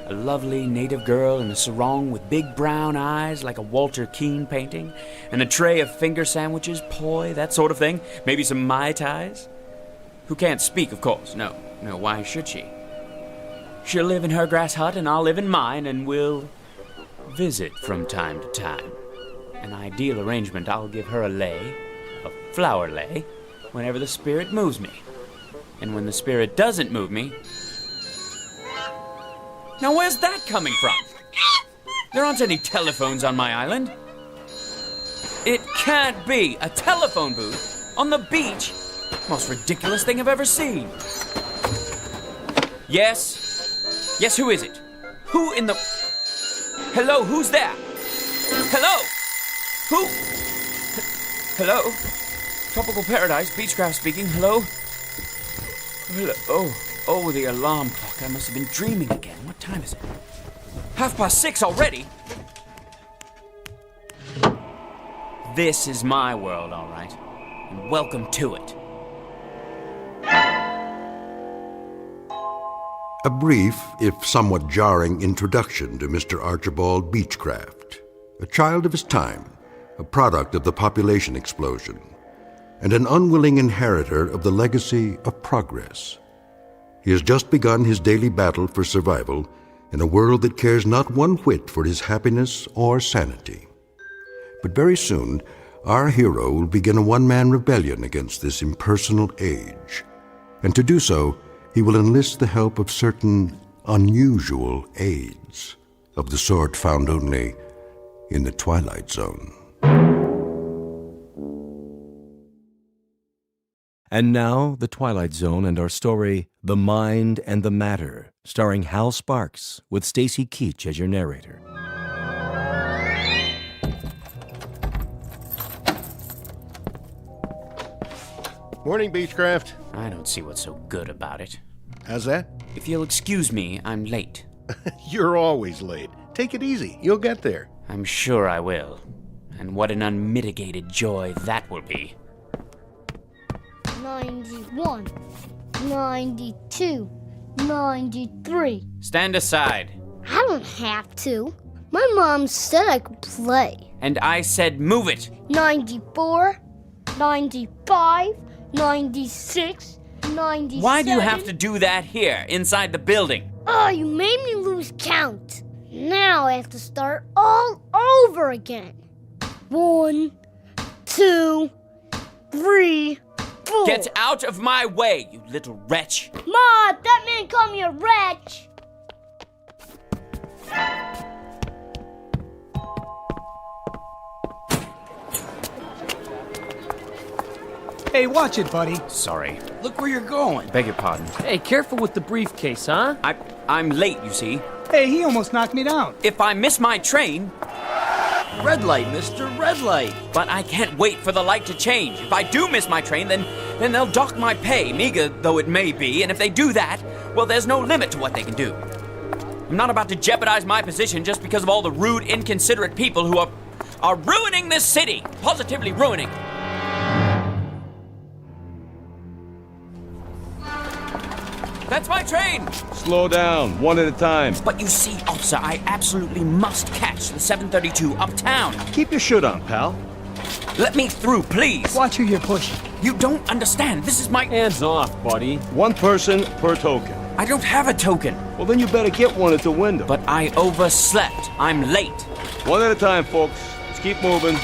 A lovely native girl in a sarong with big brown eyes like a Walter Keane painting, and a tray of finger sandwiches, poi, that sort of thing. Maybe some Mai Tais. Who can't speak, of course. No, why should she? She'll live in her grass hut, and I'll live in mine, and we'll visit from time to time. An ideal arrangement. I'll give her a lei, a flower lei, whenever the spirit moves me. And when the spirit doesn't move me... Now where's that coming from? There aren't any telephones on my island. It can't be a telephone booth on the beach. Most ridiculous thing I've ever seen. Yes? Yes, who is it? Who in the... Hello, who's there? Hello? Who? Hello? Tropical Paradise, Beechcraft speaking. Hello? Hello? Oh, the alarm clock. I must have been dreaming again. What time is it? 6:30 already? This is my world, all right. And welcome to it. A brief, if somewhat jarring, introduction to Mr. Archibald Beechcraft, a child of his time, a product of the population explosion, and an unwilling inheritor of the legacy of progress. He has just begun his daily battle for survival in a world that cares not one whit for his happiness or sanity. But very soon, our hero will begin a one-man rebellion against this impersonal age, and to do so, he will enlist the help of certain unusual aids, of the sort found only in the Twilight Zone. And now, The Twilight Zone and our story, The Mind and the Matter, starring Hal Sparks, with Stacy Keach as your narrator. Morning, Beechcraft. I don't see what's so good about it. How's that? If you'll excuse me, I'm late. You're always late. Take it easy. You'll get there. I'm sure I will. And what an unmitigated joy that will be. 91, 92, 93. Stand aside. I don't have to. My mom said I could play. And I said move it. 94, 95, 96, 97. Why do you have to do that here, inside the building? Oh, you made me lose count. Now I have to start all over again. 1, 2, 3, 4. Get out of my way, you little wretch. Ma, that man called me a wretch. Hey, watch it, buddy. Sorry. Look where you're going. Beg your pardon. Hey, careful with the briefcase, huh? I'm late, you see. Hey, he almost knocked me down. If I miss my train... Red light, mister, red light. But I can't wait for the light to change. If I do miss my train, then they'll dock my pay, meager though it may be, and if they do that, well, there's no limit to what they can do. I'm not about to jeopardize my position just because of all the rude, inconsiderate people who are ruining this city. Positively ruining. That's my train! Slow down, one at a time. But you see, officer, I absolutely must catch the 732 uptown. Keep your shirt on, pal. Let me through, please. Watch who you're pushing. You don't understand. This is my... Hands off, buddy. One person per token. I don't have a token. Well, then you better get one at the window. But I overslept. I'm late. One at a time, folks. Let's keep moving.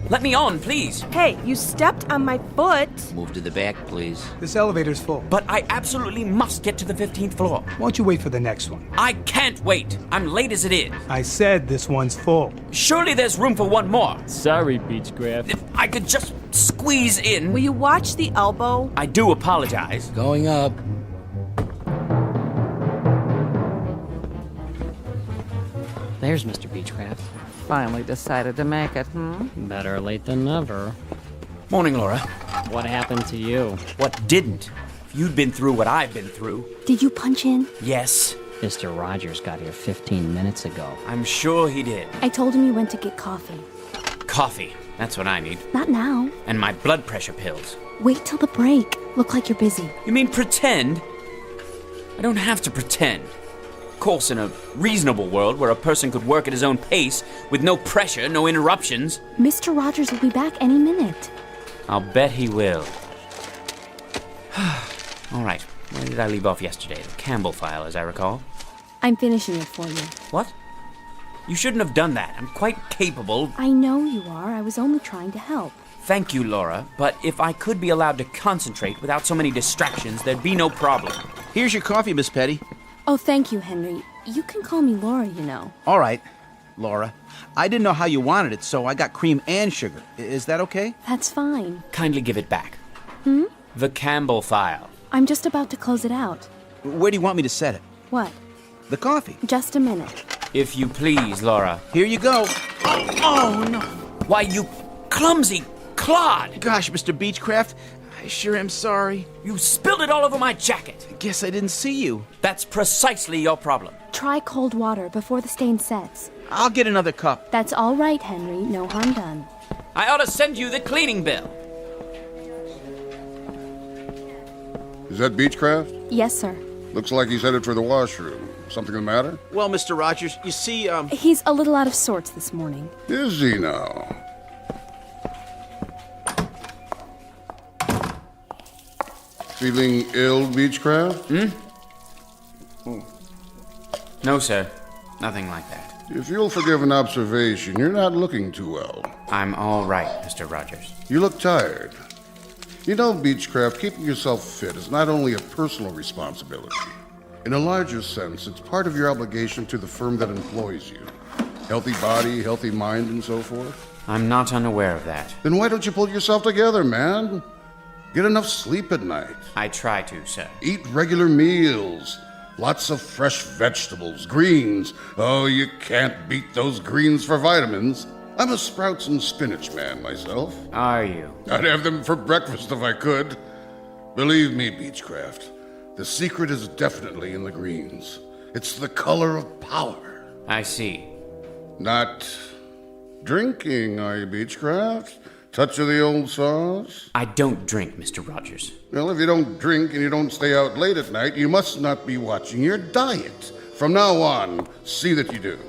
Let me on, please. Hey, you stepped on my foot. Move to the back, please. This elevator's full. But I absolutely must get to the 15th floor. Why don't you wait for the next one? I can't wait. I'm late as it is. I said this one's full. Surely there's room for one more. Sorry, Beechcraft. If I could just squeeze in. Will you watch the elbow? I do apologize. Going up. There's Mr. Beechcraft. Finally decided to make it, Better late than never. Morning, Laura. What happened to you? What didn't? If you'd been through what I've been through. Did you punch in? Yes. Mr. Rogers got here 15 minutes ago. I'm sure he did. I told him you went to get coffee. Coffee. That's what I need. Not now. And my blood pressure pills. Wait till the break. Look like you're busy. You mean pretend? I don't have to pretend. Of course, in a reasonable world where a person could work at his own pace with no pressure, no interruptions. Mr. Rogers will be back any minute. I'll bet he will. All right. Where did I leave off yesterday? The Campbell file, as I recall. I'm finishing it for you. What? You shouldn't have done that. I'm quite capable. I know you are. I was only trying to help. Thank you, Laura. But if I could be allowed to concentrate without so many distractions, there'd be no problem. Here's your coffee, Miss Petty. Oh, thank you, Henry. You can call me Laura, you know. All right, Laura. I didn't know how you wanted it, so I got cream and sugar. Is that okay? That's fine. Kindly give it back. Hmm? The Campbell file. I'm just about to close it out. Where do you want me to set it? What? The coffee. Just a minute. If you please, Laura. Here you go. Oh, no. Why, you clumsy clod. Gosh, Mr. Beechcraft, I sure am sorry. You spilled it all over my jacket. I guess I didn't see you. That's precisely your problem. Try cold water before the stain sets. I'll get another cup. That's all right, Henry. No harm done. I ought to send you the cleaning bill. Is that Beechcraft? Yes, sir. Looks like he's headed for the washroom. Something the matter? Well, Mr. Rogers, you see, He's a little out of sorts this morning. Is he now? Feeling ill, Beechcraft? No, sir. Nothing like that. If you'll forgive an observation, you're not looking too well. I'm all right, Mr. Rogers. You look tired. You know, Beechcraft, keeping yourself fit is not only a personal responsibility. In a larger sense, it's part of your obligation to the firm that employs you. Healthy body, healthy mind, and so forth. I'm not unaware of that. Then why don't you pull yourself together, man? Get enough sleep at night. I try to, sir. Eat regular meals. Lots of fresh vegetables, greens. Oh, you can't beat those greens for vitamins. I'm a sprouts and spinach man myself. Are you? I'd have them for breakfast if I could. Believe me, Beechcraft, the secret is definitely in the greens. It's the color of power. I see. Not drinking, are you, Beechcraft? Touch of the old sauce? I don't drink, Mr. Rogers. Well, if you don't drink and you don't stay out late at night, you must not be watching your diet. From now on, see that you do.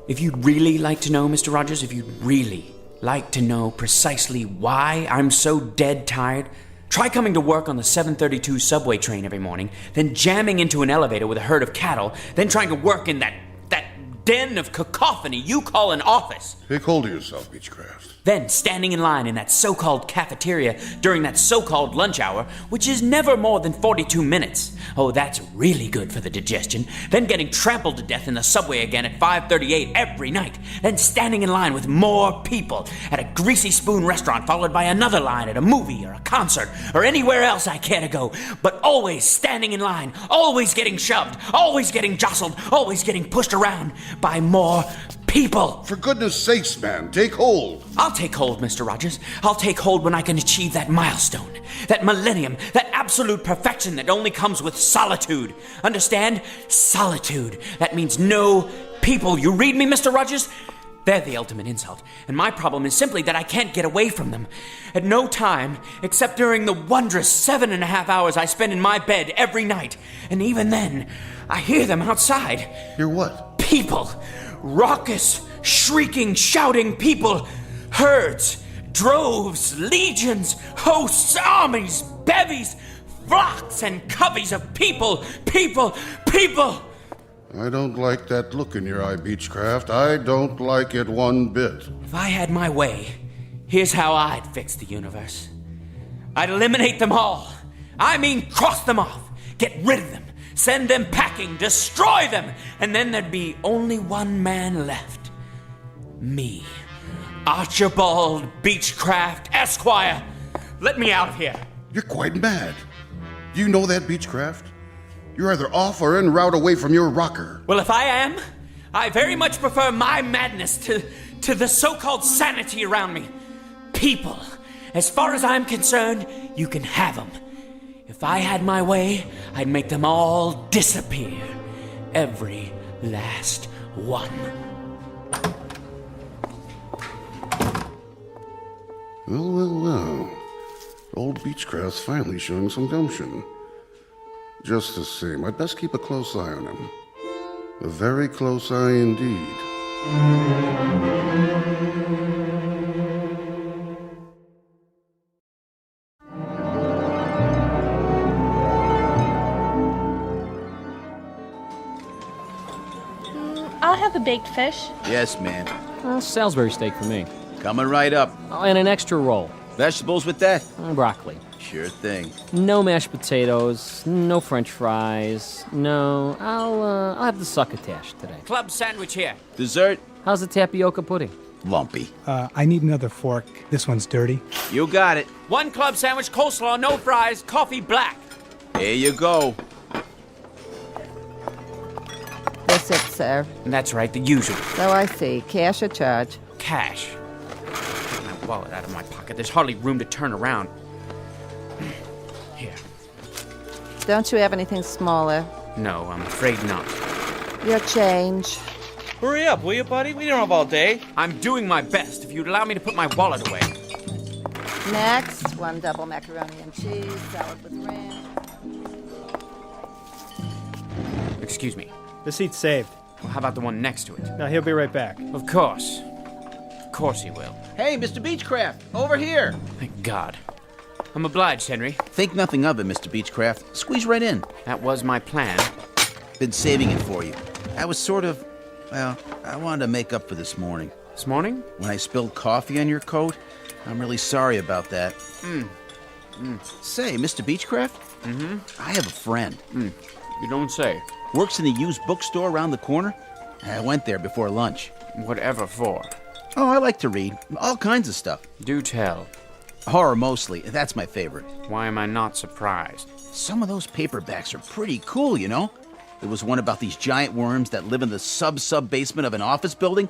If you'd really like to know, Mr. Rogers, if you'd really like to know precisely why I'm so dead tired, Try coming to work on the 732 subway train every morning, then jamming into an elevator with a herd of cattle, then trying to work in that den of cacophony you call an office. Take hold of yourself, Beechcraft. Then standing in line in that so-called cafeteria during that so-called lunch hour, which is never more than 42 minutes. Oh, that's really good for the digestion. Then getting trampled to death in the subway again at 5:38 every night. Then standing in line with more people at a Greasy Spoon restaurant, followed by another line at a movie or a concert or anywhere else I care to go. But always standing in line, always getting shoved, always getting jostled, always getting pushed around by more people. For goodness sakes, man, take hold. I'll take hold, Mr. Rogers. I'll take hold when I can achieve that milestone, that millennium, that absolute perfection that only comes with solitude. Understand? Solitude. That means no people. You read me, Mr. Rogers? They're the ultimate insult, and my problem is simply that I can't get away from them. At no time, except during the wondrous 7.5 hours I spend in my bed every night. And even then, I hear them outside. Hear what? People. Raucous, shrieking, shouting people. Herds, droves, legions, hosts, armies, bevies, flocks and coveys of people. I don't like that look in your eye, Beechcraft. I don't like it one bit. If I had my way, here's how I'd fix the universe. I'd eliminate them all. I mean, cross them off. Get rid of them. Send them packing. Destroy them. And then there'd be only one man left. Me. Archibald Beechcraft, Esquire. Let me out of here. You're quite mad. Do you know that, Beechcraft? You're either off or en route away from your rocker. Well, if I am, I very much prefer my madness to the so-called sanity around me. People, as far as I'm concerned, you can have them. If I had my way, I'd make them all disappear. Every last one. Well. Old Beechcraft's finally showing some gumption. Just the same, I'd best keep a close eye on him. A very close eye indeed. I'll have a baked fish. Yes, ma'am. Salisbury steak for me. Coming right up. Oh, and an extra roll. Vegetables with that? Broccoli. Sure thing. No mashed potatoes, no French fries, no... I'll have the succotash today. Club sandwich here. Dessert? How's the tapioca pudding? Lumpy. I need another fork. This one's dirty. You got it. One club sandwich, coleslaw, no fries, coffee black. Here you go. That's it, sir. That's right, the usual. So I see. Cash or charge? Cash. Get my wallet out of my pocket. There's hardly room to turn around. Here. Don't you have anything smaller? No, I'm afraid not. Your change. Hurry up, will you, buddy? We don't have all day. I'm doing my best. If you'd allow me to put my wallet away. Next, one double macaroni and cheese, salad with ranch. Excuse me. The seat's saved. Well, how about the one next to it? Now, he'll be right back. Of course. Of course he will. Hey, Mr. Beechcraft, over here. Thank God. I'm obliged, Henry. Think nothing of it, Mr. Beechcraft. Squeeze right in. That was my plan. Been saving it for you. I was sort of, well, I wanted to make up for this morning. This morning? When I spilled coffee on your coat. I'm really sorry about that. Say, Mr. Beechcraft? Mm-hmm. I have a friend. You don't say. Works in the used bookstore around the corner. I went there before lunch. Whatever for? Oh, I like to read. All kinds of stuff. Do tell. Horror mostly. That's my favorite. Why am I not surprised? Some of those paperbacks are pretty cool, you know? There was one about these giant worms that live in the sub-basement of an office building.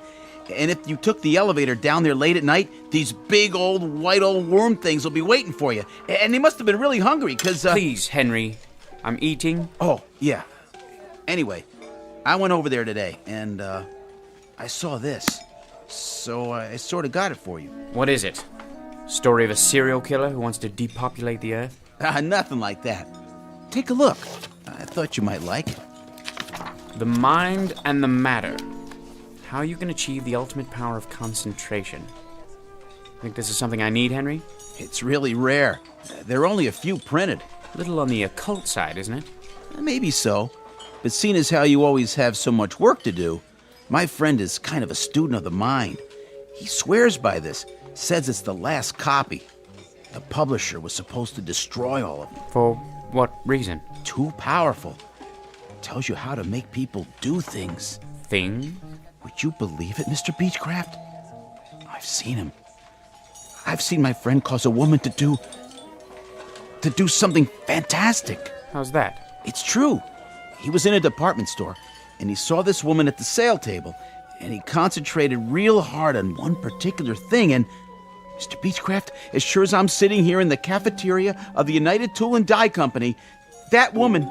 And if you took the elevator down there late at night, these big old white old worm things will be waiting for you. And they must have been really hungry, because... Please, Henry. I'm eating. Oh, yeah. Anyway, I went over there today, and I saw this. So I sort of got it for you. What is it? Story of a serial killer who wants to depopulate the earth? Nothing like that. Take a look. I thought you might like it. The mind and the matter. How you can achieve the ultimate power of concentration. Think this is something I need, Henry? It's really rare. There are only a few printed. A little on the occult side, isn't it? Maybe so. But seeing as how you always have so much work to do, my friend is kind of a student of the mind. He swears by this, says it's the last copy. The publisher was supposed to destroy all of them. For what reason? Too powerful. Tells you how to make people do things. Things? Would you believe it, Mr. Beechcraft? I've seen him. I've seen my friend cause a woman to do something fantastic. How's that? It's true. He was in a department store, and he saw this woman at the sale table, and he concentrated real hard on one particular thing, and Mr. Beechcraft, as sure as I'm sitting here in the cafeteria of the United Tool and Die Company, that woman,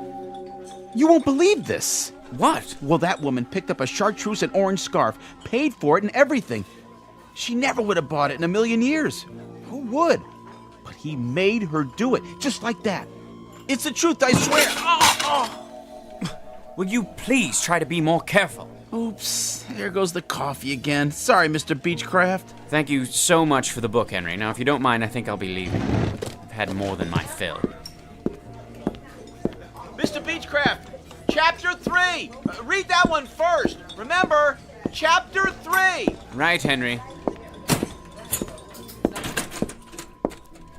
you won't believe this. What? Well, that woman picked up a chartreuse and orange scarf, paid for it and everything. She never would have bought it in a million years. Who would? But he made her do it, just like that. It's the truth, I swear. Oh! Will you please try to be more careful? Oops, there goes the coffee again. Sorry, Mr. Beechcraft. Thank you so much for the book, Henry. Now, if you don't mind, I think I'll be leaving. I've had more than my fill. Mr. Beechcraft, Chapter 3. Read that one first. Remember, Chapter 3. Right, Henry.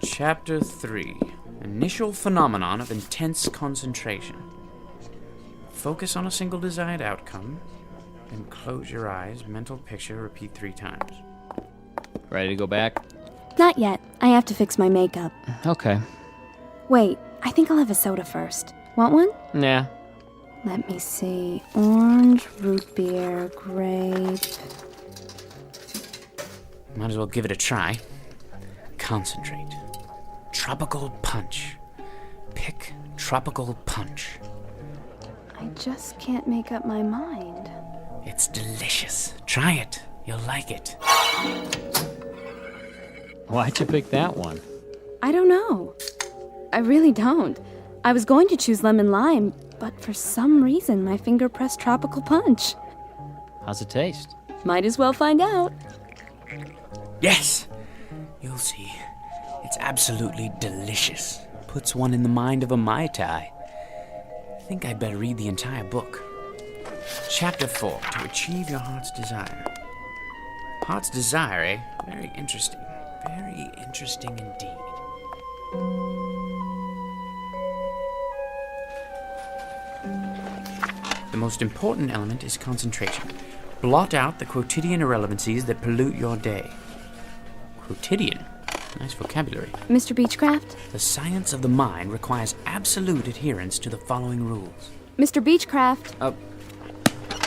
Chapter 3. Initial phenomenon of intense concentration. Focus on a single desired outcome, then close your eyes, mental picture, repeat 3 times. Ready to go back? Not yet. I have to fix my makeup. Okay. Wait, I think I'll have a soda first. Want one? Nah. Let me see. Orange, root beer, grape. Might as well give it a try. Concentrate. Tropical punch. Pick tropical punch. I just can't make up my mind. It's delicious. Try it. You'll like it. Why'd you pick that one? I don't know. I really don't. I was going to choose lemon lime, but for some reason my finger pressed tropical punch. How's it taste? Might as well find out. Yes! You'll see. It's absolutely delicious. Puts one in the mind of a Mai Tai. I think I'd better read the entire book. Chapter 4, to achieve your heart's desire. Heart's desire, eh? Very interesting. Very interesting indeed. The most important element is concentration. Blot out the quotidian irrelevancies that pollute your day. Quotidian? Nice vocabulary. Mr. Beechcraft? The science of the mind requires absolute adherence to the following rules. Mr. Beechcraft?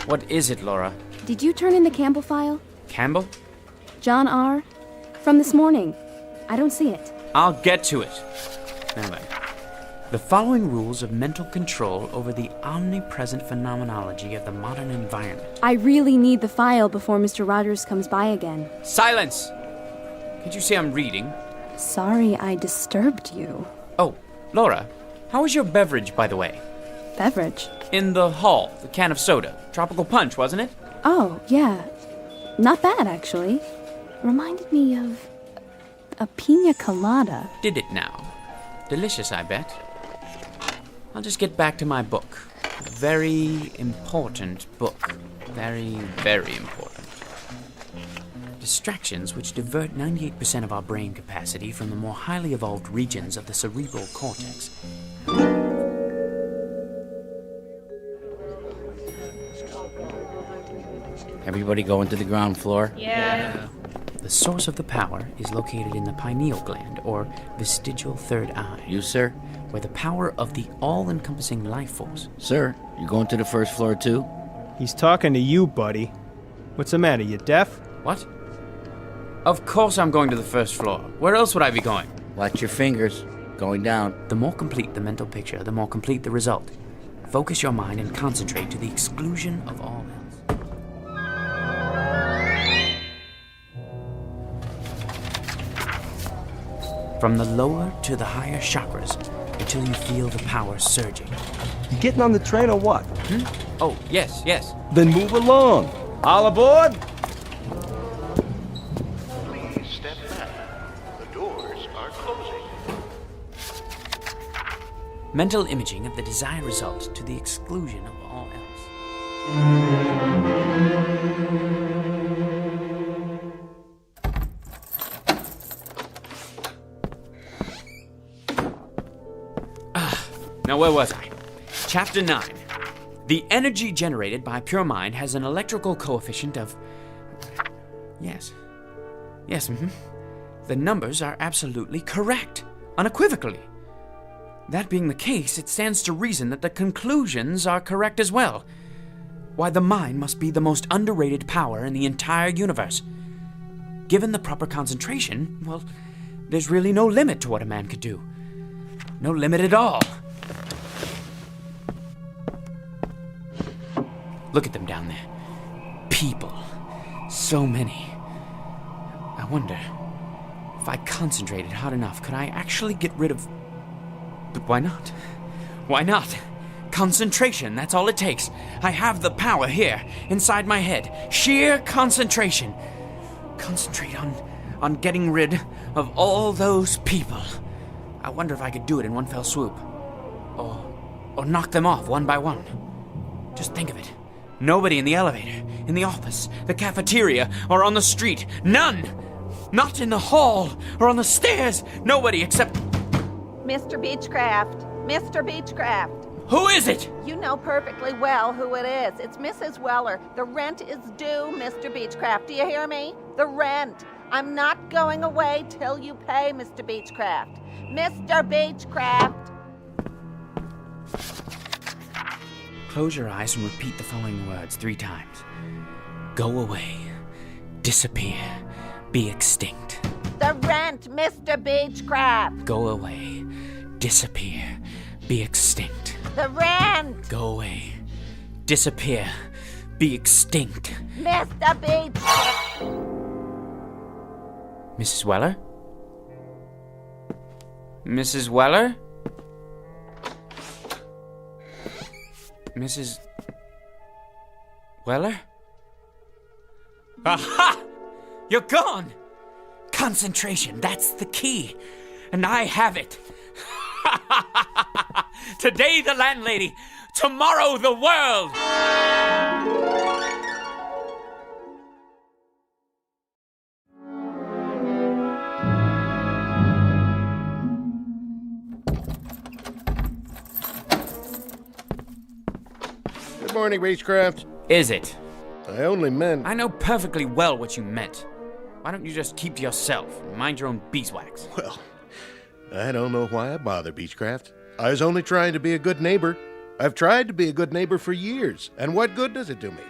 What is it, Laura? Did you turn in the Campbell file? Campbell? John R. From this morning. I don't see it. I'll get to it. Now then. The following rules of mental control over the omnipresent phenomenology of the modern environment. I really need the file before Mr. Rogers comes by again. Silence! Can't you see I'm reading? Sorry I disturbed you. Oh, Laura, how was your beverage, by the way? Beverage? In the hall, the can of soda. Tropical punch, wasn't it? Oh, yeah. Not bad, actually. Reminded me of a pina colada. Did it now? Delicious, I bet. I'll just get back to my book. A very important book. Very, very important. Distractions which divert 98% of our brain capacity from the more highly evolved regions of the cerebral cortex. Everybody going to the ground floor? Yeah. The source of the power is located in the pineal gland, or vestigial third eye. You, sir? Where the power of the all-encompassing life force. Sir, you going to the first floor too? He's talking to you, buddy. What's the matter, you deaf? What? Of course I'm going to the first floor. Where else would I be going? Watch your fingers. Going down. The more complete the mental picture, the more complete the result. Focus your mind and concentrate to the exclusion of all else. From the lower to the higher chakras, until you feel the power surging. You getting on the train or what? Oh, yes. Then move along. All aboard? Please step back. Mental imaging of the desired result to the exclusion of all else. Now where was I? Chapter 9. The energy generated by pure mind has an electrical coefficient of... Yes, The numbers are absolutely correct, unequivocally. That being the case, it stands to reason that the conclusions are correct as well. Why, the mind must be the most underrated power in the entire universe. Given the proper concentration, well, there's really no limit to what a man could do. No limit at all. Look at them down there. People. So many. I wonder, if I concentrated hard enough, could I actually get rid of... But why not? Why not? Concentration, that's all it takes. I have the power here, inside my head. Sheer concentration. Concentrate on getting rid of all those people. I wonder if I could do it in one fell swoop. Or knock them off one by one. Just think of it. Nobody in the elevator, in the office, the cafeteria, or on the street. None! Not in the hall or on the stairs. Nobody except... Mr. Beechcraft. Mr. Beechcraft. Who is it? You know perfectly well who it is. It's Mrs. Weller. The rent is due, Mr. Beechcraft. Do you hear me? The rent. I'm not going away till you pay, Mr. Beechcraft. Mr. Beechcraft. Close your eyes and repeat the following words 3 times. Go away. Disappear. Be extinct. The rent, Mr. Beechcraft. Go away. Disappear. Be extinct. The rent. Go away. Disappear. Be extinct. Mr. Beechcraft. Mrs. Weller? Mrs. Weller? Mrs. Weller? Aha! You're gone! Concentration, that's the key. And I have it. Today the landlady, tomorrow the world! Good morning, Beechcraft. Is it? I only meant... I know perfectly well what you meant. Why don't you just keep to yourself and mind your own beeswax? Well, I don't know why I bother, Beechcraft. I was only trying to be a good neighbor. I've tried to be a good neighbor for years, and what good does it do me?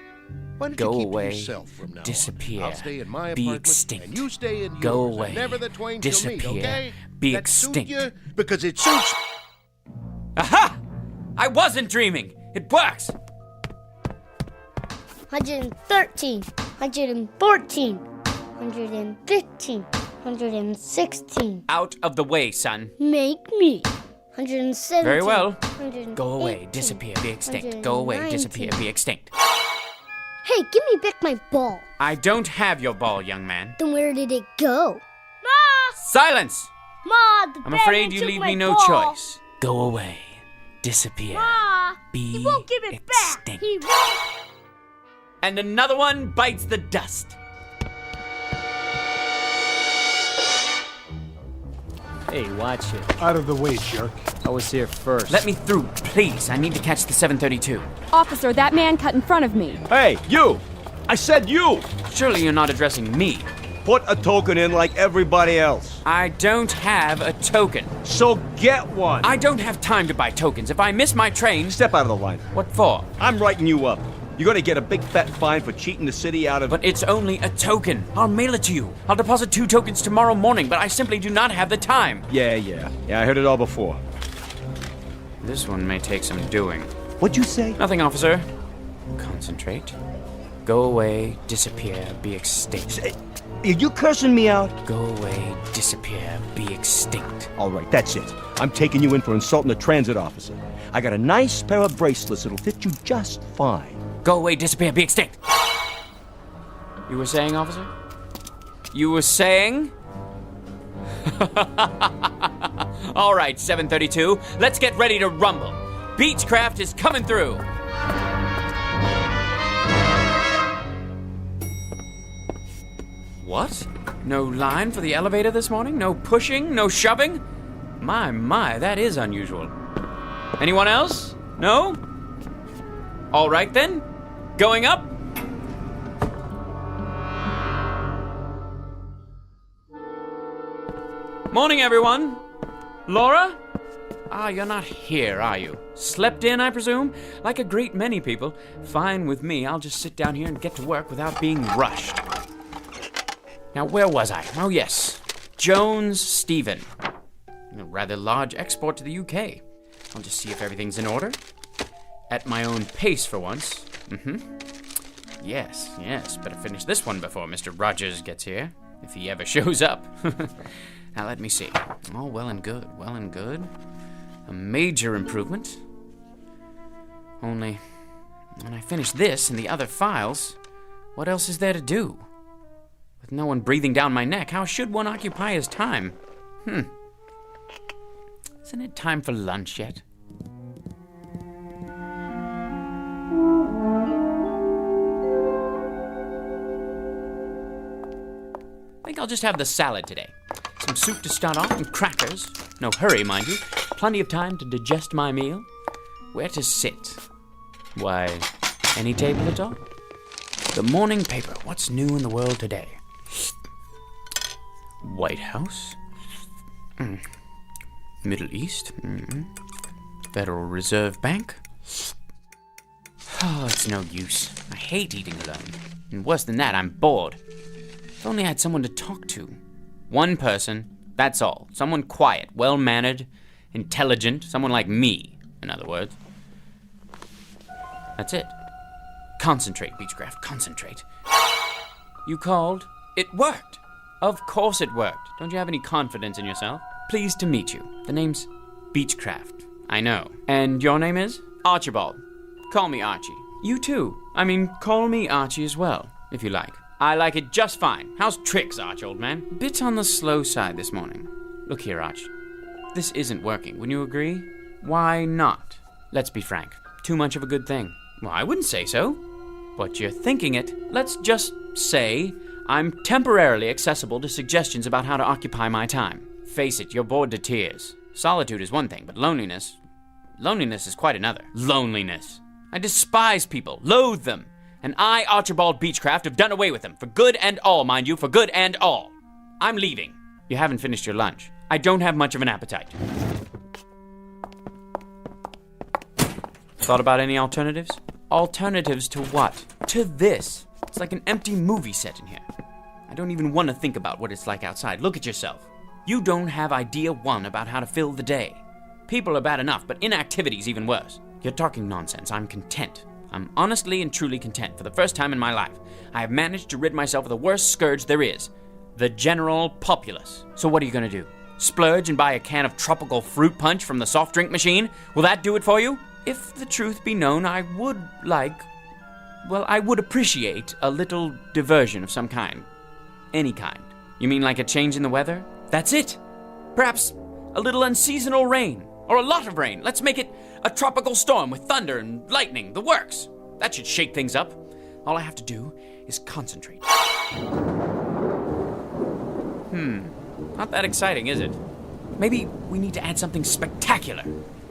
Why don't Go you keep away, to yourself from now disappear, on? I'll stay in my be apartment, extinct. and you stay in Go yours, away, and never the twain disappear, shall meet, okay? be That extinct. Suit you because it suits... Aha! I wasn't dreaming. It works. 113, 114, 115, 116. Out of the way, son. Make me. 117. Very well. 118, Go away, disappear, be extinct. Go away, disappear, be extinct. Hey, give me back my ball. I don't have your ball, young man. Then where did it go? Ma! Silence! Ma, the I'm afraid you took leave my me no ball. choice. Go away, disappear, Ma! be He won't give it extinct. back. He won't. And another one bites the dust. Hey, watch it. Out of the way, jerk. I was here first. Let me through, please. I need to catch the 732. Officer, that man cut in front of me. Hey, you! I said you! Surely you're not addressing me. Put a token in like everybody else. I don't have a token. So get one. I don't have time to buy tokens. If I miss my train... Step out of the line. What for? I'm writing you up. You're gonna get a big fat fine for cheating the city out of... But it's only a token. I'll mail it to you. I'll deposit 2 tokens tomorrow morning, but I simply do not have the time. Yeah, I heard it all before. This one may take some doing. What'd you say? Nothing, officer. Concentrate. Go away, disappear, be extinct. Are you cursing me out? Go away, disappear, be extinct. All right, that's it. I'm taking you in for insulting a transit officer. I got a nice pair of bracelets that'll fit you just fine. Go away, disappear, be extinct. You were saying, officer? You were saying? All right, 732, let's get ready to rumble. Beechcraft is coming through. What? No line for the elevator this morning? No pushing? No shoving? My, that is unusual. Anyone else? No? All right then. Going up? Morning, everyone. Laura? You're not here, are you? Slept in, I presume? Like a great many people. Fine with me. I'll just sit down here and get to work without being rushed. Now, where was I? Oh, yes. Jones Stephen. A rather large export to the UK. I'll just see if everything's in order. At my own pace for once. Yes. Better finish this one before Mr. Rogers gets here. If he ever shows up. Now, let me see. Oh, well and good. A major improvement. Only, when I finish this and the other files, what else is there to do? With no one breathing down my neck, how should one occupy his time? Isn't it time for lunch yet? I think I'll just have the salad today. Some soup to start off and crackers. No hurry, mind you. Plenty of time to digest my meal. Where to sit? Why, any table at all? The morning paper. What's new in the world today? White House. Middle East. Federal Reserve Bank. Oh, it's no use. I hate eating alone. And worse than that, I'm bored. If only I had someone to talk to. One person, that's all. Someone quiet, well-mannered, intelligent, someone like me, in other words. That's it. Concentrate, Beechcraft, concentrate. You called. It worked. Of course it worked. Don't you have any confidence in yourself? Pleased to meet you. The name's Beechcraft. I know. And your name is? Archibald. Call me Archie. You too. Call me Archie as well, if you like. I like it just fine. How's tricks, Arch, old man? Bit on the slow side this morning. Look here, Arch. This isn't working. Wouldn't you agree? Why not? Let's be frank. Too much of a good thing. Well, I wouldn't say so. But you're thinking it. Let's just say I'm temporarily accessible to suggestions about how to occupy my time. Face it, you're bored to tears. Solitude is one thing, but loneliness is quite another. Loneliness. I despise people, loathe them. And I, Archibald Beechcraft, have done away with them. For good and all, mind you, for good and all. I'm leaving. You haven't finished your lunch. I don't have much of an appetite. Thought about any alternatives? Alternatives to what? To this. It's like an empty movie set in here. I don't even want to think about what it's like outside. Look at yourself. You don't have idea one about how to fill the day. People are bad enough, but inactivity's even worse. You're talking nonsense. I'm content. I'm honestly and truly content. For the first time in my life, I have managed to rid myself of the worst scourge there is. The general populace. So what are you going to do? Splurge and buy a can of tropical fruit punch from the soft drink machine? Will that do it for you? If the truth be known, I would appreciate a little diversion of some kind. Any kind. You mean like a change in the weather? That's it. Perhaps a little unseasonal rain. Or a lot of rain. Let's make it a tropical storm with thunder and lightning. The works. That should shake things up. All I have to do is concentrate. Not that exciting, is it? Maybe we need to add something spectacular.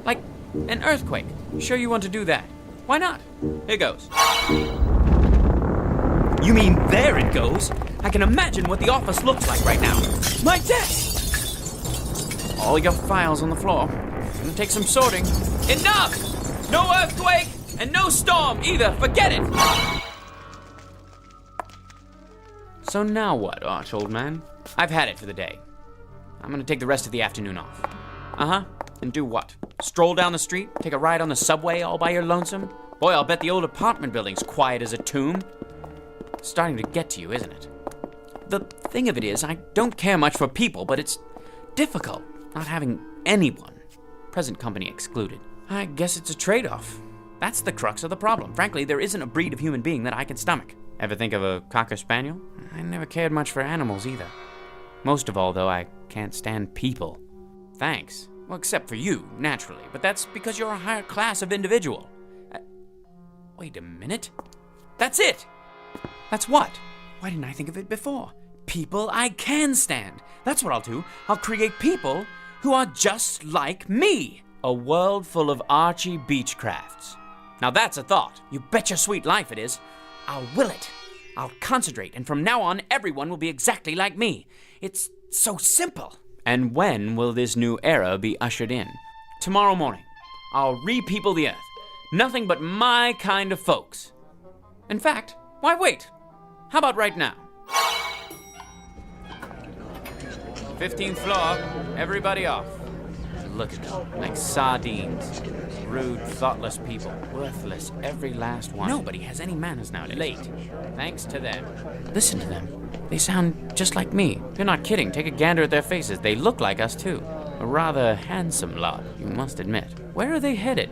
Like an earthquake. You sure you want to do that? Why not? Here goes. You mean there it goes? I can imagine what the office looks like right now. My desk! All your files on the floor. Gonna take some sorting. Enough! No earthquake and no storm either. Forget it! So now what, Arch, old man? I've had it for the day. I'm gonna take the rest of the afternoon off. And do what? Stroll down the street? Take a ride on the subway all by your lonesome? Boy, I'll bet the old apartment building's quiet as a tomb. It's starting to get to you, isn't it? The thing of it is, I don't care much for people, but it's difficult not having anyone, present company excluded. I guess it's a trade-off. That's the crux of the problem. Frankly, there isn't a breed of human being that I can stomach. Ever think of a Cocker Spaniel? I never cared much for animals either. Most of all, though, I can't stand people. thanks. Well, except for you, naturally. But that's because you're a higher class of individual. Wait a minute. That's it! That's what? Why didn't I think of it before? People I can stand. That's what I'll do. I'll create people who are just like me. A world full of Archie Beechcrafts. Now that's a thought. You bet your sweet life it is. I'll will it. I'll concentrate, and from now on, everyone will be exactly like me. It's so simple. And when will this new era be ushered in? Tomorrow morning. I'll re-people the earth. Nothing but my kind of folks. In fact, why wait? How about right now? 15th floor, everybody off. Look at them, like sardines. Rude, thoughtless people. Worthless, every last one. Nobody has any manners nowadays. Late. Thanks to them. Listen to them. They sound just like me. You're not kidding. Take a gander at their faces. They look like us, too. A rather handsome lot, you must admit. Where are they headed?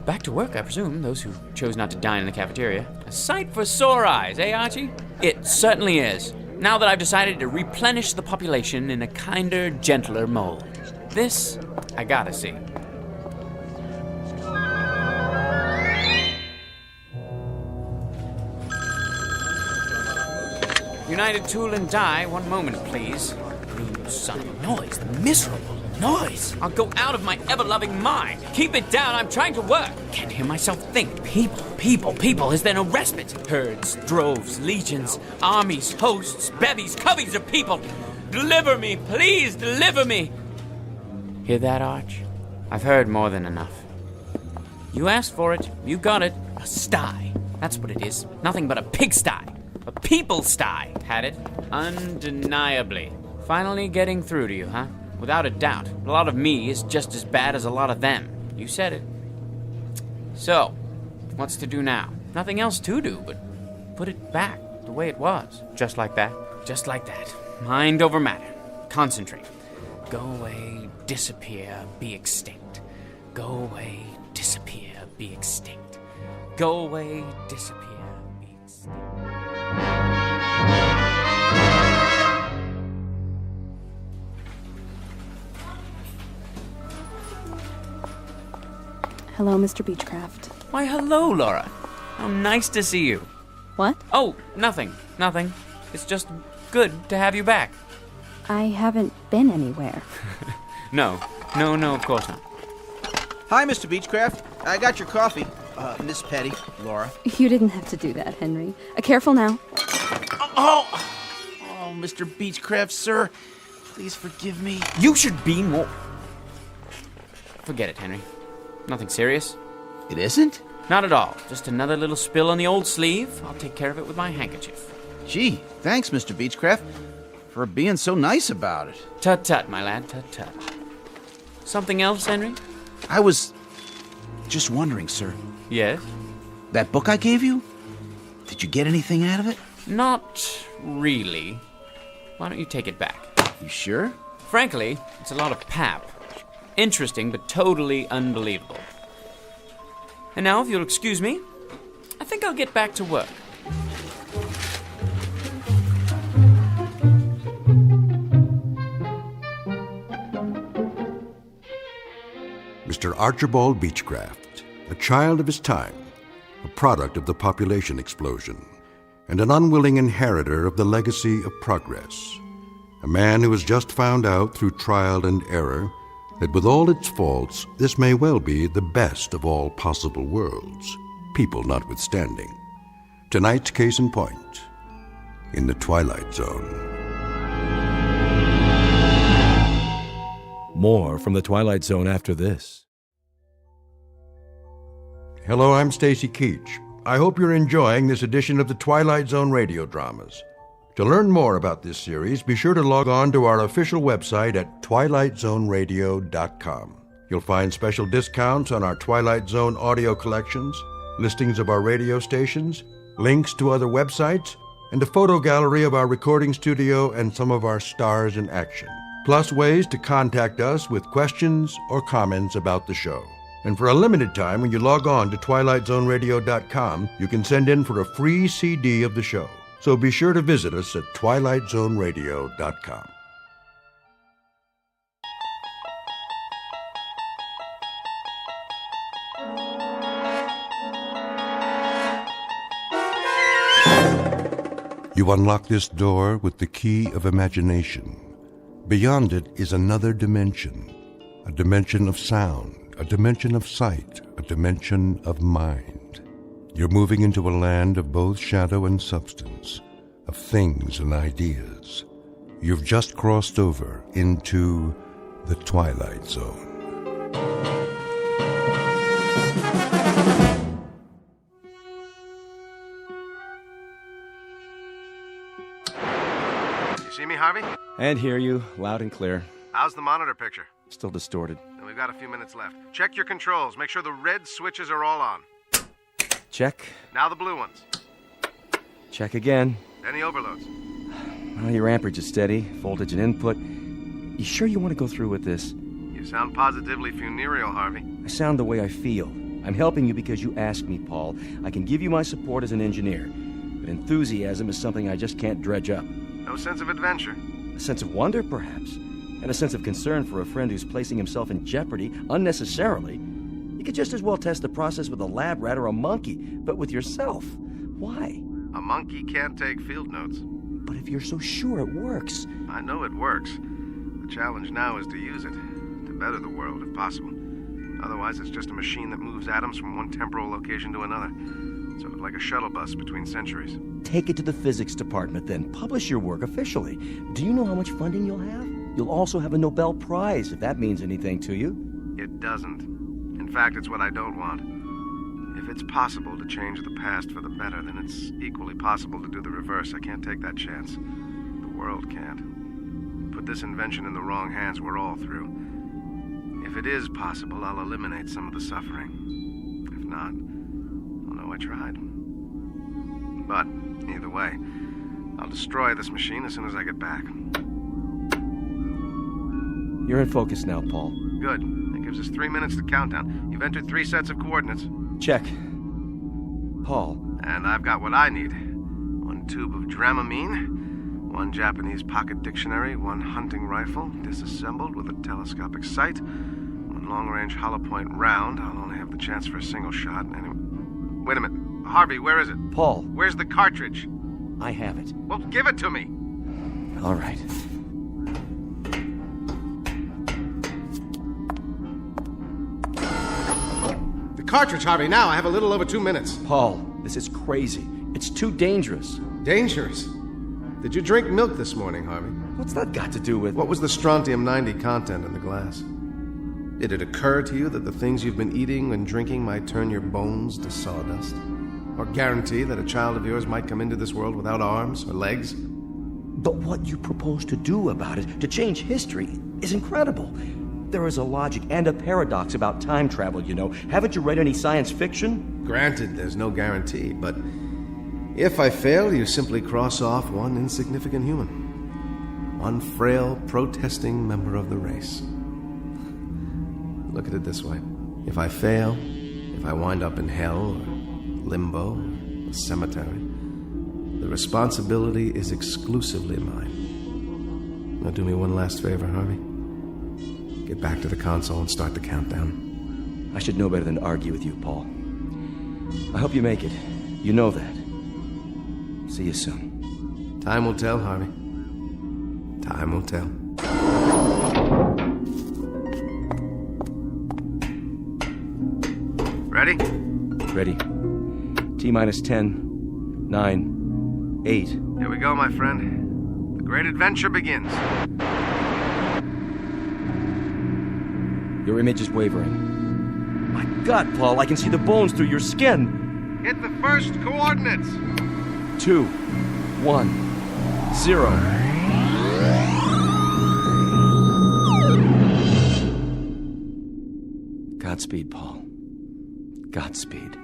Back to work, I presume, those who chose not to dine in the cafeteria. A sight for sore eyes, eh, Archie? It certainly is. Now that I've decided to replenish the population in a kinder, gentler mold. This, I gotta see. United Tool and Die, one moment, please. Rude son of a noise, the miserable noise. I'll go out of my ever-loving mind. Keep it down, I'm trying to work. Can't hear myself think. People, is there no respite? Herds, droves, legions, armies, hosts, bevies, coveys of people. Deliver me, please, deliver me. Hear that, Arch? I've heard more than enough. You asked for it, you got it. A sty. That's what it is. Nothing but a pigsty. A people sty. Had it? Undeniably. Finally getting through to you, huh? Without a doubt. A lot of me is just as bad as a lot of them. You said it. So, what's to do now? Nothing else to do but put it back the way it was. Just like that? Just like that. Mind over matter. Concentrate. Go away, disappear, be extinct. Go away, disappear, be extinct. Go away, disappear, be extinct. Hello, Mr. Beechcraft. Why, hello, Laura. How nice to see you. What? Oh, nothing. It's just good to have you back. I haven't been anywhere. No, of course not. Hi, Mr. Beechcraft. I got your coffee. Miss Petty, Laura. You didn't have to do that, Henry. Careful now. Oh, Mr. Beechcraft, sir. Please forgive me. You should be more... Forget it, Henry. Nothing serious. It isn't? Not at all. Just another little spill on the old sleeve. I'll take care of it with my handkerchief. Gee, thanks, Mr. Beechcraft, for being so nice about it. Tut-tut, my lad, tut-tut. Something else, Henry? I was just wondering, sir. Yes? That book I gave you? Did you get anything out of it? Not really. Why don't you take it back? You sure? Frankly, it's a lot of pap. Interesting, but totally unbelievable. And now, if you'll excuse me, I think I'll get back to work. Mr. Archibald Beechcraft, a child of his time, a product of the population explosion, and an unwilling inheritor of the legacy of progress. A man who has just found out through trial and error that with all its faults, this may well be the best of all possible worlds, people notwithstanding. Tonight's case in point, in the Twilight Zone. More from the Twilight Zone after this. Hello, I'm Stacy Keach. I hope you're enjoying this edition of the Twilight Zone Radio Dramas. To learn more about this series, be sure to log on to our official website at twilightzoneradio.com. You'll find special discounts on our Twilight Zone audio collections, listings of our radio stations, links to other websites, and a photo gallery of our recording studio and some of our stars in action. Plus ways to contact us with questions or comments about the show. And for a limited time, when you log on to twilightzoneradio.com, you can send in for a free CD of the show. So be sure to visit us at twilightzoneradio.com. You unlock this door with the key of imagination. Beyond it is another dimension, a dimension of sound, a dimension of sight, a dimension of mind. You're moving into a land of both shadow and substance, of things and ideas. You've just crossed over into the Twilight Zone. You see me, Harvey? And hear you, loud and clear. How's the monitor picture? Still distorted. And we've got a few minutes left. Check your controls. Make sure the red switches are all on. Check. Now the blue ones. Check again. Any overloads? Well, your amperage is steady. Voltage and input. You sure you want to go through with this? You sound positively funereal, Harvey. I sound the way I feel. I'm helping you because you asked me, Paul. I can give you my support as an engineer. But enthusiasm is something I just can't dredge up. No sense of adventure? A sense of wonder, perhaps. And a sense of concern for a friend who's placing himself in jeopardy unnecessarily. You could just as well test the process with a lab rat or a monkey, but with yourself. Why? A monkey can't take field notes. But if you're so sure it works... I know it works. The challenge now is to use it, to better the world if possible. Otherwise, it's just a machine that moves atoms from one temporal location to another. Sort of like a shuttle bus between centuries. Take it to the physics department, then. Publish your work officially. Do you know how much funding you'll have? You'll also have a Nobel Prize, if that means anything to you. It doesn't. In fact, it's what I don't want. If it's possible to change the past for the better, then it's equally possible to do the reverse. I can't take that chance. The world can't. Put this invention in the wrong hands, we're all through. If it is possible, I'll eliminate some of the suffering. If not, I'll know I tried. But, either way, I'll destroy this machine as soon as I get back. You're in focus now, Paul. Good. That gives us 3 minutes to countdown. You've entered 3 sets of coordinates. Check. Paul. And I've got what I need. 1 tube of Dramamine, 1 Japanese pocket dictionary, 1 hunting rifle, disassembled with a telescopic sight, 1 long-range hollow point round. I'll only have the chance for a single shot. Anyway. Wait a minute. Harvey, where is it? Paul. Where's the cartridge? I have it. Well, give it to me. All right. Cartridge, Harvey, now. I have a little over 2 minutes. Paul, this is crazy. It's too dangerous. Dangerous? Did you drink milk this morning, Harvey? What's that got to do with... What was the strontium-90 content in the glass? Did it occur to you that the things you've been eating and drinking might turn your bones to sawdust? Or guarantee that a child of yours might come into this world without arms or legs? But what you propose to do about it, to change history, is incredible. There is a logic and a paradox about time travel, you know. Haven't you read any science fiction? Granted, there's no guarantee, but if I fail, you simply cross off one insignificant human. One frail, protesting member of the race. Look at it this way. If I fail, if I wind up in hell or limbo or a cemetery, the responsibility is exclusively mine. Now do me one last favor, Harvey. Get back to the console and start the countdown. I should know better than to argue with you, Paul. I hope you make it. You know that. See you soon. Time will tell, Harvey. Time will tell. Ready? Ready. T-minus 10, 9, 8. Here we go, my friend. The great adventure begins. Your image is wavering. My God, Paul, I can see the bones through your skin. Hit the first coordinates. 2, 1, 0. Godspeed, Paul. Godspeed.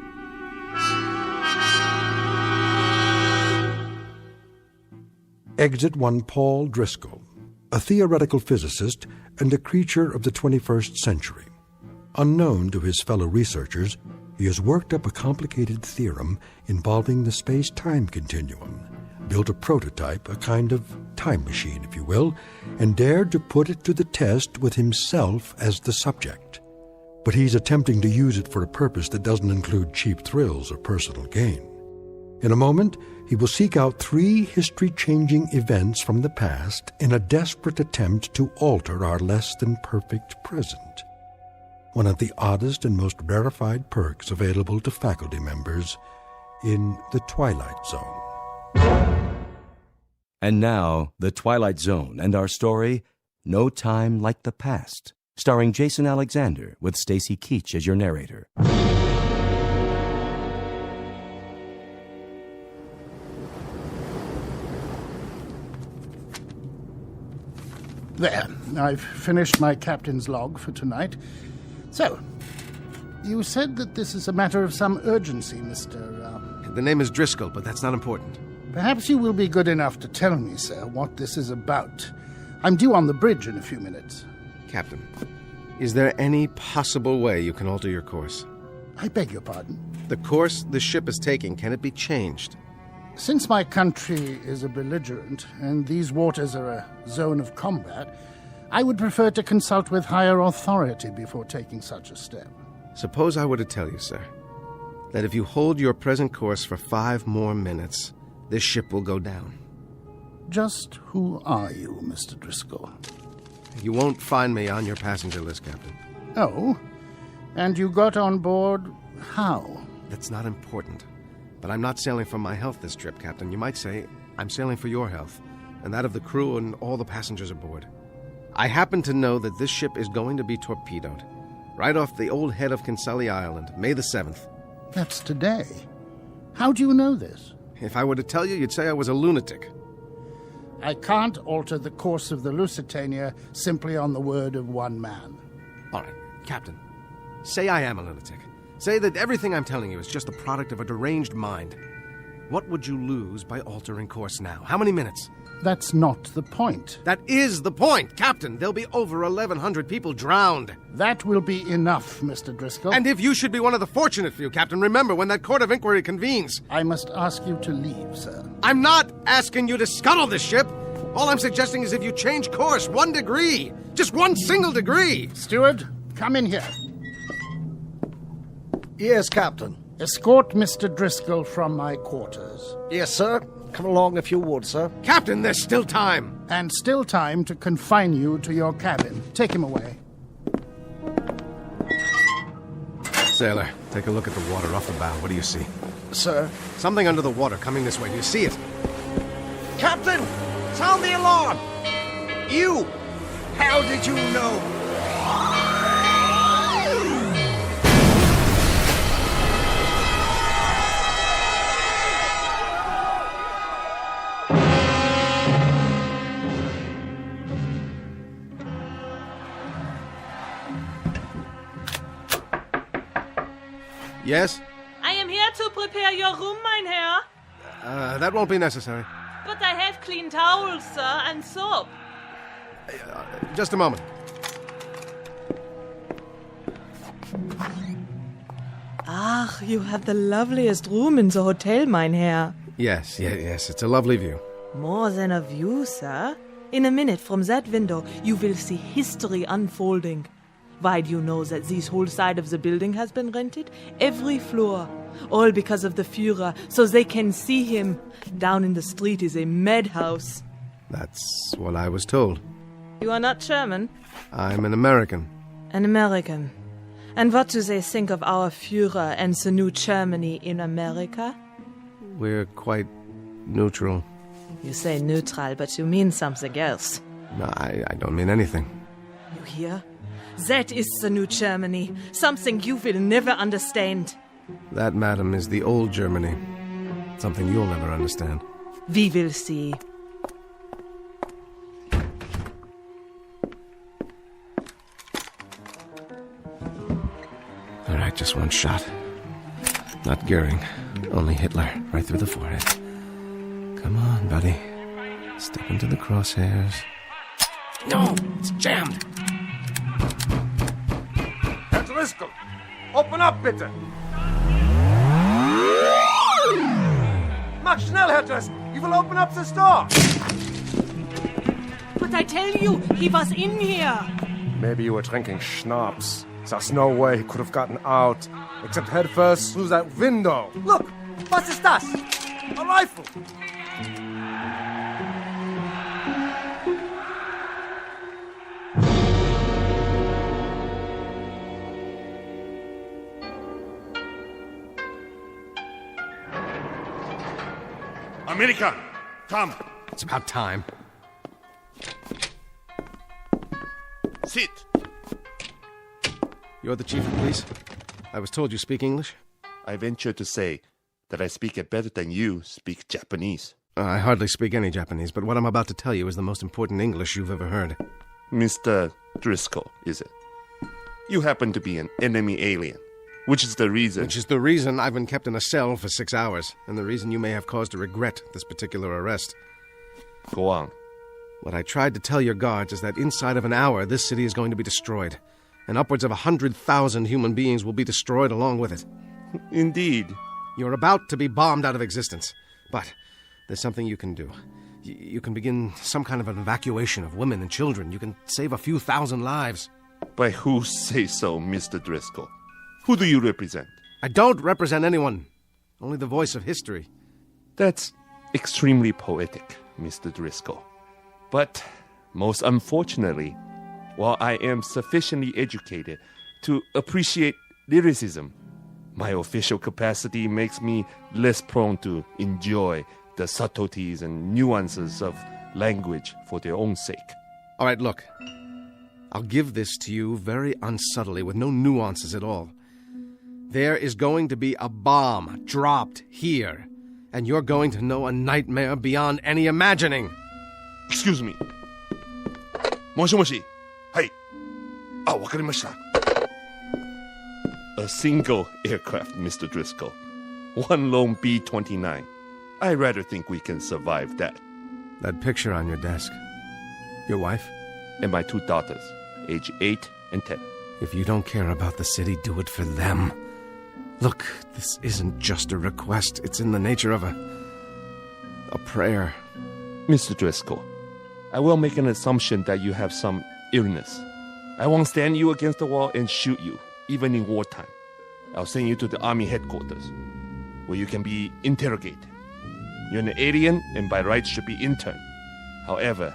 Exit 1 Paul Driscoll, a theoretical physicist and a creature of the 21st century. Unknown to his fellow researchers, he has worked up a complicated theorem involving the space-time continuum, built a prototype, a kind of time machine, if you will, and dared to put it to the test with himself as the subject. But he's attempting to use it for a purpose that doesn't include cheap thrills or personal gain. In a moment, he will seek out 3 history-changing events from the past in a desperate attempt to alter our less-than-perfect present. One of the oddest and most rarefied perks available to faculty members in the Twilight Zone. And now, The Twilight Zone and our story, No Time Like the Past, starring Jason Alexander with Stacy Keach as your narrator. There, I've finished my captain's log for tonight. So, you said that this is a matter of some urgency, Mr. The name is Driscoll, but that's not important. Perhaps you will be good enough to tell me, sir, what this is about. I'm due on the bridge in a few minutes. Captain, is there any possible way you can alter your course? I beg your pardon? The course the ship is taking, can it be changed? Since my country is a belligerent, and these waters are a zone of combat, I would prefer to consult with higher authority before taking such a step. Suppose I were to tell you, sir, that if you hold your present course for 5 more minutes, this ship will go down. Just who are you, Mr. Driscoll? You won't find me on your passenger list, Captain. Oh? And you got on board how? That's not important. But I'm not sailing for my health this trip, Captain. You might say I'm sailing for your health, and that of the crew and all the passengers aboard. I happen to know that this ship is going to be torpedoed, right off the old head of Kinsale Island, May the 7th. That's today. How do you know this? If I were to tell you, you'd say I was a lunatic. I can't alter the course of the Lusitania simply on the word of one man. All right, Captain, say I am a lunatic. Say that everything I'm telling you is just the product of a deranged mind. What would you lose by altering course now? How many minutes? That's not the point. That is the point, Captain. There'll be over 1,100 people drowned. That will be enough, Mr. Driscoll. And if you should be one of the fortunate few, Captain, remember when that court of inquiry convenes. I must ask you to leave, sir. I'm not asking you to scuttle this ship. All I'm suggesting is if you change course 1 degree, just 1 single degree. Steward, come in here. Yes, Captain. Escort Mr. Driscoll from my quarters. Yes, sir. Come along if you would, sir. Captain, there's still time. And still time to confine you to your cabin. Take him away. Sailor, take a look at the water off the bow. What do you see? Sir? Something under the water coming this way. Do you see it? Captain! Sound the alarm! You! How did you know? Yes? I am here to prepare your room, mein Herr. That won't be necessary. But I have clean towels, sir, and soap. Just a moment. Ach, you have the loveliest room in the hotel, mein Herr. Yes. It's a lovely view. More than a view, sir. In a minute from that window, you will see history unfolding. Why do you know that this whole side of the building has been rented? Every floor. All because of the Führer, so they can see him. Down in the street is a madhouse. That's what I was told. You are not German? I'm an American. An American. And what do they think of our Führer and the new Germany in America? We're quite neutral. You say neutral, but you mean something else. No, I don't mean anything. You hear? That is the new Germany. Something you will never understand. That, madam, is the old Germany. Something you'll never understand. We will see. All right, just one shot. Not Goering, only Hitler, right through the forehead. Come on, buddy. Step into the crosshairs. No, it's jammed. Herr Driscoll, open up, bitte. Mach schnell, Herr Driscoll. He will open up the door. But I tell you, he was in here. Maybe you were drinking schnapps. There's no way he could have gotten out, except head first through that window. Look, was ist das? A rifle! America, come. It's about time. Sit. You're the chief of police? I was told you speak English? I venture to say that I speak it better than you speak Japanese. I hardly speak any Japanese, but what I'm about to tell you is the most important English you've ever heard. Mr. Driscoll, is it? You happen to be an enemy alien, which is the reason... Which is the reason I've been kept in a cell for 6 hours, and the reason you may have cause to regret this particular arrest. Go on. What I tried to tell your guards is that inside of an hour, this city is going to be destroyed, and upwards of 100,000 human beings will be destroyed along with it. Indeed. You're about to be bombed out of existence, but there's something you can do. You can begin some kind of an evacuation of women and children. You can save a few thousand lives. By who say so, Mr. Driscoll? Who do you represent? I don't represent anyone. Only the voice of history. That's extremely poetic, Mr. Driscoll. But, most unfortunately, while I am sufficiently educated to appreciate lyricism, my official capacity makes me less prone to enjoy the subtleties and nuances of language for their own sake. All right, look. I'll give this to you very unsubtly, with no nuances at all. There is going to be a bomb dropped here, and you're going to know a nightmare beyond any imagining. Excuse me. Moshi. Hey. Ah, wakarimashita. A single aircraft, Mr. Driscoll. One lone B-29. I rather think we can survive that. That picture on your desk. Your wife? And my 2 daughters, age 8 and 10. If you don't care about the city, do it for them. Look, this isn't just a request. It's in the nature of a prayer. Mr. Driscoll, I will make an assumption that you have some illness. I won't stand you against the wall and shoot you, even in wartime. I'll send you to the army headquarters, where you can be interrogated. You're an alien and by rights should be interned. However,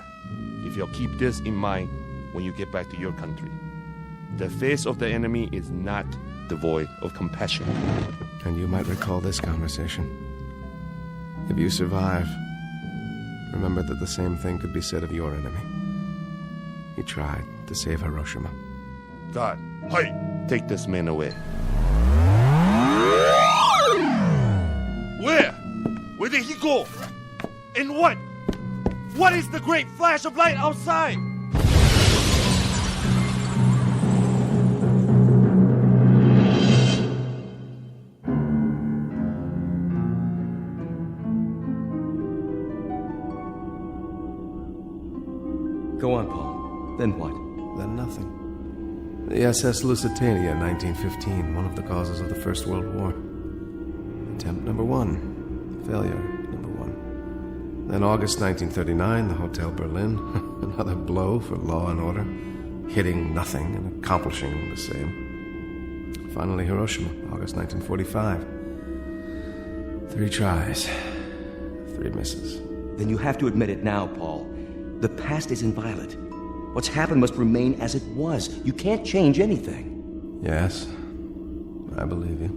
if you'll keep this in mind when you get back to your country, the face of the enemy is not devoid of compassion. And you might recall this conversation. If you survive, remember that the same thing could be said of your enemy. He tried to save Hiroshima. God, hey, take this man away. Where? Where did he go? And what? What is the great flash of light outside? Go on, Paul. Then what? Then nothing. The SS Lusitania, 1915, one of the causes of the First World War. Attempt number 1. Failure number 1. Then August 1939, the Hotel Berlin. Another blow for law and order. Hitting nothing and accomplishing the same. Finally, Hiroshima, August 1945. 3 tries. 3 misses. Then you have to admit it now, Paul. The past is inviolate. What's happened must remain as it was. You can't change anything. Yes, I believe you.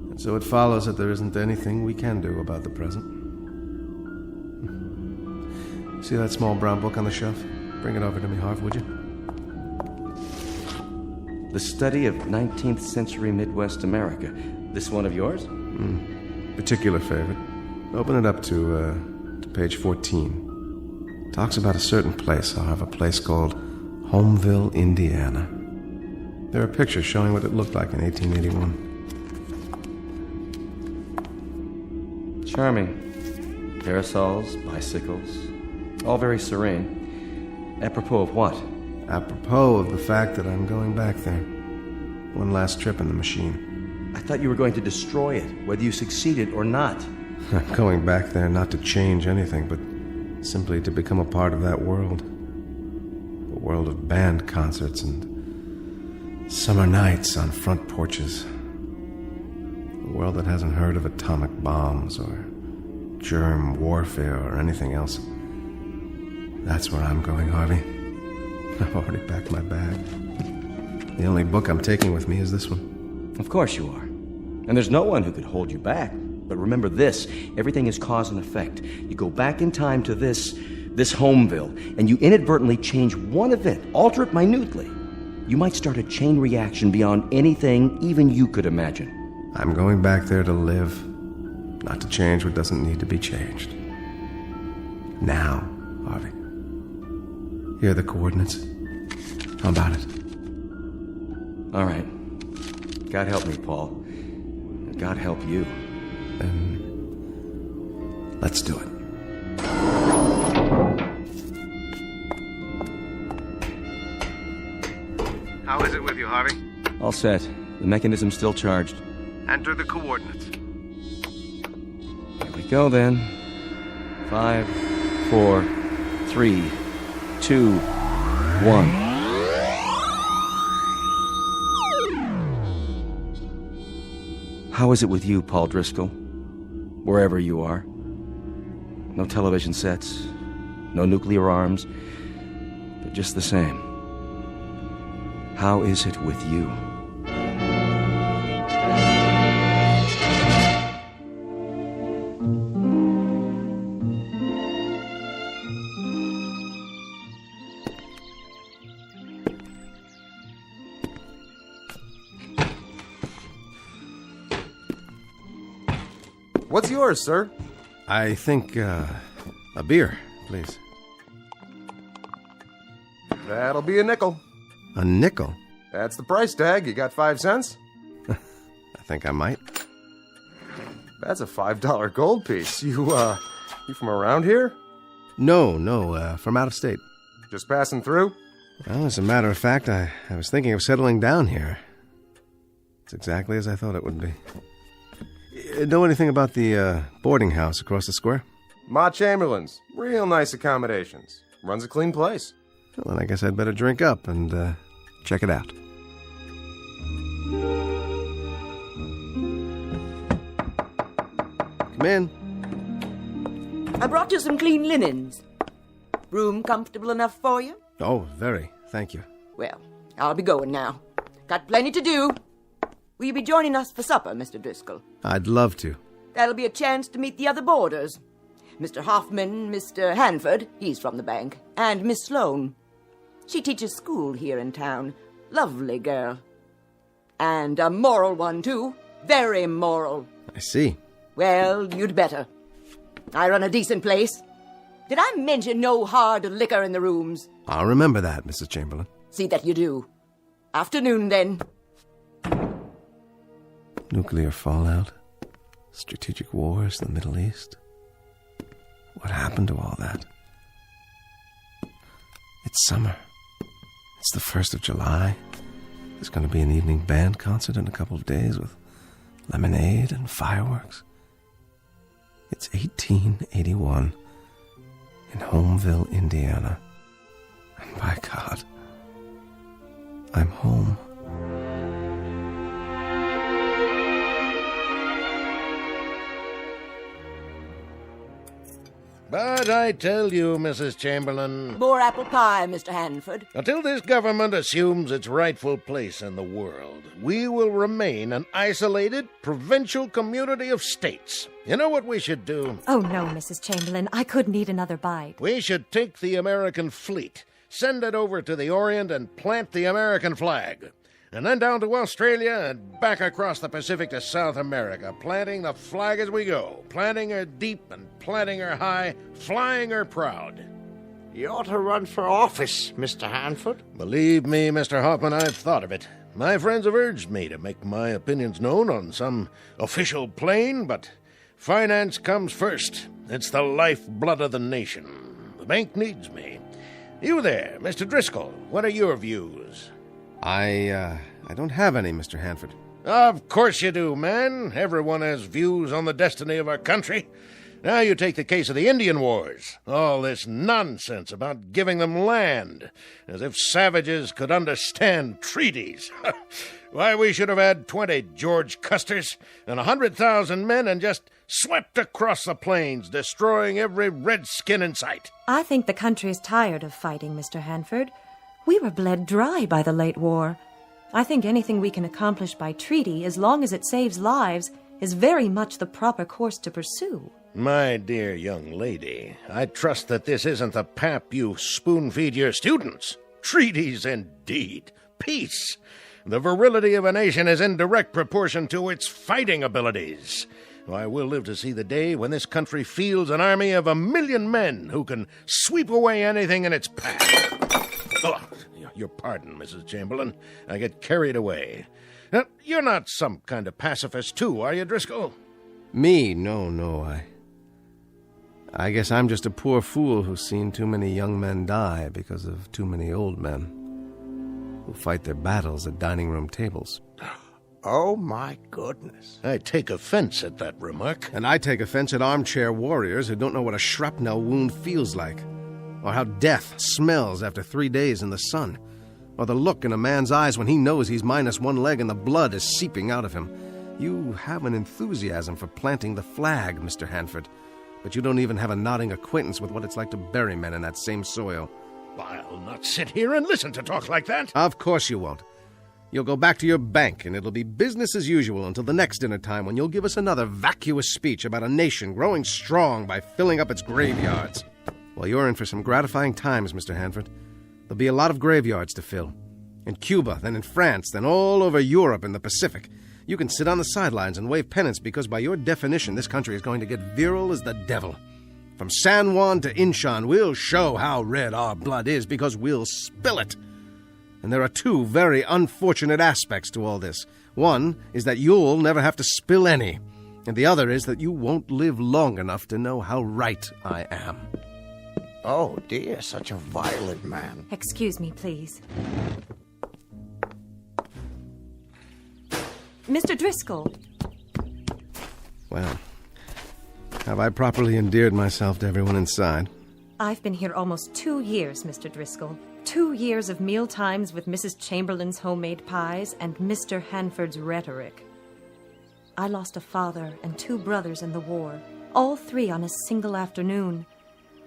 And so it follows that there isn't anything we can do about the present. See that small brown book on the shelf? Bring it over to me, Harv, would you? The Study of 19th Century Midwest America. This one of yours? Particular favorite. Open it up to page 14. Talks about a certain place, Harv, a place called Homeville, Indiana. There are pictures showing what it looked like in 1881. Charming. Parasols, bicycles, all very serene. Apropos of what? Apropos of the fact that I'm going back there. One last trip in the machine. I thought you were going to destroy it, whether you succeeded or not. I'm going back there not to change anything, but simply to become a part of that world. A world of band concerts and summer nights on front porches. A world that hasn't heard of atomic bombs or germ warfare or anything else. That's where I'm going, Harvey. I've already packed my bag. The only book I'm taking with me is this one. Of course you are. And there's no one who could hold you back. But remember this, everything is cause and effect. You go back in time to this Homeville, and you inadvertently change one event, alter it minutely. You might start a chain reaction beyond anything even you could imagine. I'm going back there to live, not to change what doesn't need to be changed. Now, Harvey. Here are the coordinates. How about it? All right. God help me, Paul. God help you. Then let's do it. How is it with you, Harvey? All set. The mechanism's still charged. Enter the coordinates. Here we go, then. 5, 4, 3, 2, 1. How is it with you, Paul Driscoll? Wherever you are. No television sets, no nuclear arms, but just the same. How is it with you? What's yours, sir? I think, a beer, please. That'll be a nickel. A nickel? That's the price tag. You got 5 cents? I think I might. That's a $5 gold piece. You from around here? No, from out of state. Just passing through? Well, as a matter of fact, I was thinking of settling down here. It's exactly as I thought it would be. Know anything about the boarding house across the square? Ma Chamberlain's. Real nice accommodations. Runs a clean place. Well, then I guess I'd better drink up and check it out. Come in. I brought you some clean linens. Room comfortable enough for you? Oh, very. Thank you. Well, I'll be going now. Got plenty to do. Will you be joining us for supper, Mr. Driscoll? I'd love to. That'll be a chance to meet the other boarders. Mr. Hoffman, Mr. Hanford, he's from the bank, and Miss Sloane. She teaches school here in town. Lovely girl. And a moral one, too. Very moral. I see. Well, you'd better. I run a decent place. Did I mention no hard liquor in the rooms? I'll remember that, Mrs. Chamberlain. See that you do. Afternoon, then. Nuclear fallout, strategic wars in the Middle East. What happened to all that? It's summer. It's the 1st of July. There's going to be an evening band concert in a couple of days with lemonade and fireworks. It's 1881 in Homeville, Indiana. And by God, I'm home. But I tell you, Mrs. Chamberlain... More apple pie, Mr. Hanford. Until this government assumes its rightful place in the world, we will remain an isolated, provincial community of states. You know what we should do? Oh, no, Mrs. Chamberlain. I couldn't eat another bite. We should take the American fleet, send it over to the Orient, and plant the American flag. And then down to Australia and back across the Pacific to South America, planting the flag as we go, planting her deep and planting her high, flying her proud. You ought to run for office, Mr. Hanford. Believe me, Mr. Hoffman, I've thought of it. My friends have urged me to make my opinions known on some official plane, but finance comes first. It's the lifeblood of the nation. The bank needs me. You there, Mr. Driscoll, what are your views? I don't have any, Mr. Hanford. Of course you do, man. Everyone has views on the destiny of our country. Now you take the case of the Indian Wars. All this nonsense about giving them land, as if savages could understand treaties. Why, we should have had 20 George Custers and 100,000 men and just swept across the plains, destroying every redskin in sight. I think the country is tired of fighting, Mr. Hanford. We were bled dry by the late war. I think anything we can accomplish by treaty, as long as it saves lives, is very much the proper course to pursue. My dear young lady, I trust that this isn't the pap you spoon-feed your students. Treaties, indeed. Peace. The virility of a nation is in direct proportion to its fighting abilities. I will live to see the day when this country fields an army of 1,000,000 men who can sweep away anything in its path. Oh, your pardon, Mrs. Chamberlain. I get carried away. You're not some kind of pacifist, too, are you, Driscoll? Me? No. I guess I'm just a poor fool who's seen too many young men die because of too many old men who fight their battles at dining room tables. Oh, my goodness. I take offense at that remark. And I take offense at armchair warriors who don't know what a shrapnel wound feels like, or how death smells after 3 days in the sun, or the look in a man's eyes when he knows he's minus one leg and the blood is seeping out of him. You have an enthusiasm for planting the flag, Mr. Hanford, but you don't even have a nodding acquaintance with what it's like to bury men in that same soil. I'll not sit here and listen to talk like that. Of course you won't. You'll go back to your bank, and it'll be business as usual until the next dinner time, when you'll give us another vacuous speech about a nation growing strong by filling up its graveyards. Well, you're in for some gratifying times, Mr. Hanford. There'll be a lot of graveyards to fill. In Cuba, then in France, then all over Europe and the Pacific. You can sit on the sidelines and wave pennants because by your definition, this country is going to get virile as the devil. From San Juan to Inchon, we'll show how red our blood is because we'll spill it. And there are two very unfortunate aspects to all this. One is that you'll never have to spill any. And the other is that you won't live long enough to know how right I am. Oh, dear, such a violent man. Excuse me, please. Mr. Driscoll. Well, have I properly endeared myself to everyone inside? I've been here almost 2 years, Mr. Driscoll. 2 years of meal times with Mrs. Chamberlain's homemade pies and Mr. Hanford's rhetoric. I lost a father and 2 brothers in the war, all 3 on a single afternoon.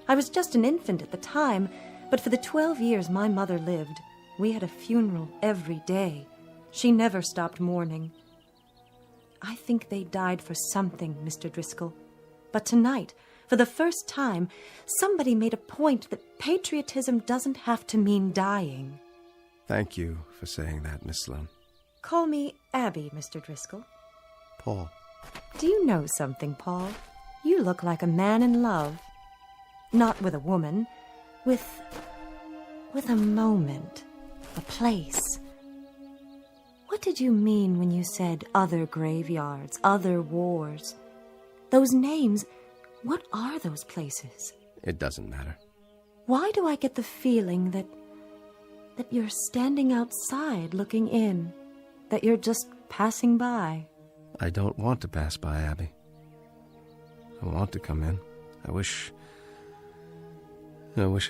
I was just an infant at the time, but for the 12 years my mother lived, we had a funeral every day. She never stopped mourning. I think they died for something, Mr. Driscoll. But tonight, for the first time, somebody made a point that patriotism doesn't have to mean dying. Thank you for saying that, Miss Sloane. Call me Abby, Mr. Driscoll. Paul. Do you know something, Paul? You look like a man in love. Not with a woman, with a moment, a place. What did you mean when you said other graveyards, other wars? Those names, what are those places? It doesn't matter. Why do I get the feeling that you're standing outside looking in, that you're just passing by? I don't want to pass by, Abby. I want to come in. I wish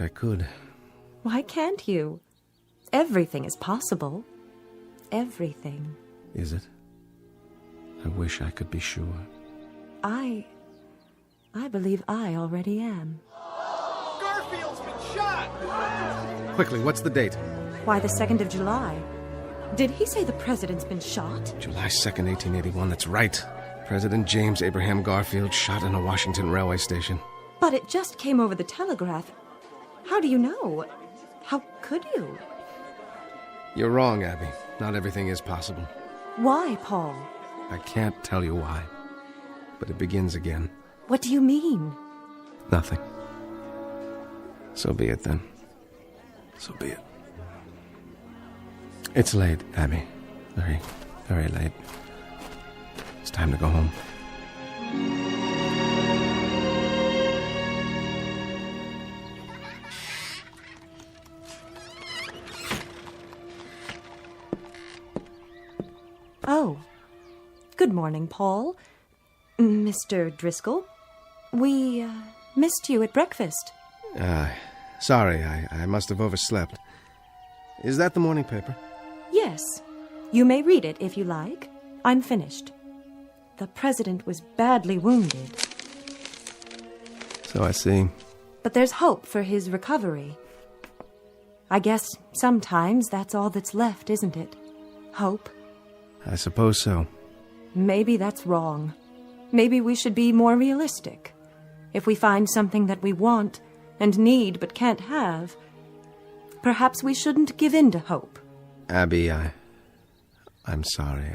I could. Why can't you? Everything is possible. Everything. Is it? I wish I could be sure. I believe I already am. Garfield's been shot! Quickly, what's the date? Why, the 2nd of July. Did he say the president's been shot? July 2nd, 1881, that's right. President James Abraham Garfield shot in a Washington railway station. But it just came over the telegraph. How do you know? How could you? You're wrong, Abby. Not everything is possible. Why, Paul? I can't tell you why. But it begins again. What do you mean? Nothing. So be it, then. So be it. It's late, Abby. Very, very late. It's time to go home. Oh. Good morning, Paul. Mr. Driscoll. We missed you at breakfast. Sorry, I must have overslept. Is that the morning paper? Yes. You may read it if you like. I'm finished. The president was badly wounded. So I see. But there's hope for his recovery. I guess sometimes that's all that's left, isn't it? Hope. I suppose so. Maybe that's wrong. Maybe we should be more realistic. If we find something that we want and need but can't have, perhaps we shouldn't give in to hope. Abby, I'm sorry.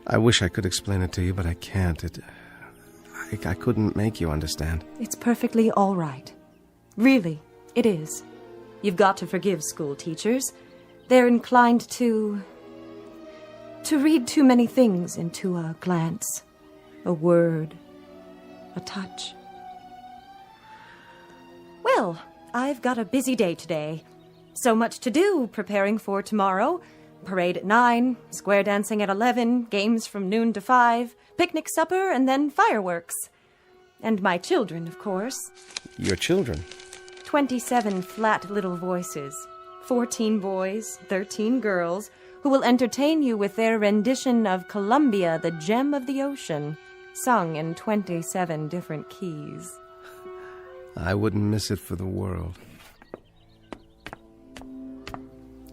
I wish I could explain it to you, but I can't. I couldn't make you understand. It's perfectly all right. Really, it is. You've got to forgive school teachers. They're inclined to read too many things into a glance, a word, a touch. Well, I've got a busy day today. So much to do preparing for tomorrow. Parade at 9, square dancing at 11, games from noon to 5, picnic supper, and then fireworks. And my children, of course. Your children? 27 flat little voices. 14 boys, 13 girls, who will entertain you with their rendition of Columbia, the Gem of the Ocean, sung in 27 different keys. I wouldn't miss it for the world.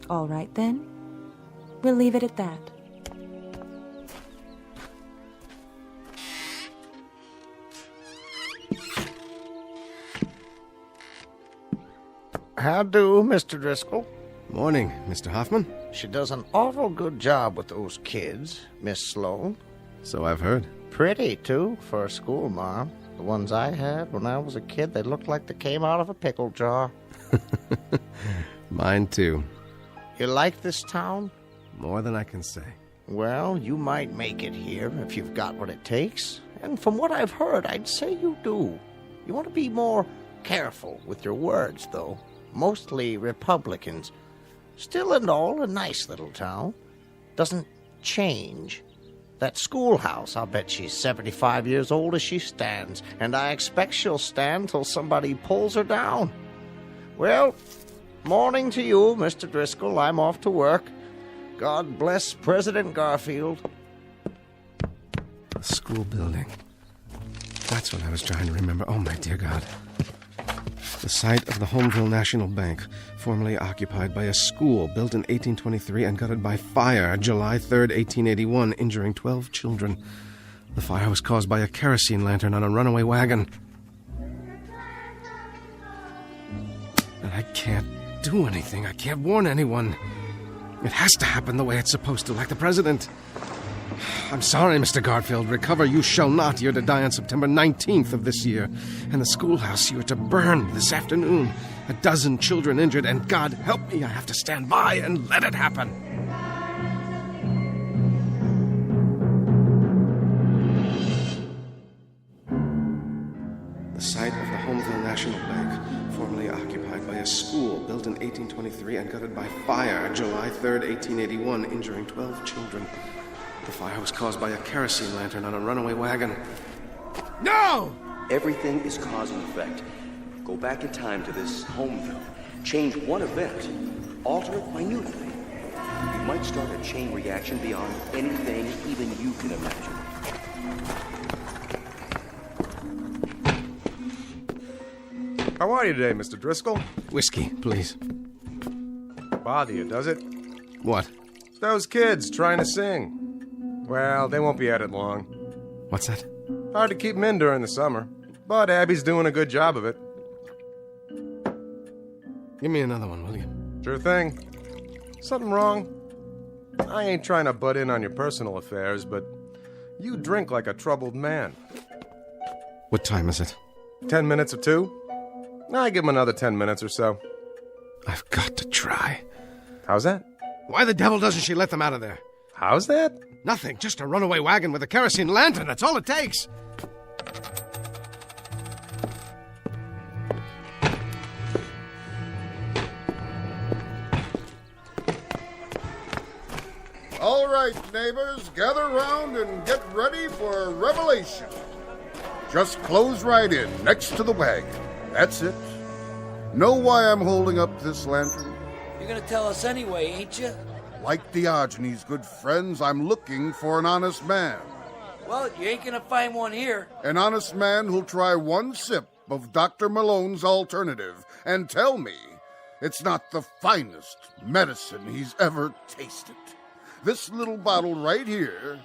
All right, then. We'll leave it at that. How do, Mr. Driscoll? Morning, Mr. Hoffman. She does an awful good job with those kids, Miss Sloane. So I've heard. Pretty, too, for a school mom. The ones I had when I was a kid, they looked like they came out of a pickle jar. Mine, too. You like this town? More than I can say. Well, you might make it here if you've got what it takes. And from what I've heard, I'd say you do. You want to be more careful with your words, though. Mostly Republicans. Still and all, a nice little town. Doesn't change. That schoolhouse, I'll bet she's 75 years old as she stands, and I expect she'll stand till somebody pulls her down. Well, morning to you, Mr. Driscoll. I'm off to work. God bless President Garfield. The school building. That's what I was trying to remember. Oh, my dear God. The site of the Homeville National Bank, formerly occupied by a school built in 1823 and gutted by fire July 3rd, 1881, injuring 12 children. The fire was caused by a kerosene lantern on a runaway wagon. And I can't do anything. I can't warn anyone. It has to happen the way it's supposed to, like the president. I'm sorry, Mr. Garfield. Recover you shall not. You're to die on September 19th of this year. And the schoolhouse you're to burn this afternoon. 12 children injured, and God help me, I have to stand by and let it happen. The site of the Homeville National Bank, formerly occupied by a school built in 1823 and gutted by fire July 3rd, 1881, injuring 12 children. The fire was caused by a kerosene lantern on a runaway wagon. No! Everything is cause and effect. Go back in time to this Homeville. Change one event. Alter it minutely. You might start a chain reaction beyond anything even you can imagine. How are you today, Mr. Driscoll? Whiskey, please. Bother you, does it? What? Those kids trying to sing. Well, they won't be at it long. What's that? Hard to keep them in during the summer, but Abby's doing a good job of it. Give me another one, will you? Sure thing. Something wrong? I ain't trying to butt in on your personal affairs, but you drink like a troubled man. What time is it? 10 minutes or 2? I give him another 10 minutes or so. I've got to try. How's that? Why the devil doesn't she let them out of there? How's that? Nothing, just a runaway wagon with a kerosene lantern. That's all it takes. All right, neighbors, gather round and get ready for a revelation. Just close right in, next to the wagon. That's it. Know why I'm holding up this lantern? You're gonna tell us anyway, ain't you? Like Diogenes, good friends, I'm looking for an honest man. Well, you ain't gonna find one here. An honest man who'll try one sip of Dr. Malone's alternative and tell me it's not the finest medicine he's ever tasted. This little bottle right here,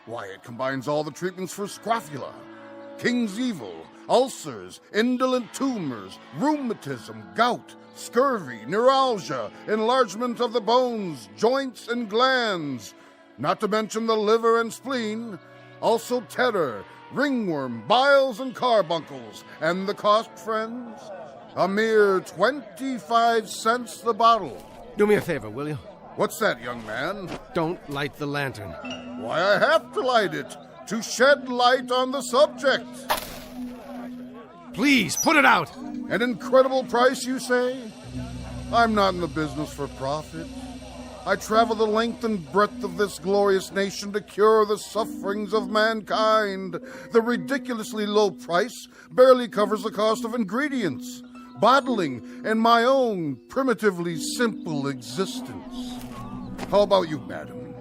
why, it combines all the treatments for scrofula, King's Evil, ulcers, indolent tumors, rheumatism, gout, scurvy, neuralgia, enlargement of the bones, joints, and glands, not to mention the liver and spleen, also terror, ringworm, biles, and carbuncles. And the cost, friends? A mere 25 cents the bottle. Do me a favor, will you? What's that, young man? Don't light the lantern. Why, I have to light it, to shed light on the subject. Please, put it out! An incredible price, you say? I'm not in the business for profit. I travel the length and breadth of this glorious nation to cure the sufferings of mankind. The ridiculously low price barely covers the cost of ingredients, bottling, and my own primitively simple existence. How about you, madam?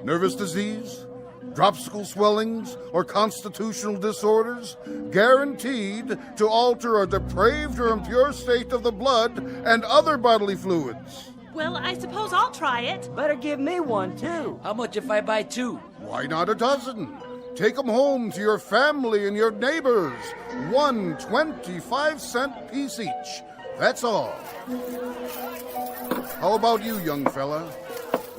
Nervous disease? Dropsical swellings or constitutional disorders, guaranteed to alter a depraved or impure state of the blood and other bodily fluids. Well, I suppose I'll try it. Better give me one, too. How much if I buy 2? Why not a dozen? Take them home to your family and your neighbors. 1 25-cent piece each. That's all. How about you, young fella?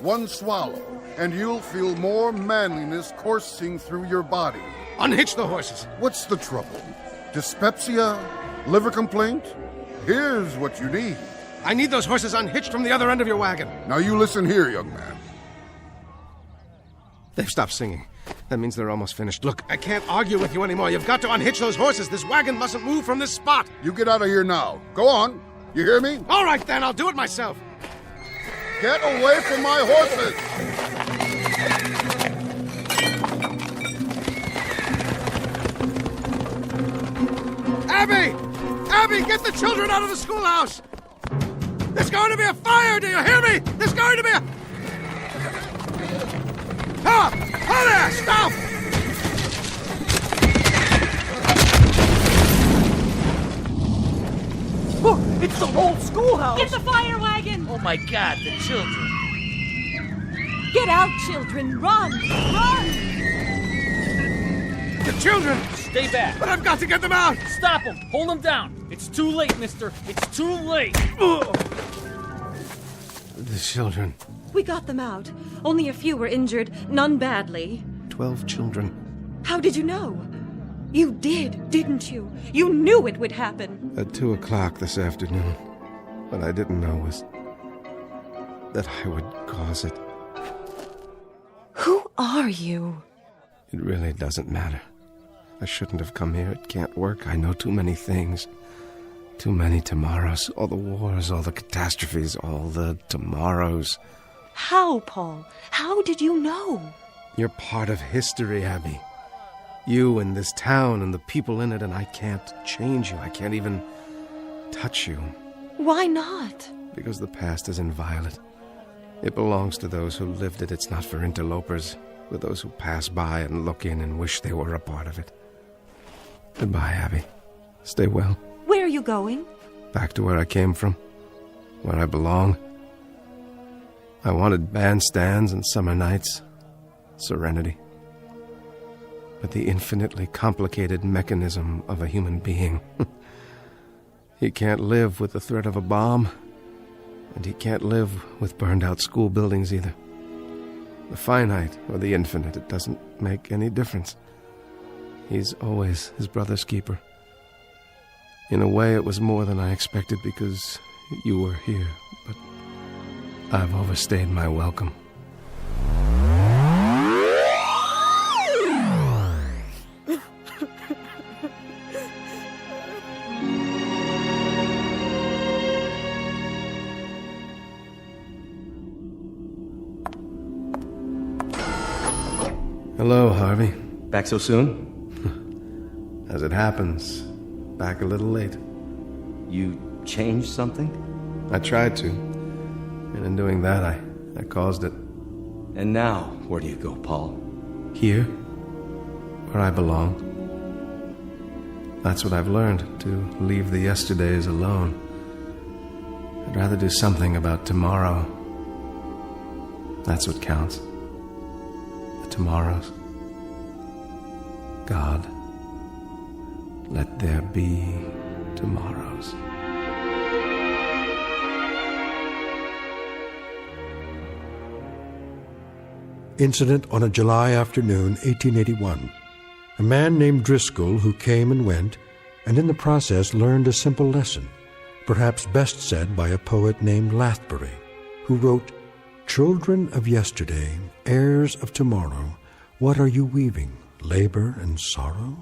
1 swallow, and you'll feel more manliness coursing through your body. Unhitch the horses. What's the trouble? Dyspepsia? Liver complaint? Here's what you need. I need those horses unhitched from the other end of your wagon. Now you listen here, young man. They've stopped singing. That means they're almost finished. Look, I can't argue with you anymore. You've got to unhitch those horses. This wagon mustn't move from this spot. You get out of here now. Go on. You hear me? All right, then. I'll do it myself. Get away from my horses! Abby! Abby, get the children out of the schoolhouse! There's going to be a fire, do you hear me? There's going to be a... Ah! Oh there! Stop! Look, it's the whole schoolhouse! Get the fire wagon! Oh my God, the children! Get out, children! Run! Run! The children! Stay back! But I've got to get them out! Stop them! Hold them down! It's too late, mister! It's too late! The children. We got them out. Only a few were injured, none badly. 12 children. How did you know? You did, didn't you? You knew it would happen. At 2 o'clock this afternoon. What I didn't know was that I would cause it. Who are you? It really doesn't matter. I shouldn't have come here. It can't work. I know too many things. Too many tomorrows. All the wars, all the catastrophes, all the tomorrows. How, Paul? How did you know? You're part of history, Abby. You and this town and the people in it, and I can't change you. I can't even touch you. Why not? Because the past is inviolate. It belongs to those who lived it. It's not for interlopers, for those who pass by and look in and wish they were a part of it. Goodbye, Abby. Stay well. Where are you going? Back to where I came from, where I belong. I wanted bandstands and summer nights, serenity. But the infinitely complicated mechanism of a human being. He can't live with the threat of a bomb, and he can't live with burned-out school buildings either. The finite or the infinite, it doesn't make any difference. He's always his brother's keeper. In a way, it was more than I expected because you were here, but I've overstayed my welcome. Hello, Harvey. Back so soon? As it happens, back a little late. You changed something? I tried to. And in doing that, I caused it. And now, where do you go, Paul? Here, where I belong. That's what I've learned, to leave the yesterdays alone. I'd rather do something about tomorrow. That's what counts. The tomorrows. God, let there be tomorrows. Incident on a July afternoon, 1881. A man named Driscoll who came and went, and in the process learned a simple lesson, perhaps best said by a poet named Lathbury, who wrote, "Children of yesterday, heirs of tomorrow, what are you weaving, labor and sorrow?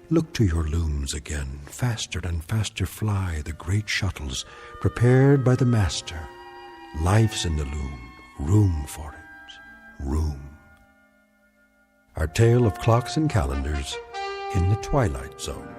Look to your looms again, faster and faster fly the great shuttles, prepared by the master. Life's in the loom, room for it. Room." Our tale of clocks and calendars in the Twilight Zone.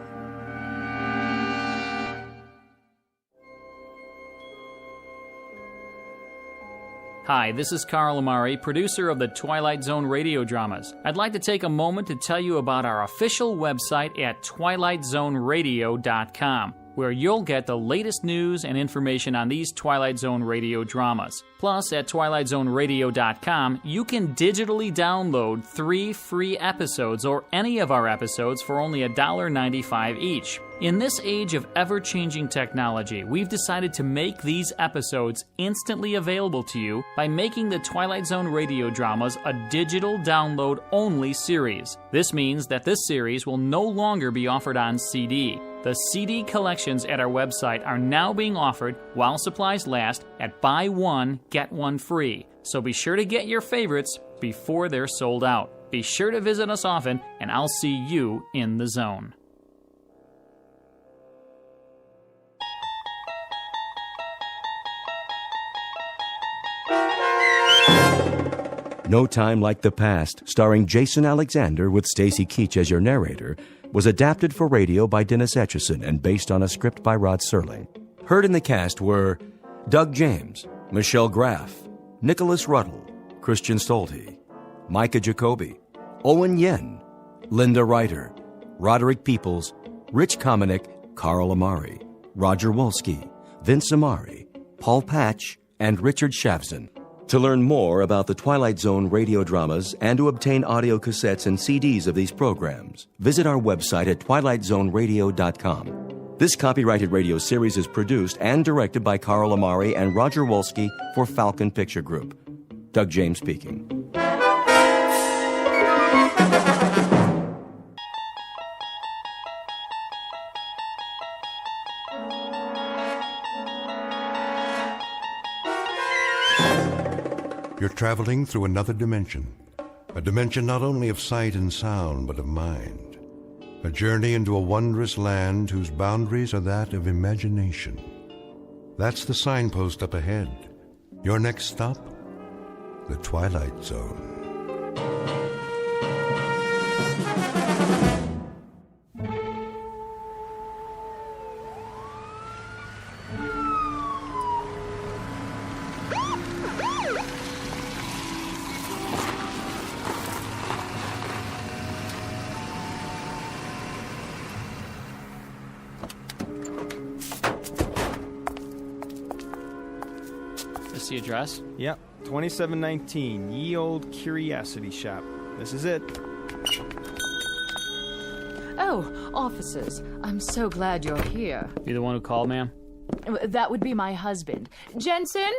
Hi, this is Carl Amari, producer of the Twilight Zone Radio Dramas. I'd like to take a moment to tell you about our official website at twilightzoneradio.com, where you'll get the latest news and information on these Twilight Zone Radio dramas. Plus, at twilightzoneradio.com, you can digitally download 3 free episodes or any of our episodes for only $1.95 each. In this age of ever-changing technology, we've decided to make these episodes instantly available to you by making the Twilight Zone Radio Dramas a digital download-only series. This means that this series will no longer be offered on CD. The CD collections at our website are now being offered, while supplies last, at buy one, get one free. So be sure to get your favorites before they're sold out. Be sure to visit us often, and I'll see you in the zone. No Time Like the Past, starring Jason Alexander with Stacy Keach as your narrator, was adapted for radio by Dennis Etchison and based on a script by Rod Serling. Heard in the cast were Doug James, Michelle Graff, Nicholas Ruddle, Christian Stolte, Micah Jacoby, Owen Yen, Linda Ryder, Roderick Peoples, Rich Kominick, Carl Amari, Roger Wolski, Vince Amari, Paul Patch, and Richard Shavzin. To learn more about the Twilight Zone radio dramas and to obtain audio cassettes and CDs of these programs, visit our website at twilightzoneradio.com. This copyrighted radio series is produced and directed by Carl Amari and Roger Wolski for Falcon Picture Group. Doug James speaking. You're traveling through another dimension. A dimension not only of sight and sound, but of mind. A journey into a wondrous land whose boundaries are that of imagination. That's the signpost up ahead. Your next stop? The Twilight Zone. The address? Yep, 2719 Ye Old Curiosity Shop. This is it. Oh, officers, I'm so glad you're here. You the one who called, ma'am? That would be my husband. Jensen,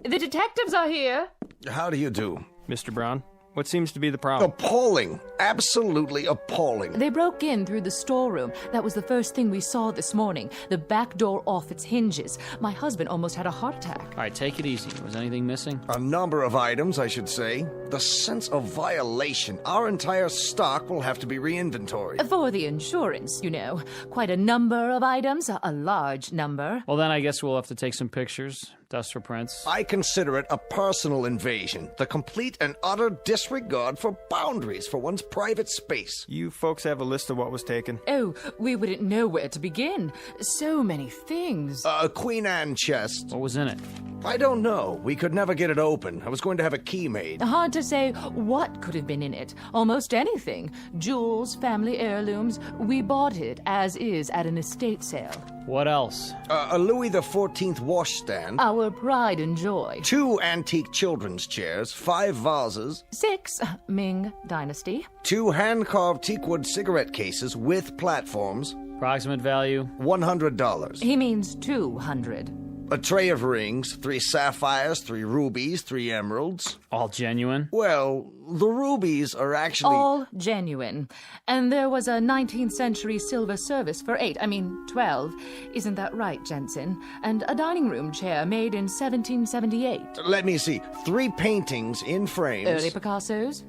the detectives are here. How do you do? Mr. Brown, what seems to be the problem? Appalling. Absolutely appalling. They broke in through the storeroom. That was the first thing we saw this morning. The back door off its hinges. My husband almost had a heart attack. All right, take it easy. Was anything missing? A number of items, I should say. The sense of violation. Our entire stock will have to be re-inventoried. For the insurance, you know. Quite a number of items. A large number. Well, then I guess we'll have to take some pictures. Dust for prints. I consider it a personal invasion, the complete and utter disregard for boundaries for one's private space. You folks have a list of what was taken? Oh, we wouldn't know where to begin. So many things. A Queen Anne chest. What was in it? I don't know. We could never get it open. I was going to have a key made. Hard to say what could have been in it. Almost anything. Jewels, family heirlooms. We bought it as is at an estate sale. What else? A Louis XIV washstand. Our pride and joy. 2 antique children's chairs, 5 vases. 6, Ming Dynasty. 2 hand-carved teakwood cigarette cases with platforms. Approximate value? $100. He means 200. A tray of rings, 3 sapphires, 3 rubies, 3 emeralds. All genuine? Well, the rubies are actually... All genuine. And there was a 19th century silver service for 12. Isn't that right, Jensen? And a dining room chair made in 1778. Let me see. 3 paintings in frames. Early Picassos?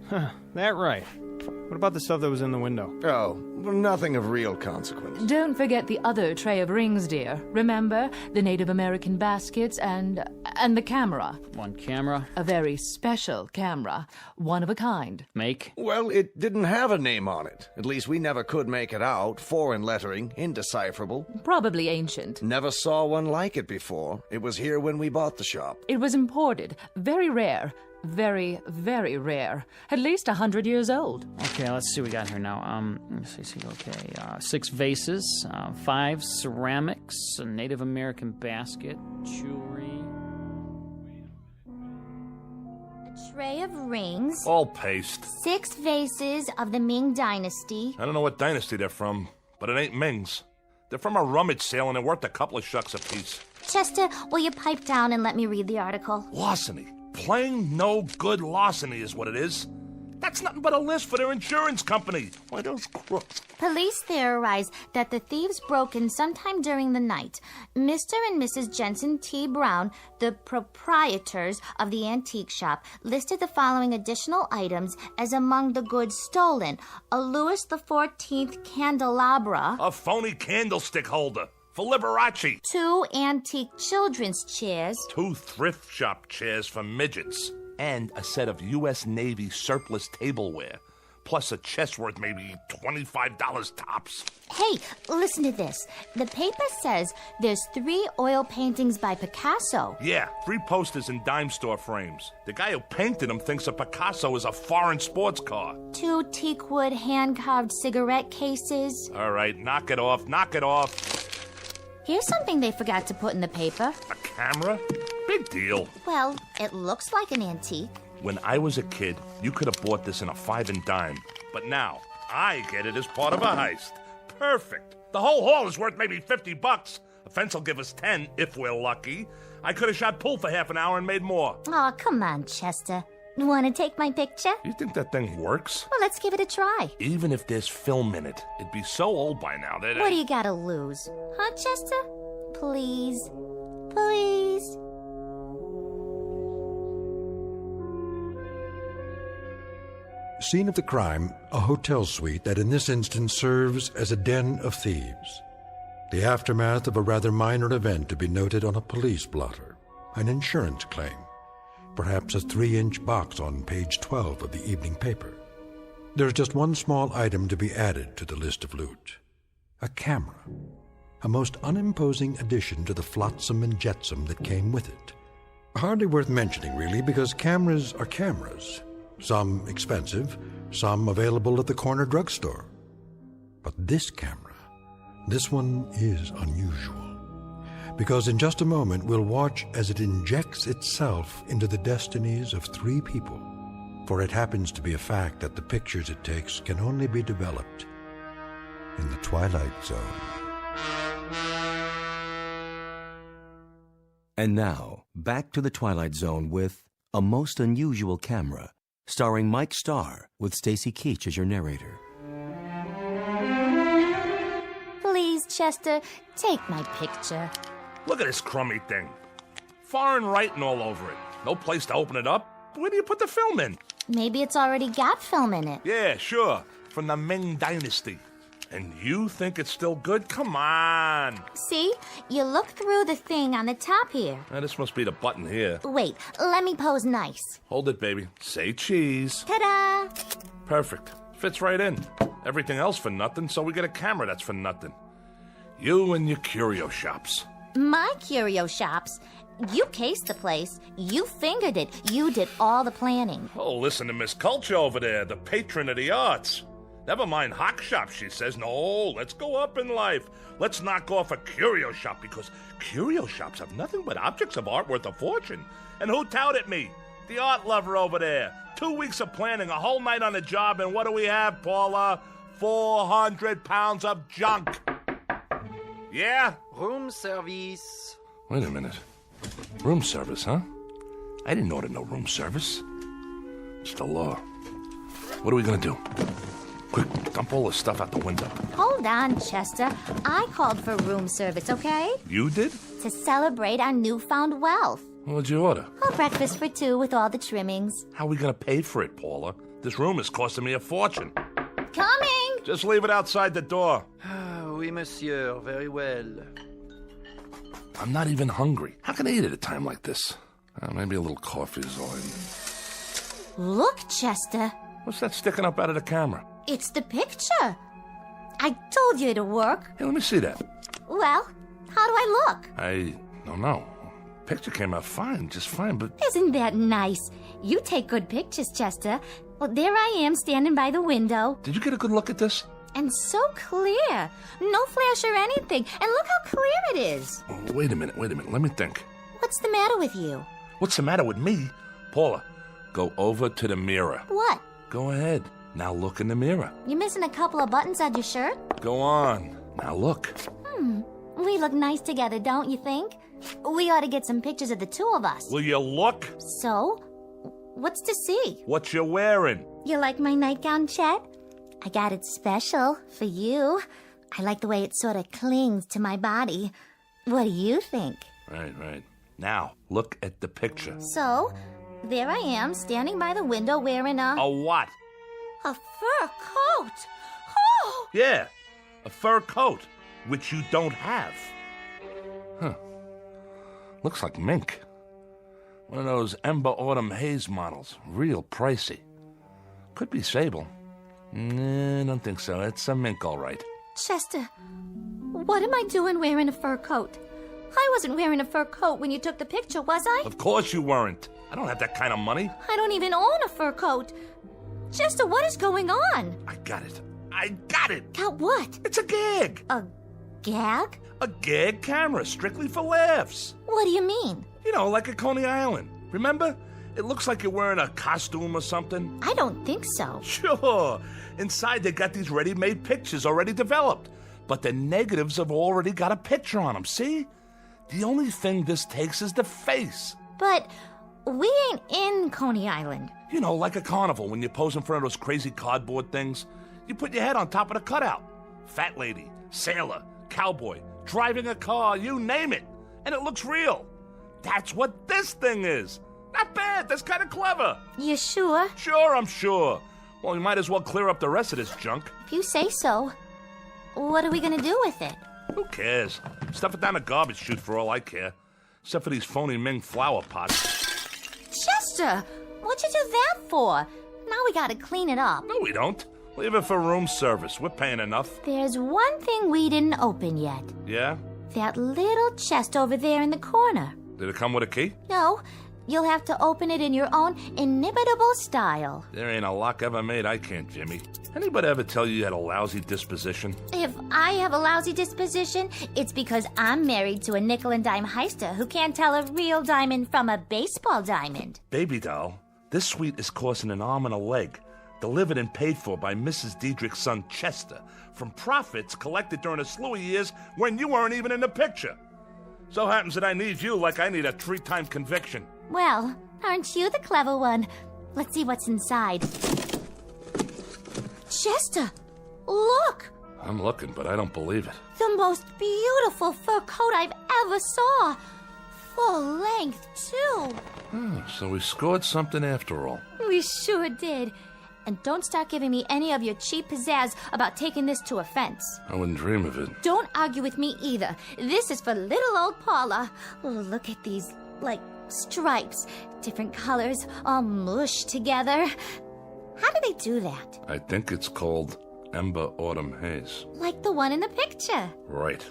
That right. What about the stuff that was in the window? Oh, nothing of real consequence. Don't forget the other tray of rings, dear. Remember? The Native American baskets and the camera. One camera? A very special camera. One of a kind. Make? Well, it didn't have a name on it. At least we never could make it out. Foreign lettering, indecipherable. Probably ancient. Never saw one like it before. It was here when we bought the shop. It was imported. Very rare. Very, very rare. At least 100 years old. Okay, let's see what we got here now. Let's see. Okay, 6 vases, 5 ceramics, a Native American basket, jewelry. A tray of rings. All paste. 6 vases of the Ming Dynasty. I don't know what dynasty they're from, but it ain't Ming's. They're from a rummage sale and they're worth a couple of shucks apiece. Chester, will you pipe down and let me read the article? Larceny. Plain no good larceny is what it is. That's nothing but a list for their insurance company. Why, those crooks. Police theorize that the thieves broke in sometime during the night. Mr. and Mrs. Jensen T. Brown, the proprietors of the antique shop, listed the following additional items as among the goods stolen. A Louis XIV candelabra. A phony candlestick holder. For Liberace. 2 antique children's chairs. 2 thrift shop chairs for midgets. And a set of U.S. Navy surplus tableware. Plus a chest worth maybe $25 tops. Hey, listen to this. The paper says there's 3 oil paintings by Picasso. Yeah, 3 posters in dime store frames. The guy who painted them thinks a Picasso is a foreign sports car. 2 teakwood hand-carved cigarette cases. All right, knock it off. Here's something they forgot to put in the paper. A camera? Big deal. Well, it looks like an antique. When I was a kid, you could have bought this in a 5 and dime. But now, I get it as part of a heist. Perfect. The whole haul is worth maybe $50. A fence will give us 10 if we're lucky. I could have shot pool for half an hour and made more. Oh, come on, Chester. You want to take my picture? You think that thing works? Well, let's give it a try. Even if there's film in it, it'd be so old by now that... What do you got to lose? Huh, Chester? Please. Please. Scene of the crime, a hotel suite that in this instance serves as a den of thieves. The aftermath of a rather minor event to be noted on a police blotter, an insurance claim, perhaps a 3-inch box on page 12 of the evening paper. There's just one small item to be added to the list of loot. A camera. A most unimposing addition to the flotsam and jetsam that came with it. Hardly worth mentioning, really, because cameras are cameras. Some expensive, some available at the corner drugstore. But this camera, this one is unusual. Because in just a moment we'll watch as it injects itself into the destinies of 3 people. For it happens to be a fact that the pictures it takes can only be developed in the Twilight Zone. And now, back to the Twilight Zone with A Most Unusual Camera, starring Mike Starr with Stacy Keach as your narrator. Please, Chester, take my picture. Look at this crummy thing. Foreign writing all over it. No place to open it up. Where do you put the film in? Maybe it's already got film in it. Yeah, sure. From the Ming Dynasty. And you think it's still good? Come on. See? You look through the thing on the top here. Now, this must be the button here. Wait, let me pose nice. Hold it, baby. Say cheese. Ta-da! Perfect. Fits right in. Everything else for nothing, so we get a camera that's for nothing. You and your curio shops. My curio shops? You cased the place. You fingered it. You did all the planning. Oh, listen to Miss Culture over there, the patron of the arts. Never mind hock shops, she says. No, let's go up in life. Let's knock off a curio shop, because curio shops have nothing but objects of art worth a fortune. And who touted me? The art lover over there. 2 weeks of planning, a whole night on the job, and what do we have, Paula? 400 pounds of junk. Yeah? Room service. Wait a minute. Room service, huh? I didn't order no room service. It's the law. What are we gonna do? Quick, dump all the stuff out the window. Hold on, Chester. I called for room service, okay? You did? To celebrate our newfound wealth. What'd you order? A breakfast for 2 with all the trimmings. How are we gonna pay for it, Paula? This room is costing me a fortune. Coming! Just leave it outside the door. Oui, monsieur. Very well. I'm not even hungry. How can I eat at a time like this? Maybe a little coffee is all I need. Look, Chester. What's that sticking up out of the camera? It's the picture. I told you it'd work. Hey, let me see that. Well, how do I look? I don't know. Picture came out fine, just fine, but... Isn't that nice? You take good pictures, Chester. Well, there I am standing by the window. Did you get a good look at this? And so clear. No flash or anything. And look how clear it is. Oh, wait a minute. Let me think. What's the matter with you? What's the matter with me? Paula, go over to the mirror. What? Go ahead. Now look in the mirror. You missing a couple of buttons on your shirt? Go on. Now look. We look nice together, don't you think? We ought to get some pictures of the two of us. Will you look? So? What's to see? What you wearing? You like my nightgown, Chet? I got it special for you. I like the way it sort of clings to my body. What do you think? Right. Now, look at the picture. So, there I am, standing by the window wearing a what? A fur coat. Oh! Yeah, a fur coat, which you don't have. Huh. Looks like mink. One of those Ember Autumn Haze models. Real pricey. Could be sable. Nah, don't think so. It's a mink, all right. Chester, what am I doing wearing a fur coat? I wasn't wearing a fur coat when you took the picture, was I? Of course you weren't. I don't have that kind of money. I don't even own a fur coat. Chester, what is going on? I got it. Got what? It's a gag. A gag? A gag camera, strictly for laughs. What do you mean? You know, like at Coney Island. Remember? It looks like you're wearing a costume or something. I don't think so. Sure. Inside, they got these ready-made pictures already developed. But the negatives have already got a picture on them, see? The only thing this takes is the face. But we ain't in Coney Island. You know, like a carnival when you pose in front of those crazy cardboard things. You put your head on top of the cutout. Fat lady, sailor, cowboy, driving a car, you name it. And it looks real. That's what this thing is. Not bad. That's kind of clever. You sure? Sure, I'm sure. Well, you might as well clear up the rest of this junk. If you say so. What are we going to do with it? Who cares? Stuff it down the garbage chute for all I care. Except for these phony Ming flower pots. Chester, what'd you do that for? Now we got to clean it up. No, we don't. Leave it for room service. We're paying enough. There's one thing we didn't open yet. Yeah? That little chest over there in the corner. Did it come with a key? No. You'll have to open it in your own inimitable style. There ain't a lock ever made I can't, Jimmy. Anybody ever tell you had a lousy disposition? If I have a lousy disposition, it's because I'm married to a nickel and dime heister who can't tell a real diamond from a baseball diamond. Baby doll, this suite is costing an arm and a leg. Delivered and paid for by Mrs. Diedrich's son Chester from profits collected during a slew of years when you weren't even in the picture. So happens that I need you like I need a 3-time conviction. Well, aren't you the clever one? Let's see what's inside. Chester, look! I'm looking, but I don't believe it. The most beautiful fur coat I've ever saw. Full length, too. Oh, so we scored something after all. We sure did. And don't start giving me any of your cheap pizzazz about taking this to offense. I wouldn't dream of it. Don't argue with me either. This is for little old Paula. Oh, look at these, stripes. Different colors, all mushed together. How do they do that? I think it's called Ember Autumn Haze. Like the one in the picture. Right.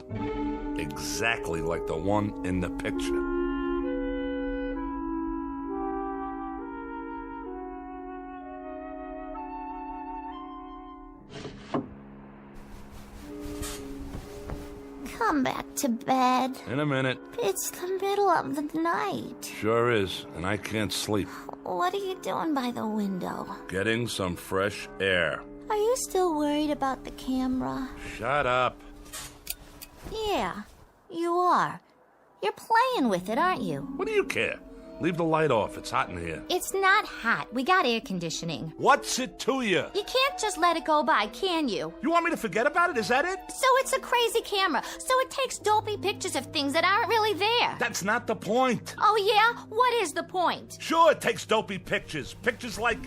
Exactly like the one in the picture. Come back to bed. In a minute. It's the middle of the night. Sure is, and I can't sleep. What are you doing by the window? Getting some fresh air. Are you still worried about the camera? Shut up. Yeah, you are. You're playing with it, aren't you? What do you care? Leave the light off. It's hot in here. It's not hot. We got air conditioning. What's it to you? You can't just let it go by, can you? You want me to forget about it? Is that it? So it's a crazy camera. So it takes dopey pictures of things that aren't really there. That's not the point. Oh, yeah? What is the point? Sure, it takes dopey pictures. Pictures like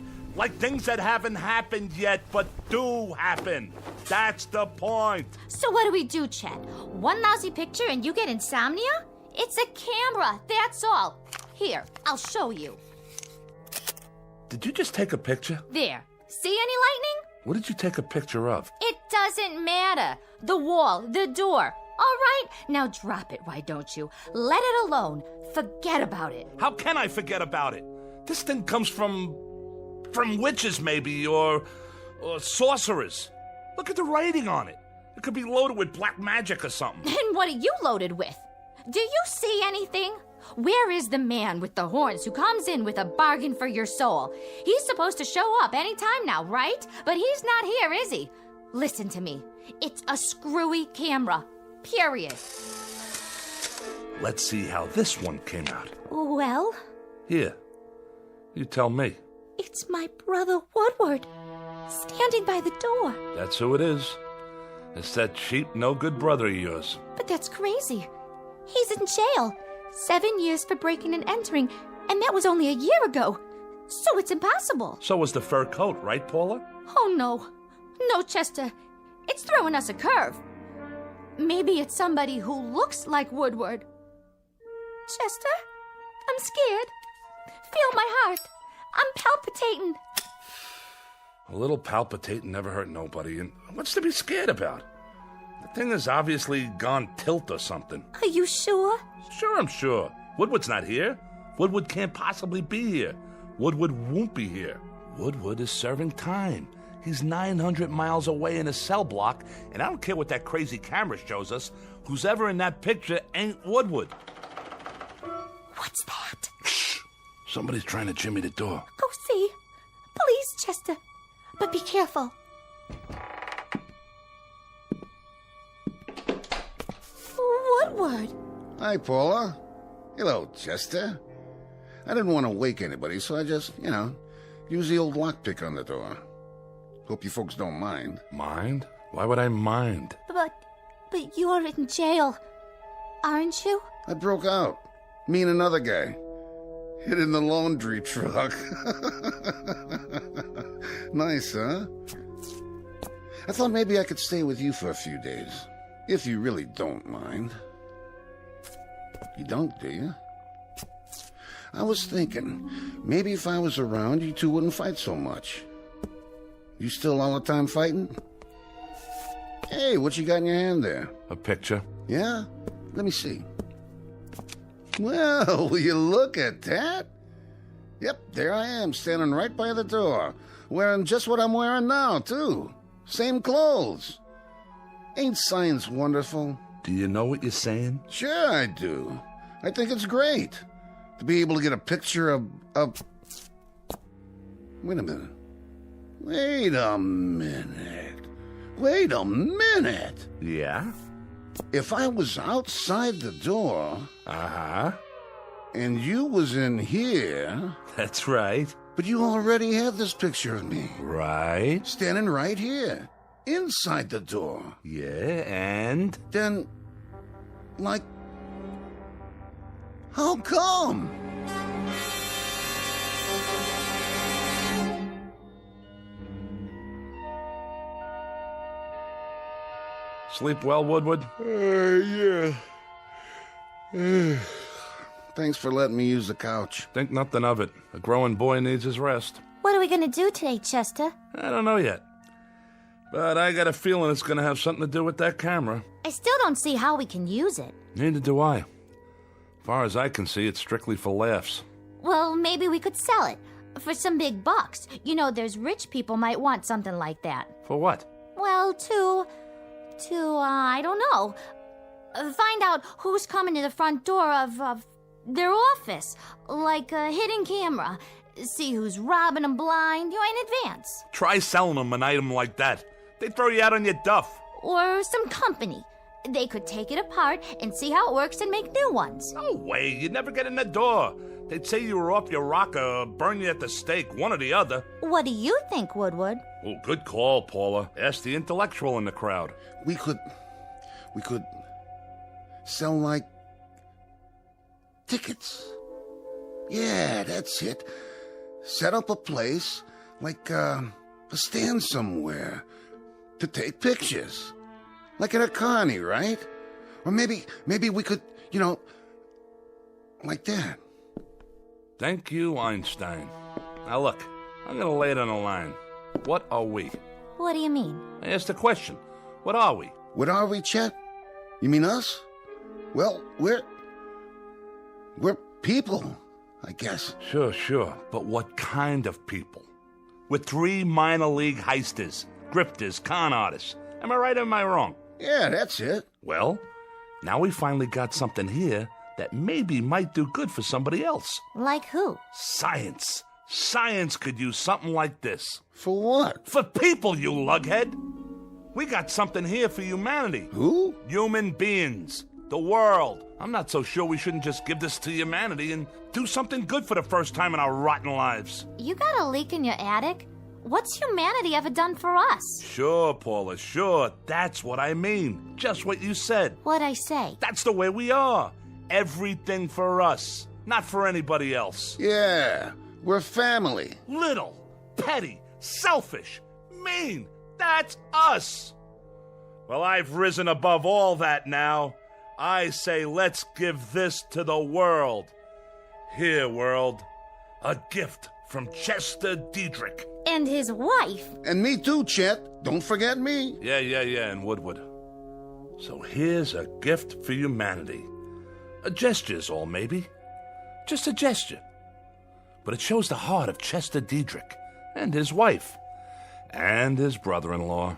things that haven't happened yet, but do happen. That's the point. So what do we do, Chet? One lousy picture and you get insomnia? It's a camera, that's all. Here, I'll show you. Did you just take a picture? There. See any lightning? What did you take a picture of? It doesn't matter. The wall, the door. All right, now drop it, why don't you? Let it alone. Forget about it. How can I forget about it? This thing comes from witches, maybe, or sorcerers. Look at the writing on it. It could be loaded with black magic or something. And what are you loaded with? Do you see anything? Where is the man with the horns who comes in with a bargain for your soul? He's supposed to show up any time now, right? But he's not here, is he? Listen to me. It's a screwy camera. Period. Let's see how this one came out. Well? Here. You tell me. It's my brother Woodward, standing by the door. That's who it is. It's that cheap, no-good brother of yours. But that's crazy. He's in jail. 7 years for breaking and entering, and that was only a year ago. So it's impossible. So was the fur coat, right, Paula? Oh, no. No, Chester. It's throwing us a curve. Maybe it's somebody who looks like Woodward. Chester, I'm scared. Feel my heart. I'm palpitating. A little palpitating never hurt nobody, and what's to be scared about? The thing has obviously gone tilt or something. Are you sure? Sure, I'm sure. Woodward's not here. Woodward can't possibly be here. Woodward won't be here. Woodward is serving time. He's 900 miles away in a cell block, and I don't care what that crazy camera shows us. Who's ever in that picture ain't Woodward. What's that? Shh! Somebody's trying to jimmy the door. Go see. Please, Chester. But be careful. Woodward. Hi, Paula. Hello, Chester. I didn't want to wake anybody, so I just, use the old lockpick on the door. Hope you folks don't mind. Mind? Why would I mind? But you're in jail, aren't you? I broke out. Me and another guy. Hid in the laundry truck. Nice, huh? I thought maybe I could stay with you for a few days. If you really don't mind. You don't, do you? I was thinking, maybe if I was around, you two wouldn't fight so much. You still all the time fighting? Hey, what you got in your hand there? A picture. Yeah? Let me see. Well, will you look at that? Yep, there I am, standing right by the door. Wearing just what I'm wearing now, too. Same clothes. Ain't science wonderful? Do you know what you're saying? Sure I do. I think it's great to be able to get a picture of... Wait a minute. Wait a minute. Yeah? If I was outside the door... Uh-huh. And you was in here... That's right. But you already had this picture of me. Right. Standing right here. Inside the door. Yeah, and? Then... How come? Sleep well, Woodward? Yeah. Thanks for letting me use the couch. Think nothing of it. A growing boy needs his rest. What are we going to do today, Chester? I don't know yet. But I got a feeling it's going to have something to do with that camera. I still don't see how we can use it. Neither do I. As far as I can see, it's strictly for laughs. Well, maybe we could sell it for some big bucks. You know, there's rich people might want something like that. For what? Well, I don't know. Find out who's coming to the front door of their office. Like a hidden camera. See who's robbing them blind, in advance. Try selling them an item like that. They'd throw you out on your duff. Or some company. They could take it apart and see how it works and make new ones. No way. You'd never get in the door. They'd say you were off your rocker or burn you at the stake, one or the other. What do you think, Woodward? Oh, good call, Paula. Ask the intellectual in the crowd. We could sell, like, tickets. Yeah, that's it. Set up a place, like a stand somewhere, to take pictures. Like at a carny, right? Or maybe we could, like that. Thank you, Einstein. Now look, I'm gonna lay it on the line. What are we? What do you mean? I asked a question. What are we? What are we, Chet? You mean us? Well, we're people, I guess. Sure. But what kind of people? We're 3 minor league heisters, grifters, con artists. Am I right or am I wrong? Yeah, that's it. Well, now we finally got something here that maybe might do good for somebody else. Like who? Science. Science could use something like this. For what? For people, you lughead. We got something here for humanity. Who? Human beings. The world. I'm not so sure we shouldn't just give this to humanity and do something good for the first time in our rotten lives. You got a leak in your attic? What's humanity ever done for us? Sure, Paula, sure. That's what I mean. Just what you said. What'd I say? That's the way we are. Everything for us, not for anybody else. Yeah, we're family. Little, petty, selfish, mean. That's us. Well, I've risen above all that now. I say let's give this to the world. Here, world, a gift from Chester Diedrich. And his wife. And me too, Chet. Don't forget me. Yeah, and Woodward. So here's a gift for humanity. A gesture's all, maybe. Just a gesture. But it shows the heart of Chester Diedrich and his wife and his brother-in-law.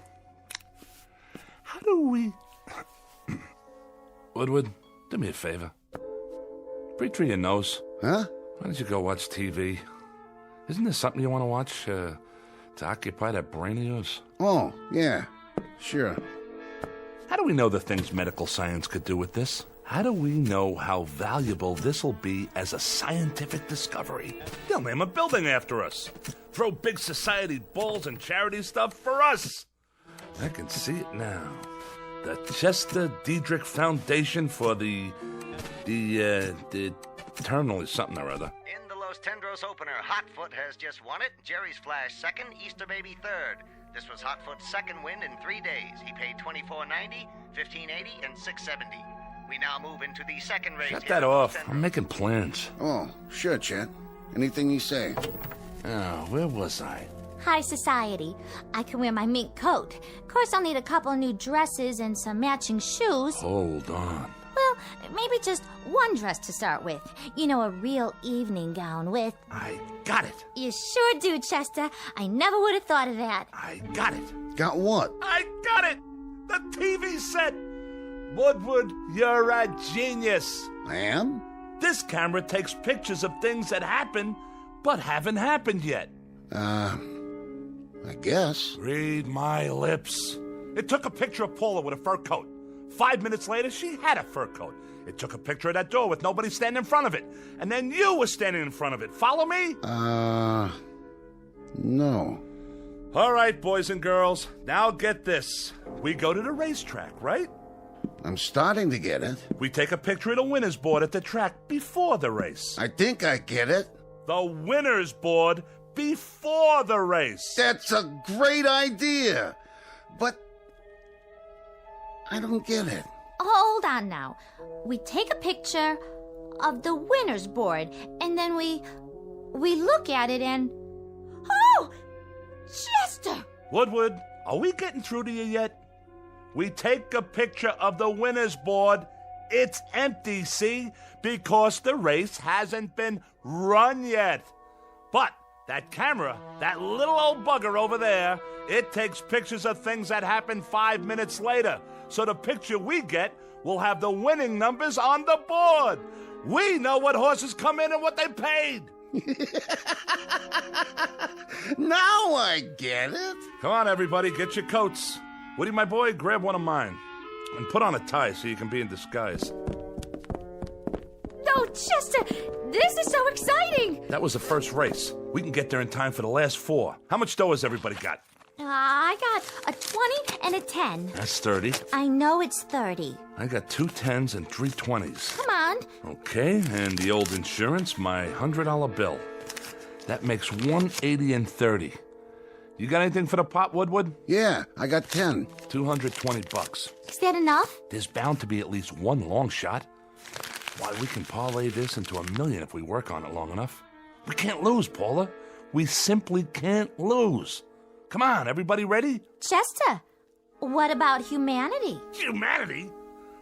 How do we... Woodward, do me a favor. Breathe through your nose. Huh? Why don't you go watch TV? Isn't there something you want to watch to occupy that brain of yours? Oh, yeah. Sure. How do we know the things medical science could do with this? How do we know how valuable this'll be as a scientific discovery? They'll name a building after us. Throw big society balls and charity stuff for us. I can see it now. The Chester Diedrich Foundation for the eternally something or other. In the Los Tendros opener, Hotfoot has just won it. Jerry's Flash second, Easter Baby third. This was Hotfoot's second win in 3 days. He paid $24.90, $15.80, and $6.70. We now move into the second race. Shut that off. I'm making plans. Oh, sure, Chet. Anything you say. Oh, where was I? High society. I can wear my mink coat. Of course, I'll need a couple of new dresses and some matching shoes. Hold on. Well, maybe just one dress to start with. A real evening gown with... I got it. You sure do, Chester. I never would have thought of that. I got it. Got what? I got it. The TV set. Woodward, you're a genius. I am? This camera takes pictures of things that happen, but haven't happened yet. I guess. Read my lips. It took a picture of Paula with a fur coat. 5 minutes later, she had a fur coat. It took a picture of that door with nobody standing in front of it. And then you were standing in front of it. Follow me? No. All right, boys and girls. Now get this. We go to the racetrack, right? I'm starting to get it. We take a picture of the winner's board at the track before the race. I think I get it. The winner's board before the race. That's a great idea. But I don't get it. Hold on now. We take a picture of the winner's board, and then we look at it and... Oh! Chester! Woodward, are we getting through to you yet? We take a picture of the winner's board. It's empty, see? Because the race hasn't been run yet. But that camera, that little old bugger over there, it takes pictures of things that happen 5 minutes later. So the picture we get will have the winning numbers on the board. We know what horses come in and what they paid. Now I get it. Come on, everybody, get your coats. Woody, my boy, grab one of mine. And put on a tie so you can be in disguise. Oh, Chester, this is so exciting. That was the first race. We can get there in time for the last 4. How much dough has everybody got? I got a 20 and a 10. That's 30. I know it's 30. I got 2 10s and 3 20s. Come on. Okay, and the old insurance, my $100 bill. That makes 180 and 30. You got anything for the pot, Woodward? Yeah, I got 10. $220. Is that enough? There's bound to be at least one long shot. Why, we can parlay this into $1 million if we work on it long enough. We can't lose, Paula. We simply can't lose. Come on, everybody ready? Chester, what about humanity? Humanity?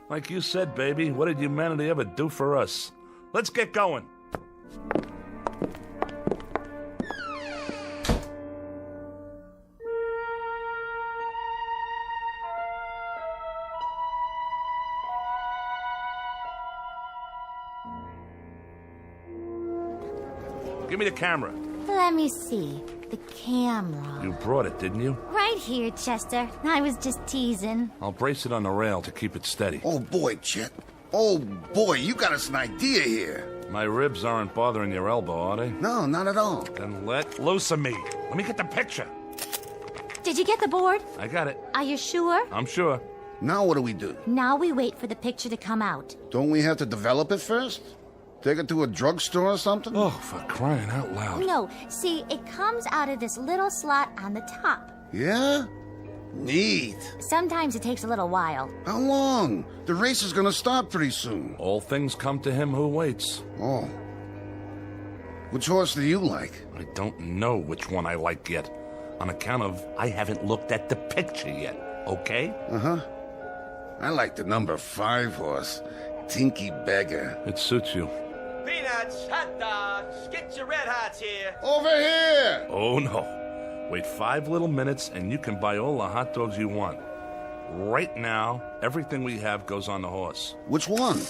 Like you said, baby, what did humanity ever do for us? Let's get going. Give me the camera. Let me see. The camera. You brought it, didn't you? Right here, Chester. I was just teasing. I'll brace it on the rail to keep it steady. Oh, boy, Chet. Oh, boy, you got us an idea here. My ribs aren't bothering your elbow, are they? No, not at all. Then let loose of me. Let me get the picture. Did you get the board? I got it. Are you sure? I'm sure. Now what do we do? Now we wait for the picture to come out. Don't we have to develop it first? Take it to a drugstore or something? Oh, for crying out loud. No, see, it comes out of this little slot on the top. Yeah? Neat. Sometimes it takes a little while. How long? The race is gonna start pretty soon. All things come to him who waits. Oh. Which horse do you like? I don't know which one I like yet. On account of I haven't looked at the picture yet, okay? Uh-huh. I like the number 5 horse, Tinky Beggar. It suits you. Peanuts, hot dogs, get your red hots here. Over here! Oh, no. Wait 5 little minutes and you can buy all the hot dogs you want. Right now, everything we have goes on the horse. Which one?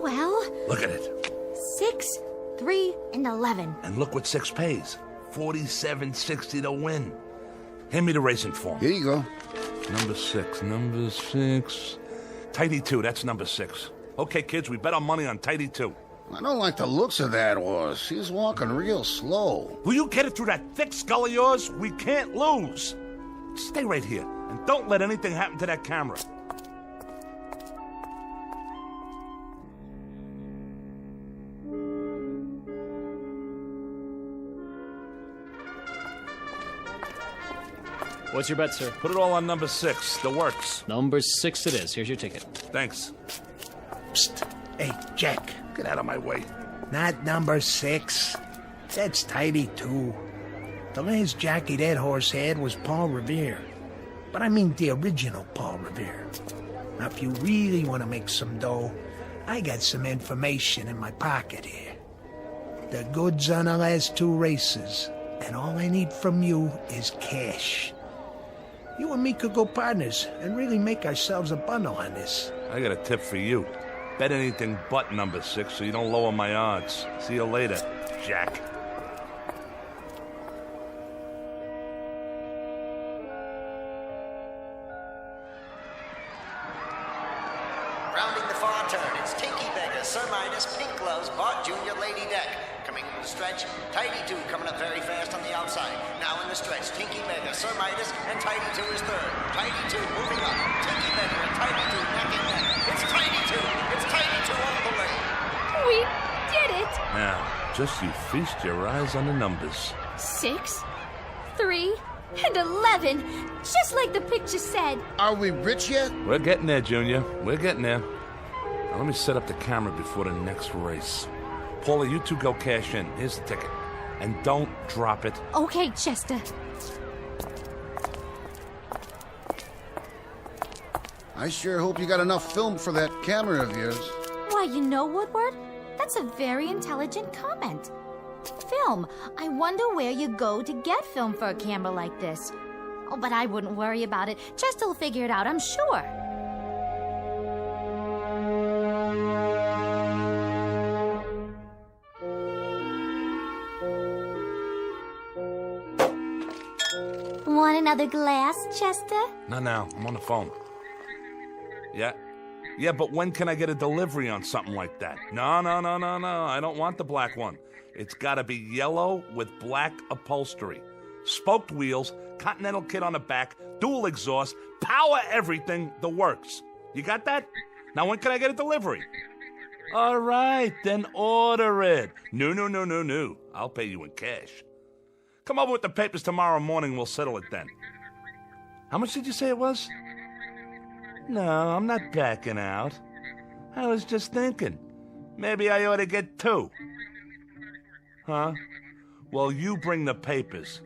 Well... Look at it. 6, 3, and 11. And look what 6 pays. $47.60 to win. Hand me the racing form. Here you go. Number 6. Tidy 2, that's number 6. Okay, kids, we bet our money on Tidy 2. I don't like the looks of that horse. He's walking real slow. Will you get it through that thick skull of yours? We can't lose. Stay right here, and don't let anything happen to that camera. What's your bet, sir? Put it all on number 6, the works. Number 6 it is. Here's your ticket. Thanks. Psst. Hey, Jack. Get out of my way. Not number 6. That's Tidy 2. The last jockey that horse had was Paul Revere. But I mean the original Paul Revere. Now, if you really want to make some dough, I got some information in my pocket here. The goods on the last 2 races, and all I need from you is cash. You and me could go partners and really make ourselves a bundle on this. I got a tip for you. Bet anything but number 6 so you don't lower my odds. See you later, Jack. Rounding the far turn, it's Tinky Beggar, Sir Midas, Pink Gloves, Bart Jr., Lady Deck. Coming in the stretch, Tidy 2 coming up very fast on the outside. Now in the stretch, Tinky Beggar, Sir Midas, and Tidy 2 is third. Tidy 2 moving up. Tinky Beggar and Tidy 2 neck and neck. It's Tidy 2. It's Tidy 2 all the way. We did it! Now, just you feast your eyes on the numbers. 6, 3, and 11. just like the picture said. Are we rich yet? We're getting there, Junior. We're getting there. Now let me set up the camera before the next race. Paula, you two go cash in. Here's the ticket. And don't drop it. Okay, Chester. I sure hope you got enough film for that camera of yours. Why, you know, Woodward, that's a very intelligent comment. Film. I wonder where you go to get film for a camera like this. Oh, but I wouldn't worry about it. Chester will figure it out, I'm sure. Want another glass, Chester? No, I'm on the phone. Yeah, but when can I get a delivery on something like that? No, I don't want the black one. It's gotta be yellow with black upholstery. Spoked wheels, Continental kit on the back, dual exhaust, power everything, the works. You got that? Now when can I get a delivery? All right, then order it. No. I'll pay you in cash. Come over with the papers tomorrow morning, we'll settle it then. How much did you say it was? No, I'm not backing out. I was just thinking. Maybe I ought to get 2. Huh? Well, you bring the papers.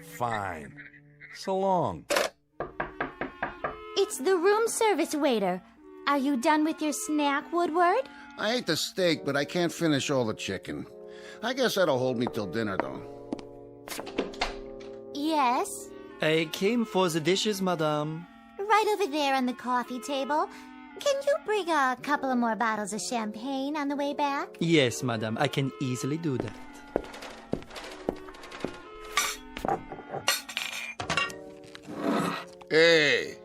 Fine. So long. It's the room service waiter. Are you done with your snack, Woodward? I ate the steak, but I can't finish all the chicken. I guess that'll hold me till dinner, though. Yes? I came for the dishes, madame. Right over there on the coffee table. Can you bring a couple of more bottles of champagne on the way back? Yes, madame, I can easily do that. Hey,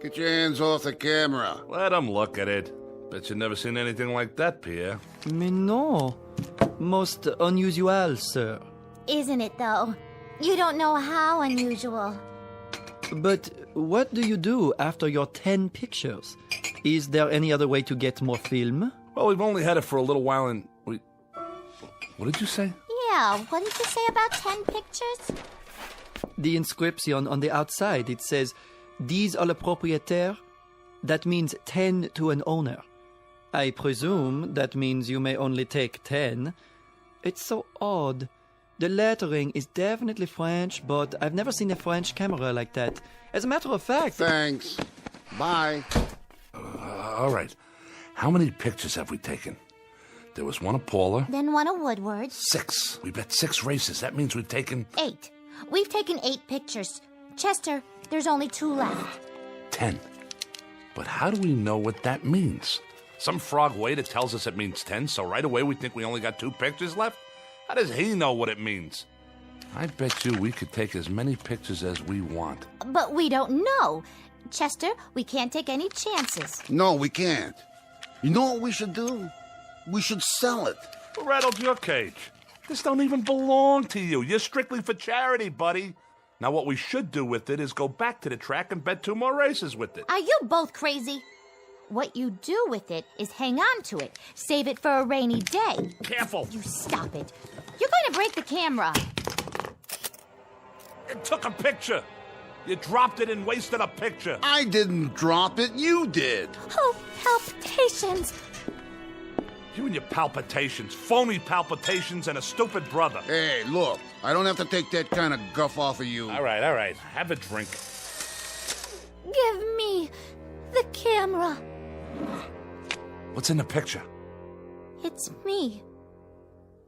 get your hands off the camera. Let him look at it. Bet you've never seen anything like that, Pierre. Mais non. Most unusual, sir. Isn't it, though? You don't know how unusual. But what do you do after your 10 pictures? Is there any other way to get more film? Well, we've only had it for a little while and What did you say? Yeah, what did you say about 10 pictures? The inscription on the outside, it says, "These are le propriétaire." That means 10 to an owner. I presume that means you may only take 10. It's so odd. The lettering is definitely French, but I've never seen a French camera like that. As a matter of fact... Thanks. Bye. All right. How many pictures have we taken? There was one of Paula. Then one of Woodward. 6. We bet 6 races. That means we've taken... 8. We've taken 8 pictures. Chester, there's only 2 left. 10. But how do we know what that means? Some frog waiter tells us it means 10, so right away we think we only got 2 pictures left? How does he know what it means? I bet you we could take as many pictures as we want. But we don't know. Chester, we can't take any chances. No, we can't. You know what we should do? We should sell it. Who rattled your cage? This don't even belong to you. You're strictly for charity, buddy. Now what we should do with it is go back to the track and bet 2 more races with it. Are you both crazy? What you do with it is hang on to it. Save it for a rainy day. Careful. You stop it. You're going to break the camera. It took a picture. You dropped it and wasted a picture. I didn't drop it. You did. Oh, palpitations. You and your palpitations. Phony palpitations and a stupid brother. Hey, look. I don't have to take that kind of guff off of you. All right. Have a drink. Give me the camera. What's in the picture? It's me.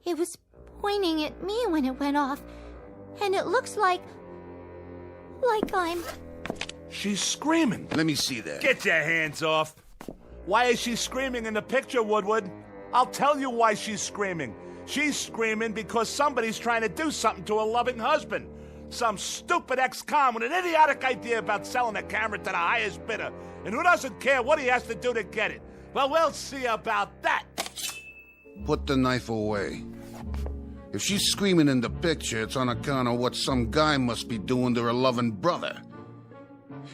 It was pointing at me when it went off. And it looks like I'm... She's screaming. Let me see that. Get your hands off. Why is she screaming in the picture, Woodward? I'll tell you why she's screaming. She's screaming because somebody's trying to do something to her loving husband. Some stupid ex-con with an idiotic idea about selling a camera to the highest bidder. And who doesn't care what he has to do to get it? Well, we'll see about that. Put the knife away. If she's screaming in the picture, it's on account of what some guy must be doing to her loving brother.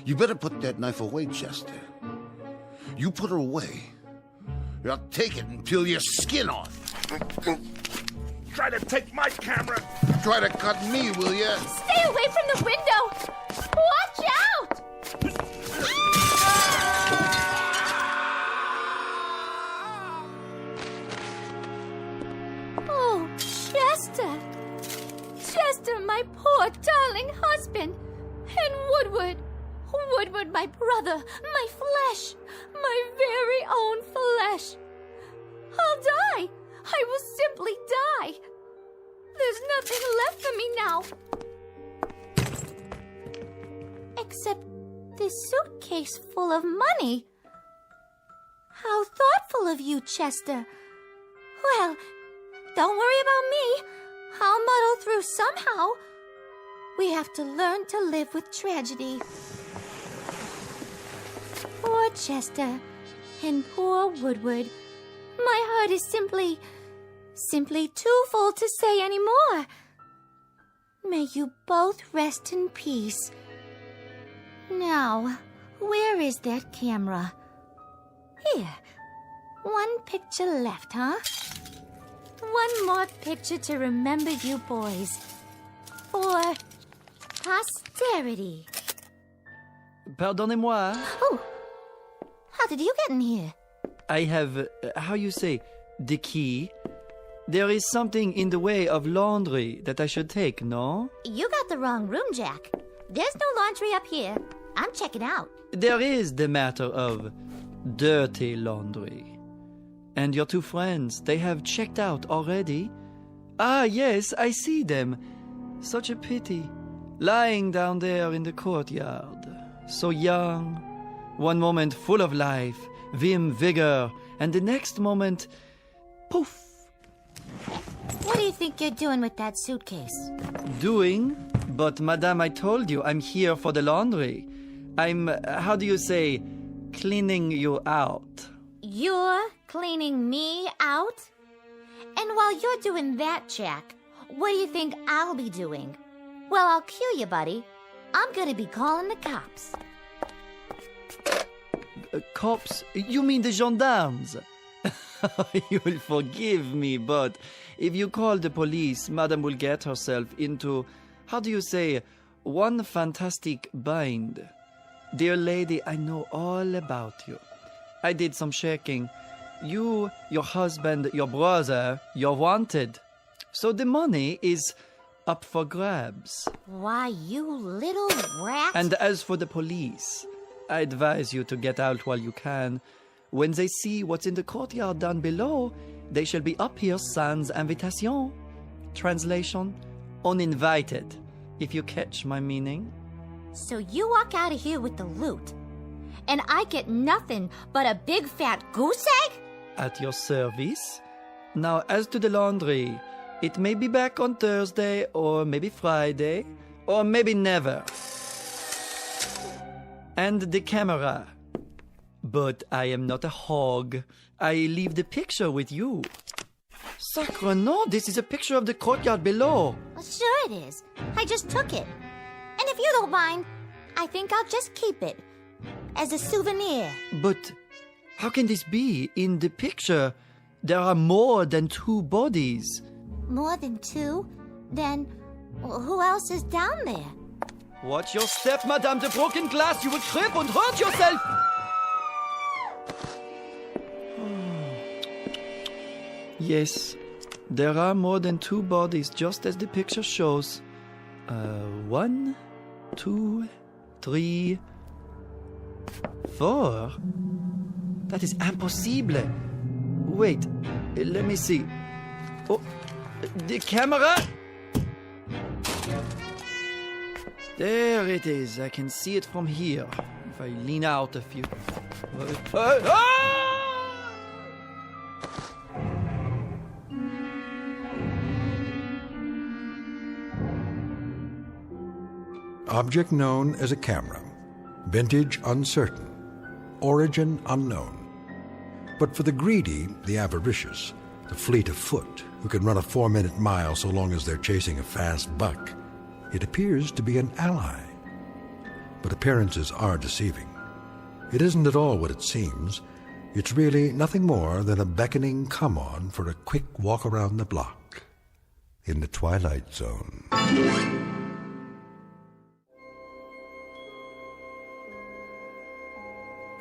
You better put that knife away, Chester. You put her away, I'll take it and peel your skin off. Try to take my camera. Try to cut me, will ya? Stay away from the window! Watch out! Chester, my poor darling husband. And Woodward. Woodward, my brother, my flesh, my very own flesh. I'll die. I will simply die. There's nothing left for me now. Except this suitcase full of money. How thoughtful of you, Chester. Well, don't worry about me. I'll muddle through somehow. We have to learn to live with tragedy. Poor Chester and poor Woodward. My heart is simply too full to say any more. May you both rest in peace. Now, where is that camera? Here. One picture left, huh? One more picture to remember you boys. For posterity. Pardonnez-moi. Oh, how did you get in here? I have, how you say, the key. There is something in the way of laundry that I should take, no? You got the wrong room, Jack. There's no laundry up here. I'm checking out. There is the matter of dirty laundry. And your two friends, they have checked out already? Ah, yes, I see them. Such a pity. Lying down there in the courtyard. So young. One moment full of life, vim, vigor, and the next moment, poof. What do you think you're doing with that suitcase? Doing? But, madame, I told you, I'm here for the laundry. I'm, how do you say, cleaning you out. You're cleaning me out? And while you're doing that, Jack, what do you think I'll be doing? Well, I'll cue you, buddy. I'm gonna be calling the cops. Cops? You mean the gendarmes? You'll forgive me, but if you call the police, Madame will get herself into, how do you say, one fantastic bind. Dear lady, I know all about you. I did some checking. You, your husband, your brother, you're wanted. So the money is up for grabs. Why, you little rat. And as for the police, I advise you to get out while you can. When they see what's in the courtyard down below, they shall be up here sans invitation. Translation, uninvited, if you catch my meaning. So you walk out of here with the loot, and I get nothing but a big fat goose egg? At your service. Now, as to the laundry, it may be back on Thursday, or maybe Friday, or maybe never. And the camera. But I am not a hog. I leave the picture with you. Sacre no, this is a picture of the courtyard below. Sure it is. I just took it. And if you don't mind, I think I'll just keep it. As a souvenir. But how can this be? In the picture, there are more than 2 bodies. More than 2? Then who else is down there? Watch your step, madame. The broken glass. You will trip and hurt yourself. Yes, there are more than 2 bodies, just as the picture shows. 1, 2, 3, 4. That is impossible. Wait, let me see. Oh, the camera! There it is. I can see it from here. If I lean out a few. Object known as a camera. Vintage uncertain. Origin unknown. But for the greedy, the avaricious, the fleet of foot, who can run a 4-minute mile so long as they're chasing a fast buck, it appears to be an ally. But appearances are deceiving. It isn't at all what it seems. It's really nothing more than a beckoning come-on for a quick walk around the block in the Twilight Zone.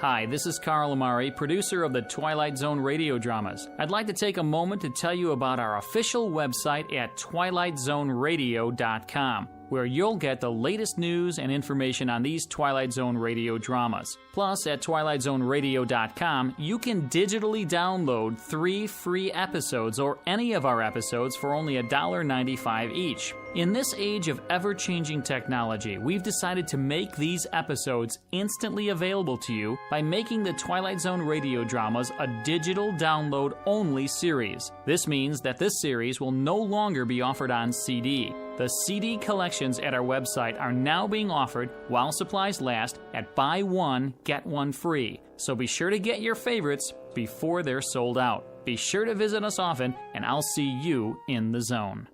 Hi, this is Carl Amari, producer of the Twilight Zone Radio Dramas. I'd like to take a moment to tell you about our official website at twilightzoneradio.com, where you'll get the latest news and information on these Twilight Zone Radio dramas. Plus, at twilightzoneradio.com, you can digitally download 3 free episodes or any of our episodes for only $1.95 each. In this age of ever-changing technology, we've decided to make these episodes instantly available to you by making the Twilight Zone Radio Dramas a digital download-only series. This means that this series will no longer be offered on CD. The CD collections at our website are now being offered while supplies last at buy one, get one free. So be sure to get your favorites before they're sold out. Be sure to visit us often, and I'll see you in the zone.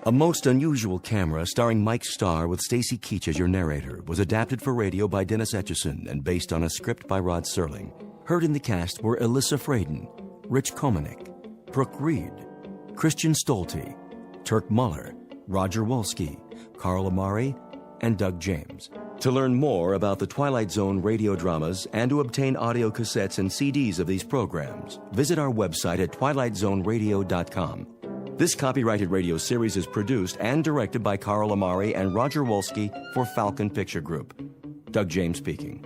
A Most Unusual Camera, starring Mike Starr with Stacy Keach as your narrator, was adapted for radio by Dennis Etchison and based on a script by Rod Serling. Heard in the cast were Alyssa Fraden, Rich Komanek, Brooke Reed, Christian Stolte, Turk Muller, Roger Wolski, Carl Amari, and Doug James. To learn more about the Twilight Zone radio dramas and to obtain audio cassettes and CDs of these programs, visit our website at twilightzoneradio.com. This copyrighted radio series is produced and directed by Carl Amari and Roger Wolski for Falcon Picture Group. Doug James speaking.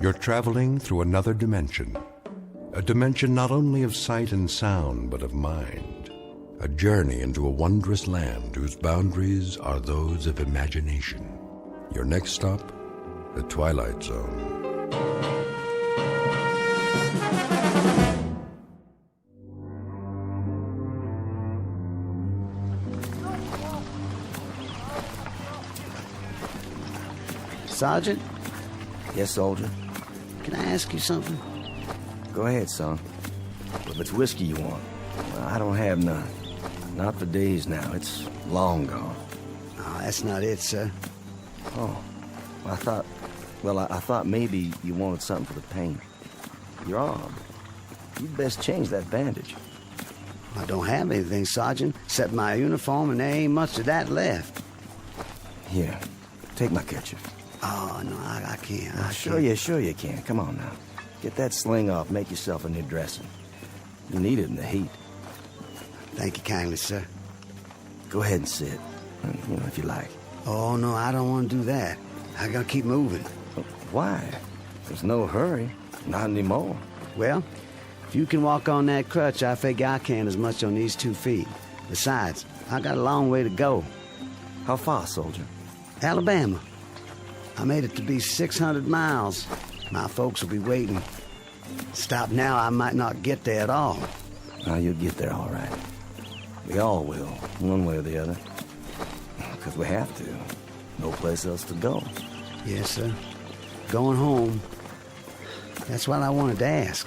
You're traveling through another dimension. A dimension not only of sight and sound, but of mind. A journey into a wondrous land whose boundaries are those of imagination. Your next stop, the Twilight Zone. Sergeant? Yes, soldier? Can I ask you something? Go ahead, son. If it's whiskey you want, well, I don't have none. Not for days now. It's long gone. Oh, that's not it, sir. Oh, I thought maybe you wanted something for the pain. Your arm. You'd best change that bandage. I don't have anything, Sergeant, except my uniform, and there ain't much of that left. Here, take my kerchief. Oh, no, I can't. Sure you can. Come on now. Get that sling off. Make yourself a new dressing. You need it in the heat. Thank you kindly, sir. Go ahead and sit, if you like. Oh, no, I don't want to do that. I gotta keep moving. Why? There's no hurry. Not anymore. Well, if you can walk on that crutch, I figure I can as much on these 2 feet. Besides, I got a long way to go. How far, soldier? Alabama. I made it to be 600 miles. My folks will be waiting. Stop now, I might not get there at all. Oh, you'll get there all right. We all will, one way or the other. Because we have to. No place else to go. Yes, sir. Going home. That's what I wanted to ask.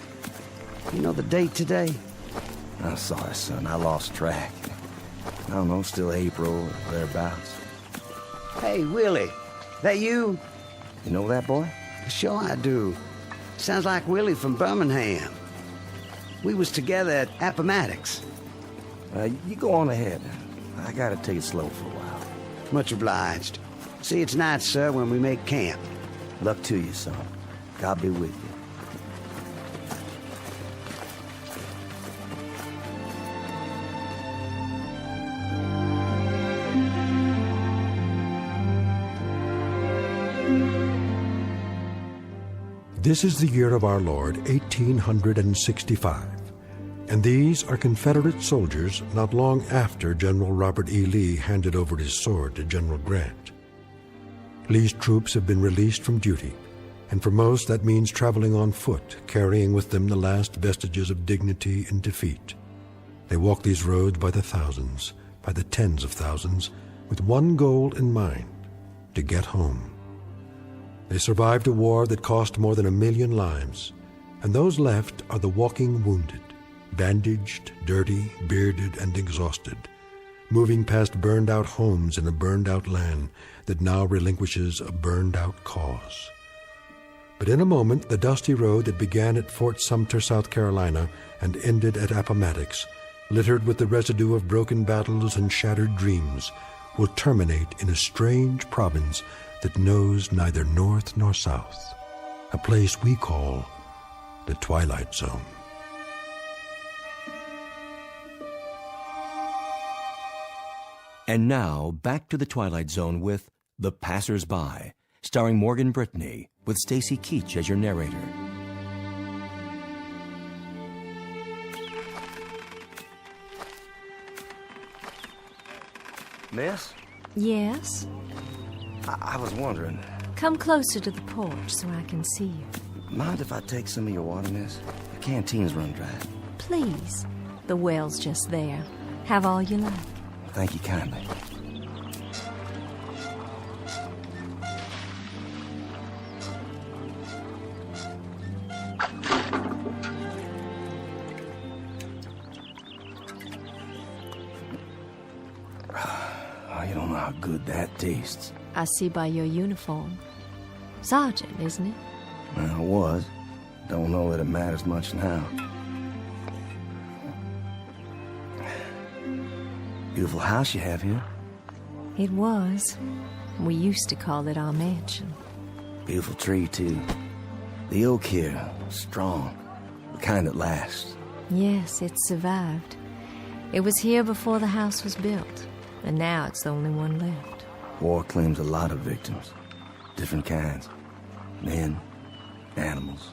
You know the date today? I'm sorry, son. I lost track. I don't know, still April or thereabouts. Hey, Willie. That you? You know that boy? Sure I do. Sounds like Willie from Birmingham. We was together at Appomattox. You go on ahead. I gotta take it slow for a while. Much obliged. See, it's night, sir, when we make camp. Luck to you, son. God be with you. This is the year of our Lord, 1865, and these are Confederate soldiers not long after General Robert E. Lee handed over his sword to General Grant. Lee's troops have been released from duty, and for most that means traveling on foot, carrying with them the last vestiges of dignity in defeat. They walk these roads by the thousands, by the tens of thousands, with one goal in mind, to get home. They survived a war that cost more than 1 million lives, and those left are the walking wounded, bandaged, dirty, bearded, and exhausted. moving past burned-out homes in a burned-out land that now relinquishes a burned-out cause. But in a moment, the dusty road that began at Fort Sumter, South Carolina, and ended at Appomattox, littered with the residue of broken battles and shattered dreams, will terminate in a strange province that knows neither north nor south, a place we call the Twilight Zone. And now, back to the Twilight Zone with The Passers-By, starring Morgan Brittany, with Stacy Keach as your narrator. Miss? Yes? I was wondering, Come closer to the porch so I can see you. mind if I take some of your water, miss? The canteen's run dry. Please. The well's just there. Have all you like. Thank you kindly. Oh, you don't know how good that tastes. I see by your uniform. Sergeant, isn't it? Well, I was. Don't know that it matters much now. Beautiful house you have here. It was. We used to call it our mansion. Beautiful tree, too. The oak here, strong. The kind that lasts. Yes, it survived. It was here before the house was built, and now it's the only one left. War claims a lot of victims. Different kinds. Men, animals,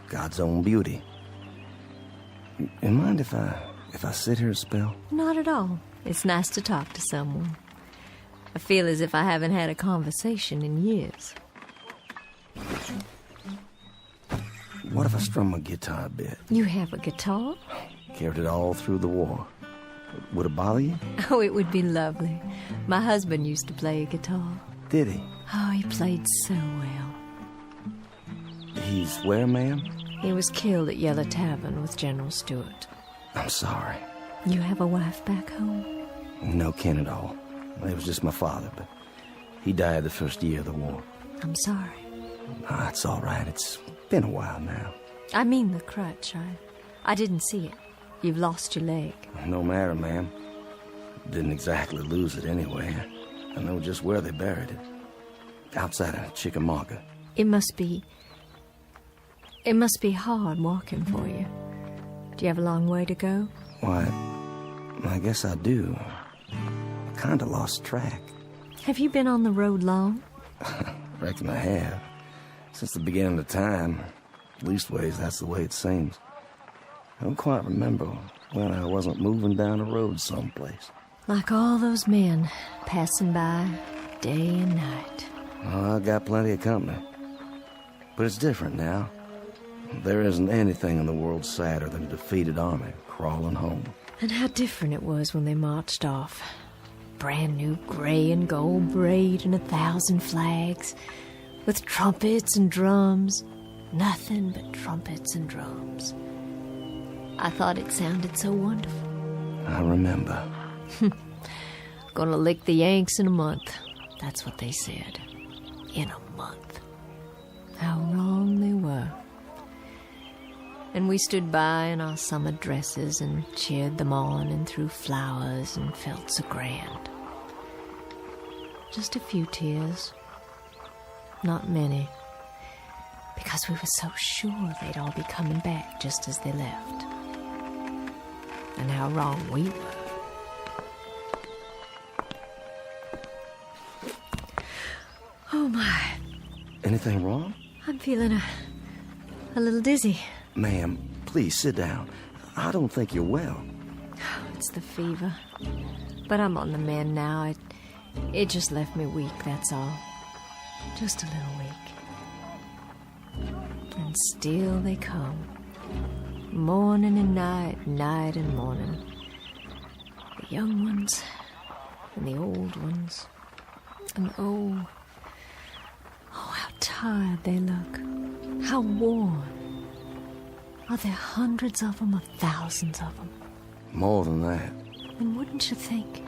God's own beauty. You mind if I sit here a spell? Not at all. It's nice to talk to someone. I feel as if I haven't had a conversation in years. What if I strum my guitar a bit? You have a guitar? Carried it all through the war. Would it bother you? Oh, it would be lovely. My husband used to play a guitar. Did he? Oh, he played so well. He's where, ma'am? He was killed at Yellow Tavern with General Stewart. I'm sorry. You have a wife back home? No kin at all. It was just my father, but he died the first year of the war. I'm sorry. Ah, it's all right. It's been a while now. I mean the crutch. I didn't see it. You've lost your leg. No matter, ma'am. Didn't exactly lose it anyway. I know just where they buried it. Outside of Chickamauga. It must be hard walking for you. Do you have a long way to go? Why, I guess I do. I kinda lost track. Have you been on the road long? Reckon I have. Since the beginning of time. Leastways, that's the way it seems. I don't quite remember when I wasn't moving down a road someplace. Like all those men passing by day and night. Oh, I got plenty of company. But it's different now. There isn't anything in the world sadder than a defeated army crawling home. And how different it was when they marched off. Brand new gray and gold braid and 1,000 flags. With trumpets and drums. Nothing but trumpets and drums. I thought it sounded so wonderful. I remember. Gonna lick the Yanks in a month. That's what they said. In a month. How wrong they were. And we stood by in our summer dresses and cheered them on and threw flowers and felt so grand. Just a few tears. Not many. Because we were so sure they'd all be coming back just as they left. And how wrong we were. Oh my. Anything wrong? I'm feeling a little dizzy. Ma'am, please sit down. I don't think you're well. It's the fever. But I'm on the mend now. It just left me weak, that's all. Just a little weak. And still they come. Morning and night, night and morning. The young ones and the old ones. And oh, how tired they look. How worn. Are there hundreds of them or thousands of them? More than that. And wouldn't you think,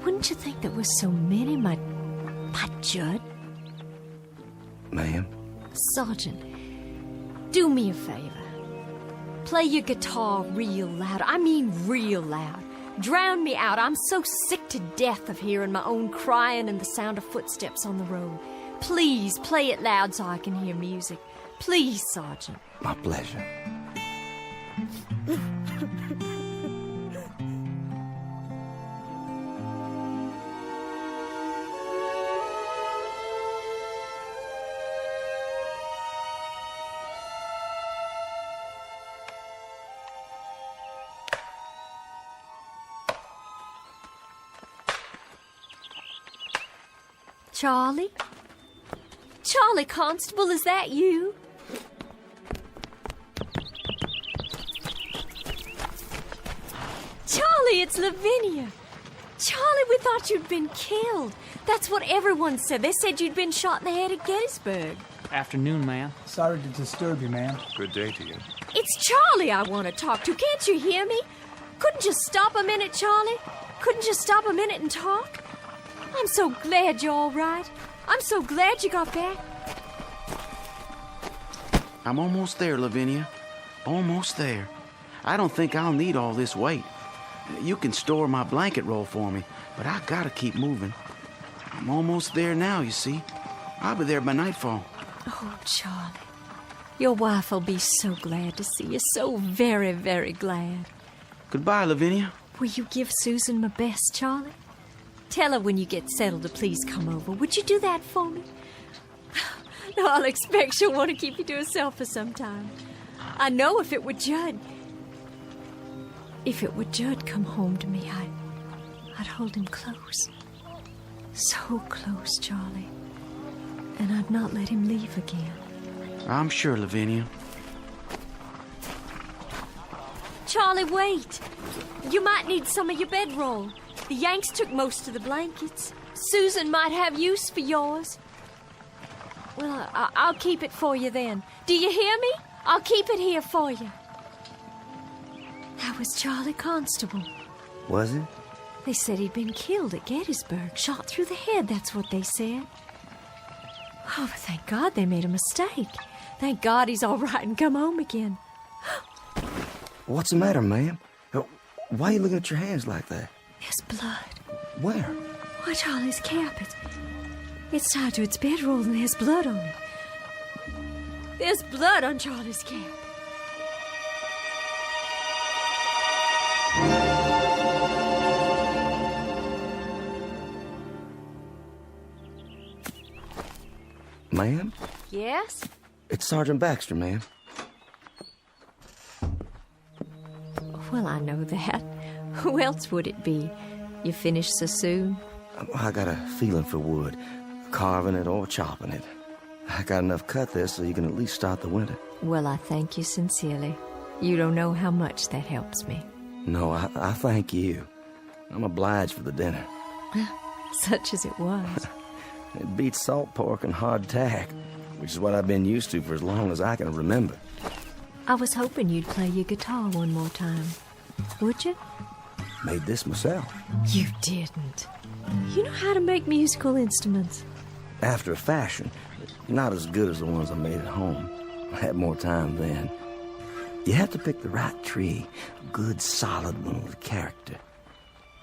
Wouldn't you think there was so many, my Judd? Ma'am? Sergeant, do me a favor. Play your guitar real loud. I mean real loud. Drown me out. I'm so sick to death of hearing my own crying and the sound of footsteps on the road. Please play it loud so I can hear music. Please, Sergeant. My pleasure. Charlie? Charlie Constable, is that you? Charlie, it's Lavinia. Charlie, we thought you'd been killed. That's what everyone said. They said you'd been shot in the head at Gettysburg. Afternoon, ma'am. Sorry to disturb you, ma'am. Good day to you. It's Charlie I want to talk to. Can't you hear me? Couldn't you stop a minute, Charlie? Couldn't you stop a minute and talk? I'm so glad you're all right. I'm so glad you got back. I'm almost there, Lavinia. Almost there. I don't think I'll need all this weight. You can store my blanket roll for me, but I gotta keep moving. I'm almost there now, you see. I'll be there by nightfall. Oh, Charlie. Your wife will be so glad to see you. So very, very glad. Goodbye, Lavinia. Will you give Susan my best, Charlie? Tell her when you get settled to please come over. Would you do that for me? No, I'll expect she'll want to keep you to herself for some time. I know if it were Judd come home to me, I'd hold him close. So close, Charlie. And I'd not let him leave again. I'm sure, Lavinia. Charlie, wait. You might need some of your bedroll. The Yanks took most of the blankets. Susan might have use for yours. Well, I'll keep it for you then. Do you hear me? I'll keep it here for you. That was Charlie Constable. Was it? They said he'd been killed at Gettysburg, shot through the head, that's what they said. Oh, but thank God they made a mistake. Thank God he's all right and come home again. What's the matter, ma'am? Why are you looking at your hands like that? There's blood. Where? Why, Charlie's cap. It's tied to its bedroll and there's blood on it. There's blood on Charlie's cap. Ma'am? Yes? It's Sergeant Baxter, ma'am. Well, I know that. Who else would it be? You finished so soon? I got a feeling for wood, carving it or chopping it. I got enough cut there so you can at least start the winter. Well, I thank you sincerely. You don't know how much that helps me. No, I thank you. I'm obliged for the dinner. Such as it was. It beats salt pork and hardtack, which is what I've been used to for as long as I can remember. I was hoping you'd play your guitar one more time. Would you? Made this myself. You didn't. You know how to make musical instruments. After a fashion, not as good as the ones I made at home. I had more time then. You have to pick the right tree, a good solid one with character.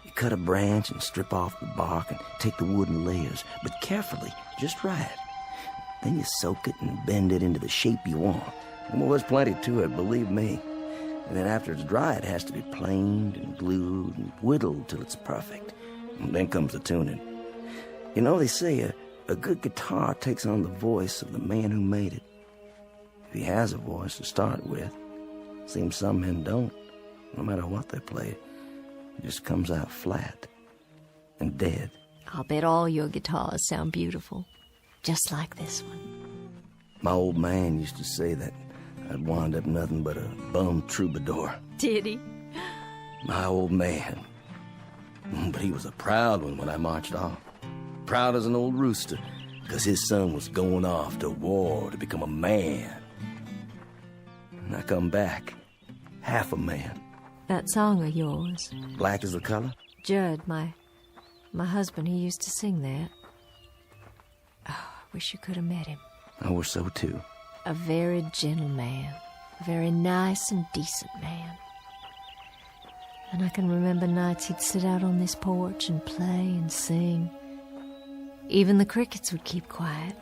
You cut a branch and strip off the bark and take the wood in layers, but carefully, just right. Then you soak it and bend it into the shape you want. Well, there's plenty to it, believe me. And then after it's dry, it has to be planed and glued and whittled till it's perfect. And then comes the tuning. You know, they say a good guitar takes on the voice of the man who made it. If he has a voice to start with. Seems some men don't. No matter what they play, it just comes out flat and dead. I'll bet all your guitars sound beautiful. Just like this one. My old man used to say that I'd wind up nothing but a bum troubadour. Did he? My old man. But he was a proud one when I marched off. Proud as an old rooster, because his son was going off to war to become a man. And I come back, half a man. That song of yours. Black is the color? Judd, my My husband, he used to sing that. Oh, I wish you could have met him. I wish so, too. A very gentle man. A very nice and decent man. And I can remember nights he'd sit out on this porch and play and sing. Even the crickets would keep quiet.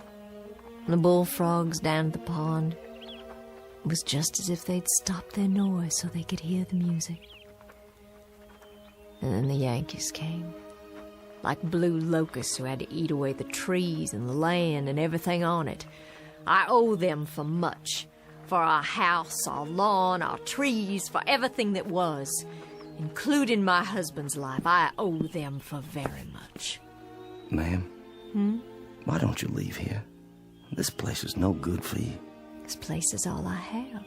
And the bullfrogs down at the pond. It was just as if they'd stopped their noise so they could hear the music. And then the Yankees came. Like blue locusts who had to eat away the trees and the land and everything on it. I owe them for much. For our house, our lawn, our trees, for everything that was. Including my husband's life. I owe them for very much. Ma'am? Why don't you leave here? This place is no good for you. This place is all I have.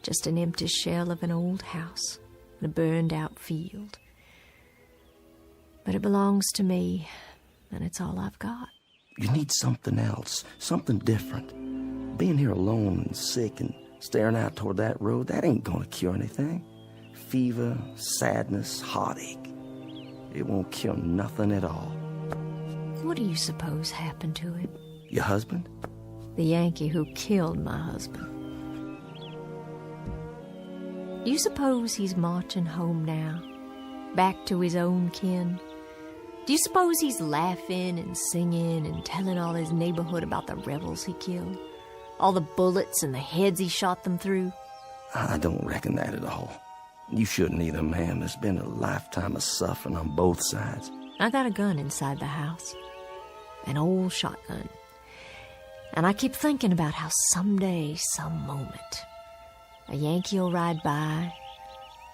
Just an empty shell of an old house and a burned-out field. But it belongs to me, and it's all I've got. You need something else, something different. Being here alone and sick and staring out toward that road, that ain't gonna cure anything. Fever, sadness, heartache. It won't cure nothing at all. What do you suppose happened to him? Your husband? The Yankee who killed my husband. Do you suppose he's marching home now? Back to his own kin? Do you suppose he's laughing and singing and telling all his neighborhood about the rebels he killed? All the bullets and the heads he shot them through? I don't reckon that at all. You shouldn't either, ma'am. There's been a lifetime of suffering on both sides. I got a gun inside the house. An old shotgun. And I keep thinking about how someday, some moment, a Yankee will ride by,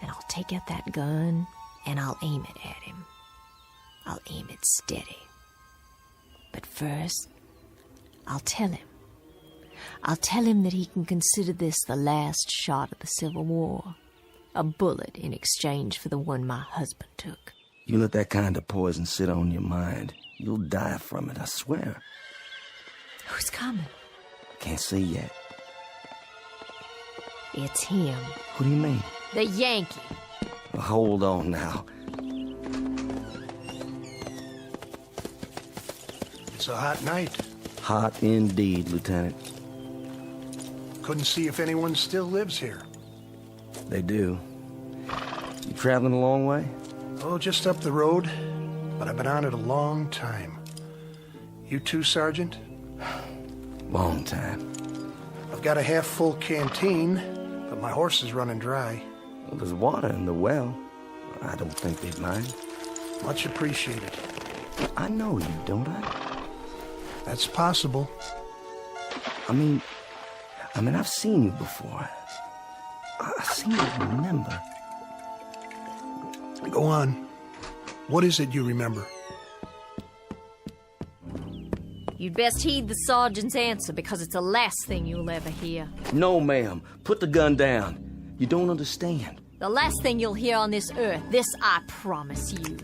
and I'll take out that gun, and I'll aim it at him. I'll aim it steady. But first, I'll tell him. I'll tell him that he can consider this the last shot of the Civil War. A bullet in exchange for the one my husband took. You let that kind of poison sit on your mind, you'll die from it, I swear. Who's coming? Can't see yet. It's him. What do you mean? The Yankee. Well, hold on now. It's a hot night. Hot indeed, Lieutenant. Couldn't see if anyone still lives here. They do. You traveling a long way? Oh, just up the road. But I've been on it a long time. You too, Sergeant? Long time. I've got a half-full canteen, but my horse is running dry. Well, there's water in the well. I don't think they'd mind. Much appreciated. I know you, don't I? That's possible. I mean, I've seen you before. I seem to remember. Go on. What is it you remember? You'd best heed the sergeant's answer because it's the last thing you'll ever hear. No, ma'am. Put the gun down. You don't understand. The last thing you'll hear on this earth. This I promise you.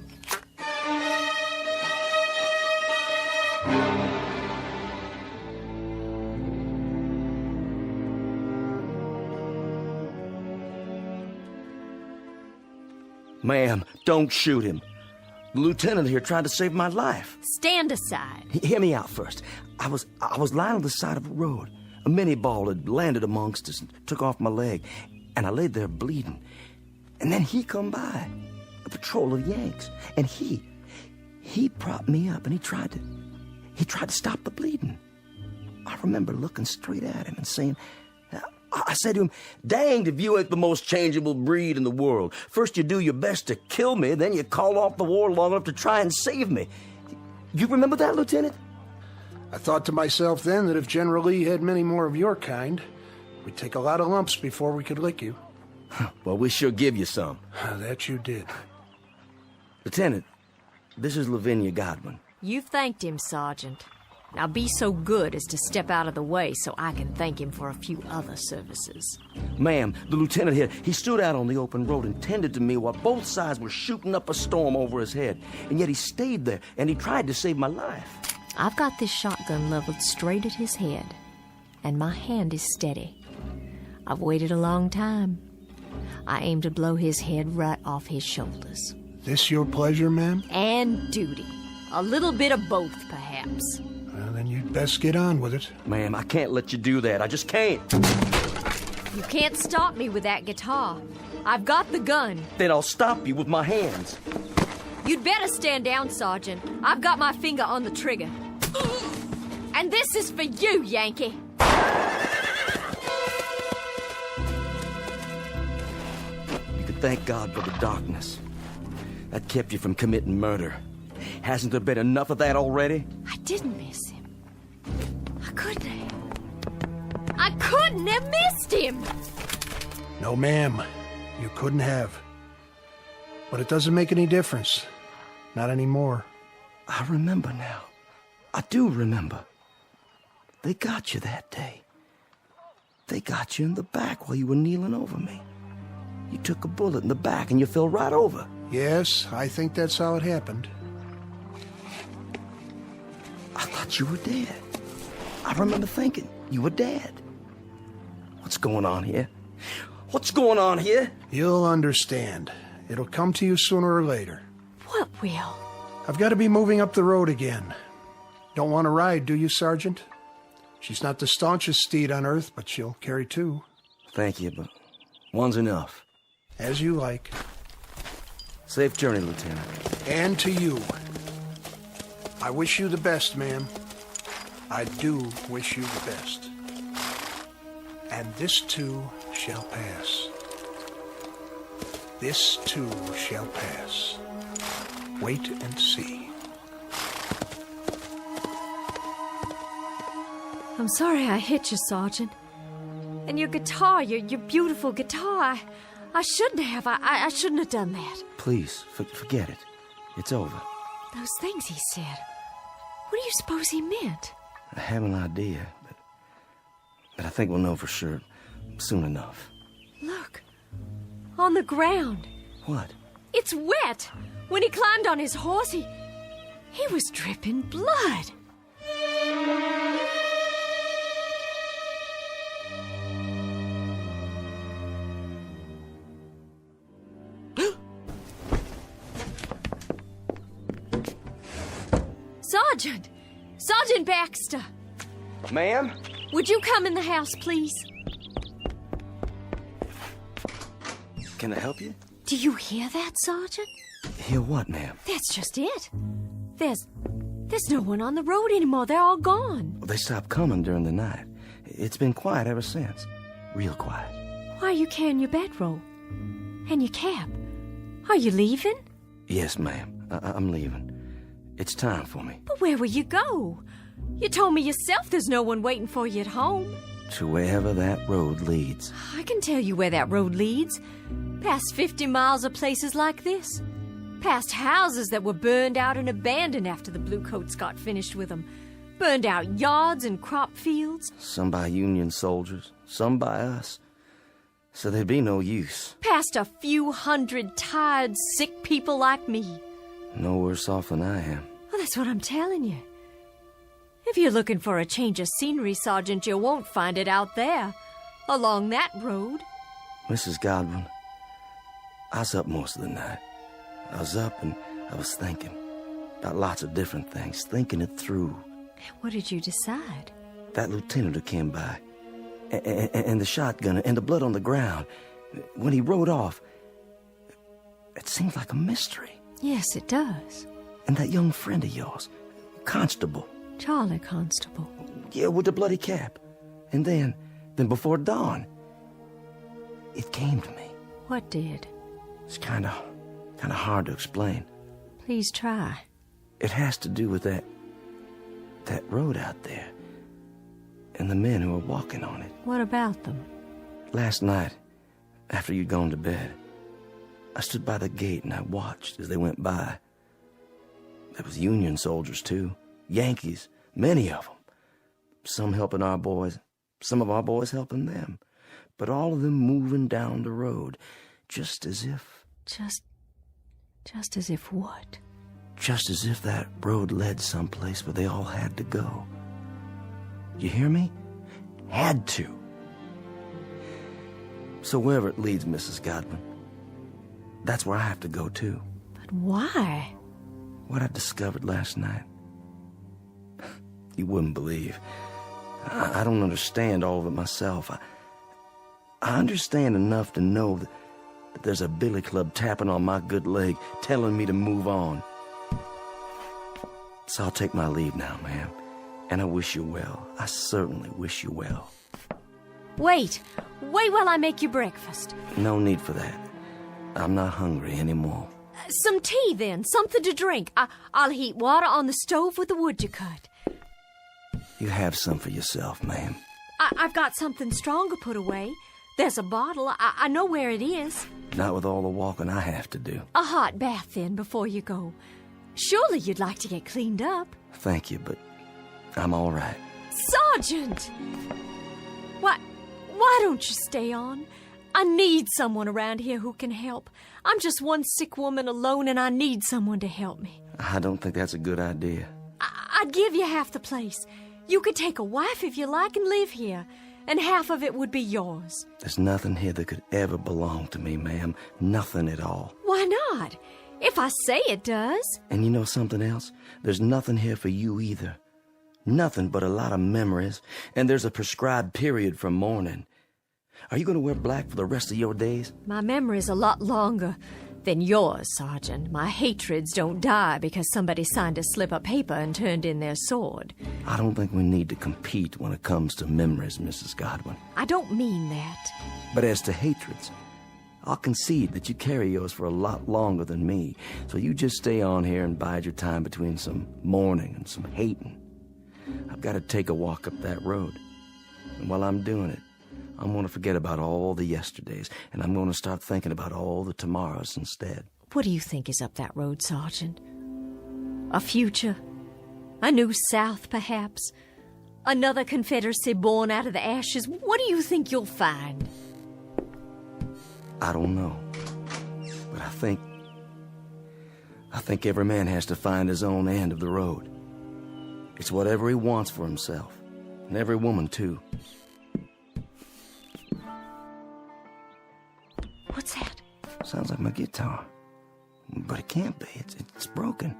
Ma'am, don't shoot him. The lieutenant here tried to save my life. Stand aside. Hear me out first. I was lying on the side of a road. A mini ball had landed amongst us and took off my leg, and I laid there bleeding. And then he come by, a patrol of Yanks, and he propped me up, and he tried to stop the bleeding. I remember looking straight at him and saying, I said to him, danged if you ain't the most changeable breed in the world. First you do your best to kill me, then you call off the war long enough to try and save me. You remember that, Lieutenant? I thought to myself then that if General Lee had many more of your kind, we'd take a lot of lumps before we could lick you. Well, we sure give you some. That you did. Lieutenant, this is Lavinia Godwin. You've thanked him, Sergeant. Now be so good as to step out of the way so I can thank him for a few other services. Ma'am, the lieutenant here, he stood out on the open road and tended to me while both sides were shooting up a storm over his head. And yet he stayed there, and he tried to save my life. I've got this shotgun leveled straight at his head, and my hand is steady. I've waited a long time. I aim to blow his head right off his shoulders. This your pleasure, ma'am? And duty. A little bit of both, perhaps. Well, then you'd best get on with it. Ma'am, I can't let you do that. I just can't. You can't stop me with that guitar. I've got the gun. Then I'll stop you with my hands. You'd better stand down, Sergeant. I've got my finger on the trigger. And this is for you, Yankee. You could thank God for the darkness. That kept you from committing murder. Hasn't there been enough of that already? I didn't miss him. I couldn't have. I couldn't have missed him. No, ma'am. You couldn't have. But it doesn't make any difference. Not anymore. I remember now. I do remember. They got you that day. They got you in the back while you were kneeling over me. You took a bullet in the back and you fell right over. Yes, I think that's how it happened. I thought you were dead. I remember thinking you were dead. What's going on here? What's going on here? You'll understand. It'll come to you sooner or later. What will? I've got to be moving up the road again. Don't want to ride, do you, Sergeant? She's not the staunchest steed on earth, but she'll carry two. Thank you, but one's enough. As you like. Safe journey, Lieutenant. And to you. I wish you the best, ma'am. I do wish you the best. And this too shall pass. This too shall pass. Wait and see. I'm sorry I hit you, Sergeant. And your guitar, your beautiful guitar, I shouldn't have. I shouldn't have done that. Please, forget it. It's over. Those things he said. What do you suppose he meant? I have an idea, but I think we'll know for sure soon enough. Look. On the ground. What? It's wet. When he climbed on his horse, he was dripping blood. Sergeant! Sergeant Baxter! Ma'am? Would you come in the house, please? Can I help you? Do you hear that, Sergeant? Hear what, ma'am? That's just it. There's no one on the road anymore. They're all gone. They stopped coming during the night. It's been quiet ever since. Real quiet. Why are you carrying your bedroll? And your cap? Are you leaving? Yes, ma'am. I'm leaving. It's time for me. But where will you go? You told me yourself there's no one waiting for you at home. To wherever that road leads. I can tell you where that road leads. Past 50 miles of places like this. Past houses that were burned out and abandoned after the Bluecoats got finished with them. Burned out yards and crop fields. Some by Union soldiers, some by us. So there'd be no use. Past a few hundred tired, sick people like me. No worse off than I am. Well, that's what I'm telling you. If you're looking for a change of scenery, Sergeant, you won't find it out there. Along that road. Mrs. Godwin, I was up most of the night. I was up and I was thinking about lots of different things, thinking it through. What did you decide? That lieutenant who came by, and the shotgun, and the blood on the ground. When he rode off, it seemed like a mystery. Yes, it does. And that young friend of yours, Constable. Charlie Constable. Yeah, with the bloody cap. And then before dawn, it came to me. What did? It's kind of hard to explain. Please try. It has to do with that road out there, and the men who are walking on it. What about them? Last night, after you'd gone to bed, I stood by the gate and I watched as they went by. There was Union soldiers, too. Yankees, many of them. Some helping our boys, some of our boys helping them. But all of them moving down the road, just as if... Just as if what? Just as if that road led someplace where they all had to go. You hear me? Had to. So wherever it leads, Mrs. Godwin, that's where I have to go, too. But Why? What I discovered last night. You wouldn't believe. I don't understand all of it myself. I understand enough to know that there's a billy club tapping on my good leg, telling me to move on. So I'll take my leave now, ma'am. And I wish you well. I certainly wish you well. Wait while I make you breakfast. No need for that. I'm not hungry anymore. Some tea, then. Something to drink. I'll heat water on the stove with the wood you cut. You have some for yourself, ma'am. I've got something stronger put away. There's a bottle. I know where it is. Not with all the walking I have to do. A hot bath, then, before you go. Surely you'd like to get cleaned up. Thank you, but I'm all right. Sergeant! Why don't you stay on? I need someone around here who can help. I'm just one sick woman alone, and I need someone to help me. I don't think that's a good idea. I'd give you half the place. You could take a wife if you like and live here, and half of it would be yours. There's nothing here that could ever belong to me, ma'am. Nothing at all. Why not? If I say it does. And you know something else? There's nothing here for you either. Nothing but a lot of memories, and there's a prescribed period for mourning. Are you going to wear black for the rest of your days? My memory's a lot longer than yours, Sergeant. My hatreds don't die because somebody signed a slip of paper and turned in their sword. I don't think we need to compete when it comes to memories, Mrs. Godwin. I don't mean that. But as to hatreds, I'll concede that you carry yours for a lot longer than me, so you just stay on here and bide your time between some mourning and some hating. I've got to take a walk up that road. And while I'm doing it, I'm going to forget about all the yesterdays, and I'm going to start thinking about all the tomorrows instead. What do you think is up that road, Sergeant? A future? A new South, perhaps? Another Confederacy born out of the ashes? What do you think you'll find? I don't know. But I think every man has to find his own end of the road. It's whatever he wants for himself. And every woman, too. What's that? Sounds like my guitar. But it can't be. It's broken.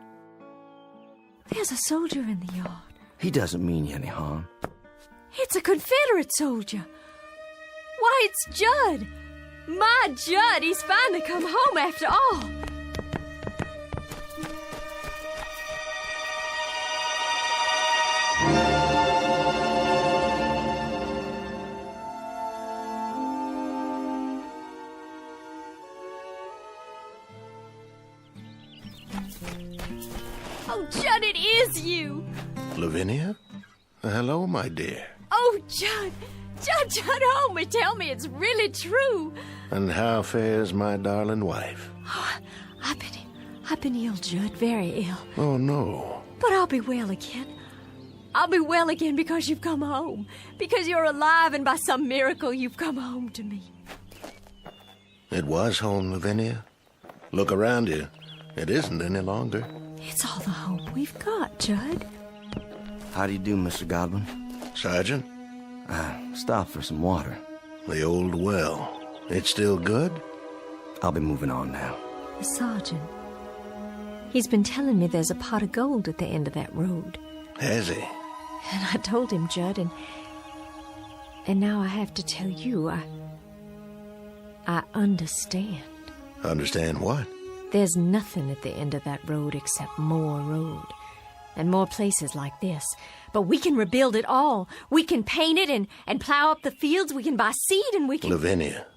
There's a soldier in the yard. He doesn't mean you any harm. It's a Confederate soldier. Why, it's Judd. My Judd, he's finally come home after all. Oh, Judd, it is you. Lavinia? Hello, my dear. Oh, Judd, hold me. Tell me it's really true. And how fares my darling wife? Oh, I've been ill, Judd, very ill. Oh, no. But I'll be well again. I'll be well again because you've come home. Because you're alive and by some miracle you've come home to me. It was home, Lavinia. Look around you. It isn't any longer. It's all the home we've got, Judd. How do you do, Mr. Godwin? Sergeant? Stop for some water. The old well. It's still good? I'll be moving on now. The sergeant. He's been telling me there's a pot of gold at the end of that road. Has he? And I told him, Judd, and now I have to tell you, I understand. Understand what? There's nothing at the end of that road except more road. And more places like this. But we can rebuild it all. We can paint it and plow up the fields. We can buy seed and we can... Lavinia.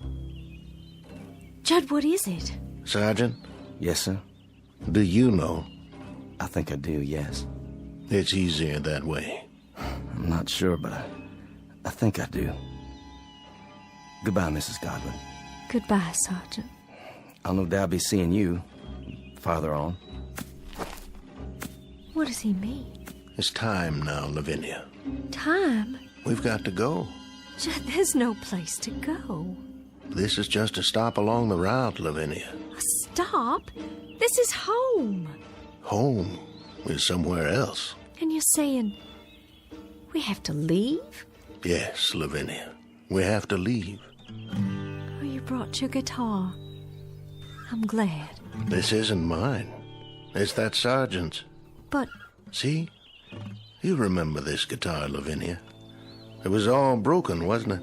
Judd, what is it? Sergeant? Yes, sir? Do you know? I think I do, yes. It's easier that way. I'm not sure, but I think I do. Goodbye, Mrs. Godwin. Goodbye, Sergeant. I'll no doubt be seeing you farther on. What does he mean? It's time now, Lavinia. Time? We've got to go. Judd, there's no place to go. This is just a stop along the route, Lavinia. A stop? This is home. Home is somewhere else. And you're saying we have to leave? Yes, Lavinia. We have to leave. Oh, you brought your guitar. I'm glad. This isn't mine. It's that sergeant's. But... See? You remember this guitar, Lavinia. It was all broken, wasn't it?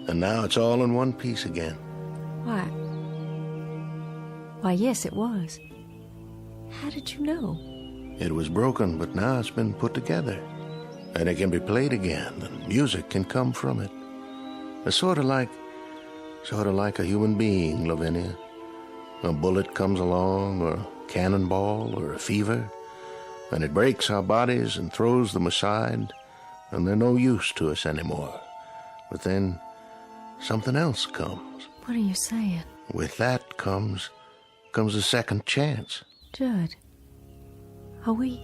And now it's all in one piece again. Why, yes, it was. How did you know? It was broken, but now it's been put together. And it can be played again, and music can come from it. It's sort of like a human being, Lavinia. A bullet comes along, or a cannonball, or a fever, and it breaks our bodies and throws them aside, and they're no use to us anymore. But then something else comes. What are you saying? With that comes a second chance. Judd, are we?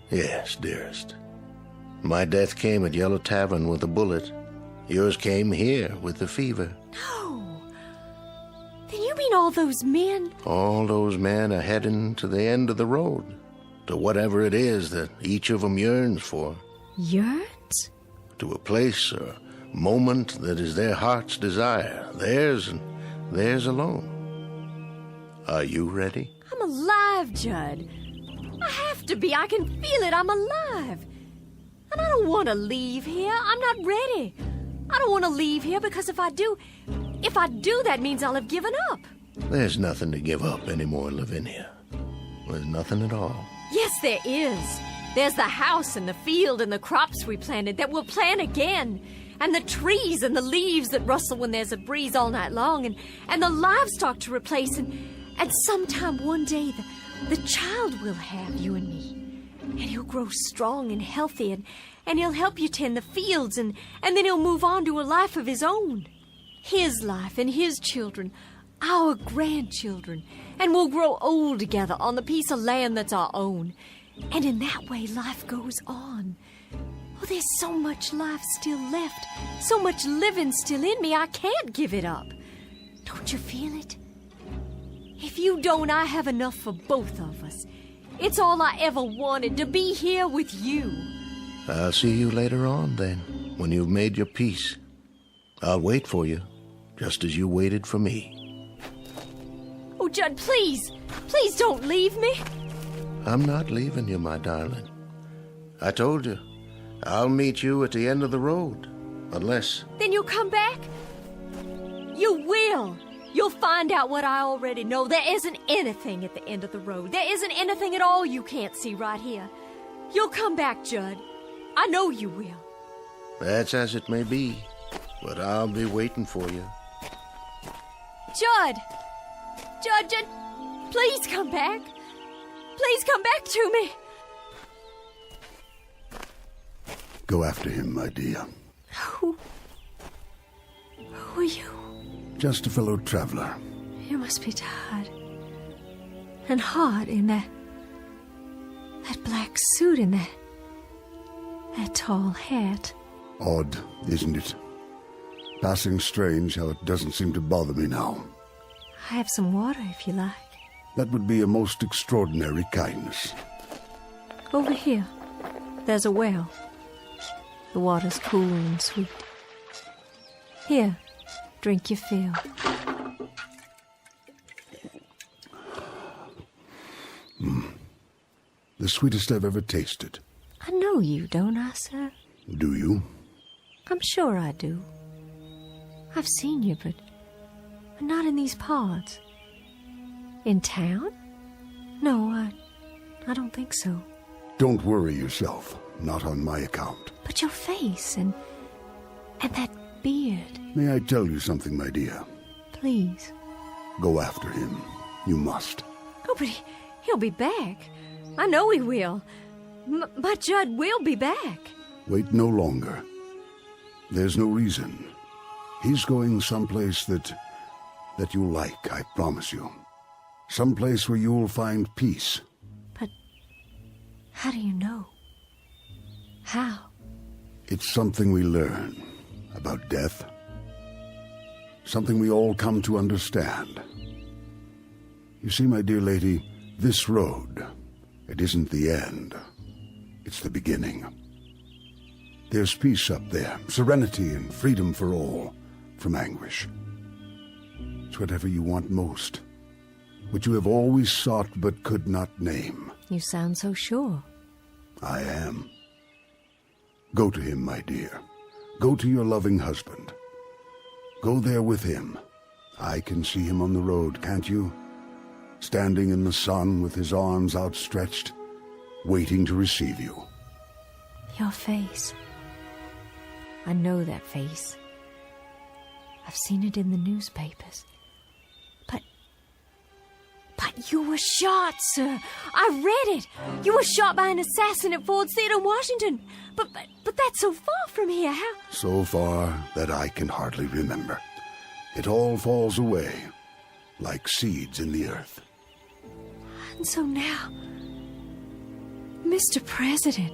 Yes, dearest. My death came at Yellow Tavern with a bullet. Yours came here with the fever. No. Then you mean all those men? All those men are heading to the end of the road, to whatever it is that each of them yearns for. Yearns? To a place or moment that is their heart's desire, theirs and theirs alone. Are you ready? I'm alive, Judd. I have to be. I can feel it. I'm alive. And I don't want to leave here. I'm not ready. I don't want to leave here because if I do, that means I'll have given up. There's nothing to give up anymore, Lavinia. There's nothing at all. Yes, there is. There's the house and the field and the crops we planted that we'll plant again. And the trees and the leaves that rustle when there's a breeze all night long. And the livestock to replace. And sometime one day, the child we'll have, you and me. And he'll grow strong and healthy, and he'll help you tend the fields, and then he'll move on to a life of his own. His life and his children, our grandchildren, and we'll grow old together on the piece of land that's our own. And in that way, life goes on. Oh, there's so much life still left, so much living still in me, I can't give it up. Don't you feel it? If you don't, I have enough for both of us. It's all I ever wanted, to be here with you. I'll see you later on, then, when you've made your peace. I'll wait for you, just as you waited for me. Oh, Judd, please don't leave me. I'm not leaving you, my darling. I told you, I'll meet you at the end of the road, unless... Then you'll come back? You will. You'll find out what I already know. There isn't anything at the end of the road. There isn't anything at all you can't see right here. You'll come back, Judd. I know you will. That's as it may be, but I'll be waiting for you. Judd, please come back. Please come back to me. Go after him, my dear. Who are you? Just a fellow traveler. You must be tired. And hot in that black suit and that tall hat. Odd, isn't it? Passing strange how it doesn't seem to bother me now. I have some water if you like. That would be a most extraordinary kindness. Over here, there's a well. The water's cool and sweet. Here, drink your fill. The sweetest I've ever tasted. I know you, don't I, sir? Do you? I'm sure I do. I've seen you, but not in these parts. In town? No, I don't think so. Don't worry yourself. Not on my account. But your face and that beard. May I tell you something, my dear? Please. Go after him. You must. Oh, but he'll be back. I know he will. My Judd will be back. Wait no longer. There's no reason. He's going someplace that you'll like, I promise you. Someplace where you'll find peace. But how do you know? How? It's something we learn about death. Something we all come to understand. You see, my dear lady, this road, it isn't the end. It's the beginning. There's peace up there, serenity and freedom for all from anguish. It's whatever you want most, what you have always sought but could not name. You sound so sure. I am. Go to him, my dear. Go to your loving husband. Go there with him. I can see him on the road, can't you? Standing in the sun with his arms outstretched, waiting to receive you. Your face. I know that face. I've seen it in the newspapers. But you were shot, sir. I read it. You were shot by an assassin at Ford's Theater, Washington. But that's so far from here. How? So far that I can hardly remember. It all falls away, like seeds in the earth. And so now, Mr. President,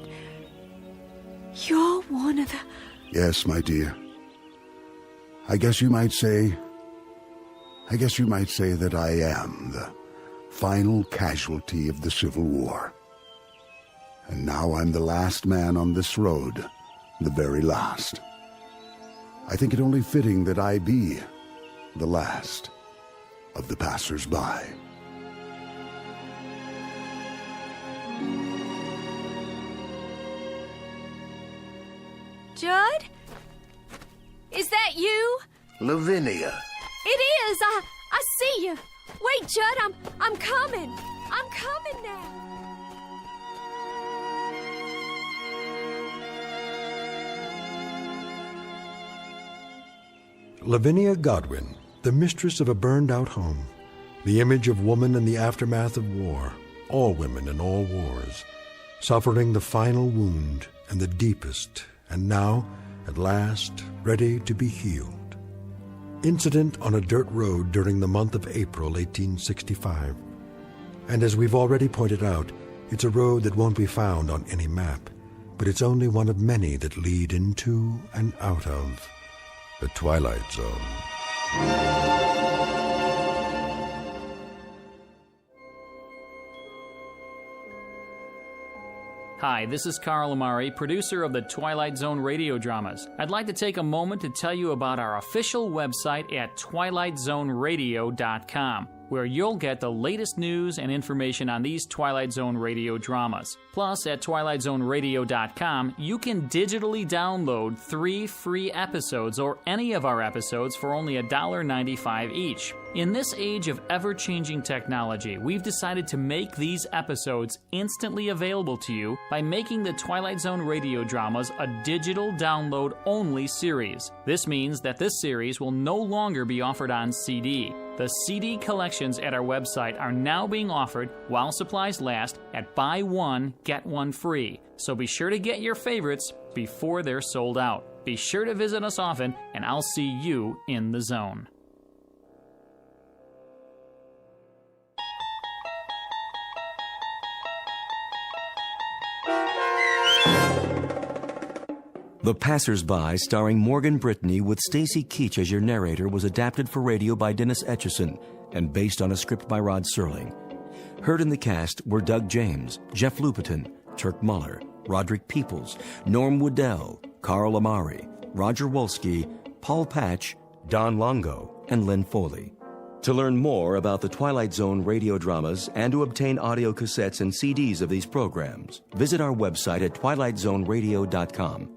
you're one of the... Yes, my dear. I guess you might say that I am the final casualty of the Civil War. And now I'm the last man on this road, the very last. I think it only fitting that I be the last of the passers-by. Judd? Is that you? Lavinia. It is. I see you. Wait, Judd, I'm coming. I'm coming now. Lavinia Godwin, the mistress of a burned-out home, the image of woman in the aftermath of war, all women in all wars, suffering the final wound and the deepest, and now, at last, ready to be healed. Incident on a dirt road during the month of April 1865. And as we've already pointed out, it's a road that won't be found on any map, but it's only one of many that lead into and out of the Twilight Zone. Hi, this is Carl Amari, producer of the Twilight Zone Radio Dramas. I'd like to take a moment to tell you about our official website at twilightzoneradio.com, where you'll get the latest news and information on these Twilight Zone Radio dramas. Plus, at twilightzoneradio.com, you can digitally download 3 free episodes or any of our episodes for only $1.95 each. In this age of ever-changing technology, we've decided to make these episodes instantly available to you by making the Twilight Zone Radio dramas a digital download-only series. This means that this series will no longer be offered on CD. The CD collections at our website are now being offered while supplies last at buy one, get one free. So be sure to get your favorites before they're sold out. Be sure to visit us often, and I'll see you in the zone. The Passers-By, starring Morgan Brittany with Stacy Keach as your narrator, was adapted for radio by Dennis Etchison and based on a script by Rod Serling. Heard in the cast were Doug James, Jeff Lupetin, Turk Muller, Roderick Peoples, Norm Woodell, Carl Amari, Roger Wolski, Paul Patch, Don Longo, and Lynn Foley. To learn more about the Twilight Zone radio dramas and to obtain audio cassettes and CDs of these programs, visit our website at twilightzoneradio.com.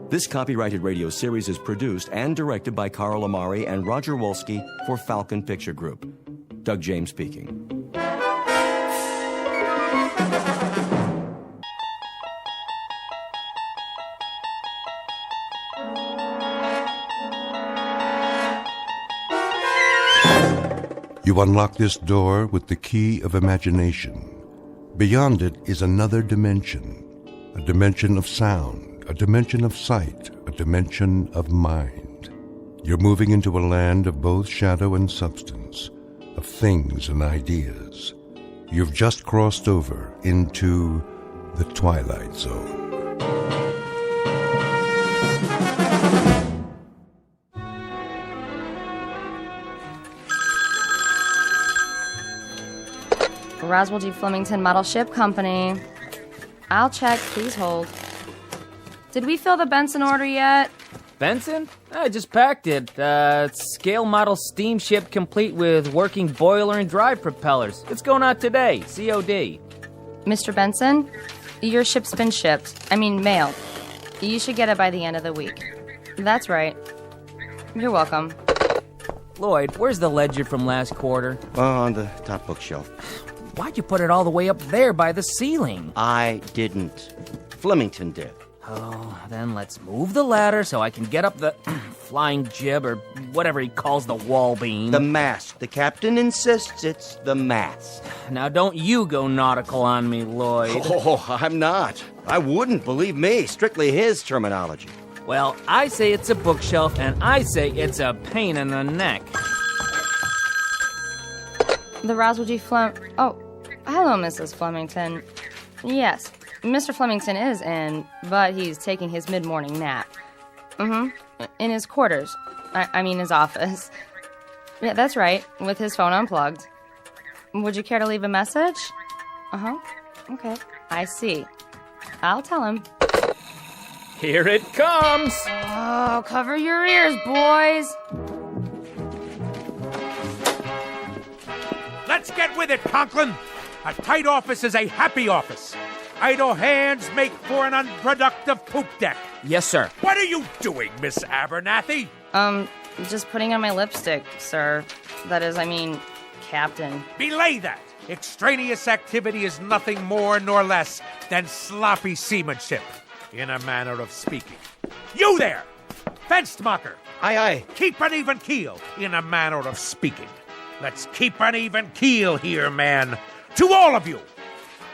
This copyrighted radio series is produced and directed by Carl Amari and Roger Wolski for Falcon Picture Group. Doug James speaking. You unlock this door with the key of imagination. Beyond it is another dimension, a dimension of sound, a dimension of sight, a dimension of mind. You're moving into a land of both shadow and substance, of things and ideas. You've just crossed over into the Twilight Zone. Roswell G. Flemington Model Ship Company. I'll check. Please hold. Did we fill the Benson order yet? Benson? I just packed it. Scale model steamship complete with working boiler and drive propellers. It's going out today. COD. Mr. Benson, your ship's been shipped. Mailed. You should get it by the end of the week. That's right. You're welcome. Lloyd, where's the ledger from last quarter? On the top bookshelf. Why'd you put it all the way up there by the ceiling? I didn't. Flemington did. Oh, then let's move the ladder so I can get up the flying jib or whatever he calls the wall beam. The mast. The captain insists it's the mast. Now don't you go nautical on me, Lloyd. Oh, I'm not. I wouldn't, believe me. Strictly his terminology. Well, I say it's a bookshelf, and I say it's a pain in the neck. The Roswell G. Oh, hello, Mrs. Flemington. Yes, Mr. Flemington is in, but he's taking his mid-morning nap. In his quarters. I mean his office. Yeah, that's right, with his phone unplugged. Would you care to leave a message? Okay, I see. I'll tell him. Here it comes! Oh, cover your ears, boys! Let's get with it, Conklin! A tight office is a happy office. Idle hands make for an unproductive poop deck. Yes, sir. What are you doing, Miss Abernathy? Just putting on my lipstick, sir. That is, Captain. Belay that! Extraneous activity is nothing more nor less than sloppy seamanship, in a manner of speaking. You there! Fenstmacher! Aye, aye. Keep an even keel, in a manner of speaking. Let's keep an even keel here, man. To all of you,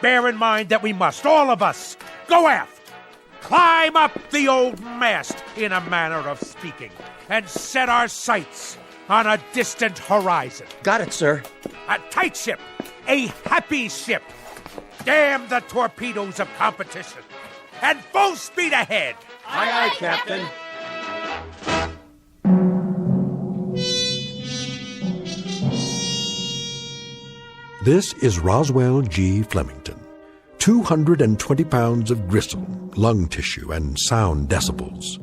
bear in mind that we must, all of us, go aft, climb up the old mast, in a manner of speaking, and set our sights on a distant horizon. Got it, sir. A tight ship, a happy ship. Damn the torpedoes of competition. And full speed ahead. Aye, aye, Captain. This is Roswell G. Flemington. 220 pounds of gristle, lung tissue, and sound decibels.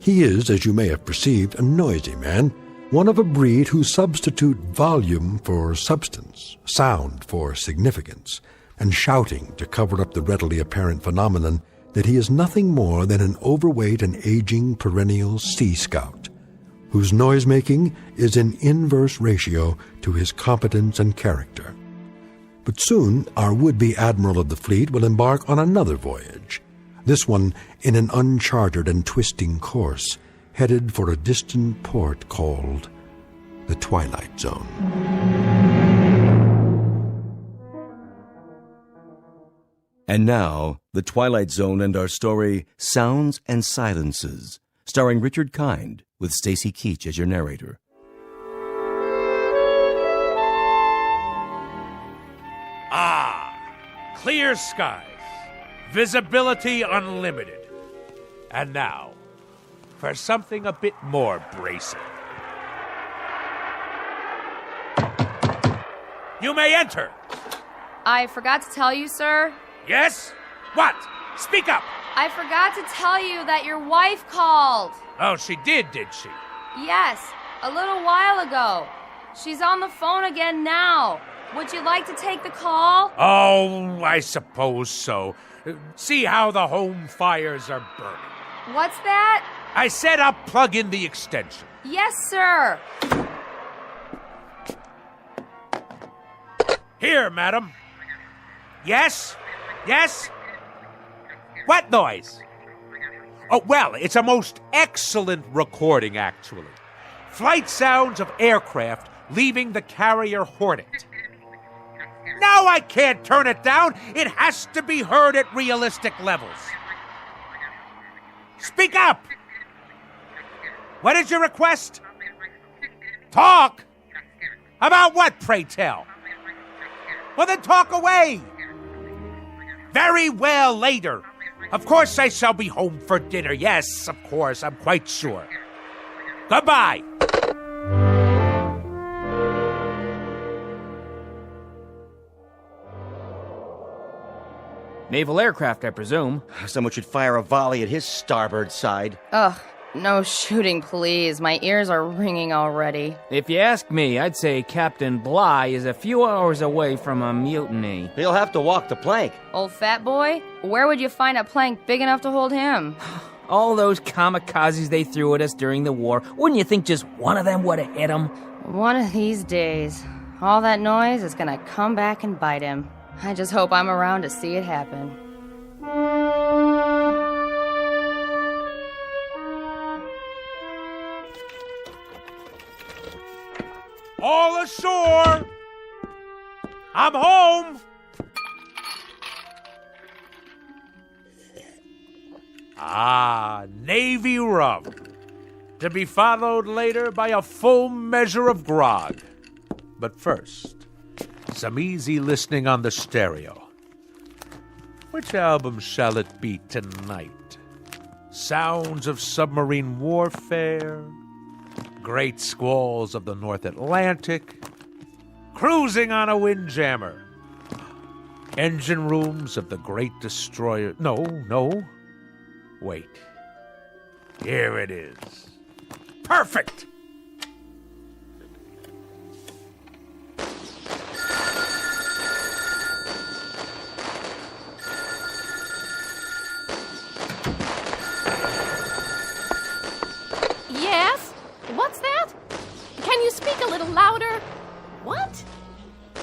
He is, as you may have perceived, a noisy man, one of a breed who substitute volume for substance, sound for significance, and shouting to cover up the readily apparent phenomenon that he is nothing more than an overweight and aging perennial sea scout, whose noise-making is in inverse ratio to his competence and character. But soon our would-be admiral of the fleet will embark on another voyage, this one in an uncharted and twisting course, headed for a distant port called the Twilight Zone. And now, The Twilight Zone and our story, Sounds and Silences, starring Richard Kind, with Stacy Keach as your narrator. Clear skies, visibility unlimited. And now, for something a bit more bracing. You may enter. I forgot to tell you, sir. Yes? What? Speak up. I forgot to tell you that your wife called. Oh, she did she? Yes, a little while ago. She's on the phone again now. Would you like to take the call? Oh, I suppose so. See how the home fires are burning. What's that? I said I'll plug in the extension. Yes, sir. Here, madam. Yes? Yes? What noise? Oh, well, it's a most excellent recording, actually. Flight sounds of aircraft leaving the carrier Hornet. No, I can't turn it down. It has to be heard at realistic levels. Speak up. What is your request? Talk? About what, pray tell? Well, then talk away. Very well, later. Of course I shall be home for dinner. Yes, of course, I'm quite sure. Goodbye. Naval aircraft, I presume. Someone should fire a volley at his starboard side. Ugh, No shooting, please. My ears are ringing already. If you ask me, I'd say Captain Bligh is a few hours away from a mutiny. He'll have to walk the plank. Old fat boy? Where would you find a plank big enough to hold him? All those kamikazes they threw at us during the war, wouldn't you think just one of them would have hit him? One of these days, all that noise is gonna come back and bite him. I just hope I'm around to see it happen. All ashore! I'm home! Ah, Navy rum. To be followed later by a full measure of grog. But first, some easy listening on the stereo. Which album shall it be tonight? Sounds of submarine warfare, great squalls of the North Atlantic, cruising on a windjammer, engine rooms of the great destroyer. No. Wait. Here it is. Perfect! Yes? What's that? Can you speak a little louder? What?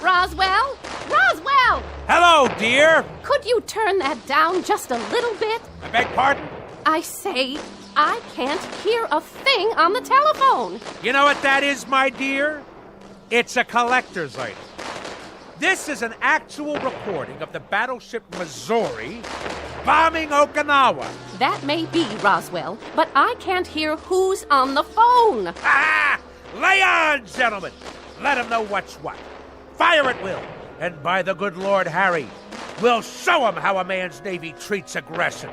Roswell? Roswell! Hello, dear! Could you turn that down just a little bit? I beg pardon? I say, I can't hear a thing on the telephone. You know what that is, my dear? It's a collector's item. This is an actual recording of the battleship Missouri bombing Okinawa. That may be, Roswell, but I can't hear who's on the phone. Ah! Lay on, gentlemen! Let 'em know what's what. Fire at will, and by the good Lord Harry, we'll show 'em how a man's Navy treats aggression.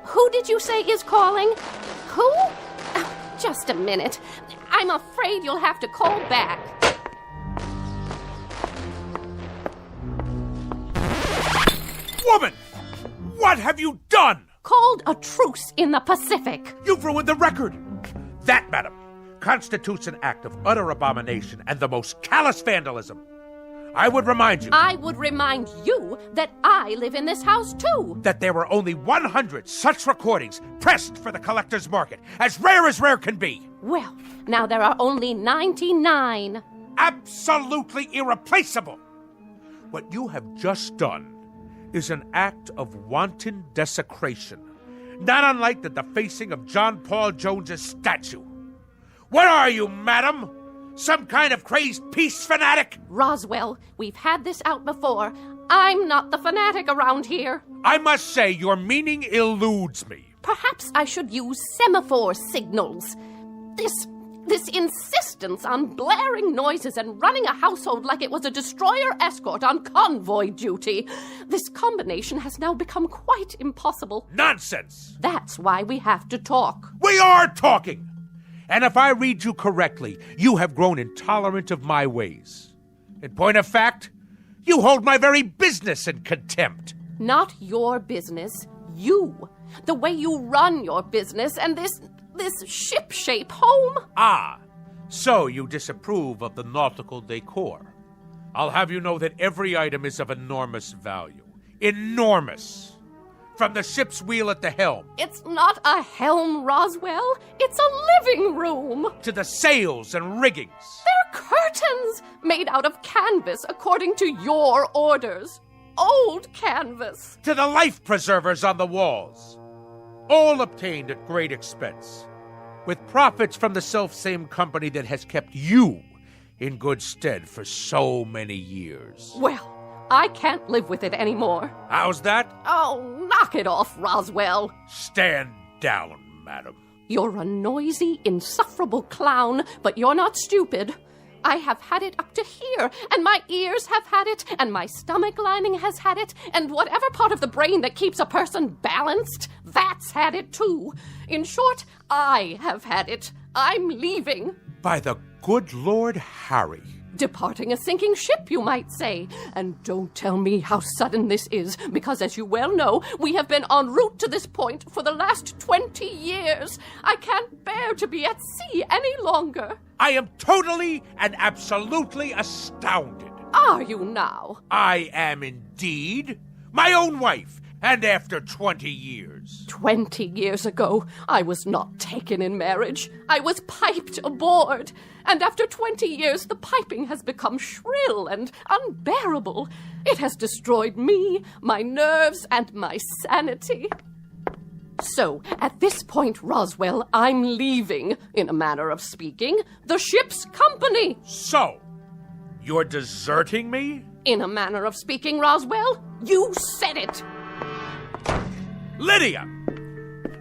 Who did you say is calling? Who? Just a minute. I'm afraid you'll have to call back. Woman! What have you done? Called a truce in the Pacific. You've ruined the record. That, madam, constitutes an act of utter abomination and the most callous vandalism. I would remind you... I would remind you that I live in this house, too. That there were only 100 such recordings pressed for the collector's market, as rare can be. Well, now there are only 99. Absolutely irreplaceable. What you have just done is an act of wanton desecration, not unlike the defacing of John Paul Jones's statue. What are you, madam? Some kind of crazed peace fanatic? Roswell, we've had this out before. I'm not the fanatic around here. I must say, your meaning eludes me. Perhaps I should use semaphore signals. This insistence on blaring noises and running a household like it was a destroyer escort on convoy duty. This combination has now become quite impossible. Nonsense! That's why we have to talk. We are talking! And if I read you correctly, you have grown intolerant of my ways. In point of fact, you hold my very business in contempt. Not your business, you. The way you run your business and this ship-shape home. Ah, so you disapprove of the nautical decor. I'll have you know that every item is of enormous value. Enormous! From the ship's wheel at the helm. It's not a helm, Roswell. It's a living room. To the sails and riggings. They're curtains made out of canvas according to your orders. Old canvas. To the life preservers on the walls. All obtained at great expense, with profits from the self-same company that has kept you in good stead for so many years. Well, I can't live with it anymore. How's that? Oh, knock it off, Roswell. Stand down, madam. You're a noisy, insufferable clown, but you're not stupid. I have had it up to here, and my ears have had it, and my stomach lining has had it, and whatever part of the brain that keeps a person balanced, that's had it too. In short, I have had it. I'm leaving. By the good Lord Harry, Departing a sinking ship, you might say. And don't tell me how sudden this is, because as you well know, we have been en route to this point for the last 20 years. I can't bear to be at sea any longer. I am totally and absolutely astounded. Are you now? I am indeed. My own wife, and after 20 years. 20 years ago, I was not taken in marriage. I was piped aboard. And after 20 years, the piping has become shrill and unbearable. It has destroyed me, my nerves, and my sanity. So, at this point, Roswell, I'm leaving, in a manner of speaking, the ship's company. So, you're deserting me? In a manner of speaking, Roswell, you said it. Lydia!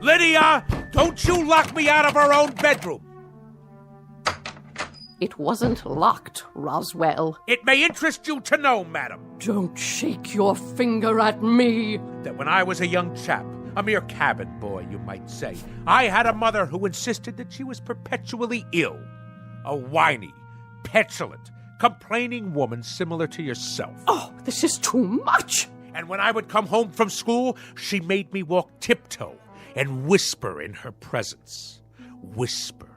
Lydia, don't you lock me out of our own bedroom. It wasn't locked, Roswell. It may interest you to know, madam. Don't shake your finger at me. That when I was a young chap, a mere cabin boy, you might say, I had a mother who insisted that she was perpetually ill. A whiny, petulant, complaining woman similar to yourself. Oh, this is too much. And when I would come home from school, she made me walk tiptoe and whisper in her presence. Whisper,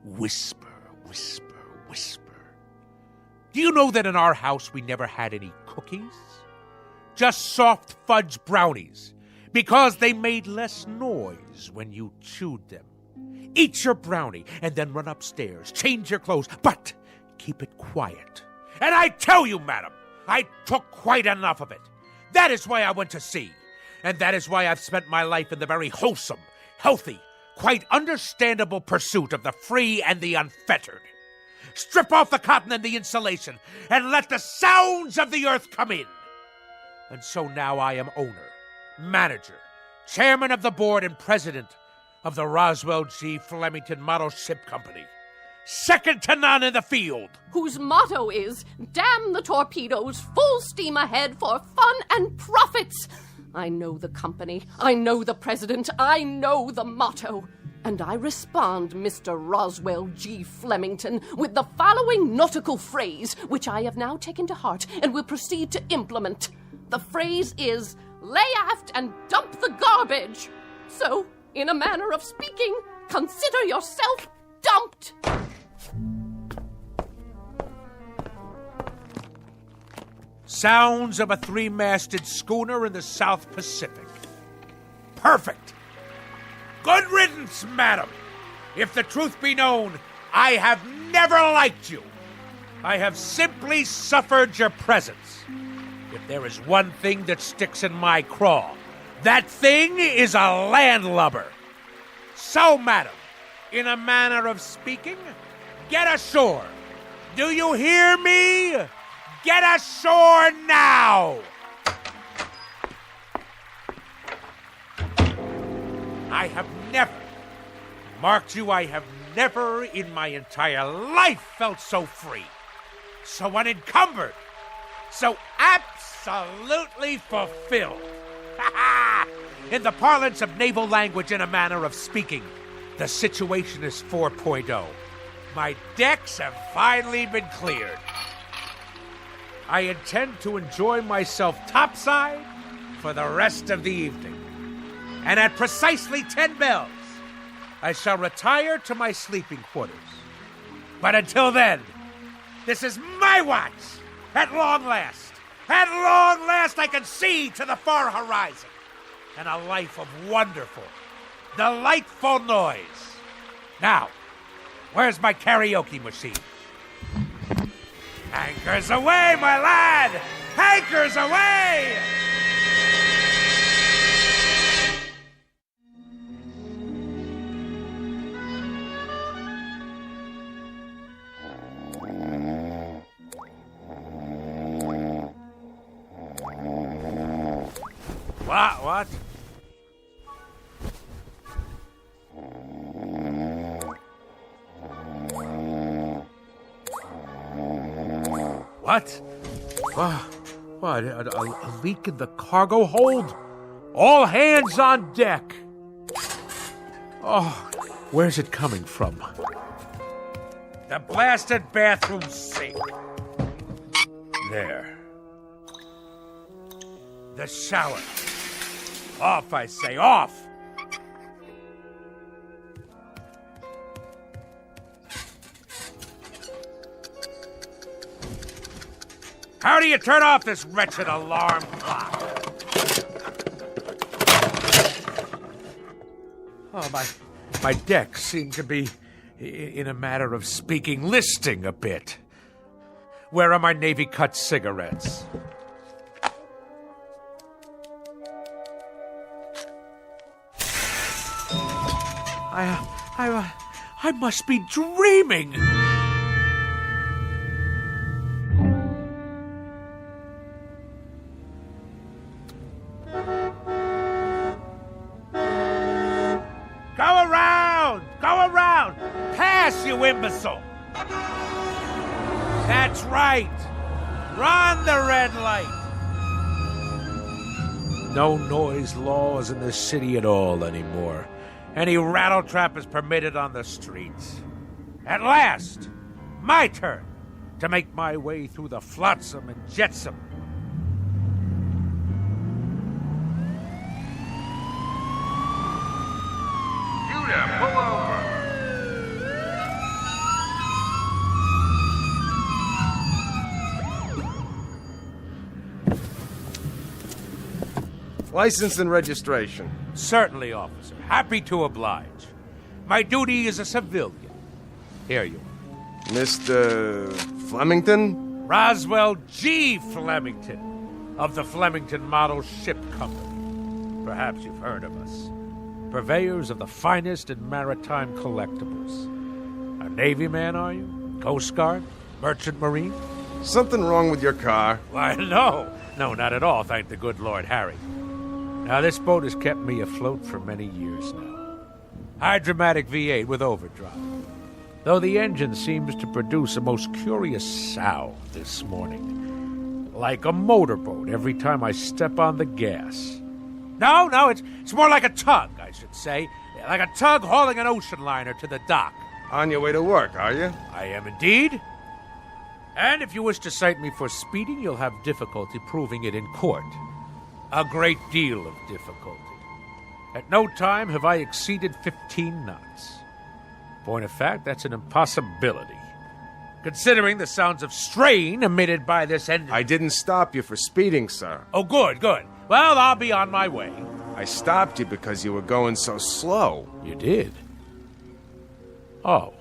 whisper, whisper, whisper. Do you know that in our house we never had any cookies? Just soft fudge brownies, because they made less noise when you chewed them. Eat your brownie and then run upstairs, change your clothes, but keep it quiet. And I tell you, madam, I took quite enough of it. That is why I went to sea. And that is why I've spent my life in the very wholesome, healthy, quite understandable pursuit of the free and the unfettered. Strip off the cotton and the insulation, and let the sounds of the earth come in. And so now I am owner, manager, chairman of the board, and president of the Roswell G. Flemington Model Ship Company. Second to none in the field. Whose motto is, damn the torpedoes, full steam ahead for fun and profits. I know the company, I know the president, I know the motto. And I respond, Mr. Roswell G. Flemington, with the following nautical phrase, which I have now taken to heart and will proceed to implement. The phrase is, lay aft and dump the garbage. So, in a manner of speaking, consider yourself dumped. Sounds of a three-masted schooner in the South Pacific. Perfect. Good riddance, madam. If the truth be known, I have never liked you. I have simply suffered your presence. If there is one thing that sticks in my craw, that thing is a landlubber. So, madam, in a manner of speaking, get ashore. Do you hear me? Get ashore now! I have never in my entire life felt so free, so unencumbered, so absolutely fulfilled. In the parlance of naval language, in a manner of speaking, the situation is 4.0. My decks have finally been cleared. I intend to enjoy myself topside for the rest of the evening. And at precisely 10 bells, I shall retire to my sleeping quarters. But until then, this is my watch. At long last, I can see to the far horizon. And a life of wonderful, delightful noise. Now, where's my karaoke machine? Anchors away, my lad! Anchors away! What? What? What? A leak in the cargo hold? All hands on deck! Oh, where's it coming from? The blasted bathroom sink. There. The shower. Off, I say, off! How do you turn off this wretched alarm clock? Oh, my decks seem to be, in a matter of speaking, listing a bit. Where are my Navy cut cigarettes? I must be dreaming. Go around! Pass, you imbecile! That's right! Run the red light! No noise laws in the city at all anymore. Any rattletrap is permitted on the streets. At last, my turn to make my way through the flotsam and jetsam. Judah, pull over. License and registration. Certainly, officer. Happy to oblige. My duty is a civilian. Here you are. Mr. Flemington? Roswell G. Flemington, of the Flemington Model Ship Company. Perhaps you've heard of us. Purveyors of the finest in maritime collectibles. A Navy man, are you? Coast Guard? Merchant Marine? Something wrong with your car? Why, no. No, not at all, thank the good Lord Harry. Now, this boat has kept me afloat for many years now. Hydromatic V8 with overdrive. Though the engine seems to produce a most curious sound this morning. Like a motorboat every time I step on the gas. No, it's more like a tug, I should say. Like a tug hauling an ocean liner to the dock. On your way to work, are you? I am indeed. And if you wish to cite me for speeding, you'll have difficulty proving it in court. A great deal of difficulty. At no time have I exceeded 15 knots. Point of fact, that's an impossibility. Considering the sounds of strain emitted by this engine. I didn't stop you for speeding, sir. Oh, good. Well, I'll be on my way. I stopped you because you were going so slow. You did? Oh,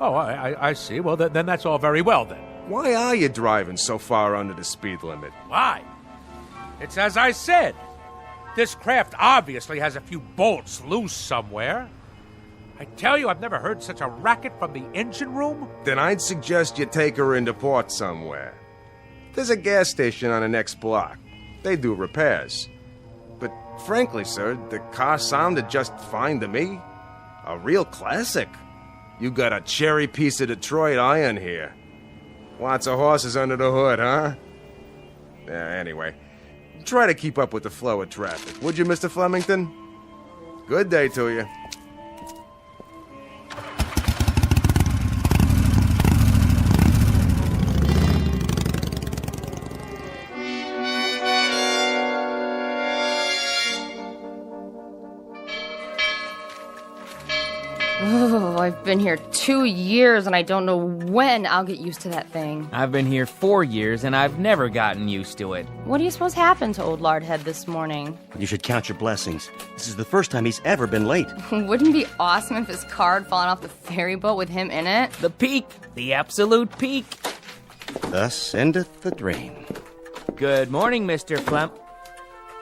I see. Well, then that's all very well, then. Why are you driving so far under the speed limit? Why? It's as I said. This craft obviously has a few bolts loose somewhere. I tell you, I've never heard such a racket from the engine room. Then I'd suggest you take her into port somewhere. There's a gas station on the next block. They do repairs. But frankly, sir, the car sounded just fine to me. A real classic. You got a cherry piece of Detroit iron here. Lots of horses under the hood, huh? Anyway, try to keep up with the flow of traffic, would you, Mr. Flemington? Good day to you. Oh, I've been here 2 years and I don't know when I'll get used to that thing. I've been here 4 years and I've never gotten used to it. What do you suppose happened to old Lardhead this morning? You should count your blessings. This is the first time he's ever been late. Wouldn't it be awesome if his car had fallen off the ferry boat with him in it? The peak. The absolute peak. Thus endeth the dream. Good morning, Mr. Flem.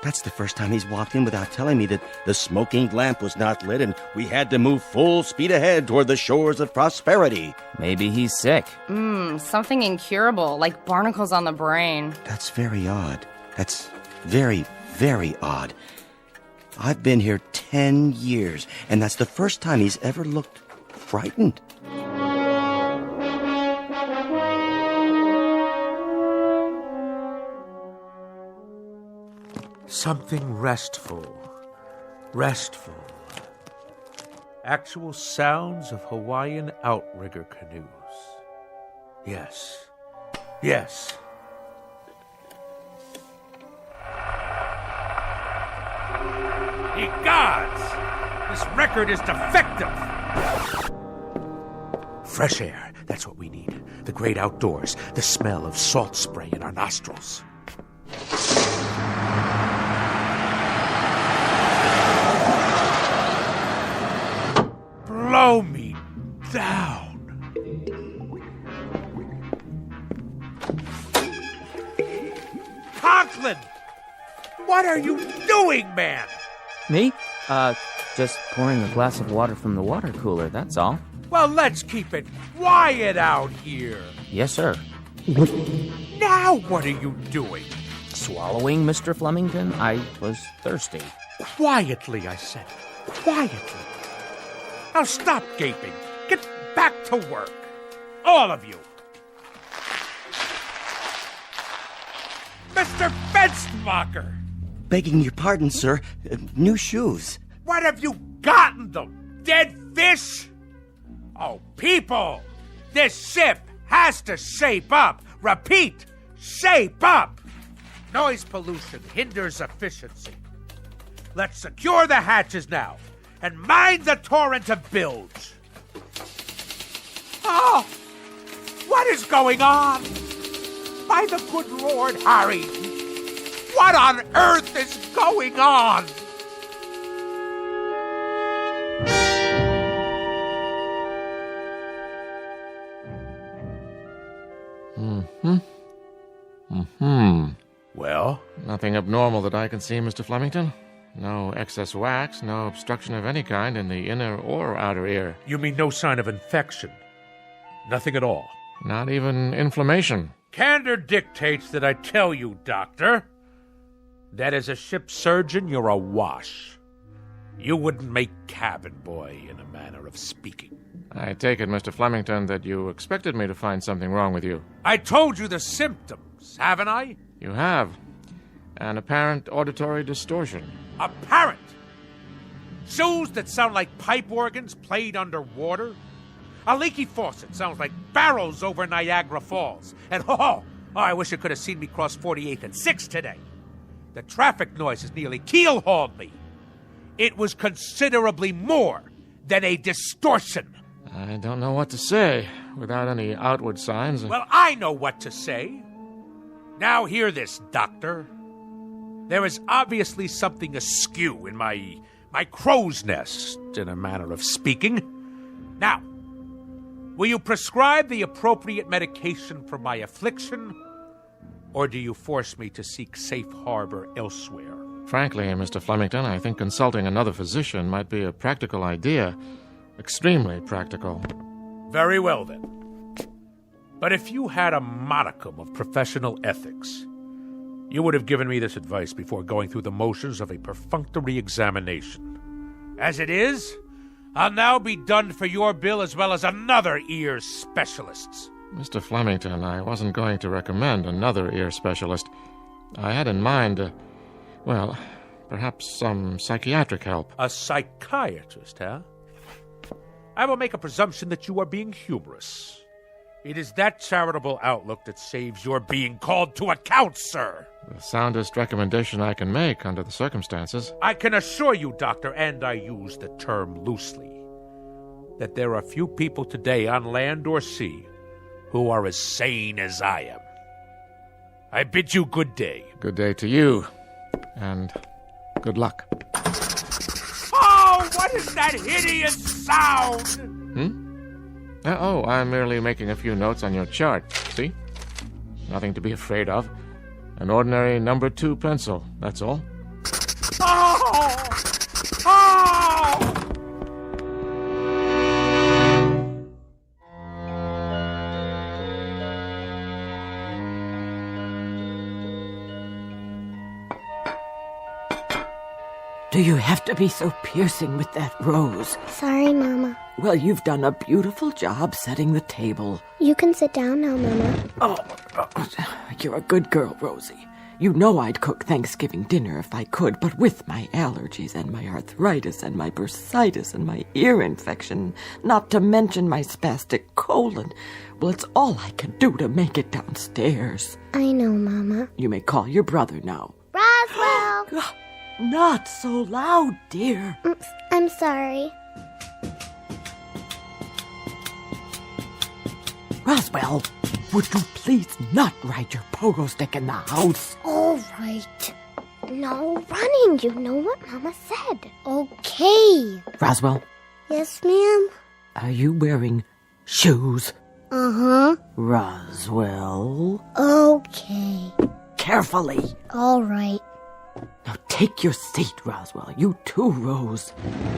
That's the first time he's walked in without telling me that the smoking lamp was not lit and we had to move full speed ahead toward the shores of prosperity. Maybe he's sick. Something incurable, like barnacles on the brain. That's very odd. That's very, very odd. I've been here 10 years, and that's the first time he's ever looked frightened. Something restful. Actual sounds of Hawaiian outrigger canoes. Yes, Yes. Ye gods! This record is defective! Fresh air, that's what we need. The great outdoors, the smell of salt spray in our nostrils. Blow me down. Conklin! What are you doing, man? Me? Just pouring a glass of water from the water cooler, that's all. Well, let's keep it quiet out here. Yes, sir. Now what are you doing? Swallowing, Mr. Flemington? I was thirsty. Quietly, I said. Quietly. Now stop gaping. Get back to work. All of you. Mr. Fenstermacher! Begging your pardon, sir. New shoes. What have you gotten them? Dead fish? Oh, people! This ship has to shape up. Repeat, shape up. Noise pollution hinders efficiency. Let's secure the hatches now and mind the torrent of bilge. Oh! What is going on? By the good Lord Harry! What on earth is going on? Well? Nothing abnormal that I can see, Mr. Flemington. No excess wax, no obstruction of any kind in the inner or outer ear. You mean no sign of infection? Nothing at all? Not even inflammation. Candor dictates that I tell you, Doctor, that as a ship surgeon, you're a wash. You wouldn't make cabin boy, in a manner of speaking. I take it, Mr. Flemington, that you expected me to find something wrong with you. I told you the symptoms, haven't I? You have. An apparent auditory distortion. Apparent? Shoes that sound like pipe organs played underwater? A leaky faucet sounds like barrels over Niagara Falls. And I wish you could have seen me cross 48th and 6th today. The traffic noises nearly keel-hauled me. It was considerably more than a distortion. I don't know what to say without any outward signs. Well, I know what to say. Now hear this, Doctor. There is obviously something askew in my crow's nest, in a manner of speaking. Now, will you prescribe the appropriate medication for my affliction, or do you force me to seek safe harbor elsewhere? Frankly, Mr. Flemington, I think consulting another physician might be a practical idea. Extremely practical. Very well, then. But if you had a modicum of professional ethics, you would have given me this advice before going through the motions of a perfunctory examination. As it is, I'll now be done for your bill as well as another ear specialist's. Mr. Flemington, I wasn't going to recommend another ear specialist. I had in mind, perhaps some psychiatric help. A psychiatrist, huh? I will make a presumption that you are being humorous. It is that charitable outlook that saves your being called to account, sir. The soundest recommendation I can make under the circumstances. I can assure you, Doctor, and I use the term loosely, that there are few people today on land or sea who are as sane as I am. I bid you good day. Good day to you, and good luck. Oh, what is that hideous sound? I'm merely making a few notes on your chart, see? Nothing to be afraid of. An ordinary number 2 pencil, that's all. Oh! Do you have to be so piercing with that rose? Sorry, Mama. Well, you've done a beautiful job setting the table. You can sit down now, Mama. Oh, you're a good girl, Rosie. You know I'd cook Thanksgiving dinner if I could, but with my allergies and my arthritis and my bursitis and my ear infection, not to mention my spastic colon, well, it's all I can do to make it downstairs. I know, Mama. You may call your brother now. Roswell! Not so loud, dear. Oops, I'm sorry. Roswell, would you please not ride your pogo stick in the house? All right. No running. You know what Mama said. Okay. Roswell, Yes, ma'am? are you wearing shoes? Uh-huh. Roswell, Okay. carefully. All right. Now take your seat, Roswell. You too, Rose.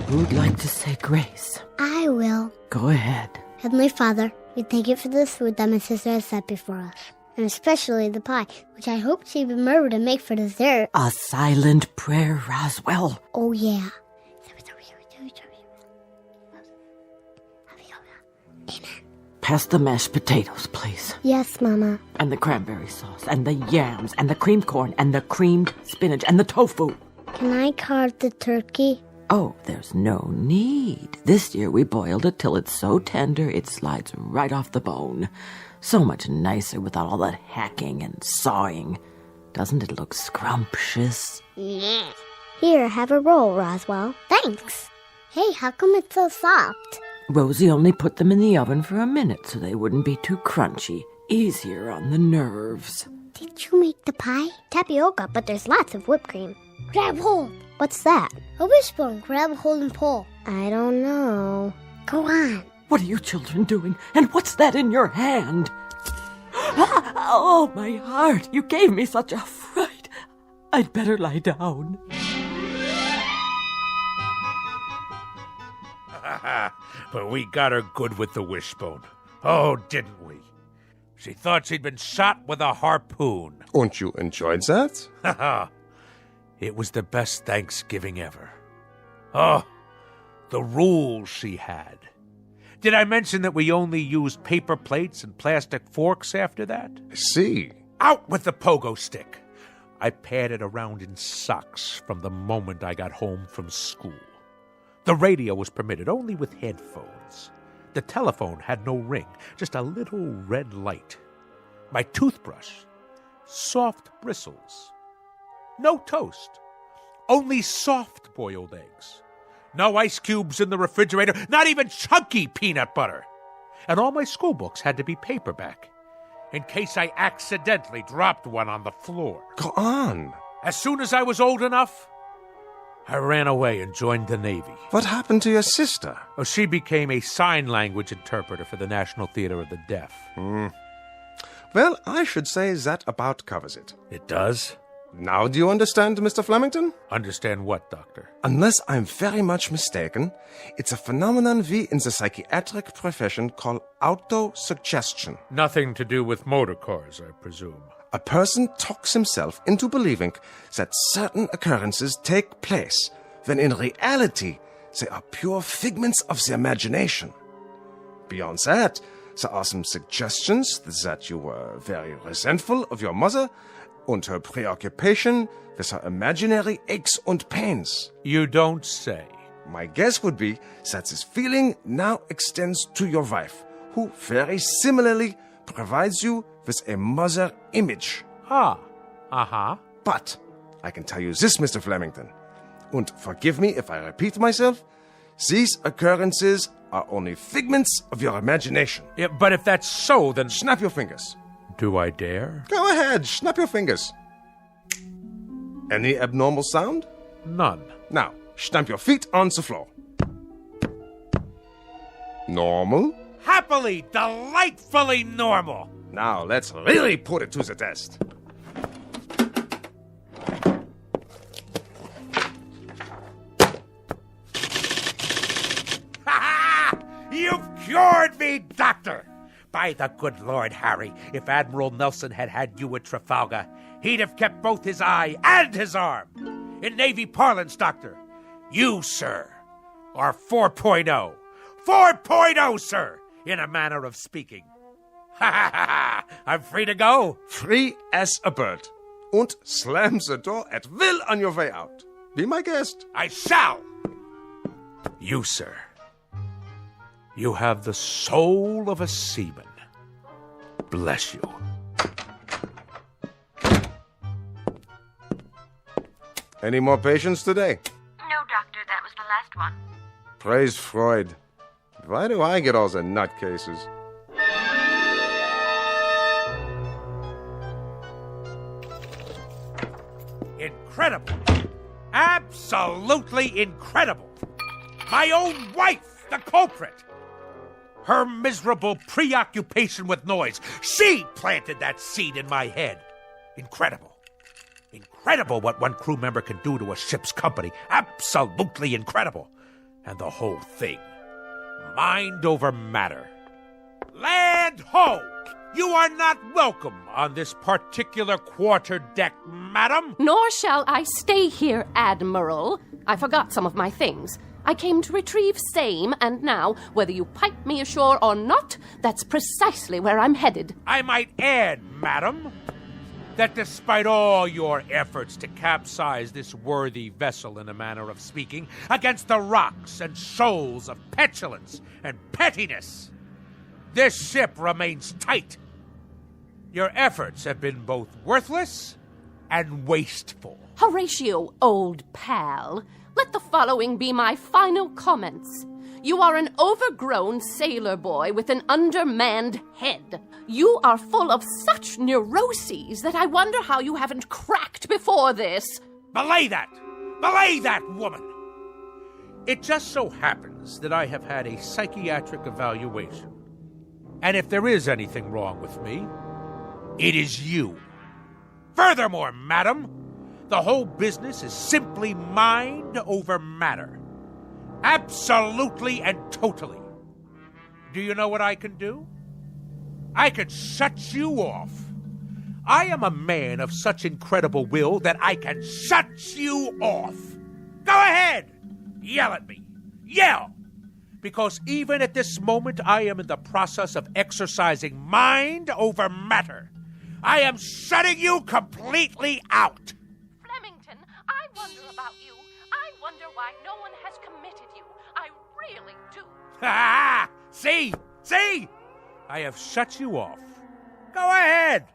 Who'd like to say grace? I will. Go ahead. Heavenly Father, we thank you for this food that my sister has set before us, and especially the pie, which I hope she remembered to make for dessert. A silent prayer, Roswell. Oh, yeah. Pass the mashed potatoes, please. Yes, Mama. And the cranberry sauce, and the yams, and the creamed corn, and the creamed spinach, and the tofu. Can I carve the turkey? Oh, there's no need. This year we boiled it till it's so tender it slides right off the bone. So much nicer without all that hacking and sawing. Doesn't it look scrumptious? Yeah. Here, have a roll, Roswell. Thanks. Hey, how come it's so soft? Rosie only put them in the oven for a minute so they wouldn't be too crunchy. Easier on the nerves. Did you make the pie? Tapioca, but there's lots of whipped cream. Grab hold. What's that? A wishbone. Grab hold and pull. I don't know. Go on. What are you children doing? And what's that in your hand? Oh, my heart. You gave me such a fright. I'd better lie down. But we got her good with the wishbone. Oh, didn't we? She thought she'd been shot with a harpoon. And you enjoyed that? Haha. It was the best Thanksgiving ever. Oh, the rules she had. Did I mention that we only used paper plates and plastic forks after that? See. Out with the pogo stick. I padded around in socks from the moment I got home from school. The radio was permitted only with headphones. The telephone had no ring, just a little red light. My toothbrush, soft bristles. No toast, only soft-boiled eggs. No ice cubes in the refrigerator, not even chunky peanut butter. And all my school books had to be paperback, in case I accidentally dropped one on the floor. Go on. As soon as I was old enough, I ran away and joined the Navy. What happened to your sister? Oh, she became a sign language interpreter for the National Theater of the Deaf. Well, I should say that about covers it. It does? Now do you understand, Mr. Flemington? Understand what, Doctor? Unless I'm very much mistaken, it's a phenomenon we in the psychiatric profession call autosuggestion. Nothing to do with motor cars, I presume. A person talks himself into believing that certain occurrences take place, when in reality they are pure figments of the imagination. Beyond that, there are some suggestions that you were very resentful of your mother and her preoccupation with her imaginary aches and pains. You don't say. My guess would be that this feeling now extends to your wife, who very similarly provides you with a mother image. Ah, uh-huh. But I can tell you this, Mr. Flemington, and forgive me if I repeat myself, these occurrences are only figments of your imagination. Yeah, but if that's so, then... Snap your fingers. Do I dare? Go ahead, snap your fingers. Any abnormal sound? None. Now, stamp your feet on the floor. Normal? Happily, delightfully normal. Now, let's really put it to the test. You've cured me, Doctor! By the good Lord Harry, if Admiral Nelson had had you at Trafalgar, he'd have kept both his eye and his arm. In Navy parlance, Doctor, you, sir, are 4.0. 4.0, sir, in a manner of speaking. Ha ha ha! I'm free to go. Free as a bird. und slams the door at will on your way out. Be my guest. I shall. You, sir, you have the soul of a seaman. Bless you. Any more patients today? No, Doctor, that was the last one. Praise Freud. Why do I get all the nutcases? Incredible. Absolutely incredible. My own wife, the culprit. Her miserable preoccupation with noise. She planted that seed in my head. Incredible. Incredible what one crew member can do to a ship's company. Absolutely incredible. And the whole thing. Mind over matter. Land ho! You are not welcome on this particular quarterdeck, madam. Nor shall I stay here, Admiral. I forgot some of my things. I came to retrieve same, and now, whether you pipe me ashore or not, that's precisely where I'm headed. I might add, madam, that despite all your efforts to capsize this worthy vessel, in a manner of speaking, against the rocks and shoals of petulance and pettiness, this ship remains tight. Your efforts have been both worthless and wasteful. Horatio, old pal, let the following be my final comments. You are an overgrown sailor boy with an undermanned head. You are full of such neuroses that I wonder how you haven't cracked before this. Belay that! Belay that, woman! It just so happens that I have had a psychiatric evaluation. And if there is anything wrong with me, it is you. Furthermore, madam, the whole business is simply mind over matter. Absolutely and totally. Do you know what I can do? I can shut you off. I am a man of such incredible will that I can shut you off. Go ahead! Yell at me. Yell! Because even at this moment, I am in the process of exercising mind over matter. I am shutting you completely out. Flemington, I wonder about you. I wonder why no one has committed you. I really do. Ha! See? See? I have shut you off. Go ahead.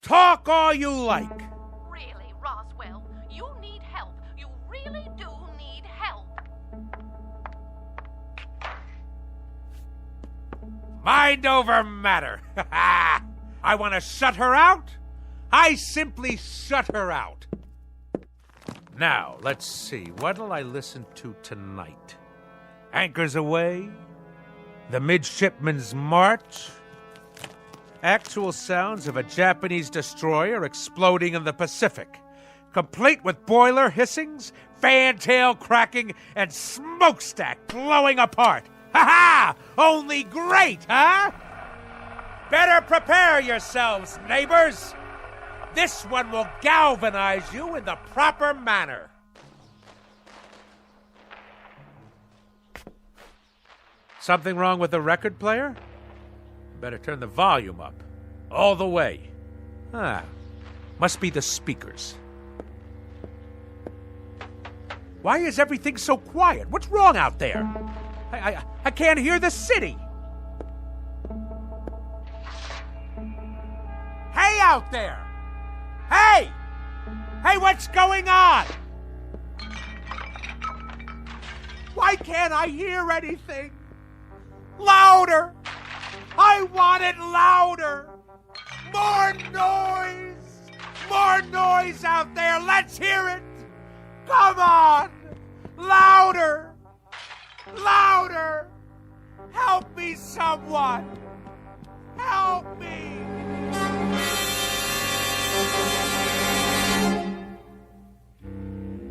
Talk all you like. Really, Roswell, you need help. You really do need help. Mind over matter. I want to shut her out. I simply shut her out. Now, let's see. What'll I listen to tonight? Anchors Aweigh? The Midshipman's March? Actual sounds of a Japanese destroyer exploding in the Pacific, complete with boiler hissings, fantail cracking, and smokestack blowing apart. Ha-ha! Only great, huh? Better prepare yourselves, neighbors. This one will galvanize you in the proper manner. Something wrong with the record player? Better turn the volume up. All the way. Must be the speakers. Why is everything so quiet? What's wrong out there? I can't hear the city. Hey out there! Hey! Hey, what's going on? Why can't I hear anything? Louder! I want it louder! More noise! More noise out there! Let's hear it! Come on! Louder! Louder! Help me, someone! Help me!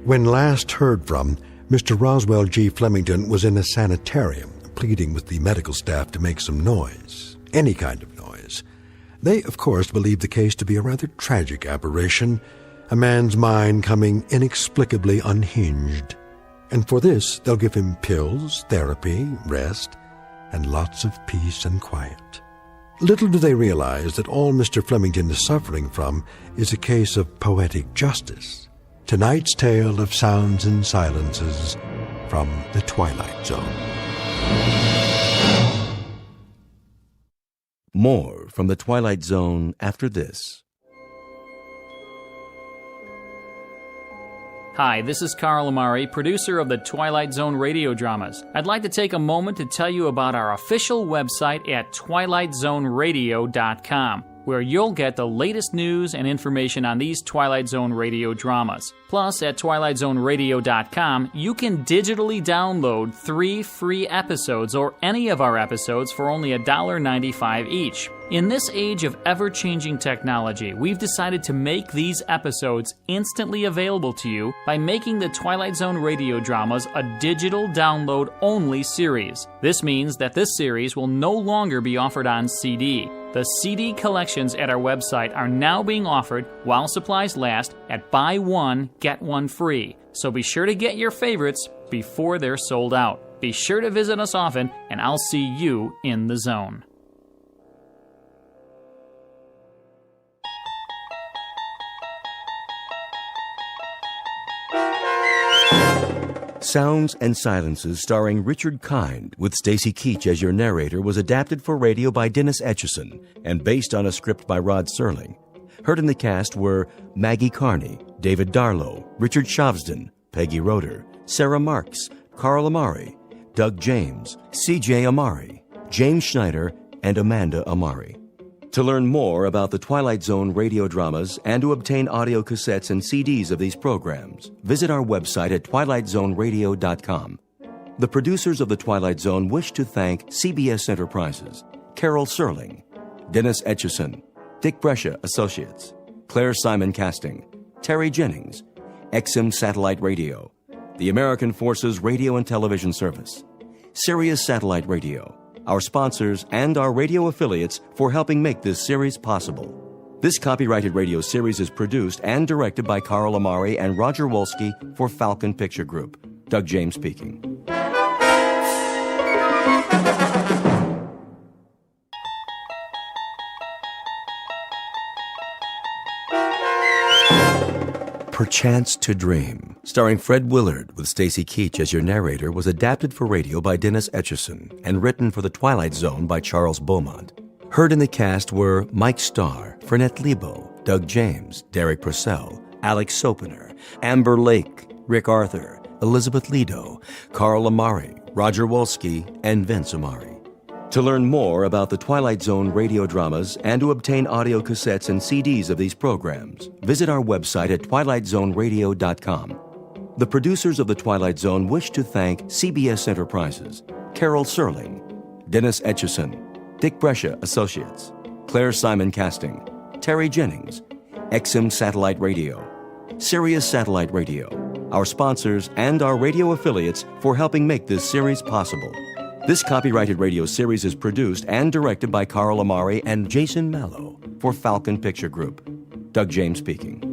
When last heard from, Mr. Roswell G. Flemington was in a sanitarium, pleading with the medical staff to make some noise, any kind of noise. They, of course, believed the case to be a rather tragic aberration, a man's mind coming inexplicably unhinged. And for this, they'll give him pills, therapy, rest, and lots of peace and quiet. Little do they realize that all Mr. Flemington is suffering from is a case of poetic justice. Tonight's tale of sounds and silences from the Twilight Zone. More from the Twilight Zone after this. Hi, this is Carl Amari, producer of the Twilight Zone Radio Dramas. I'd like to take a moment to tell you about our official website at twilightzoneradio.com, where you'll get the latest news and information on these Twilight Zone Radio dramas. Plus, at twilightzoneradio.com, you can digitally download 3 free episodes or any of our episodes for only $1.95 each. In this age of ever-changing technology, we've decided to make these episodes instantly available to you by making the Twilight Zone Radio Dramas a digital download-only series. This means that this series will no longer be offered on CD. The CD collections at our website are now being offered while supplies last at buy one, get one free. So be sure to get your favorites before they're sold out. Be sure to visit us often, and I'll see you in the zone. Sounds and Silences, starring Richard Kind, with Stacy Keach as your narrator, was adapted for radio by Dennis Etchison and based on a script by Rod Serling. Heard in the cast were Maggie Carney, David Darlow, Richard Shavsden, Peggy Roeder, Sarah Marks, Carl Amari, Doug James, C.J. Amari, James Schneider, and Amanda Amari. To learn more about the Twilight Zone radio dramas and to obtain audio cassettes and CDs of these programs, visit our website at twilightzoneradio.com. The producers of The Twilight Zone wish to thank CBS Enterprises, Carol Serling, Dennis Etchison, Dick Brescia Associates, Claire Simon Casting, Terry Jennings, XM Satellite Radio, the American Forces Radio and Television Service, Sirius Satellite Radio, our sponsors, and our radio affiliates for helping make this series possible. This copyrighted radio series is produced and directed by Carl Amari and Roger Wolski for Falcon Picture Group. Doug James speaking. Perchance to Dream, starring Fred Willard with Stacy Keach as your narrator, was adapted for radio by Dennis Etchison and written for The Twilight Zone by Charles Beaumont. Heard in the cast were Mike Starr, Fernette Lebo, Doug James, Derek Purcell, Alex Sopener, Amber Lake, Rick Arthur, Elizabeth Lido, Carl Amari, Roger Wolski, and Vince Amari. To learn more about the Twilight Zone radio dramas and to obtain audio cassettes and CDs of these programs, visit our website at twilightzoneradio.com. The producers of The Twilight Zone wish to thank CBS Enterprises, Carol Serling, Dennis Etchison, Dick Brescia Associates, Claire Simon Casting, Terry Jennings, XM Satellite Radio, Sirius Satellite Radio, our sponsors, and our radio affiliates for helping make this series possible. This copyrighted radio series is produced and directed by Carl Amari and Jason Mallow for Falcon Picture Group. Doug James speaking.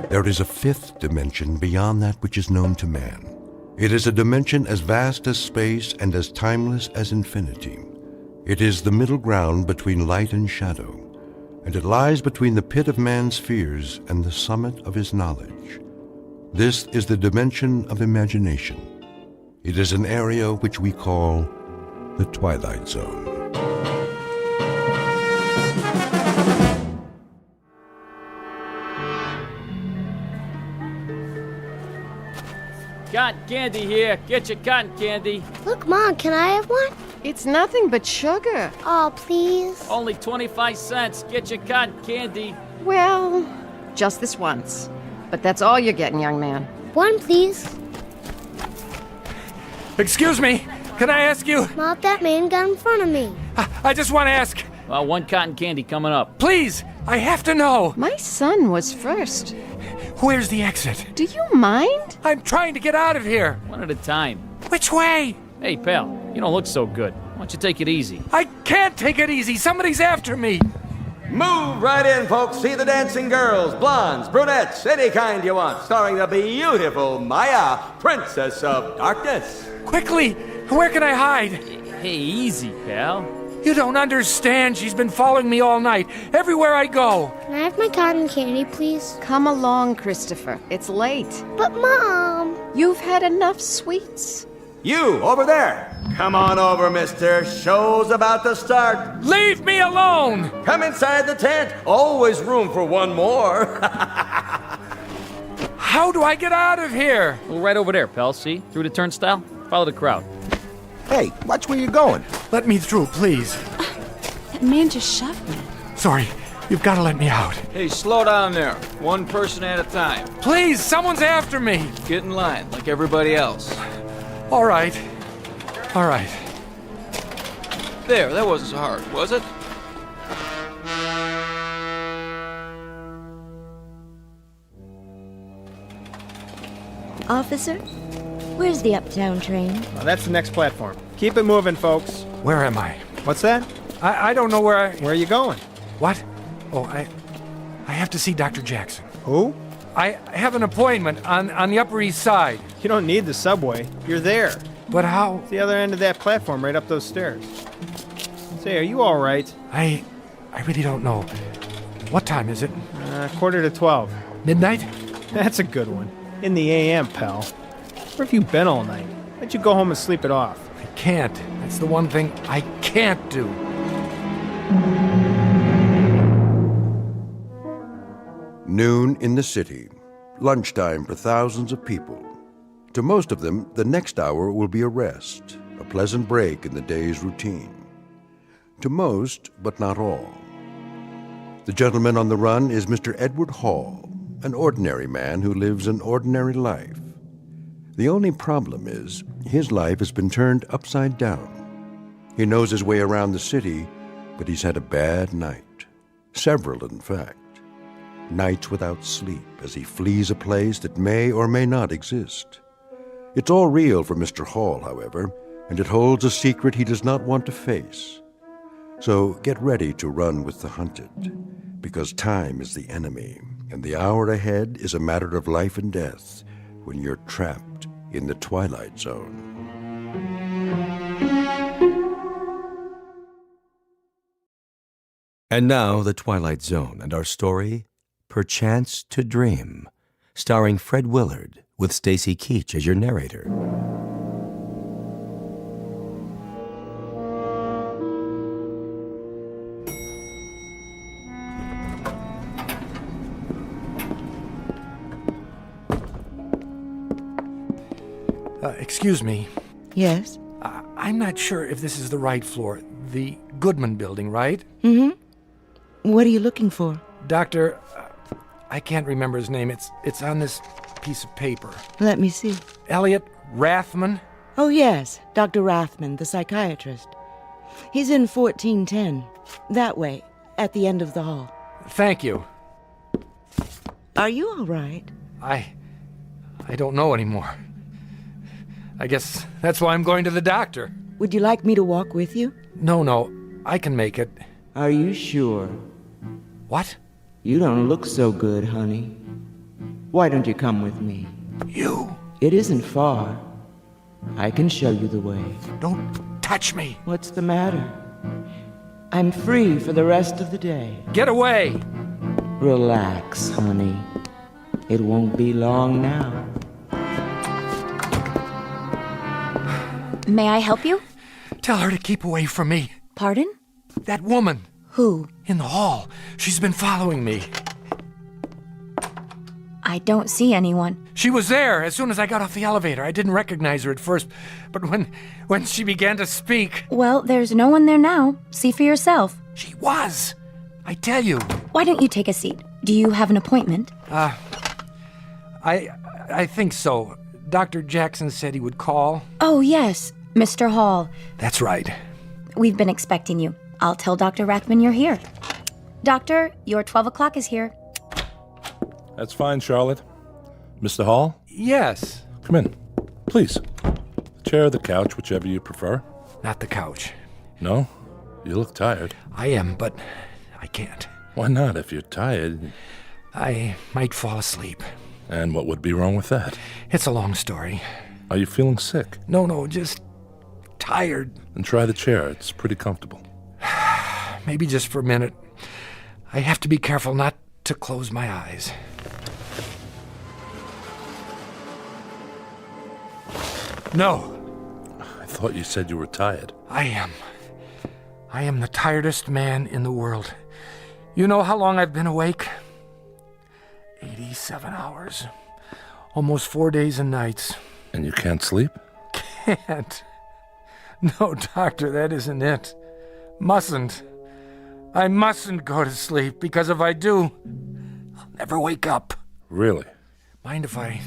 There is a fifth dimension beyond that which is known to man. It is a dimension as vast as space and as timeless as infinity. It is the middle ground between light and shadow, and it lies between the pit of man's fears and the summit of his knowledge. This is the dimension of imagination. It is an area which we call the Twilight Zone. Cotton candy here. Get your cotton candy. Look, Mom, can I have one? It's nothing but sugar. Oh, please. Only 25 cents. Get your cotton candy. Well, just this once. But that's all you're getting, young man. One, please. Excuse me, can I ask you? Mom, that man got in front of me. I just want to ask. Well, one cotton candy coming up. Please, I have to know. My son was first. Where's the exit? Do you mind? I'm trying to get out of here. One at a time. Which way? Hey, pal, you don't look so good. Why don't you take it easy? I can't take it easy. Somebody's after me. Move right in, folks. See the dancing girls, blondes, brunettes, any kind you want. Starring the beautiful Maya, Princess of Darkness. Quickly, where can I hide? Hey, easy, pal. You don't understand. She's been following me all night, everywhere I go. Can I have my cotton candy, please? Come along, Christopher. It's late. But, Mom... You've had enough sweets. You, over there. Come on over, mister. Show's about to start. Leave me alone! Come inside the tent. Always room for one more. How do I get out of here? Well, right over there, pal. See? Through the turnstile. Follow the crowd. Hey, watch where you're going. Let me through, please. That man just shoved me. Sorry, you've got to let me out. Hey, slow down there. One person at a time. Please, someone's after me. Get in line, like everybody else. All right. All right. There, that wasn't so hard, was it? Officer, where's the uptown train? Oh, that's the next platform. Keep it moving, folks. Where am I? What's that? I don't know where I... Where are you going? What? Oh, I have to see Dr. Jackson. Who? I have an appointment on the Upper East Side. You don't need the subway. You're there. But how? It's the other end of that platform, right up those stairs. Say, are you all right? I really don't know. What time is it? 11:45. Midnight? That's a good one. In the AM, pal. Where have you been all night? Why'd you go home and sleep it off? I can't. That's the one thing I can't do. Noon in the city. Lunchtime for thousands of people. To most of them, the next hour will be a rest, a pleasant break in the day's routine. To most, but not all. The gentleman on the run is Mr. Edward Hall, an ordinary man who lives an ordinary life. The only problem is, his life has been turned upside down. He knows his way around the city, but he's had a bad night. Several, in fact. Nights without sleep as he flees a place that may or may not exist. It's all real for Mr. Hall, however, and it holds a secret he does not want to face. So get ready to run with the hunted, because time is the enemy, and the hour ahead is a matter of life and death when you're trapped in the Twilight Zone. And now, The Twilight Zone and our story, Perchance to Dream, starring Fred Willard, with Stacy Keach as your narrator. Excuse me. Yes? I'm not sure if this is the right floor. The Goodman building, right? Mm-hmm. What are you looking for? Doctor, I can't remember his name. It's on this piece of paper. Let me see. Elliot Rathman? Oh, yes. Dr. Rathman, the psychiatrist. He's in 1410. That way, at the end of the hall. Thank you. Are you all right? I don't know anymore. I guess that's why I'm going to the doctor. Would you like me to walk with you? No, I can make it. Are you sure? What? You don't look so good, honey. Why don't you come with me? You? It isn't far. I can show you the way. Don't touch me. What's the matter? I'm free for the rest of the day. Get away! Relax, honey. It won't be long now. May I help you? Tell her to keep away from me. Pardon? That woman. Who? In the hall. She's been following me. I don't see anyone. She was there as soon as I got off the elevator. I didn't recognize her at first, but when she began to speak... Well, there's no one there now. See for yourself. She was. I tell you. Why don't you take a seat? Do you have an appointment? I think so. Dr. Jackson said he would call. Oh, yes. Mr. Hall. That's right. We've been expecting you. I'll tell Dr. Rathman you're here. Doctor, your 12 o'clock is here. That's fine, Charlotte. Mr. Hall? Yes. Come in. Please. The chair or the couch, whichever you prefer. Not the couch. No? You look tired. I am, but I can't. Why not? If you're tired... I might fall asleep. And what would be wrong with that? It's a long story. Are you feeling sick? No, just tired. Then try the chair. It's pretty comfortable. Maybe just for a minute. I have to be careful not to close my eyes. No. I thought you said you were tired. I am. I am the tiredest man in the world. You know how long I've been awake? 87 hours. Almost 4 days and nights. And you can't sleep? Can't. No, doctor, that isn't it. Mustn't. I mustn't go to sleep, because if I do, I'll never wake up. Really? Mind if I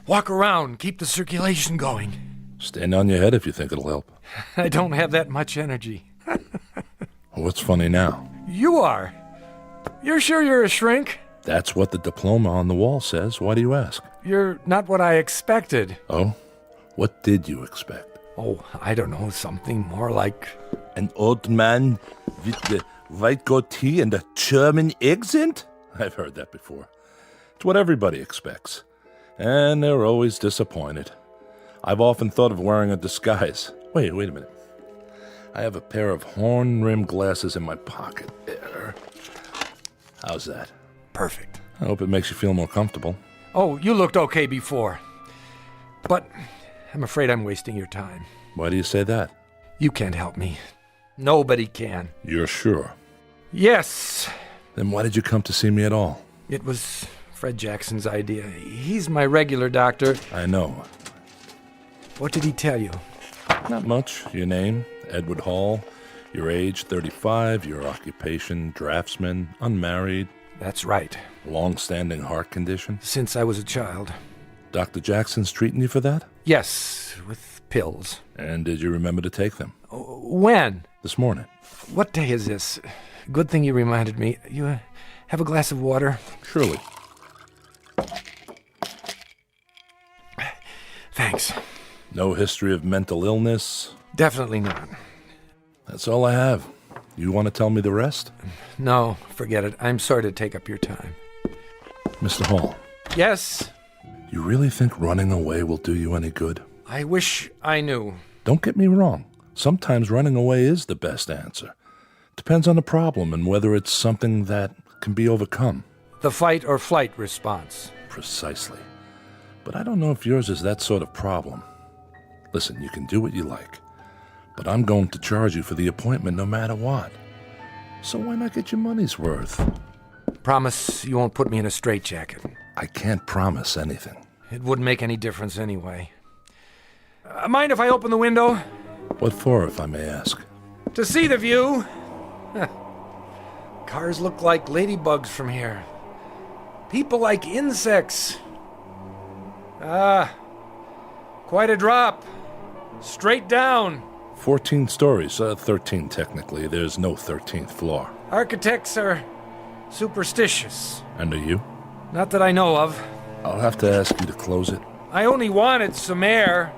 walk around, keep the circulation going? Stand on your head if you think it'll help. I don't have that much energy. What's funny now? You are. You're sure you're a shrink? That's what the diploma on the wall says. Why do you ask? You're not what I expected. Oh? What did you expect? Oh, I don't know, something more like... An old man with the white goatee and a German accent? I've heard that before. It's what everybody expects. And they're always disappointed. I've often thought of wearing a disguise. Wait a minute. I have a pair of horn-rimmed glasses in my pocket. There. How's that? Perfect. I hope it makes you feel more comfortable. Oh, you looked okay before. But I'm afraid I'm wasting your time. Why do you say that? You can't help me. Nobody can. You're sure? Yes. Then why did you come to see me at all? It was Fred Jackson's idea. He's my regular doctor. I know. What did he tell you? Not much. Your name, Edward Hall. Your age, 35. Your occupation, draftsman. Unmarried. That's right. Long-standing heart condition? Since I was a child. Dr. Jackson's treating you for that? Yes, with pills. And did you remember to take them? When? This morning. What day is this? Good thing you reminded me. You have a glass of water? Surely. Thanks. No history of mental illness? Definitely not. That's all I have. You want to tell me the rest? No, forget it. I'm sorry to take up your time. Mr. Hall. Yes? You really think running away will do you any good? I wish I knew. Don't get me wrong. Sometimes running away is the best answer. Depends on the problem and whether it's something that can be overcome. The fight or flight response. Precisely. But I don't know if yours is that sort of problem. Listen, you can do what you like, but I'm going to charge you for the appointment no matter what. So why not get your money's worth? Promise you won't put me in a straitjacket. I can't promise anything. It wouldn't make any difference anyway. Mind if I open the window? What for, if I may ask? To see the view. Cars look like ladybugs from here. People like insects. Quite a drop. Straight down. 14 stories, 13 technically. There's no 13th floor. Architects are superstitious. And are you? Not that I know of. I'll have to ask you to close it. I only wanted some air.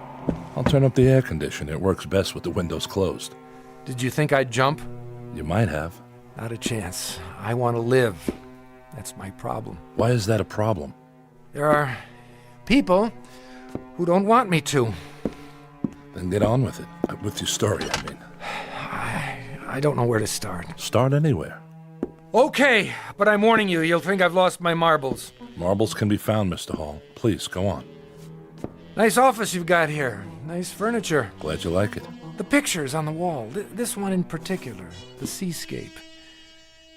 I'll turn up the air conditioner. It works best with the windows closed. Did you think I'd jump? You might have. Not a chance. I want to live. That's my problem. Why is that a problem? There are people who don't want me to. Then get on with it. With your story, I mean. I don't know where to start. Start anywhere. Okay, but I'm warning you, you'll think I've lost my marbles. Marbles can be found, Mr. Hall. Please, go on. Nice office you've got here. Nice furniture. Glad you like it. The pictures on the wall. This one in particular. The seascape.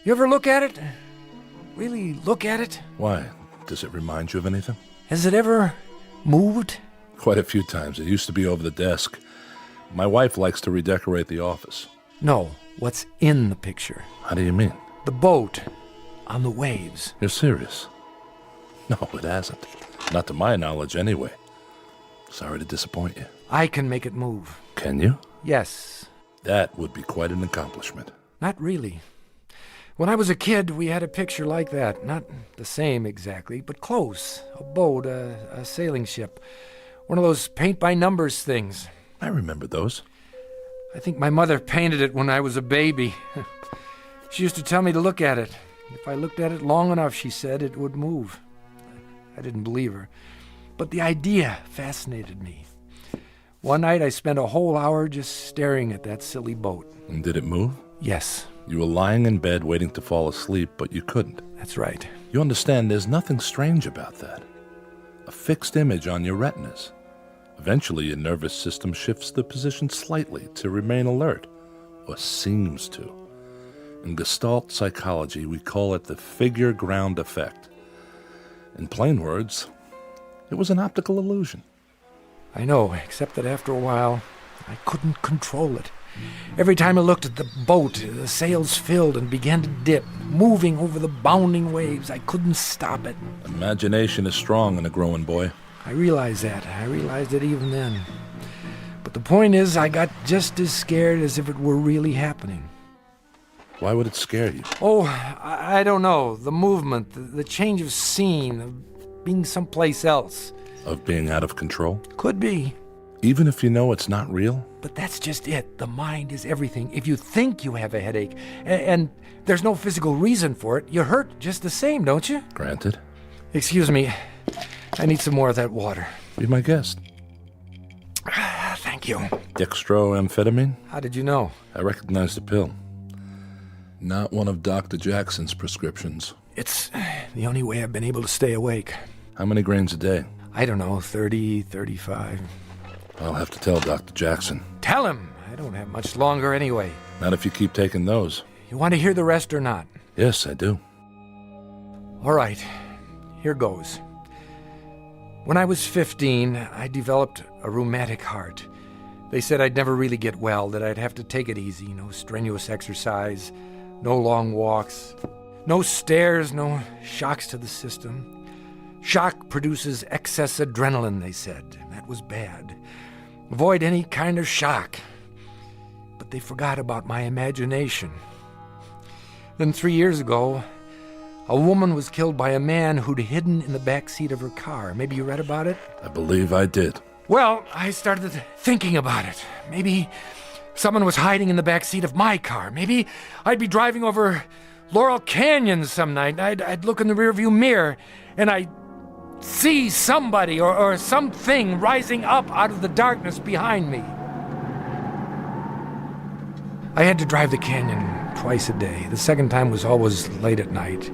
You ever look at it? Really look at it? Why? Does it remind you of anything? Has it ever moved? Quite a few times. It used to be over the desk. My wife likes to redecorate the office. No, what's in the picture. How do you mean? The boat on the waves. You're serious? No, it hasn't. Not to my knowledge, anyway. Sorry to disappoint you. I can make it move. Can you? Yes. That would be quite an accomplishment. Not really. When I was a kid, we had a picture like that. Not the same exactly, but close. A boat, a sailing ship. One of those paint-by-numbers things. I remember those. I think my mother painted it when I was a baby. She used to tell me to look at it. If I looked at it long enough, she said, it would move. I didn't believe her. But the idea fascinated me. One night I spent a whole hour just staring at that silly boat. And did it move? Yes. You were lying in bed waiting to fall asleep, but you couldn't. That's right. You understand, there's nothing strange about that. A fixed image on your retinas. Eventually, your nervous system shifts the position slightly to remain alert, or seems to. In Gestalt psychology, we call it the figure ground effect. In plain words, it was an optical illusion. I know, except that after a while, I couldn't control it. Every time I looked at the boat, the sails filled and began to dip, moving over the bounding waves. I couldn't stop it. Imagination is strong in a growing boy. I realized that. I realized it even then. But the point is, I got just as scared as if it were really happening. Why would it scare you? Oh, I don't know. The movement, the change of scene, of being someplace else. Of being out of control? Could be. Even if you know it's not real? But that's just it. The mind is everything. If you think you have a headache, and there's no physical reason for it, you hurt just the same, don't you? Granted. Excuse me. I need some more of that water. Be my guest. Thank you. Dextroamphetamine? How did you know? I recognize the pill. Not one of Dr. Jackson's prescriptions. It's the only way I've been able to stay awake. How many grains a day? I don't know, 30, 35. I'll have to tell Dr. Jackson. Tell him! I don't have much longer anyway. Not if you keep taking those. You want to hear the rest or not? Yes, I do. All right, here goes. When I was 15, I developed a rheumatic heart. They said I'd never really get well, that I'd have to take it easy, no strenuous exercise, no long walks, no stairs, no shocks to the system. Shock produces excess adrenaline, they said. That was bad. Avoid any kind of shock. But they forgot about my imagination. Then 3 years ago, a woman was killed by a man who'd hidden in the back seat of her car. Maybe you read about it? I believe I did. Well, I started thinking about it. Maybe someone was hiding in the back seat of my car. Maybe I'd be driving over Laurel Canyon some night. I'd look in the rearview mirror, and I'd see somebody or something rising up out of the darkness behind me. I had to drive the canyon twice a day. The second time was always late at night.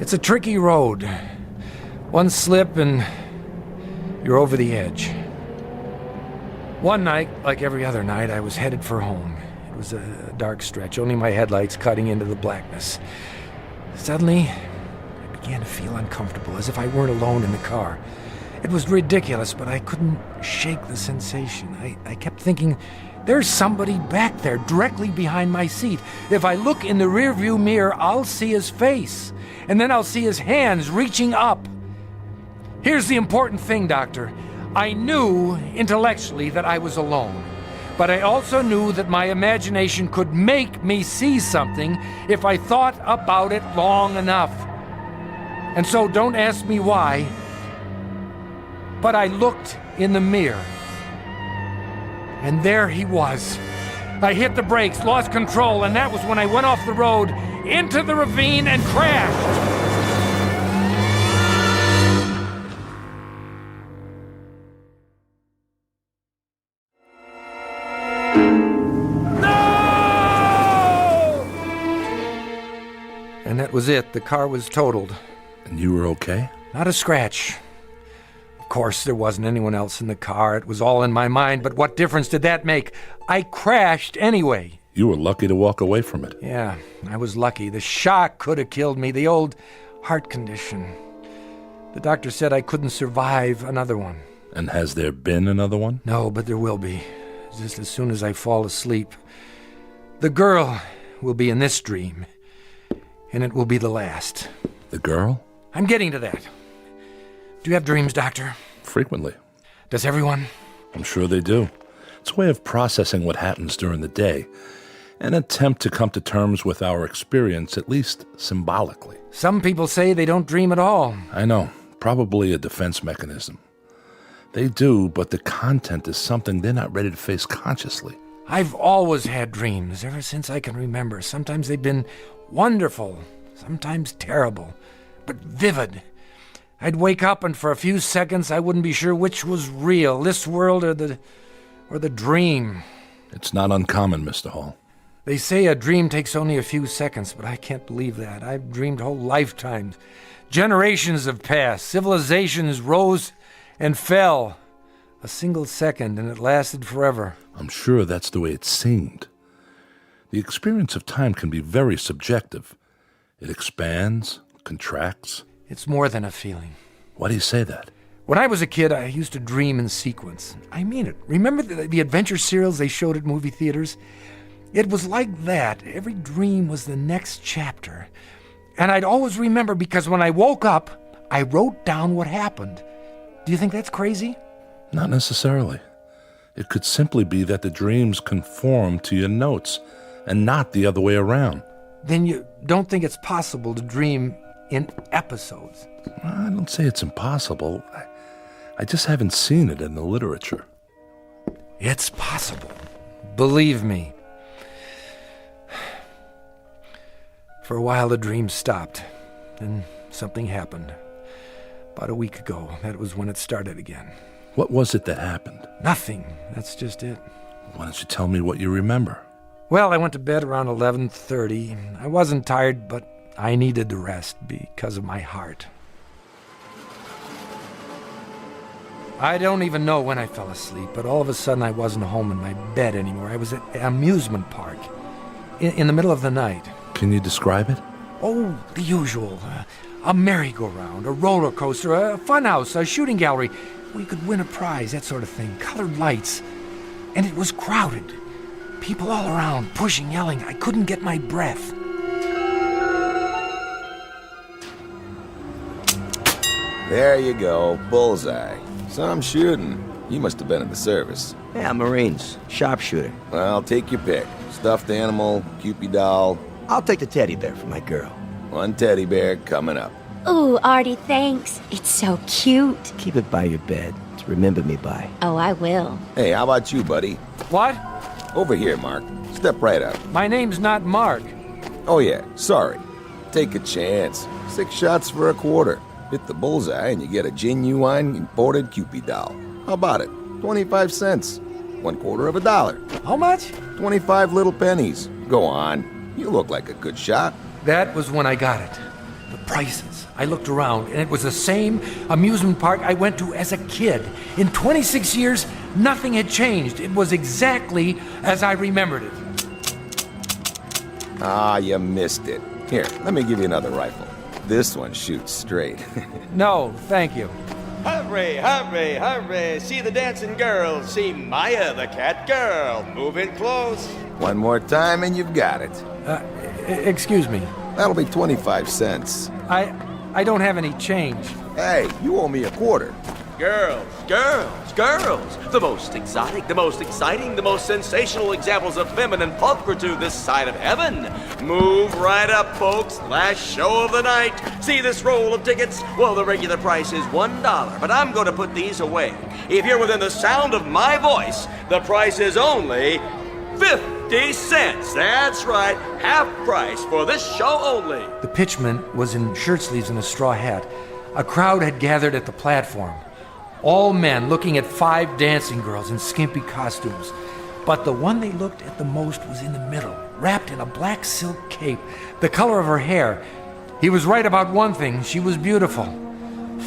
It's a tricky road. One slip and you're over the edge. One night, like every other night, I was headed for home. It was a dark stretch, only my headlights cutting into the blackness. Suddenly, I began to feel uncomfortable, as if I weren't alone in the car. It was ridiculous, but I couldn't shake the sensation. I kept thinking, there's somebody back there, directly behind my seat. If I look in the rearview mirror, I'll see his face, and then I'll see his hands reaching up. Here's the important thing, Doctor. I knew intellectually that I was alone, but I also knew that my imagination could make me see something if I thought about it long enough. And so don't ask me why, but I looked in the mirror, and there he was. I hit the brakes, lost control, and that was when I went off the road into the ravine and crashed. And that was it. The car was totaled. And you were okay? Not a scratch. Of course, there wasn't anyone else in the car. It was all in my mind, but what difference did that make? I crashed anyway. You were lucky to walk away from it. Yeah, I was lucky. The shock could have killed me, the old heart condition. The doctor said I couldn't survive another one. And has there been another one? No, but there will be. Just as soon as I fall asleep. The girl will be in this dream, and it will be the last. The girl? I'm getting to that. Do you have dreams, Doctor? Frequently. Does everyone? I'm sure they do. It's a way of processing what happens during the day, an attempt to come to terms with our experience, at least symbolically. Some people say they don't dream at all. I know. Probably a defense mechanism. They do, but the content is something they're not ready to face consciously. I've always had dreams, ever since I can remember. Sometimes they've been wonderful, sometimes terrible, but vivid. I'd wake up and for a few seconds I wouldn't be sure which was real, this world or the dream. It's not uncommon, Mr. Hall. They say a dream takes only a few seconds, but I can't believe that. I've dreamed whole lifetimes. Generations have passed. Civilizations rose and fell. A single second, and it lasted forever. I'm sure that's the way it seemed. The experience of time can be very subjective. It expands, contracts. It's more than a feeling. Why do you say that? When I was a kid, I used to dream in sequence. I mean it. Remember the adventure serials they showed at movie theaters? It was like that. Every dream was the next chapter. And I'd always remember because when I woke up, I wrote down what happened. Do you think that's crazy? Not necessarily. It could simply be that the dreams conform to your notes and not the other way around. Then you don't think it's possible to dream in episodes? I don't say it's impossible. I just haven't seen it in the literature. It's possible. Believe me. For a while, the dream stopped. Then something happened. About a week ago, that was when it started again. What was it that happened? Nothing. That's just it. Why don't you tell me what you remember? Well, I went to bed around 11:30. I wasn't tired, but I needed the rest because of my heart. I don't even know when I fell asleep, but all of a sudden I wasn't home in my bed anymore. I was at an amusement park in the middle of the night. Can you describe it? Oh, the usual. A merry-go-round, a roller coaster, a funhouse, a shooting gallery. We could win a prize, that sort of thing. Colored lights. And it was crowded. People all around, pushing, yelling. I couldn't get my breath. There you go, bullseye. Some shooting. You must have been in the service. Yeah, Marines. Sharpshooter. Well, take your pick. Stuffed animal, Cupid doll. I'll take the teddy bear for my girl. One teddy bear coming up. Ooh, Artie, thanks. It's so cute. Keep it by your bed to remember me by. Oh, I will. Hey, how about you, buddy? What? Over here, Mark. Step right up. My name's not Mark. Oh, yeah, sorry. Take a chance. 6 shots for a quarter. Hit the bullseye and you get a genuine imported Cupid doll. How about it? 25 cents. 1/4 of a dollar. How much? 25 little pennies. Go on. You look like a good shot. That was when I got it. The prices. I looked around, and it was the same amusement park I went to as a kid. In 26 years, nothing had changed. It was exactly as I remembered it. Ah, you missed it. Here, let me give you another rifle. This one shoots straight. No, thank you. Hurry, hurry, hurry. See the dancing girls. See Maya, the cat girl. Move in close. One more time and you've got it. Excuse me. That'll be 25 cents. I don't have any change. Hey, you owe me a quarter. Girls, girls, girls. The most exotic, the most exciting, the most sensational examples of feminine pulchritude this side of heaven. Move right up, folks. Last show of the night. See this roll of tickets? Well, the regular price is $1, but I'm going to put these away. If you're within the sound of my voice, the price is only 50 cents. That's right, half price for this show only. The pitchman was in shirt sleeves and a straw hat. A crowd had gathered at the platform. All men looking at 5 dancing girls in skimpy costumes. But the one they looked at the most was in the middle, wrapped in a black silk cape, the color of her hair. He was right about one thing. She was beautiful.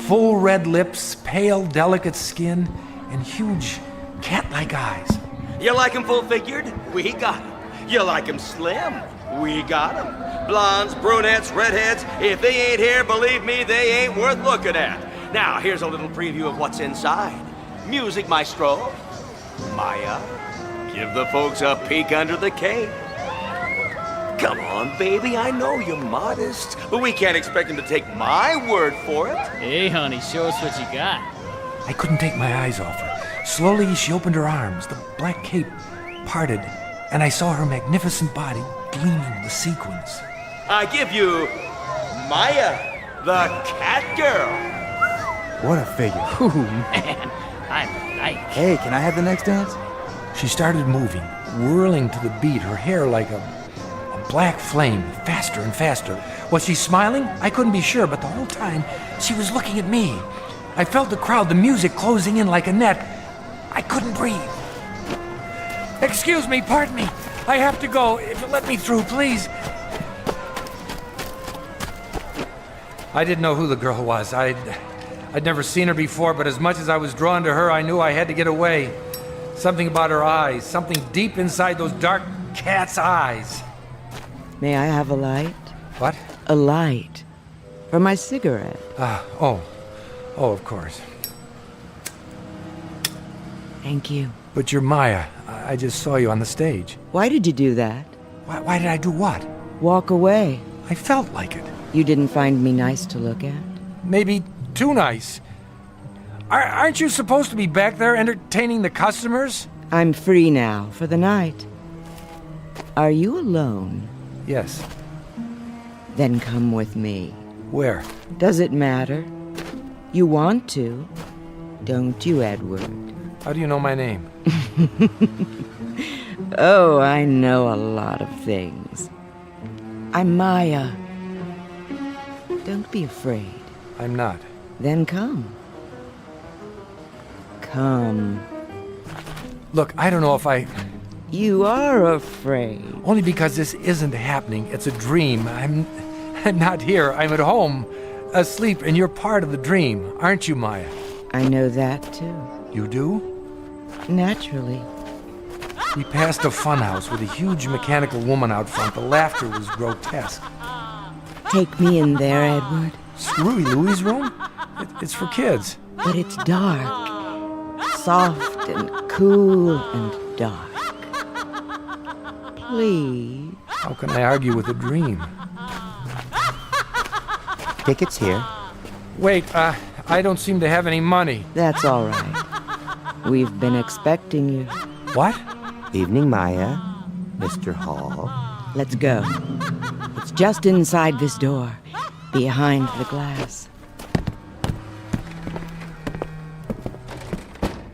Full red lips, pale, delicate skin, and huge cat-like eyes. You like 'em full-figured? We got 'em. You like 'em slim? We got 'em. Blondes, brunettes, redheads, if they ain't here, believe me, they ain't worth looking at. Now, here's a little preview of what's inside. Music maestro, Maya, give the folks a peek under the cape. Come on, baby, I know you're modest, but we can't expect him to take my word for it. Hey, honey, show us what you got. I couldn't take my eyes off her. Slowly, she opened her arms. The black cape parted, and I saw her magnificent body gleaming with sequins. I give you Maya, the cat girl. What a figure. Ooh, man, I like. Hey, can I have the next dance? She started moving, whirling to the beat, her hair like a black flame, faster and faster. Was she smiling? I couldn't be sure, but the whole time she was looking at me. I felt the crowd, the music closing in like a net. I couldn't breathe. Excuse me, pardon me. I have to go. If you let me through, please. I didn't know who the girl was. I'd never seen her before, but as much as I was drawn to her, I knew I had to get away. Something about her eyes, something deep inside those dark cat's eyes. May I have a light? What? A light. For my cigarette. Oh, of course. Thank you. But you're Maya. I just saw you on the stage. Why did you do that? Why did I do what? Walk away. I felt like it. You didn't find me nice to look at? Maybe too nice. Aren't you supposed to be back there entertaining the customers? I'm free now for the night. Are you alone? Yes. Then come with me. Where? Does it matter? You want to, don't you, Edward? How do you know my name? Oh, I know a lot of things. I'm Maya. Don't be afraid. I'm not. Then come. Come. Look, I don't know if I... You are afraid. Only because this isn't happening. It's a dream. I'm not here. I'm at home, asleep, and you're part of the dream, aren't you, Maya? I know that, too. You do? Naturally. We passed a funhouse with a huge mechanical woman out front. The laughter was grotesque. Take me in there, Edward. Screwy Louie's room? It's for kids. But it's dark. Soft and cool and dark. Please. How can I argue with a dream? Tickets here. Wait, I don't seem to have any money. That's all right. We've been expecting you. What? Evening, Maya. Mr. Hall. Let's go. It's just inside this door, behind the glass.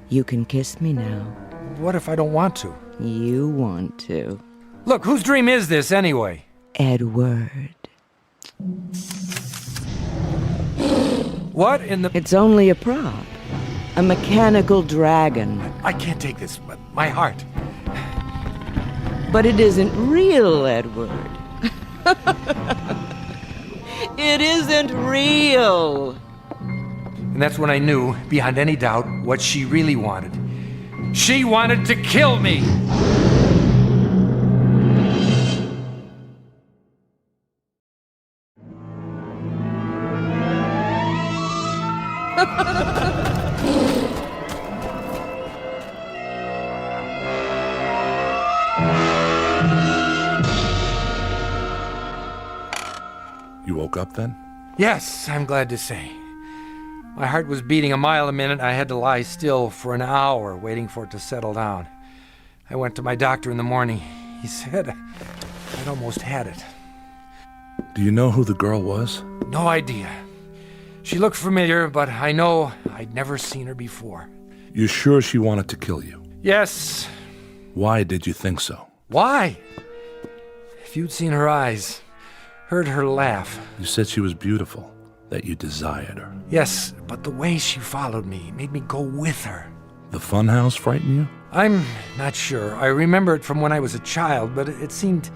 You can kiss me now. What if I don't want to? You want to. Look, whose dream is this, anyway? Edward. What in the... It's only a prop. A mechanical dragon. I can't take this, but my heart. But it isn't real, Edward. It isn't real. And that's when I knew, beyond any doubt, what she really wanted. She wanted to kill me! You woke up then? Yes, I'm glad to say. My heart was beating a mile a minute. I had to lie still for an hour, waiting for it to settle down. I went to my doctor in the morning. He said I'd almost had it. Do you know who the girl was? No idea. She looked familiar, but I know I'd never seen her before. You sure she wanted to kill you? Yes. Why did you think so? Why? If you'd seen her eyes, heard her laugh. You said she was beautiful, that you desired her. Yes, but the way she followed me made me go with her. The funhouse frightened you? I'm not sure. I remember it from when I was a child, but it seemed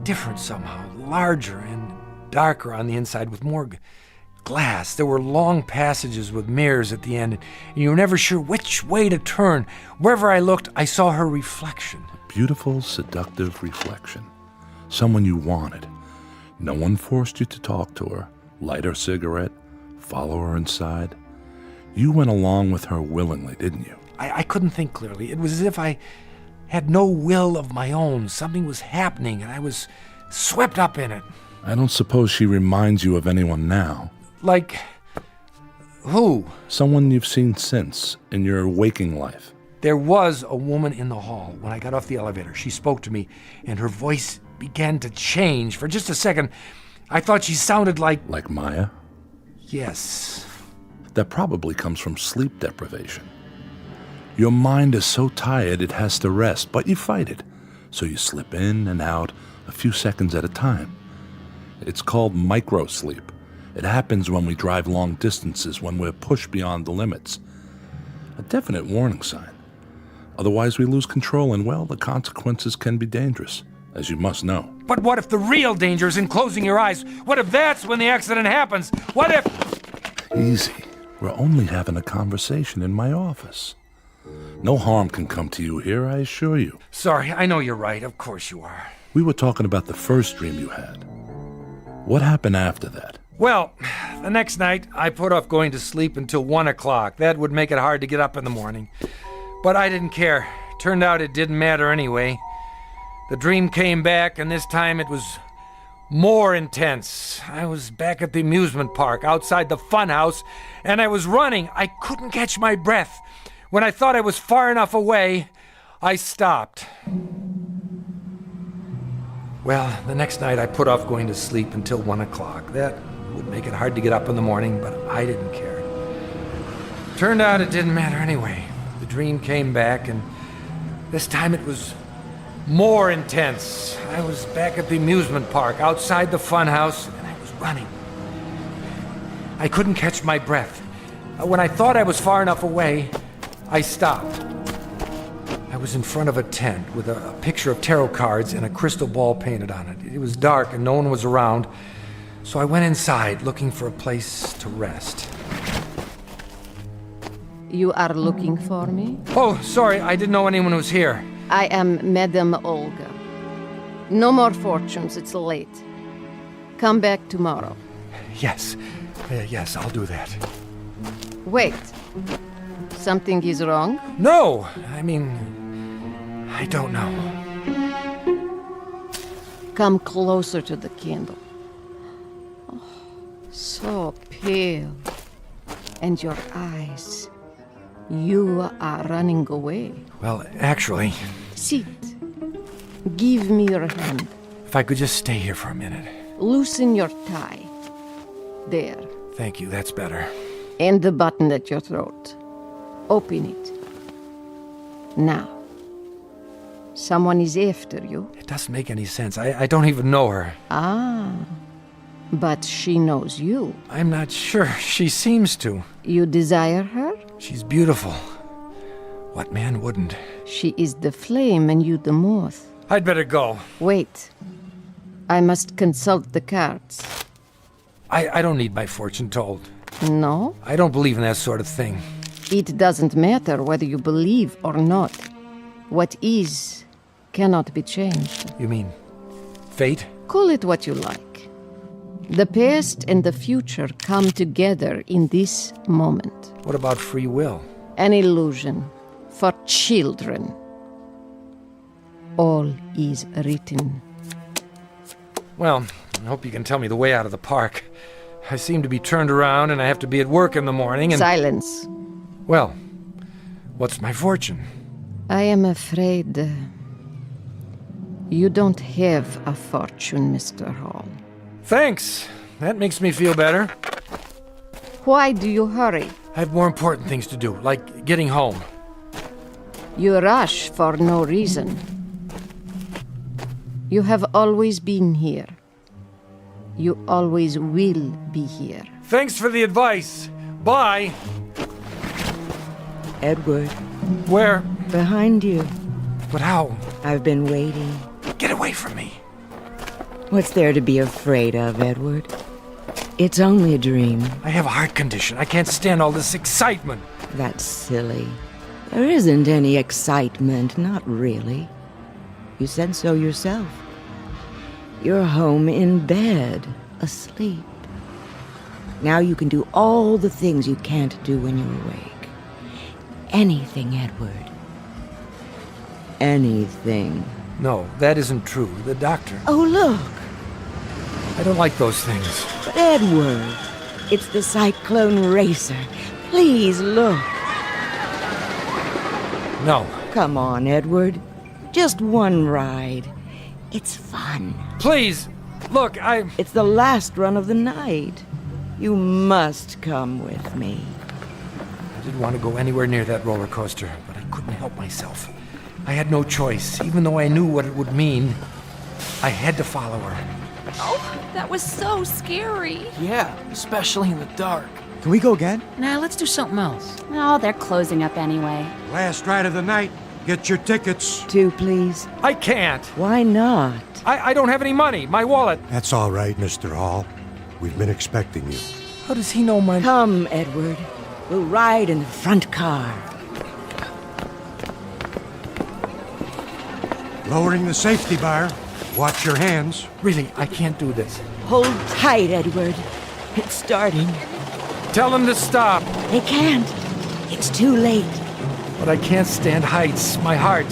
different somehow, larger and darker on the inside with more glass. There were long passages with mirrors at the end, and you were never sure which way to turn. Wherever I looked, I saw her reflection. A beautiful, seductive reflection. Someone you wanted. No one forced you to talk to her, light her cigarette, follow her inside? You went along with her willingly, didn't you? I couldn't think clearly. It was as if I had no will of my own. Something was happening, and I was swept up in it. I don't suppose she reminds you of anyone now. Like, who? Someone you've seen since, in your waking life. There was a woman in the hall when I got off the elevator. She spoke to me, and her voice began to change. For just a second, I thought she sounded like... Like Maya? Yes. That probably comes from sleep deprivation. Your mind is so tired it has to rest, but you fight it. So you slip in and out a few seconds at a time. It's called microsleep. It happens when we drive long distances, when we're pushed beyond the limits. A definite warning sign. Otherwise we lose control, and, well, the consequences can be dangerous, as you must know. But what if the real danger is in closing your eyes? What if that's when the accident happens? What if... Easy. We're only having a conversation in my office. No harm can come to you here, I assure you. Sorry, I know you're right. Of course you are. We were talking about the first dream you had. What happened after that? Well, the next night, I put off going to sleep until 1 o'clock. That would make it hard to get up in the morning. But I didn't care. Turned out it didn't matter anyway. The dream came back, and this time it was more intense. I was back at the amusement park outside the funhouse, and I was running. I couldn't catch my breath. When I thought I was far enough away, I stopped. Well, the next night I put off going to sleep until 1 o'clock. That would make it hard to get up in the morning, but I didn't care. Turned out it didn't matter anyway. The dream came back, and this time it was more intense. I was back at the amusement park outside the funhouse, and I was running. I couldn't catch my breath. When I thought I was far enough away, I stopped. I was in front of a tent with a picture of tarot cards and a crystal ball painted on it. It was dark and no one was around, so I went inside looking for a place to rest. You are looking for me? Oh, sorry, I didn't know anyone was here. I am Madame Olga. No more fortunes, it's late. Come back tomorrow. Yes, yes, I'll do that. Wait. Something is wrong? No, I mean, I don't know. Come closer to the candle. Oh, so pale. And your eyes. You are running away. Well, actually... Sit. Give me your hand. If I could just stay here for a minute. Loosen your tie. There. Thank you, that's better. And the button at your throat. Open it. Now. Someone is after you. It doesn't make any sense. I don't even know her. Ah. But she knows you. I'm not sure. She seems to. You desire her? She's beautiful. What man wouldn't? She is the flame and you the moth. I'd better go. Wait. I must consult the cards. I don't need my fortune told. No? I don't believe in that sort of thing. It doesn't matter whether you believe or not. What is cannot be changed. You mean fate? Call it what you like. The past and the future come together in this moment. What about free will? An illusion for children. All is written. Well, I hope you can tell me the way out of the park. I seem to be turned around and I have to be at work in the morning and... Silence. Well, what's my fortune? I am afraid you don't have a fortune, Mr. Hall. Thanks. That makes me feel better. Why do you hurry? I have more important things to do, like getting home. You rush for no reason. You have always been here. You always will be here. Thanks for the advice. Bye. Edward. Where? Behind you. But how? I've been waiting. Get away from me. What's there to be afraid of, Edward? It's only a dream. I have a heart condition. I can't stand all this excitement. That's silly. There isn't any excitement, not really. You said so yourself. You're home in bed, asleep. Now you can do all the things you can't do when you're awake. Anything, Edward. Anything. No, that isn't true. The doctor. Oh, look. I don't like those things. But Edward, it's the Cyclone Racer. Please look. No. Come on, Edward. Just one ride. It's fun. Please! Look, It's the last run of the night. You must come with me. I didn't want to go anywhere near that roller coaster, but I couldn't help myself. I had no choice, even though I knew what it would mean. I had to follow her. Oh, that was so scary. Yeah, especially in the dark. Can we go again? Nah, let's do something else. Oh, they're closing up anyway. Last ride of the night. Get your tickets. 2, please. I can't. Why not? I don't have any money. My wallet. That's all right, Mr. Hall. We've been expecting you. How does he know my... Come, Edward. We'll ride in the front car. Lowering the safety bar. Watch your hands. Really, I can't do this. Hold tight, Edward. It's starting. Tell them to stop. They can't. It's too late. But I can't stand heights. My heart.